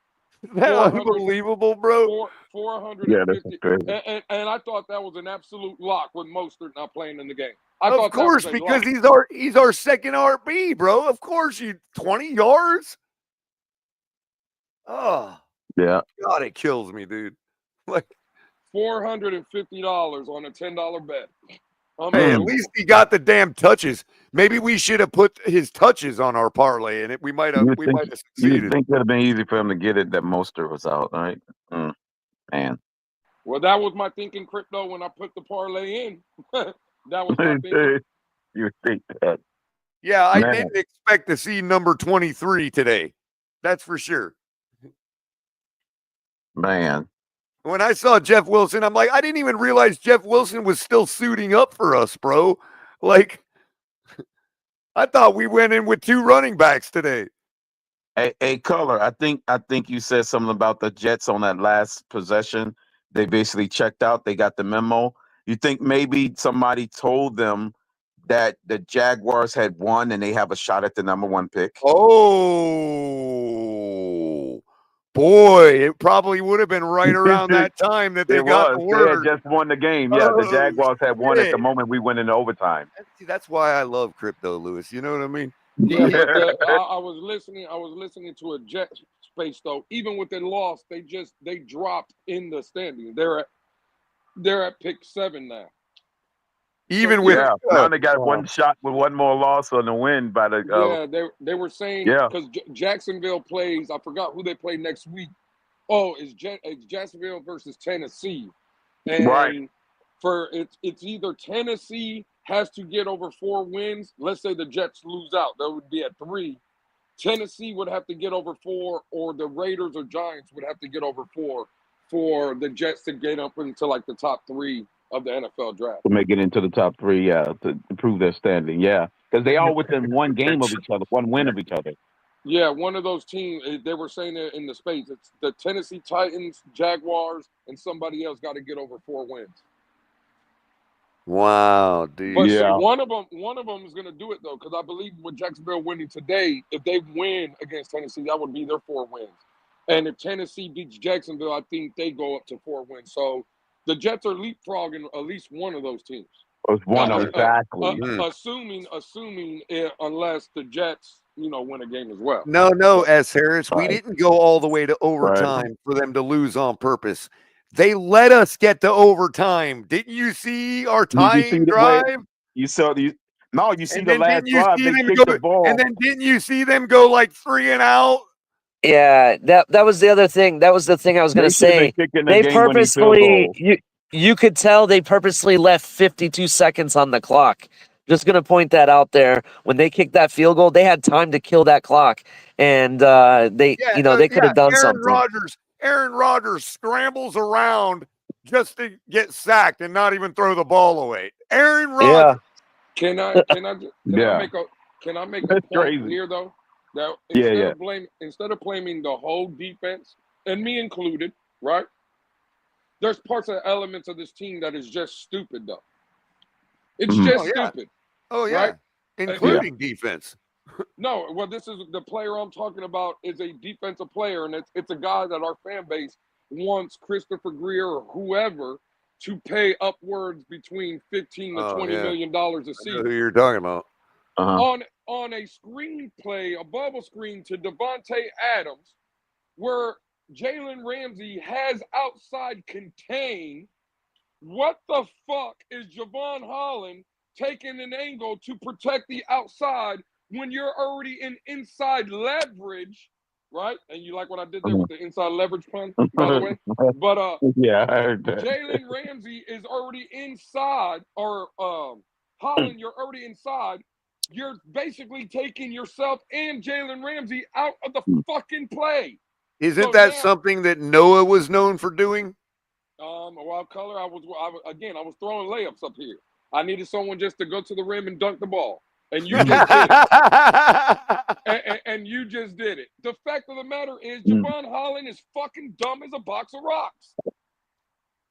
Speaker 6: That's unbelievable, bro.
Speaker 3: 450.
Speaker 9: Yeah, that's crazy.
Speaker 3: And I thought that was an absolute lock with Mostert not playing in the game.
Speaker 6: Of course, because he's our second RB, bro. Of course, 20 yards. Oh,
Speaker 9: yeah.
Speaker 6: God, it kills me, dude. Like
Speaker 3: $450 on a $10 bet.
Speaker 6: Hey, at least he got the damn touches. Maybe we should have put his touches on our parlay, and we might have succeeded.
Speaker 9: You think it would have been easy for him to get it that Mostert was out, right? Man.
Speaker 3: Well, that was my thinking, Crypto, when I put the parlay in. That was my thinking.
Speaker 9: You think that.
Speaker 6: Yeah, I didn't expect to see number 23 today. That's for sure.
Speaker 9: Man.
Speaker 6: When I saw Jeff Wilson, I'm like, I didn't even realize Jeff Wilson was still suiting up for us, bro. Like, I thought we went in with 2 running backs today.
Speaker 9: Hey, Color, I think you said something about the Jets on that last possession. They basically checked out. They got the memo. You think maybe somebody told them that the Jaguars had won and they have a shot at the number 1 pick?
Speaker 6: Oh, boy, it probably would have been right around that time that they got the word.
Speaker 9: They had just won the game. Yeah, the Jaguars had won at the moment we went into overtime.
Speaker 6: See, that's why I love crypto, Lewis. You know what I mean?
Speaker 3: Yeah, but I was listening to a Jets space though. Even with their loss, they dropped in the standings. They're at pick 7 now.
Speaker 6: Even with
Speaker 9: now they got one shot with one more loss on the win by the.
Speaker 3: They were saying
Speaker 9: Yeah.
Speaker 3: because Jacksonville plays. I forgot who they play next week. Oh, it's Jacksonville versus Tennessee, and
Speaker 9: Right.
Speaker 3: it's either Tennessee has to get over 4 wins. Let's say the Jets lose out, that would be at 3. Tennessee would have to get over 4, or the Raiders or Giants would have to get over 4 for the Jets to get up into like the top 3 of the NFL draft.
Speaker 9: To make it into the top 3, to improve their standing, because they all within one game of each other, one win of each other.
Speaker 3: Yeah, one of those teams, they were saying it in the space. It's the Tennessee Titans, Jaguars, and somebody else got to get over 4 wins.
Speaker 6: Wow, dude.
Speaker 3: But so one of them is going to do it though, because I believe with Jacksonville winning today, if they win against Tennessee, that would be their 4 wins. And if Tennessee beats Jacksonville, I think they go up to 4 wins. So the Jets are leapfrogging at least one of those teams.
Speaker 9: Exactly.
Speaker 3: Assuming unless the Jets, win a game as well.
Speaker 6: No, S. Harris. We didn't go all the way to overtime for them to lose on purpose. They let us get to overtime. Didn't you see our tying drive?
Speaker 9: You saw the you see
Speaker 6: and
Speaker 9: the last drive. They kicked the ball.
Speaker 6: And then didn't you see them go like 3 and out?
Speaker 8: Yeah, that was the other thing. That was the thing I was going to say. They purposely, you could tell they purposely left 52 seconds on the clock. Just going to point that out there. When they kicked that field goal, they had time to kill that clock, and they could have done something.
Speaker 6: Aaron Rodgers scrambles around just to get sacked and not even throw the ball away. Aaron Rodgers.
Speaker 3: Can I make a point here though? That instead of blaming the whole defense, and me included, right? There's parts of elements of this team that is just stupid though. It's just stupid.
Speaker 6: Oh yeah,
Speaker 3: right?
Speaker 6: Including defense.
Speaker 3: No, well, this is the player I'm talking about is a defensive player, and it's a guy that our fan base wants Christopher Greer or whoever to pay upwards between $15 to $20 million a season.
Speaker 6: I know who you're talking about.
Speaker 3: On a screenplay, a bubble screen to Devontae Adams, where Jalen Ramsey has outside contain. What the fuck is Javon Holland taking an angle to protect the outside when you're already in inside leverage, right? And you like what I did there with the inside leverage pun, by the way? But
Speaker 9: I heard that.
Speaker 3: Jalen Ramsey is already inside, or Holland, you're already inside. You're basically taking yourself and Jalen Ramsey out of the fucking play.
Speaker 6: Isn't that something that Noah was known for doing?
Speaker 3: Well, Color, I was throwing layups up here. I needed someone just to go to the rim and dunk the ball. And you just did it. and you just did it. The fact of the matter is, Javon Holland is fucking dumb as a box of rocks.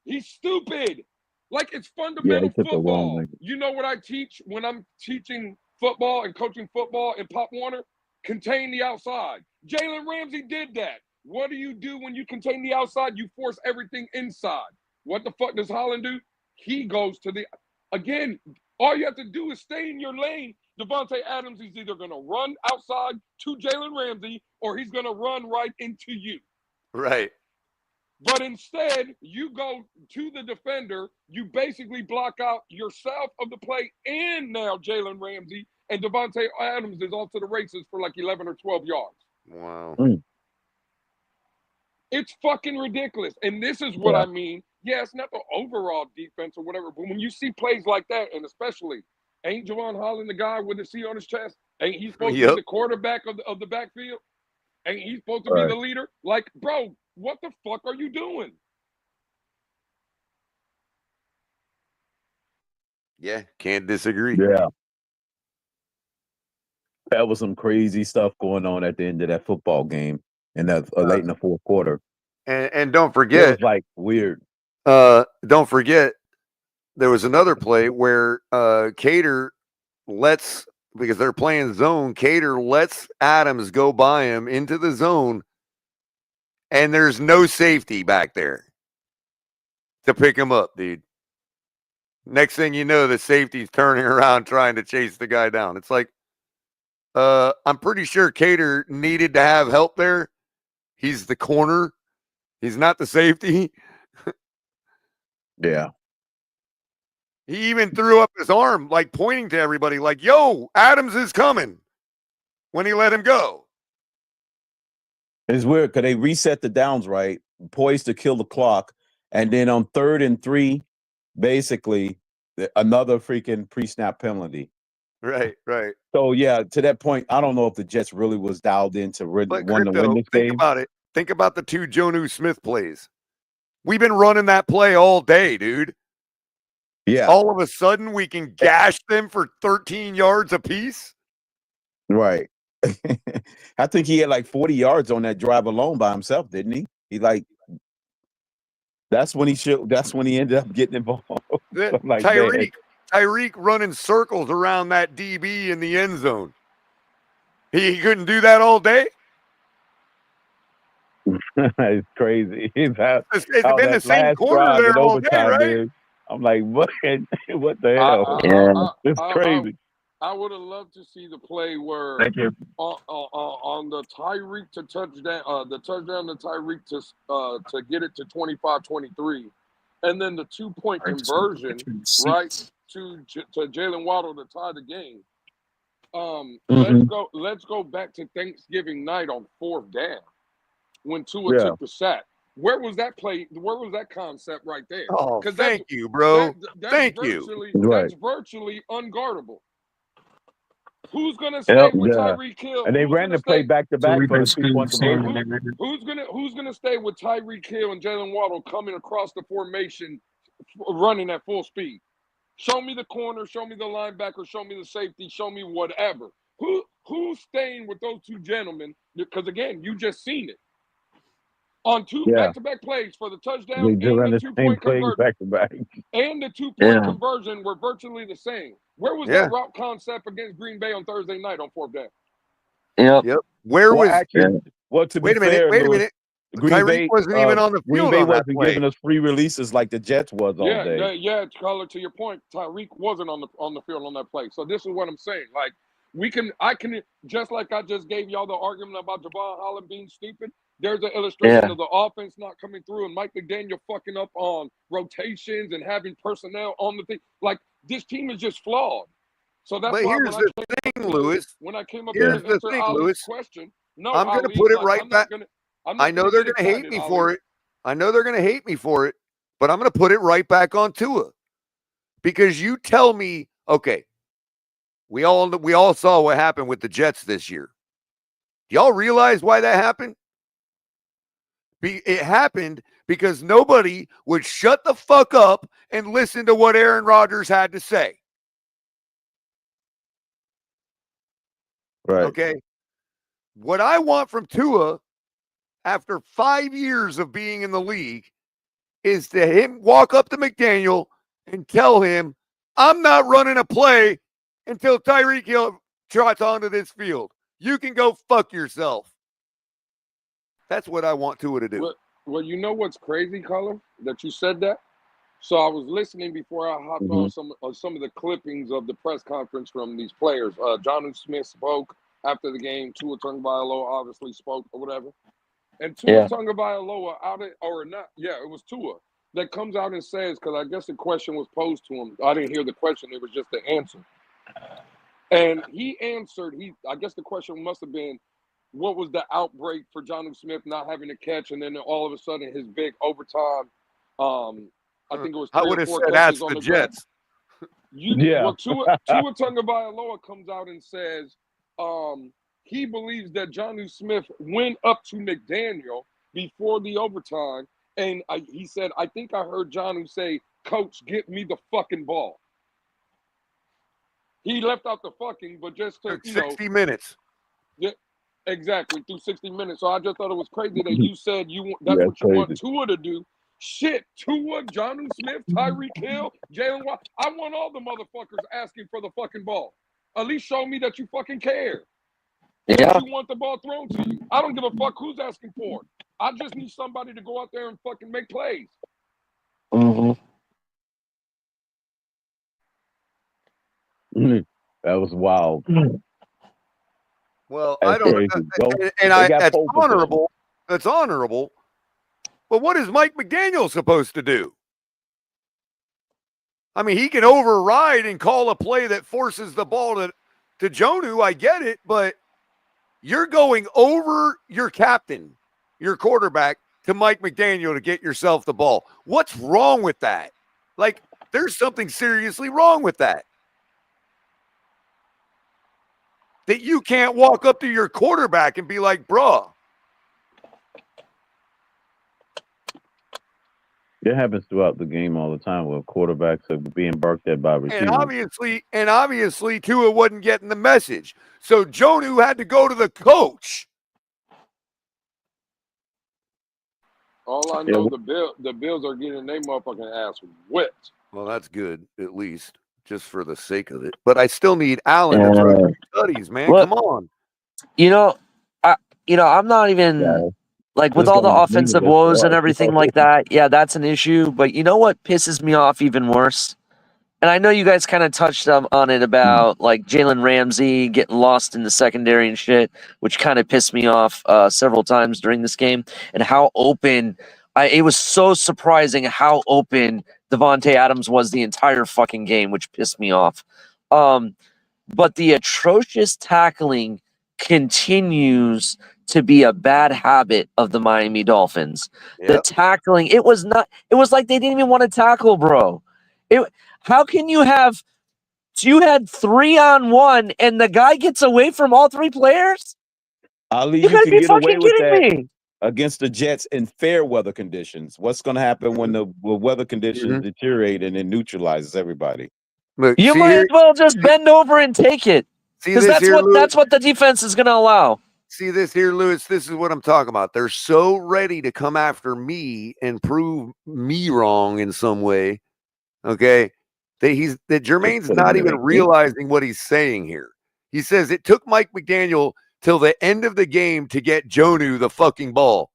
Speaker 3: He's stupid. Like, it's fundamental football. You know what I teach when I'm teaching football and coaching football in Pop Warner? Contain the outside. Jalen Ramsey did that. What do you do when you contain the outside? You force everything inside. What the fuck does Holland do? He goes to the... Again, all you have to do is stay in your lane. Devontae Adams is either going to run outside to Jalen Ramsey or he's going to run right into you.
Speaker 6: Right.
Speaker 3: But instead, you go to the defender. You basically block out yourself of the play and now Jalen Ramsey, and Devontae Adams is off to the races for like 11 or 12 yards.
Speaker 6: Wow.
Speaker 3: It's fucking ridiculous. And this is what I mean. Yeah, it's not the overall defense or whatever, but when you see plays like that, and especially, ain't Javon Holland the guy with the C on his chest? Ain't he supposed to be the quarterback of the backfield? Ain't he supposed to be the leader? Like, bro, what the fuck are you doing?
Speaker 6: Yeah, can't disagree.
Speaker 9: Yeah. That was some crazy stuff going on at the end of that football game and that late in the fourth quarter.
Speaker 6: And don't forget,
Speaker 9: it was like weird.
Speaker 6: Don't forget, there was another play where Cater lets, because they're playing zone, Cater lets Adams go by him into the zone, and there's no safety back there to pick him up, dude. Next thing you know, the safety's turning around trying to chase the guy down. It's like, I'm pretty sure Cater needed to have help there. He's the corner. He's not the safety.
Speaker 9: Yeah.
Speaker 6: He even threw up his arm, like pointing to everybody, like, yo, Adams is coming when he let him go.
Speaker 9: It's weird because they reset the downs right, poised to kill the clock. And then on 3rd and 3, basically, another freaking pre-snap penalty.
Speaker 6: Right.
Speaker 9: So, yeah, to that point, I don't know if the Jets really was dialed in to want to win this
Speaker 6: think
Speaker 9: game.
Speaker 6: about it. Think about the 2 Jonnu Smith plays. We've been running that play all day, dude.
Speaker 9: Yeah.
Speaker 6: All of a sudden, we can gash them for 13 yards apiece.
Speaker 9: Right. I think he had like 40 yards on that drive alone by himself, didn't he? That's when he ended up getting involved. Like,
Speaker 6: Tyreek running circles around that DB in the end zone. He couldn't do that all day.
Speaker 9: It's crazy. It's been
Speaker 6: the same corner there all day, right?
Speaker 9: Dude. I'm like, what the hell? It's crazy.
Speaker 3: I would have loved to see the play where on the Tyreek to touchdown, the touchdown to Tyreek to get it to 25-23, and then the 2-point conversion, right, to Jalen Waddle to tie the game. Let's go back to Thanksgiving night on 4th down when Tua took the sack. Where was that play? Where was that concept right there?
Speaker 6: Oh, thank you, bro. Thank you.
Speaker 3: That's virtually unguardable. Who's gonna stay with Tyreek Hill?
Speaker 9: And they ran the play back to back for a 2-point
Speaker 3: conversion. Who's gonna stay with Tyreek Hill and Jalen Waddle coming across the formation, running at full speed? Show me the corner, show me the linebacker, show me the safety, show me whatever. Who's staying with those 2 gentlemen? Because again, you just seen it on 2 back-to-back plays for the touchdown and the 2-point conversion.
Speaker 9: Back-to-back.
Speaker 3: And the 2-point conversion were virtually the same. Where was that route concept against Green Bay on Thursday night on 4th down?
Speaker 6: Yep. Where was actually?
Speaker 9: Well, to
Speaker 6: wait
Speaker 9: be fair,
Speaker 6: wait a minute. Green Bay wasn't even on the field.
Speaker 9: Green Bay wasn't giving us free releases like the Jets was all day.
Speaker 3: Yeah. Color, to your point, Tyreek wasn't on the field on that play. So this is what I'm saying. Like I can just like I just gave y'all the argument about Javon Holland being stupid. There's an illustration of the offense not coming through and Mike McDaniel fucking up on rotations and having personnel on the thing. Like, this team is just flawed. So that's why
Speaker 6: here's the thing, Lewis.
Speaker 3: When I came up
Speaker 6: here
Speaker 3: and answered Ali's question,
Speaker 6: I'm going to put it right back. I know they're going to hate me for it. I know they're going to hate me for it, but I'm going to put it right back on Tua. Because you tell me, okay, we all saw what happened with the Jets this year. Do y'all realize why that happened? It happened because nobody would shut the fuck up and listen to what Aaron Rodgers had to say.
Speaker 9: Right.
Speaker 6: Okay. What I want from Tua after 5 years of being in the league is to him walk up to McDaniel and tell him, I'm not running a play until Tyreek Hill trots onto this field. You can go fuck yourself. That's what I want Tua to do.
Speaker 3: Well, you know what's crazy, Color, that you said that? So I was listening before I hopped on some of the clippings of the press conference from these players. Jonnu Smith spoke after the game. Tua Tagovailoa obviously spoke or whatever. And Tua Tagovailoa it was Tua that comes out and says, because I guess the question was posed to him. I didn't hear the question. It was just the answer. And he answered, I guess the question must have been, what was the outbreak for Jonnu Smith not having a catch, and then all of a sudden his big overtime, I think it was 3 or 4 catches on the Jets. Well, Tua Tagovailoa comes out and says he believes that Jonnu Smith went up to McDaniel before the overtime, and he said, I think I heard Jonnu say, Coach, get me the fucking ball. He left out the fucking, but just to,
Speaker 6: 60 minutes.
Speaker 3: Yeah. Exactly, through 60 minutes. So I just thought it was crazy that you said that's what you want Tua to do. Shit, Tua, Jonnu Smith, Tyreek Hill, Jalen Watt. I want all the motherfuckers asking for the fucking ball. At least show me that you fucking care. That you want the ball thrown to you. I don't give a fuck who's asking for it. I just need somebody to go out there and fucking make plays.
Speaker 9: That was wild.
Speaker 6: Well, I don't, that's honorable. That's honorable. But what is Mike McDaniel supposed to do? I mean, he can override and call a play that forces the ball to Jonnu. I get it, but you're going over your captain, your quarterback, to Mike McDaniel to get yourself the ball. What's wrong with that? Like, there's something seriously wrong with that. That you can't walk up to your quarterback and be like, bruh.
Speaker 10: It happens throughout the game all the time where quarterbacks are being barked at by receivers.
Speaker 6: And obviously, Tua wasn't getting the message. So Jonnu had to go to the coach.
Speaker 3: All I know, the Bills are getting their motherfucking ass whipped.
Speaker 6: Well, that's good, at least, just for the sake of it. But I still need Allen to throw some studies, man.
Speaker 8: Look,
Speaker 6: Come on.
Speaker 8: I'm not even like with all the offensive woes and everything like that. Yeah, that's an issue. But you know what pisses me off even worse? And I know you guys kind of touched on it about like Jalen Ramsey getting lost in the secondary and shit, which kind of pissed me off several times during this game, and how open. It was so surprising how open Devontae Adams was the entire fucking game, which pissed me off. But the atrocious tackling continues to be a bad habit of the Miami Dolphins.
Speaker 6: Yep.
Speaker 8: The tackling, it was like they didn't even want to tackle, bro. How can you have, you had 3-on-1 and the guy gets away from all three players?
Speaker 10: Ali,
Speaker 8: You
Speaker 10: you
Speaker 8: gotta
Speaker 10: can
Speaker 8: be
Speaker 10: get away
Speaker 8: fucking
Speaker 10: with
Speaker 8: kidding
Speaker 10: that
Speaker 8: me.
Speaker 10: against the Jets in fair weather conditions. What's going to happen when the weather conditions deteriorate and it neutralizes everybody?
Speaker 6: Look,
Speaker 8: You might as well just bend over and take it. Because that's what the defense is going to allow.
Speaker 6: See this here, Lewis. This is what I'm talking about. They're so ready to come after me and prove me wrong in some way. Okay. That Jermaine's not even realizing what he's saying here. He says it took Mike McDaniel till the end of the game to get Jonnu the fucking ball.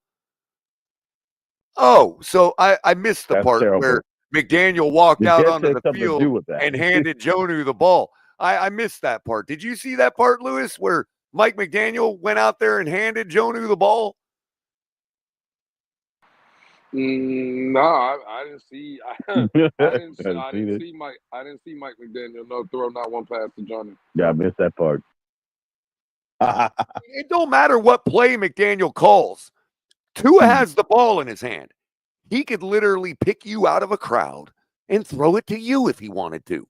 Speaker 6: Oh, so I missed the part where McDaniel walked out onto the field and handed Jonnu the ball. I missed that part. Did you see that part, Lewis, where Mike McDaniel went out there and handed Jonnu the ball?
Speaker 3: No, I didn't see. I didn't see Mike McDaniel throw not one pass to Johnny.
Speaker 10: Yeah, I missed that part.
Speaker 6: It don't matter what play McDaniel calls. Tua has the ball in his hand. He could literally pick you out of a crowd and throw it to you if he wanted to.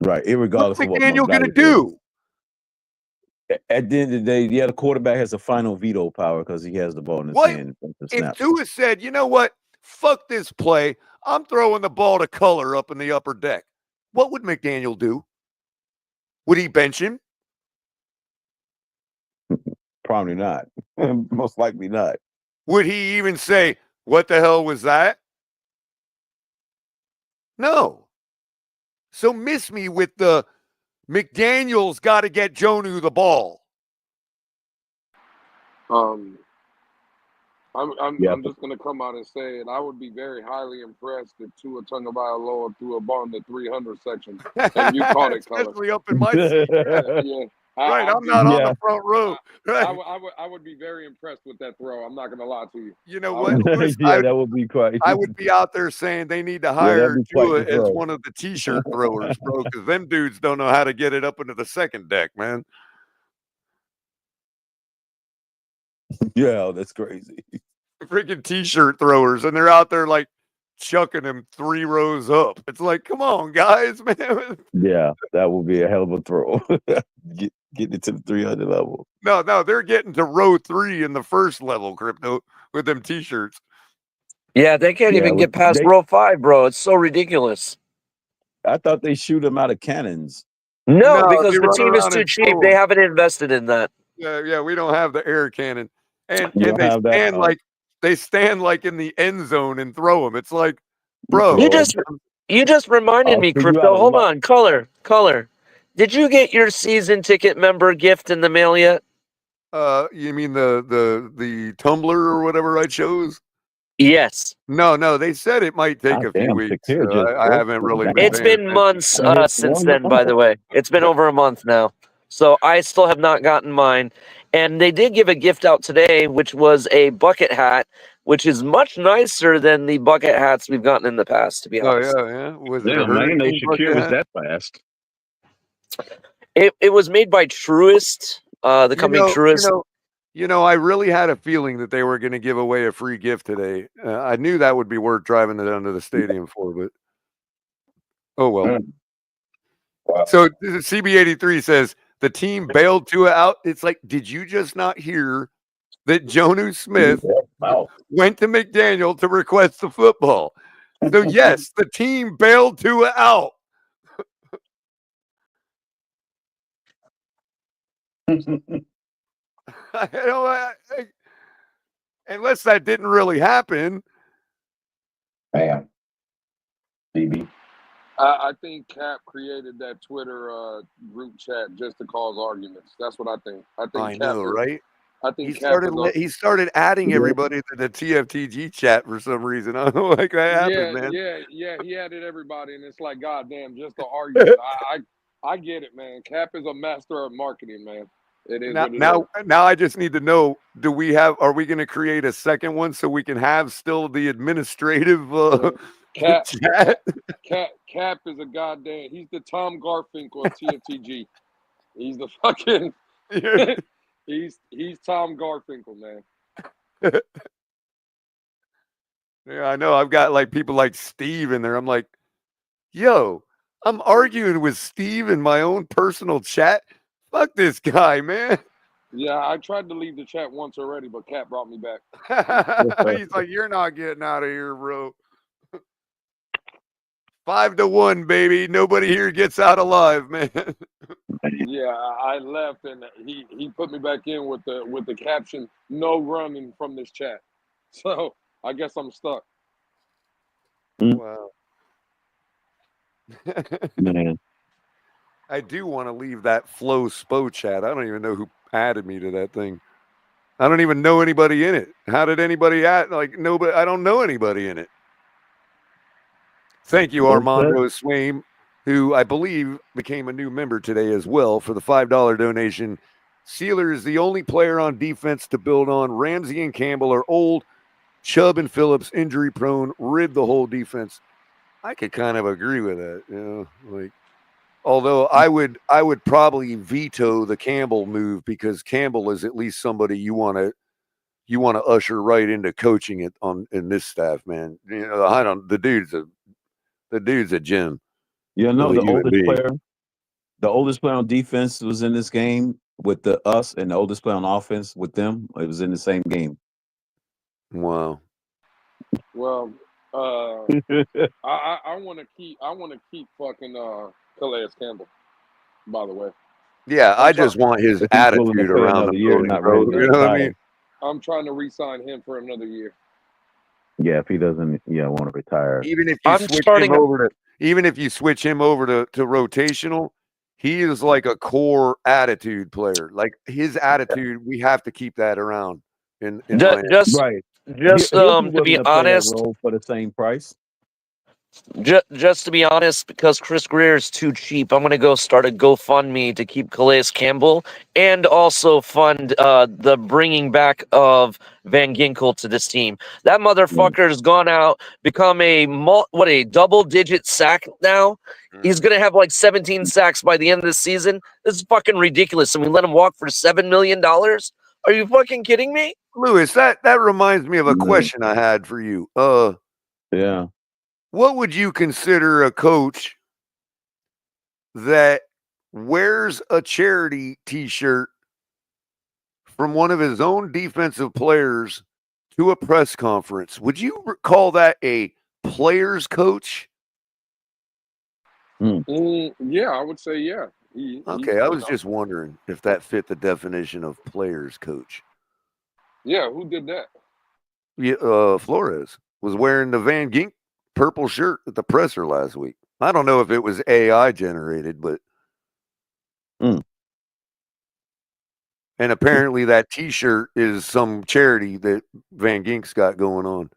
Speaker 10: Right, irregardless
Speaker 6: What's McDaniel going to do?
Speaker 10: At the end of the day, the quarterback has a final veto power because he has the ball in his hand.
Speaker 6: If Tua said, you know what, fuck this play, I'm throwing the ball to Color up in the upper deck, what would McDaniel do? Would he bench him?
Speaker 10: Probably not. Most likely not.
Speaker 6: Would he even say, what the hell was that? No. So miss me with the McDaniel's got to get Jonnu the ball.
Speaker 3: I'm just going to come out and say it. I would be very highly impressed if Tua Tagovailoa threw a ball in the 300 section and you caught it, Color.
Speaker 6: Especially up in my seat.
Speaker 3: Yeah.
Speaker 6: Right, I'm not on the front row. Right.
Speaker 3: I would be very impressed with that throw. I'm not going to lie to you.
Speaker 6: You know what?
Speaker 10: That would be quite.
Speaker 6: I would be out there saying they need to hire Tua as one of the T-shirt throwers, bro, because them dudes don't know how to get it up into the second deck, man.
Speaker 10: Yeah, that's crazy.
Speaker 6: Freaking T-shirt throwers, and they're out there like chucking him 3 rows up. It's like, come on, guys, man.
Speaker 10: Yeah, that would be a hell of a throw. Getting it to the 300 level.
Speaker 6: No, they're getting to row 3 in the first level, Crypto, with them T-shirts.
Speaker 8: Yeah, they can't even get past row 5, bro. It's so ridiculous.
Speaker 10: I thought they shoot them out of cannons.
Speaker 8: No, because the team is too cheap. They haven't invested in that.
Speaker 6: Yeah, we don't have the air cannon. And they stand like in the end zone and throw them. It's like, bro.
Speaker 8: You just reminded me, Crypto. Hold on, Color. Did you get your season ticket member gift in the mail yet?
Speaker 6: You mean the Tumblr or whatever I chose?
Speaker 8: Yes.
Speaker 6: No. They said it might take a few weeks. I haven't really.
Speaker 8: It's been months since then. By the way, it's been over a month now. So I still have not gotten mine. And they did give a gift out today, which was a bucket hat, which is much nicer than the bucket hats we've gotten in the past, to be
Speaker 6: Oh
Speaker 8: honest.
Speaker 6: yeah. Was it a
Speaker 10: Damn, man, they
Speaker 6: hurricane
Speaker 10: Shakir
Speaker 6: bucket
Speaker 10: was
Speaker 6: hat?
Speaker 10: that fast.
Speaker 8: It was made by Truist, the company Truist.
Speaker 6: I really had a feeling that they were going to give away a free gift today. I knew that would be worth driving down to the stadium for, but oh well.
Speaker 10: Wow.
Speaker 6: So CB83 says the team bailed Tua out. It's like, did you just not hear that Jonnu Smith went to McDaniel to request the football? So yes, the team bailed Tua out. Unless that didn't really happen.
Speaker 10: Bam. DB.
Speaker 3: I think Cap created that Twitter group chat just to cause arguments. That's what I think. I think Cap
Speaker 6: know,
Speaker 3: is,
Speaker 6: right?
Speaker 3: I think
Speaker 6: He started adding everybody to the TFTG chat for some reason. I don't know like that happened, man.
Speaker 3: Yeah. He added everybody, and it's like, goddamn, just to argue. I get it, man. Cap is a master of marketing, man. It is
Speaker 6: now I just need to know: are we going to create a second one so we can have still the administrative
Speaker 3: Cap,
Speaker 6: chat?
Speaker 3: Cap is a goddamn. He's the Tom Garfinkel of TFTG. He's the fucking. he's Tom Garfinkel, man.
Speaker 6: Yeah, I know. I've got like people like Steve in there. I'm like, yo, I'm arguing with Steve in my own personal chat. Fuck this guy, man.
Speaker 3: Yeah, I tried to leave the chat once already, but Cap brought me back.
Speaker 6: He's like, you're not getting out of here, bro. 5-1, baby. Nobody here gets out alive, man.
Speaker 3: Yeah, I left and he put me back in with the caption "No running from this chat." So I guess I'm stuck.
Speaker 6: Wow.
Speaker 10: Man.
Speaker 6: I do want to leave that Flow Spo chat. I don't even know who added me to that thing. I don't even know anybody in it. How did anybody add? Like nobody. I don't know anybody in it. Thank you, Armando Swaim, who I believe became a new member today as well for the $5 donation. Sealer is the only player on defense to build on. Ramsey and Campbell are old. Chubb and Phillips injury prone. Rid the whole defense. I could kind of agree with that. Like, although I would probably veto the Campbell move because Campbell is at least somebody you want to usher right into coaching it in this staff, man. The dude's a gem.
Speaker 10: You know, the oldest player on defense was in this game with us, and the oldest player on offense with them. It was in the same game.
Speaker 6: Wow.
Speaker 3: Well, I want to keep fucking Calais Campbell. By the way.
Speaker 6: Yeah, I just want his attitude around the building, bro. You know what I mean?
Speaker 3: I'm trying to re-sign him for another year.
Speaker 10: Yeah, if he doesn't, want to retire.
Speaker 6: Even if you switch him over to rotational, he is like a core attitude player. Like his attitude, we have to keep that around.
Speaker 10: Right.
Speaker 8: To be honest,
Speaker 10: for the same price.
Speaker 8: Just to be honest, because Chris Greer is too cheap, I'm going to go start a GoFundMe to keep Calais Campbell and also fund the bringing back of Van Ginkel to this team. That motherfucker has gone out, become a double-digit sack now. He's going to have like 17 sacks by the end of the season. This is fucking ridiculous. And we let him walk for $7 million? Are you fucking kidding me?
Speaker 6: Lewis, that reminds me of a question I had for you.
Speaker 10: Yeah.
Speaker 6: What would you consider a coach that wears a charity T-shirt from one of his own defensive players to a press conference? Would you call that a player's coach?
Speaker 3: Yeah, I would say yeah.
Speaker 6: Okay, I was just wondering if that fit the definition of player's coach.
Speaker 3: Yeah, who did that?
Speaker 6: Yeah, Flores was wearing the Van Gink purple shirt at the presser last week. I don't know if it was AI generated, but and apparently that T-shirt is some charity that Van Gink's got going on.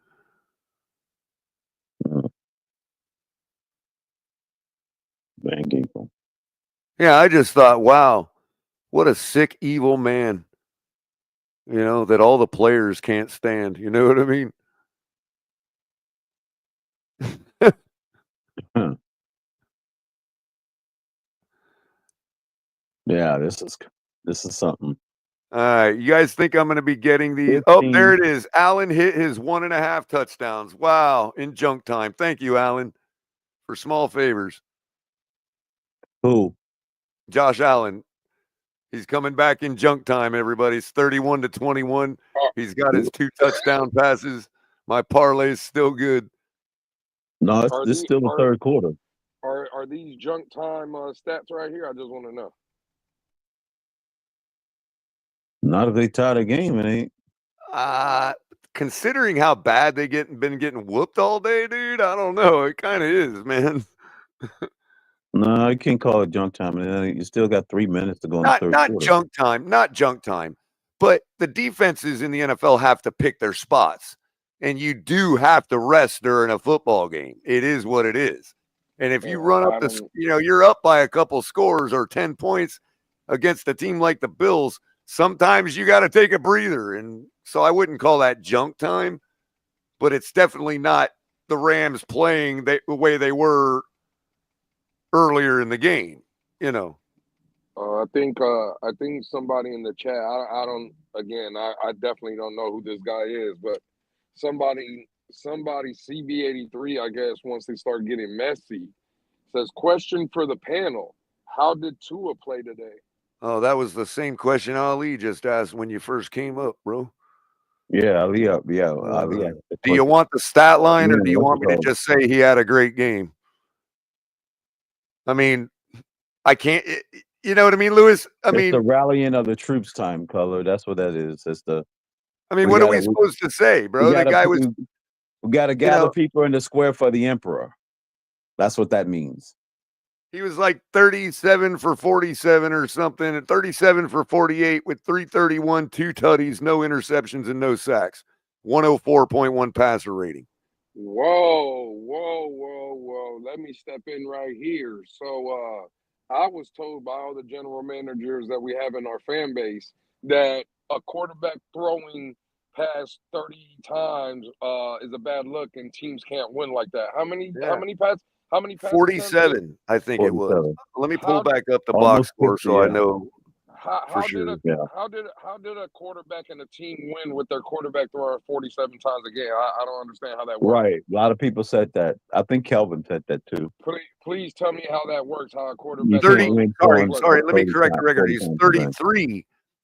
Speaker 10: Van Ginkel.
Speaker 6: Yeah, I just thought, wow, what a sick, evil man. that all the players can't stand. You know what I mean?
Speaker 10: Yeah, this is something.
Speaker 6: All right, you guys think I'm going to be getting these? Oh, there it is. Allen hit his 1.5 touchdowns. Wow, in junk time. Thank you, Allen, for small favors.
Speaker 10: Who?
Speaker 6: Josh Allen. He's coming back in junk time, everybody. It's 31-21. He's got his 2 touchdown passes. My parlay's still good.
Speaker 10: No, this is still the third quarter.
Speaker 3: Are these junk time stats right here? I just want to know.
Speaker 10: Not if they tie the game, it ain't.
Speaker 6: Considering how bad they been getting whooped all day, dude, I don't know. It kind of is, man.
Speaker 10: No, you can't call it junk time. You still got 3 minutes to go in the third
Speaker 6: Not
Speaker 10: quarter.
Speaker 6: not junk time. But the defenses in the NFL have to pick their spots. And you do have to rest during a football game. It is what it is. And if you run up you're up by a couple scores or 10 points against a team like the Bills, sometimes you got to take a breather. And so I wouldn't call that junk time, but it's definitely not the Rams playing the way they were earlier in the game,
Speaker 3: I think somebody in the chat. I definitely don't know who this guy is, but somebody CB83, I guess, once they start getting messy, says, question for the panel: how did Tua play today?
Speaker 6: Oh, that was the same question Ali just asked when you first came up, bro.
Speaker 10: Yeah, Ali up. Yeah, Ali.
Speaker 6: Do you want the stat line, or do you want me to just say he had a great game? I mean, I can't. You know what I mean, Lewis?
Speaker 10: It's the rallying of the troops time, Color. That's what that is. It's the.
Speaker 6: What are we supposed to say, bro? The guy was.
Speaker 10: We got to gather people in the square for the emperor. That's what that means.
Speaker 6: He was like 37 for 47 or something, and 37 for 48 with 331, 2 tutties, no interceptions, and no sacks. 104.1 passer rating.
Speaker 3: Whoa. Let me step in right here. So I was told by all the general managers that we have in our fan base that a quarterback throwing past 30 times is a bad look, and teams can't win like that. How many passes?
Speaker 6: 47, I think
Speaker 10: 47.
Speaker 6: it was. Let me pull back up the box score so I know for sure.
Speaker 3: How did a quarterback and a team win with their quarterback throwing 47 times a game? I don't understand how that works.
Speaker 10: Right. A lot of people said that. I think Kelvin said that too.
Speaker 3: Please tell me how that works, how a quarterback...
Speaker 6: Sorry, let me correct the record. He's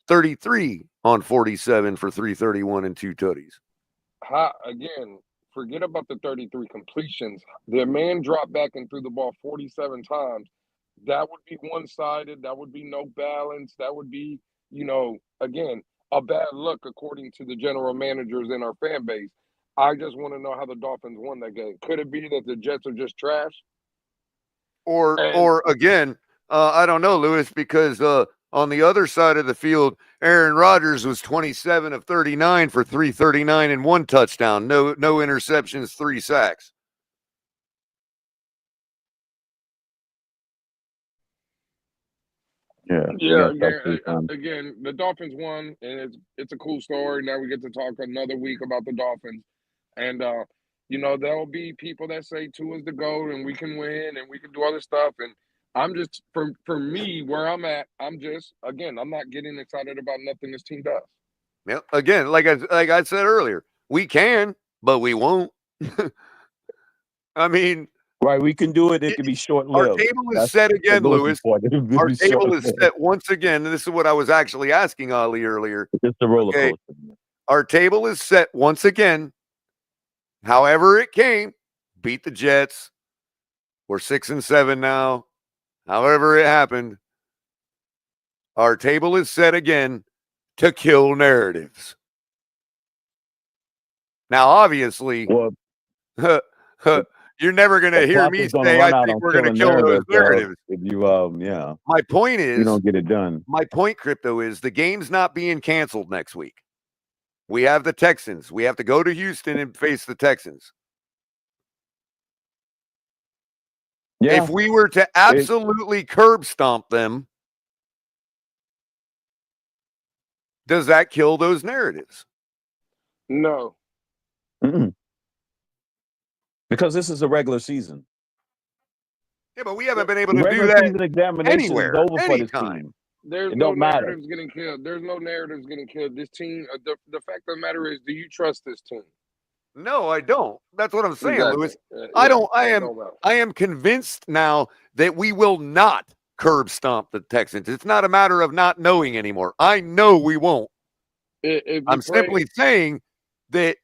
Speaker 6: 33 on 47 for 331 and 2 tutties.
Speaker 3: Again, forget about the 33 completions. The man dropped back and threw the ball 47 times. That would be one-sided. That would be no balance. That would be, again, a bad look according to the general managers in our fan base. I just want to know how the Dolphins won that game. Could it be that the Jets are just trash?
Speaker 6: Or again, I don't know, Lewis, because on the other side of the field, Aaron Rodgers was 27 of 39 for 339 and 1 touchdown. No interceptions, 3 sacks.
Speaker 3: Yeah. Again, the Dolphins won, and it's a cool story. Now we get to talk another week about the Dolphins, and there'll be people that say Tua's the GOAT, and we can win, and we can do other stuff. And I'm just for me where I'm at. I'm not getting excited about nothing this team does.
Speaker 6: Yeah. Again, like I said earlier, we can, but we won't. I mean.
Speaker 10: Right, we can do it. It can be short-lived.
Speaker 6: Our table is set again, Lewis. Our table is set once again. And this is what I was actually asking Ali earlier.
Speaker 10: It's a roller coaster.
Speaker 6: Our table is set once again. However it came, beat the Jets. We're 6-7 now. However it happened, our table is set again to kill narratives. Now, obviously, you're never going to hear me say, I think we're going to kill those narratives.
Speaker 10: If you,
Speaker 6: My point is,
Speaker 10: you don't get it done.
Speaker 6: My point, Crypto, is the game's not being canceled next week. We have the Texans. We have to go to Houston and face the Texans.
Speaker 10: Yeah.
Speaker 6: If we were to absolutely curb stomp them, does that kill those narratives?
Speaker 3: No.
Speaker 10: Mm-mm. Because this is a regular season.
Speaker 6: Yeah, but we haven't been able
Speaker 10: The
Speaker 6: to do
Speaker 10: regular
Speaker 6: that
Speaker 10: season examination
Speaker 6: anywhere,
Speaker 10: is over for this
Speaker 6: anytime.
Speaker 10: team.
Speaker 3: There's
Speaker 10: It
Speaker 3: no
Speaker 10: don't matter.
Speaker 3: narratives getting killed. There's no narratives getting killed. This team, the fact of the matter is, do you trust this team?
Speaker 6: No, I don't. That's what I'm saying,
Speaker 3: Exactly.
Speaker 6: Lewis.
Speaker 3: Yeah,
Speaker 6: I don't. I am convinced now that we will not curb stomp the Texans. It's not a matter of not knowing anymore. I know we won't. I'm simply saying that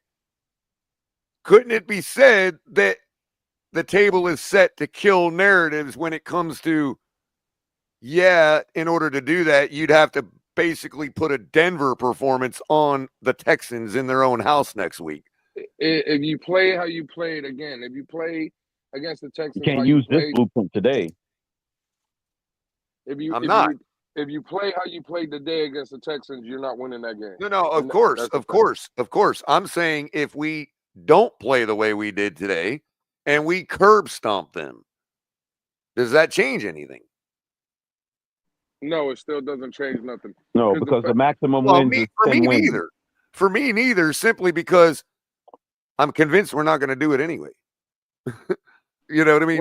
Speaker 6: couldn't it be said that the table is set to kill narratives when it comes to, yeah, in order to do that, you'd have to basically put a Denver performance on the Texans in their own house next week.
Speaker 3: If you play how you played again, if you play against the Texans,
Speaker 10: You can't use this blueprint today.
Speaker 3: If you play how you played today against the Texans, you're not winning that game.
Speaker 6: No, of course. I'm saying if we don't play the way we did today and we curb stomp them, does that change anything?
Speaker 3: No, it still doesn't change nothing.
Speaker 10: No, because the maximum wins is 10 wins.
Speaker 6: Neither. For me, neither, simply because I'm convinced we're not going to do it anyway. You know what I mean?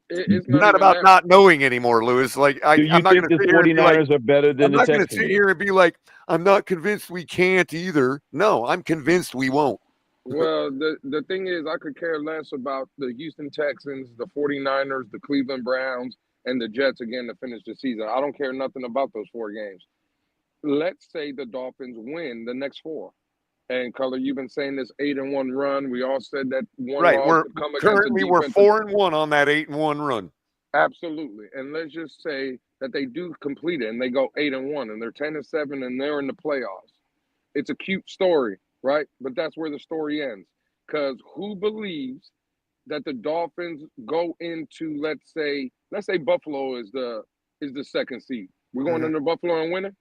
Speaker 6: It's not about not knowing anymore, Lewis. Like, I'm not going to sit here and be like,
Speaker 10: are better than
Speaker 6: I'm
Speaker 10: the
Speaker 6: not going to
Speaker 10: Texans.
Speaker 6: sit here and be like, I'm not convinced we can't either. No, I'm convinced we won't.
Speaker 3: Well, the thing is, I could care less about the Houston Texans, the 49ers, the Cleveland Browns, and the Jets again to finish the season. I don't care nothing about those 4 games. Let's say the Dolphins win the next 4. And Color, you've been saying this 8-1 run. We all said that one loss could come
Speaker 6: currently we're 4-1 on that 8-1 run.
Speaker 3: Absolutely. And let's just say that they do complete it and they go 8-1 and they're 10-7 and they're in the playoffs. It's a cute story, right? But that's where the story ends. Because who believes that the Dolphins go into, let's say Buffalo is the second seed. We're going into Buffalo and winning?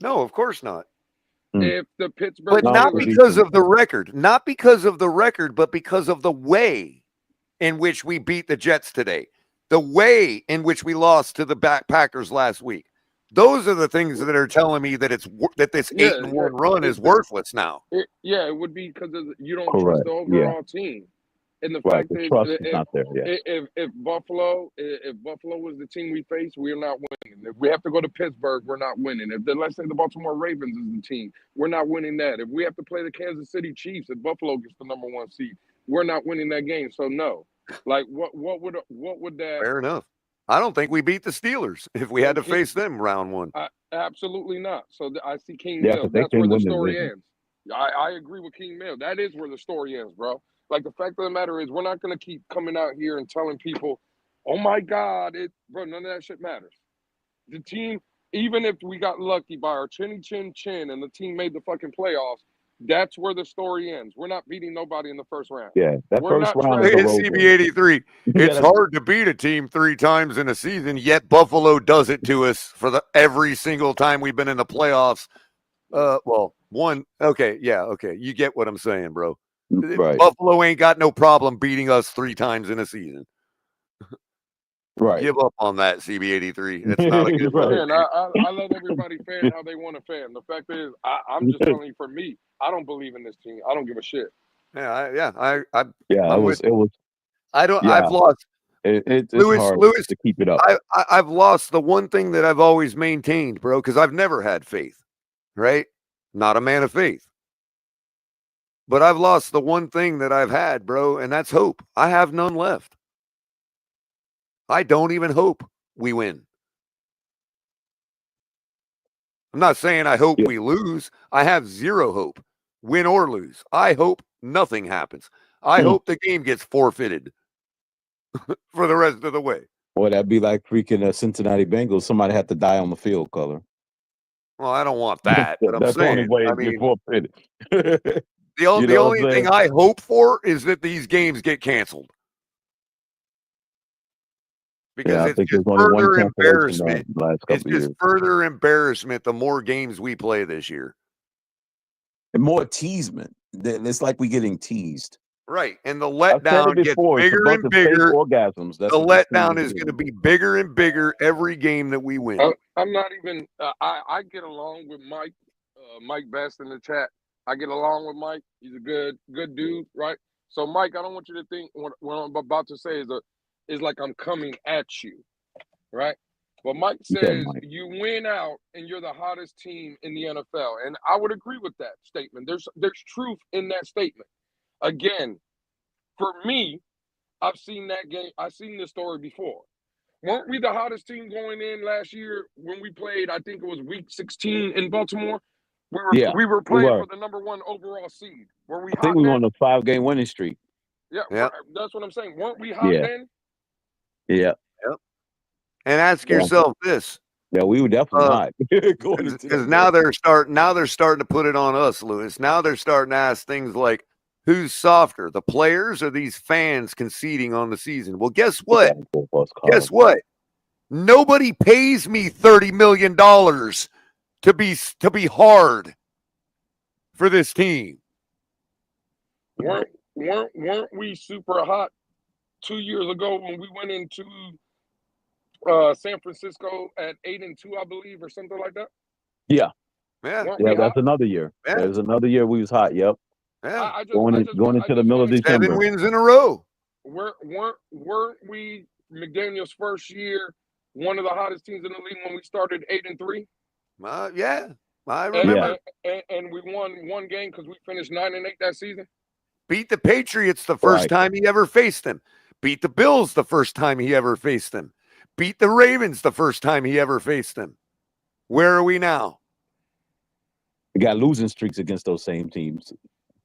Speaker 6: No, of course not.
Speaker 3: If the Pittsburgh,
Speaker 6: but not because of the record, but because of the way in which we beat the Jets today, the way in which we lost to the Packers last week. Those are the things that are telling me that this 8-1 run is worthless now.
Speaker 3: It would be because you don't trust the overall team. And the fact
Speaker 10: the trust is not there.
Speaker 3: If Buffalo was the team we face, we're not winning. If we have to go to Pittsburgh, we're not winning. Let's say the Baltimore Ravens is the team, we're not winning that. If we have to play the Kansas City Chiefs, if Buffalo gets the number 1 seed, we're not winning that game. So no, like what would that?
Speaker 6: Fair enough. I don't think we beat the Steelers if we had to face them round 1.
Speaker 3: Absolutely not. So I see King Mill. That's where the story ends. I agree with King Mill. That is where the story ends, bro. Like, the fact of the matter is, we're not going to keep coming out here and telling people, oh, my God, bro, none of that shit matters. The team, even if we got lucky by our chin and the team made the fucking playoffs, that's where the story ends. We're not beating nobody in the first round.
Speaker 10: Yeah, first round
Speaker 6: is CB83. It's hard to beat a team 3 times in a season, yet Buffalo does it to us for every single time we've been in the playoffs. One. Okay, you get what I'm saying, bro.
Speaker 10: Right.
Speaker 6: Buffalo ain't got no problem beating us 3 times in a season.
Speaker 10: Right.
Speaker 6: Give up on that, CB83. It's not a good
Speaker 3: fan. I let everybody fan how they want to fan. The fact is, I'm just telling you, for me, I don't believe in this team. I don't give a shit.
Speaker 10: It was.
Speaker 6: I don't. Yeah. I've lost.
Speaker 10: It's Lewis to keep it up.
Speaker 6: I've lost the one thing that I've always maintained, bro, because I've never had faith. Right? Not a man of faith. But I've lost the one thing that I've had, bro, and that's hope. I have none left. I don't even hope we win. I'm not saying I hope we lose. I have zero hope, win or lose. I hope nothing happens. I hope the game gets forfeited for the rest of the way.
Speaker 10: Boy, that'd be like freaking Cincinnati Bengals. Somebody had to die on the field, Color.
Speaker 6: Well, I don't want that, but I'm saying,
Speaker 10: I mean, forfeited.
Speaker 6: The only thing I hope for is that these games get canceled. Because it's just further embarrassment. It's just further embarrassment the more games we play this year.
Speaker 10: And more teasement. It's like we're getting teased.
Speaker 6: Right. And the letdown gets bigger and bigger.
Speaker 10: Orgasms.
Speaker 6: The letdown is going to be bigger and bigger every game that we win.
Speaker 3: I'm not even I get along with Mike Mike Best in the chat. I get along with Mike. He's a good dude, right? So, Mike, I don't want you to think what I'm about to say is like I'm coming at you, right? But Mike
Speaker 10: Okay,
Speaker 3: says
Speaker 10: Mike.
Speaker 3: you win out and you're the hottest team in the NFL, and I would agree with that statement. There's truth in that statement. Again, for me, I've seen that game. I've seen this story before. Weren't we the hottest team going in last year when we played? I think it was Week 16 in Baltimore.
Speaker 10: Yeah,
Speaker 3: We were
Speaker 10: we
Speaker 3: playing
Speaker 10: were.
Speaker 3: for the #1 overall seed. Were we
Speaker 10: I think
Speaker 3: hot
Speaker 10: we were
Speaker 3: then?
Speaker 10: on a 5-game winning streak.
Speaker 3: Yeah,
Speaker 6: Yep.
Speaker 3: that's what I'm saying. Weren't we hot
Speaker 10: Yeah,
Speaker 3: then?
Speaker 10: yeah,
Speaker 6: Yep. And ask
Speaker 10: yeah.
Speaker 6: yourself this,
Speaker 10: Yeah, we were definitely hot going into
Speaker 6: because
Speaker 10: that
Speaker 6: now
Speaker 10: game.
Speaker 6: they're starting to put it on us, Lewis. Now they're starting to ask things like, who's softer, the players or these fans conceding on the season? Well, guess what? Guess what? Nobody pays me $30 million to be hard for this team.
Speaker 3: Weren't we super hot 2 years ago when we went into San Francisco at 8-2, I believe, or something like that?
Speaker 10: Yeah,
Speaker 6: Yeah.
Speaker 3: Weren't
Speaker 10: yeah.
Speaker 3: we
Speaker 10: That's
Speaker 3: hot?
Speaker 10: another year.
Speaker 6: Yeah.
Speaker 10: There's another year we was hot. Yep.
Speaker 6: Yeah.
Speaker 3: I just
Speaker 10: Going into the middle of December.
Speaker 6: 7 wins in a row.
Speaker 3: Weren't we McDaniel's first year one of the hottest teams in the league when we started 8-3?
Speaker 6: Yeah, I remember.
Speaker 3: And we won one game because we finished 9-8 that season.
Speaker 6: Beat the Patriots the first time he ever faced them. Beat the Bills the first time he ever faced them. Beat the Ravens the first time he ever faced them. Where are we now?
Speaker 10: We got losing streaks against those same teams.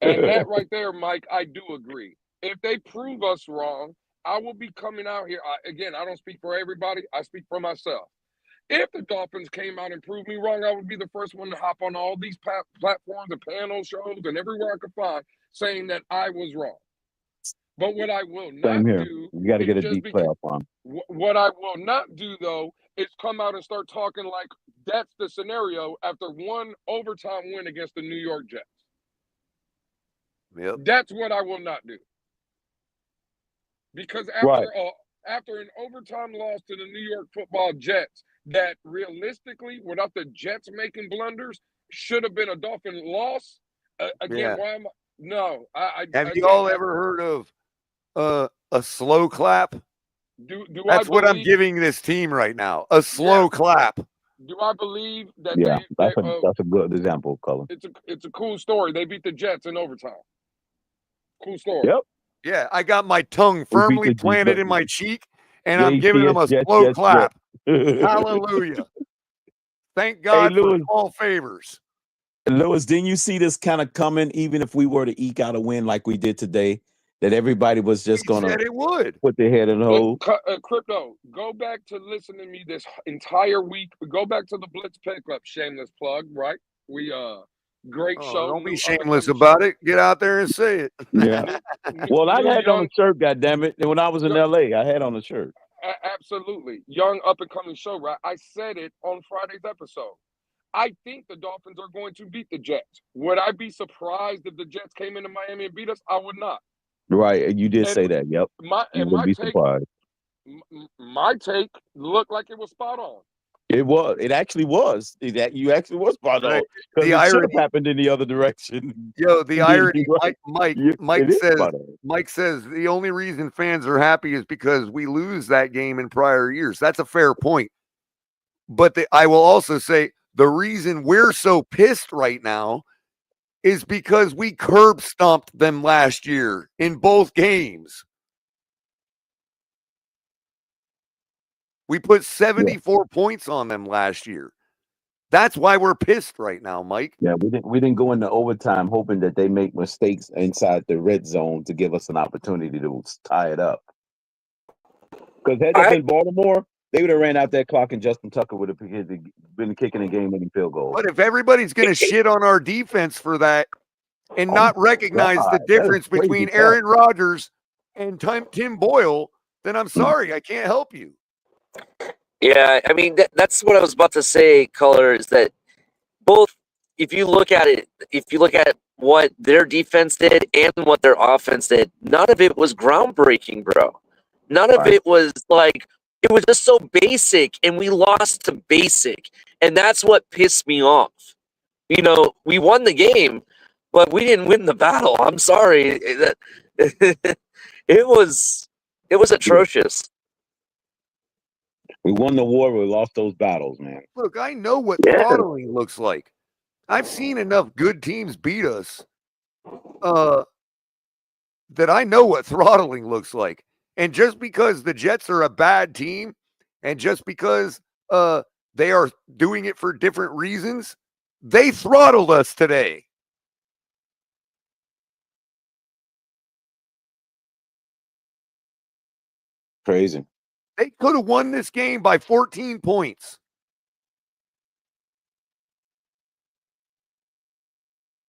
Speaker 3: And that right there, Mike, I do agree. If they prove us wrong, I will be coming out here. Again, I don't speak for everybody. I speak for myself. If the Dolphins came out and proved me wrong, I would be the first one to hop on all these platforms and panel shows and everywhere I could find saying that I was wrong. But what I will not do,
Speaker 10: you got to get a deep playoff on.
Speaker 3: What I will not do, though, is come out and start talking like that's the scenario after one overtime win against the New York Jets.
Speaker 6: Yep.
Speaker 3: That's what I will not do. Because after an overtime loss to the New York Football Jets, that realistically, without the Jets making blunders, should have been a Dolphin loss. Again, why am I? No.
Speaker 6: Have you all ever heard of a slow clap? That's what I'm giving this team right now. A slow clap.
Speaker 3: Do I believe that?
Speaker 10: Yeah, that's a good example, Colin.
Speaker 3: It's a cool story. They beat the Jets in overtime. Cool story.
Speaker 10: Yep.
Speaker 6: Yeah, I got my tongue firmly planted in my cheek, and I'm giving them a slow clap. Hallelujah. Thank God for all favors.
Speaker 10: Lewis, didn't you see this kind of coming, even if we were to eke out a win like we did today, that everybody was just going to put their head in the hole?
Speaker 3: Crypto, go back to listening to me this entire week. Go back to the Blitz Pickup, shameless plug, right? We great show.
Speaker 6: Don't be shameless about it. Get out there and say it.
Speaker 10: Yeah. Well, I had on a shirt, goddammit. And when I was in LA, I had on a shirt.
Speaker 3: Absolutely. Young up-and-coming show, right? I said it on Friday's episode. I think the Dolphins are going to beat the Jets. Would I be surprised if the Jets came into Miami and beat us? I would not.
Speaker 10: Right. You did say that. Yep.
Speaker 3: My take looked like it was spot on.
Speaker 10: It was. It actually was. You actually was spot on. Because it should have happened in the other direction.
Speaker 6: Yo, the irony,
Speaker 10: right.
Speaker 6: Mike says the only reason fans are happy is because we lose that game in prior years. That's a fair point. But I will also say the reason we're so pissed right now is because we curb stomped them last year in both games. We put 74 points on them last year. That's why we're pissed right now, Mike.
Speaker 10: Yeah, we didn't go into overtime hoping that they make mistakes inside the red zone to give us an opportunity to tie it up. Because had that been Baltimore, they would have ran out that clock and Justin Tucker would have been kicking a game-winning field goal.
Speaker 6: But if everybody's going to shit on our defense for that and not recognize the difference between Aaron Rodgers and Tim Boyle, then I'm sorry, I can't help you.
Speaker 8: Yeah, I mean, that's what I was about to say, Color, is that both, if you look at what their defense did and what their offense did, none of it was groundbreaking, bro. None of it was like, it was just so basic, and we lost to basic. And that's what pissed me off. we won the game, but we didn't win the battle. I'm sorry. It was atrocious.
Speaker 10: We won the war, we lost those battles, man.
Speaker 6: Look, I know what
Speaker 8: Yeah.
Speaker 6: throttling looks like. I've seen enough good teams beat us that I know what throttling looks like. And just because the Jets are a bad team, and just because they are doing it for different reasons, they throttled us today.
Speaker 10: Crazy.
Speaker 6: They could have won this game by 14 points.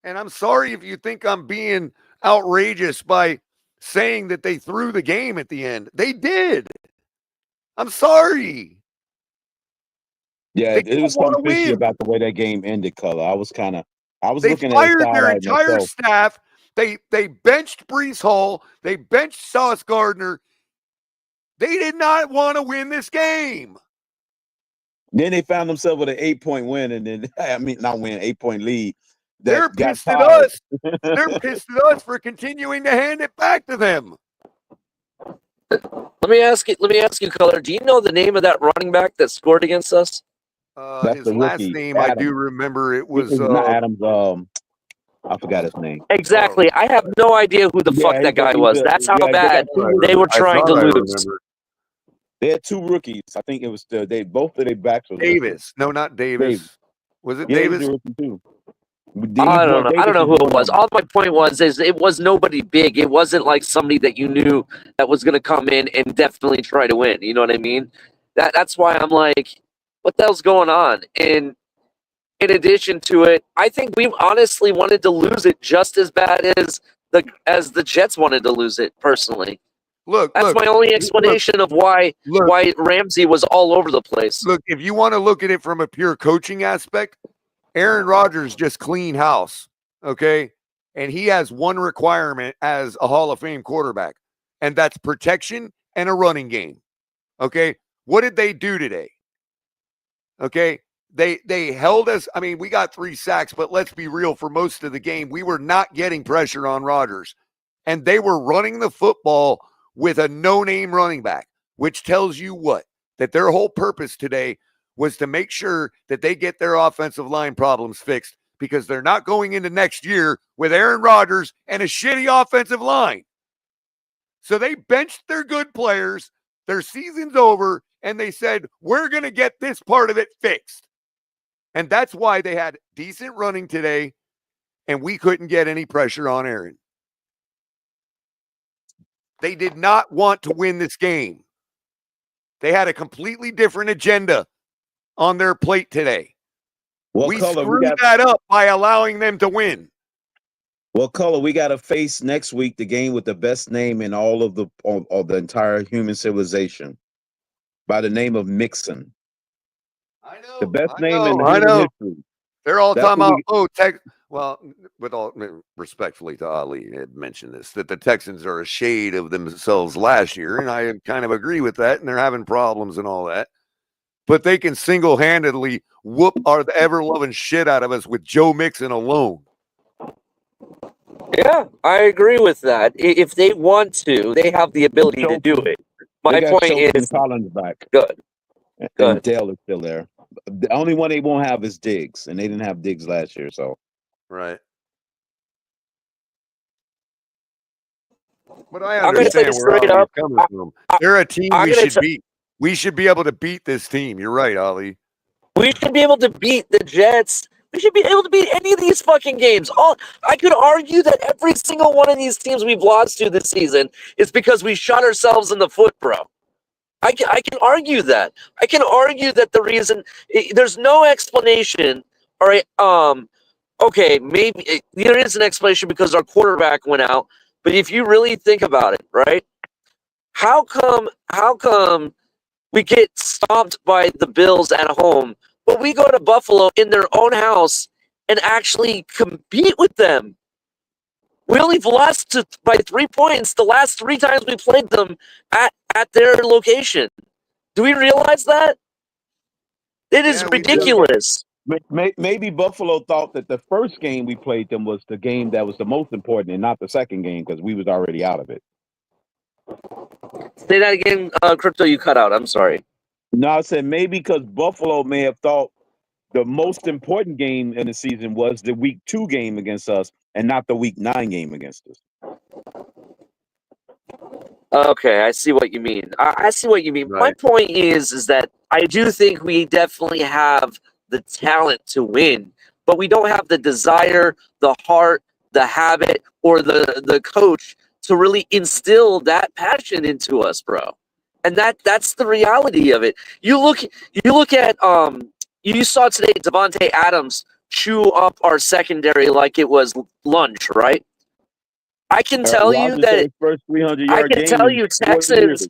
Speaker 6: And I'm sorry if you think I'm being outrageous by saying that they threw the game at the end. They did. I'm sorry.
Speaker 10: Yeah,
Speaker 6: They
Speaker 10: it
Speaker 6: don't
Speaker 10: was
Speaker 6: wanna
Speaker 10: something fishy
Speaker 6: win.
Speaker 10: about the way that game ended, Color. I was
Speaker 6: They
Speaker 10: looking at
Speaker 6: fired
Speaker 10: the
Speaker 6: their
Speaker 10: sideline
Speaker 6: entire
Speaker 10: myself.
Speaker 6: staff. They benched Brees Hall. They benched Sauce Gardner. They did not want to win this game.
Speaker 10: Then they found themselves with an 8-point win, and then not win, 8-point lead.
Speaker 6: They're
Speaker 10: That got
Speaker 6: pissed at
Speaker 10: tied.
Speaker 6: us. They're pissed at us for continuing to hand it back to them.
Speaker 8: Let me ask you, Color. Do you know the name of that running back that scored against us?
Speaker 10: That's
Speaker 6: His
Speaker 10: the
Speaker 6: last
Speaker 10: rookie,
Speaker 6: name, I do
Speaker 10: Adams.
Speaker 6: remember. It was
Speaker 10: It's not Adams. I forgot his name.
Speaker 8: Exactly. I have no idea who the fuck that guy was. That's how bad they were trying to lose.
Speaker 10: They had two rookies. I think it was both of their backs was
Speaker 6: Davis. No, not Davis. Was it
Speaker 10: Yeah,
Speaker 6: Davis?
Speaker 10: he was a rookie too.
Speaker 8: I don't know who it was. All my point was is it was nobody big. It wasn't like somebody that you knew that was going to come in and definitely try to win. You know what I mean? That's why I'm like, what the hell's going on? And in addition to it, I think we honestly wanted to lose it just as bad as the Jets wanted to lose it. Personally, that's my only explanation of why Ramsey was all over the place.
Speaker 6: Look, if you want to look at it from a pure coaching aspect, Aaron Rodgers just clean house, okay? And he has one requirement as a Hall of Fame quarterback, and that's protection and a running game, okay? What did they do today? Okay, they held us. I mean, we got 3 sacks, but let's be real, for most of the game, we were not getting pressure on Rodgers, and they were running the football with a no-name running back, which tells you what? That their whole purpose today was to make sure that they get their offensive line problems fixed, because they're not going into next year with Aaron Rodgers and a shitty offensive line. So they benched their good players. Their season's over, and they said, we're going to get this part of it fixed. And that's why they had decent running today, and we couldn't get any pressure on Aaron. They did not want to win this game. They had a completely different agenda on their plate today. We screwed that up by allowing them to win.
Speaker 10: Well, Color, we got to face next week the game with the best name in all of the entire human civilization, by the name of Mixon.
Speaker 6: I know.
Speaker 10: The best name in
Speaker 6: I
Speaker 10: human
Speaker 6: know.
Speaker 10: history.
Speaker 6: They're all talking about, well, with all respectfully to Ali, had mentioned this, that the Texans are a shade of themselves last year, and I kind of agree with that, and they're having problems and all that. But they can single-handedly whoop our ever-loving shit out of us with Joe Mixon alone.
Speaker 8: Yeah, I agree with that. If they want to, they have the ability to do it. My point is,
Speaker 10: Collins back.
Speaker 8: Good.
Speaker 10: And Dale is still there. The only one they won't have is Diggs, and they didn't have Diggs last year, so.
Speaker 6: Right. But I understand where Ollie's coming from. They're a team we should beat. We should be able to beat this team. You're right, Ollie.
Speaker 8: We should be able to beat the Jets. We should be able to beat any of these fucking games. I could argue that every single one of these teams we've lost to this season is because we shot ourselves in the foot, bro. I can argue that. I can argue that the reason there's no explanation. All right. Okay, maybe there is an explanation because our quarterback went out. But if you really think about it, right? How come we get stomped by the Bills at home, but we go to Buffalo in their own house and actually compete with them? We only lost by 3 points the last 3 times we played them at their location. Do we realize that? It is ridiculous.
Speaker 10: Maybe Buffalo thought that the first game we played them was the game that was the most important and not the second game because we was already out of it.
Speaker 8: Say that again, Crypto. You cut out. I'm sorry.
Speaker 10: No, I said maybe because Buffalo may have thought the most important game in the season was the week 2 game against us and not the week 9 game against us.
Speaker 8: Okay, I see what you mean. I see what you mean. My
Speaker 6: Right.
Speaker 8: point is that I do think we definitely have the talent to win, but we don't have the desire, the heart, the habit, or the coach to really instill that passion into us, bro. And that's the reality of it. You look at you saw today Devontae Adams chew up our secondary like it was lunch, right? I can tell you
Speaker 10: Rodgers had
Speaker 8: that
Speaker 10: his first 300
Speaker 8: I
Speaker 10: yard
Speaker 8: can
Speaker 10: game
Speaker 8: tell
Speaker 10: in
Speaker 8: you
Speaker 10: 4 years.
Speaker 8: Texans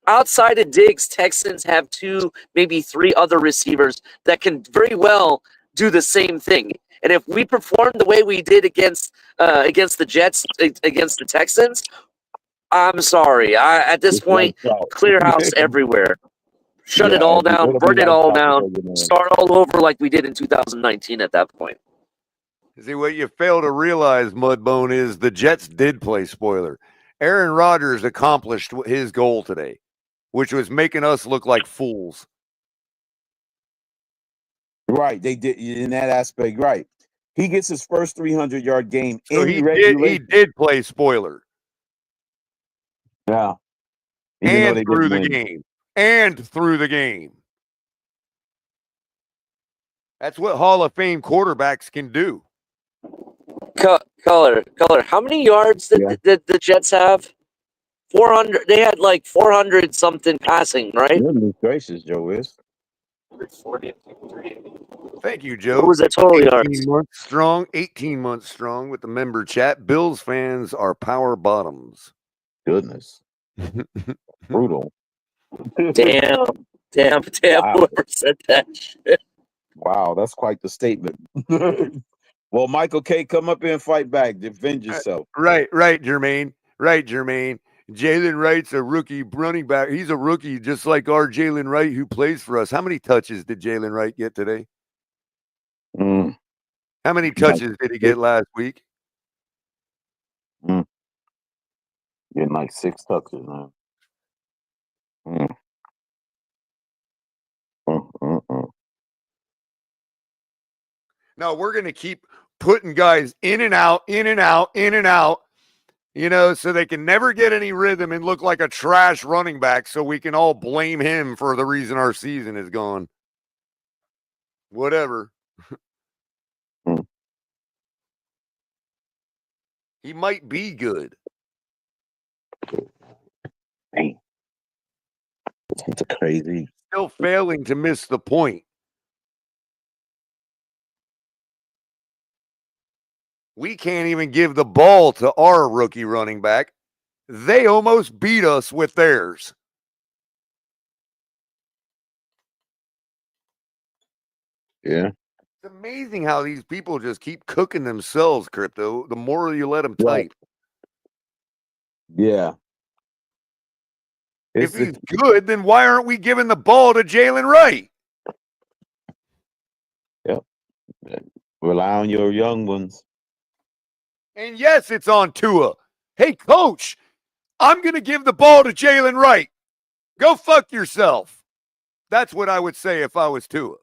Speaker 8: outside of Diggs, Texans have 2, maybe 3 other receivers that can very well do the same thing. And if we perform the way we did against the Jets, against the Texans, I'm sorry. At this
Speaker 10: It's
Speaker 8: point,
Speaker 10: lights out.
Speaker 8: clear house everywhere. Shut it
Speaker 10: Yeah,
Speaker 8: all down,
Speaker 10: it'll be
Speaker 8: burn it
Speaker 10: lights
Speaker 8: all
Speaker 10: out
Speaker 8: down,
Speaker 10: before you know it.
Speaker 8: start all over like we did in 2019 at that point.
Speaker 6: See, what you fail to realize, Mudbone, is the Jets did play spoiler. Aaron Rodgers accomplished his goal today, which was making us look like fools.
Speaker 10: Right, they did in that aspect. Right, he gets his first 300 yard game
Speaker 6: So
Speaker 10: in
Speaker 6: he
Speaker 10: regulation.
Speaker 6: did play spoiler
Speaker 10: Yeah, even though
Speaker 6: and
Speaker 10: they
Speaker 6: through
Speaker 10: didn't
Speaker 6: the
Speaker 10: win.
Speaker 6: game. And through the game. That's what Hall of Fame quarterbacks can do.
Speaker 8: Color. How many yards
Speaker 10: Yeah.
Speaker 8: did the Jets have? 400. They had like 400 something passing, right?
Speaker 10: Goodness gracious, Joe is.
Speaker 6: Thank you,
Speaker 8: What
Speaker 6: Joe.
Speaker 8: was the total
Speaker 6: 18
Speaker 8: yards?
Speaker 6: months strong. 18 months strong with the member chat. Bills fans are power bottoms.
Speaker 10: Goodness, brutal.
Speaker 8: Damn.
Speaker 10: Wow.
Speaker 8: Whoever said that shit.
Speaker 10: Wow, that's quite the statement. Well, Michael K, come up here and fight back. Defend yourself.
Speaker 6: Right, Jermaine. Right, Jermaine. Jalen Wright's a rookie running back. He's a rookie just like our Jalen Wright who plays for us. How many touches did Jalen Wright get today?
Speaker 10: Mm,
Speaker 6: How many
Speaker 10: like
Speaker 6: touches did he get
Speaker 10: 6.
Speaker 6: last week?
Speaker 10: Getting like 6 touches, man. Mm, mm, mm, mm.
Speaker 6: No, we're going to keep putting guys in and out, in and out, in and out, you know, so they can never get any rhythm and look like a trash running back so we can all blame him for the reason our season is gone. Whatever.
Speaker 10: Mm.
Speaker 6: He might be good.
Speaker 10: Man, it's crazy.
Speaker 6: Still failing to miss the point. We can't even give the ball to our rookie running back. They almost beat us with theirs.
Speaker 10: Yeah.
Speaker 6: It's amazing how these people just keep cooking themselves, Crypto, the more you let them
Speaker 10: Right.
Speaker 6: type.
Speaker 10: Yeah.
Speaker 6: If he's good, then why aren't we giving the ball to Jalen Wright?
Speaker 10: Yep. Rely on your young ones.
Speaker 6: And yes, it's on Tua. Hey, coach, I'm going to give the ball to Jalen Wright. Go fuck yourself. That's what I would say if I was Tua.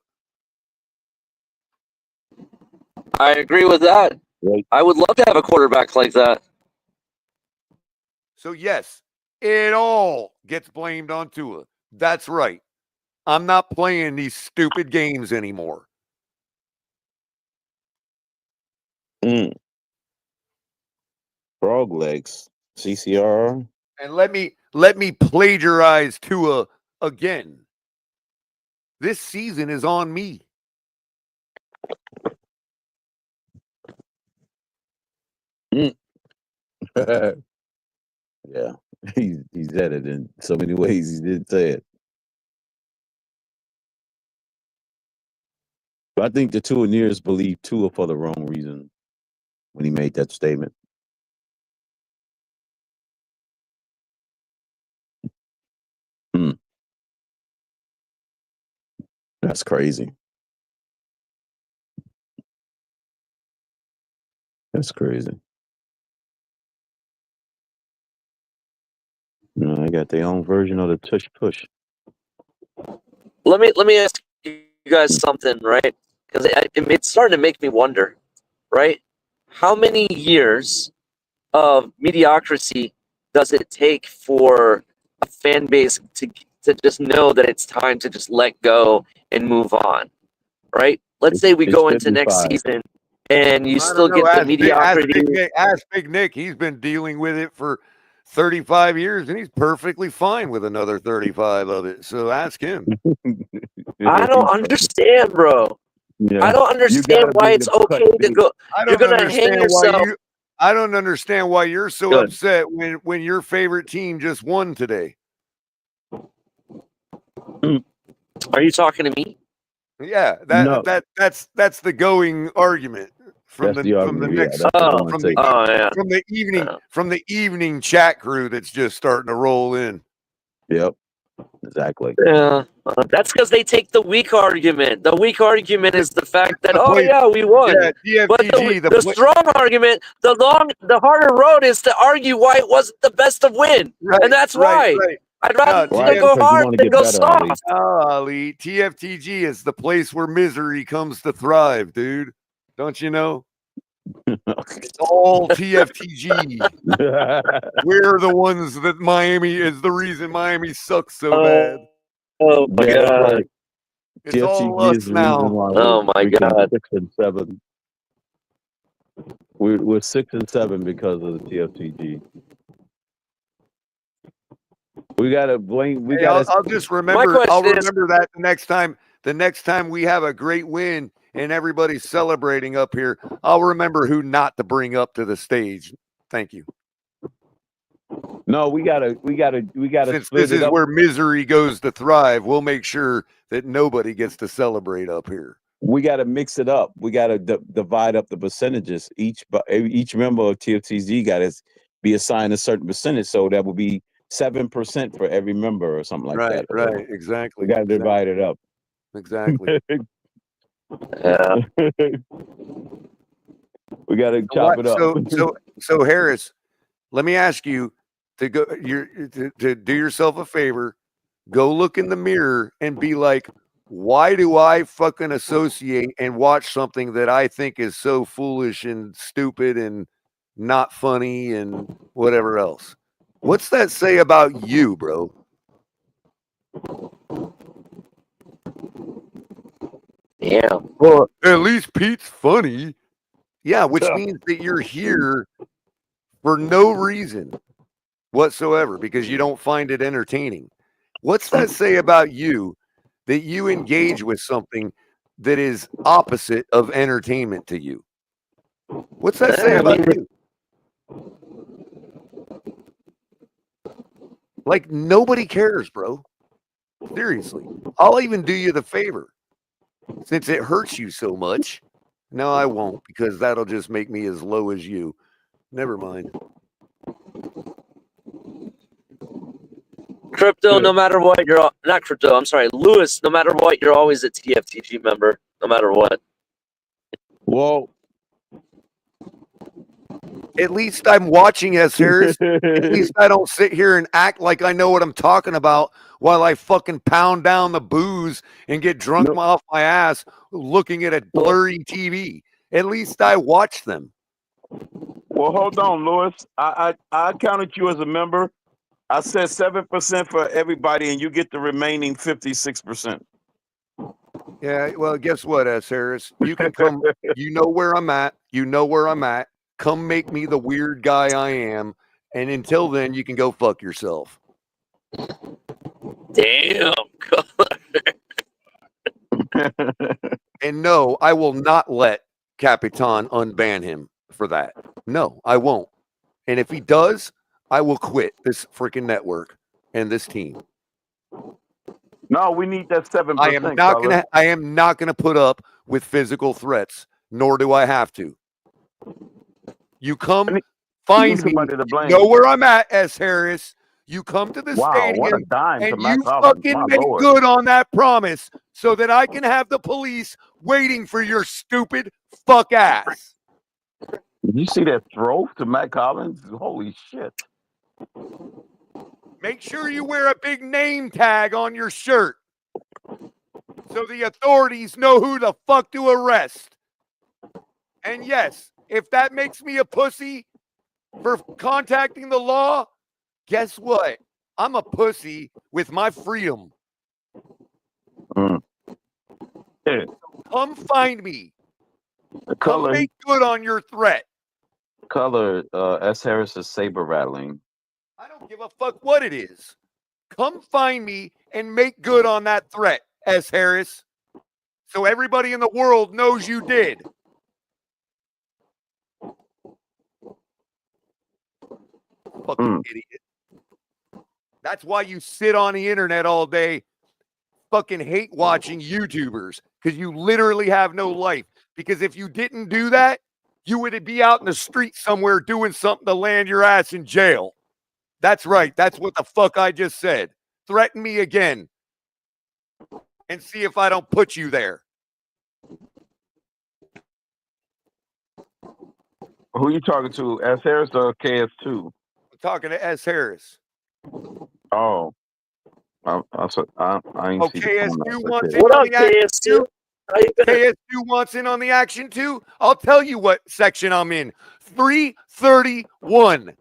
Speaker 8: I agree with that.
Speaker 10: Right.
Speaker 8: I would love to have a quarterback like that.
Speaker 6: So, yes, it all gets blamed on Tua. That's right. I'm not playing these stupid games anymore.
Speaker 10: Frog legs. CCR.
Speaker 6: And let me plagiarize Tua again. This season is on me.
Speaker 10: Yeah. He said it in so many ways. He didn't say it. But I think the Tuaneers believed Tua for the wrong reason when he made that statement. That's crazy. That's crazy. They got their own version of the tush push.
Speaker 8: Let me ask you guys something, right? Because it's starting to make me wonder, right? How many years of mediocrity does it take for a fan base to just know that it's time to just let go and move on, right? Let's say we
Speaker 10: It's
Speaker 8: go into
Speaker 10: 55.
Speaker 8: next season and you
Speaker 6: I
Speaker 8: still
Speaker 6: don't know.
Speaker 8: get the
Speaker 6: Ask
Speaker 8: mediocrity.
Speaker 6: Big Nick. He's been dealing with it for 35 years, and he's perfectly fine with another 35 of it. So ask him.
Speaker 8: I don't understand, bro.
Speaker 10: Yeah.
Speaker 8: I don't understand
Speaker 10: gotta
Speaker 8: why
Speaker 10: be
Speaker 8: it's
Speaker 10: the cut
Speaker 8: okay to
Speaker 10: bait.
Speaker 8: go.
Speaker 6: I
Speaker 8: You're
Speaker 6: don't
Speaker 8: gonna hang
Speaker 6: understand why
Speaker 8: yourself.
Speaker 6: I don't understand why you're so
Speaker 8: Good.
Speaker 6: upset when your favorite team just won today.
Speaker 8: Are you talking to me?
Speaker 6: Yeah,
Speaker 10: No.
Speaker 6: that's the going argument from
Speaker 10: That's the argument. Yeah,
Speaker 6: next
Speaker 10: that's the conversation.
Speaker 8: Yeah.
Speaker 6: from the evening chat crew that's just starting to roll in.
Speaker 10: Yep. Exactly.
Speaker 8: Yeah, that's because they take the weak argument. The weak argument is the fact that
Speaker 6: place-
Speaker 8: we won.
Speaker 6: Yeah,
Speaker 8: But
Speaker 6: TFTG,
Speaker 8: the strong argument, the harder road is to argue why it wasn't the best of win, and that's why. I'd rather
Speaker 10: Right,
Speaker 8: go
Speaker 10: because you
Speaker 8: hard
Speaker 10: wanna
Speaker 8: than
Speaker 10: get
Speaker 8: go
Speaker 10: better, Ali.
Speaker 8: soft.
Speaker 6: Ali, TFTG is the place where misery comes to thrive, dude. Don't you know? It's all TFTG. We're the ones that Miami is the reason Miami sucks so bad.
Speaker 8: Oh my
Speaker 10: Yeah, that's
Speaker 8: god!
Speaker 10: right.
Speaker 6: It's all
Speaker 10: TFTG is
Speaker 6: us
Speaker 10: the reason
Speaker 6: now.
Speaker 10: why
Speaker 8: Oh my
Speaker 10: we're freaking
Speaker 8: god!
Speaker 10: 6 and 7. We're 6 and 7 because of the TFTG. We gotta blame. We
Speaker 6: Hey,
Speaker 10: gotta.
Speaker 6: I'll just remember. I'll remember that the next time. The next time we have a great win and everybody's celebrating up here, I'll remember who not to bring up to the stage. Thank you.
Speaker 10: No, we gotta.
Speaker 6: Since
Speaker 10: split
Speaker 6: this
Speaker 10: it
Speaker 6: is
Speaker 10: up.
Speaker 6: where misery goes to thrive, we'll make sure that nobody gets to celebrate up here.
Speaker 10: We got to mix it up. We got to divide up the percentages. Each member of TFTG got to be assigned a certain percentage, so that would be 7% for every member or something like that.
Speaker 6: Right, exactly.
Speaker 10: We got to divide it up.
Speaker 6: Exactly.
Speaker 8: Yeah.
Speaker 10: We got to chop it up.
Speaker 6: So Harris, let me ask you to go. To do yourself a favor. Go look in the mirror and be like, why do I fucking associate and watch something that I think is so foolish and stupid and not funny and whatever else? What's that say about you, bro?
Speaker 8: Yeah.
Speaker 6: Well, at least Pete's funny. Yeah, which means that you're here for no reason whatsoever because you don't find it entertaining. What's that say about you that you engage with something that is opposite of entertainment to you? What's that say about you? Like, nobody cares, bro. Seriously. I'll even do you the favor. Since it hurts you so much. No, I won't, because that'll just make me as low as you. Never mind.
Speaker 8: Crypto, no matter what, you're not crypto. I'm sorry, Lewis. No matter what, you're always a TFTG member. No matter what.
Speaker 10: Well,
Speaker 6: at least I'm watching S. Harris. At least I don't sit here and act like I know what I'm talking about while I fucking pound down the booze and get drunk off my ass looking at a blurry TV. At least I watch them.
Speaker 9: Well, hold on, Lewis. I counted you as a member. I said 7% for everybody, and you get the remaining 56%.
Speaker 6: Yeah, well, guess what, S. Harris? You can come. You know where I'm at. You know where I'm at. Come make me the weird guy I am. And until then, you can go fuck yourself.
Speaker 8: Damn.
Speaker 6: And no, I will not let Capitan unban him for that. No, I won't. And if he does, I will quit this freaking network and this team.
Speaker 9: No, we need that 7%.
Speaker 6: I am not gonna put up with physical threats, nor do I have to. You come find me. You know where I'm at, S. Harris. You come to the stadium and you fucking make good on that promise so that I can have the police waiting for your stupid fuck ass.
Speaker 9: Did you see that throw to Matt Collins? Holy shit.
Speaker 6: Make sure you wear a big name tag on your shirt so the authorities know who the fuck to arrest. And yes, if that makes me a pussy for contacting the law, guess what? I'm a pussy with my freedom.
Speaker 9: Yeah.
Speaker 6: Come find me.
Speaker 9: The
Speaker 6: Come
Speaker 9: color,
Speaker 6: make good on your threat.
Speaker 9: S. Harris is saber rattling.
Speaker 6: I don't give a fuck what it is. Come find me and make good on that threat, S. Harris, so everybody in the world knows you did. Fucking idiot. That's why you sit on the internet all day fucking hate watching YouTubers, because you literally have no life. Because if you didn't do that, you would be out in the street somewhere doing something to land your ass in jail. That's right. That's what the fuck I just said. Threaten me again and see if I don't put you there.
Speaker 9: Who are you talking to? S. Harris or KS2?
Speaker 6: I'm talking to S. Harris.
Speaker 9: Oh. I ain't see the
Speaker 6: KS2
Speaker 9: phone
Speaker 6: wants
Speaker 9: number.
Speaker 6: in
Speaker 8: What
Speaker 6: on
Speaker 8: up,
Speaker 6: the action
Speaker 8: KS2?
Speaker 6: too?
Speaker 8: How you been?
Speaker 6: KS2 wants in on the action too? I'll tell you what section I'm in. 331.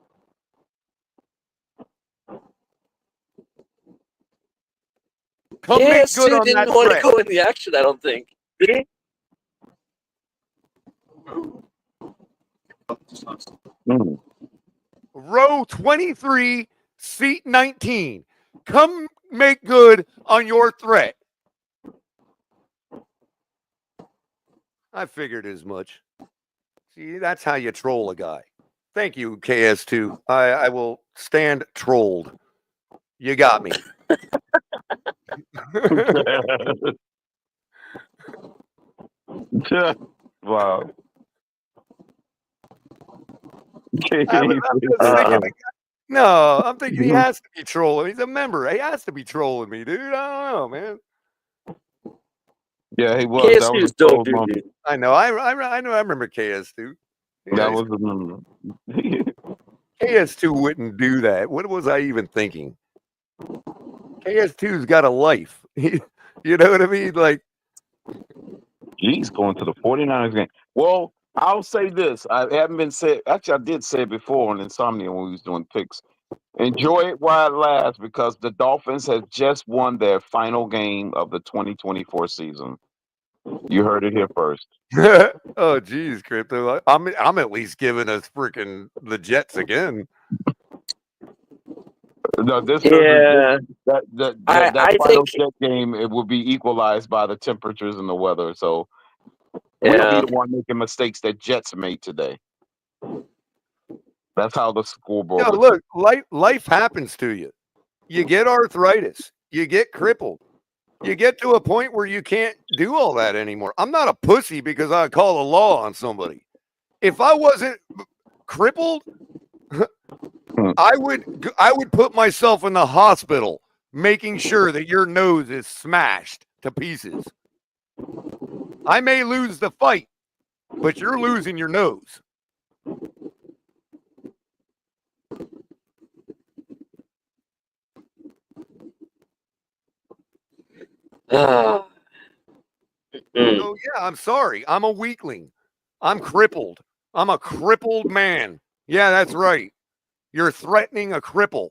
Speaker 6: Come make good
Speaker 8: KS2
Speaker 6: on that
Speaker 8: didn't want to
Speaker 6: threat.
Speaker 8: go in the action, I don't think. Did he?
Speaker 6: Row 23, seat 19. Come make good on your threat. I figured as much. See, that's how you troll a guy. Thank you, KS2. I will stand trolled. You got me.
Speaker 9: Wow.
Speaker 6: I'm thinking he has to be trolling. He's a member. He has to be trolling me, dude. I don't know, man.
Speaker 9: Yeah, he was. That was
Speaker 8: KS2's
Speaker 9: a
Speaker 8: dope,
Speaker 9: cold
Speaker 8: dude.
Speaker 9: moment.
Speaker 6: I know. I know. I remember KS2. Yeah,
Speaker 9: That was the moment.
Speaker 6: KS2 wouldn't do that. What was I even thinking? KS2's got a life. You know what I mean? Like,
Speaker 9: He's going to the 49ers game. Well, I'll say this. I haven't been said. Actually, I did say it before on Insomnia when we was doing picks. Enjoy it while it lasts, because the Dolphins have just won their final game of the 2024 season. You heard it here first.
Speaker 6: oh geez, Crypto. I'm at least giving us freaking the Jets again.
Speaker 9: No,
Speaker 8: Yeah.
Speaker 9: that
Speaker 8: I
Speaker 9: final
Speaker 8: think,
Speaker 9: Jet game, it will be equalized by the temperatures and the weather. So we'll be
Speaker 8: yeah.
Speaker 9: the one making mistakes that Jets made today. That's how the scoreboard.
Speaker 6: No, look, life happens to you. You get arthritis. You get crippled. You get to a point where you can't do all that anymore. I'm not a pussy because I call the law on somebody. If I wasn't crippled, I would put myself in the hospital making sure that your nose is smashed to pieces. I may lose the fight, but you're losing your nose.
Speaker 8: Mm.
Speaker 6: Oh, yeah, I'm sorry. I'm a weakling. I'm crippled. I'm a crippled man. Yeah, that's right. You're threatening a cripple.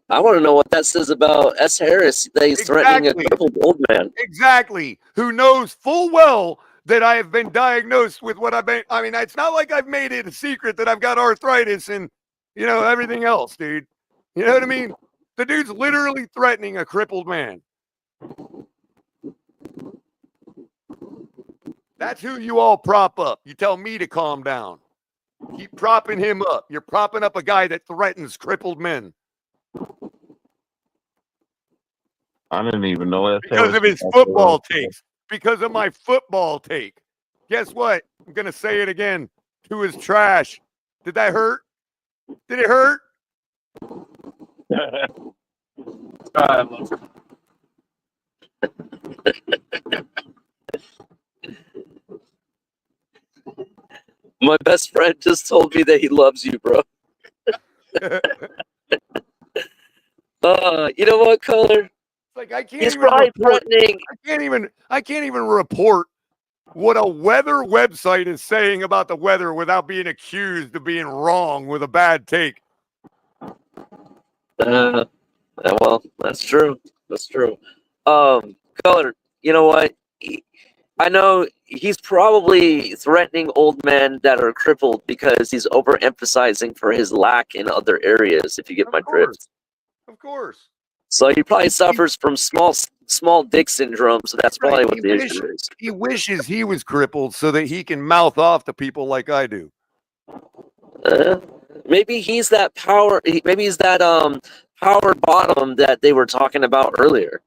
Speaker 8: I want to know what that says about S. Harris, that he's threatening a crippled old man.
Speaker 6: Exactly. Who knows full well that I have been diagnosed with what I've been. I mean, it's not like I've made it a secret that I've got arthritis and, everything else, dude. You know what I mean? The dude's literally threatening a crippled man. That's who you all prop up. You tell me to calm down. Keep propping him up. You're propping up a guy that threatens crippled men.
Speaker 9: I didn't even know that.
Speaker 6: Because of his football takes. Because of my football take. Guess what? I'm going to say it again. To his trash. Did that hurt? Did it hurt?
Speaker 8: I love My best friend just told me that he loves you, bro. You know what, Color?
Speaker 6: Like I can't
Speaker 8: He's
Speaker 6: even
Speaker 8: probably
Speaker 6: report.
Speaker 8: threatening.
Speaker 6: I can't even report what a weather website is saying about the weather without being accused of being wrong with a bad take.
Speaker 8: Well, that's true. That's true. Color, you know what? I know he's probably threatening old men that are crippled because he's overemphasizing for his lack in other areas, if you get my drift.
Speaker 6: Of course.
Speaker 8: So he probably suffers from small dick syndrome, so that's probably what the issue is.
Speaker 6: He wishes he was crippled so that he can mouth off to people like I do.
Speaker 8: Maybe he's that power. Maybe he's that power bottom that they were talking about earlier.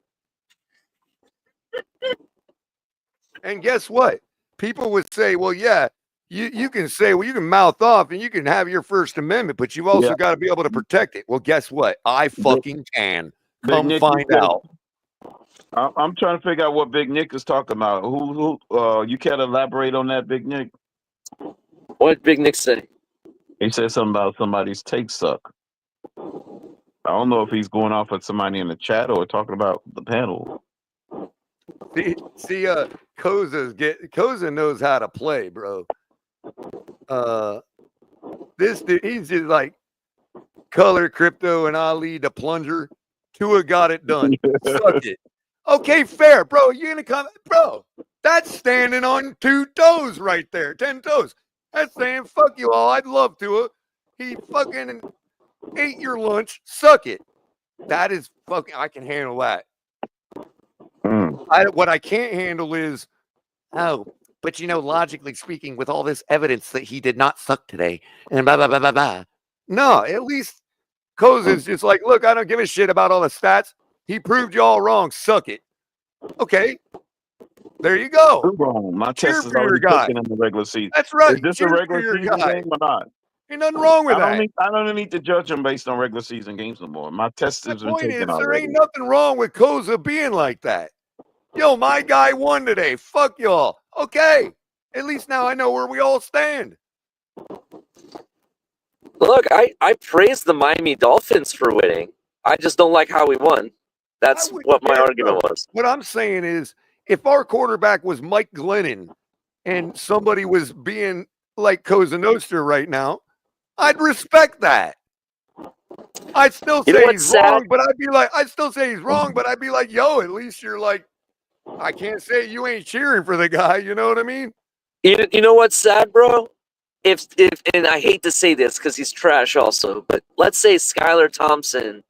Speaker 6: And guess what? People would say, well, yeah, you can say, well, you can mouth off and you can have your First Amendment, but you also got to be able to protect it. Well, guess what? I fucking can. Come
Speaker 9: Nick,
Speaker 6: find out.
Speaker 9: I'm trying to figure out what Big Nick is talking about. Who you can't elaborate on that, Big Nick?
Speaker 8: What did Big Nick say?
Speaker 9: He said something about somebody's take suck. I don't know if he's going off at somebody in the chat or talking about the panel.
Speaker 6: See, Koza knows how to play, bro. This dude, he's just like Color, Crypto, and Ali the plunger. Tua got it done. Suck it. Okay, fair, bro. You're gonna come, bro. That's standing on 2 toes right there, 10 toes. That's saying fuck you all. I'd love Tua. He fucking ate your lunch. Suck it. That is fucking. I can handle that. What I can't handle is, but logically speaking, with all this evidence that he did not suck today, and blah blah blah blah blah. No, at least Koza's just like, look, I don't give a shit about all the stats. He proved you all wrong. Suck it. Okay, there you go.
Speaker 9: You're wrong. My
Speaker 6: Cheer
Speaker 9: test is
Speaker 6: for your
Speaker 9: already
Speaker 6: guy.
Speaker 9: taken in the regular season.
Speaker 6: That's right.
Speaker 9: Is this
Speaker 6: Cheer
Speaker 9: a
Speaker 6: for
Speaker 9: regular
Speaker 6: your
Speaker 9: season
Speaker 6: guy.
Speaker 9: game or not?
Speaker 6: Ain't nothing wrong with that.
Speaker 9: I don't need to judge him based on regular season games no more. My test has been taken already.
Speaker 6: There ain't nothing wrong with Koza being like that. Yo, my guy won today. Fuck y'all. Okay. At least now I know where we all stand.
Speaker 8: Look, I praise the Miami Dolphins for winning. I just don't like how we won. That's what my argument was.
Speaker 6: What I'm saying is, if our quarterback was Mike Glennon and somebody was being like Cosa Nostra right now, I'd respect that. I'd still say he's wrong, but I'd be like, yo, at least you're like, I can't say you ain't cheering for the guy. You know what I mean?
Speaker 8: You know what's sad, bro? If and I hate to say this because he's trash also, but let's say Skylar Thompson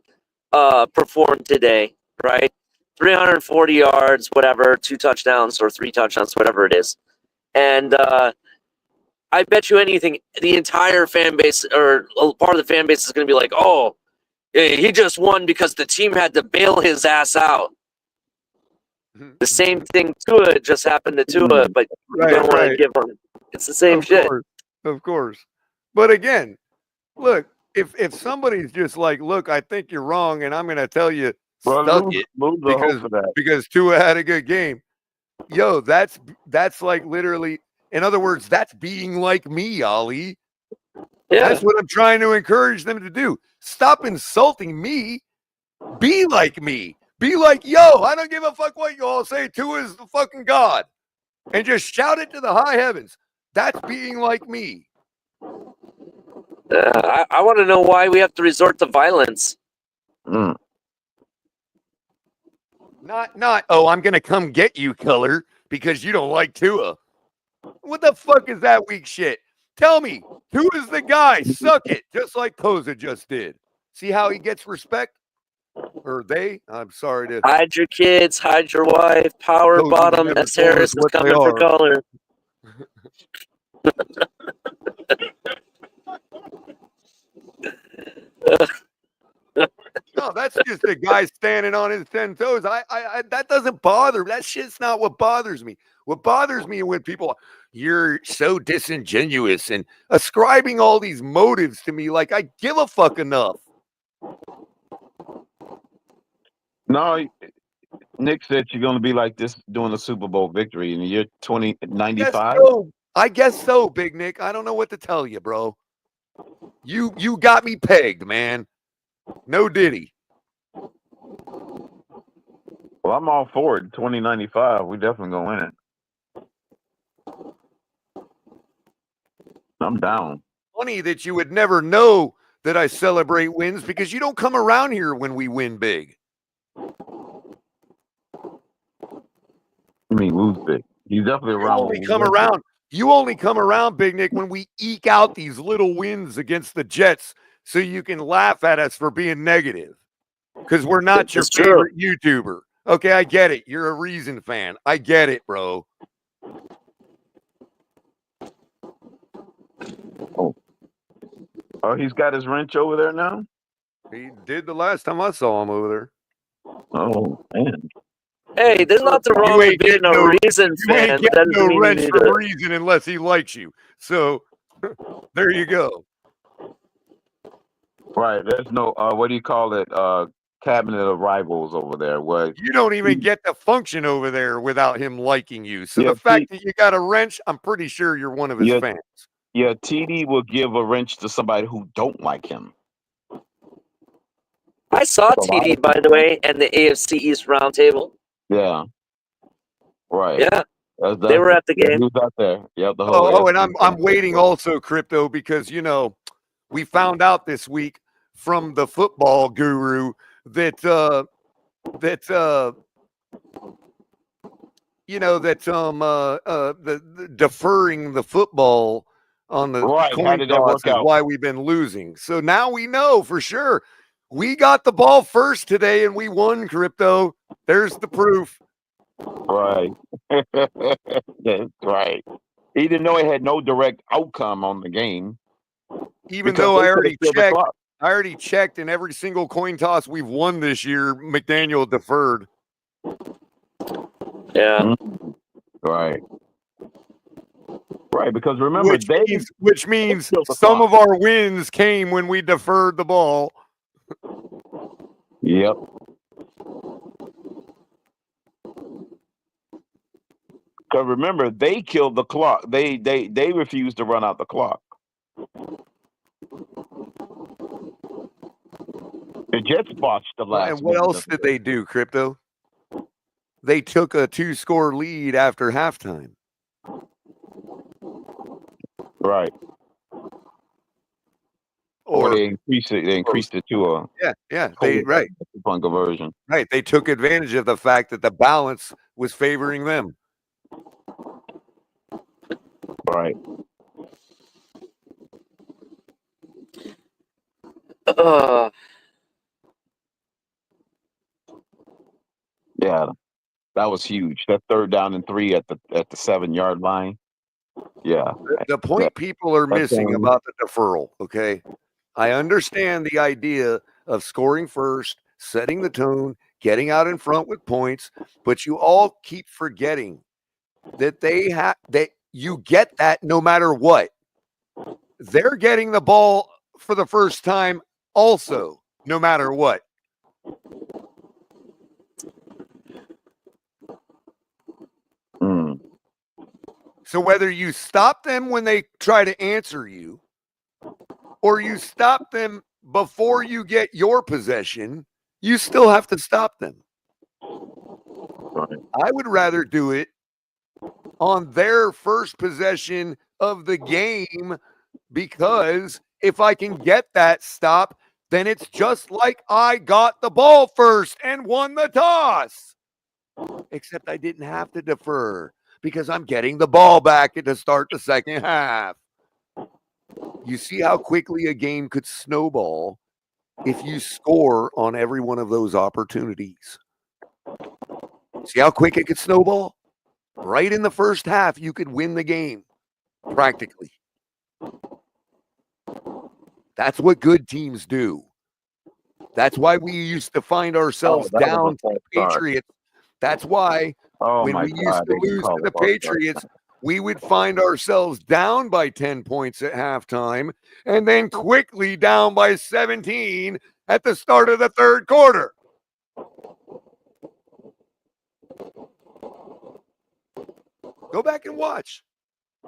Speaker 8: performed today, right? 340 yards, whatever, 2 touchdowns or 3 touchdowns, whatever it is. And I bet you anything, the entire fan base or part of the fan base is going to be like, oh, he just won because the team had to bail his ass out. The same thing Tua just happened to Tua, but you don't want to give him. It's the same shit.
Speaker 6: Of course. But again, look, if somebody's just like, look, I think you're wrong, and I'm going to tell you, because Tua had a good game. Yo, that's like literally, in other words, that's being like me, Ali. Yeah. That's what I'm trying to encourage them to do. Stop insulting me. Be like me. Be like, yo, I don't give a fuck what you all say. Tua is the fucking God. And just shout it to the high heavens. That's being like me.
Speaker 8: I want to know why we have to resort to violence.
Speaker 6: Not, I'm going to come get you, Color, because you don't like Tua. What the fuck is that weak shit? Tell me, Tua's the guy. Suck it, just like Koza just did. See how he gets respect? Or they? I'm sorry to...
Speaker 8: Hide your kids, hide your wife, power Koza bottom, S. Harris is coming for Color.
Speaker 6: No, that's just a guy standing on his 10 toes. I that doesn't bother me. That shit's not what bothers me. What bothers me when people, you're so disingenuous and ascribing all these motives to me, like I give a fuck enough.
Speaker 9: No, Nick said you're going to be like this during the Super Bowl victory in the year 2095.
Speaker 6: I guess so, Big Nick. I don't know what to tell you, bro. You got me pegged, man. No diddy.
Speaker 9: Well, I'm all for it. 2095. We definitely gonna win it. I'm down.
Speaker 6: Funny that you would never know that I celebrate wins because you don't come around here when we win big.
Speaker 9: I mean, lose big. He's definitely around.
Speaker 6: You only come around, Big Nick, when we eke out these little wins against the Jets so you can laugh at us for being negative. Because we're not your favorite YouTuber. Okay, I get it. You're a Reason fan. I get it, bro.
Speaker 9: Oh, he's got his wrench over there now?
Speaker 6: He did the last time I saw him over there.
Speaker 9: Oh, man.
Speaker 8: Hey, there's nothing wrong with being a Reason fan.
Speaker 6: You ain't no wrench for Reason unless he likes you. So there you go.
Speaker 9: Right. There's no what do you call it? Cabinet of rivals over there. What
Speaker 6: you don't even get to function over there without him liking you. So the fact that you got a wrench, I'm pretty sure you're one of his fans.
Speaker 9: Yeah, TD will give a wrench to somebody who don't like him.
Speaker 8: I saw TD, by the way, and the AFC East roundtable.
Speaker 9: Yeah. Right.
Speaker 8: Yeah. They were at the game.
Speaker 9: Who's out there? Yeah.
Speaker 6: And I'm waiting also, Crypto, because we found out this week from the football guru that the deferring the football on the coin toss is why we've been losing. So now we know for sure we got the ball first today and we won, Crypto. There's the proof.
Speaker 9: Right. That's right. He didn't know it had no direct outcome on the game.
Speaker 6: Even though I already checked, and every single coin toss we've won this year, McDaniel deferred.
Speaker 8: Yeah.
Speaker 9: Right. Right, because remember,
Speaker 6: which means some of our wins came when we deferred the ball.
Speaker 9: Yep. Because remember, they killed the clock. They refused to run out the clock. The Jets botched the last.
Speaker 6: And what else did they do, Crypto? They took a 2-score lead after halftime.
Speaker 9: Right. Or they increased it. They increased it to a fun conversion.
Speaker 6: Right. They took advantage of the fact that the balance was favoring them.
Speaker 9: Right. Yeah, that was huge. That 3rd down and 3 at the 7-yard line. Yeah.
Speaker 6: The point people are missing about the deferral, okay? I understand the idea of scoring first, setting the tone, getting out in front with points, but you all keep forgetting that you get that no matter what. They're getting the ball for the first time also, no matter what. So whether you stop them when they try to answer you, or you stop them before you get your possession, you still have to stop them. I would rather do it on their first possession of the game, because if I can get that stop, then it's just like I got the ball first and won the toss. Except I didn't have to defer because I'm getting the ball back to start the second half. You see how quickly a game could snowball if you score on every one of those opportunities. See how quick it could snowball? Right in the first half, you could win the game, practically. That's what good teams do. That's why we used to find ourselves down to the Patriots. That's why when we used to lose to the Patriots, we would find ourselves down by 10 points at halftime and then quickly down by 17 at the start of the third quarter. Go back and watch.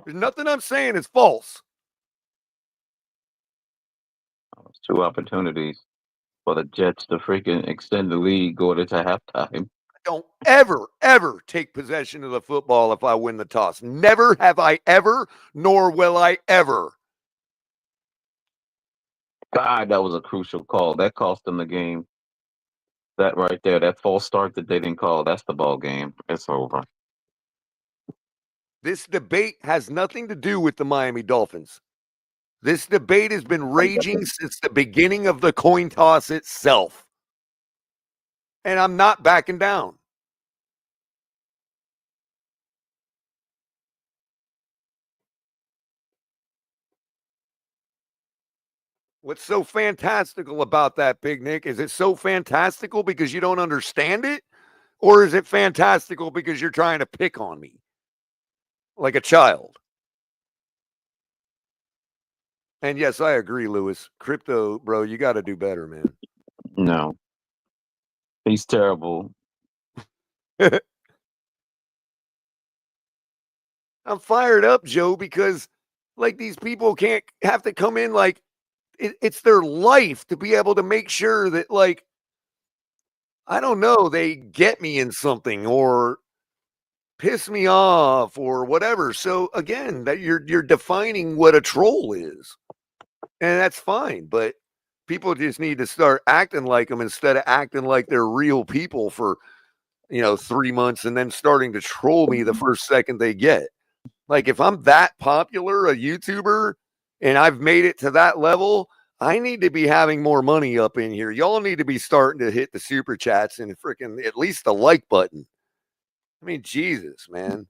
Speaker 6: There's nothing I'm saying is false.
Speaker 10: 2 opportunities for the Jets to freaking extend the lead going into halftime.
Speaker 6: Don't ever take possession of the football if I win the toss. Never have I ever, nor will I ever.
Speaker 10: God, that was a crucial call. That cost them the game. That right there, that false start that they didn't call, that's the ball game. It's over.
Speaker 6: This debate has nothing to do with the Miami Dolphins. This debate has been raging since the beginning of the coin toss itself. And I'm not backing down. What's so fantastical about that, Big Nick? Is it so fantastical because you don't understand it? Or is it fantastical because you're trying to pick on me like a child? And yes, I agree, Lewis. Crypto, bro, you got to do better, man.
Speaker 10: No. He's terrible.
Speaker 6: I'm fired up, Joe, because like these people can't have to come in like it's their life to be able to make sure that, like, I don't know, they get me in something or piss me off or whatever. So again, that you're defining what a troll is. And that's fine, but people just need to start acting like them instead of acting like they're real people for, 3 months and then starting to troll me the first second they get. Like, if I'm that popular, a YouTuber, and I've made it to that level, I need to be having more money up in here. Y'all need to be starting to hit the super chats and freaking at least the like button. I mean, Jesus, man.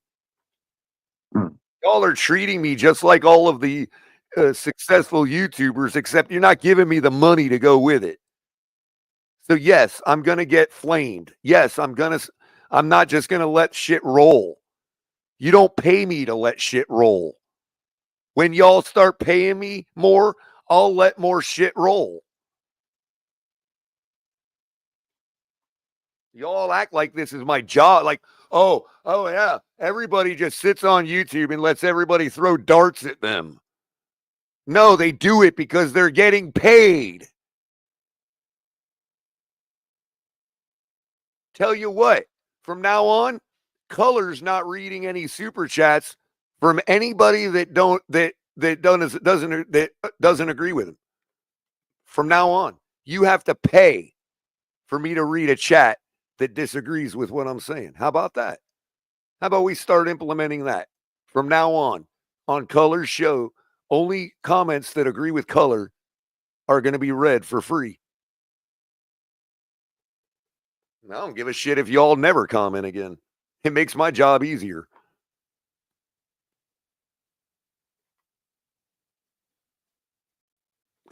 Speaker 6: Y'all are treating me just like all of the successful YouTubers, except you're not giving me the money to go with it. So yes, I'm going to get flamed. Yes, I'm not just going to let shit roll. You don't pay me to let shit roll. When y'all start paying me more, I'll let more shit roll. Y'all act like this is my job. Like, oh yeah, everybody just sits on YouTube and lets everybody throw darts at them. No, they do it because they're getting paid. Tell you what, from now on, Color's not reading any super chats from anybody that doesn't agree with him. From now on, you have to pay for me to read a chat that disagrees with what I'm saying. How about that? How about we start implementing that from now on Color's show? Only comments that agree with Color are going to be read for free. I don't give a shit if y'all never comment again. It makes my job easier.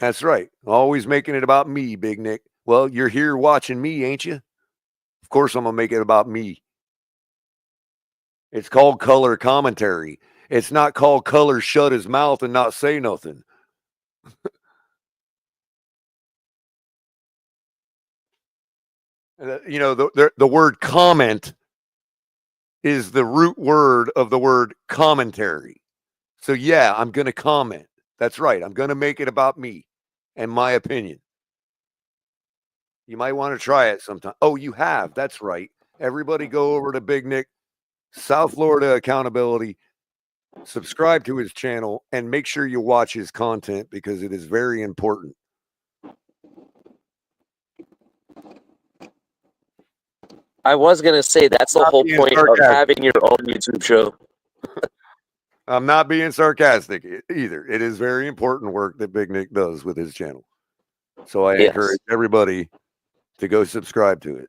Speaker 6: That's right. Always making it about me, Big Nick. Well, you're here watching me, ain't you? Of course I'm going to make it about me. It's called color commentary. It's not called Color shut his mouth and not say nothing. The word comment is the root word of the word commentary. So yeah, I'm going to comment. That's right. I'm going to make it about me and my opinion. You might want to try it sometime. Oh, you have. That's right. Everybody go over to Big Nick, South Florida Accountability, subscribe to his channel, and make sure you watch his content because it is very important.
Speaker 8: I was going to say that's the whole point of having your own YouTube show.
Speaker 6: I'm not being sarcastic either. It is very important work that Big Nick does with his channel. So I encourage everybody to go subscribe to it.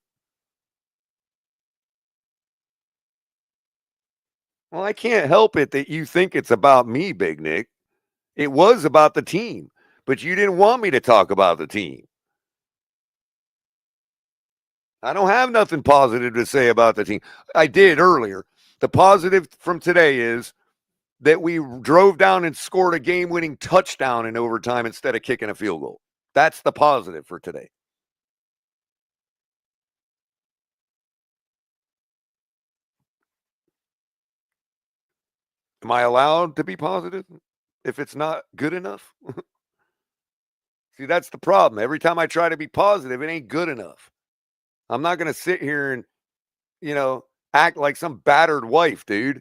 Speaker 6: Well, I can't help it that you think it's about me, Big Nick. It was about the team, but you didn't want me to talk about the team. I don't have nothing positive to say about the team. I did earlier. The positive from today is that we drove down and scored a game-winning touchdown in overtime instead of kicking a field goal. That's the positive for today. Am I allowed to be positive if it's not good enough? See, that's the problem. Every time I try to be positive, it ain't good enough. I'm not going to sit here and, act like some battered wife, dude.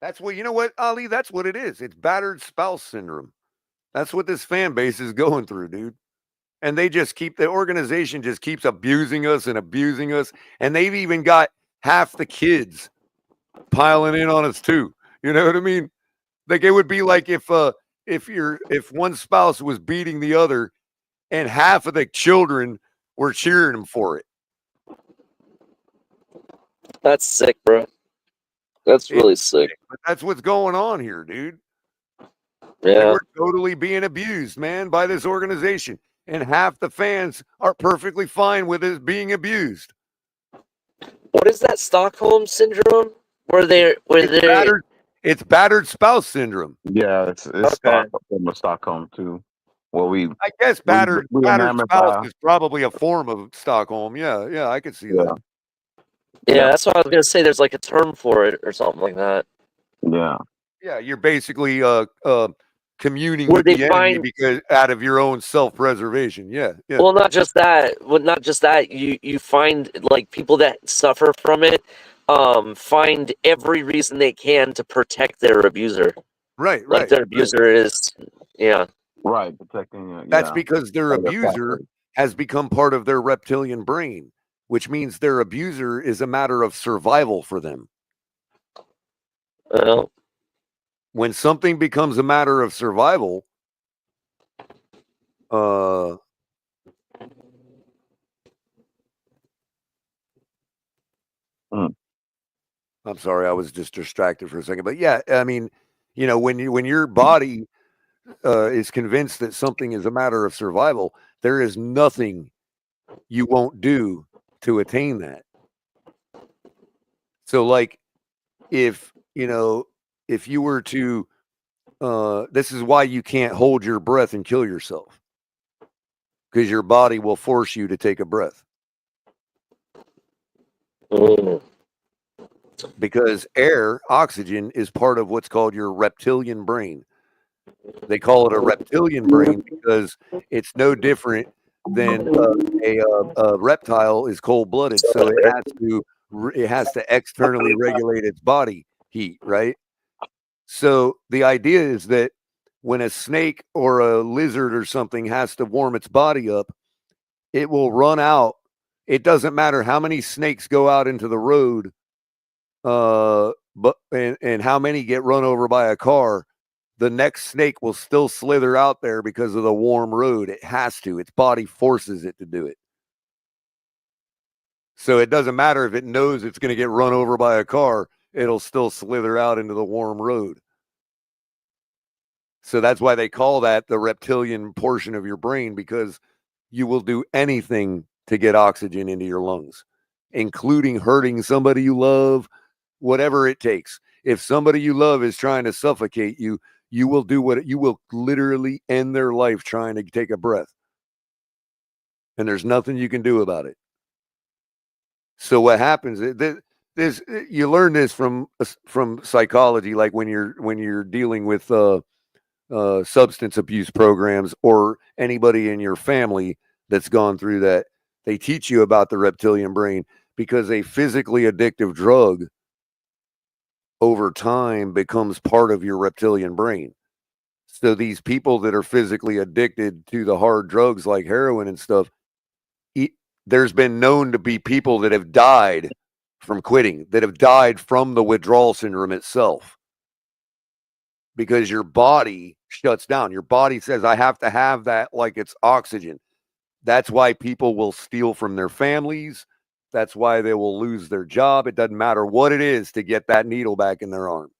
Speaker 6: That's what, you know what, Ali? That's what it is. It's battered spouse syndrome. That's what this fan base is going through, dude. And the organization just keeps abusing us and abusing us. And they've even got half the kids piling in on us too. You know what I mean? Like it would be like if one spouse was beating the other and half of the children were cheering them for it.
Speaker 8: That's sick, bro. That's really sick.
Speaker 6: But that's what's going on here, dude.
Speaker 8: Yeah.
Speaker 6: Like we're totally being abused, man, by this organization. And half the fans are perfectly fine with it being abused.
Speaker 8: What is that Stockholm syndrome?
Speaker 6: It's battered spouse syndrome.
Speaker 9: Yeah, it's
Speaker 8: Okay.
Speaker 9: Stockholm too. Well,
Speaker 6: I guess battered
Speaker 9: enamored
Speaker 6: spouse
Speaker 9: by-
Speaker 6: is probably a form of Stockholm. Yeah, I could see that.
Speaker 8: Yeah, that's what I was gonna say. There's like a term for it or something like that.
Speaker 9: Yeah.
Speaker 6: Yeah, you're basically communing
Speaker 8: Where
Speaker 6: with
Speaker 8: they
Speaker 6: the enemy
Speaker 8: find-
Speaker 6: because out of your own self-preservation. Yeah.
Speaker 8: Well, not just that. You find like people that suffer from it, find every reason they can to protect their abuser.
Speaker 6: Right.
Speaker 8: Like their abuser is, yeah.
Speaker 9: Right, protecting.
Speaker 6: That's because their
Speaker 9: Other
Speaker 6: abuser
Speaker 9: factors.
Speaker 6: has become part of their reptilian brain, which means their abuser is a matter of survival for them.
Speaker 8: Well,
Speaker 6: when something becomes a matter of survival, I'm sorry, I was just distracted for a second. But yeah, I mean, when your body is convinced that something is a matter of survival, there is nothing you won't do to attain that. So, like, if you were to, this is why you can't hold your breath and kill yourself, because your body will force you to take a breath. Because oxygen, is part of what's called your reptilian brain. They call it a reptilian brain because it's no different than a reptile is cold-blooded, so it has to externally regulate its body heat, right? So the idea is that when a snake or a lizard or something has to warm its body up, it will run out. It doesn't matter how many snakes go out into the road, and how many get run over by a car. The next snake will still slither out there because of the warm road. It has to. Its body forces it to do it. So it doesn't matter if it knows it's going to get run over by a car, it'll still slither out into the warm road. So that's why they call that the reptilian portion of your brain, because you will do anything to get oxygen into your lungs, including hurting somebody you love, whatever it takes. If somebody you love is trying to suffocate you, you will you will literally end their life trying to take a breath. And there's nothing you can do about it. So what happens is you learn this from psychology, like when you're dealing with substance abuse programs, or anybody in your family that's gone through that. They teach you about the reptilian brain, because a physically addictive drug over time becomes part of your reptilian brain. So these people that are physically addicted to the hard drugs like heroin and stuff, there's been known to be people that have died from quitting, that have died from the withdrawal syndrome itself, because your body shuts down. Your body says, I have to have that like it's oxygen. That's why people will steal from their families. That's why they will lose their job. It doesn't matter what it is to get that needle back in their arm,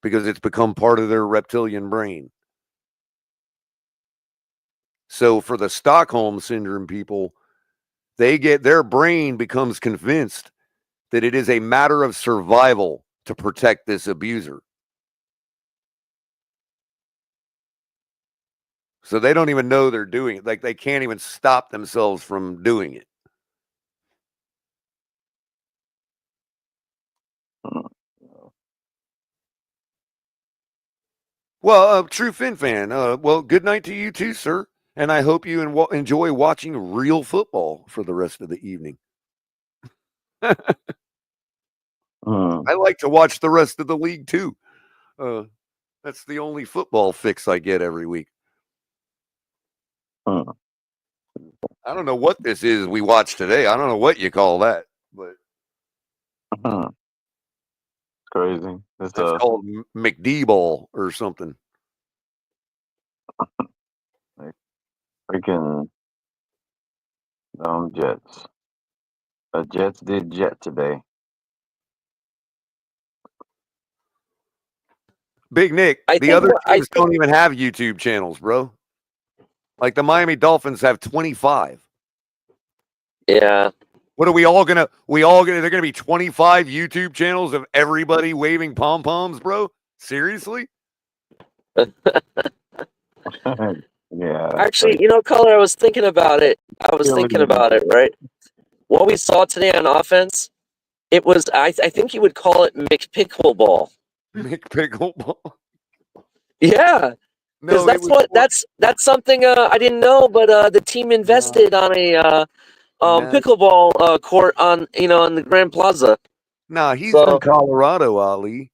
Speaker 6: because it's become part of their reptilian brain. So for the Stockholm syndrome people, their brain becomes convinced that it is a matter of survival to protect this abuser. So they don't even know they're doing it. Like they can't even stop themselves from doing it. Well, true Fin fan. Well, good night to you too, sir. And I hope you enjoy watching real football for the rest of the evening. I like to watch the rest of the league too. That's the only football fix I get every week. I don't know what this is we watched today. I don't know what you call that, but
Speaker 9: Crazy. It's
Speaker 6: called McD ball or something.
Speaker 9: Freaking Jets. The Jets did jet today.
Speaker 6: Big Nick, the other teams don't even have YouTube channels, bro. Like the Miami Dolphins have 25.
Speaker 8: Yeah.
Speaker 6: What are we all gonna? They're gonna be 25 YouTube channels of everybody waving pom poms, bro. Seriously?
Speaker 9: Yeah.
Speaker 8: Actually, Color, I was thinking about it. Right? What we saw today on offense, it was, I think you would call it McPickleball.
Speaker 6: McPickleball?
Speaker 8: Yeah. Because that's something I didn't know, but the team invested on a pickleball court on the Grand Plaza.
Speaker 6: Nah, he's from Colorado, Ali.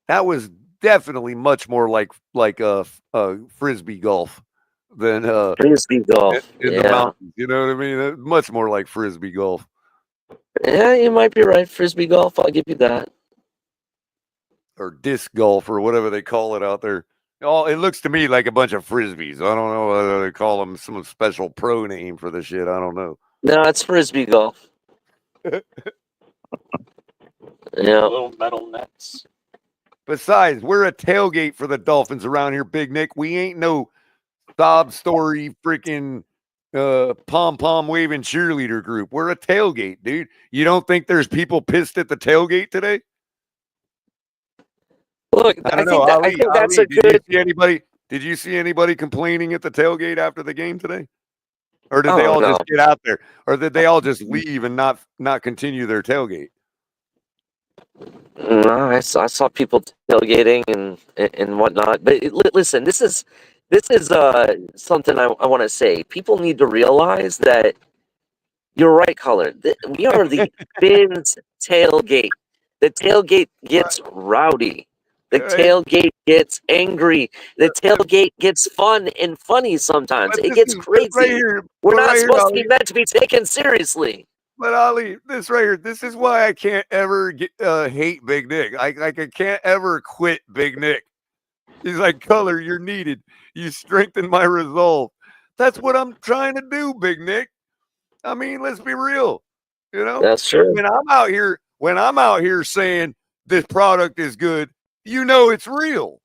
Speaker 6: That was definitely much more like frisbee golf than
Speaker 8: frisbee golf
Speaker 6: in the mountains. You know what I mean? Much more like frisbee golf.
Speaker 8: Yeah, you might be right. Frisbee golf, I'll give you that.
Speaker 6: Or disc golf or whatever they call it out there. Oh, it looks to me like a bunch of frisbees. I don't know whether they call them some special pro name for the shit. I don't know.
Speaker 8: No, it's frisbee golf. Yeah,
Speaker 5: Little metal nets.
Speaker 6: Besides, we're a tailgate for the Dolphins around here, Big Nick. We ain't no sob story freaking pom-pom waving cheerleader group. We're a tailgate, dude. You don't think there's people pissed at the tailgate today?
Speaker 8: Look,
Speaker 6: I don't know. I think that's a good. Did you see anybody complaining at the tailgate after the game today? Or did they all just get out there? Or did they all just leave and not continue their tailgate?
Speaker 8: No, I saw people tailgating and whatnot. But listen, this is something I want to say. People need to realize that you're right, Color. We are the Fins tailgate. The tailgate gets rowdy. The tailgate gets angry. The tailgate gets fun and funny sometimes. It gets crazy. We're not supposed to be meant to be taken seriously.
Speaker 6: But Ali, this right here, this is why I can't ever hate Big Nick. I can't ever quit Big Nick. He's like, Color, you're needed. You strengthen my resolve. That's what I'm trying to do, Big Nick. I mean, let's be real.
Speaker 8: That's true.
Speaker 6: When I'm out here saying this product is good, it's real.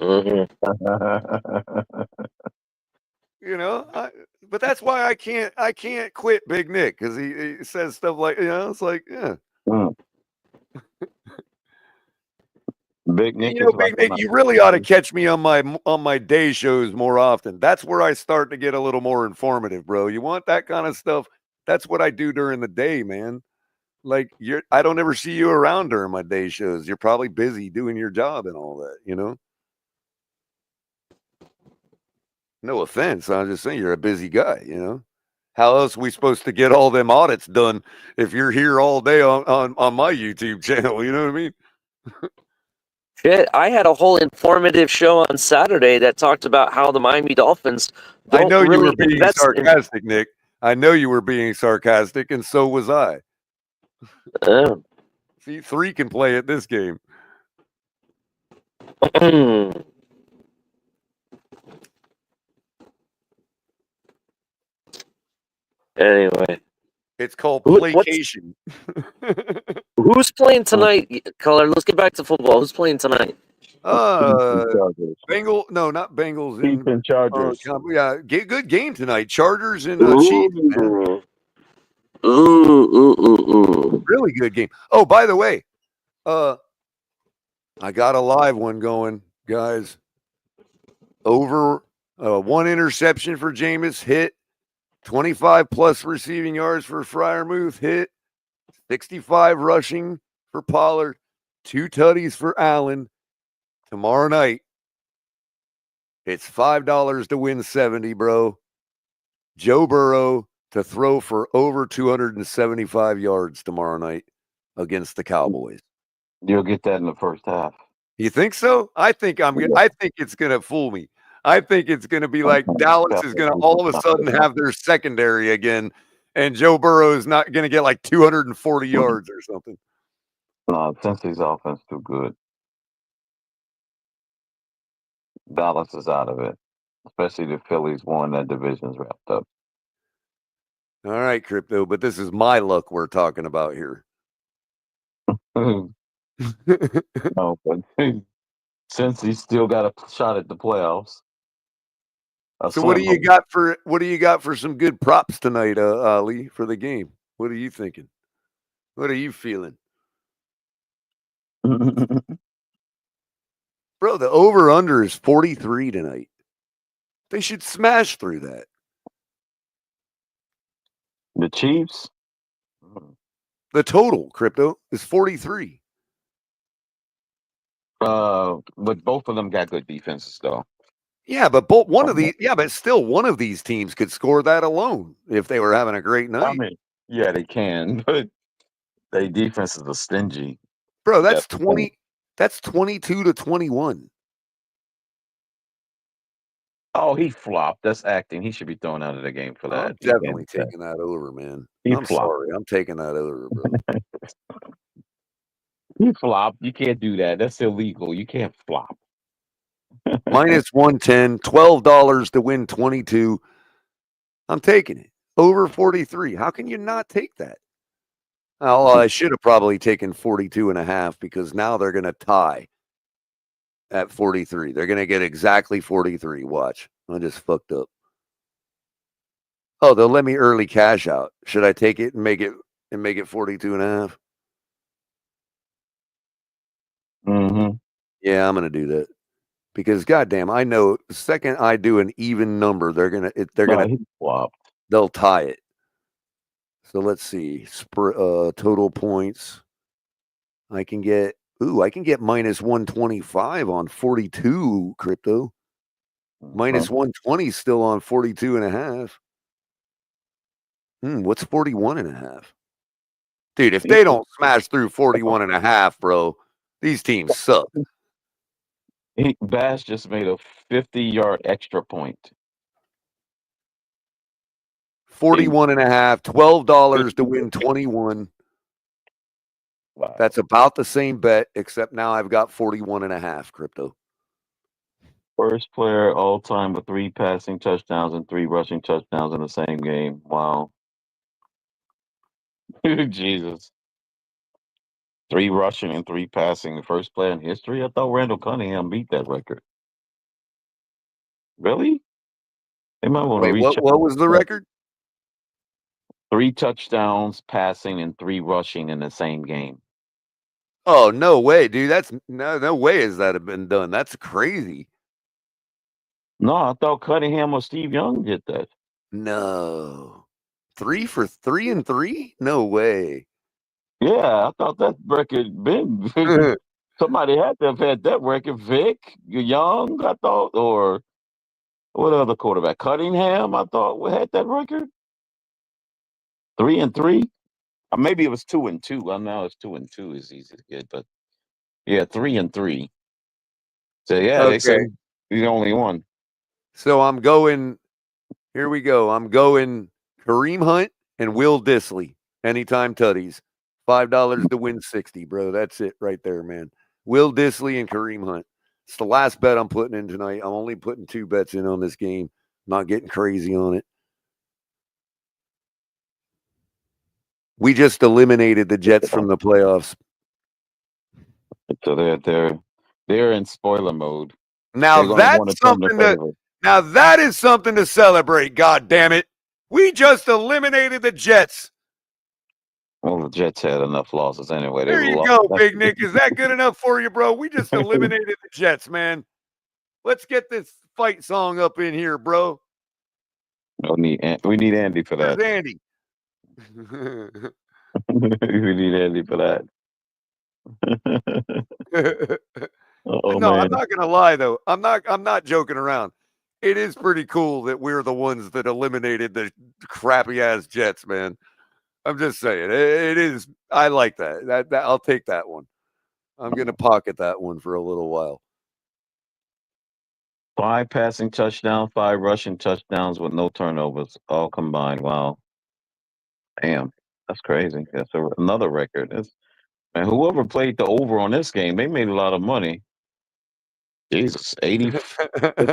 Speaker 8: Mm-hmm.
Speaker 6: But that's why I can't quit Big Nick, because he says stuff like, it's like, yeah.
Speaker 9: Big Nick,
Speaker 6: Big Nick, you really ought to catch me on my day shows more often. That's where I start to get a little more informative, bro. You want that kind of stuff? That's what I do during the day, man. Like I don't ever see you around during my day shows. You're probably busy doing your job and all that, No offense. I'm just saying you're a busy guy, How else are we supposed to get all them audits done if you're here all day on my YouTube channel? You know what I mean?
Speaker 8: Shit, I had a whole informative show on Saturday that talked about how the Miami Dolphins
Speaker 6: I know you were being sarcastic, Nick. I know you were being sarcastic, and so was I. See, 3 can play at this game.
Speaker 8: Anyway.
Speaker 6: It's called placation.
Speaker 8: Who's playing tonight, Color? Let's get back to football. Who's playing tonight?
Speaker 6: Bengals. No, not Bengals.
Speaker 10: Chiefs and Chargers.
Speaker 6: Yeah, good game tonight. Chargers and Chiefs, man. Really good game. Oh, by the way, I got a live one going, guys. Over 1 interception for Jameis, hit. 25 plus receiving yards for Freiermuth, hit. 65 rushing for Pollard. 2 tutties for Allen. Tomorrow night, it's $5 to win 70, bro. Joe Burrow to throw for over 275 yards tomorrow night against the Cowboys.
Speaker 9: You'll get that in the first half.
Speaker 6: You think so? I think it's going to fool me. I think it's going to be like Dallas is going to all of a sudden have their secondary again, and Joe Burrow is not going to get like 240 yards or something.
Speaker 9: No, Tennessee's offense too good. Dallas is out of it, especially the Phillies won that division's wrapped up.
Speaker 6: All right, Crypto, but this is my luck we're talking about here.
Speaker 9: No, but since he's still got a shot at the playoffs.
Speaker 6: So what do you got for some good props tonight, Ali, for the game? What are you thinking? What are you feeling? Bro, the over-under is 43 tonight. They should smash through that.
Speaker 9: The Chiefs?
Speaker 6: The total, Crypto, is 43.
Speaker 9: But both of them got good defenses, though.
Speaker 6: Yeah, but still one of these teams could score that alone if they were having a great night.
Speaker 9: I mean, yeah, they can, but their defenses are stingy.
Speaker 6: Bro, that's 20. That's 22-21.
Speaker 9: Oh, he flopped. That's acting. He should be thrown out of the game for that.
Speaker 6: I'm definitely taking that over, man. I'm sorry. I'm taking that over, bro.
Speaker 9: He flopped. You can't do that. That's illegal. You can't flop.
Speaker 6: Minus 110, $12 to win 22. I'm taking it. Over 43. How can you not take that? Oh, I should have probably taken 42.5 because now they're going to tie at 43. They're going to get exactly 43. Watch. I just fucked up. Oh, they'll let me early cash out. Should I take it and make it 42.5?
Speaker 9: Mm-hmm.
Speaker 6: Yeah, I'm going to do that. Because goddamn, I know the second I do an even number, they'll tie it. So let's see. Total points. I can get minus 125 on 42, Crypto. Minus 120 still on 42.5. What's 41.5? Dude, if they don't smash through 41.5, bro, these teams suck.
Speaker 9: Bass just made a 50-yard extra point.
Speaker 6: 41.5, $12 to win 21.
Speaker 9: Wow.
Speaker 6: That's about the same bet, except now I've got 41.5, Crypto.
Speaker 9: First player all time with 3 passing touchdowns and 3 rushing touchdowns in the same game. Wow. Jesus. 3 rushing and 3 passing. The first player in history? I thought Randall Cunningham beat that record. Really? They might want to reach.
Speaker 6: What was the record?
Speaker 9: 3 touchdowns passing and 3 rushing in the same game.
Speaker 6: Oh, no way, dude. That's no way has that been done. That's crazy.
Speaker 9: No, I thought Cunningham or Steve Young did that.
Speaker 6: No. 3 for 3 and 3? No way.
Speaker 9: Yeah, I thought that record been somebody had to have had that record. Vic Young, I thought, or what other quarterback? Cunningham, I thought had that record. 3 and 3. Or maybe it was 2 and 2. I know it's 2 and 2 is easy to get, but yeah, 3 and 3. So yeah,
Speaker 6: okay.
Speaker 9: They say he's the only one.
Speaker 6: So I'm going. Here we go. I'm going Kareem Hunt and Will Dissly. Anytime tutties. $5 to win 60, bro. That's it right there, man. Will Dissly and Kareem Hunt. It's the last bet I'm putting in tonight. I'm only putting 2 bets in on this game. Not getting crazy on it. We just eliminated the Jets from the playoffs.
Speaker 9: So they're in spoiler mode.
Speaker 6: Now that's something that is something to celebrate. God damn it! We just eliminated the Jets.
Speaker 9: Well, the Jets had enough losses anyway.
Speaker 6: There you go, Big Nick. Is that good enough for you, bro? We just eliminated the Jets, man. Let's get this fight song up in here, bro.
Speaker 10: We need Andy for
Speaker 6: Where's
Speaker 10: that.
Speaker 6: Andy?
Speaker 10: We need Andy for that. Oh
Speaker 6: No, I'm
Speaker 10: man.
Speaker 6: not gonna lie though. I'm not joking around. It is pretty cool that we're the ones that eliminated the crappy ass Jets, man. I'm just saying. It is. I like that. That I'll take that one. I'm gonna pocket that one for a little while.
Speaker 10: 5 passing touchdowns, 5 rushing touchdowns with no turnovers, all combined. Wow. Damn. That's crazy. That's another record. And whoever played the over on this game, they made a lot of money. Jesus, 80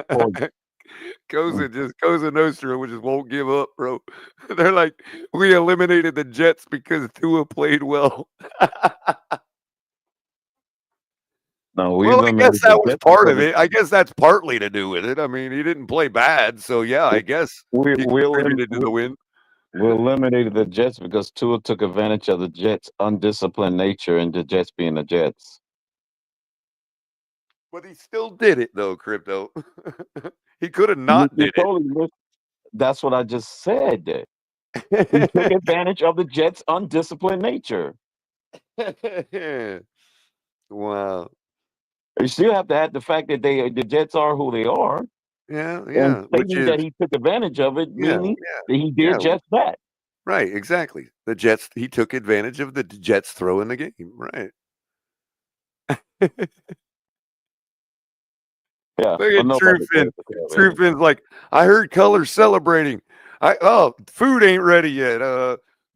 Speaker 10: points.
Speaker 6: Cosa Nostra, which just won't give up, bro. They're like, we eliminated the Jets because Tua played well.
Speaker 10: No, we
Speaker 6: Well, I
Speaker 10: eliminated
Speaker 6: guess that was
Speaker 10: Jets
Speaker 6: part of
Speaker 10: because
Speaker 6: it. I guess that's partly to do with it. I mean, he didn't play bad, so yeah, I guess
Speaker 10: we
Speaker 6: he
Speaker 10: we, elim-
Speaker 6: contributed to the win.
Speaker 10: we eliminated the Jets because Tua took advantage of the Jets' undisciplined nature and the Jets being the Jets.
Speaker 6: But he still did it, though, Crypto. He could have not did
Speaker 10: That's what I just said. He took
Speaker 6: it.
Speaker 10: advantage of the Jets' undisciplined nature.
Speaker 6: Wow.
Speaker 10: You still have to add the fact that the Jets are who they are.
Speaker 6: Yeah,
Speaker 10: And
Speaker 6: which
Speaker 10: stating
Speaker 6: is
Speaker 10: that he took advantage of it, meaning that he
Speaker 6: yeah.
Speaker 10: did just that.
Speaker 6: Right, exactly. The Jets, he took advantage of the Jets throwing the game. Right.
Speaker 10: Yeah.
Speaker 6: Look
Speaker 10: but
Speaker 6: at
Speaker 10: nobody
Speaker 6: True
Speaker 10: cares about
Speaker 6: True
Speaker 10: it.
Speaker 6: Finn's like, I heard Colors celebrating. Food ain't ready yet.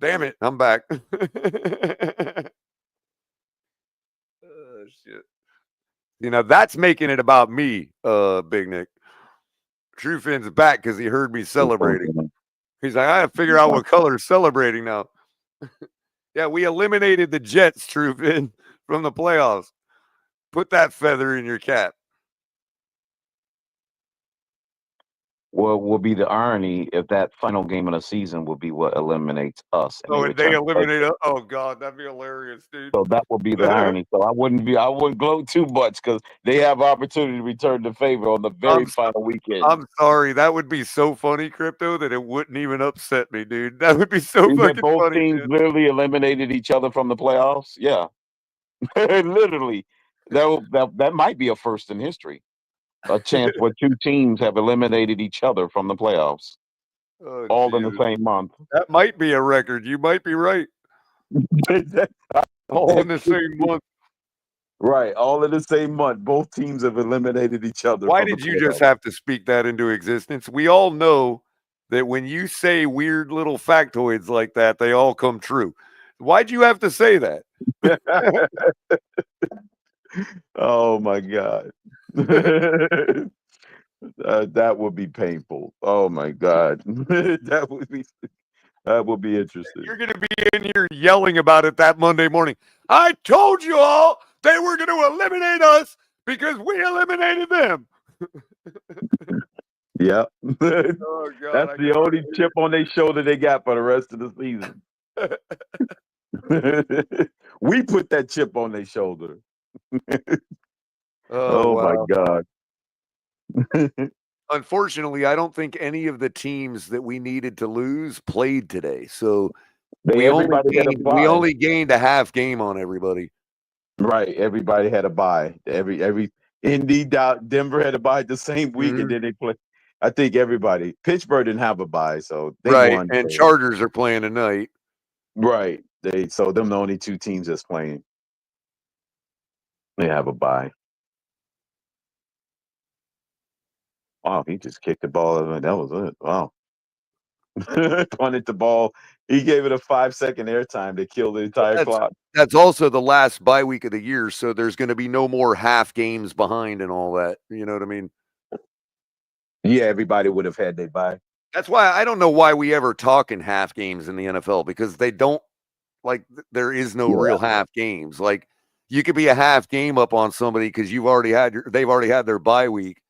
Speaker 6: Damn it, I'm back. Shit. You know, that's making it about me, Big Nick. True Finn's back because he heard me celebrating. He's like, I have to figure out what color is celebrating now. Yeah, we eliminated the Jets, True Finn, from the playoffs. Put that feather in your cap.
Speaker 10: What will be the irony if that final game of the season will be what eliminates us? And
Speaker 6: Oh, and they
Speaker 10: return to
Speaker 6: eliminate
Speaker 10: Vegas.
Speaker 6: us? Oh, God, that'd be hilarious, dude.
Speaker 10: So that will be the irony. So I wouldn't gloat too much because they have opportunity to return the favor on the very final weekend.
Speaker 6: I'm sorry. That would be so funny, Crypto, that it wouldn't even upset me, dude. That would be so fucking
Speaker 10: both
Speaker 6: funny.
Speaker 10: teams
Speaker 6: Man.
Speaker 10: literally eliminated each other from the playoffs. Yeah. Literally. That might be a first in history. A chance where 2 teams have eliminated each other from the playoffs.
Speaker 6: Oh,
Speaker 10: all in the
Speaker 6: Jesus.
Speaker 10: same month.
Speaker 6: That might be a record. You might be right. All in the same month.
Speaker 10: Right. All in the same month. Both teams have eliminated each other.
Speaker 6: Why did you just have to speak that into existence? We all know that when you say weird little factoids like that, they all come true. Why'd you have to say that?
Speaker 10: Oh my God. That would be painful. Oh my God. that would be interesting.
Speaker 6: You're going to be in here yelling about it that Monday morning. I told you all they were going to eliminate us because we eliminated them.
Speaker 10: Yep.
Speaker 6: Oh, God,
Speaker 10: That's the only chip on their shoulder they got for the rest of the season. We put that chip on their shoulder. Oh my God.
Speaker 6: Unfortunately, I don't think any of the teams that we needed to lose played today. So
Speaker 10: we
Speaker 6: only gained a half game on everybody.
Speaker 10: Right. Everybody had a bye. Every Indy, Denver had a bye the same week, and then they play. I think everybody. Pittsburgh didn't have a bye, so they won.
Speaker 6: And Chargers are playing tonight.
Speaker 10: Right. So them the only 2 teams that's playing. They have a bye. Wow, he just kicked the ball. That was it. Wow. Punted the ball. He gave it a 5-second airtime to kill the entire clock.
Speaker 6: That's also the last bye week of the year, so there's going to be no more half games behind and all that. You know what I mean?
Speaker 10: Yeah, everybody would have had their bye.
Speaker 6: That's why I don't know why we ever talk in half games in the NFL, because they don't, like, there is no real half games. Like, you could be a half game up on somebody because they've already had their bye week.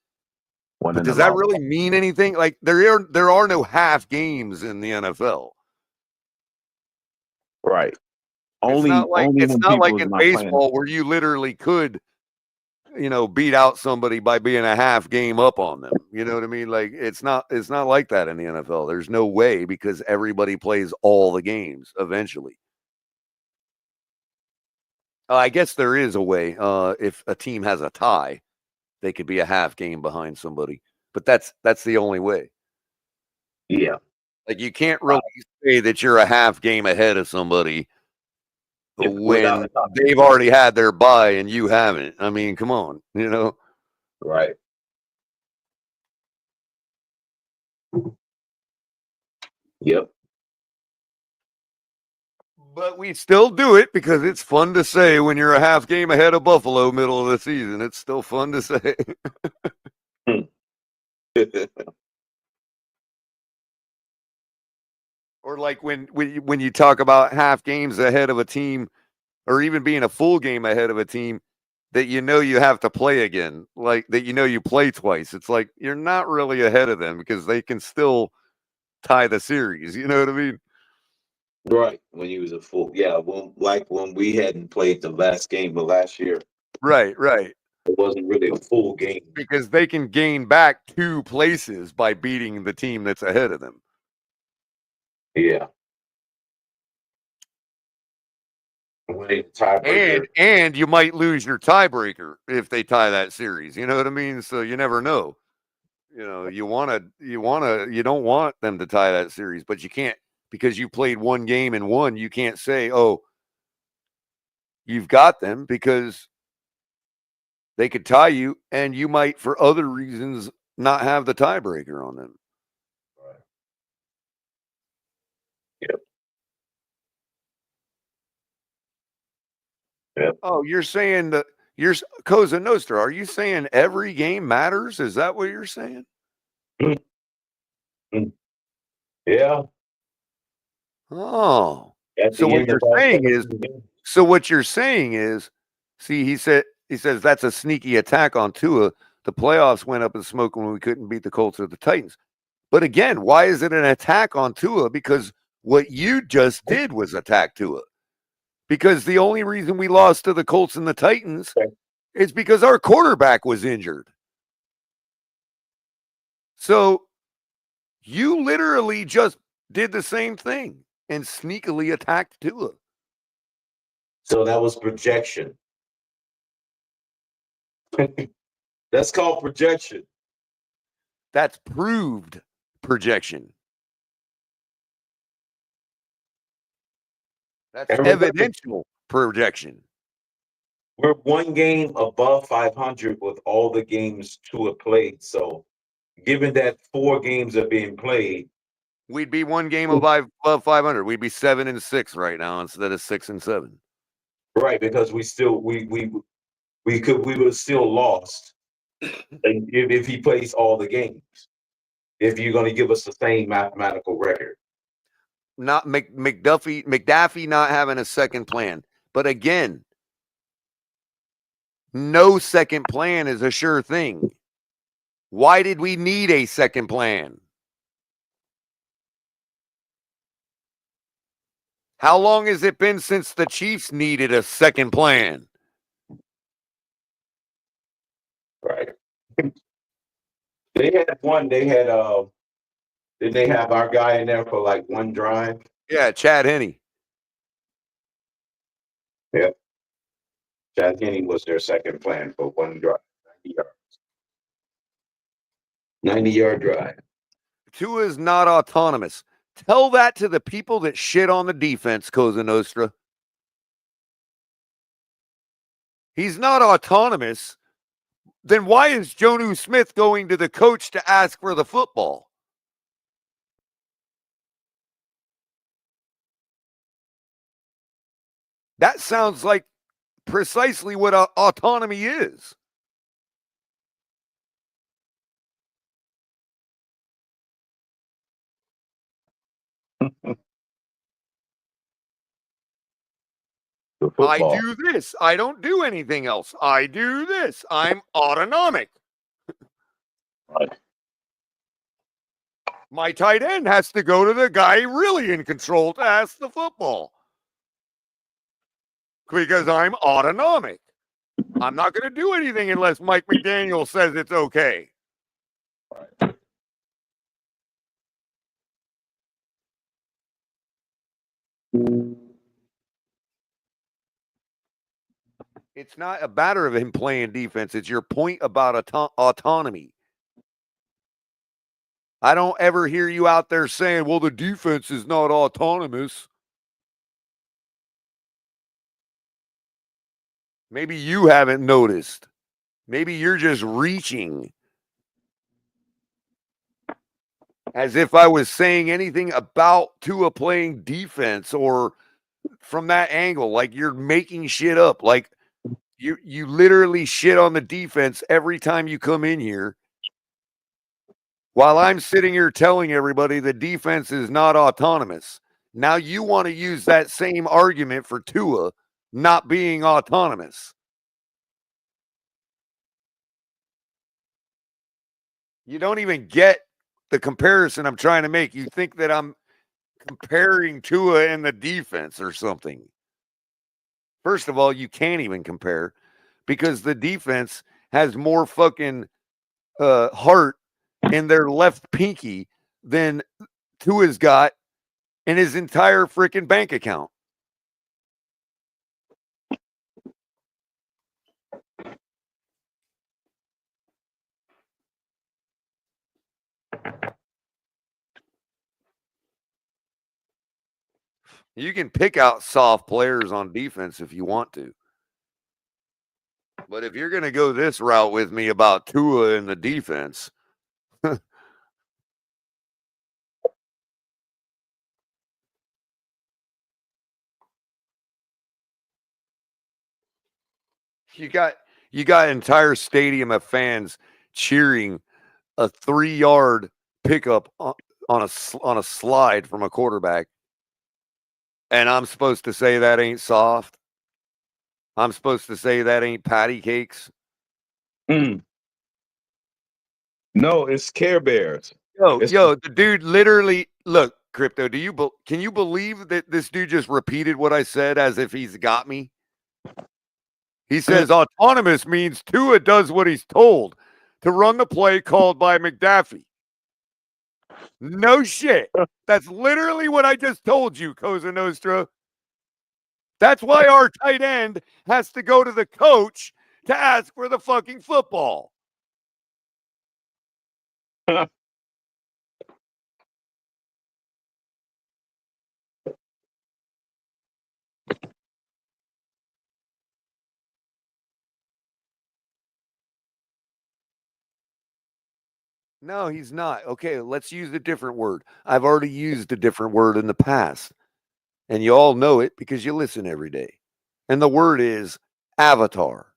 Speaker 6: But does that really mean anything? Like, there are no half games in the NFL.
Speaker 10: Right.
Speaker 6: It's not like in baseball where you literally could beat out somebody by being a half game up on them. You know what I mean? Like it's not like that in the NFL. There's no way, because everybody plays all the games eventually. I guess there is a way. If a team has a tie, they could be a half game behind somebody, but that's the only way.
Speaker 10: Yeah.
Speaker 6: Like you can't really say that you're a half game ahead of somebody when they've already had their bye and you haven't. I mean, come on,
Speaker 10: Right. Yep.
Speaker 6: But we still do it because it's fun to say when you're a half game ahead of Buffalo middle of the season. It's still fun to say. Or like when you talk about half games ahead of a team, or even being a full game ahead of a team that you have to play again, like that you play twice. It's like you're not really ahead of them because they can still tie the series. You know what I mean?
Speaker 10: Right. When you was a full, when we hadn't played the last game of last year.
Speaker 6: Right.
Speaker 10: It wasn't really a full game.
Speaker 6: Because they can gain back 2 places by beating the team that's ahead of them.
Speaker 10: Yeah.
Speaker 6: And you might lose your tiebreaker if they tie that series. You know what I mean? So you never know. You don't want them to tie that series, but you can't, because you played one game and won. You can't say, "Oh, you've got them," because they could tie you, and you might, for other reasons, not have the tiebreaker on them.
Speaker 10: Right. Yep. Yep.
Speaker 6: Oh, you're saying that you're Cosa Nostra. Are you saying every game matters? Is that what you're saying?
Speaker 10: Yeah.
Speaker 6: Oh. So what you're saying is, see, he says that's a sneaky attack on Tua. The playoffs went up in smoke when we couldn't beat the Colts or the Titans. But again, why is it an attack on Tua? Because what you just did was attack Tua. Because the only reason we lost to the Colts and the Titans is because our quarterback was injured. So you literally just did the same thing and sneakily attacked Tua.
Speaker 10: So that was projection. That's called projection.
Speaker 6: That's proved projection. That's evidential projection.
Speaker 10: We're one game above 500 with all the games Tua played. So given that 4 games are being played,
Speaker 6: we'd be one game above 500. We'd be 7-6 right now instead of 6-7.
Speaker 10: Right, because we would have still lost if he plays all the games. If you're going to give us the same mathematical record.
Speaker 6: Not McDuffie not having a second plan. But again, no second plan is a sure thing. Why did we need a second plan? How long has it been since the Chiefs needed a second plan?
Speaker 10: Right. They had one. Did they have our guy in there for like one drive?
Speaker 6: Yeah, Chad Henne.
Speaker 10: Yep. Chad Henne was their second plan for one drive, 90 yards. 90-yard drive.
Speaker 6: Tua is not autonomous. Tell that to the people that shit on the defense, Cosa Nostra. He's not autonomous. Then why is Jonnu Smith going to the coach to ask for the football? That sounds like precisely what autonomy is. I do this. I don't do anything else. I do this. I'm autonomic.
Speaker 10: Right.
Speaker 6: My tight end has to go to the guy really in control to ask the football. Because I'm autonomic. I'm not going to do anything unless Mike McDaniel says it's okay. It's not a matter of him playing defense. It's your point about autonomy. I don't ever hear you out there saying, well, the defense is not autonomous. Maybe you haven't noticed. Maybe you're just reaching. As if I was saying anything about Tua playing defense or from that angle. Like you're making shit up. Like you literally shit on the defense every time you come in here. While I'm sitting here telling everybody the defense is not autonomous. Now you want to use that same argument for Tua not being autonomous. You don't even get the comparison I'm trying to make. You think that I'm comparing Tua and the defense or something. First of all, you can't even compare because the defense has more fucking heart in their left pinky than Tua's got in his entire freaking bank account. You can pick out soft players on defense if you want to. But if you're going to go this route with me about Tua and the defense, you got an entire stadium of fans cheering a 3-yard pickup on a slide from a quarterback, and I'm supposed to say that ain't soft. I'm supposed to say that ain't patty cakes.
Speaker 10: No, it's Care Bears.
Speaker 6: Yo, the dude literally look, Crypto. Can you believe that this dude just repeated what I said as if he's got me? He says autonomous means Tua does what he's told to run the play called by McDaffie. No shit. That's literally what I just told you, Cosa Nostra. That's why our tight end has to go to the coach to ask for the fucking football. No, he's not. Okay, let's use a different word. I've already used a different word in the past, and you all know it because you listen every day. And the word is avatar.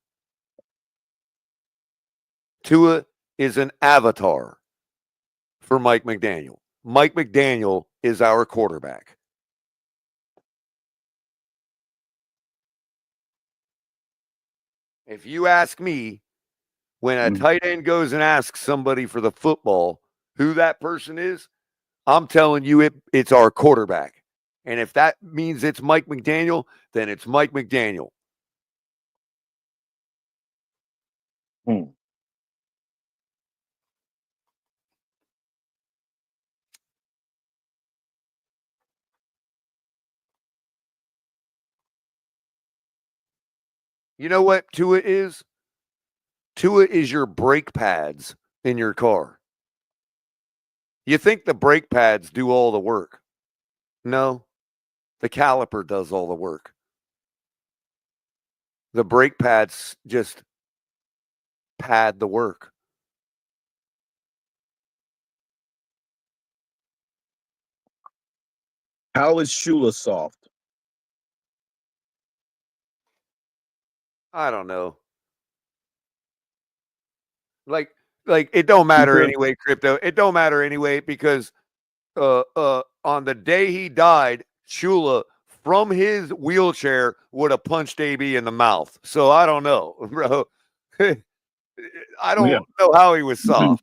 Speaker 6: Tua is an avatar for Mike McDaniel. Mike McDaniel is our quarterback. If you ask me, when a tight end goes and asks somebody for the football who that person is, I'm telling you it's our quarterback. And if that means it's Mike McDaniel, then it's Mike McDaniel. You know what Tua is? Tua is your brake pads in your car. You think the brake pads do all the work? No, the caliper does all the work. The brake pads just pad the work.
Speaker 10: How is Shula soft?
Speaker 6: I don't know. Like it don't matter anyway, Crypto. It don't matter anyway because on the day he died, Shula from his wheelchair would have punched AB in the mouth. So I don't know, bro. I don't know how he was soft.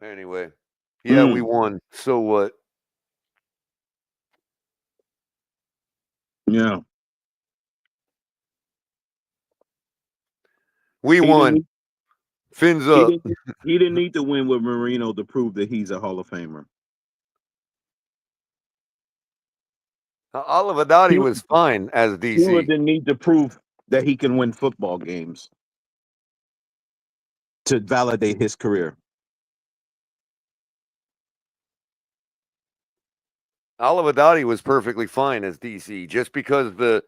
Speaker 6: Anyway, yeah, we
Speaker 10: Mm.
Speaker 6: won. So what?
Speaker 10: Yeah.
Speaker 6: We
Speaker 10: He
Speaker 6: won.
Speaker 10: didn't,
Speaker 6: Fins
Speaker 10: he
Speaker 6: up.
Speaker 10: didn't he didn't need to win with Marino to prove that he's a Hall of Famer.
Speaker 6: Oliver Dottie
Speaker 10: Tua
Speaker 6: was fine as
Speaker 10: Tua
Speaker 6: DC.
Speaker 10: didn't need to prove that he can win football games to validate his career.
Speaker 6: Oliver Dottie was perfectly fine as DC. Just because the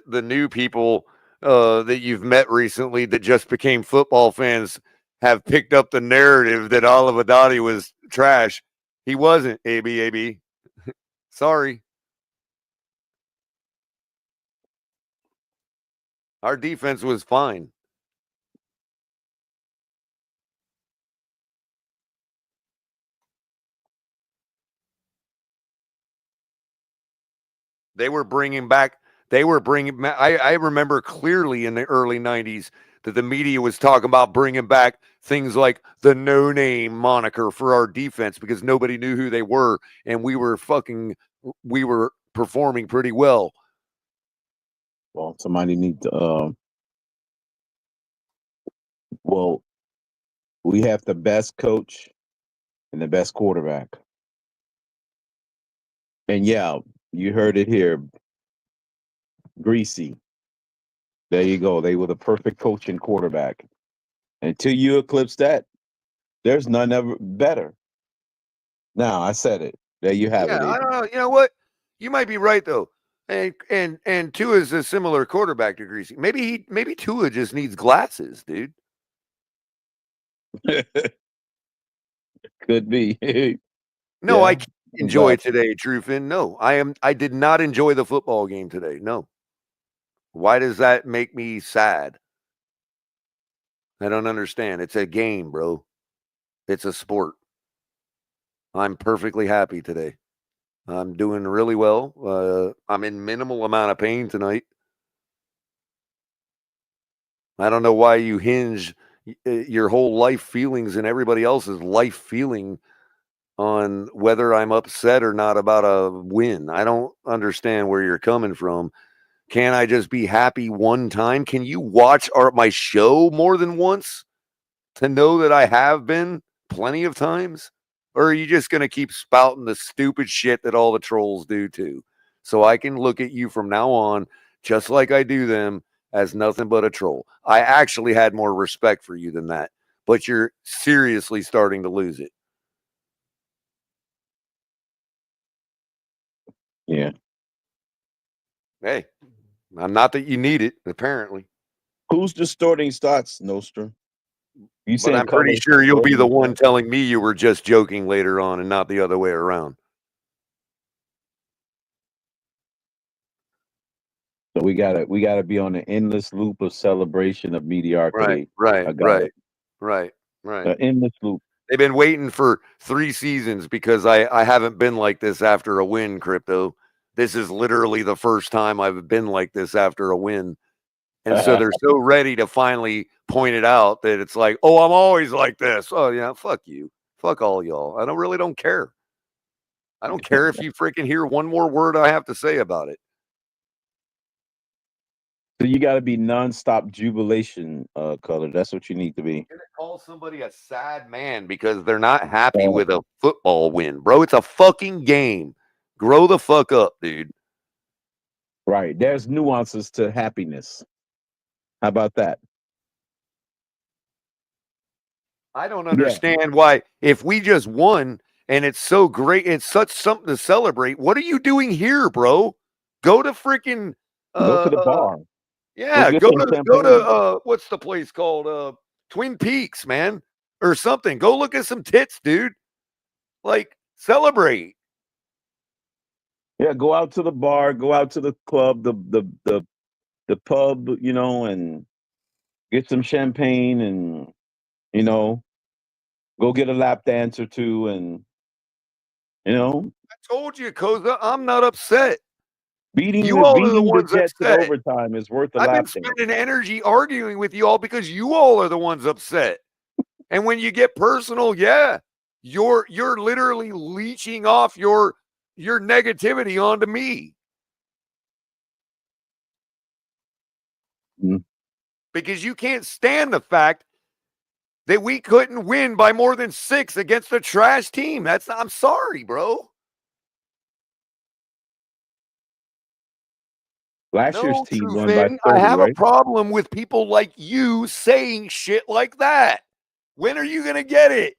Speaker 6: new people that you've met recently that just became football fans have picked up the narrative that Oliver Dottie was trash. He wasn't. AB. Sorry. Our defense was fine. They were bringing back. I remember clearly in the early 90s that the media was talking about bringing back things like the no-name moniker for our defense because nobody knew who they were, and we were performing pretty well.
Speaker 10: Well, somebody need to. Well, we have the best coach and the best quarterback. And yeah, you heard it here. Greasy. There you go. They were the perfect coach and quarterback. Until you eclipse that, there's none ever better. Now I said it. There you have
Speaker 6: Yeah,
Speaker 10: it.
Speaker 6: I
Speaker 10: AB.
Speaker 6: don't know. You know what? You might be right though. And Tua is a similar quarterback to Greasy. Maybe Tua just needs glasses, dude.
Speaker 10: Could be.
Speaker 6: No,
Speaker 10: Yeah.
Speaker 6: I can't enjoy today, Trufin. No, I did not enjoy the football game today. No. Why does that make me sad? I don't understand. It's a game, bro. It's a sport. I'm perfectly happy today. I'm doing really well. I'm in minimal amount of pain tonight. I don't know why you hinge your whole life feelings and everybody else's life feeling on whether I'm upset or not about a win. I don't understand where you're coming from. Can I just be happy one time? Can you watch my show more than once to know that I have been plenty of times? Or are you just going to keep spouting the stupid shit that all the trolls do too? So I can look at you from now on, just like I do them, as nothing but a troll. I actually had more respect for you than that, but you're seriously starting to lose it.
Speaker 10: Yeah.
Speaker 6: Hey, I'm not that you need it, apparently.
Speaker 10: Who's distorting stats, Nostra? You
Speaker 6: But
Speaker 10: saying
Speaker 6: I'm pretty
Speaker 10: colors
Speaker 6: sure you'll be the
Speaker 10: distorting
Speaker 6: one
Speaker 10: stats?
Speaker 6: telling me you were just joking later on and not the other way around.
Speaker 10: So we gotta be on an endless loop of celebration of mediocrity. I got it.
Speaker 6: Right.
Speaker 10: An endless loop.
Speaker 6: They've been waiting for 3 seasons because I haven't been like this after a win, Crypto. This is literally the first time I've been like this after a win. And so they're so ready to finally point it out that it's like, oh, I'm always like this. Oh, yeah, fuck you. Fuck all y'all. I really don't care. I don't care if you freaking hear one more word I have to say about it.
Speaker 10: So you got to be nonstop jubilation, color. That's what you need to be.
Speaker 6: You're gonna call somebody a sad man because they're not happy with a football win, bro. It's a fucking game. Grow the fuck up, dude.
Speaker 10: Right. There's nuances to happiness. How about that?
Speaker 6: I don't understand why, if we just won and it's so great, it's such something to celebrate. What are you doing here, bro? Go to freaking
Speaker 10: Go to the bar.
Speaker 6: yeah,
Speaker 10: get
Speaker 6: go
Speaker 10: some
Speaker 6: to
Speaker 10: champagne.
Speaker 6: what's the place called? Twin Peaks, man, or something. Go look at some tits, dude. Like, celebrate.
Speaker 10: Yeah, go out to the bar, go out to the club, the pub, and get some champagne and go get a lap dance or two and
Speaker 6: I told you, Koza, I'm not upset.
Speaker 10: beating
Speaker 6: You
Speaker 10: the
Speaker 6: all are the
Speaker 10: beating the
Speaker 6: ones
Speaker 10: Jets in
Speaker 6: upset.
Speaker 10: overtime is worth a
Speaker 6: I've been
Speaker 10: lap dance.
Speaker 6: spending energy arguing with you all because you all are the ones upset. And when you get personal, yeah, you're literally leeching off your negativity onto me. Because you can't stand the fact that we couldn't win by more than 6 against a trash team. I'm sorry, bro.
Speaker 10: Last year's
Speaker 6: No,
Speaker 10: team
Speaker 6: true
Speaker 10: won by
Speaker 6: fan.
Speaker 10: 30,
Speaker 6: I have
Speaker 10: right?
Speaker 6: a problem with people like you saying shit like that. When are you going to get it?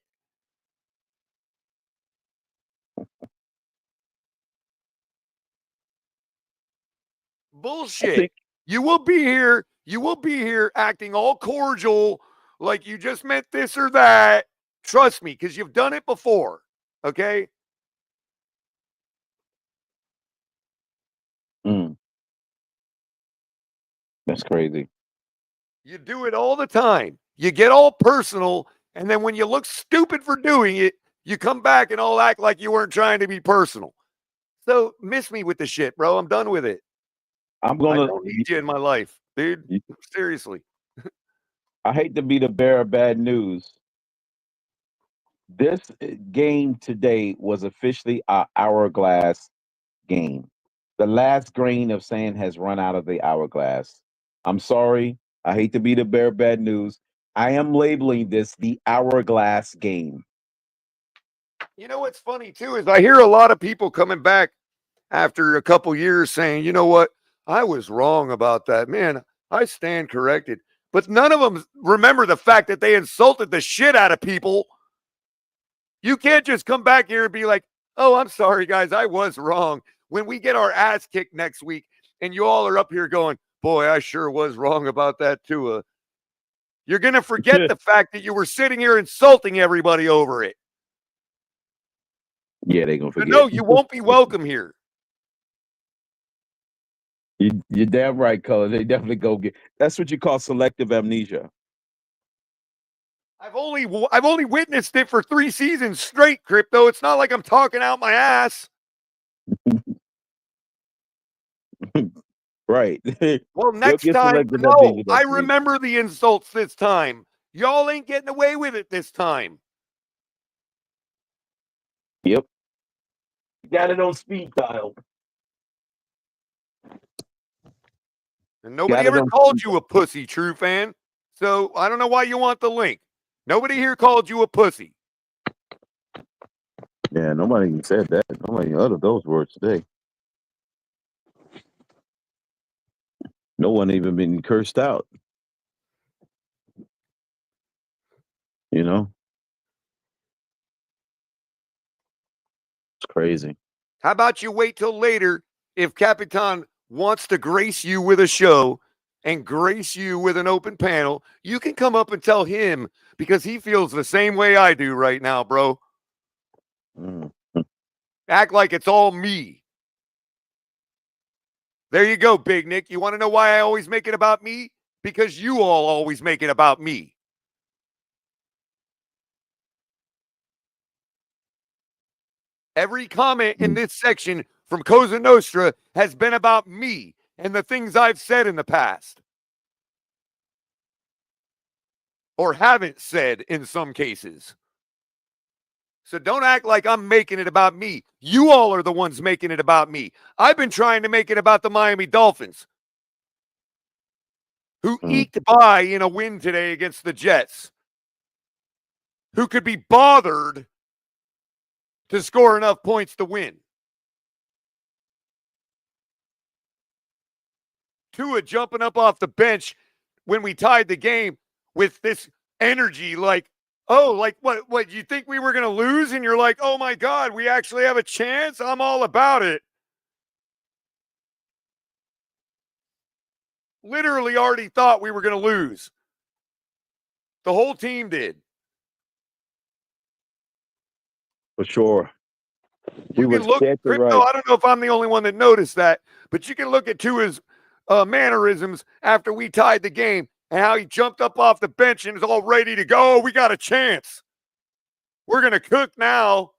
Speaker 6: Bullshit. You will be here acting all cordial like you just meant this or that. Trust me, because you've done it before. Okay?
Speaker 10: That's crazy.
Speaker 6: You do it all the time. You get all personal, and then when you look stupid for doing it, you come back and all act like you weren't trying to be personal. So miss me with the shit, bro. I'm done with it.
Speaker 10: I
Speaker 6: don't need you in my life, dude. Seriously.
Speaker 10: I hate to be the bearer of bad news. This game today was officially our hourglass game. The last grain of sand has run out of the hourglass. I'm sorry. I hate to be the bearer of bad news. I am labeling this the hourglass game.
Speaker 6: You know what's funny too is I hear a lot of people coming back after a couple years saying, you know what, I was wrong about that. Man, I stand corrected. But none of them remember the fact that they insulted the shit out of people. You can't just come back here and be like, oh, I'm sorry, guys, I was wrong. When we get our ass kicked next week and you all are up here going, boy, I sure was wrong about that too. You're going to forget the fact that you were sitting here insulting everybody over it.
Speaker 10: Yeah, they're going to forget.
Speaker 6: No, you won't be welcome here.
Speaker 10: You're damn right, Color. They definitely go get. That's what you call selective amnesia.
Speaker 6: I've only witnessed it for 3 seasons straight, Crypto. It's not like I'm talking out my ass.
Speaker 10: Right.
Speaker 6: Well, next time, no, I remember the insults this time. Y'all ain't getting away with it this time.
Speaker 10: Yep. Got it on speed dial.
Speaker 6: And nobody ever called you a pussy, true fan. So I don't know why you want the link. Nobody here called you a pussy.
Speaker 10: Yeah, nobody even said that. Nobody uttered those words today. No one even been cursed out. You know? It's crazy.
Speaker 6: How about you wait till later if Capitan wants to grace you with a show and grace you with an open panel, you can come up and tell him because he feels the same way I do right now, bro. Act like it's all me. There you go, Big Nick. You want to know why I always make it about me? Because you all always make it about me. Every comment in this section from Cosa Nostra has been about me and the things I've said in the past. Or haven't said in some cases. So don't act like I'm making it about me. You all are the ones making it about me. I've been trying to make it about the Miami Dolphins, who eked by in a win today against the Jets, who could be bothered to score enough points to win. Tua jumping up off the bench when we tied the game with this energy like, oh, like what you think we were going to lose? And you're like, oh my God, we actually have a chance? I'm all about it. Literally already thought we were going to lose. The whole team did.
Speaker 10: For sure.
Speaker 6: You can look, Crypto, I don't know if I'm the only one that noticed that, but you can look at Tua's mannerisms after we tied the game and how he jumped up off the bench and is all ready to go. We got a chance. We're going to cook now.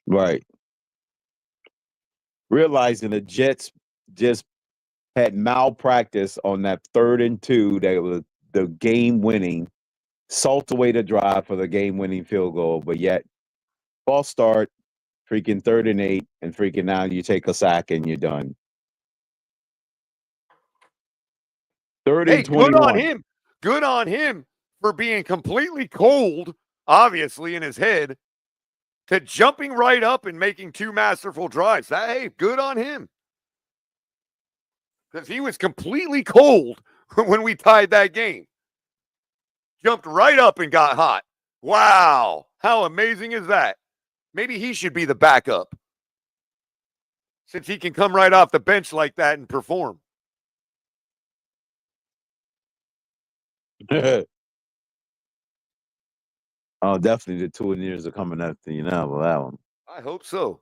Speaker 10: Right. Realizing the Jets just had malpractice on that 3rd and 2 that was the game-winning salt away the drive for the game-winning field goal, but yet false start, freaking 3rd and 8, and freaking now you take a sack and you're done. 3rd
Speaker 6: Hey,
Speaker 10: and
Speaker 6: good on
Speaker 10: 21.
Speaker 6: him. Good on him for being completely cold, obviously, in his head, to jumping right up and making 2 masterful drives. Hey, good on him. Because he was completely cold when we tied that game. Jumped right up and got hot. Wow. How amazing is that? Maybe he should be the backup, since he can come right off the bench like that and perform.
Speaker 10: Oh, definitely the 2 years are coming after you now with that one.
Speaker 6: I hope so.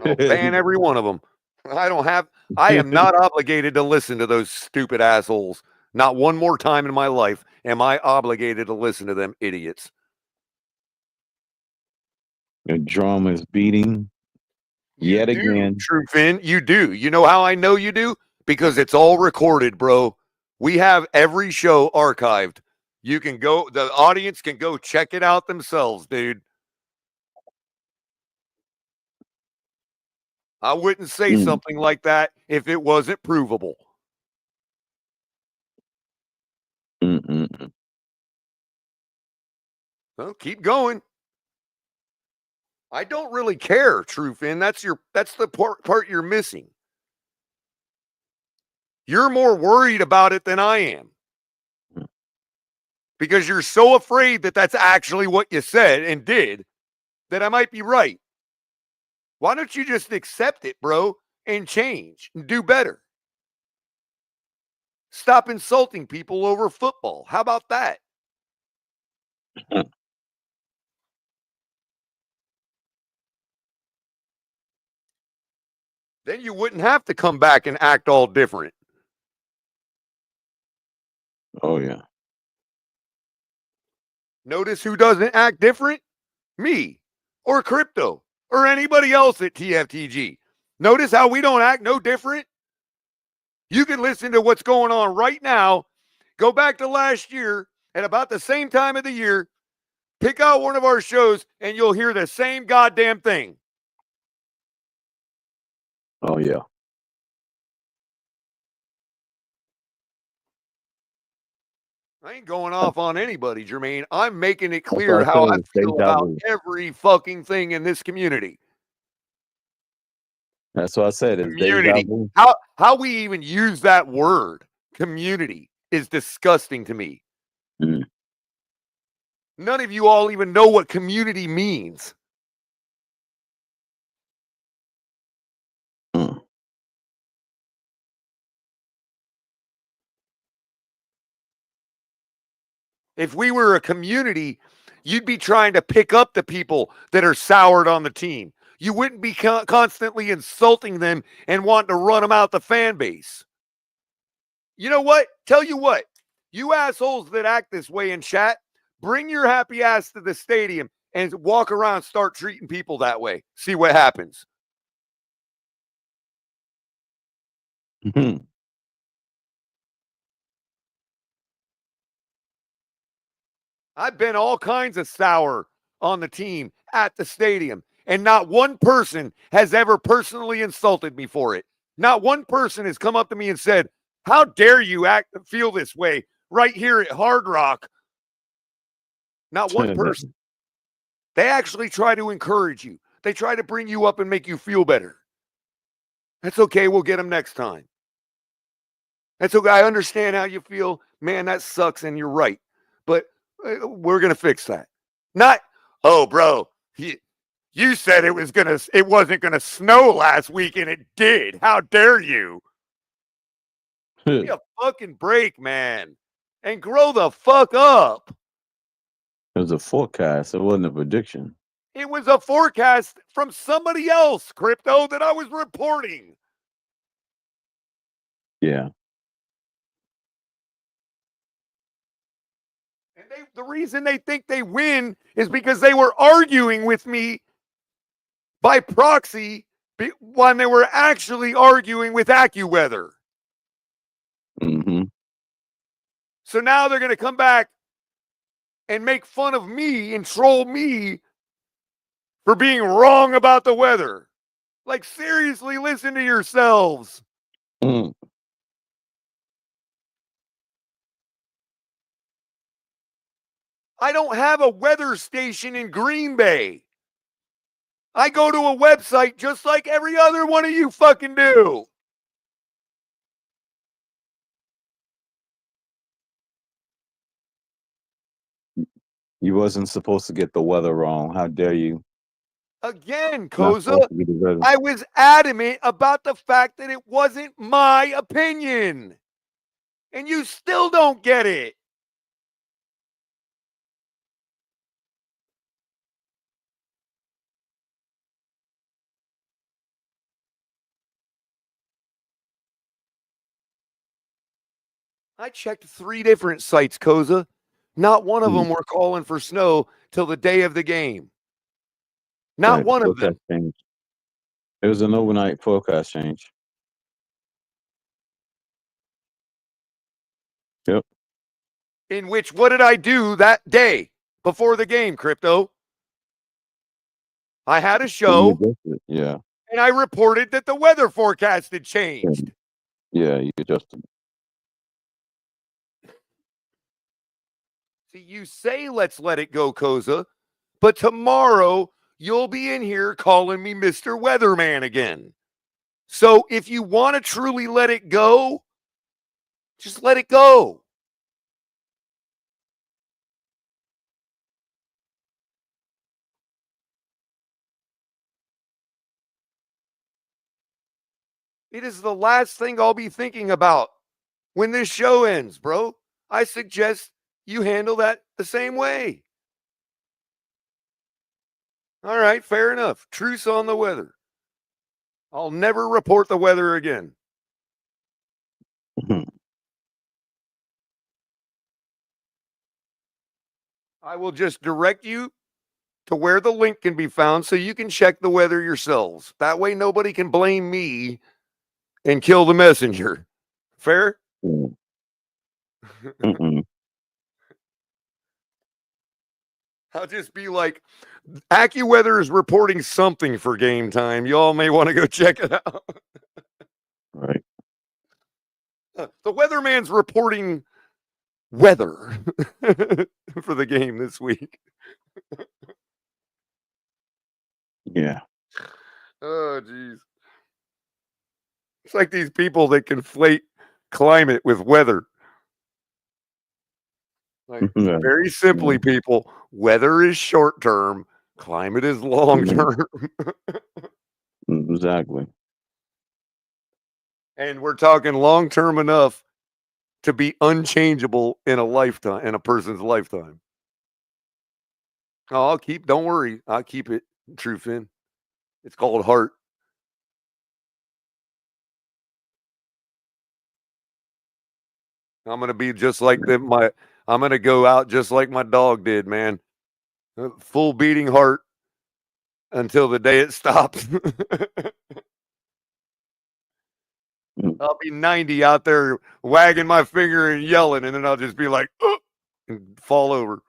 Speaker 6: I'll ban every one of them. I am not obligated to listen to those stupid assholes. Not one more time in my life am I obligated to listen to them idiots.
Speaker 10: The drum is beating yet again.
Speaker 6: True Finn, you do. You know how I know you do? Because it's all recorded, bro. We have every show archived. You can go, the audience can go check it out themselves, dude. I wouldn't say something like that if it wasn't provable. Well, keep going. I don't really care, True Finn. That's the part you're missing. You're more worried about it than I am. Because you're so afraid that that's actually what you said and did that I might be right. Why don't you just accept it, bro, and change and do better? Stop insulting people over football. How about that? Then you wouldn't have to come back and act all different.
Speaker 10: Oh, yeah.
Speaker 6: Notice who doesn't act different? Me or Crypto or anybody else at TFTG. Notice how we don't act no different? You can listen to what's going on right now. Go back to last year at about the same time of the year. Pick out one of our shows and you'll hear the same goddamn thing.
Speaker 10: Oh, yeah.
Speaker 6: I ain't going off on anybody, Jermaine. I'm making it clear how I feel about every fucking thing in this community.
Speaker 10: That's what I said. It's
Speaker 6: Community. How we even use that word, community, is disgusting to me. None of you all even know what community means. If we were a community, you'd be trying to pick up the people that are soured on the team. You wouldn't be constantly insulting them and wanting to run them out the fan base. You know what? Tell you what, you assholes that act this way in chat, bring your happy ass to the stadium and walk around and start treating people that way. See what happens. I've been all kinds of sour on the team at the stadium, and not one person has ever personally insulted me for it. Not one person has come up to me and said, how dare you feel this way right here at Hard Rock? Not one person. They actually try to encourage you. They try to bring you up and make you feel better. That's okay. We'll get them next time. That's okay. I understand how you feel. Man, that sucks, and you're right. But we're going to fix that. Not, oh, bro, you said it wasn't going to snow last week, and it did. How dare you? Give me a fucking break, man. And grow the fuck up.
Speaker 10: It was a forecast. It wasn't a prediction.
Speaker 6: It was a forecast from somebody else, Crypto, that I was reporting.
Speaker 10: Yeah.
Speaker 6: And the reason they think they win is because they were arguing with me by proxy when they were actually arguing with AccuWeather. So now they're going to come back and make fun of me and troll me for being wrong about the weather. Like, seriously, listen to yourselves.
Speaker 10: Mm.
Speaker 6: I don't have a weather station in Green Bay. I go to a website just like every other one of you fucking do.
Speaker 10: You wasn't supposed to get the weather wrong. How dare you?
Speaker 6: Again,
Speaker 10: Not
Speaker 6: Koza,
Speaker 10: supposed to get the weather.
Speaker 6: I was adamant about the fact that it wasn't my opinion. And you still don't get it. I checked 3 different sites, Koza. Not one of them were calling for snow till the day of the game. Not
Speaker 10: Right,
Speaker 6: one of
Speaker 10: forecast
Speaker 6: them.
Speaker 10: change. It was an overnight forecast change. Yep.
Speaker 6: In which, what did I do that day before the game, Crypto? I had a
Speaker 10: You
Speaker 6: show,
Speaker 10: adjusted. Yeah.
Speaker 6: and I reported that the weather forecast had changed.
Speaker 10: Yeah, you adjusted.
Speaker 6: See, you say let's let it go, Koza, but tomorrow you'll be in here calling me Mr. Weatherman again. So if you want to truly let it go, just let it go. It is the last thing I'll be thinking about when this show ends, bro. I suggest you handle that the same way. All right, fair enough. Truce on the weather. I'll never report the weather again. I will just direct you to where the link can be found so you can check the weather yourselves. That way nobody can blame me and kill the messenger. Fair? I'll just be like, AccuWeather is reporting something for game time. Y'all may want to go check it out.
Speaker 10: Right.
Speaker 6: The weatherman's reporting weather for the game this week.
Speaker 10: Yeah.
Speaker 6: Oh, geez. It's like these people that conflate climate with weather. Like,
Speaker 10: Yeah.
Speaker 6: very simply, people, weather is short term, climate is long term.
Speaker 10: Exactly.
Speaker 6: And we're talking long term enough to be unchangeable in a lifetime, in a person's lifetime. Oh, don't worry, I'll keep it true, Finn. It's called heart. I'm gonna be just like them. I'm gonna go out just like my dog did, man. Full beating heart until the day it stops. I'll be 90 out there wagging my finger and yelling, and then I'll just be like, and fall over.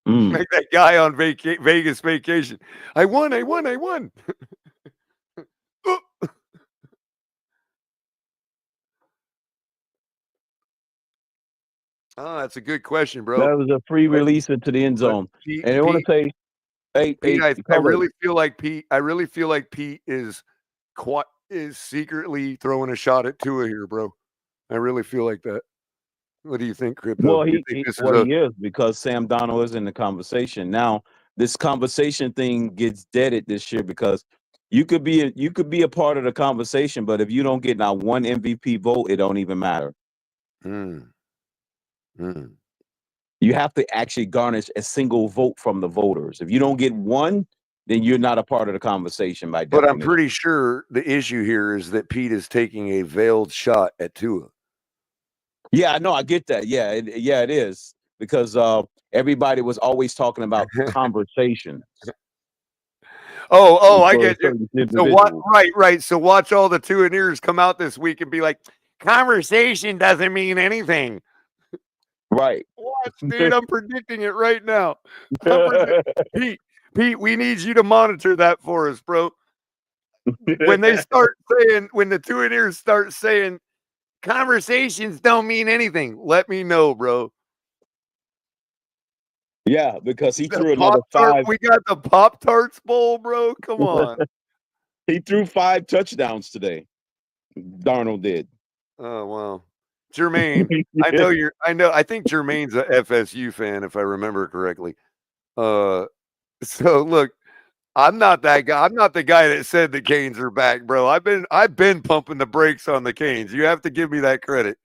Speaker 6: Like that guy on Vegas vacation. I won. Oh, that's a good question, bro.
Speaker 10: That was a free release into the end zone.
Speaker 6: Pete,
Speaker 10: And I want to say, hey,
Speaker 6: Pete, I
Speaker 10: Color.
Speaker 6: really feel like Pete is secretly throwing a shot at Tua here, bro. I really feel like that. What do you think, Crypto?
Speaker 10: Well,
Speaker 6: he
Speaker 10: is because Sam Darnold is in the conversation. Now, this conversation thing gets deaded this year because you could be a part of the conversation, but if you don't get not one MVP vote, it don't even matter. You have to actually garnish a single vote from the voters. If you don't get one, then you're not a part of the conversation by definition.
Speaker 6: But I'm pretty sure the issue here is that Pete is taking a veiled shot at Tua.
Speaker 10: Yeah, no, I get that. Yeah, it is because everybody was always talking about conversations.
Speaker 6: I get you. So what? Right. So watch all the 2-and-ears come out this week and be like, conversation doesn't mean anything.
Speaker 10: Right.
Speaker 6: Watch, dude. I'm predicting it right now. Pete, we need you to monitor that for us, bro. When they start saying, when the 2-and-ears start saying, conversations don't mean anything, let me know, bro.
Speaker 10: Yeah, because he threw another
Speaker 6: Pop-Tart,
Speaker 10: 5.
Speaker 6: we got the Pop-Tarts Bowl, bro. Come on.
Speaker 10: He threw 5 touchdowns today. Darnold did.
Speaker 6: Oh, wow. Jermaine, I think Jermaine's a FSU fan, if I remember correctly. So look, I'm not that guy. I'm not the guy that said the Canes are back, bro. I've been pumping the brakes on the Canes. You have to give me that credit.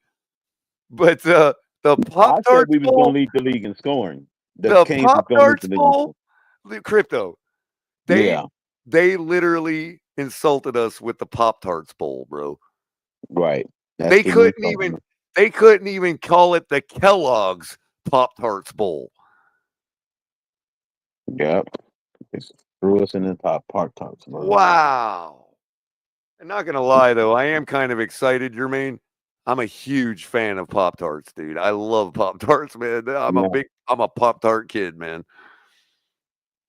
Speaker 6: But the
Speaker 10: I
Speaker 6: Pop-Tarts
Speaker 10: said we was
Speaker 6: Bowl,
Speaker 10: going to lead the league in scoring.
Speaker 6: the
Speaker 10: Canes was gonna lead
Speaker 6: Pop-Tarts
Speaker 10: the league.
Speaker 6: Bowl, Crypto,
Speaker 10: Yeah,
Speaker 6: they literally insulted us with the Pop-Tarts Bowl, bro.
Speaker 10: right. That's
Speaker 6: They
Speaker 10: the new
Speaker 6: couldn't even call it the Kellogg's Pop-Tarts Bowl.
Speaker 10: Yep. It's threw us in the top Pop-Tarts.
Speaker 6: Wow. I'm not gonna lie though, I am kind of excited, Jermaine. I'm a huge fan of Pop-Tarts, dude. I love Pop-Tarts, man. I'm a Pop-Tart kid, man.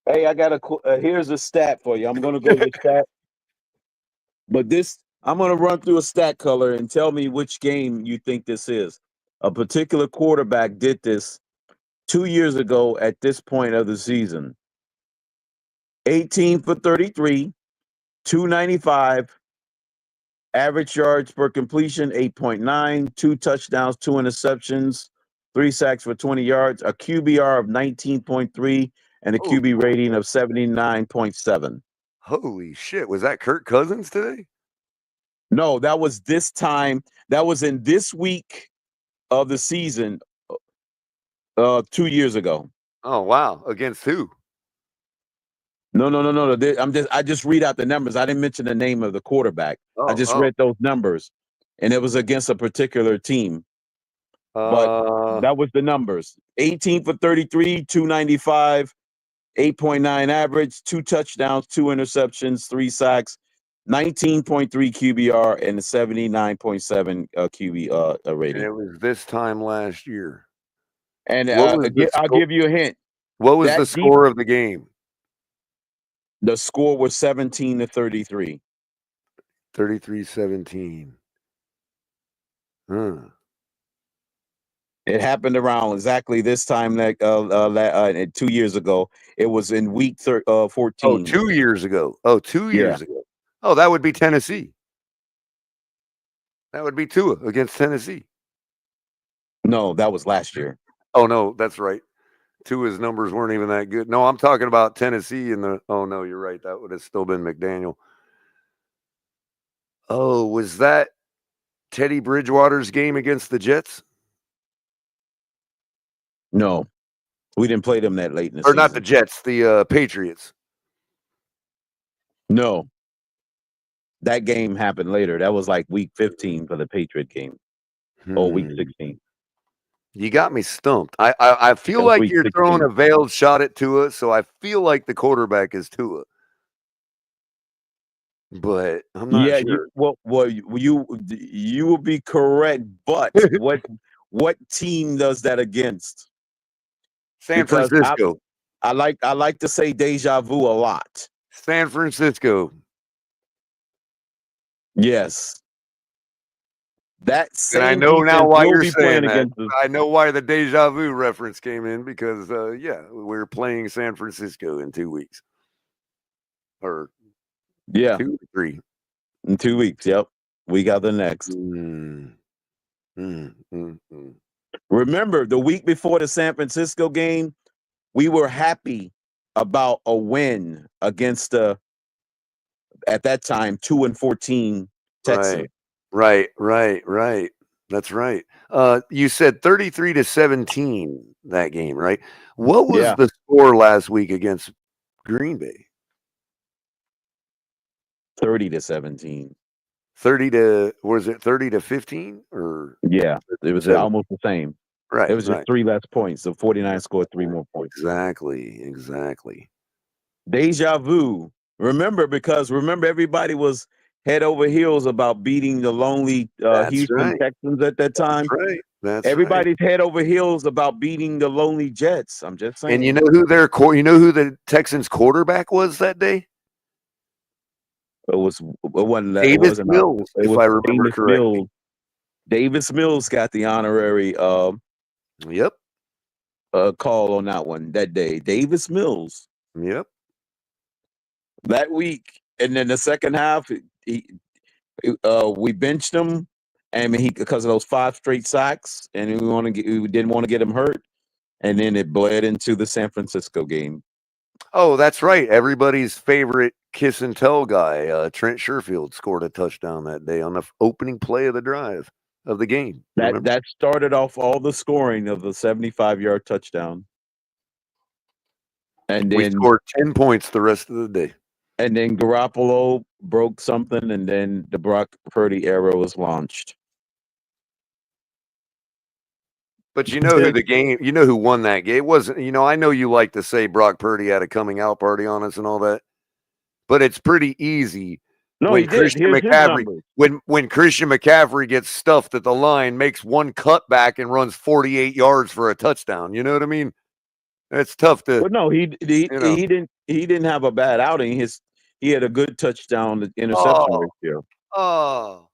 Speaker 10: Hey, I got here's a stat for you. I'm going to go with stat. But I'm going to run through a stat color and tell me which game you think this is. A particular quarterback did this 2 years ago at this point of the season. 18 for 33, 295, average yards per completion, 8.9, 2 touchdowns, 2 interceptions, 3 sacks for 20 yards, a QBR of 19.3, and a QB rating of 79.7.
Speaker 6: Holy shit. Was that Kirk Cousins today?
Speaker 10: No, that was this time. That was in this week of the season 2 years ago.
Speaker 6: Oh, wow. Against who?
Speaker 10: No. I just read out the numbers. I didn't mention the name of the quarterback. I just read those numbers, and it was against a particular team. But that was the numbers: 18 for 33, 295, 8.9 average, 2 touchdowns, 2 interceptions, 3 sacks, 19.3 QBR, and a 79.7 QB rating.
Speaker 6: And it was this time last year.
Speaker 10: And I'll give you a hint.
Speaker 6: What was the score of the game?
Speaker 10: The score was 17 to 33.
Speaker 6: 33-17. Huh.
Speaker 10: It happened around exactly this time, 2 years ago. It was in week 14.
Speaker 6: Oh, 2 years ago. Oh, 2 years ago. Oh, that would be Tennessee. That would be Tua against Tennessee.
Speaker 10: No, that was last year.
Speaker 6: Oh, no, that's right. Tua's numbers weren't even that good. No, I'm talking about Tennessee oh, no, you're right. That would have still been McDaniel. Oh, was that Teddy Bridgewater's game against the Jets?
Speaker 10: No, we didn't play them that late in the season.
Speaker 6: Or not the Jets, the Patriots.
Speaker 10: No. That game happened later. That was like week 15 for the Patriot game. Or week 16.
Speaker 6: You got me stumped. I feel like you're
Speaker 10: 16.
Speaker 6: throwing a veiled shot at Tua, so I feel like the quarterback is Tua. But I'm not sure.
Speaker 10: You will be correct, but what team does that against?
Speaker 6: San Francisco.
Speaker 10: I like to say deja vu a lot.
Speaker 6: San Francisco.
Speaker 10: Yes. That same
Speaker 6: and I know now why you're saying that.
Speaker 10: against
Speaker 6: I know why the deja vu reference came in because, we're playing San Francisco in 2 weeks. Or 2 or 3.
Speaker 10: In 2 weeks, yep. We got the next. Remember, the week before the San Francisco game, we were happy about a win against at that time, 2-14 Texans.
Speaker 6: Right. That's right. You said 33-17 that game, right? What was the score last week against Green Bay?
Speaker 10: 30-17.
Speaker 6: 30-15 or
Speaker 10: it was almost the same.
Speaker 6: Right.
Speaker 10: It was just 3 less points. So 49 scored 3 more points.
Speaker 6: Exactly.
Speaker 10: Deja vu Remember, everybody was head over heels about beating the lonely
Speaker 6: That's
Speaker 10: Houston
Speaker 6: right.
Speaker 10: Texans at that time.
Speaker 6: That's right. That's right.
Speaker 10: Everybody's head over heels about beating the lonely Jets. I'm just saying.
Speaker 6: And you know who the Texans quarterback was that day?
Speaker 10: It wasn't that.
Speaker 6: Davis Mills,
Speaker 10: It
Speaker 6: if
Speaker 10: was
Speaker 6: I remember
Speaker 10: Davis
Speaker 6: correctly.
Speaker 10: Mills. Davis Mills got the honorary
Speaker 6: Yep.
Speaker 10: call on that one that day. Davis Mills
Speaker 6: Yep.
Speaker 10: that week, and then the second half, we benched him, and he because of those 5 straight sacks, and we didn't want to get him hurt, and then it bled into the San Francisco game.
Speaker 6: Oh, that's right. Everybody's favorite kiss and tell guy, Trent Sherfield, scored a touchdown that day on the opening play of the drive of the game.
Speaker 10: That started off all the scoring of the 75-yard touchdown, and
Speaker 6: We
Speaker 10: then
Speaker 6: scored 10 points the rest of the day.
Speaker 10: And then Garoppolo broke something, and then the Brock Purdy era was launched.
Speaker 6: But you know who won that game? It wasn't, I know you like to say Brock Purdy had a coming out party on us and all that, but it's pretty easy.
Speaker 10: No,
Speaker 6: when
Speaker 10: he did. Here's his numbers.
Speaker 6: When Christian McCaffrey gets stuffed at the line, makes one cutback and runs 48 yards for a touchdown. You know what I mean? It's tough to.
Speaker 10: But no, he didn't have a bad outing. He had a good touchdown to interception ratio.
Speaker 6: Oh,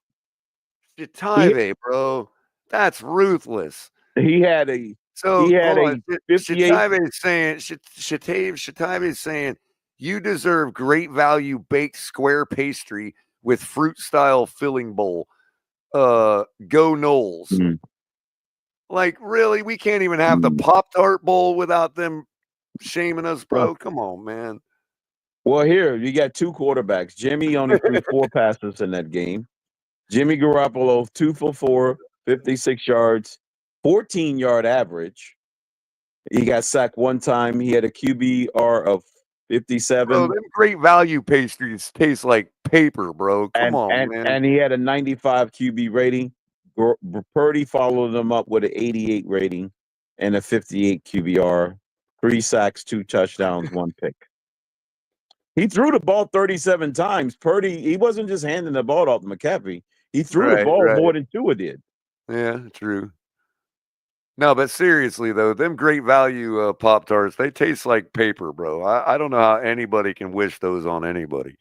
Speaker 6: Chitave, bro, that's ruthless.
Speaker 10: He had a 58.
Speaker 6: Chitave is saying you deserve great value baked square pastry with fruit style filling bowl. Go Knowles.
Speaker 10: Mm-hmm.
Speaker 6: Like, really? We can't even have the Pop-Tart bowl without them shaming us, bro. Come on, man.
Speaker 10: Well, here you got 2 quarterbacks. Jimmy only threw 4 passes in that game. Jimmy Garoppolo 2 for 4, 56 yards, 14-yard average. He got sacked 1 time. He had a QBR of 57.
Speaker 6: Bro, them great value pastries taste like paper, bro. Come on, man.
Speaker 10: And he had a 95 QB rating. Purdy followed him up with an 88 rating and a 58 QBR. 3 sacks, 2 touchdowns, 1 pick. He threw the ball 37 times. Purdy, he wasn't just handing the ball off to McCaffrey. He threw the ball more than Tua did.
Speaker 6: Yeah, true. No, but seriously, though, them great value Pop-Tarts, they taste like paper, bro. I don't know how anybody can wish those on anybody.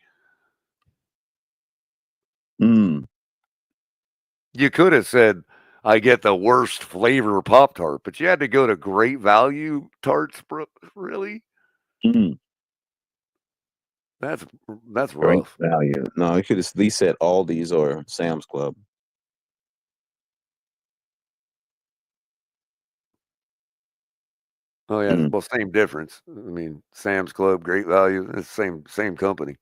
Speaker 6: You could have said, I get the worst flavor Pop-Tart, but you had to go to great value tarts, bro. Really? That's rough.
Speaker 10: Great value. No, you could at least said Aldi's or Sam's Club.
Speaker 6: Oh yeah, well, same difference. I mean, Sam's Club, great value. It's same company.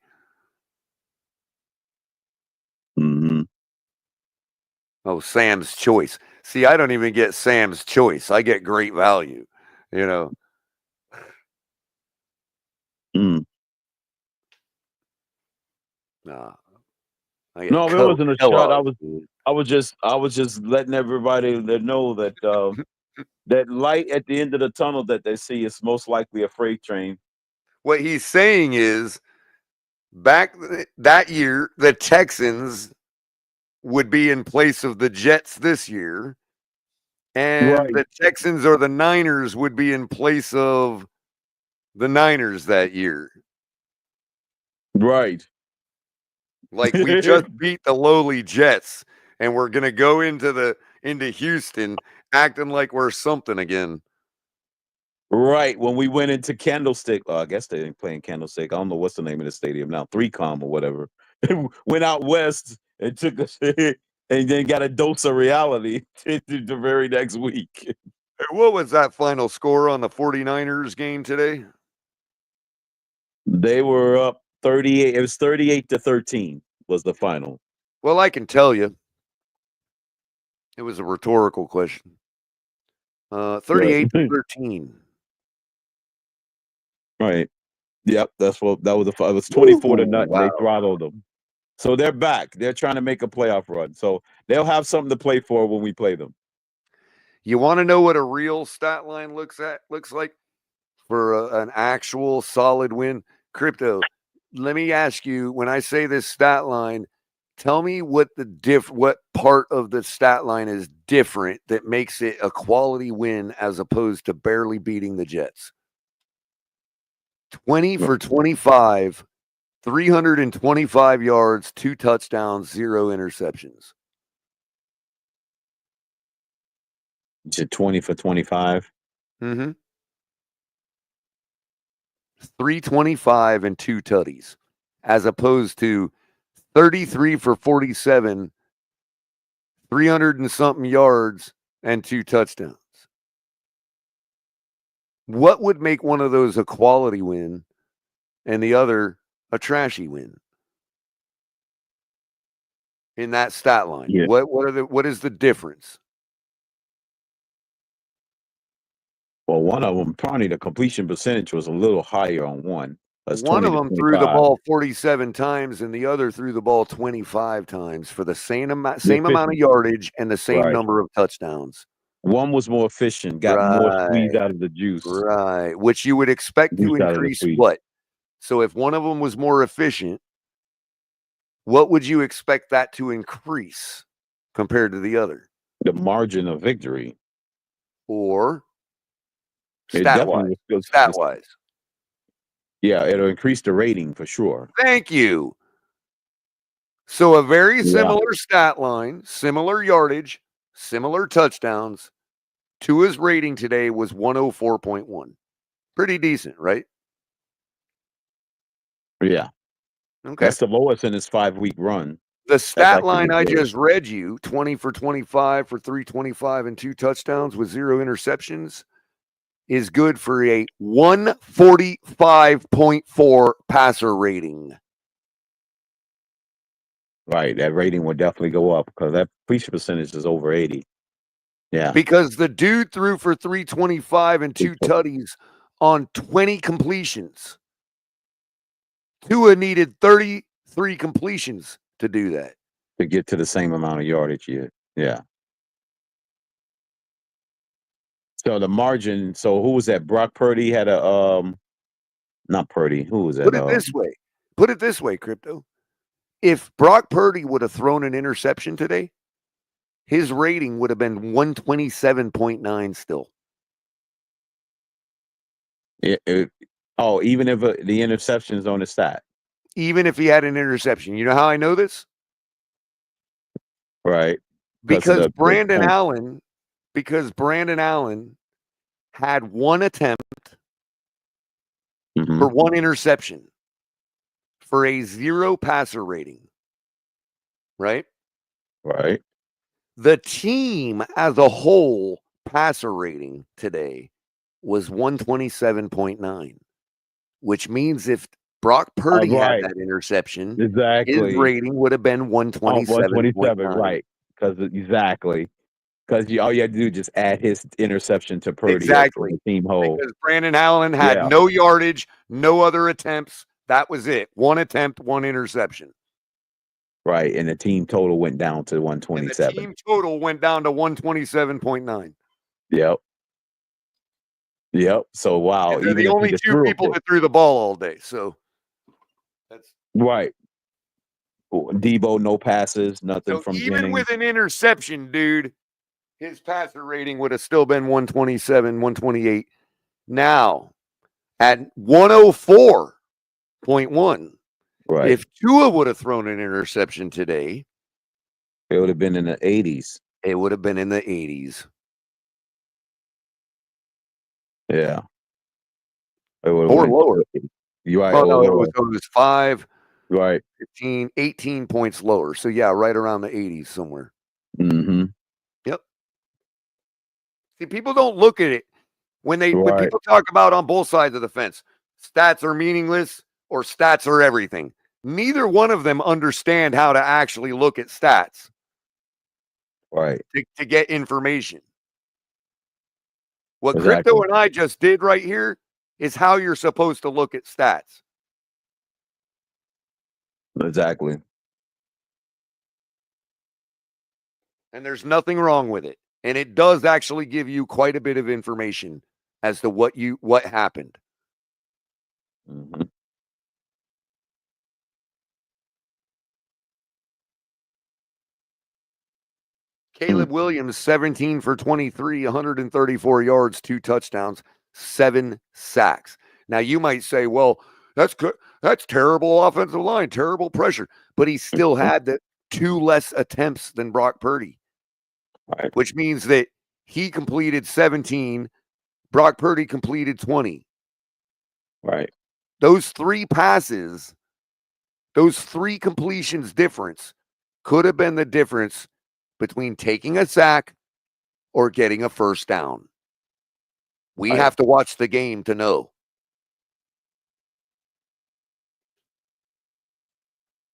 Speaker 6: Oh, Sam's Choice. See, I don't even get Sam's Choice. I get great value. Nah.
Speaker 10: No, it wasn't a shot. I was just letting everybody know that that light at the end of the tunnel that they see is most likely a freight train.
Speaker 6: What he's saying is, back that year, the Texans would be in place of the Jets this year, and the Texans or the Niners would be in place of the Niners that year.
Speaker 10: Right.
Speaker 6: Like, we just beat the lowly Jets, and we're gonna go into Houston acting like we're something again.
Speaker 10: Right. When we went into Candlestick, I guess they ain't playing Candlestick. I don't know what's the name of the stadium now, 3Com or whatever. Went out west and took us and then got a dose of reality the very next week.
Speaker 6: What was that final score on the 49ers game today?
Speaker 10: They were up 38. It was 38-13 was the final.
Speaker 6: Well, I can tell you. It was a rhetorical question. 38-13.
Speaker 10: Right. Yep. It was 24-0. Wow. They throttled them. So they're back. They're trying to make a playoff run. So they'll have something to play for when we play them.
Speaker 6: You want to know what a real stat line looks like for an actual solid win? Crypto. let me ask you, when I say this stat line, tell me what what part of the stat line is different that makes it a quality win as opposed to barely beating the Jets. 20 for 25, 325 yards, 2 touchdowns, 0 interceptions.
Speaker 10: Is it 20 for 25?
Speaker 6: Mm-hmm. 325 and 2 tutties, as opposed to 33 for 47, 300 and something yards, and 2 touchdowns. What would make one of those a quality win and the other a trashy win in that stat line?
Speaker 10: Yeah.
Speaker 6: What is the difference?
Speaker 10: Well, one of them, probably the completion percentage was a little higher on one. That's
Speaker 6: One
Speaker 10: 20
Speaker 6: of
Speaker 10: to
Speaker 6: them threw the
Speaker 10: 25.
Speaker 6: ball 47 times, and the other threw the ball 25 times for the same amount of
Speaker 10: Efficient.
Speaker 6: yardage and the same
Speaker 10: Right.
Speaker 6: number of touchdowns.
Speaker 10: One was more efficient, got more squeeze
Speaker 6: Right.
Speaker 10: out of the juice.
Speaker 6: Right, which you would expect to
Speaker 10: Juice out of the
Speaker 6: increase
Speaker 10: squeeze.
Speaker 6: what? So if one of them was more efficient, what would you expect that to increase compared to the other?
Speaker 10: The margin of victory.
Speaker 6: Or
Speaker 10: It
Speaker 6: stat-wise?
Speaker 10: definitely was
Speaker 6: Stat-wise.
Speaker 10: Yeah, it'll increase the rating for sure.
Speaker 6: Thank you. So a very
Speaker 10: Yeah.
Speaker 6: similar stat line, similar yardage, similar touchdowns. Tua's rating today was 104.1. Pretty decent, right?
Speaker 10: Yeah.
Speaker 6: Okay.
Speaker 10: That's the lowest in his 5-week run.
Speaker 6: The stat
Speaker 10: actually
Speaker 6: line I
Speaker 10: good.
Speaker 6: just read you, 20 for 25 for 325 and 2 touchdowns with 0 interceptions, is good for a 145.4 passer rating.
Speaker 10: Right. That rating will definitely go up because that completion percentage is over 80. Yeah.
Speaker 6: Because the dude threw for 325 and 2 tutties on 20 completions. Tua needed 33 completions to do that.
Speaker 10: To get to the same amount of yardage. Yeah. So the margin, so who was that? Brock Purdy had a not Purdy. Who was that?
Speaker 6: Put it this way. Put it this way, Crypto. If Brock Purdy would have thrown an interception today, his rating would have been 127.9 still.
Speaker 10: Even if the interception's on the stat.
Speaker 6: Even if he had an interception. You know how I know this?
Speaker 10: Right.
Speaker 6: Because Brandon Allen had one attempt for one interception for a 0 passer rating. Right?
Speaker 10: Right.
Speaker 6: The team as a whole passer rating today was 127.9, which means if Brock Purdy had that interception,
Speaker 10: exactly,
Speaker 6: his rating would have been 127.
Speaker 10: Right. Because all you had to do is just add his interception to Purdy.
Speaker 6: Exactly.
Speaker 10: The team whole.
Speaker 6: Because Brandon Allen had no yardage, no other attempts. That was it. One attempt, one interception.
Speaker 10: Right. And the team total went down to 127.
Speaker 6: And the team total went down to 127.9.
Speaker 10: Yep. So wow.
Speaker 6: And they're the only 2 people that threw the ball all day. So that's
Speaker 10: right. Debo, no passes, nothing
Speaker 6: so
Speaker 10: from
Speaker 6: even
Speaker 10: Jennings.
Speaker 6: with an interception, dude, his passer rating would have still been 127, 128. Now, at 104.1,
Speaker 10: right.
Speaker 6: If Tua would have thrown an interception today,
Speaker 10: it would have been in the 80s.
Speaker 6: It would have been in the 80s.
Speaker 10: Yeah.
Speaker 6: Or lower.
Speaker 10: You're right.
Speaker 6: Well, no, it was 5,
Speaker 10: right.
Speaker 6: 15, 18 points lower. So, yeah, right around the 80s somewhere.
Speaker 10: Mm-hmm.
Speaker 6: Yep. See, people don't look at it when people talk about on both sides of the fence. Stats are meaningless or stats are everything. Neither one of them understand how to actually look at stats.
Speaker 10: Right.
Speaker 6: To get information. What Crypto and I just did right here is how you're supposed to look at stats.
Speaker 10: Exactly.
Speaker 6: And there's nothing wrong with it. And it does actually give you quite a bit of information as to what happened.
Speaker 10: Mm-hmm.
Speaker 6: Caleb Williams, 17 for 23, 134 yards, 2 touchdowns, 7 sacks. Now you might say, well, that's terrible offensive line, terrible pressure, but he still had the 2 less attempts than Brock Purdy,
Speaker 10: Right.
Speaker 6: which means that he completed 17, Brock Purdy completed 20.
Speaker 10: Right.
Speaker 6: Those 3 passes, those 3 completions difference could have been the difference between taking a sack or getting a first down. We
Speaker 10: Right.
Speaker 6: have to watch the game to know.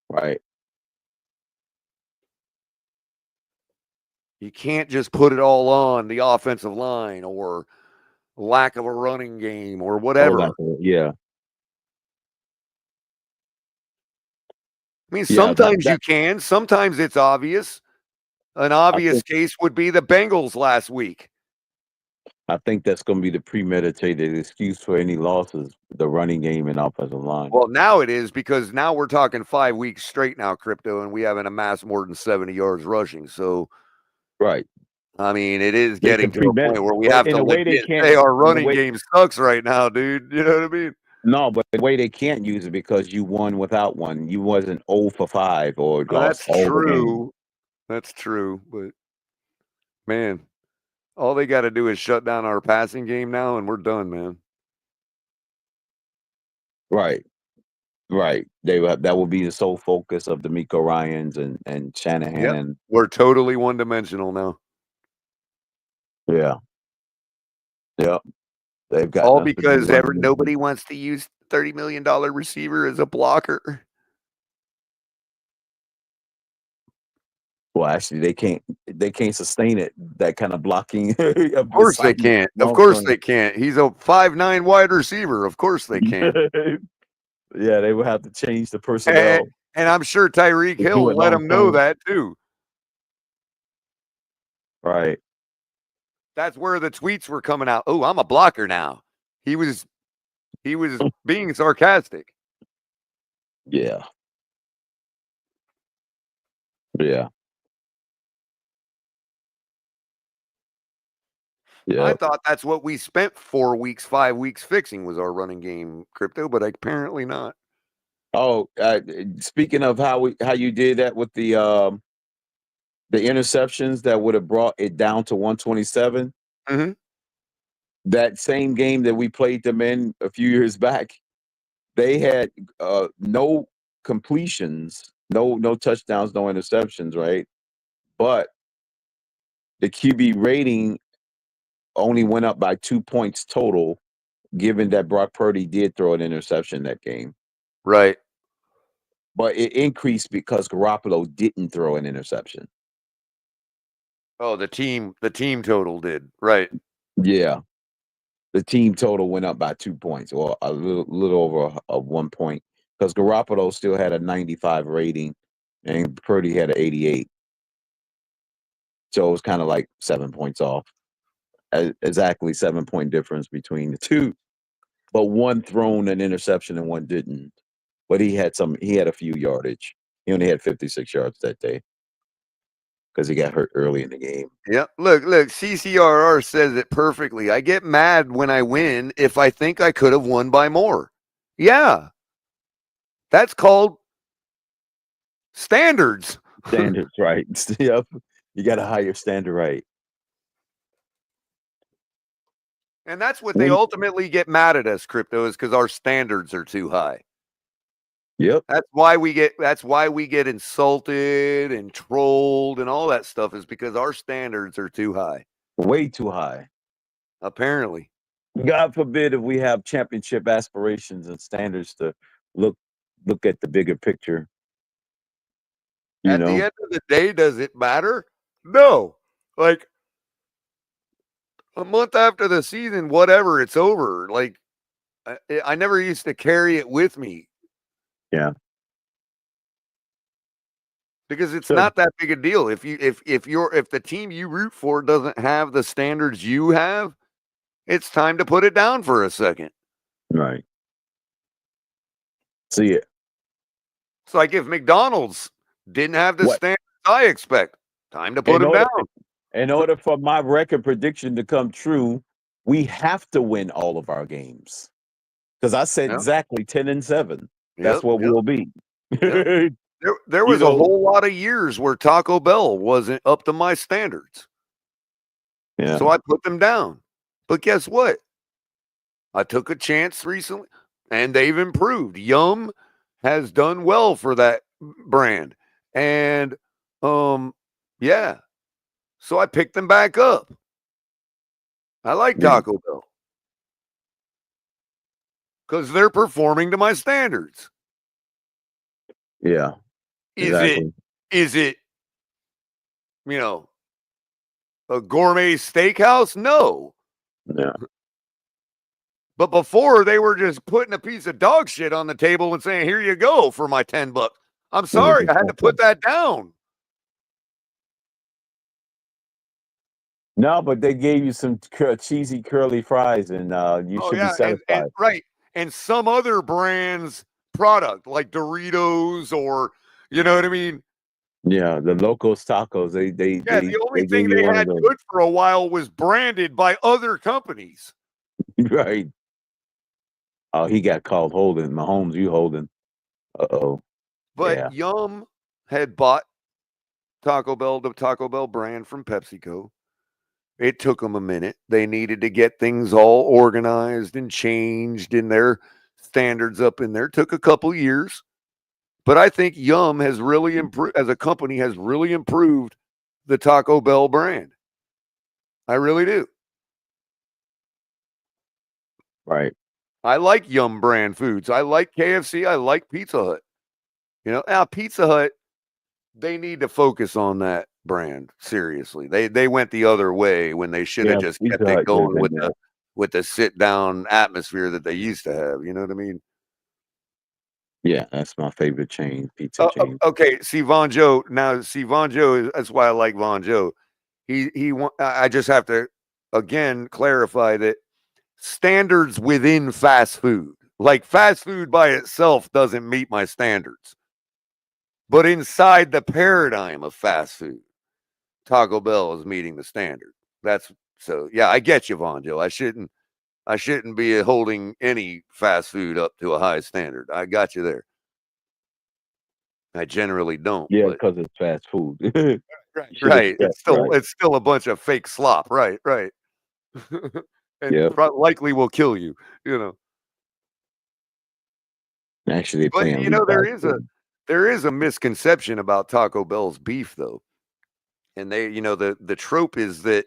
Speaker 10: Right.
Speaker 6: You can't just put it all on the offensive line or lack of a running game or whatever.
Speaker 10: Yeah.
Speaker 6: I mean,
Speaker 10: Yeah,
Speaker 6: sometimes you can. Sometimes it's obvious. An obvious case would be the Bengals last week.
Speaker 10: I think that's going to be the premeditated excuse for any losses, the running game and offensive line.
Speaker 6: Well, now it is, because now we're talking 5 weeks straight now, Crypto, and we haven't amassed more than 70 yards rushing. So,
Speaker 10: right.
Speaker 6: I mean, it is
Speaker 10: They
Speaker 6: getting
Speaker 10: can
Speaker 6: to a
Speaker 10: prevent-
Speaker 6: point where we
Speaker 10: well,
Speaker 6: have
Speaker 10: in
Speaker 6: to
Speaker 10: a way they
Speaker 6: legit
Speaker 10: can't-
Speaker 6: say our
Speaker 10: in a
Speaker 6: running
Speaker 10: way-
Speaker 6: game sucks right now, dude. You know what I mean?
Speaker 10: No, but the way they can't use it because you won without one. You wasn't 0 for 5 or lost
Speaker 6: That's
Speaker 10: all the game.
Speaker 6: true. That's true. But, man, all they got to do is shut down our passing game now, and we're done, man.
Speaker 10: Right. Right. That will be the sole focus of the Miko Ryans and Shanahan.
Speaker 6: Yep.
Speaker 10: And
Speaker 6: We're totally one-dimensional now.
Speaker 10: yeah. Yep. They've got
Speaker 6: All
Speaker 10: nothing to do
Speaker 6: because
Speaker 10: with it.
Speaker 6: nobody wants to use $30 million receiver as a blocker.
Speaker 10: Well, actually, they can't sustain it. That kind of blocking.
Speaker 6: Of course they can't. Of course they can't. He's a 5'9" wide receiver. Of course they can't.
Speaker 10: Yeah, they will have to change the personnel.
Speaker 6: And I'm sure Tyreek
Speaker 10: To
Speaker 6: Hill
Speaker 10: do
Speaker 6: will
Speaker 10: it
Speaker 6: let him know
Speaker 10: long-term.
Speaker 6: that too.
Speaker 10: Right.
Speaker 6: That's where the tweets were coming out. Oh, I'm a blocker now. He was being sarcastic.
Speaker 10: Yeah. Yeah. Yeah.
Speaker 6: I thought that's what we spent 4 weeks, 5 weeks fixing was our running game, Crypto, but apparently not.
Speaker 10: Oh, speaking of how you did that with the interceptions that would have brought it down to 127.
Speaker 6: Mhm.
Speaker 10: That same game that we played them in a few years back, they had no completions, no touchdowns, no interceptions, right? But the QB rating only went up by 2 points total, given that Brock Purdy did throw an interception that game.
Speaker 6: Right.
Speaker 10: But it increased because Garoppolo didn't throw an interception.
Speaker 6: Oh, the team total did. Right.
Speaker 10: Yeah. The team total went up by 2 points, or a little over a 1 point, because Garoppolo still had a 95 rating and Purdy had an 88. So it was kind of like 7 points off. Exactly 7-point difference between the two. But one thrown an interception and one didn't. But he had a few yardage. He only had 56 yards that day because he got hurt early in the game.
Speaker 6: Yep. Look, CCRR says it perfectly. I get mad when I win if I think I could have won by more. Yeah. That's called standards.
Speaker 10: Standards, right? Yep. You got a higher standard, right?
Speaker 6: And that's what they ultimately get mad at us, Crypto, is because our standards are too high.
Speaker 10: Yep.
Speaker 6: That's why we get insulted and trolled and all that stuff, is because our standards are too high.
Speaker 10: Way too high.
Speaker 6: Apparently.
Speaker 10: God forbid if we have championship aspirations and standards to look at the bigger picture.
Speaker 6: At the end of the day, does it matter? No. Like, a month after the season, whatever, it's over. Like, I never used to carry it with me.
Speaker 10: Yeah.
Speaker 6: Because it's
Speaker 10: Good.
Speaker 6: not that big a deal. If the team you root for doesn't have the standards you have, it's time to put it down for a second.
Speaker 10: Right. See it.
Speaker 6: It's like if McDonald's didn't have the standards I expect, Time to put
Speaker 10: In
Speaker 6: them
Speaker 10: order,
Speaker 6: down.
Speaker 10: in order for my record prediction to come true, we have to win all of our games. Because I said
Speaker 6: Yep.
Speaker 10: exactly 10-7. That's
Speaker 6: Yep,
Speaker 10: what
Speaker 6: yep.
Speaker 10: we'll be.
Speaker 6: There
Speaker 10: You
Speaker 6: was a
Speaker 10: know,
Speaker 6: whole lot of years where Taco Bell wasn't up to my standards.
Speaker 10: yeah.
Speaker 6: So I put them down. But guess what? I took a chance recently and they've improved. Yum has done well for that brand. And yeah. So I picked them back up. I like
Speaker 10: Yeah.
Speaker 6: Taco Bell because they're performing to my standards.
Speaker 10: Yeah. Exactly.
Speaker 6: Is it, you know, a gourmet steakhouse? No.
Speaker 10: Yeah.
Speaker 6: But before they were just putting a piece of dog shit on the table and saying, "Here you go for my $10." I'm sorry, I had to put that down.
Speaker 10: No, but they gave you some cheesy curly fries, and you
Speaker 6: Oh
Speaker 10: should be
Speaker 6: yeah, and
Speaker 10: satisfied.
Speaker 6: right, and some other brands product like Doritos or you know what I mean.
Speaker 10: Yeah, the Locos Tacos.
Speaker 6: Yeah, the only
Speaker 10: They gave
Speaker 6: thing
Speaker 10: you
Speaker 6: they
Speaker 10: one of
Speaker 6: had
Speaker 10: those.
Speaker 6: good for a while was branded by other companies.
Speaker 10: Right. Oh, he got called holding. Mahomes, you holding. Uh-oh.
Speaker 6: But
Speaker 10: Yeah.
Speaker 6: Yum had bought Taco Bell, the Taco Bell brand from PepsiCo. It took them a minute. They needed to get things all organized and changed in their standards up in there. Took a couple years. But I think Yum has really improved as a company, has really improved the Taco Bell brand. I really do.
Speaker 10: Right.
Speaker 6: I like Yum brand foods. I like KFC. I like Pizza Hut. You know, now Pizza Hut, they need to focus on that brand seriously. They went the other way when they should have
Speaker 10: Yeah,
Speaker 6: just
Speaker 10: Pizza
Speaker 6: kept it
Speaker 10: Hut could have
Speaker 6: going
Speaker 10: been there.
Speaker 6: with the sit down atmosphere that they used to have. You know what I mean?
Speaker 10: Yeah, that's my favorite chain, pizza chain.
Speaker 6: Okay. See Von Joe. Now, see Von Joe. That's why I like Von Joe. I just have to again clarify that standards within fast food, like fast food by itself, doesn't meet my standards. But inside the paradigm of fast food, Taco Bell is meeting the standard. That's so. Yeah, I get you, Von Joe. I shouldn't be holding any fast food up to a high standard. I got you there. I generally don't.
Speaker 10: Yeah,
Speaker 6: But
Speaker 10: because it's fast food.
Speaker 6: right. It's still
Speaker 10: right.
Speaker 6: it's still a bunch of fake slop. Right. Right. And
Speaker 10: Yep.
Speaker 6: likely will kill you. You know.
Speaker 10: Actually, they're
Speaker 6: But
Speaker 10: playing
Speaker 6: you know
Speaker 10: Levi.
Speaker 6: there is a misconception about Taco Bell's beef though. And the trope is that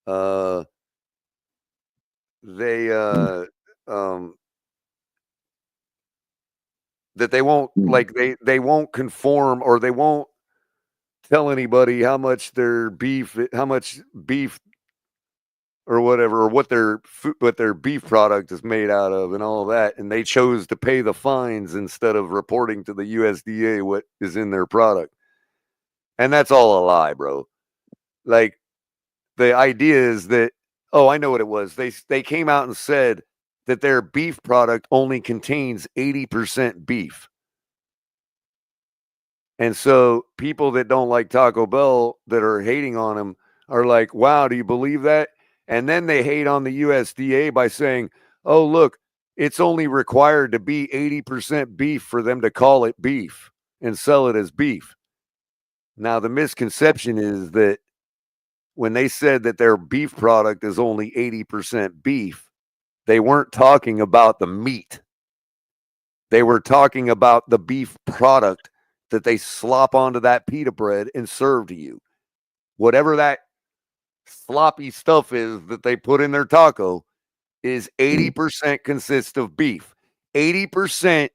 Speaker 6: uh they um that they won't like they won't conform or they won't tell anybody how much beef or whatever or what their beef product is made out of and all that, and they chose to pay the fines instead of reporting to the USDA what is in their product. And that's all a lie, bro. Like the idea is that, oh, I know what it was. They came out and said that their beef product only contains 80% beef. And so people that don't like Taco Bell that are hating on them are like, wow, do you believe that? And then they hate on the USDA by saying, oh, look, it's only required to be 80% beef for them to call it beef and sell it as beef. Now, the misconception is that when they said that their beef product is only 80% beef, they weren't talking about the meat. They were talking about the beef product that they slop onto that pita bread and serve to you. Whatever that sloppy stuff is that they put in their taco is 80% consists of beef. 80%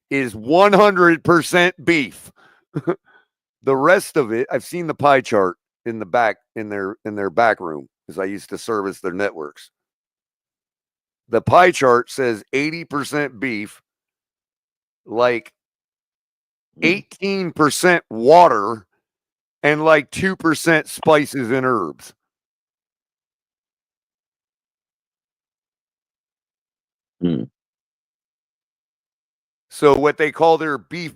Speaker 6: is 100% beef. The rest of it, I've seen the pie chart in the back in their back room because I used to service their networks. The pie chart says 80% beef, like 18% water, and like 2% spices and herbs. So what they call their beef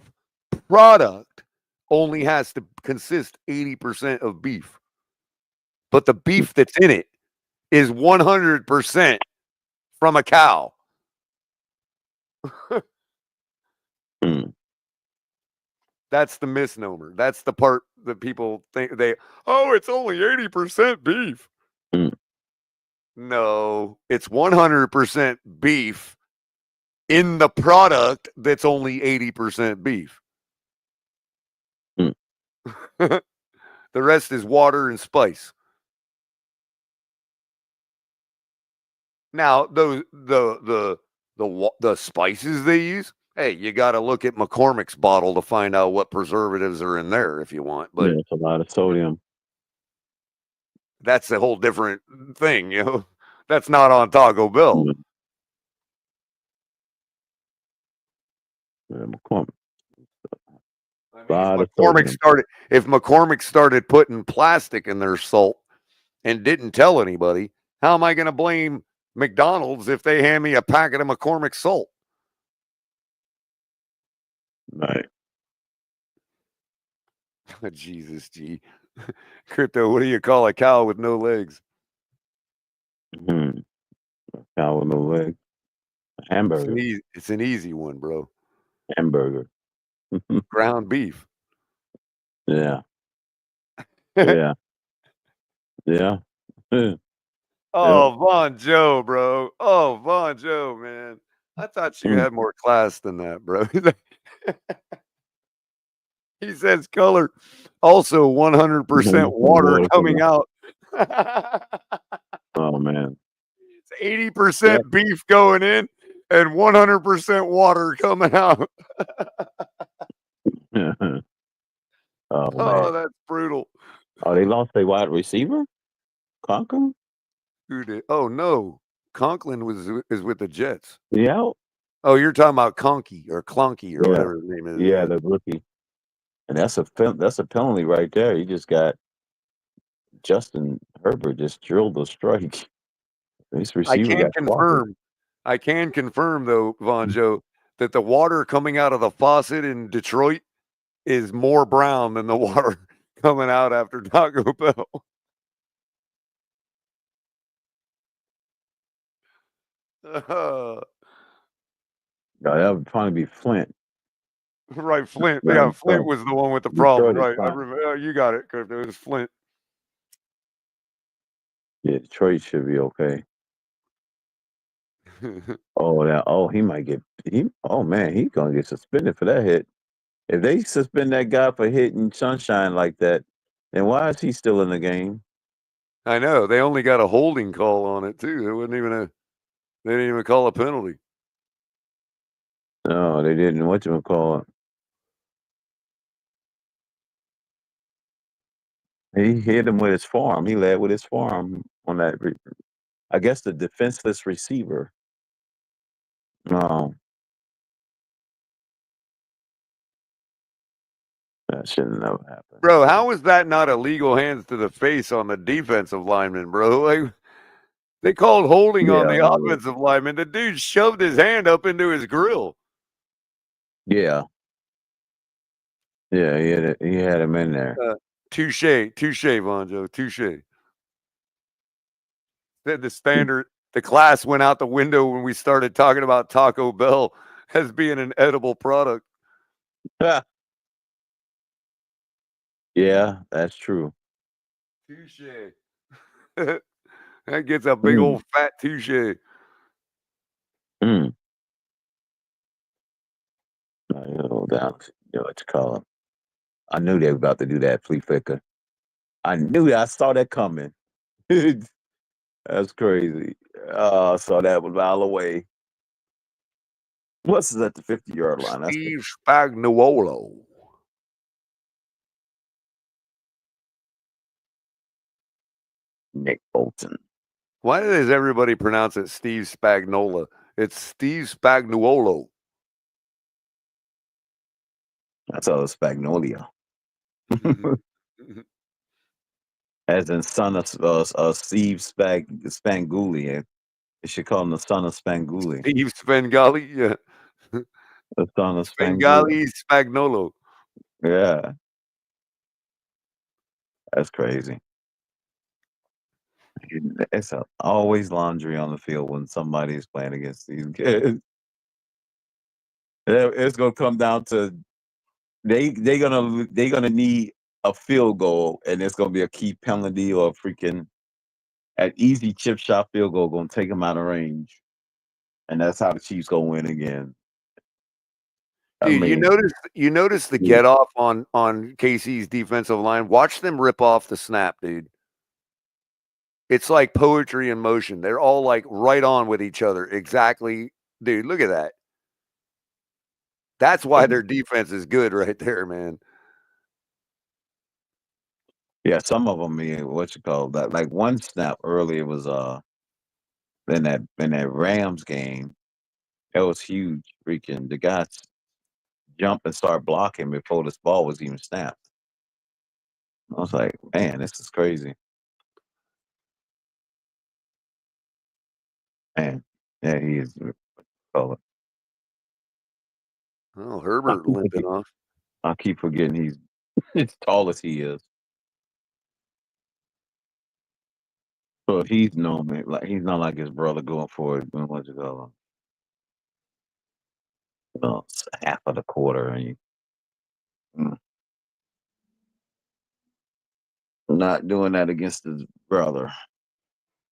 Speaker 6: product only has to consist 80% of beef. But the beef that's in it is 100% from a cow. That's the misnomer. That's the part that people think it's only 80% beef. No, it's 100% beef in the product that's only 80% beef. The rest is water and spice. Now, the spices they use, hey, you got to look at McCormick's bottle to find out what preservatives are in there if you want. But
Speaker 10: it's a lot of sodium.
Speaker 6: That's a whole different thing, you know. That's not on Taco Bell.
Speaker 10: Yeah, McCormick.
Speaker 6: I mean, if McCormick started putting plastic in their salt and didn't tell anybody, how am I going to blame McDonald's if they hand me a packet of McCormick salt?
Speaker 10: Right.
Speaker 6: Jesus, gee. Crypto, what do you call a cow with no legs?
Speaker 10: A cow with no legs. A hamburger.
Speaker 6: It's an easy one, bro.
Speaker 10: Hamburger.
Speaker 6: Ground beef.
Speaker 10: Yeah. Yeah. Yeah.
Speaker 6: Oh, Von Joe, bro. Oh, Von Joe, man. I thought you had more class than that, bro. He says color. Also 100% water coming out.
Speaker 10: Oh, man.
Speaker 6: It's 80% beef going in and 100% water coming out.
Speaker 10: Oh,
Speaker 6: that's brutal.
Speaker 10: Oh, they lost their wide receiver? Conklin?
Speaker 6: Who did? Oh, no. Conklin is with the Jets.
Speaker 10: Yeah.
Speaker 6: Oh, you're talking about Conky or Clonky or whatever his name is.
Speaker 10: Yeah, the rookie. And that's a penalty right there. You just got Justin Herbert just drilled a strike. This receiver got clobbered.
Speaker 6: I can confirm though, Von Joe, that the water coming out of the faucet in Detroit is more brown than the water coming out after Taco Bell.
Speaker 10: No, that would probably be Flint.
Speaker 6: Right, Flint. Yeah, Flint was the one with the problem. Right. You got it, Crypto. It was Flint.
Speaker 10: Yeah, Detroit should be okay. He might get he's gonna get suspended for that hit. If they suspend that guy for hitting Sunshine like that, then why is he still in the game?
Speaker 6: I know. They only got a holding call on it too. It wasn't even they didn't even call a penalty.
Speaker 10: No, they didn't. Whatchamacallit? He hit him with his forearm. He led with his forearm on that. I guess the defenseless receiver. No. That shouldn't never happen.
Speaker 6: Bro, how is that not illegal hands to the face on the defensive lineman, bro? Like, they called holding on the offensive lineman. The dude shoved his hand up into his grill.
Speaker 10: Yeah. Yeah, he had him in there.
Speaker 6: Touche, Vonjo, touche. Said the class went out the window when we started talking about Taco Bell as being an edible product.
Speaker 10: Yeah, that's true.
Speaker 6: Touche. That gets a big old fat touche.
Speaker 10: Down, what you call it. I knew they were about to do that flea flicker. I saw that coming. That's crazy. I saw that a mile away. What's at the 50-yard line?
Speaker 6: Steve Spagnuolo.
Speaker 10: Nick Bolton.
Speaker 6: Why does everybody pronounce it Steve Spagnuolo? It's Steve Spagnuolo.
Speaker 10: That's all Spagnolia. As in son of Steve Spanguli. They should call him the son of Spanguli.
Speaker 6: Steve Spengali, yeah.
Speaker 10: The son of
Speaker 6: Spengali Spagnolo.
Speaker 10: Yeah. That's crazy. It's always laundry on the field when somebody's playing against these kids. It's gonna come down to they're gonna need a field goal, and it's gonna be a key penalty or a freaking an easy chip shot field goal gonna take them out of range, and that's how the Chiefs gonna win again. I
Speaker 6: Dude,
Speaker 10: mean,
Speaker 6: you notice the get off on KC's defensive line. Watch them rip off the snap, dude. It's like poetry in motion. They're all like right on with each other. Exactly. Dude, look at that. That's why their defense is good right there, man.
Speaker 10: yeah, some of them, what you call that? Like one snap earlier was in that Rams game. That was huge. Freaking the guys jump and start blocking before this ball was even snapped. I was like, man, this is crazy. Man, yeah, he is.
Speaker 6: Oh, Herbert limping off.
Speaker 10: I keep forgetting he's as tall as he is. So he's no man, like he's not like his brother going for it. What you call him? It's half of the quarter, and not doing that against his brother.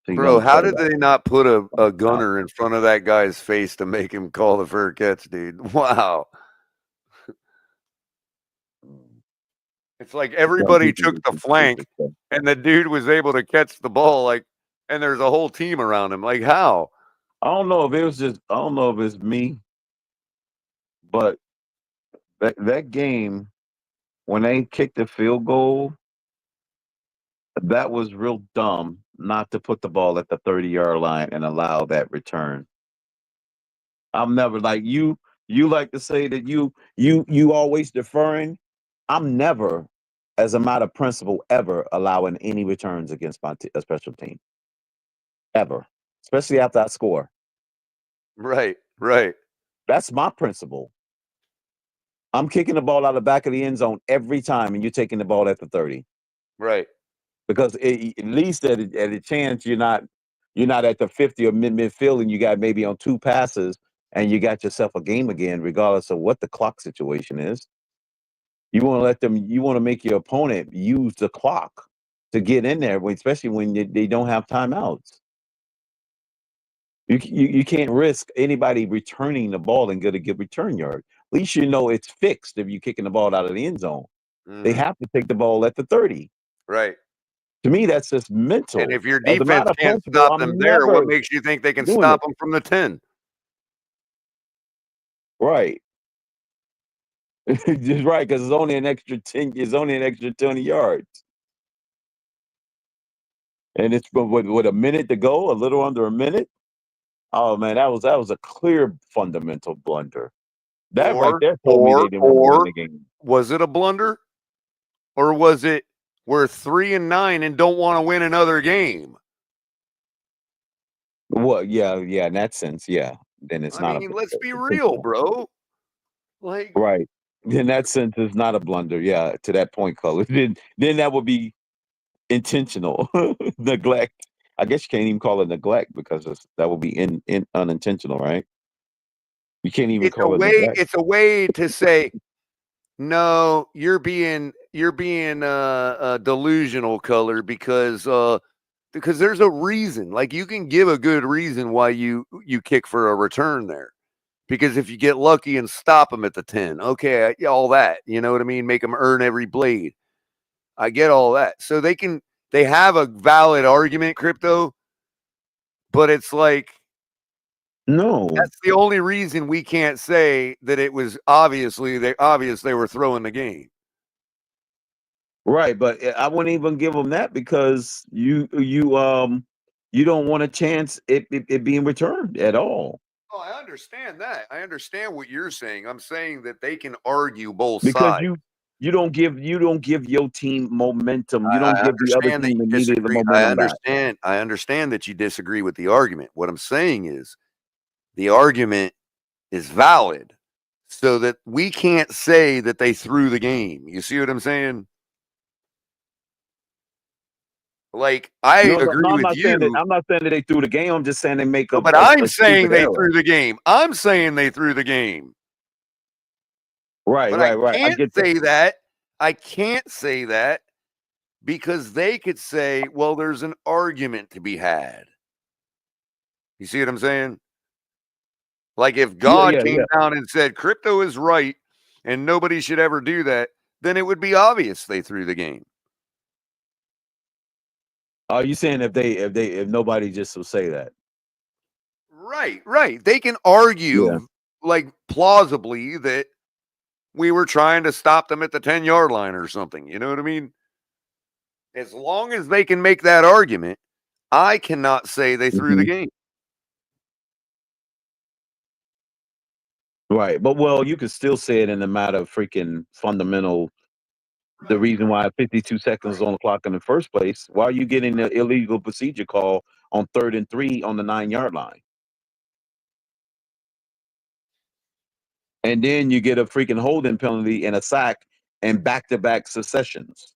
Speaker 6: Bro, how did they not put a gunner in front of that guy's face to make him call the fair catch, dude? Wow. It's like everybody took the flank and the dude was able to catch the ball, like, and there's a whole team around him. Like, how?
Speaker 10: I don't know if it's me, but that game when they kicked the field goal, that was real dumb not to put the ball at the 30-yard line and allow that return. I'm never like you like to say that you always deferring. I'm never, as a matter of principle, ever allowing any returns against a special team. Ever. Especially after I score.
Speaker 6: Right, right.
Speaker 10: That's my principle. I'm kicking the ball out of the back of the end zone every time, and you're taking the ball at the 30.
Speaker 6: Right.
Speaker 10: Because at least at a chance you're not at the 50 or midfield, and you got maybe on 2 passes, and you got yourself a game again, regardless of what the clock situation is. You want to make your opponent use the clock to get in there, especially when they don't have timeouts. You can't risk anybody returning the ball and get a good return yard. At least you know it's fixed if you're kicking the ball out of the end zone. They have to take the ball at the 30.
Speaker 6: Right.
Speaker 10: To me, that's just mental.
Speaker 6: And if your
Speaker 10: As a
Speaker 6: defense
Speaker 10: matter of
Speaker 6: can't
Speaker 10: principle,
Speaker 6: stop them there, what makes you think they can
Speaker 10: doing
Speaker 6: stop
Speaker 10: it.
Speaker 6: them from the 10?
Speaker 10: Right. Just right, because it's only an extra 10. It's only an extra 20 yards, and it's with a minute to go, a little under a minute. Oh man, that was a clear fundamental blunder. That right there told me they didn't want to win the game.
Speaker 6: Was it a blunder, or was it we're 3-9 and don't want to win another game?
Speaker 10: Well, yeah, in that sense, yeah. Then it's not.
Speaker 6: Let's be real, bro. Like,
Speaker 10: right. In that sense, it's not a blunder. Yeah, to that point, Color. Then that would be intentional neglect. I guess you can't even call it neglect because that would be in unintentional, right? You can't even call it neglect.
Speaker 6: It's a way to say, no, you're being delusional, Color, because there's a reason. Like, you can give a good reason why you kick for a return there. Because if you get lucky and stop them at the 10, okay, all that, you know what I mean? Make them earn every blade. I get all that. So they have a valid argument, Crypto, but it's like,
Speaker 10: no,
Speaker 6: that's the only reason we can't say that it was obvious they were throwing the game.
Speaker 10: Right, but I wouldn't even give them that because you don't want a chance it being returned at all.
Speaker 6: Oh, I understand that. I understand what you're saying. I'm saying that they can argue both
Speaker 10: because
Speaker 6: sides.
Speaker 10: You don't give your team momentum. You don't give the other team immediately the momentum back.
Speaker 6: I understand that you disagree with the argument. What I'm saying is the argument is valid so that we can't say that they threw the game. You see what I'm saying? Like, I
Speaker 10: No,
Speaker 6: agree
Speaker 10: I'm
Speaker 6: with
Speaker 10: not saying that.
Speaker 6: you.
Speaker 10: I'm not saying that they threw the game. I'm just saying they make
Speaker 6: No,
Speaker 10: a
Speaker 6: but I'm saying
Speaker 10: stupid
Speaker 6: they
Speaker 10: error.
Speaker 6: threw the game. I'm saying they threw the game.
Speaker 10: Right,
Speaker 6: But
Speaker 10: right,
Speaker 6: I
Speaker 10: right. I
Speaker 6: can't
Speaker 10: get that.
Speaker 6: say that. I can't say that because they could say, well, there's an argument to be had. You see what I'm saying? Like if God
Speaker 10: Yeah.
Speaker 6: came down and said crypto is right and nobody should ever do that, then it would be obvious they threw the game.
Speaker 10: Are you saying if nobody just will say that?
Speaker 6: Right. They can argue like plausibly that we were trying to stop them at the 10-yard line or something. You know what I mean? As long as they can make that argument, I cannot say they threw the game.
Speaker 10: Right, but you could still say it in a matter of freaking fundamental. The reason why 52 seconds on the clock in the first place, why are you getting the illegal procedure call on 3rd and 3 on the 9-yard line? And then you get a freaking holding penalty and a sack and back-to-back successions.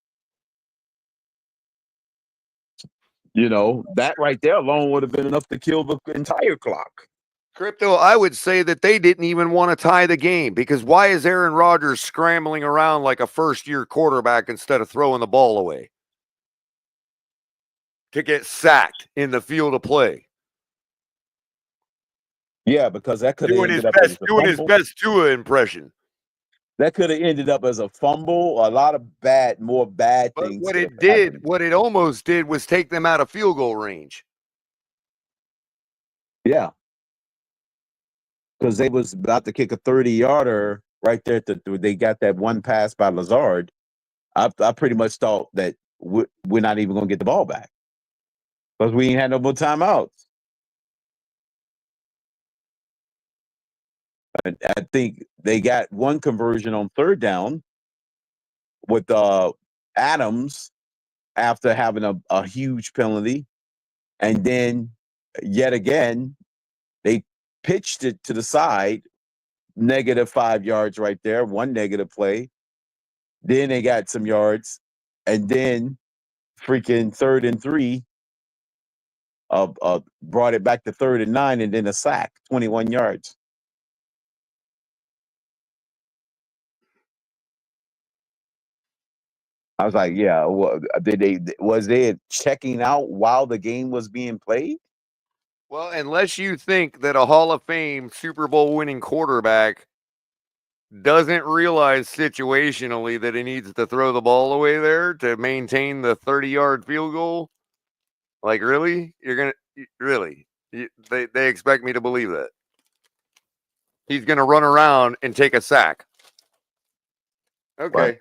Speaker 10: You know, that right there alone would have been enough to kill the entire clock.
Speaker 6: Crypto, I would say that they didn't even want to tie the game because why is Aaron Rodgers scrambling around like a first-year quarterback instead of throwing the ball away to get sacked in the field of play?
Speaker 10: Yeah, because that could have
Speaker 6: Doing
Speaker 10: ended up as
Speaker 6: his best Tua impression.
Speaker 10: That could have ended up as a fumble. A lot of more bad
Speaker 6: But
Speaker 10: things.
Speaker 6: what it almost did was take them out of field goal range.
Speaker 10: Yeah. Because they was about to kick a 30-yarder right there. They got that one pass by Lazard. I pretty much thought that we're not even going to get the ball back because we ain't had no more timeouts. And I think they got one conversion on 3rd down with Adams after having a huge penalty. And then yet again, they pitched it to the side, -5 yards right there, one negative play. Then they got some yards, and then freaking 3rd and 3, brought it back to 3rd and 9, and then a sack, 21 yards. I was like, yeah, was they checking out while the game was being played?
Speaker 6: Well, unless you think that a Hall of Fame Super Bowl winning quarterback doesn't realize situationally that he needs to throw the ball away there to maintain the 30-yard field goal. Like, really? They expect me to believe that. He's going to run around and take a sack. Okay.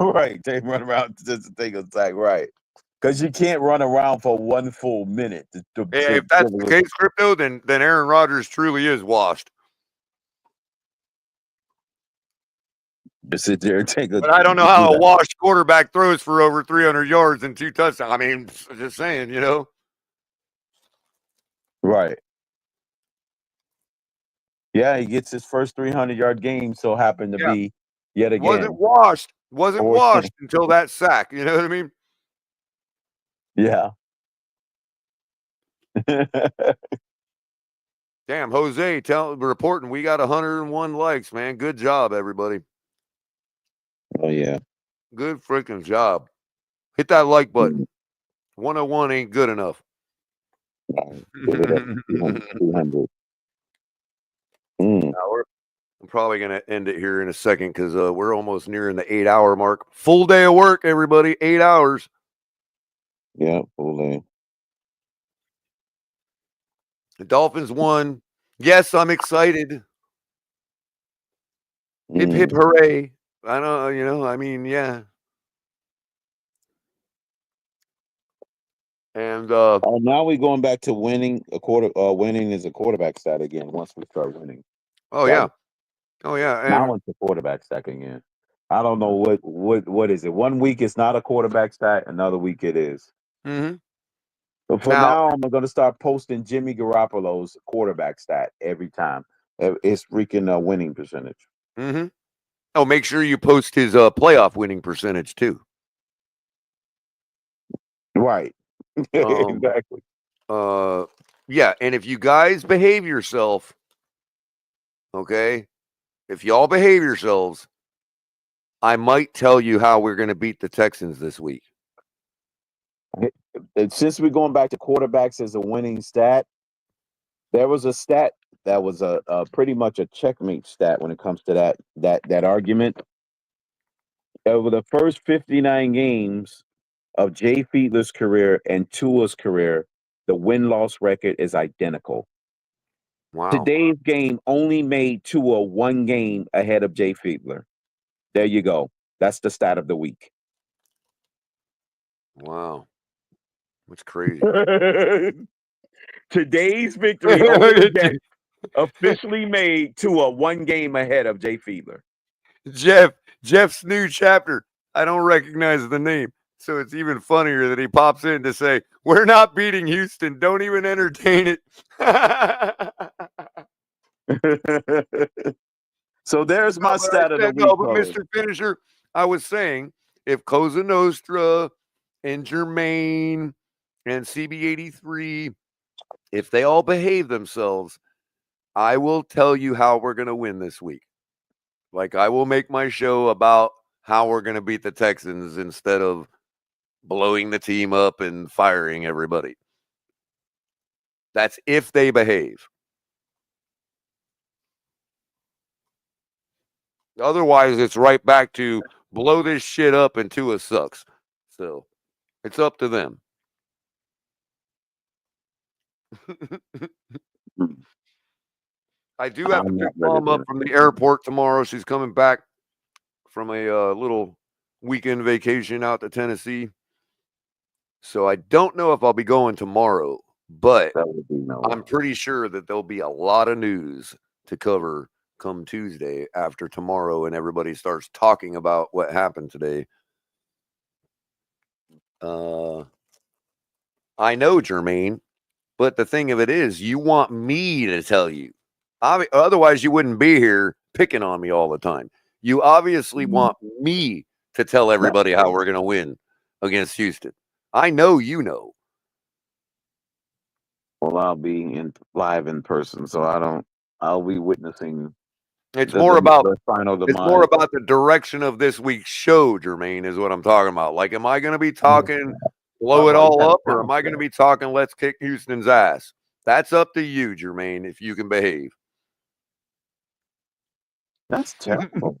Speaker 10: Right. They run around just to take a sack, right. Because you can't run around for one full minute.
Speaker 6: If that's the case, Crypto, then Aaron Rodgers truly is washed.
Speaker 10: To sit there and take
Speaker 6: But I don't know how a washed quarterback throws for over 300 yards and 2 touchdowns. I mean, just saying, you know.
Speaker 10: Right. Yeah, he gets his first 300-yard game, so happened to be yet again.
Speaker 6: Wasn't washed until that sack. You know what I mean?
Speaker 10: Yeah.
Speaker 6: Damn, Jose, reporting we got 101 likes, man. Good job, everybody.
Speaker 10: Oh, yeah.
Speaker 6: Good freaking job. Hit that like button. 101 ain't good enough.
Speaker 10: 200.
Speaker 6: I'm probably going to end it here in a second because we're almost nearing the 8-hour mark. Full day of work, everybody. 8 hours.
Speaker 10: Yeah, full day.
Speaker 6: The Dolphins won. Yes, I'm excited. Hip, hip, hooray. I know, I mean, yeah. And
Speaker 10: now we're going back to winning winning is a quarterback stat again once we start winning.
Speaker 6: Oh, yeah. Oh, yeah. And
Speaker 10: now it's a quarterback stat again. I don't know what is it. 1 week it's not a quarterback stat, another week it is.
Speaker 6: Mm-hmm.
Speaker 10: But for now, I'm going to start posting Jimmy Garoppolo's quarterback stat every time. It's freaking winning percentage.
Speaker 6: Mm-hmm. Oh, make sure you post his playoff winning percentage too.
Speaker 10: Right.
Speaker 6: Um,
Speaker 10: Exactly.
Speaker 6: yeah, and if you guys behave yourself, okay, if y'all behave yourselves, I might tell you how we're going to beat the Texans this week.
Speaker 10: And since we're going back to quarterbacks as a winning stat, there was a stat that was a pretty much a checkmate stat when it comes to that argument. Over the first 59 games of Jay Fiedler's career and Tua's career, the win-loss record is identical.
Speaker 6: Wow.
Speaker 10: Today's game only made Tua one game ahead of Jay Fiedler. There you go. That's the stat of the week.
Speaker 6: Wow. That's crazy.
Speaker 10: Today's victory over Jets officially made Tua one game ahead of Jay Fiedler.
Speaker 6: Jeff's new chapter. I don't recognize the name. So it's even funnier that he pops in to say, we're not beating Houston. Don't even entertain it.
Speaker 10: So there's my stat of the week.
Speaker 6: No, but Mr. Finisher, I was saying, if Cosa Nostra and Jermaine and CB83, if they all behave themselves, I will tell you how we're going to win this week. Like, I will make my show about how we're going to beat the Texans instead of blowing the team up and firing everybody. That's if they behave. Otherwise, it's right back to blow this shit up and Tua sucks. So it's up to them. I do have to pick Mom up from the airport tomorrow. She's coming back from a little weekend vacation out to Tennessee. So I don't know if I'll be going tomorrow, but I'm pretty sure that there'll be a lot of news to cover come Tuesday after tomorrow and everybody starts talking about what happened today. I know, Jermaine, but the thing of it is, you want me to tell you. Otherwise, you wouldn't be here picking on me all the time. You obviously want me to tell everybody how we're going to win against Houston. I know you know.
Speaker 10: Well, I'll be live in person, so I'll be witnessing.
Speaker 6: It's more about
Speaker 10: the
Speaker 6: direction of this week's show, Jermaine, is what I'm talking about. Like, am I going to be talking blow it all up, or am I going to be talking let's kick Houston's ass? That's up to you, Jermaine, if you can behave.
Speaker 10: That's terrible.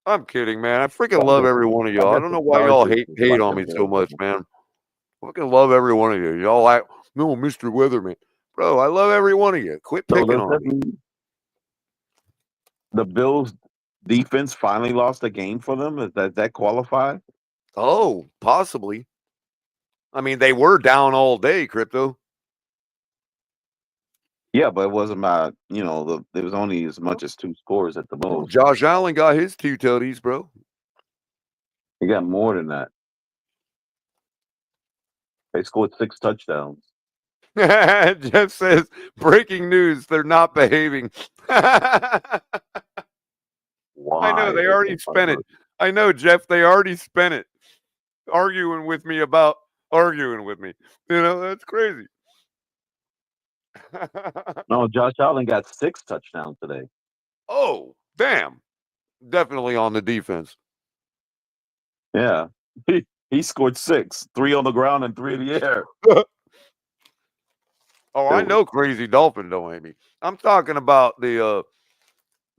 Speaker 6: I'm kidding, man. I freaking love every one of y'all. I don't know why y'all hate on me so much, man. I fucking love every one of you. Y'all like, no, Mr. Weatherman. Bro, I love every one of you. Quit picking on me.
Speaker 10: The Bills defense finally lost a game for them. Is that qualify?
Speaker 6: Oh, possibly. I mean, they were down all day, Crypto.
Speaker 10: Yeah, but it wasn't about, there was only as much as 2 scores at the most.
Speaker 6: Josh Allen got his 2 tutties, bro.
Speaker 10: He got more than that. They scored 6 touchdowns.
Speaker 6: Jeff says, breaking news, they're not behaving.
Speaker 10: Why?
Speaker 6: I know, they already spent it. I know, Jeff, they already spent it arguing with me about arguing with me. That's crazy.
Speaker 10: No, Josh Allen got 6 touchdowns today.
Speaker 6: Oh, damn. Definitely on the defense.
Speaker 10: Yeah. He scored 6, 3 on the ground and 3 in the air.
Speaker 6: Oh, I know Crazy Dolphin don't hate me. I'm talking about the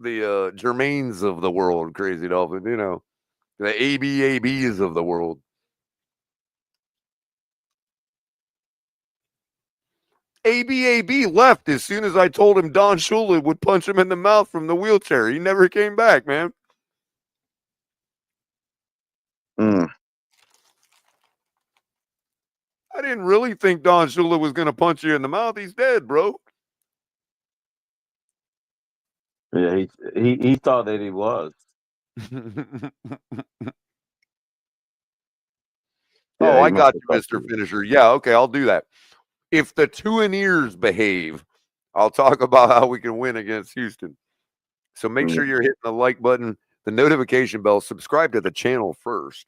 Speaker 6: Jermaines of the world, Crazy Dolphin, the ABABs of the world. ABAB left as soon as I told him Don Shula would punch him in the mouth from the wheelchair. He never came back, man. I didn't really think Don Shula was going to punch you in the mouth. He's dead, bro.
Speaker 10: Yeah, he thought that he was.
Speaker 6: Oh, I got you, Mr. Finisher. Yeah, okay, I'll do that. If the Tuaneers behave, I'll talk about how we can win against Houston. So make sure you're hitting the like button, the notification bell, subscribe to the channel first.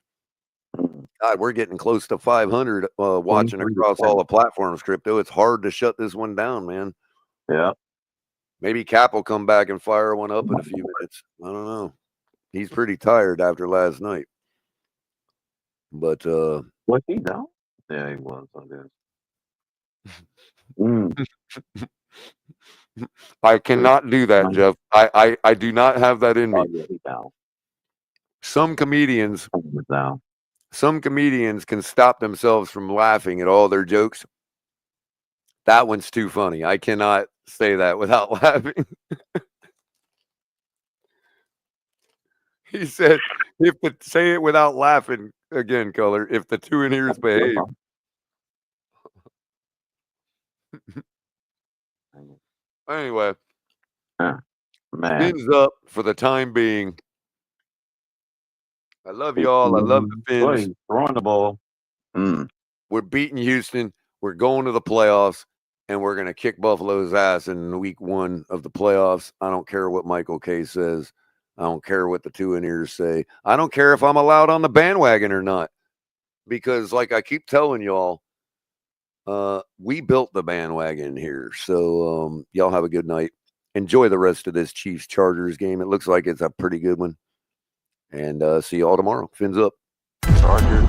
Speaker 6: God, we're getting close to 500 watching
Speaker 10: 23 to
Speaker 6: across
Speaker 10: 20.
Speaker 6: all the platforms, Crypto. It's hard to shut this one down, man.
Speaker 10: Yeah.
Speaker 6: Maybe Cap will come back and fire one up in a few minutes. I don't know. He's pretty tired after last night. But
Speaker 10: Was he down? Yeah, he was, I guess.
Speaker 6: I cannot do that, Jeff. I do not have that in me.
Speaker 10: Oh, yeah, he down.
Speaker 6: Some comedians
Speaker 10: He was down.
Speaker 6: can stop themselves from laughing at all their jokes. That one's too funny. I cannot say that without laughing. He said, say it without laughing again, Color. If the two in ears behave. Anyway,
Speaker 10: man,
Speaker 6: Fins up for the time being. I love y'all. I love the Fins.
Speaker 10: Throwing the ball.
Speaker 6: We're beating Houston. We're going to the playoffs, and we're going to kick Buffalo's ass in week 1 of the playoffs. I don't care what Michael K says. I don't care what the two in ears say. I don't care if I'm allowed on the bandwagon or not. Because like I keep telling y'all, we built the bandwagon here. So y'all have a good night. Enjoy the rest of this Chiefs-Chargers game. It looks like it's a pretty good one. And see y'all tomorrow. Fins up.
Speaker 10: Chargers.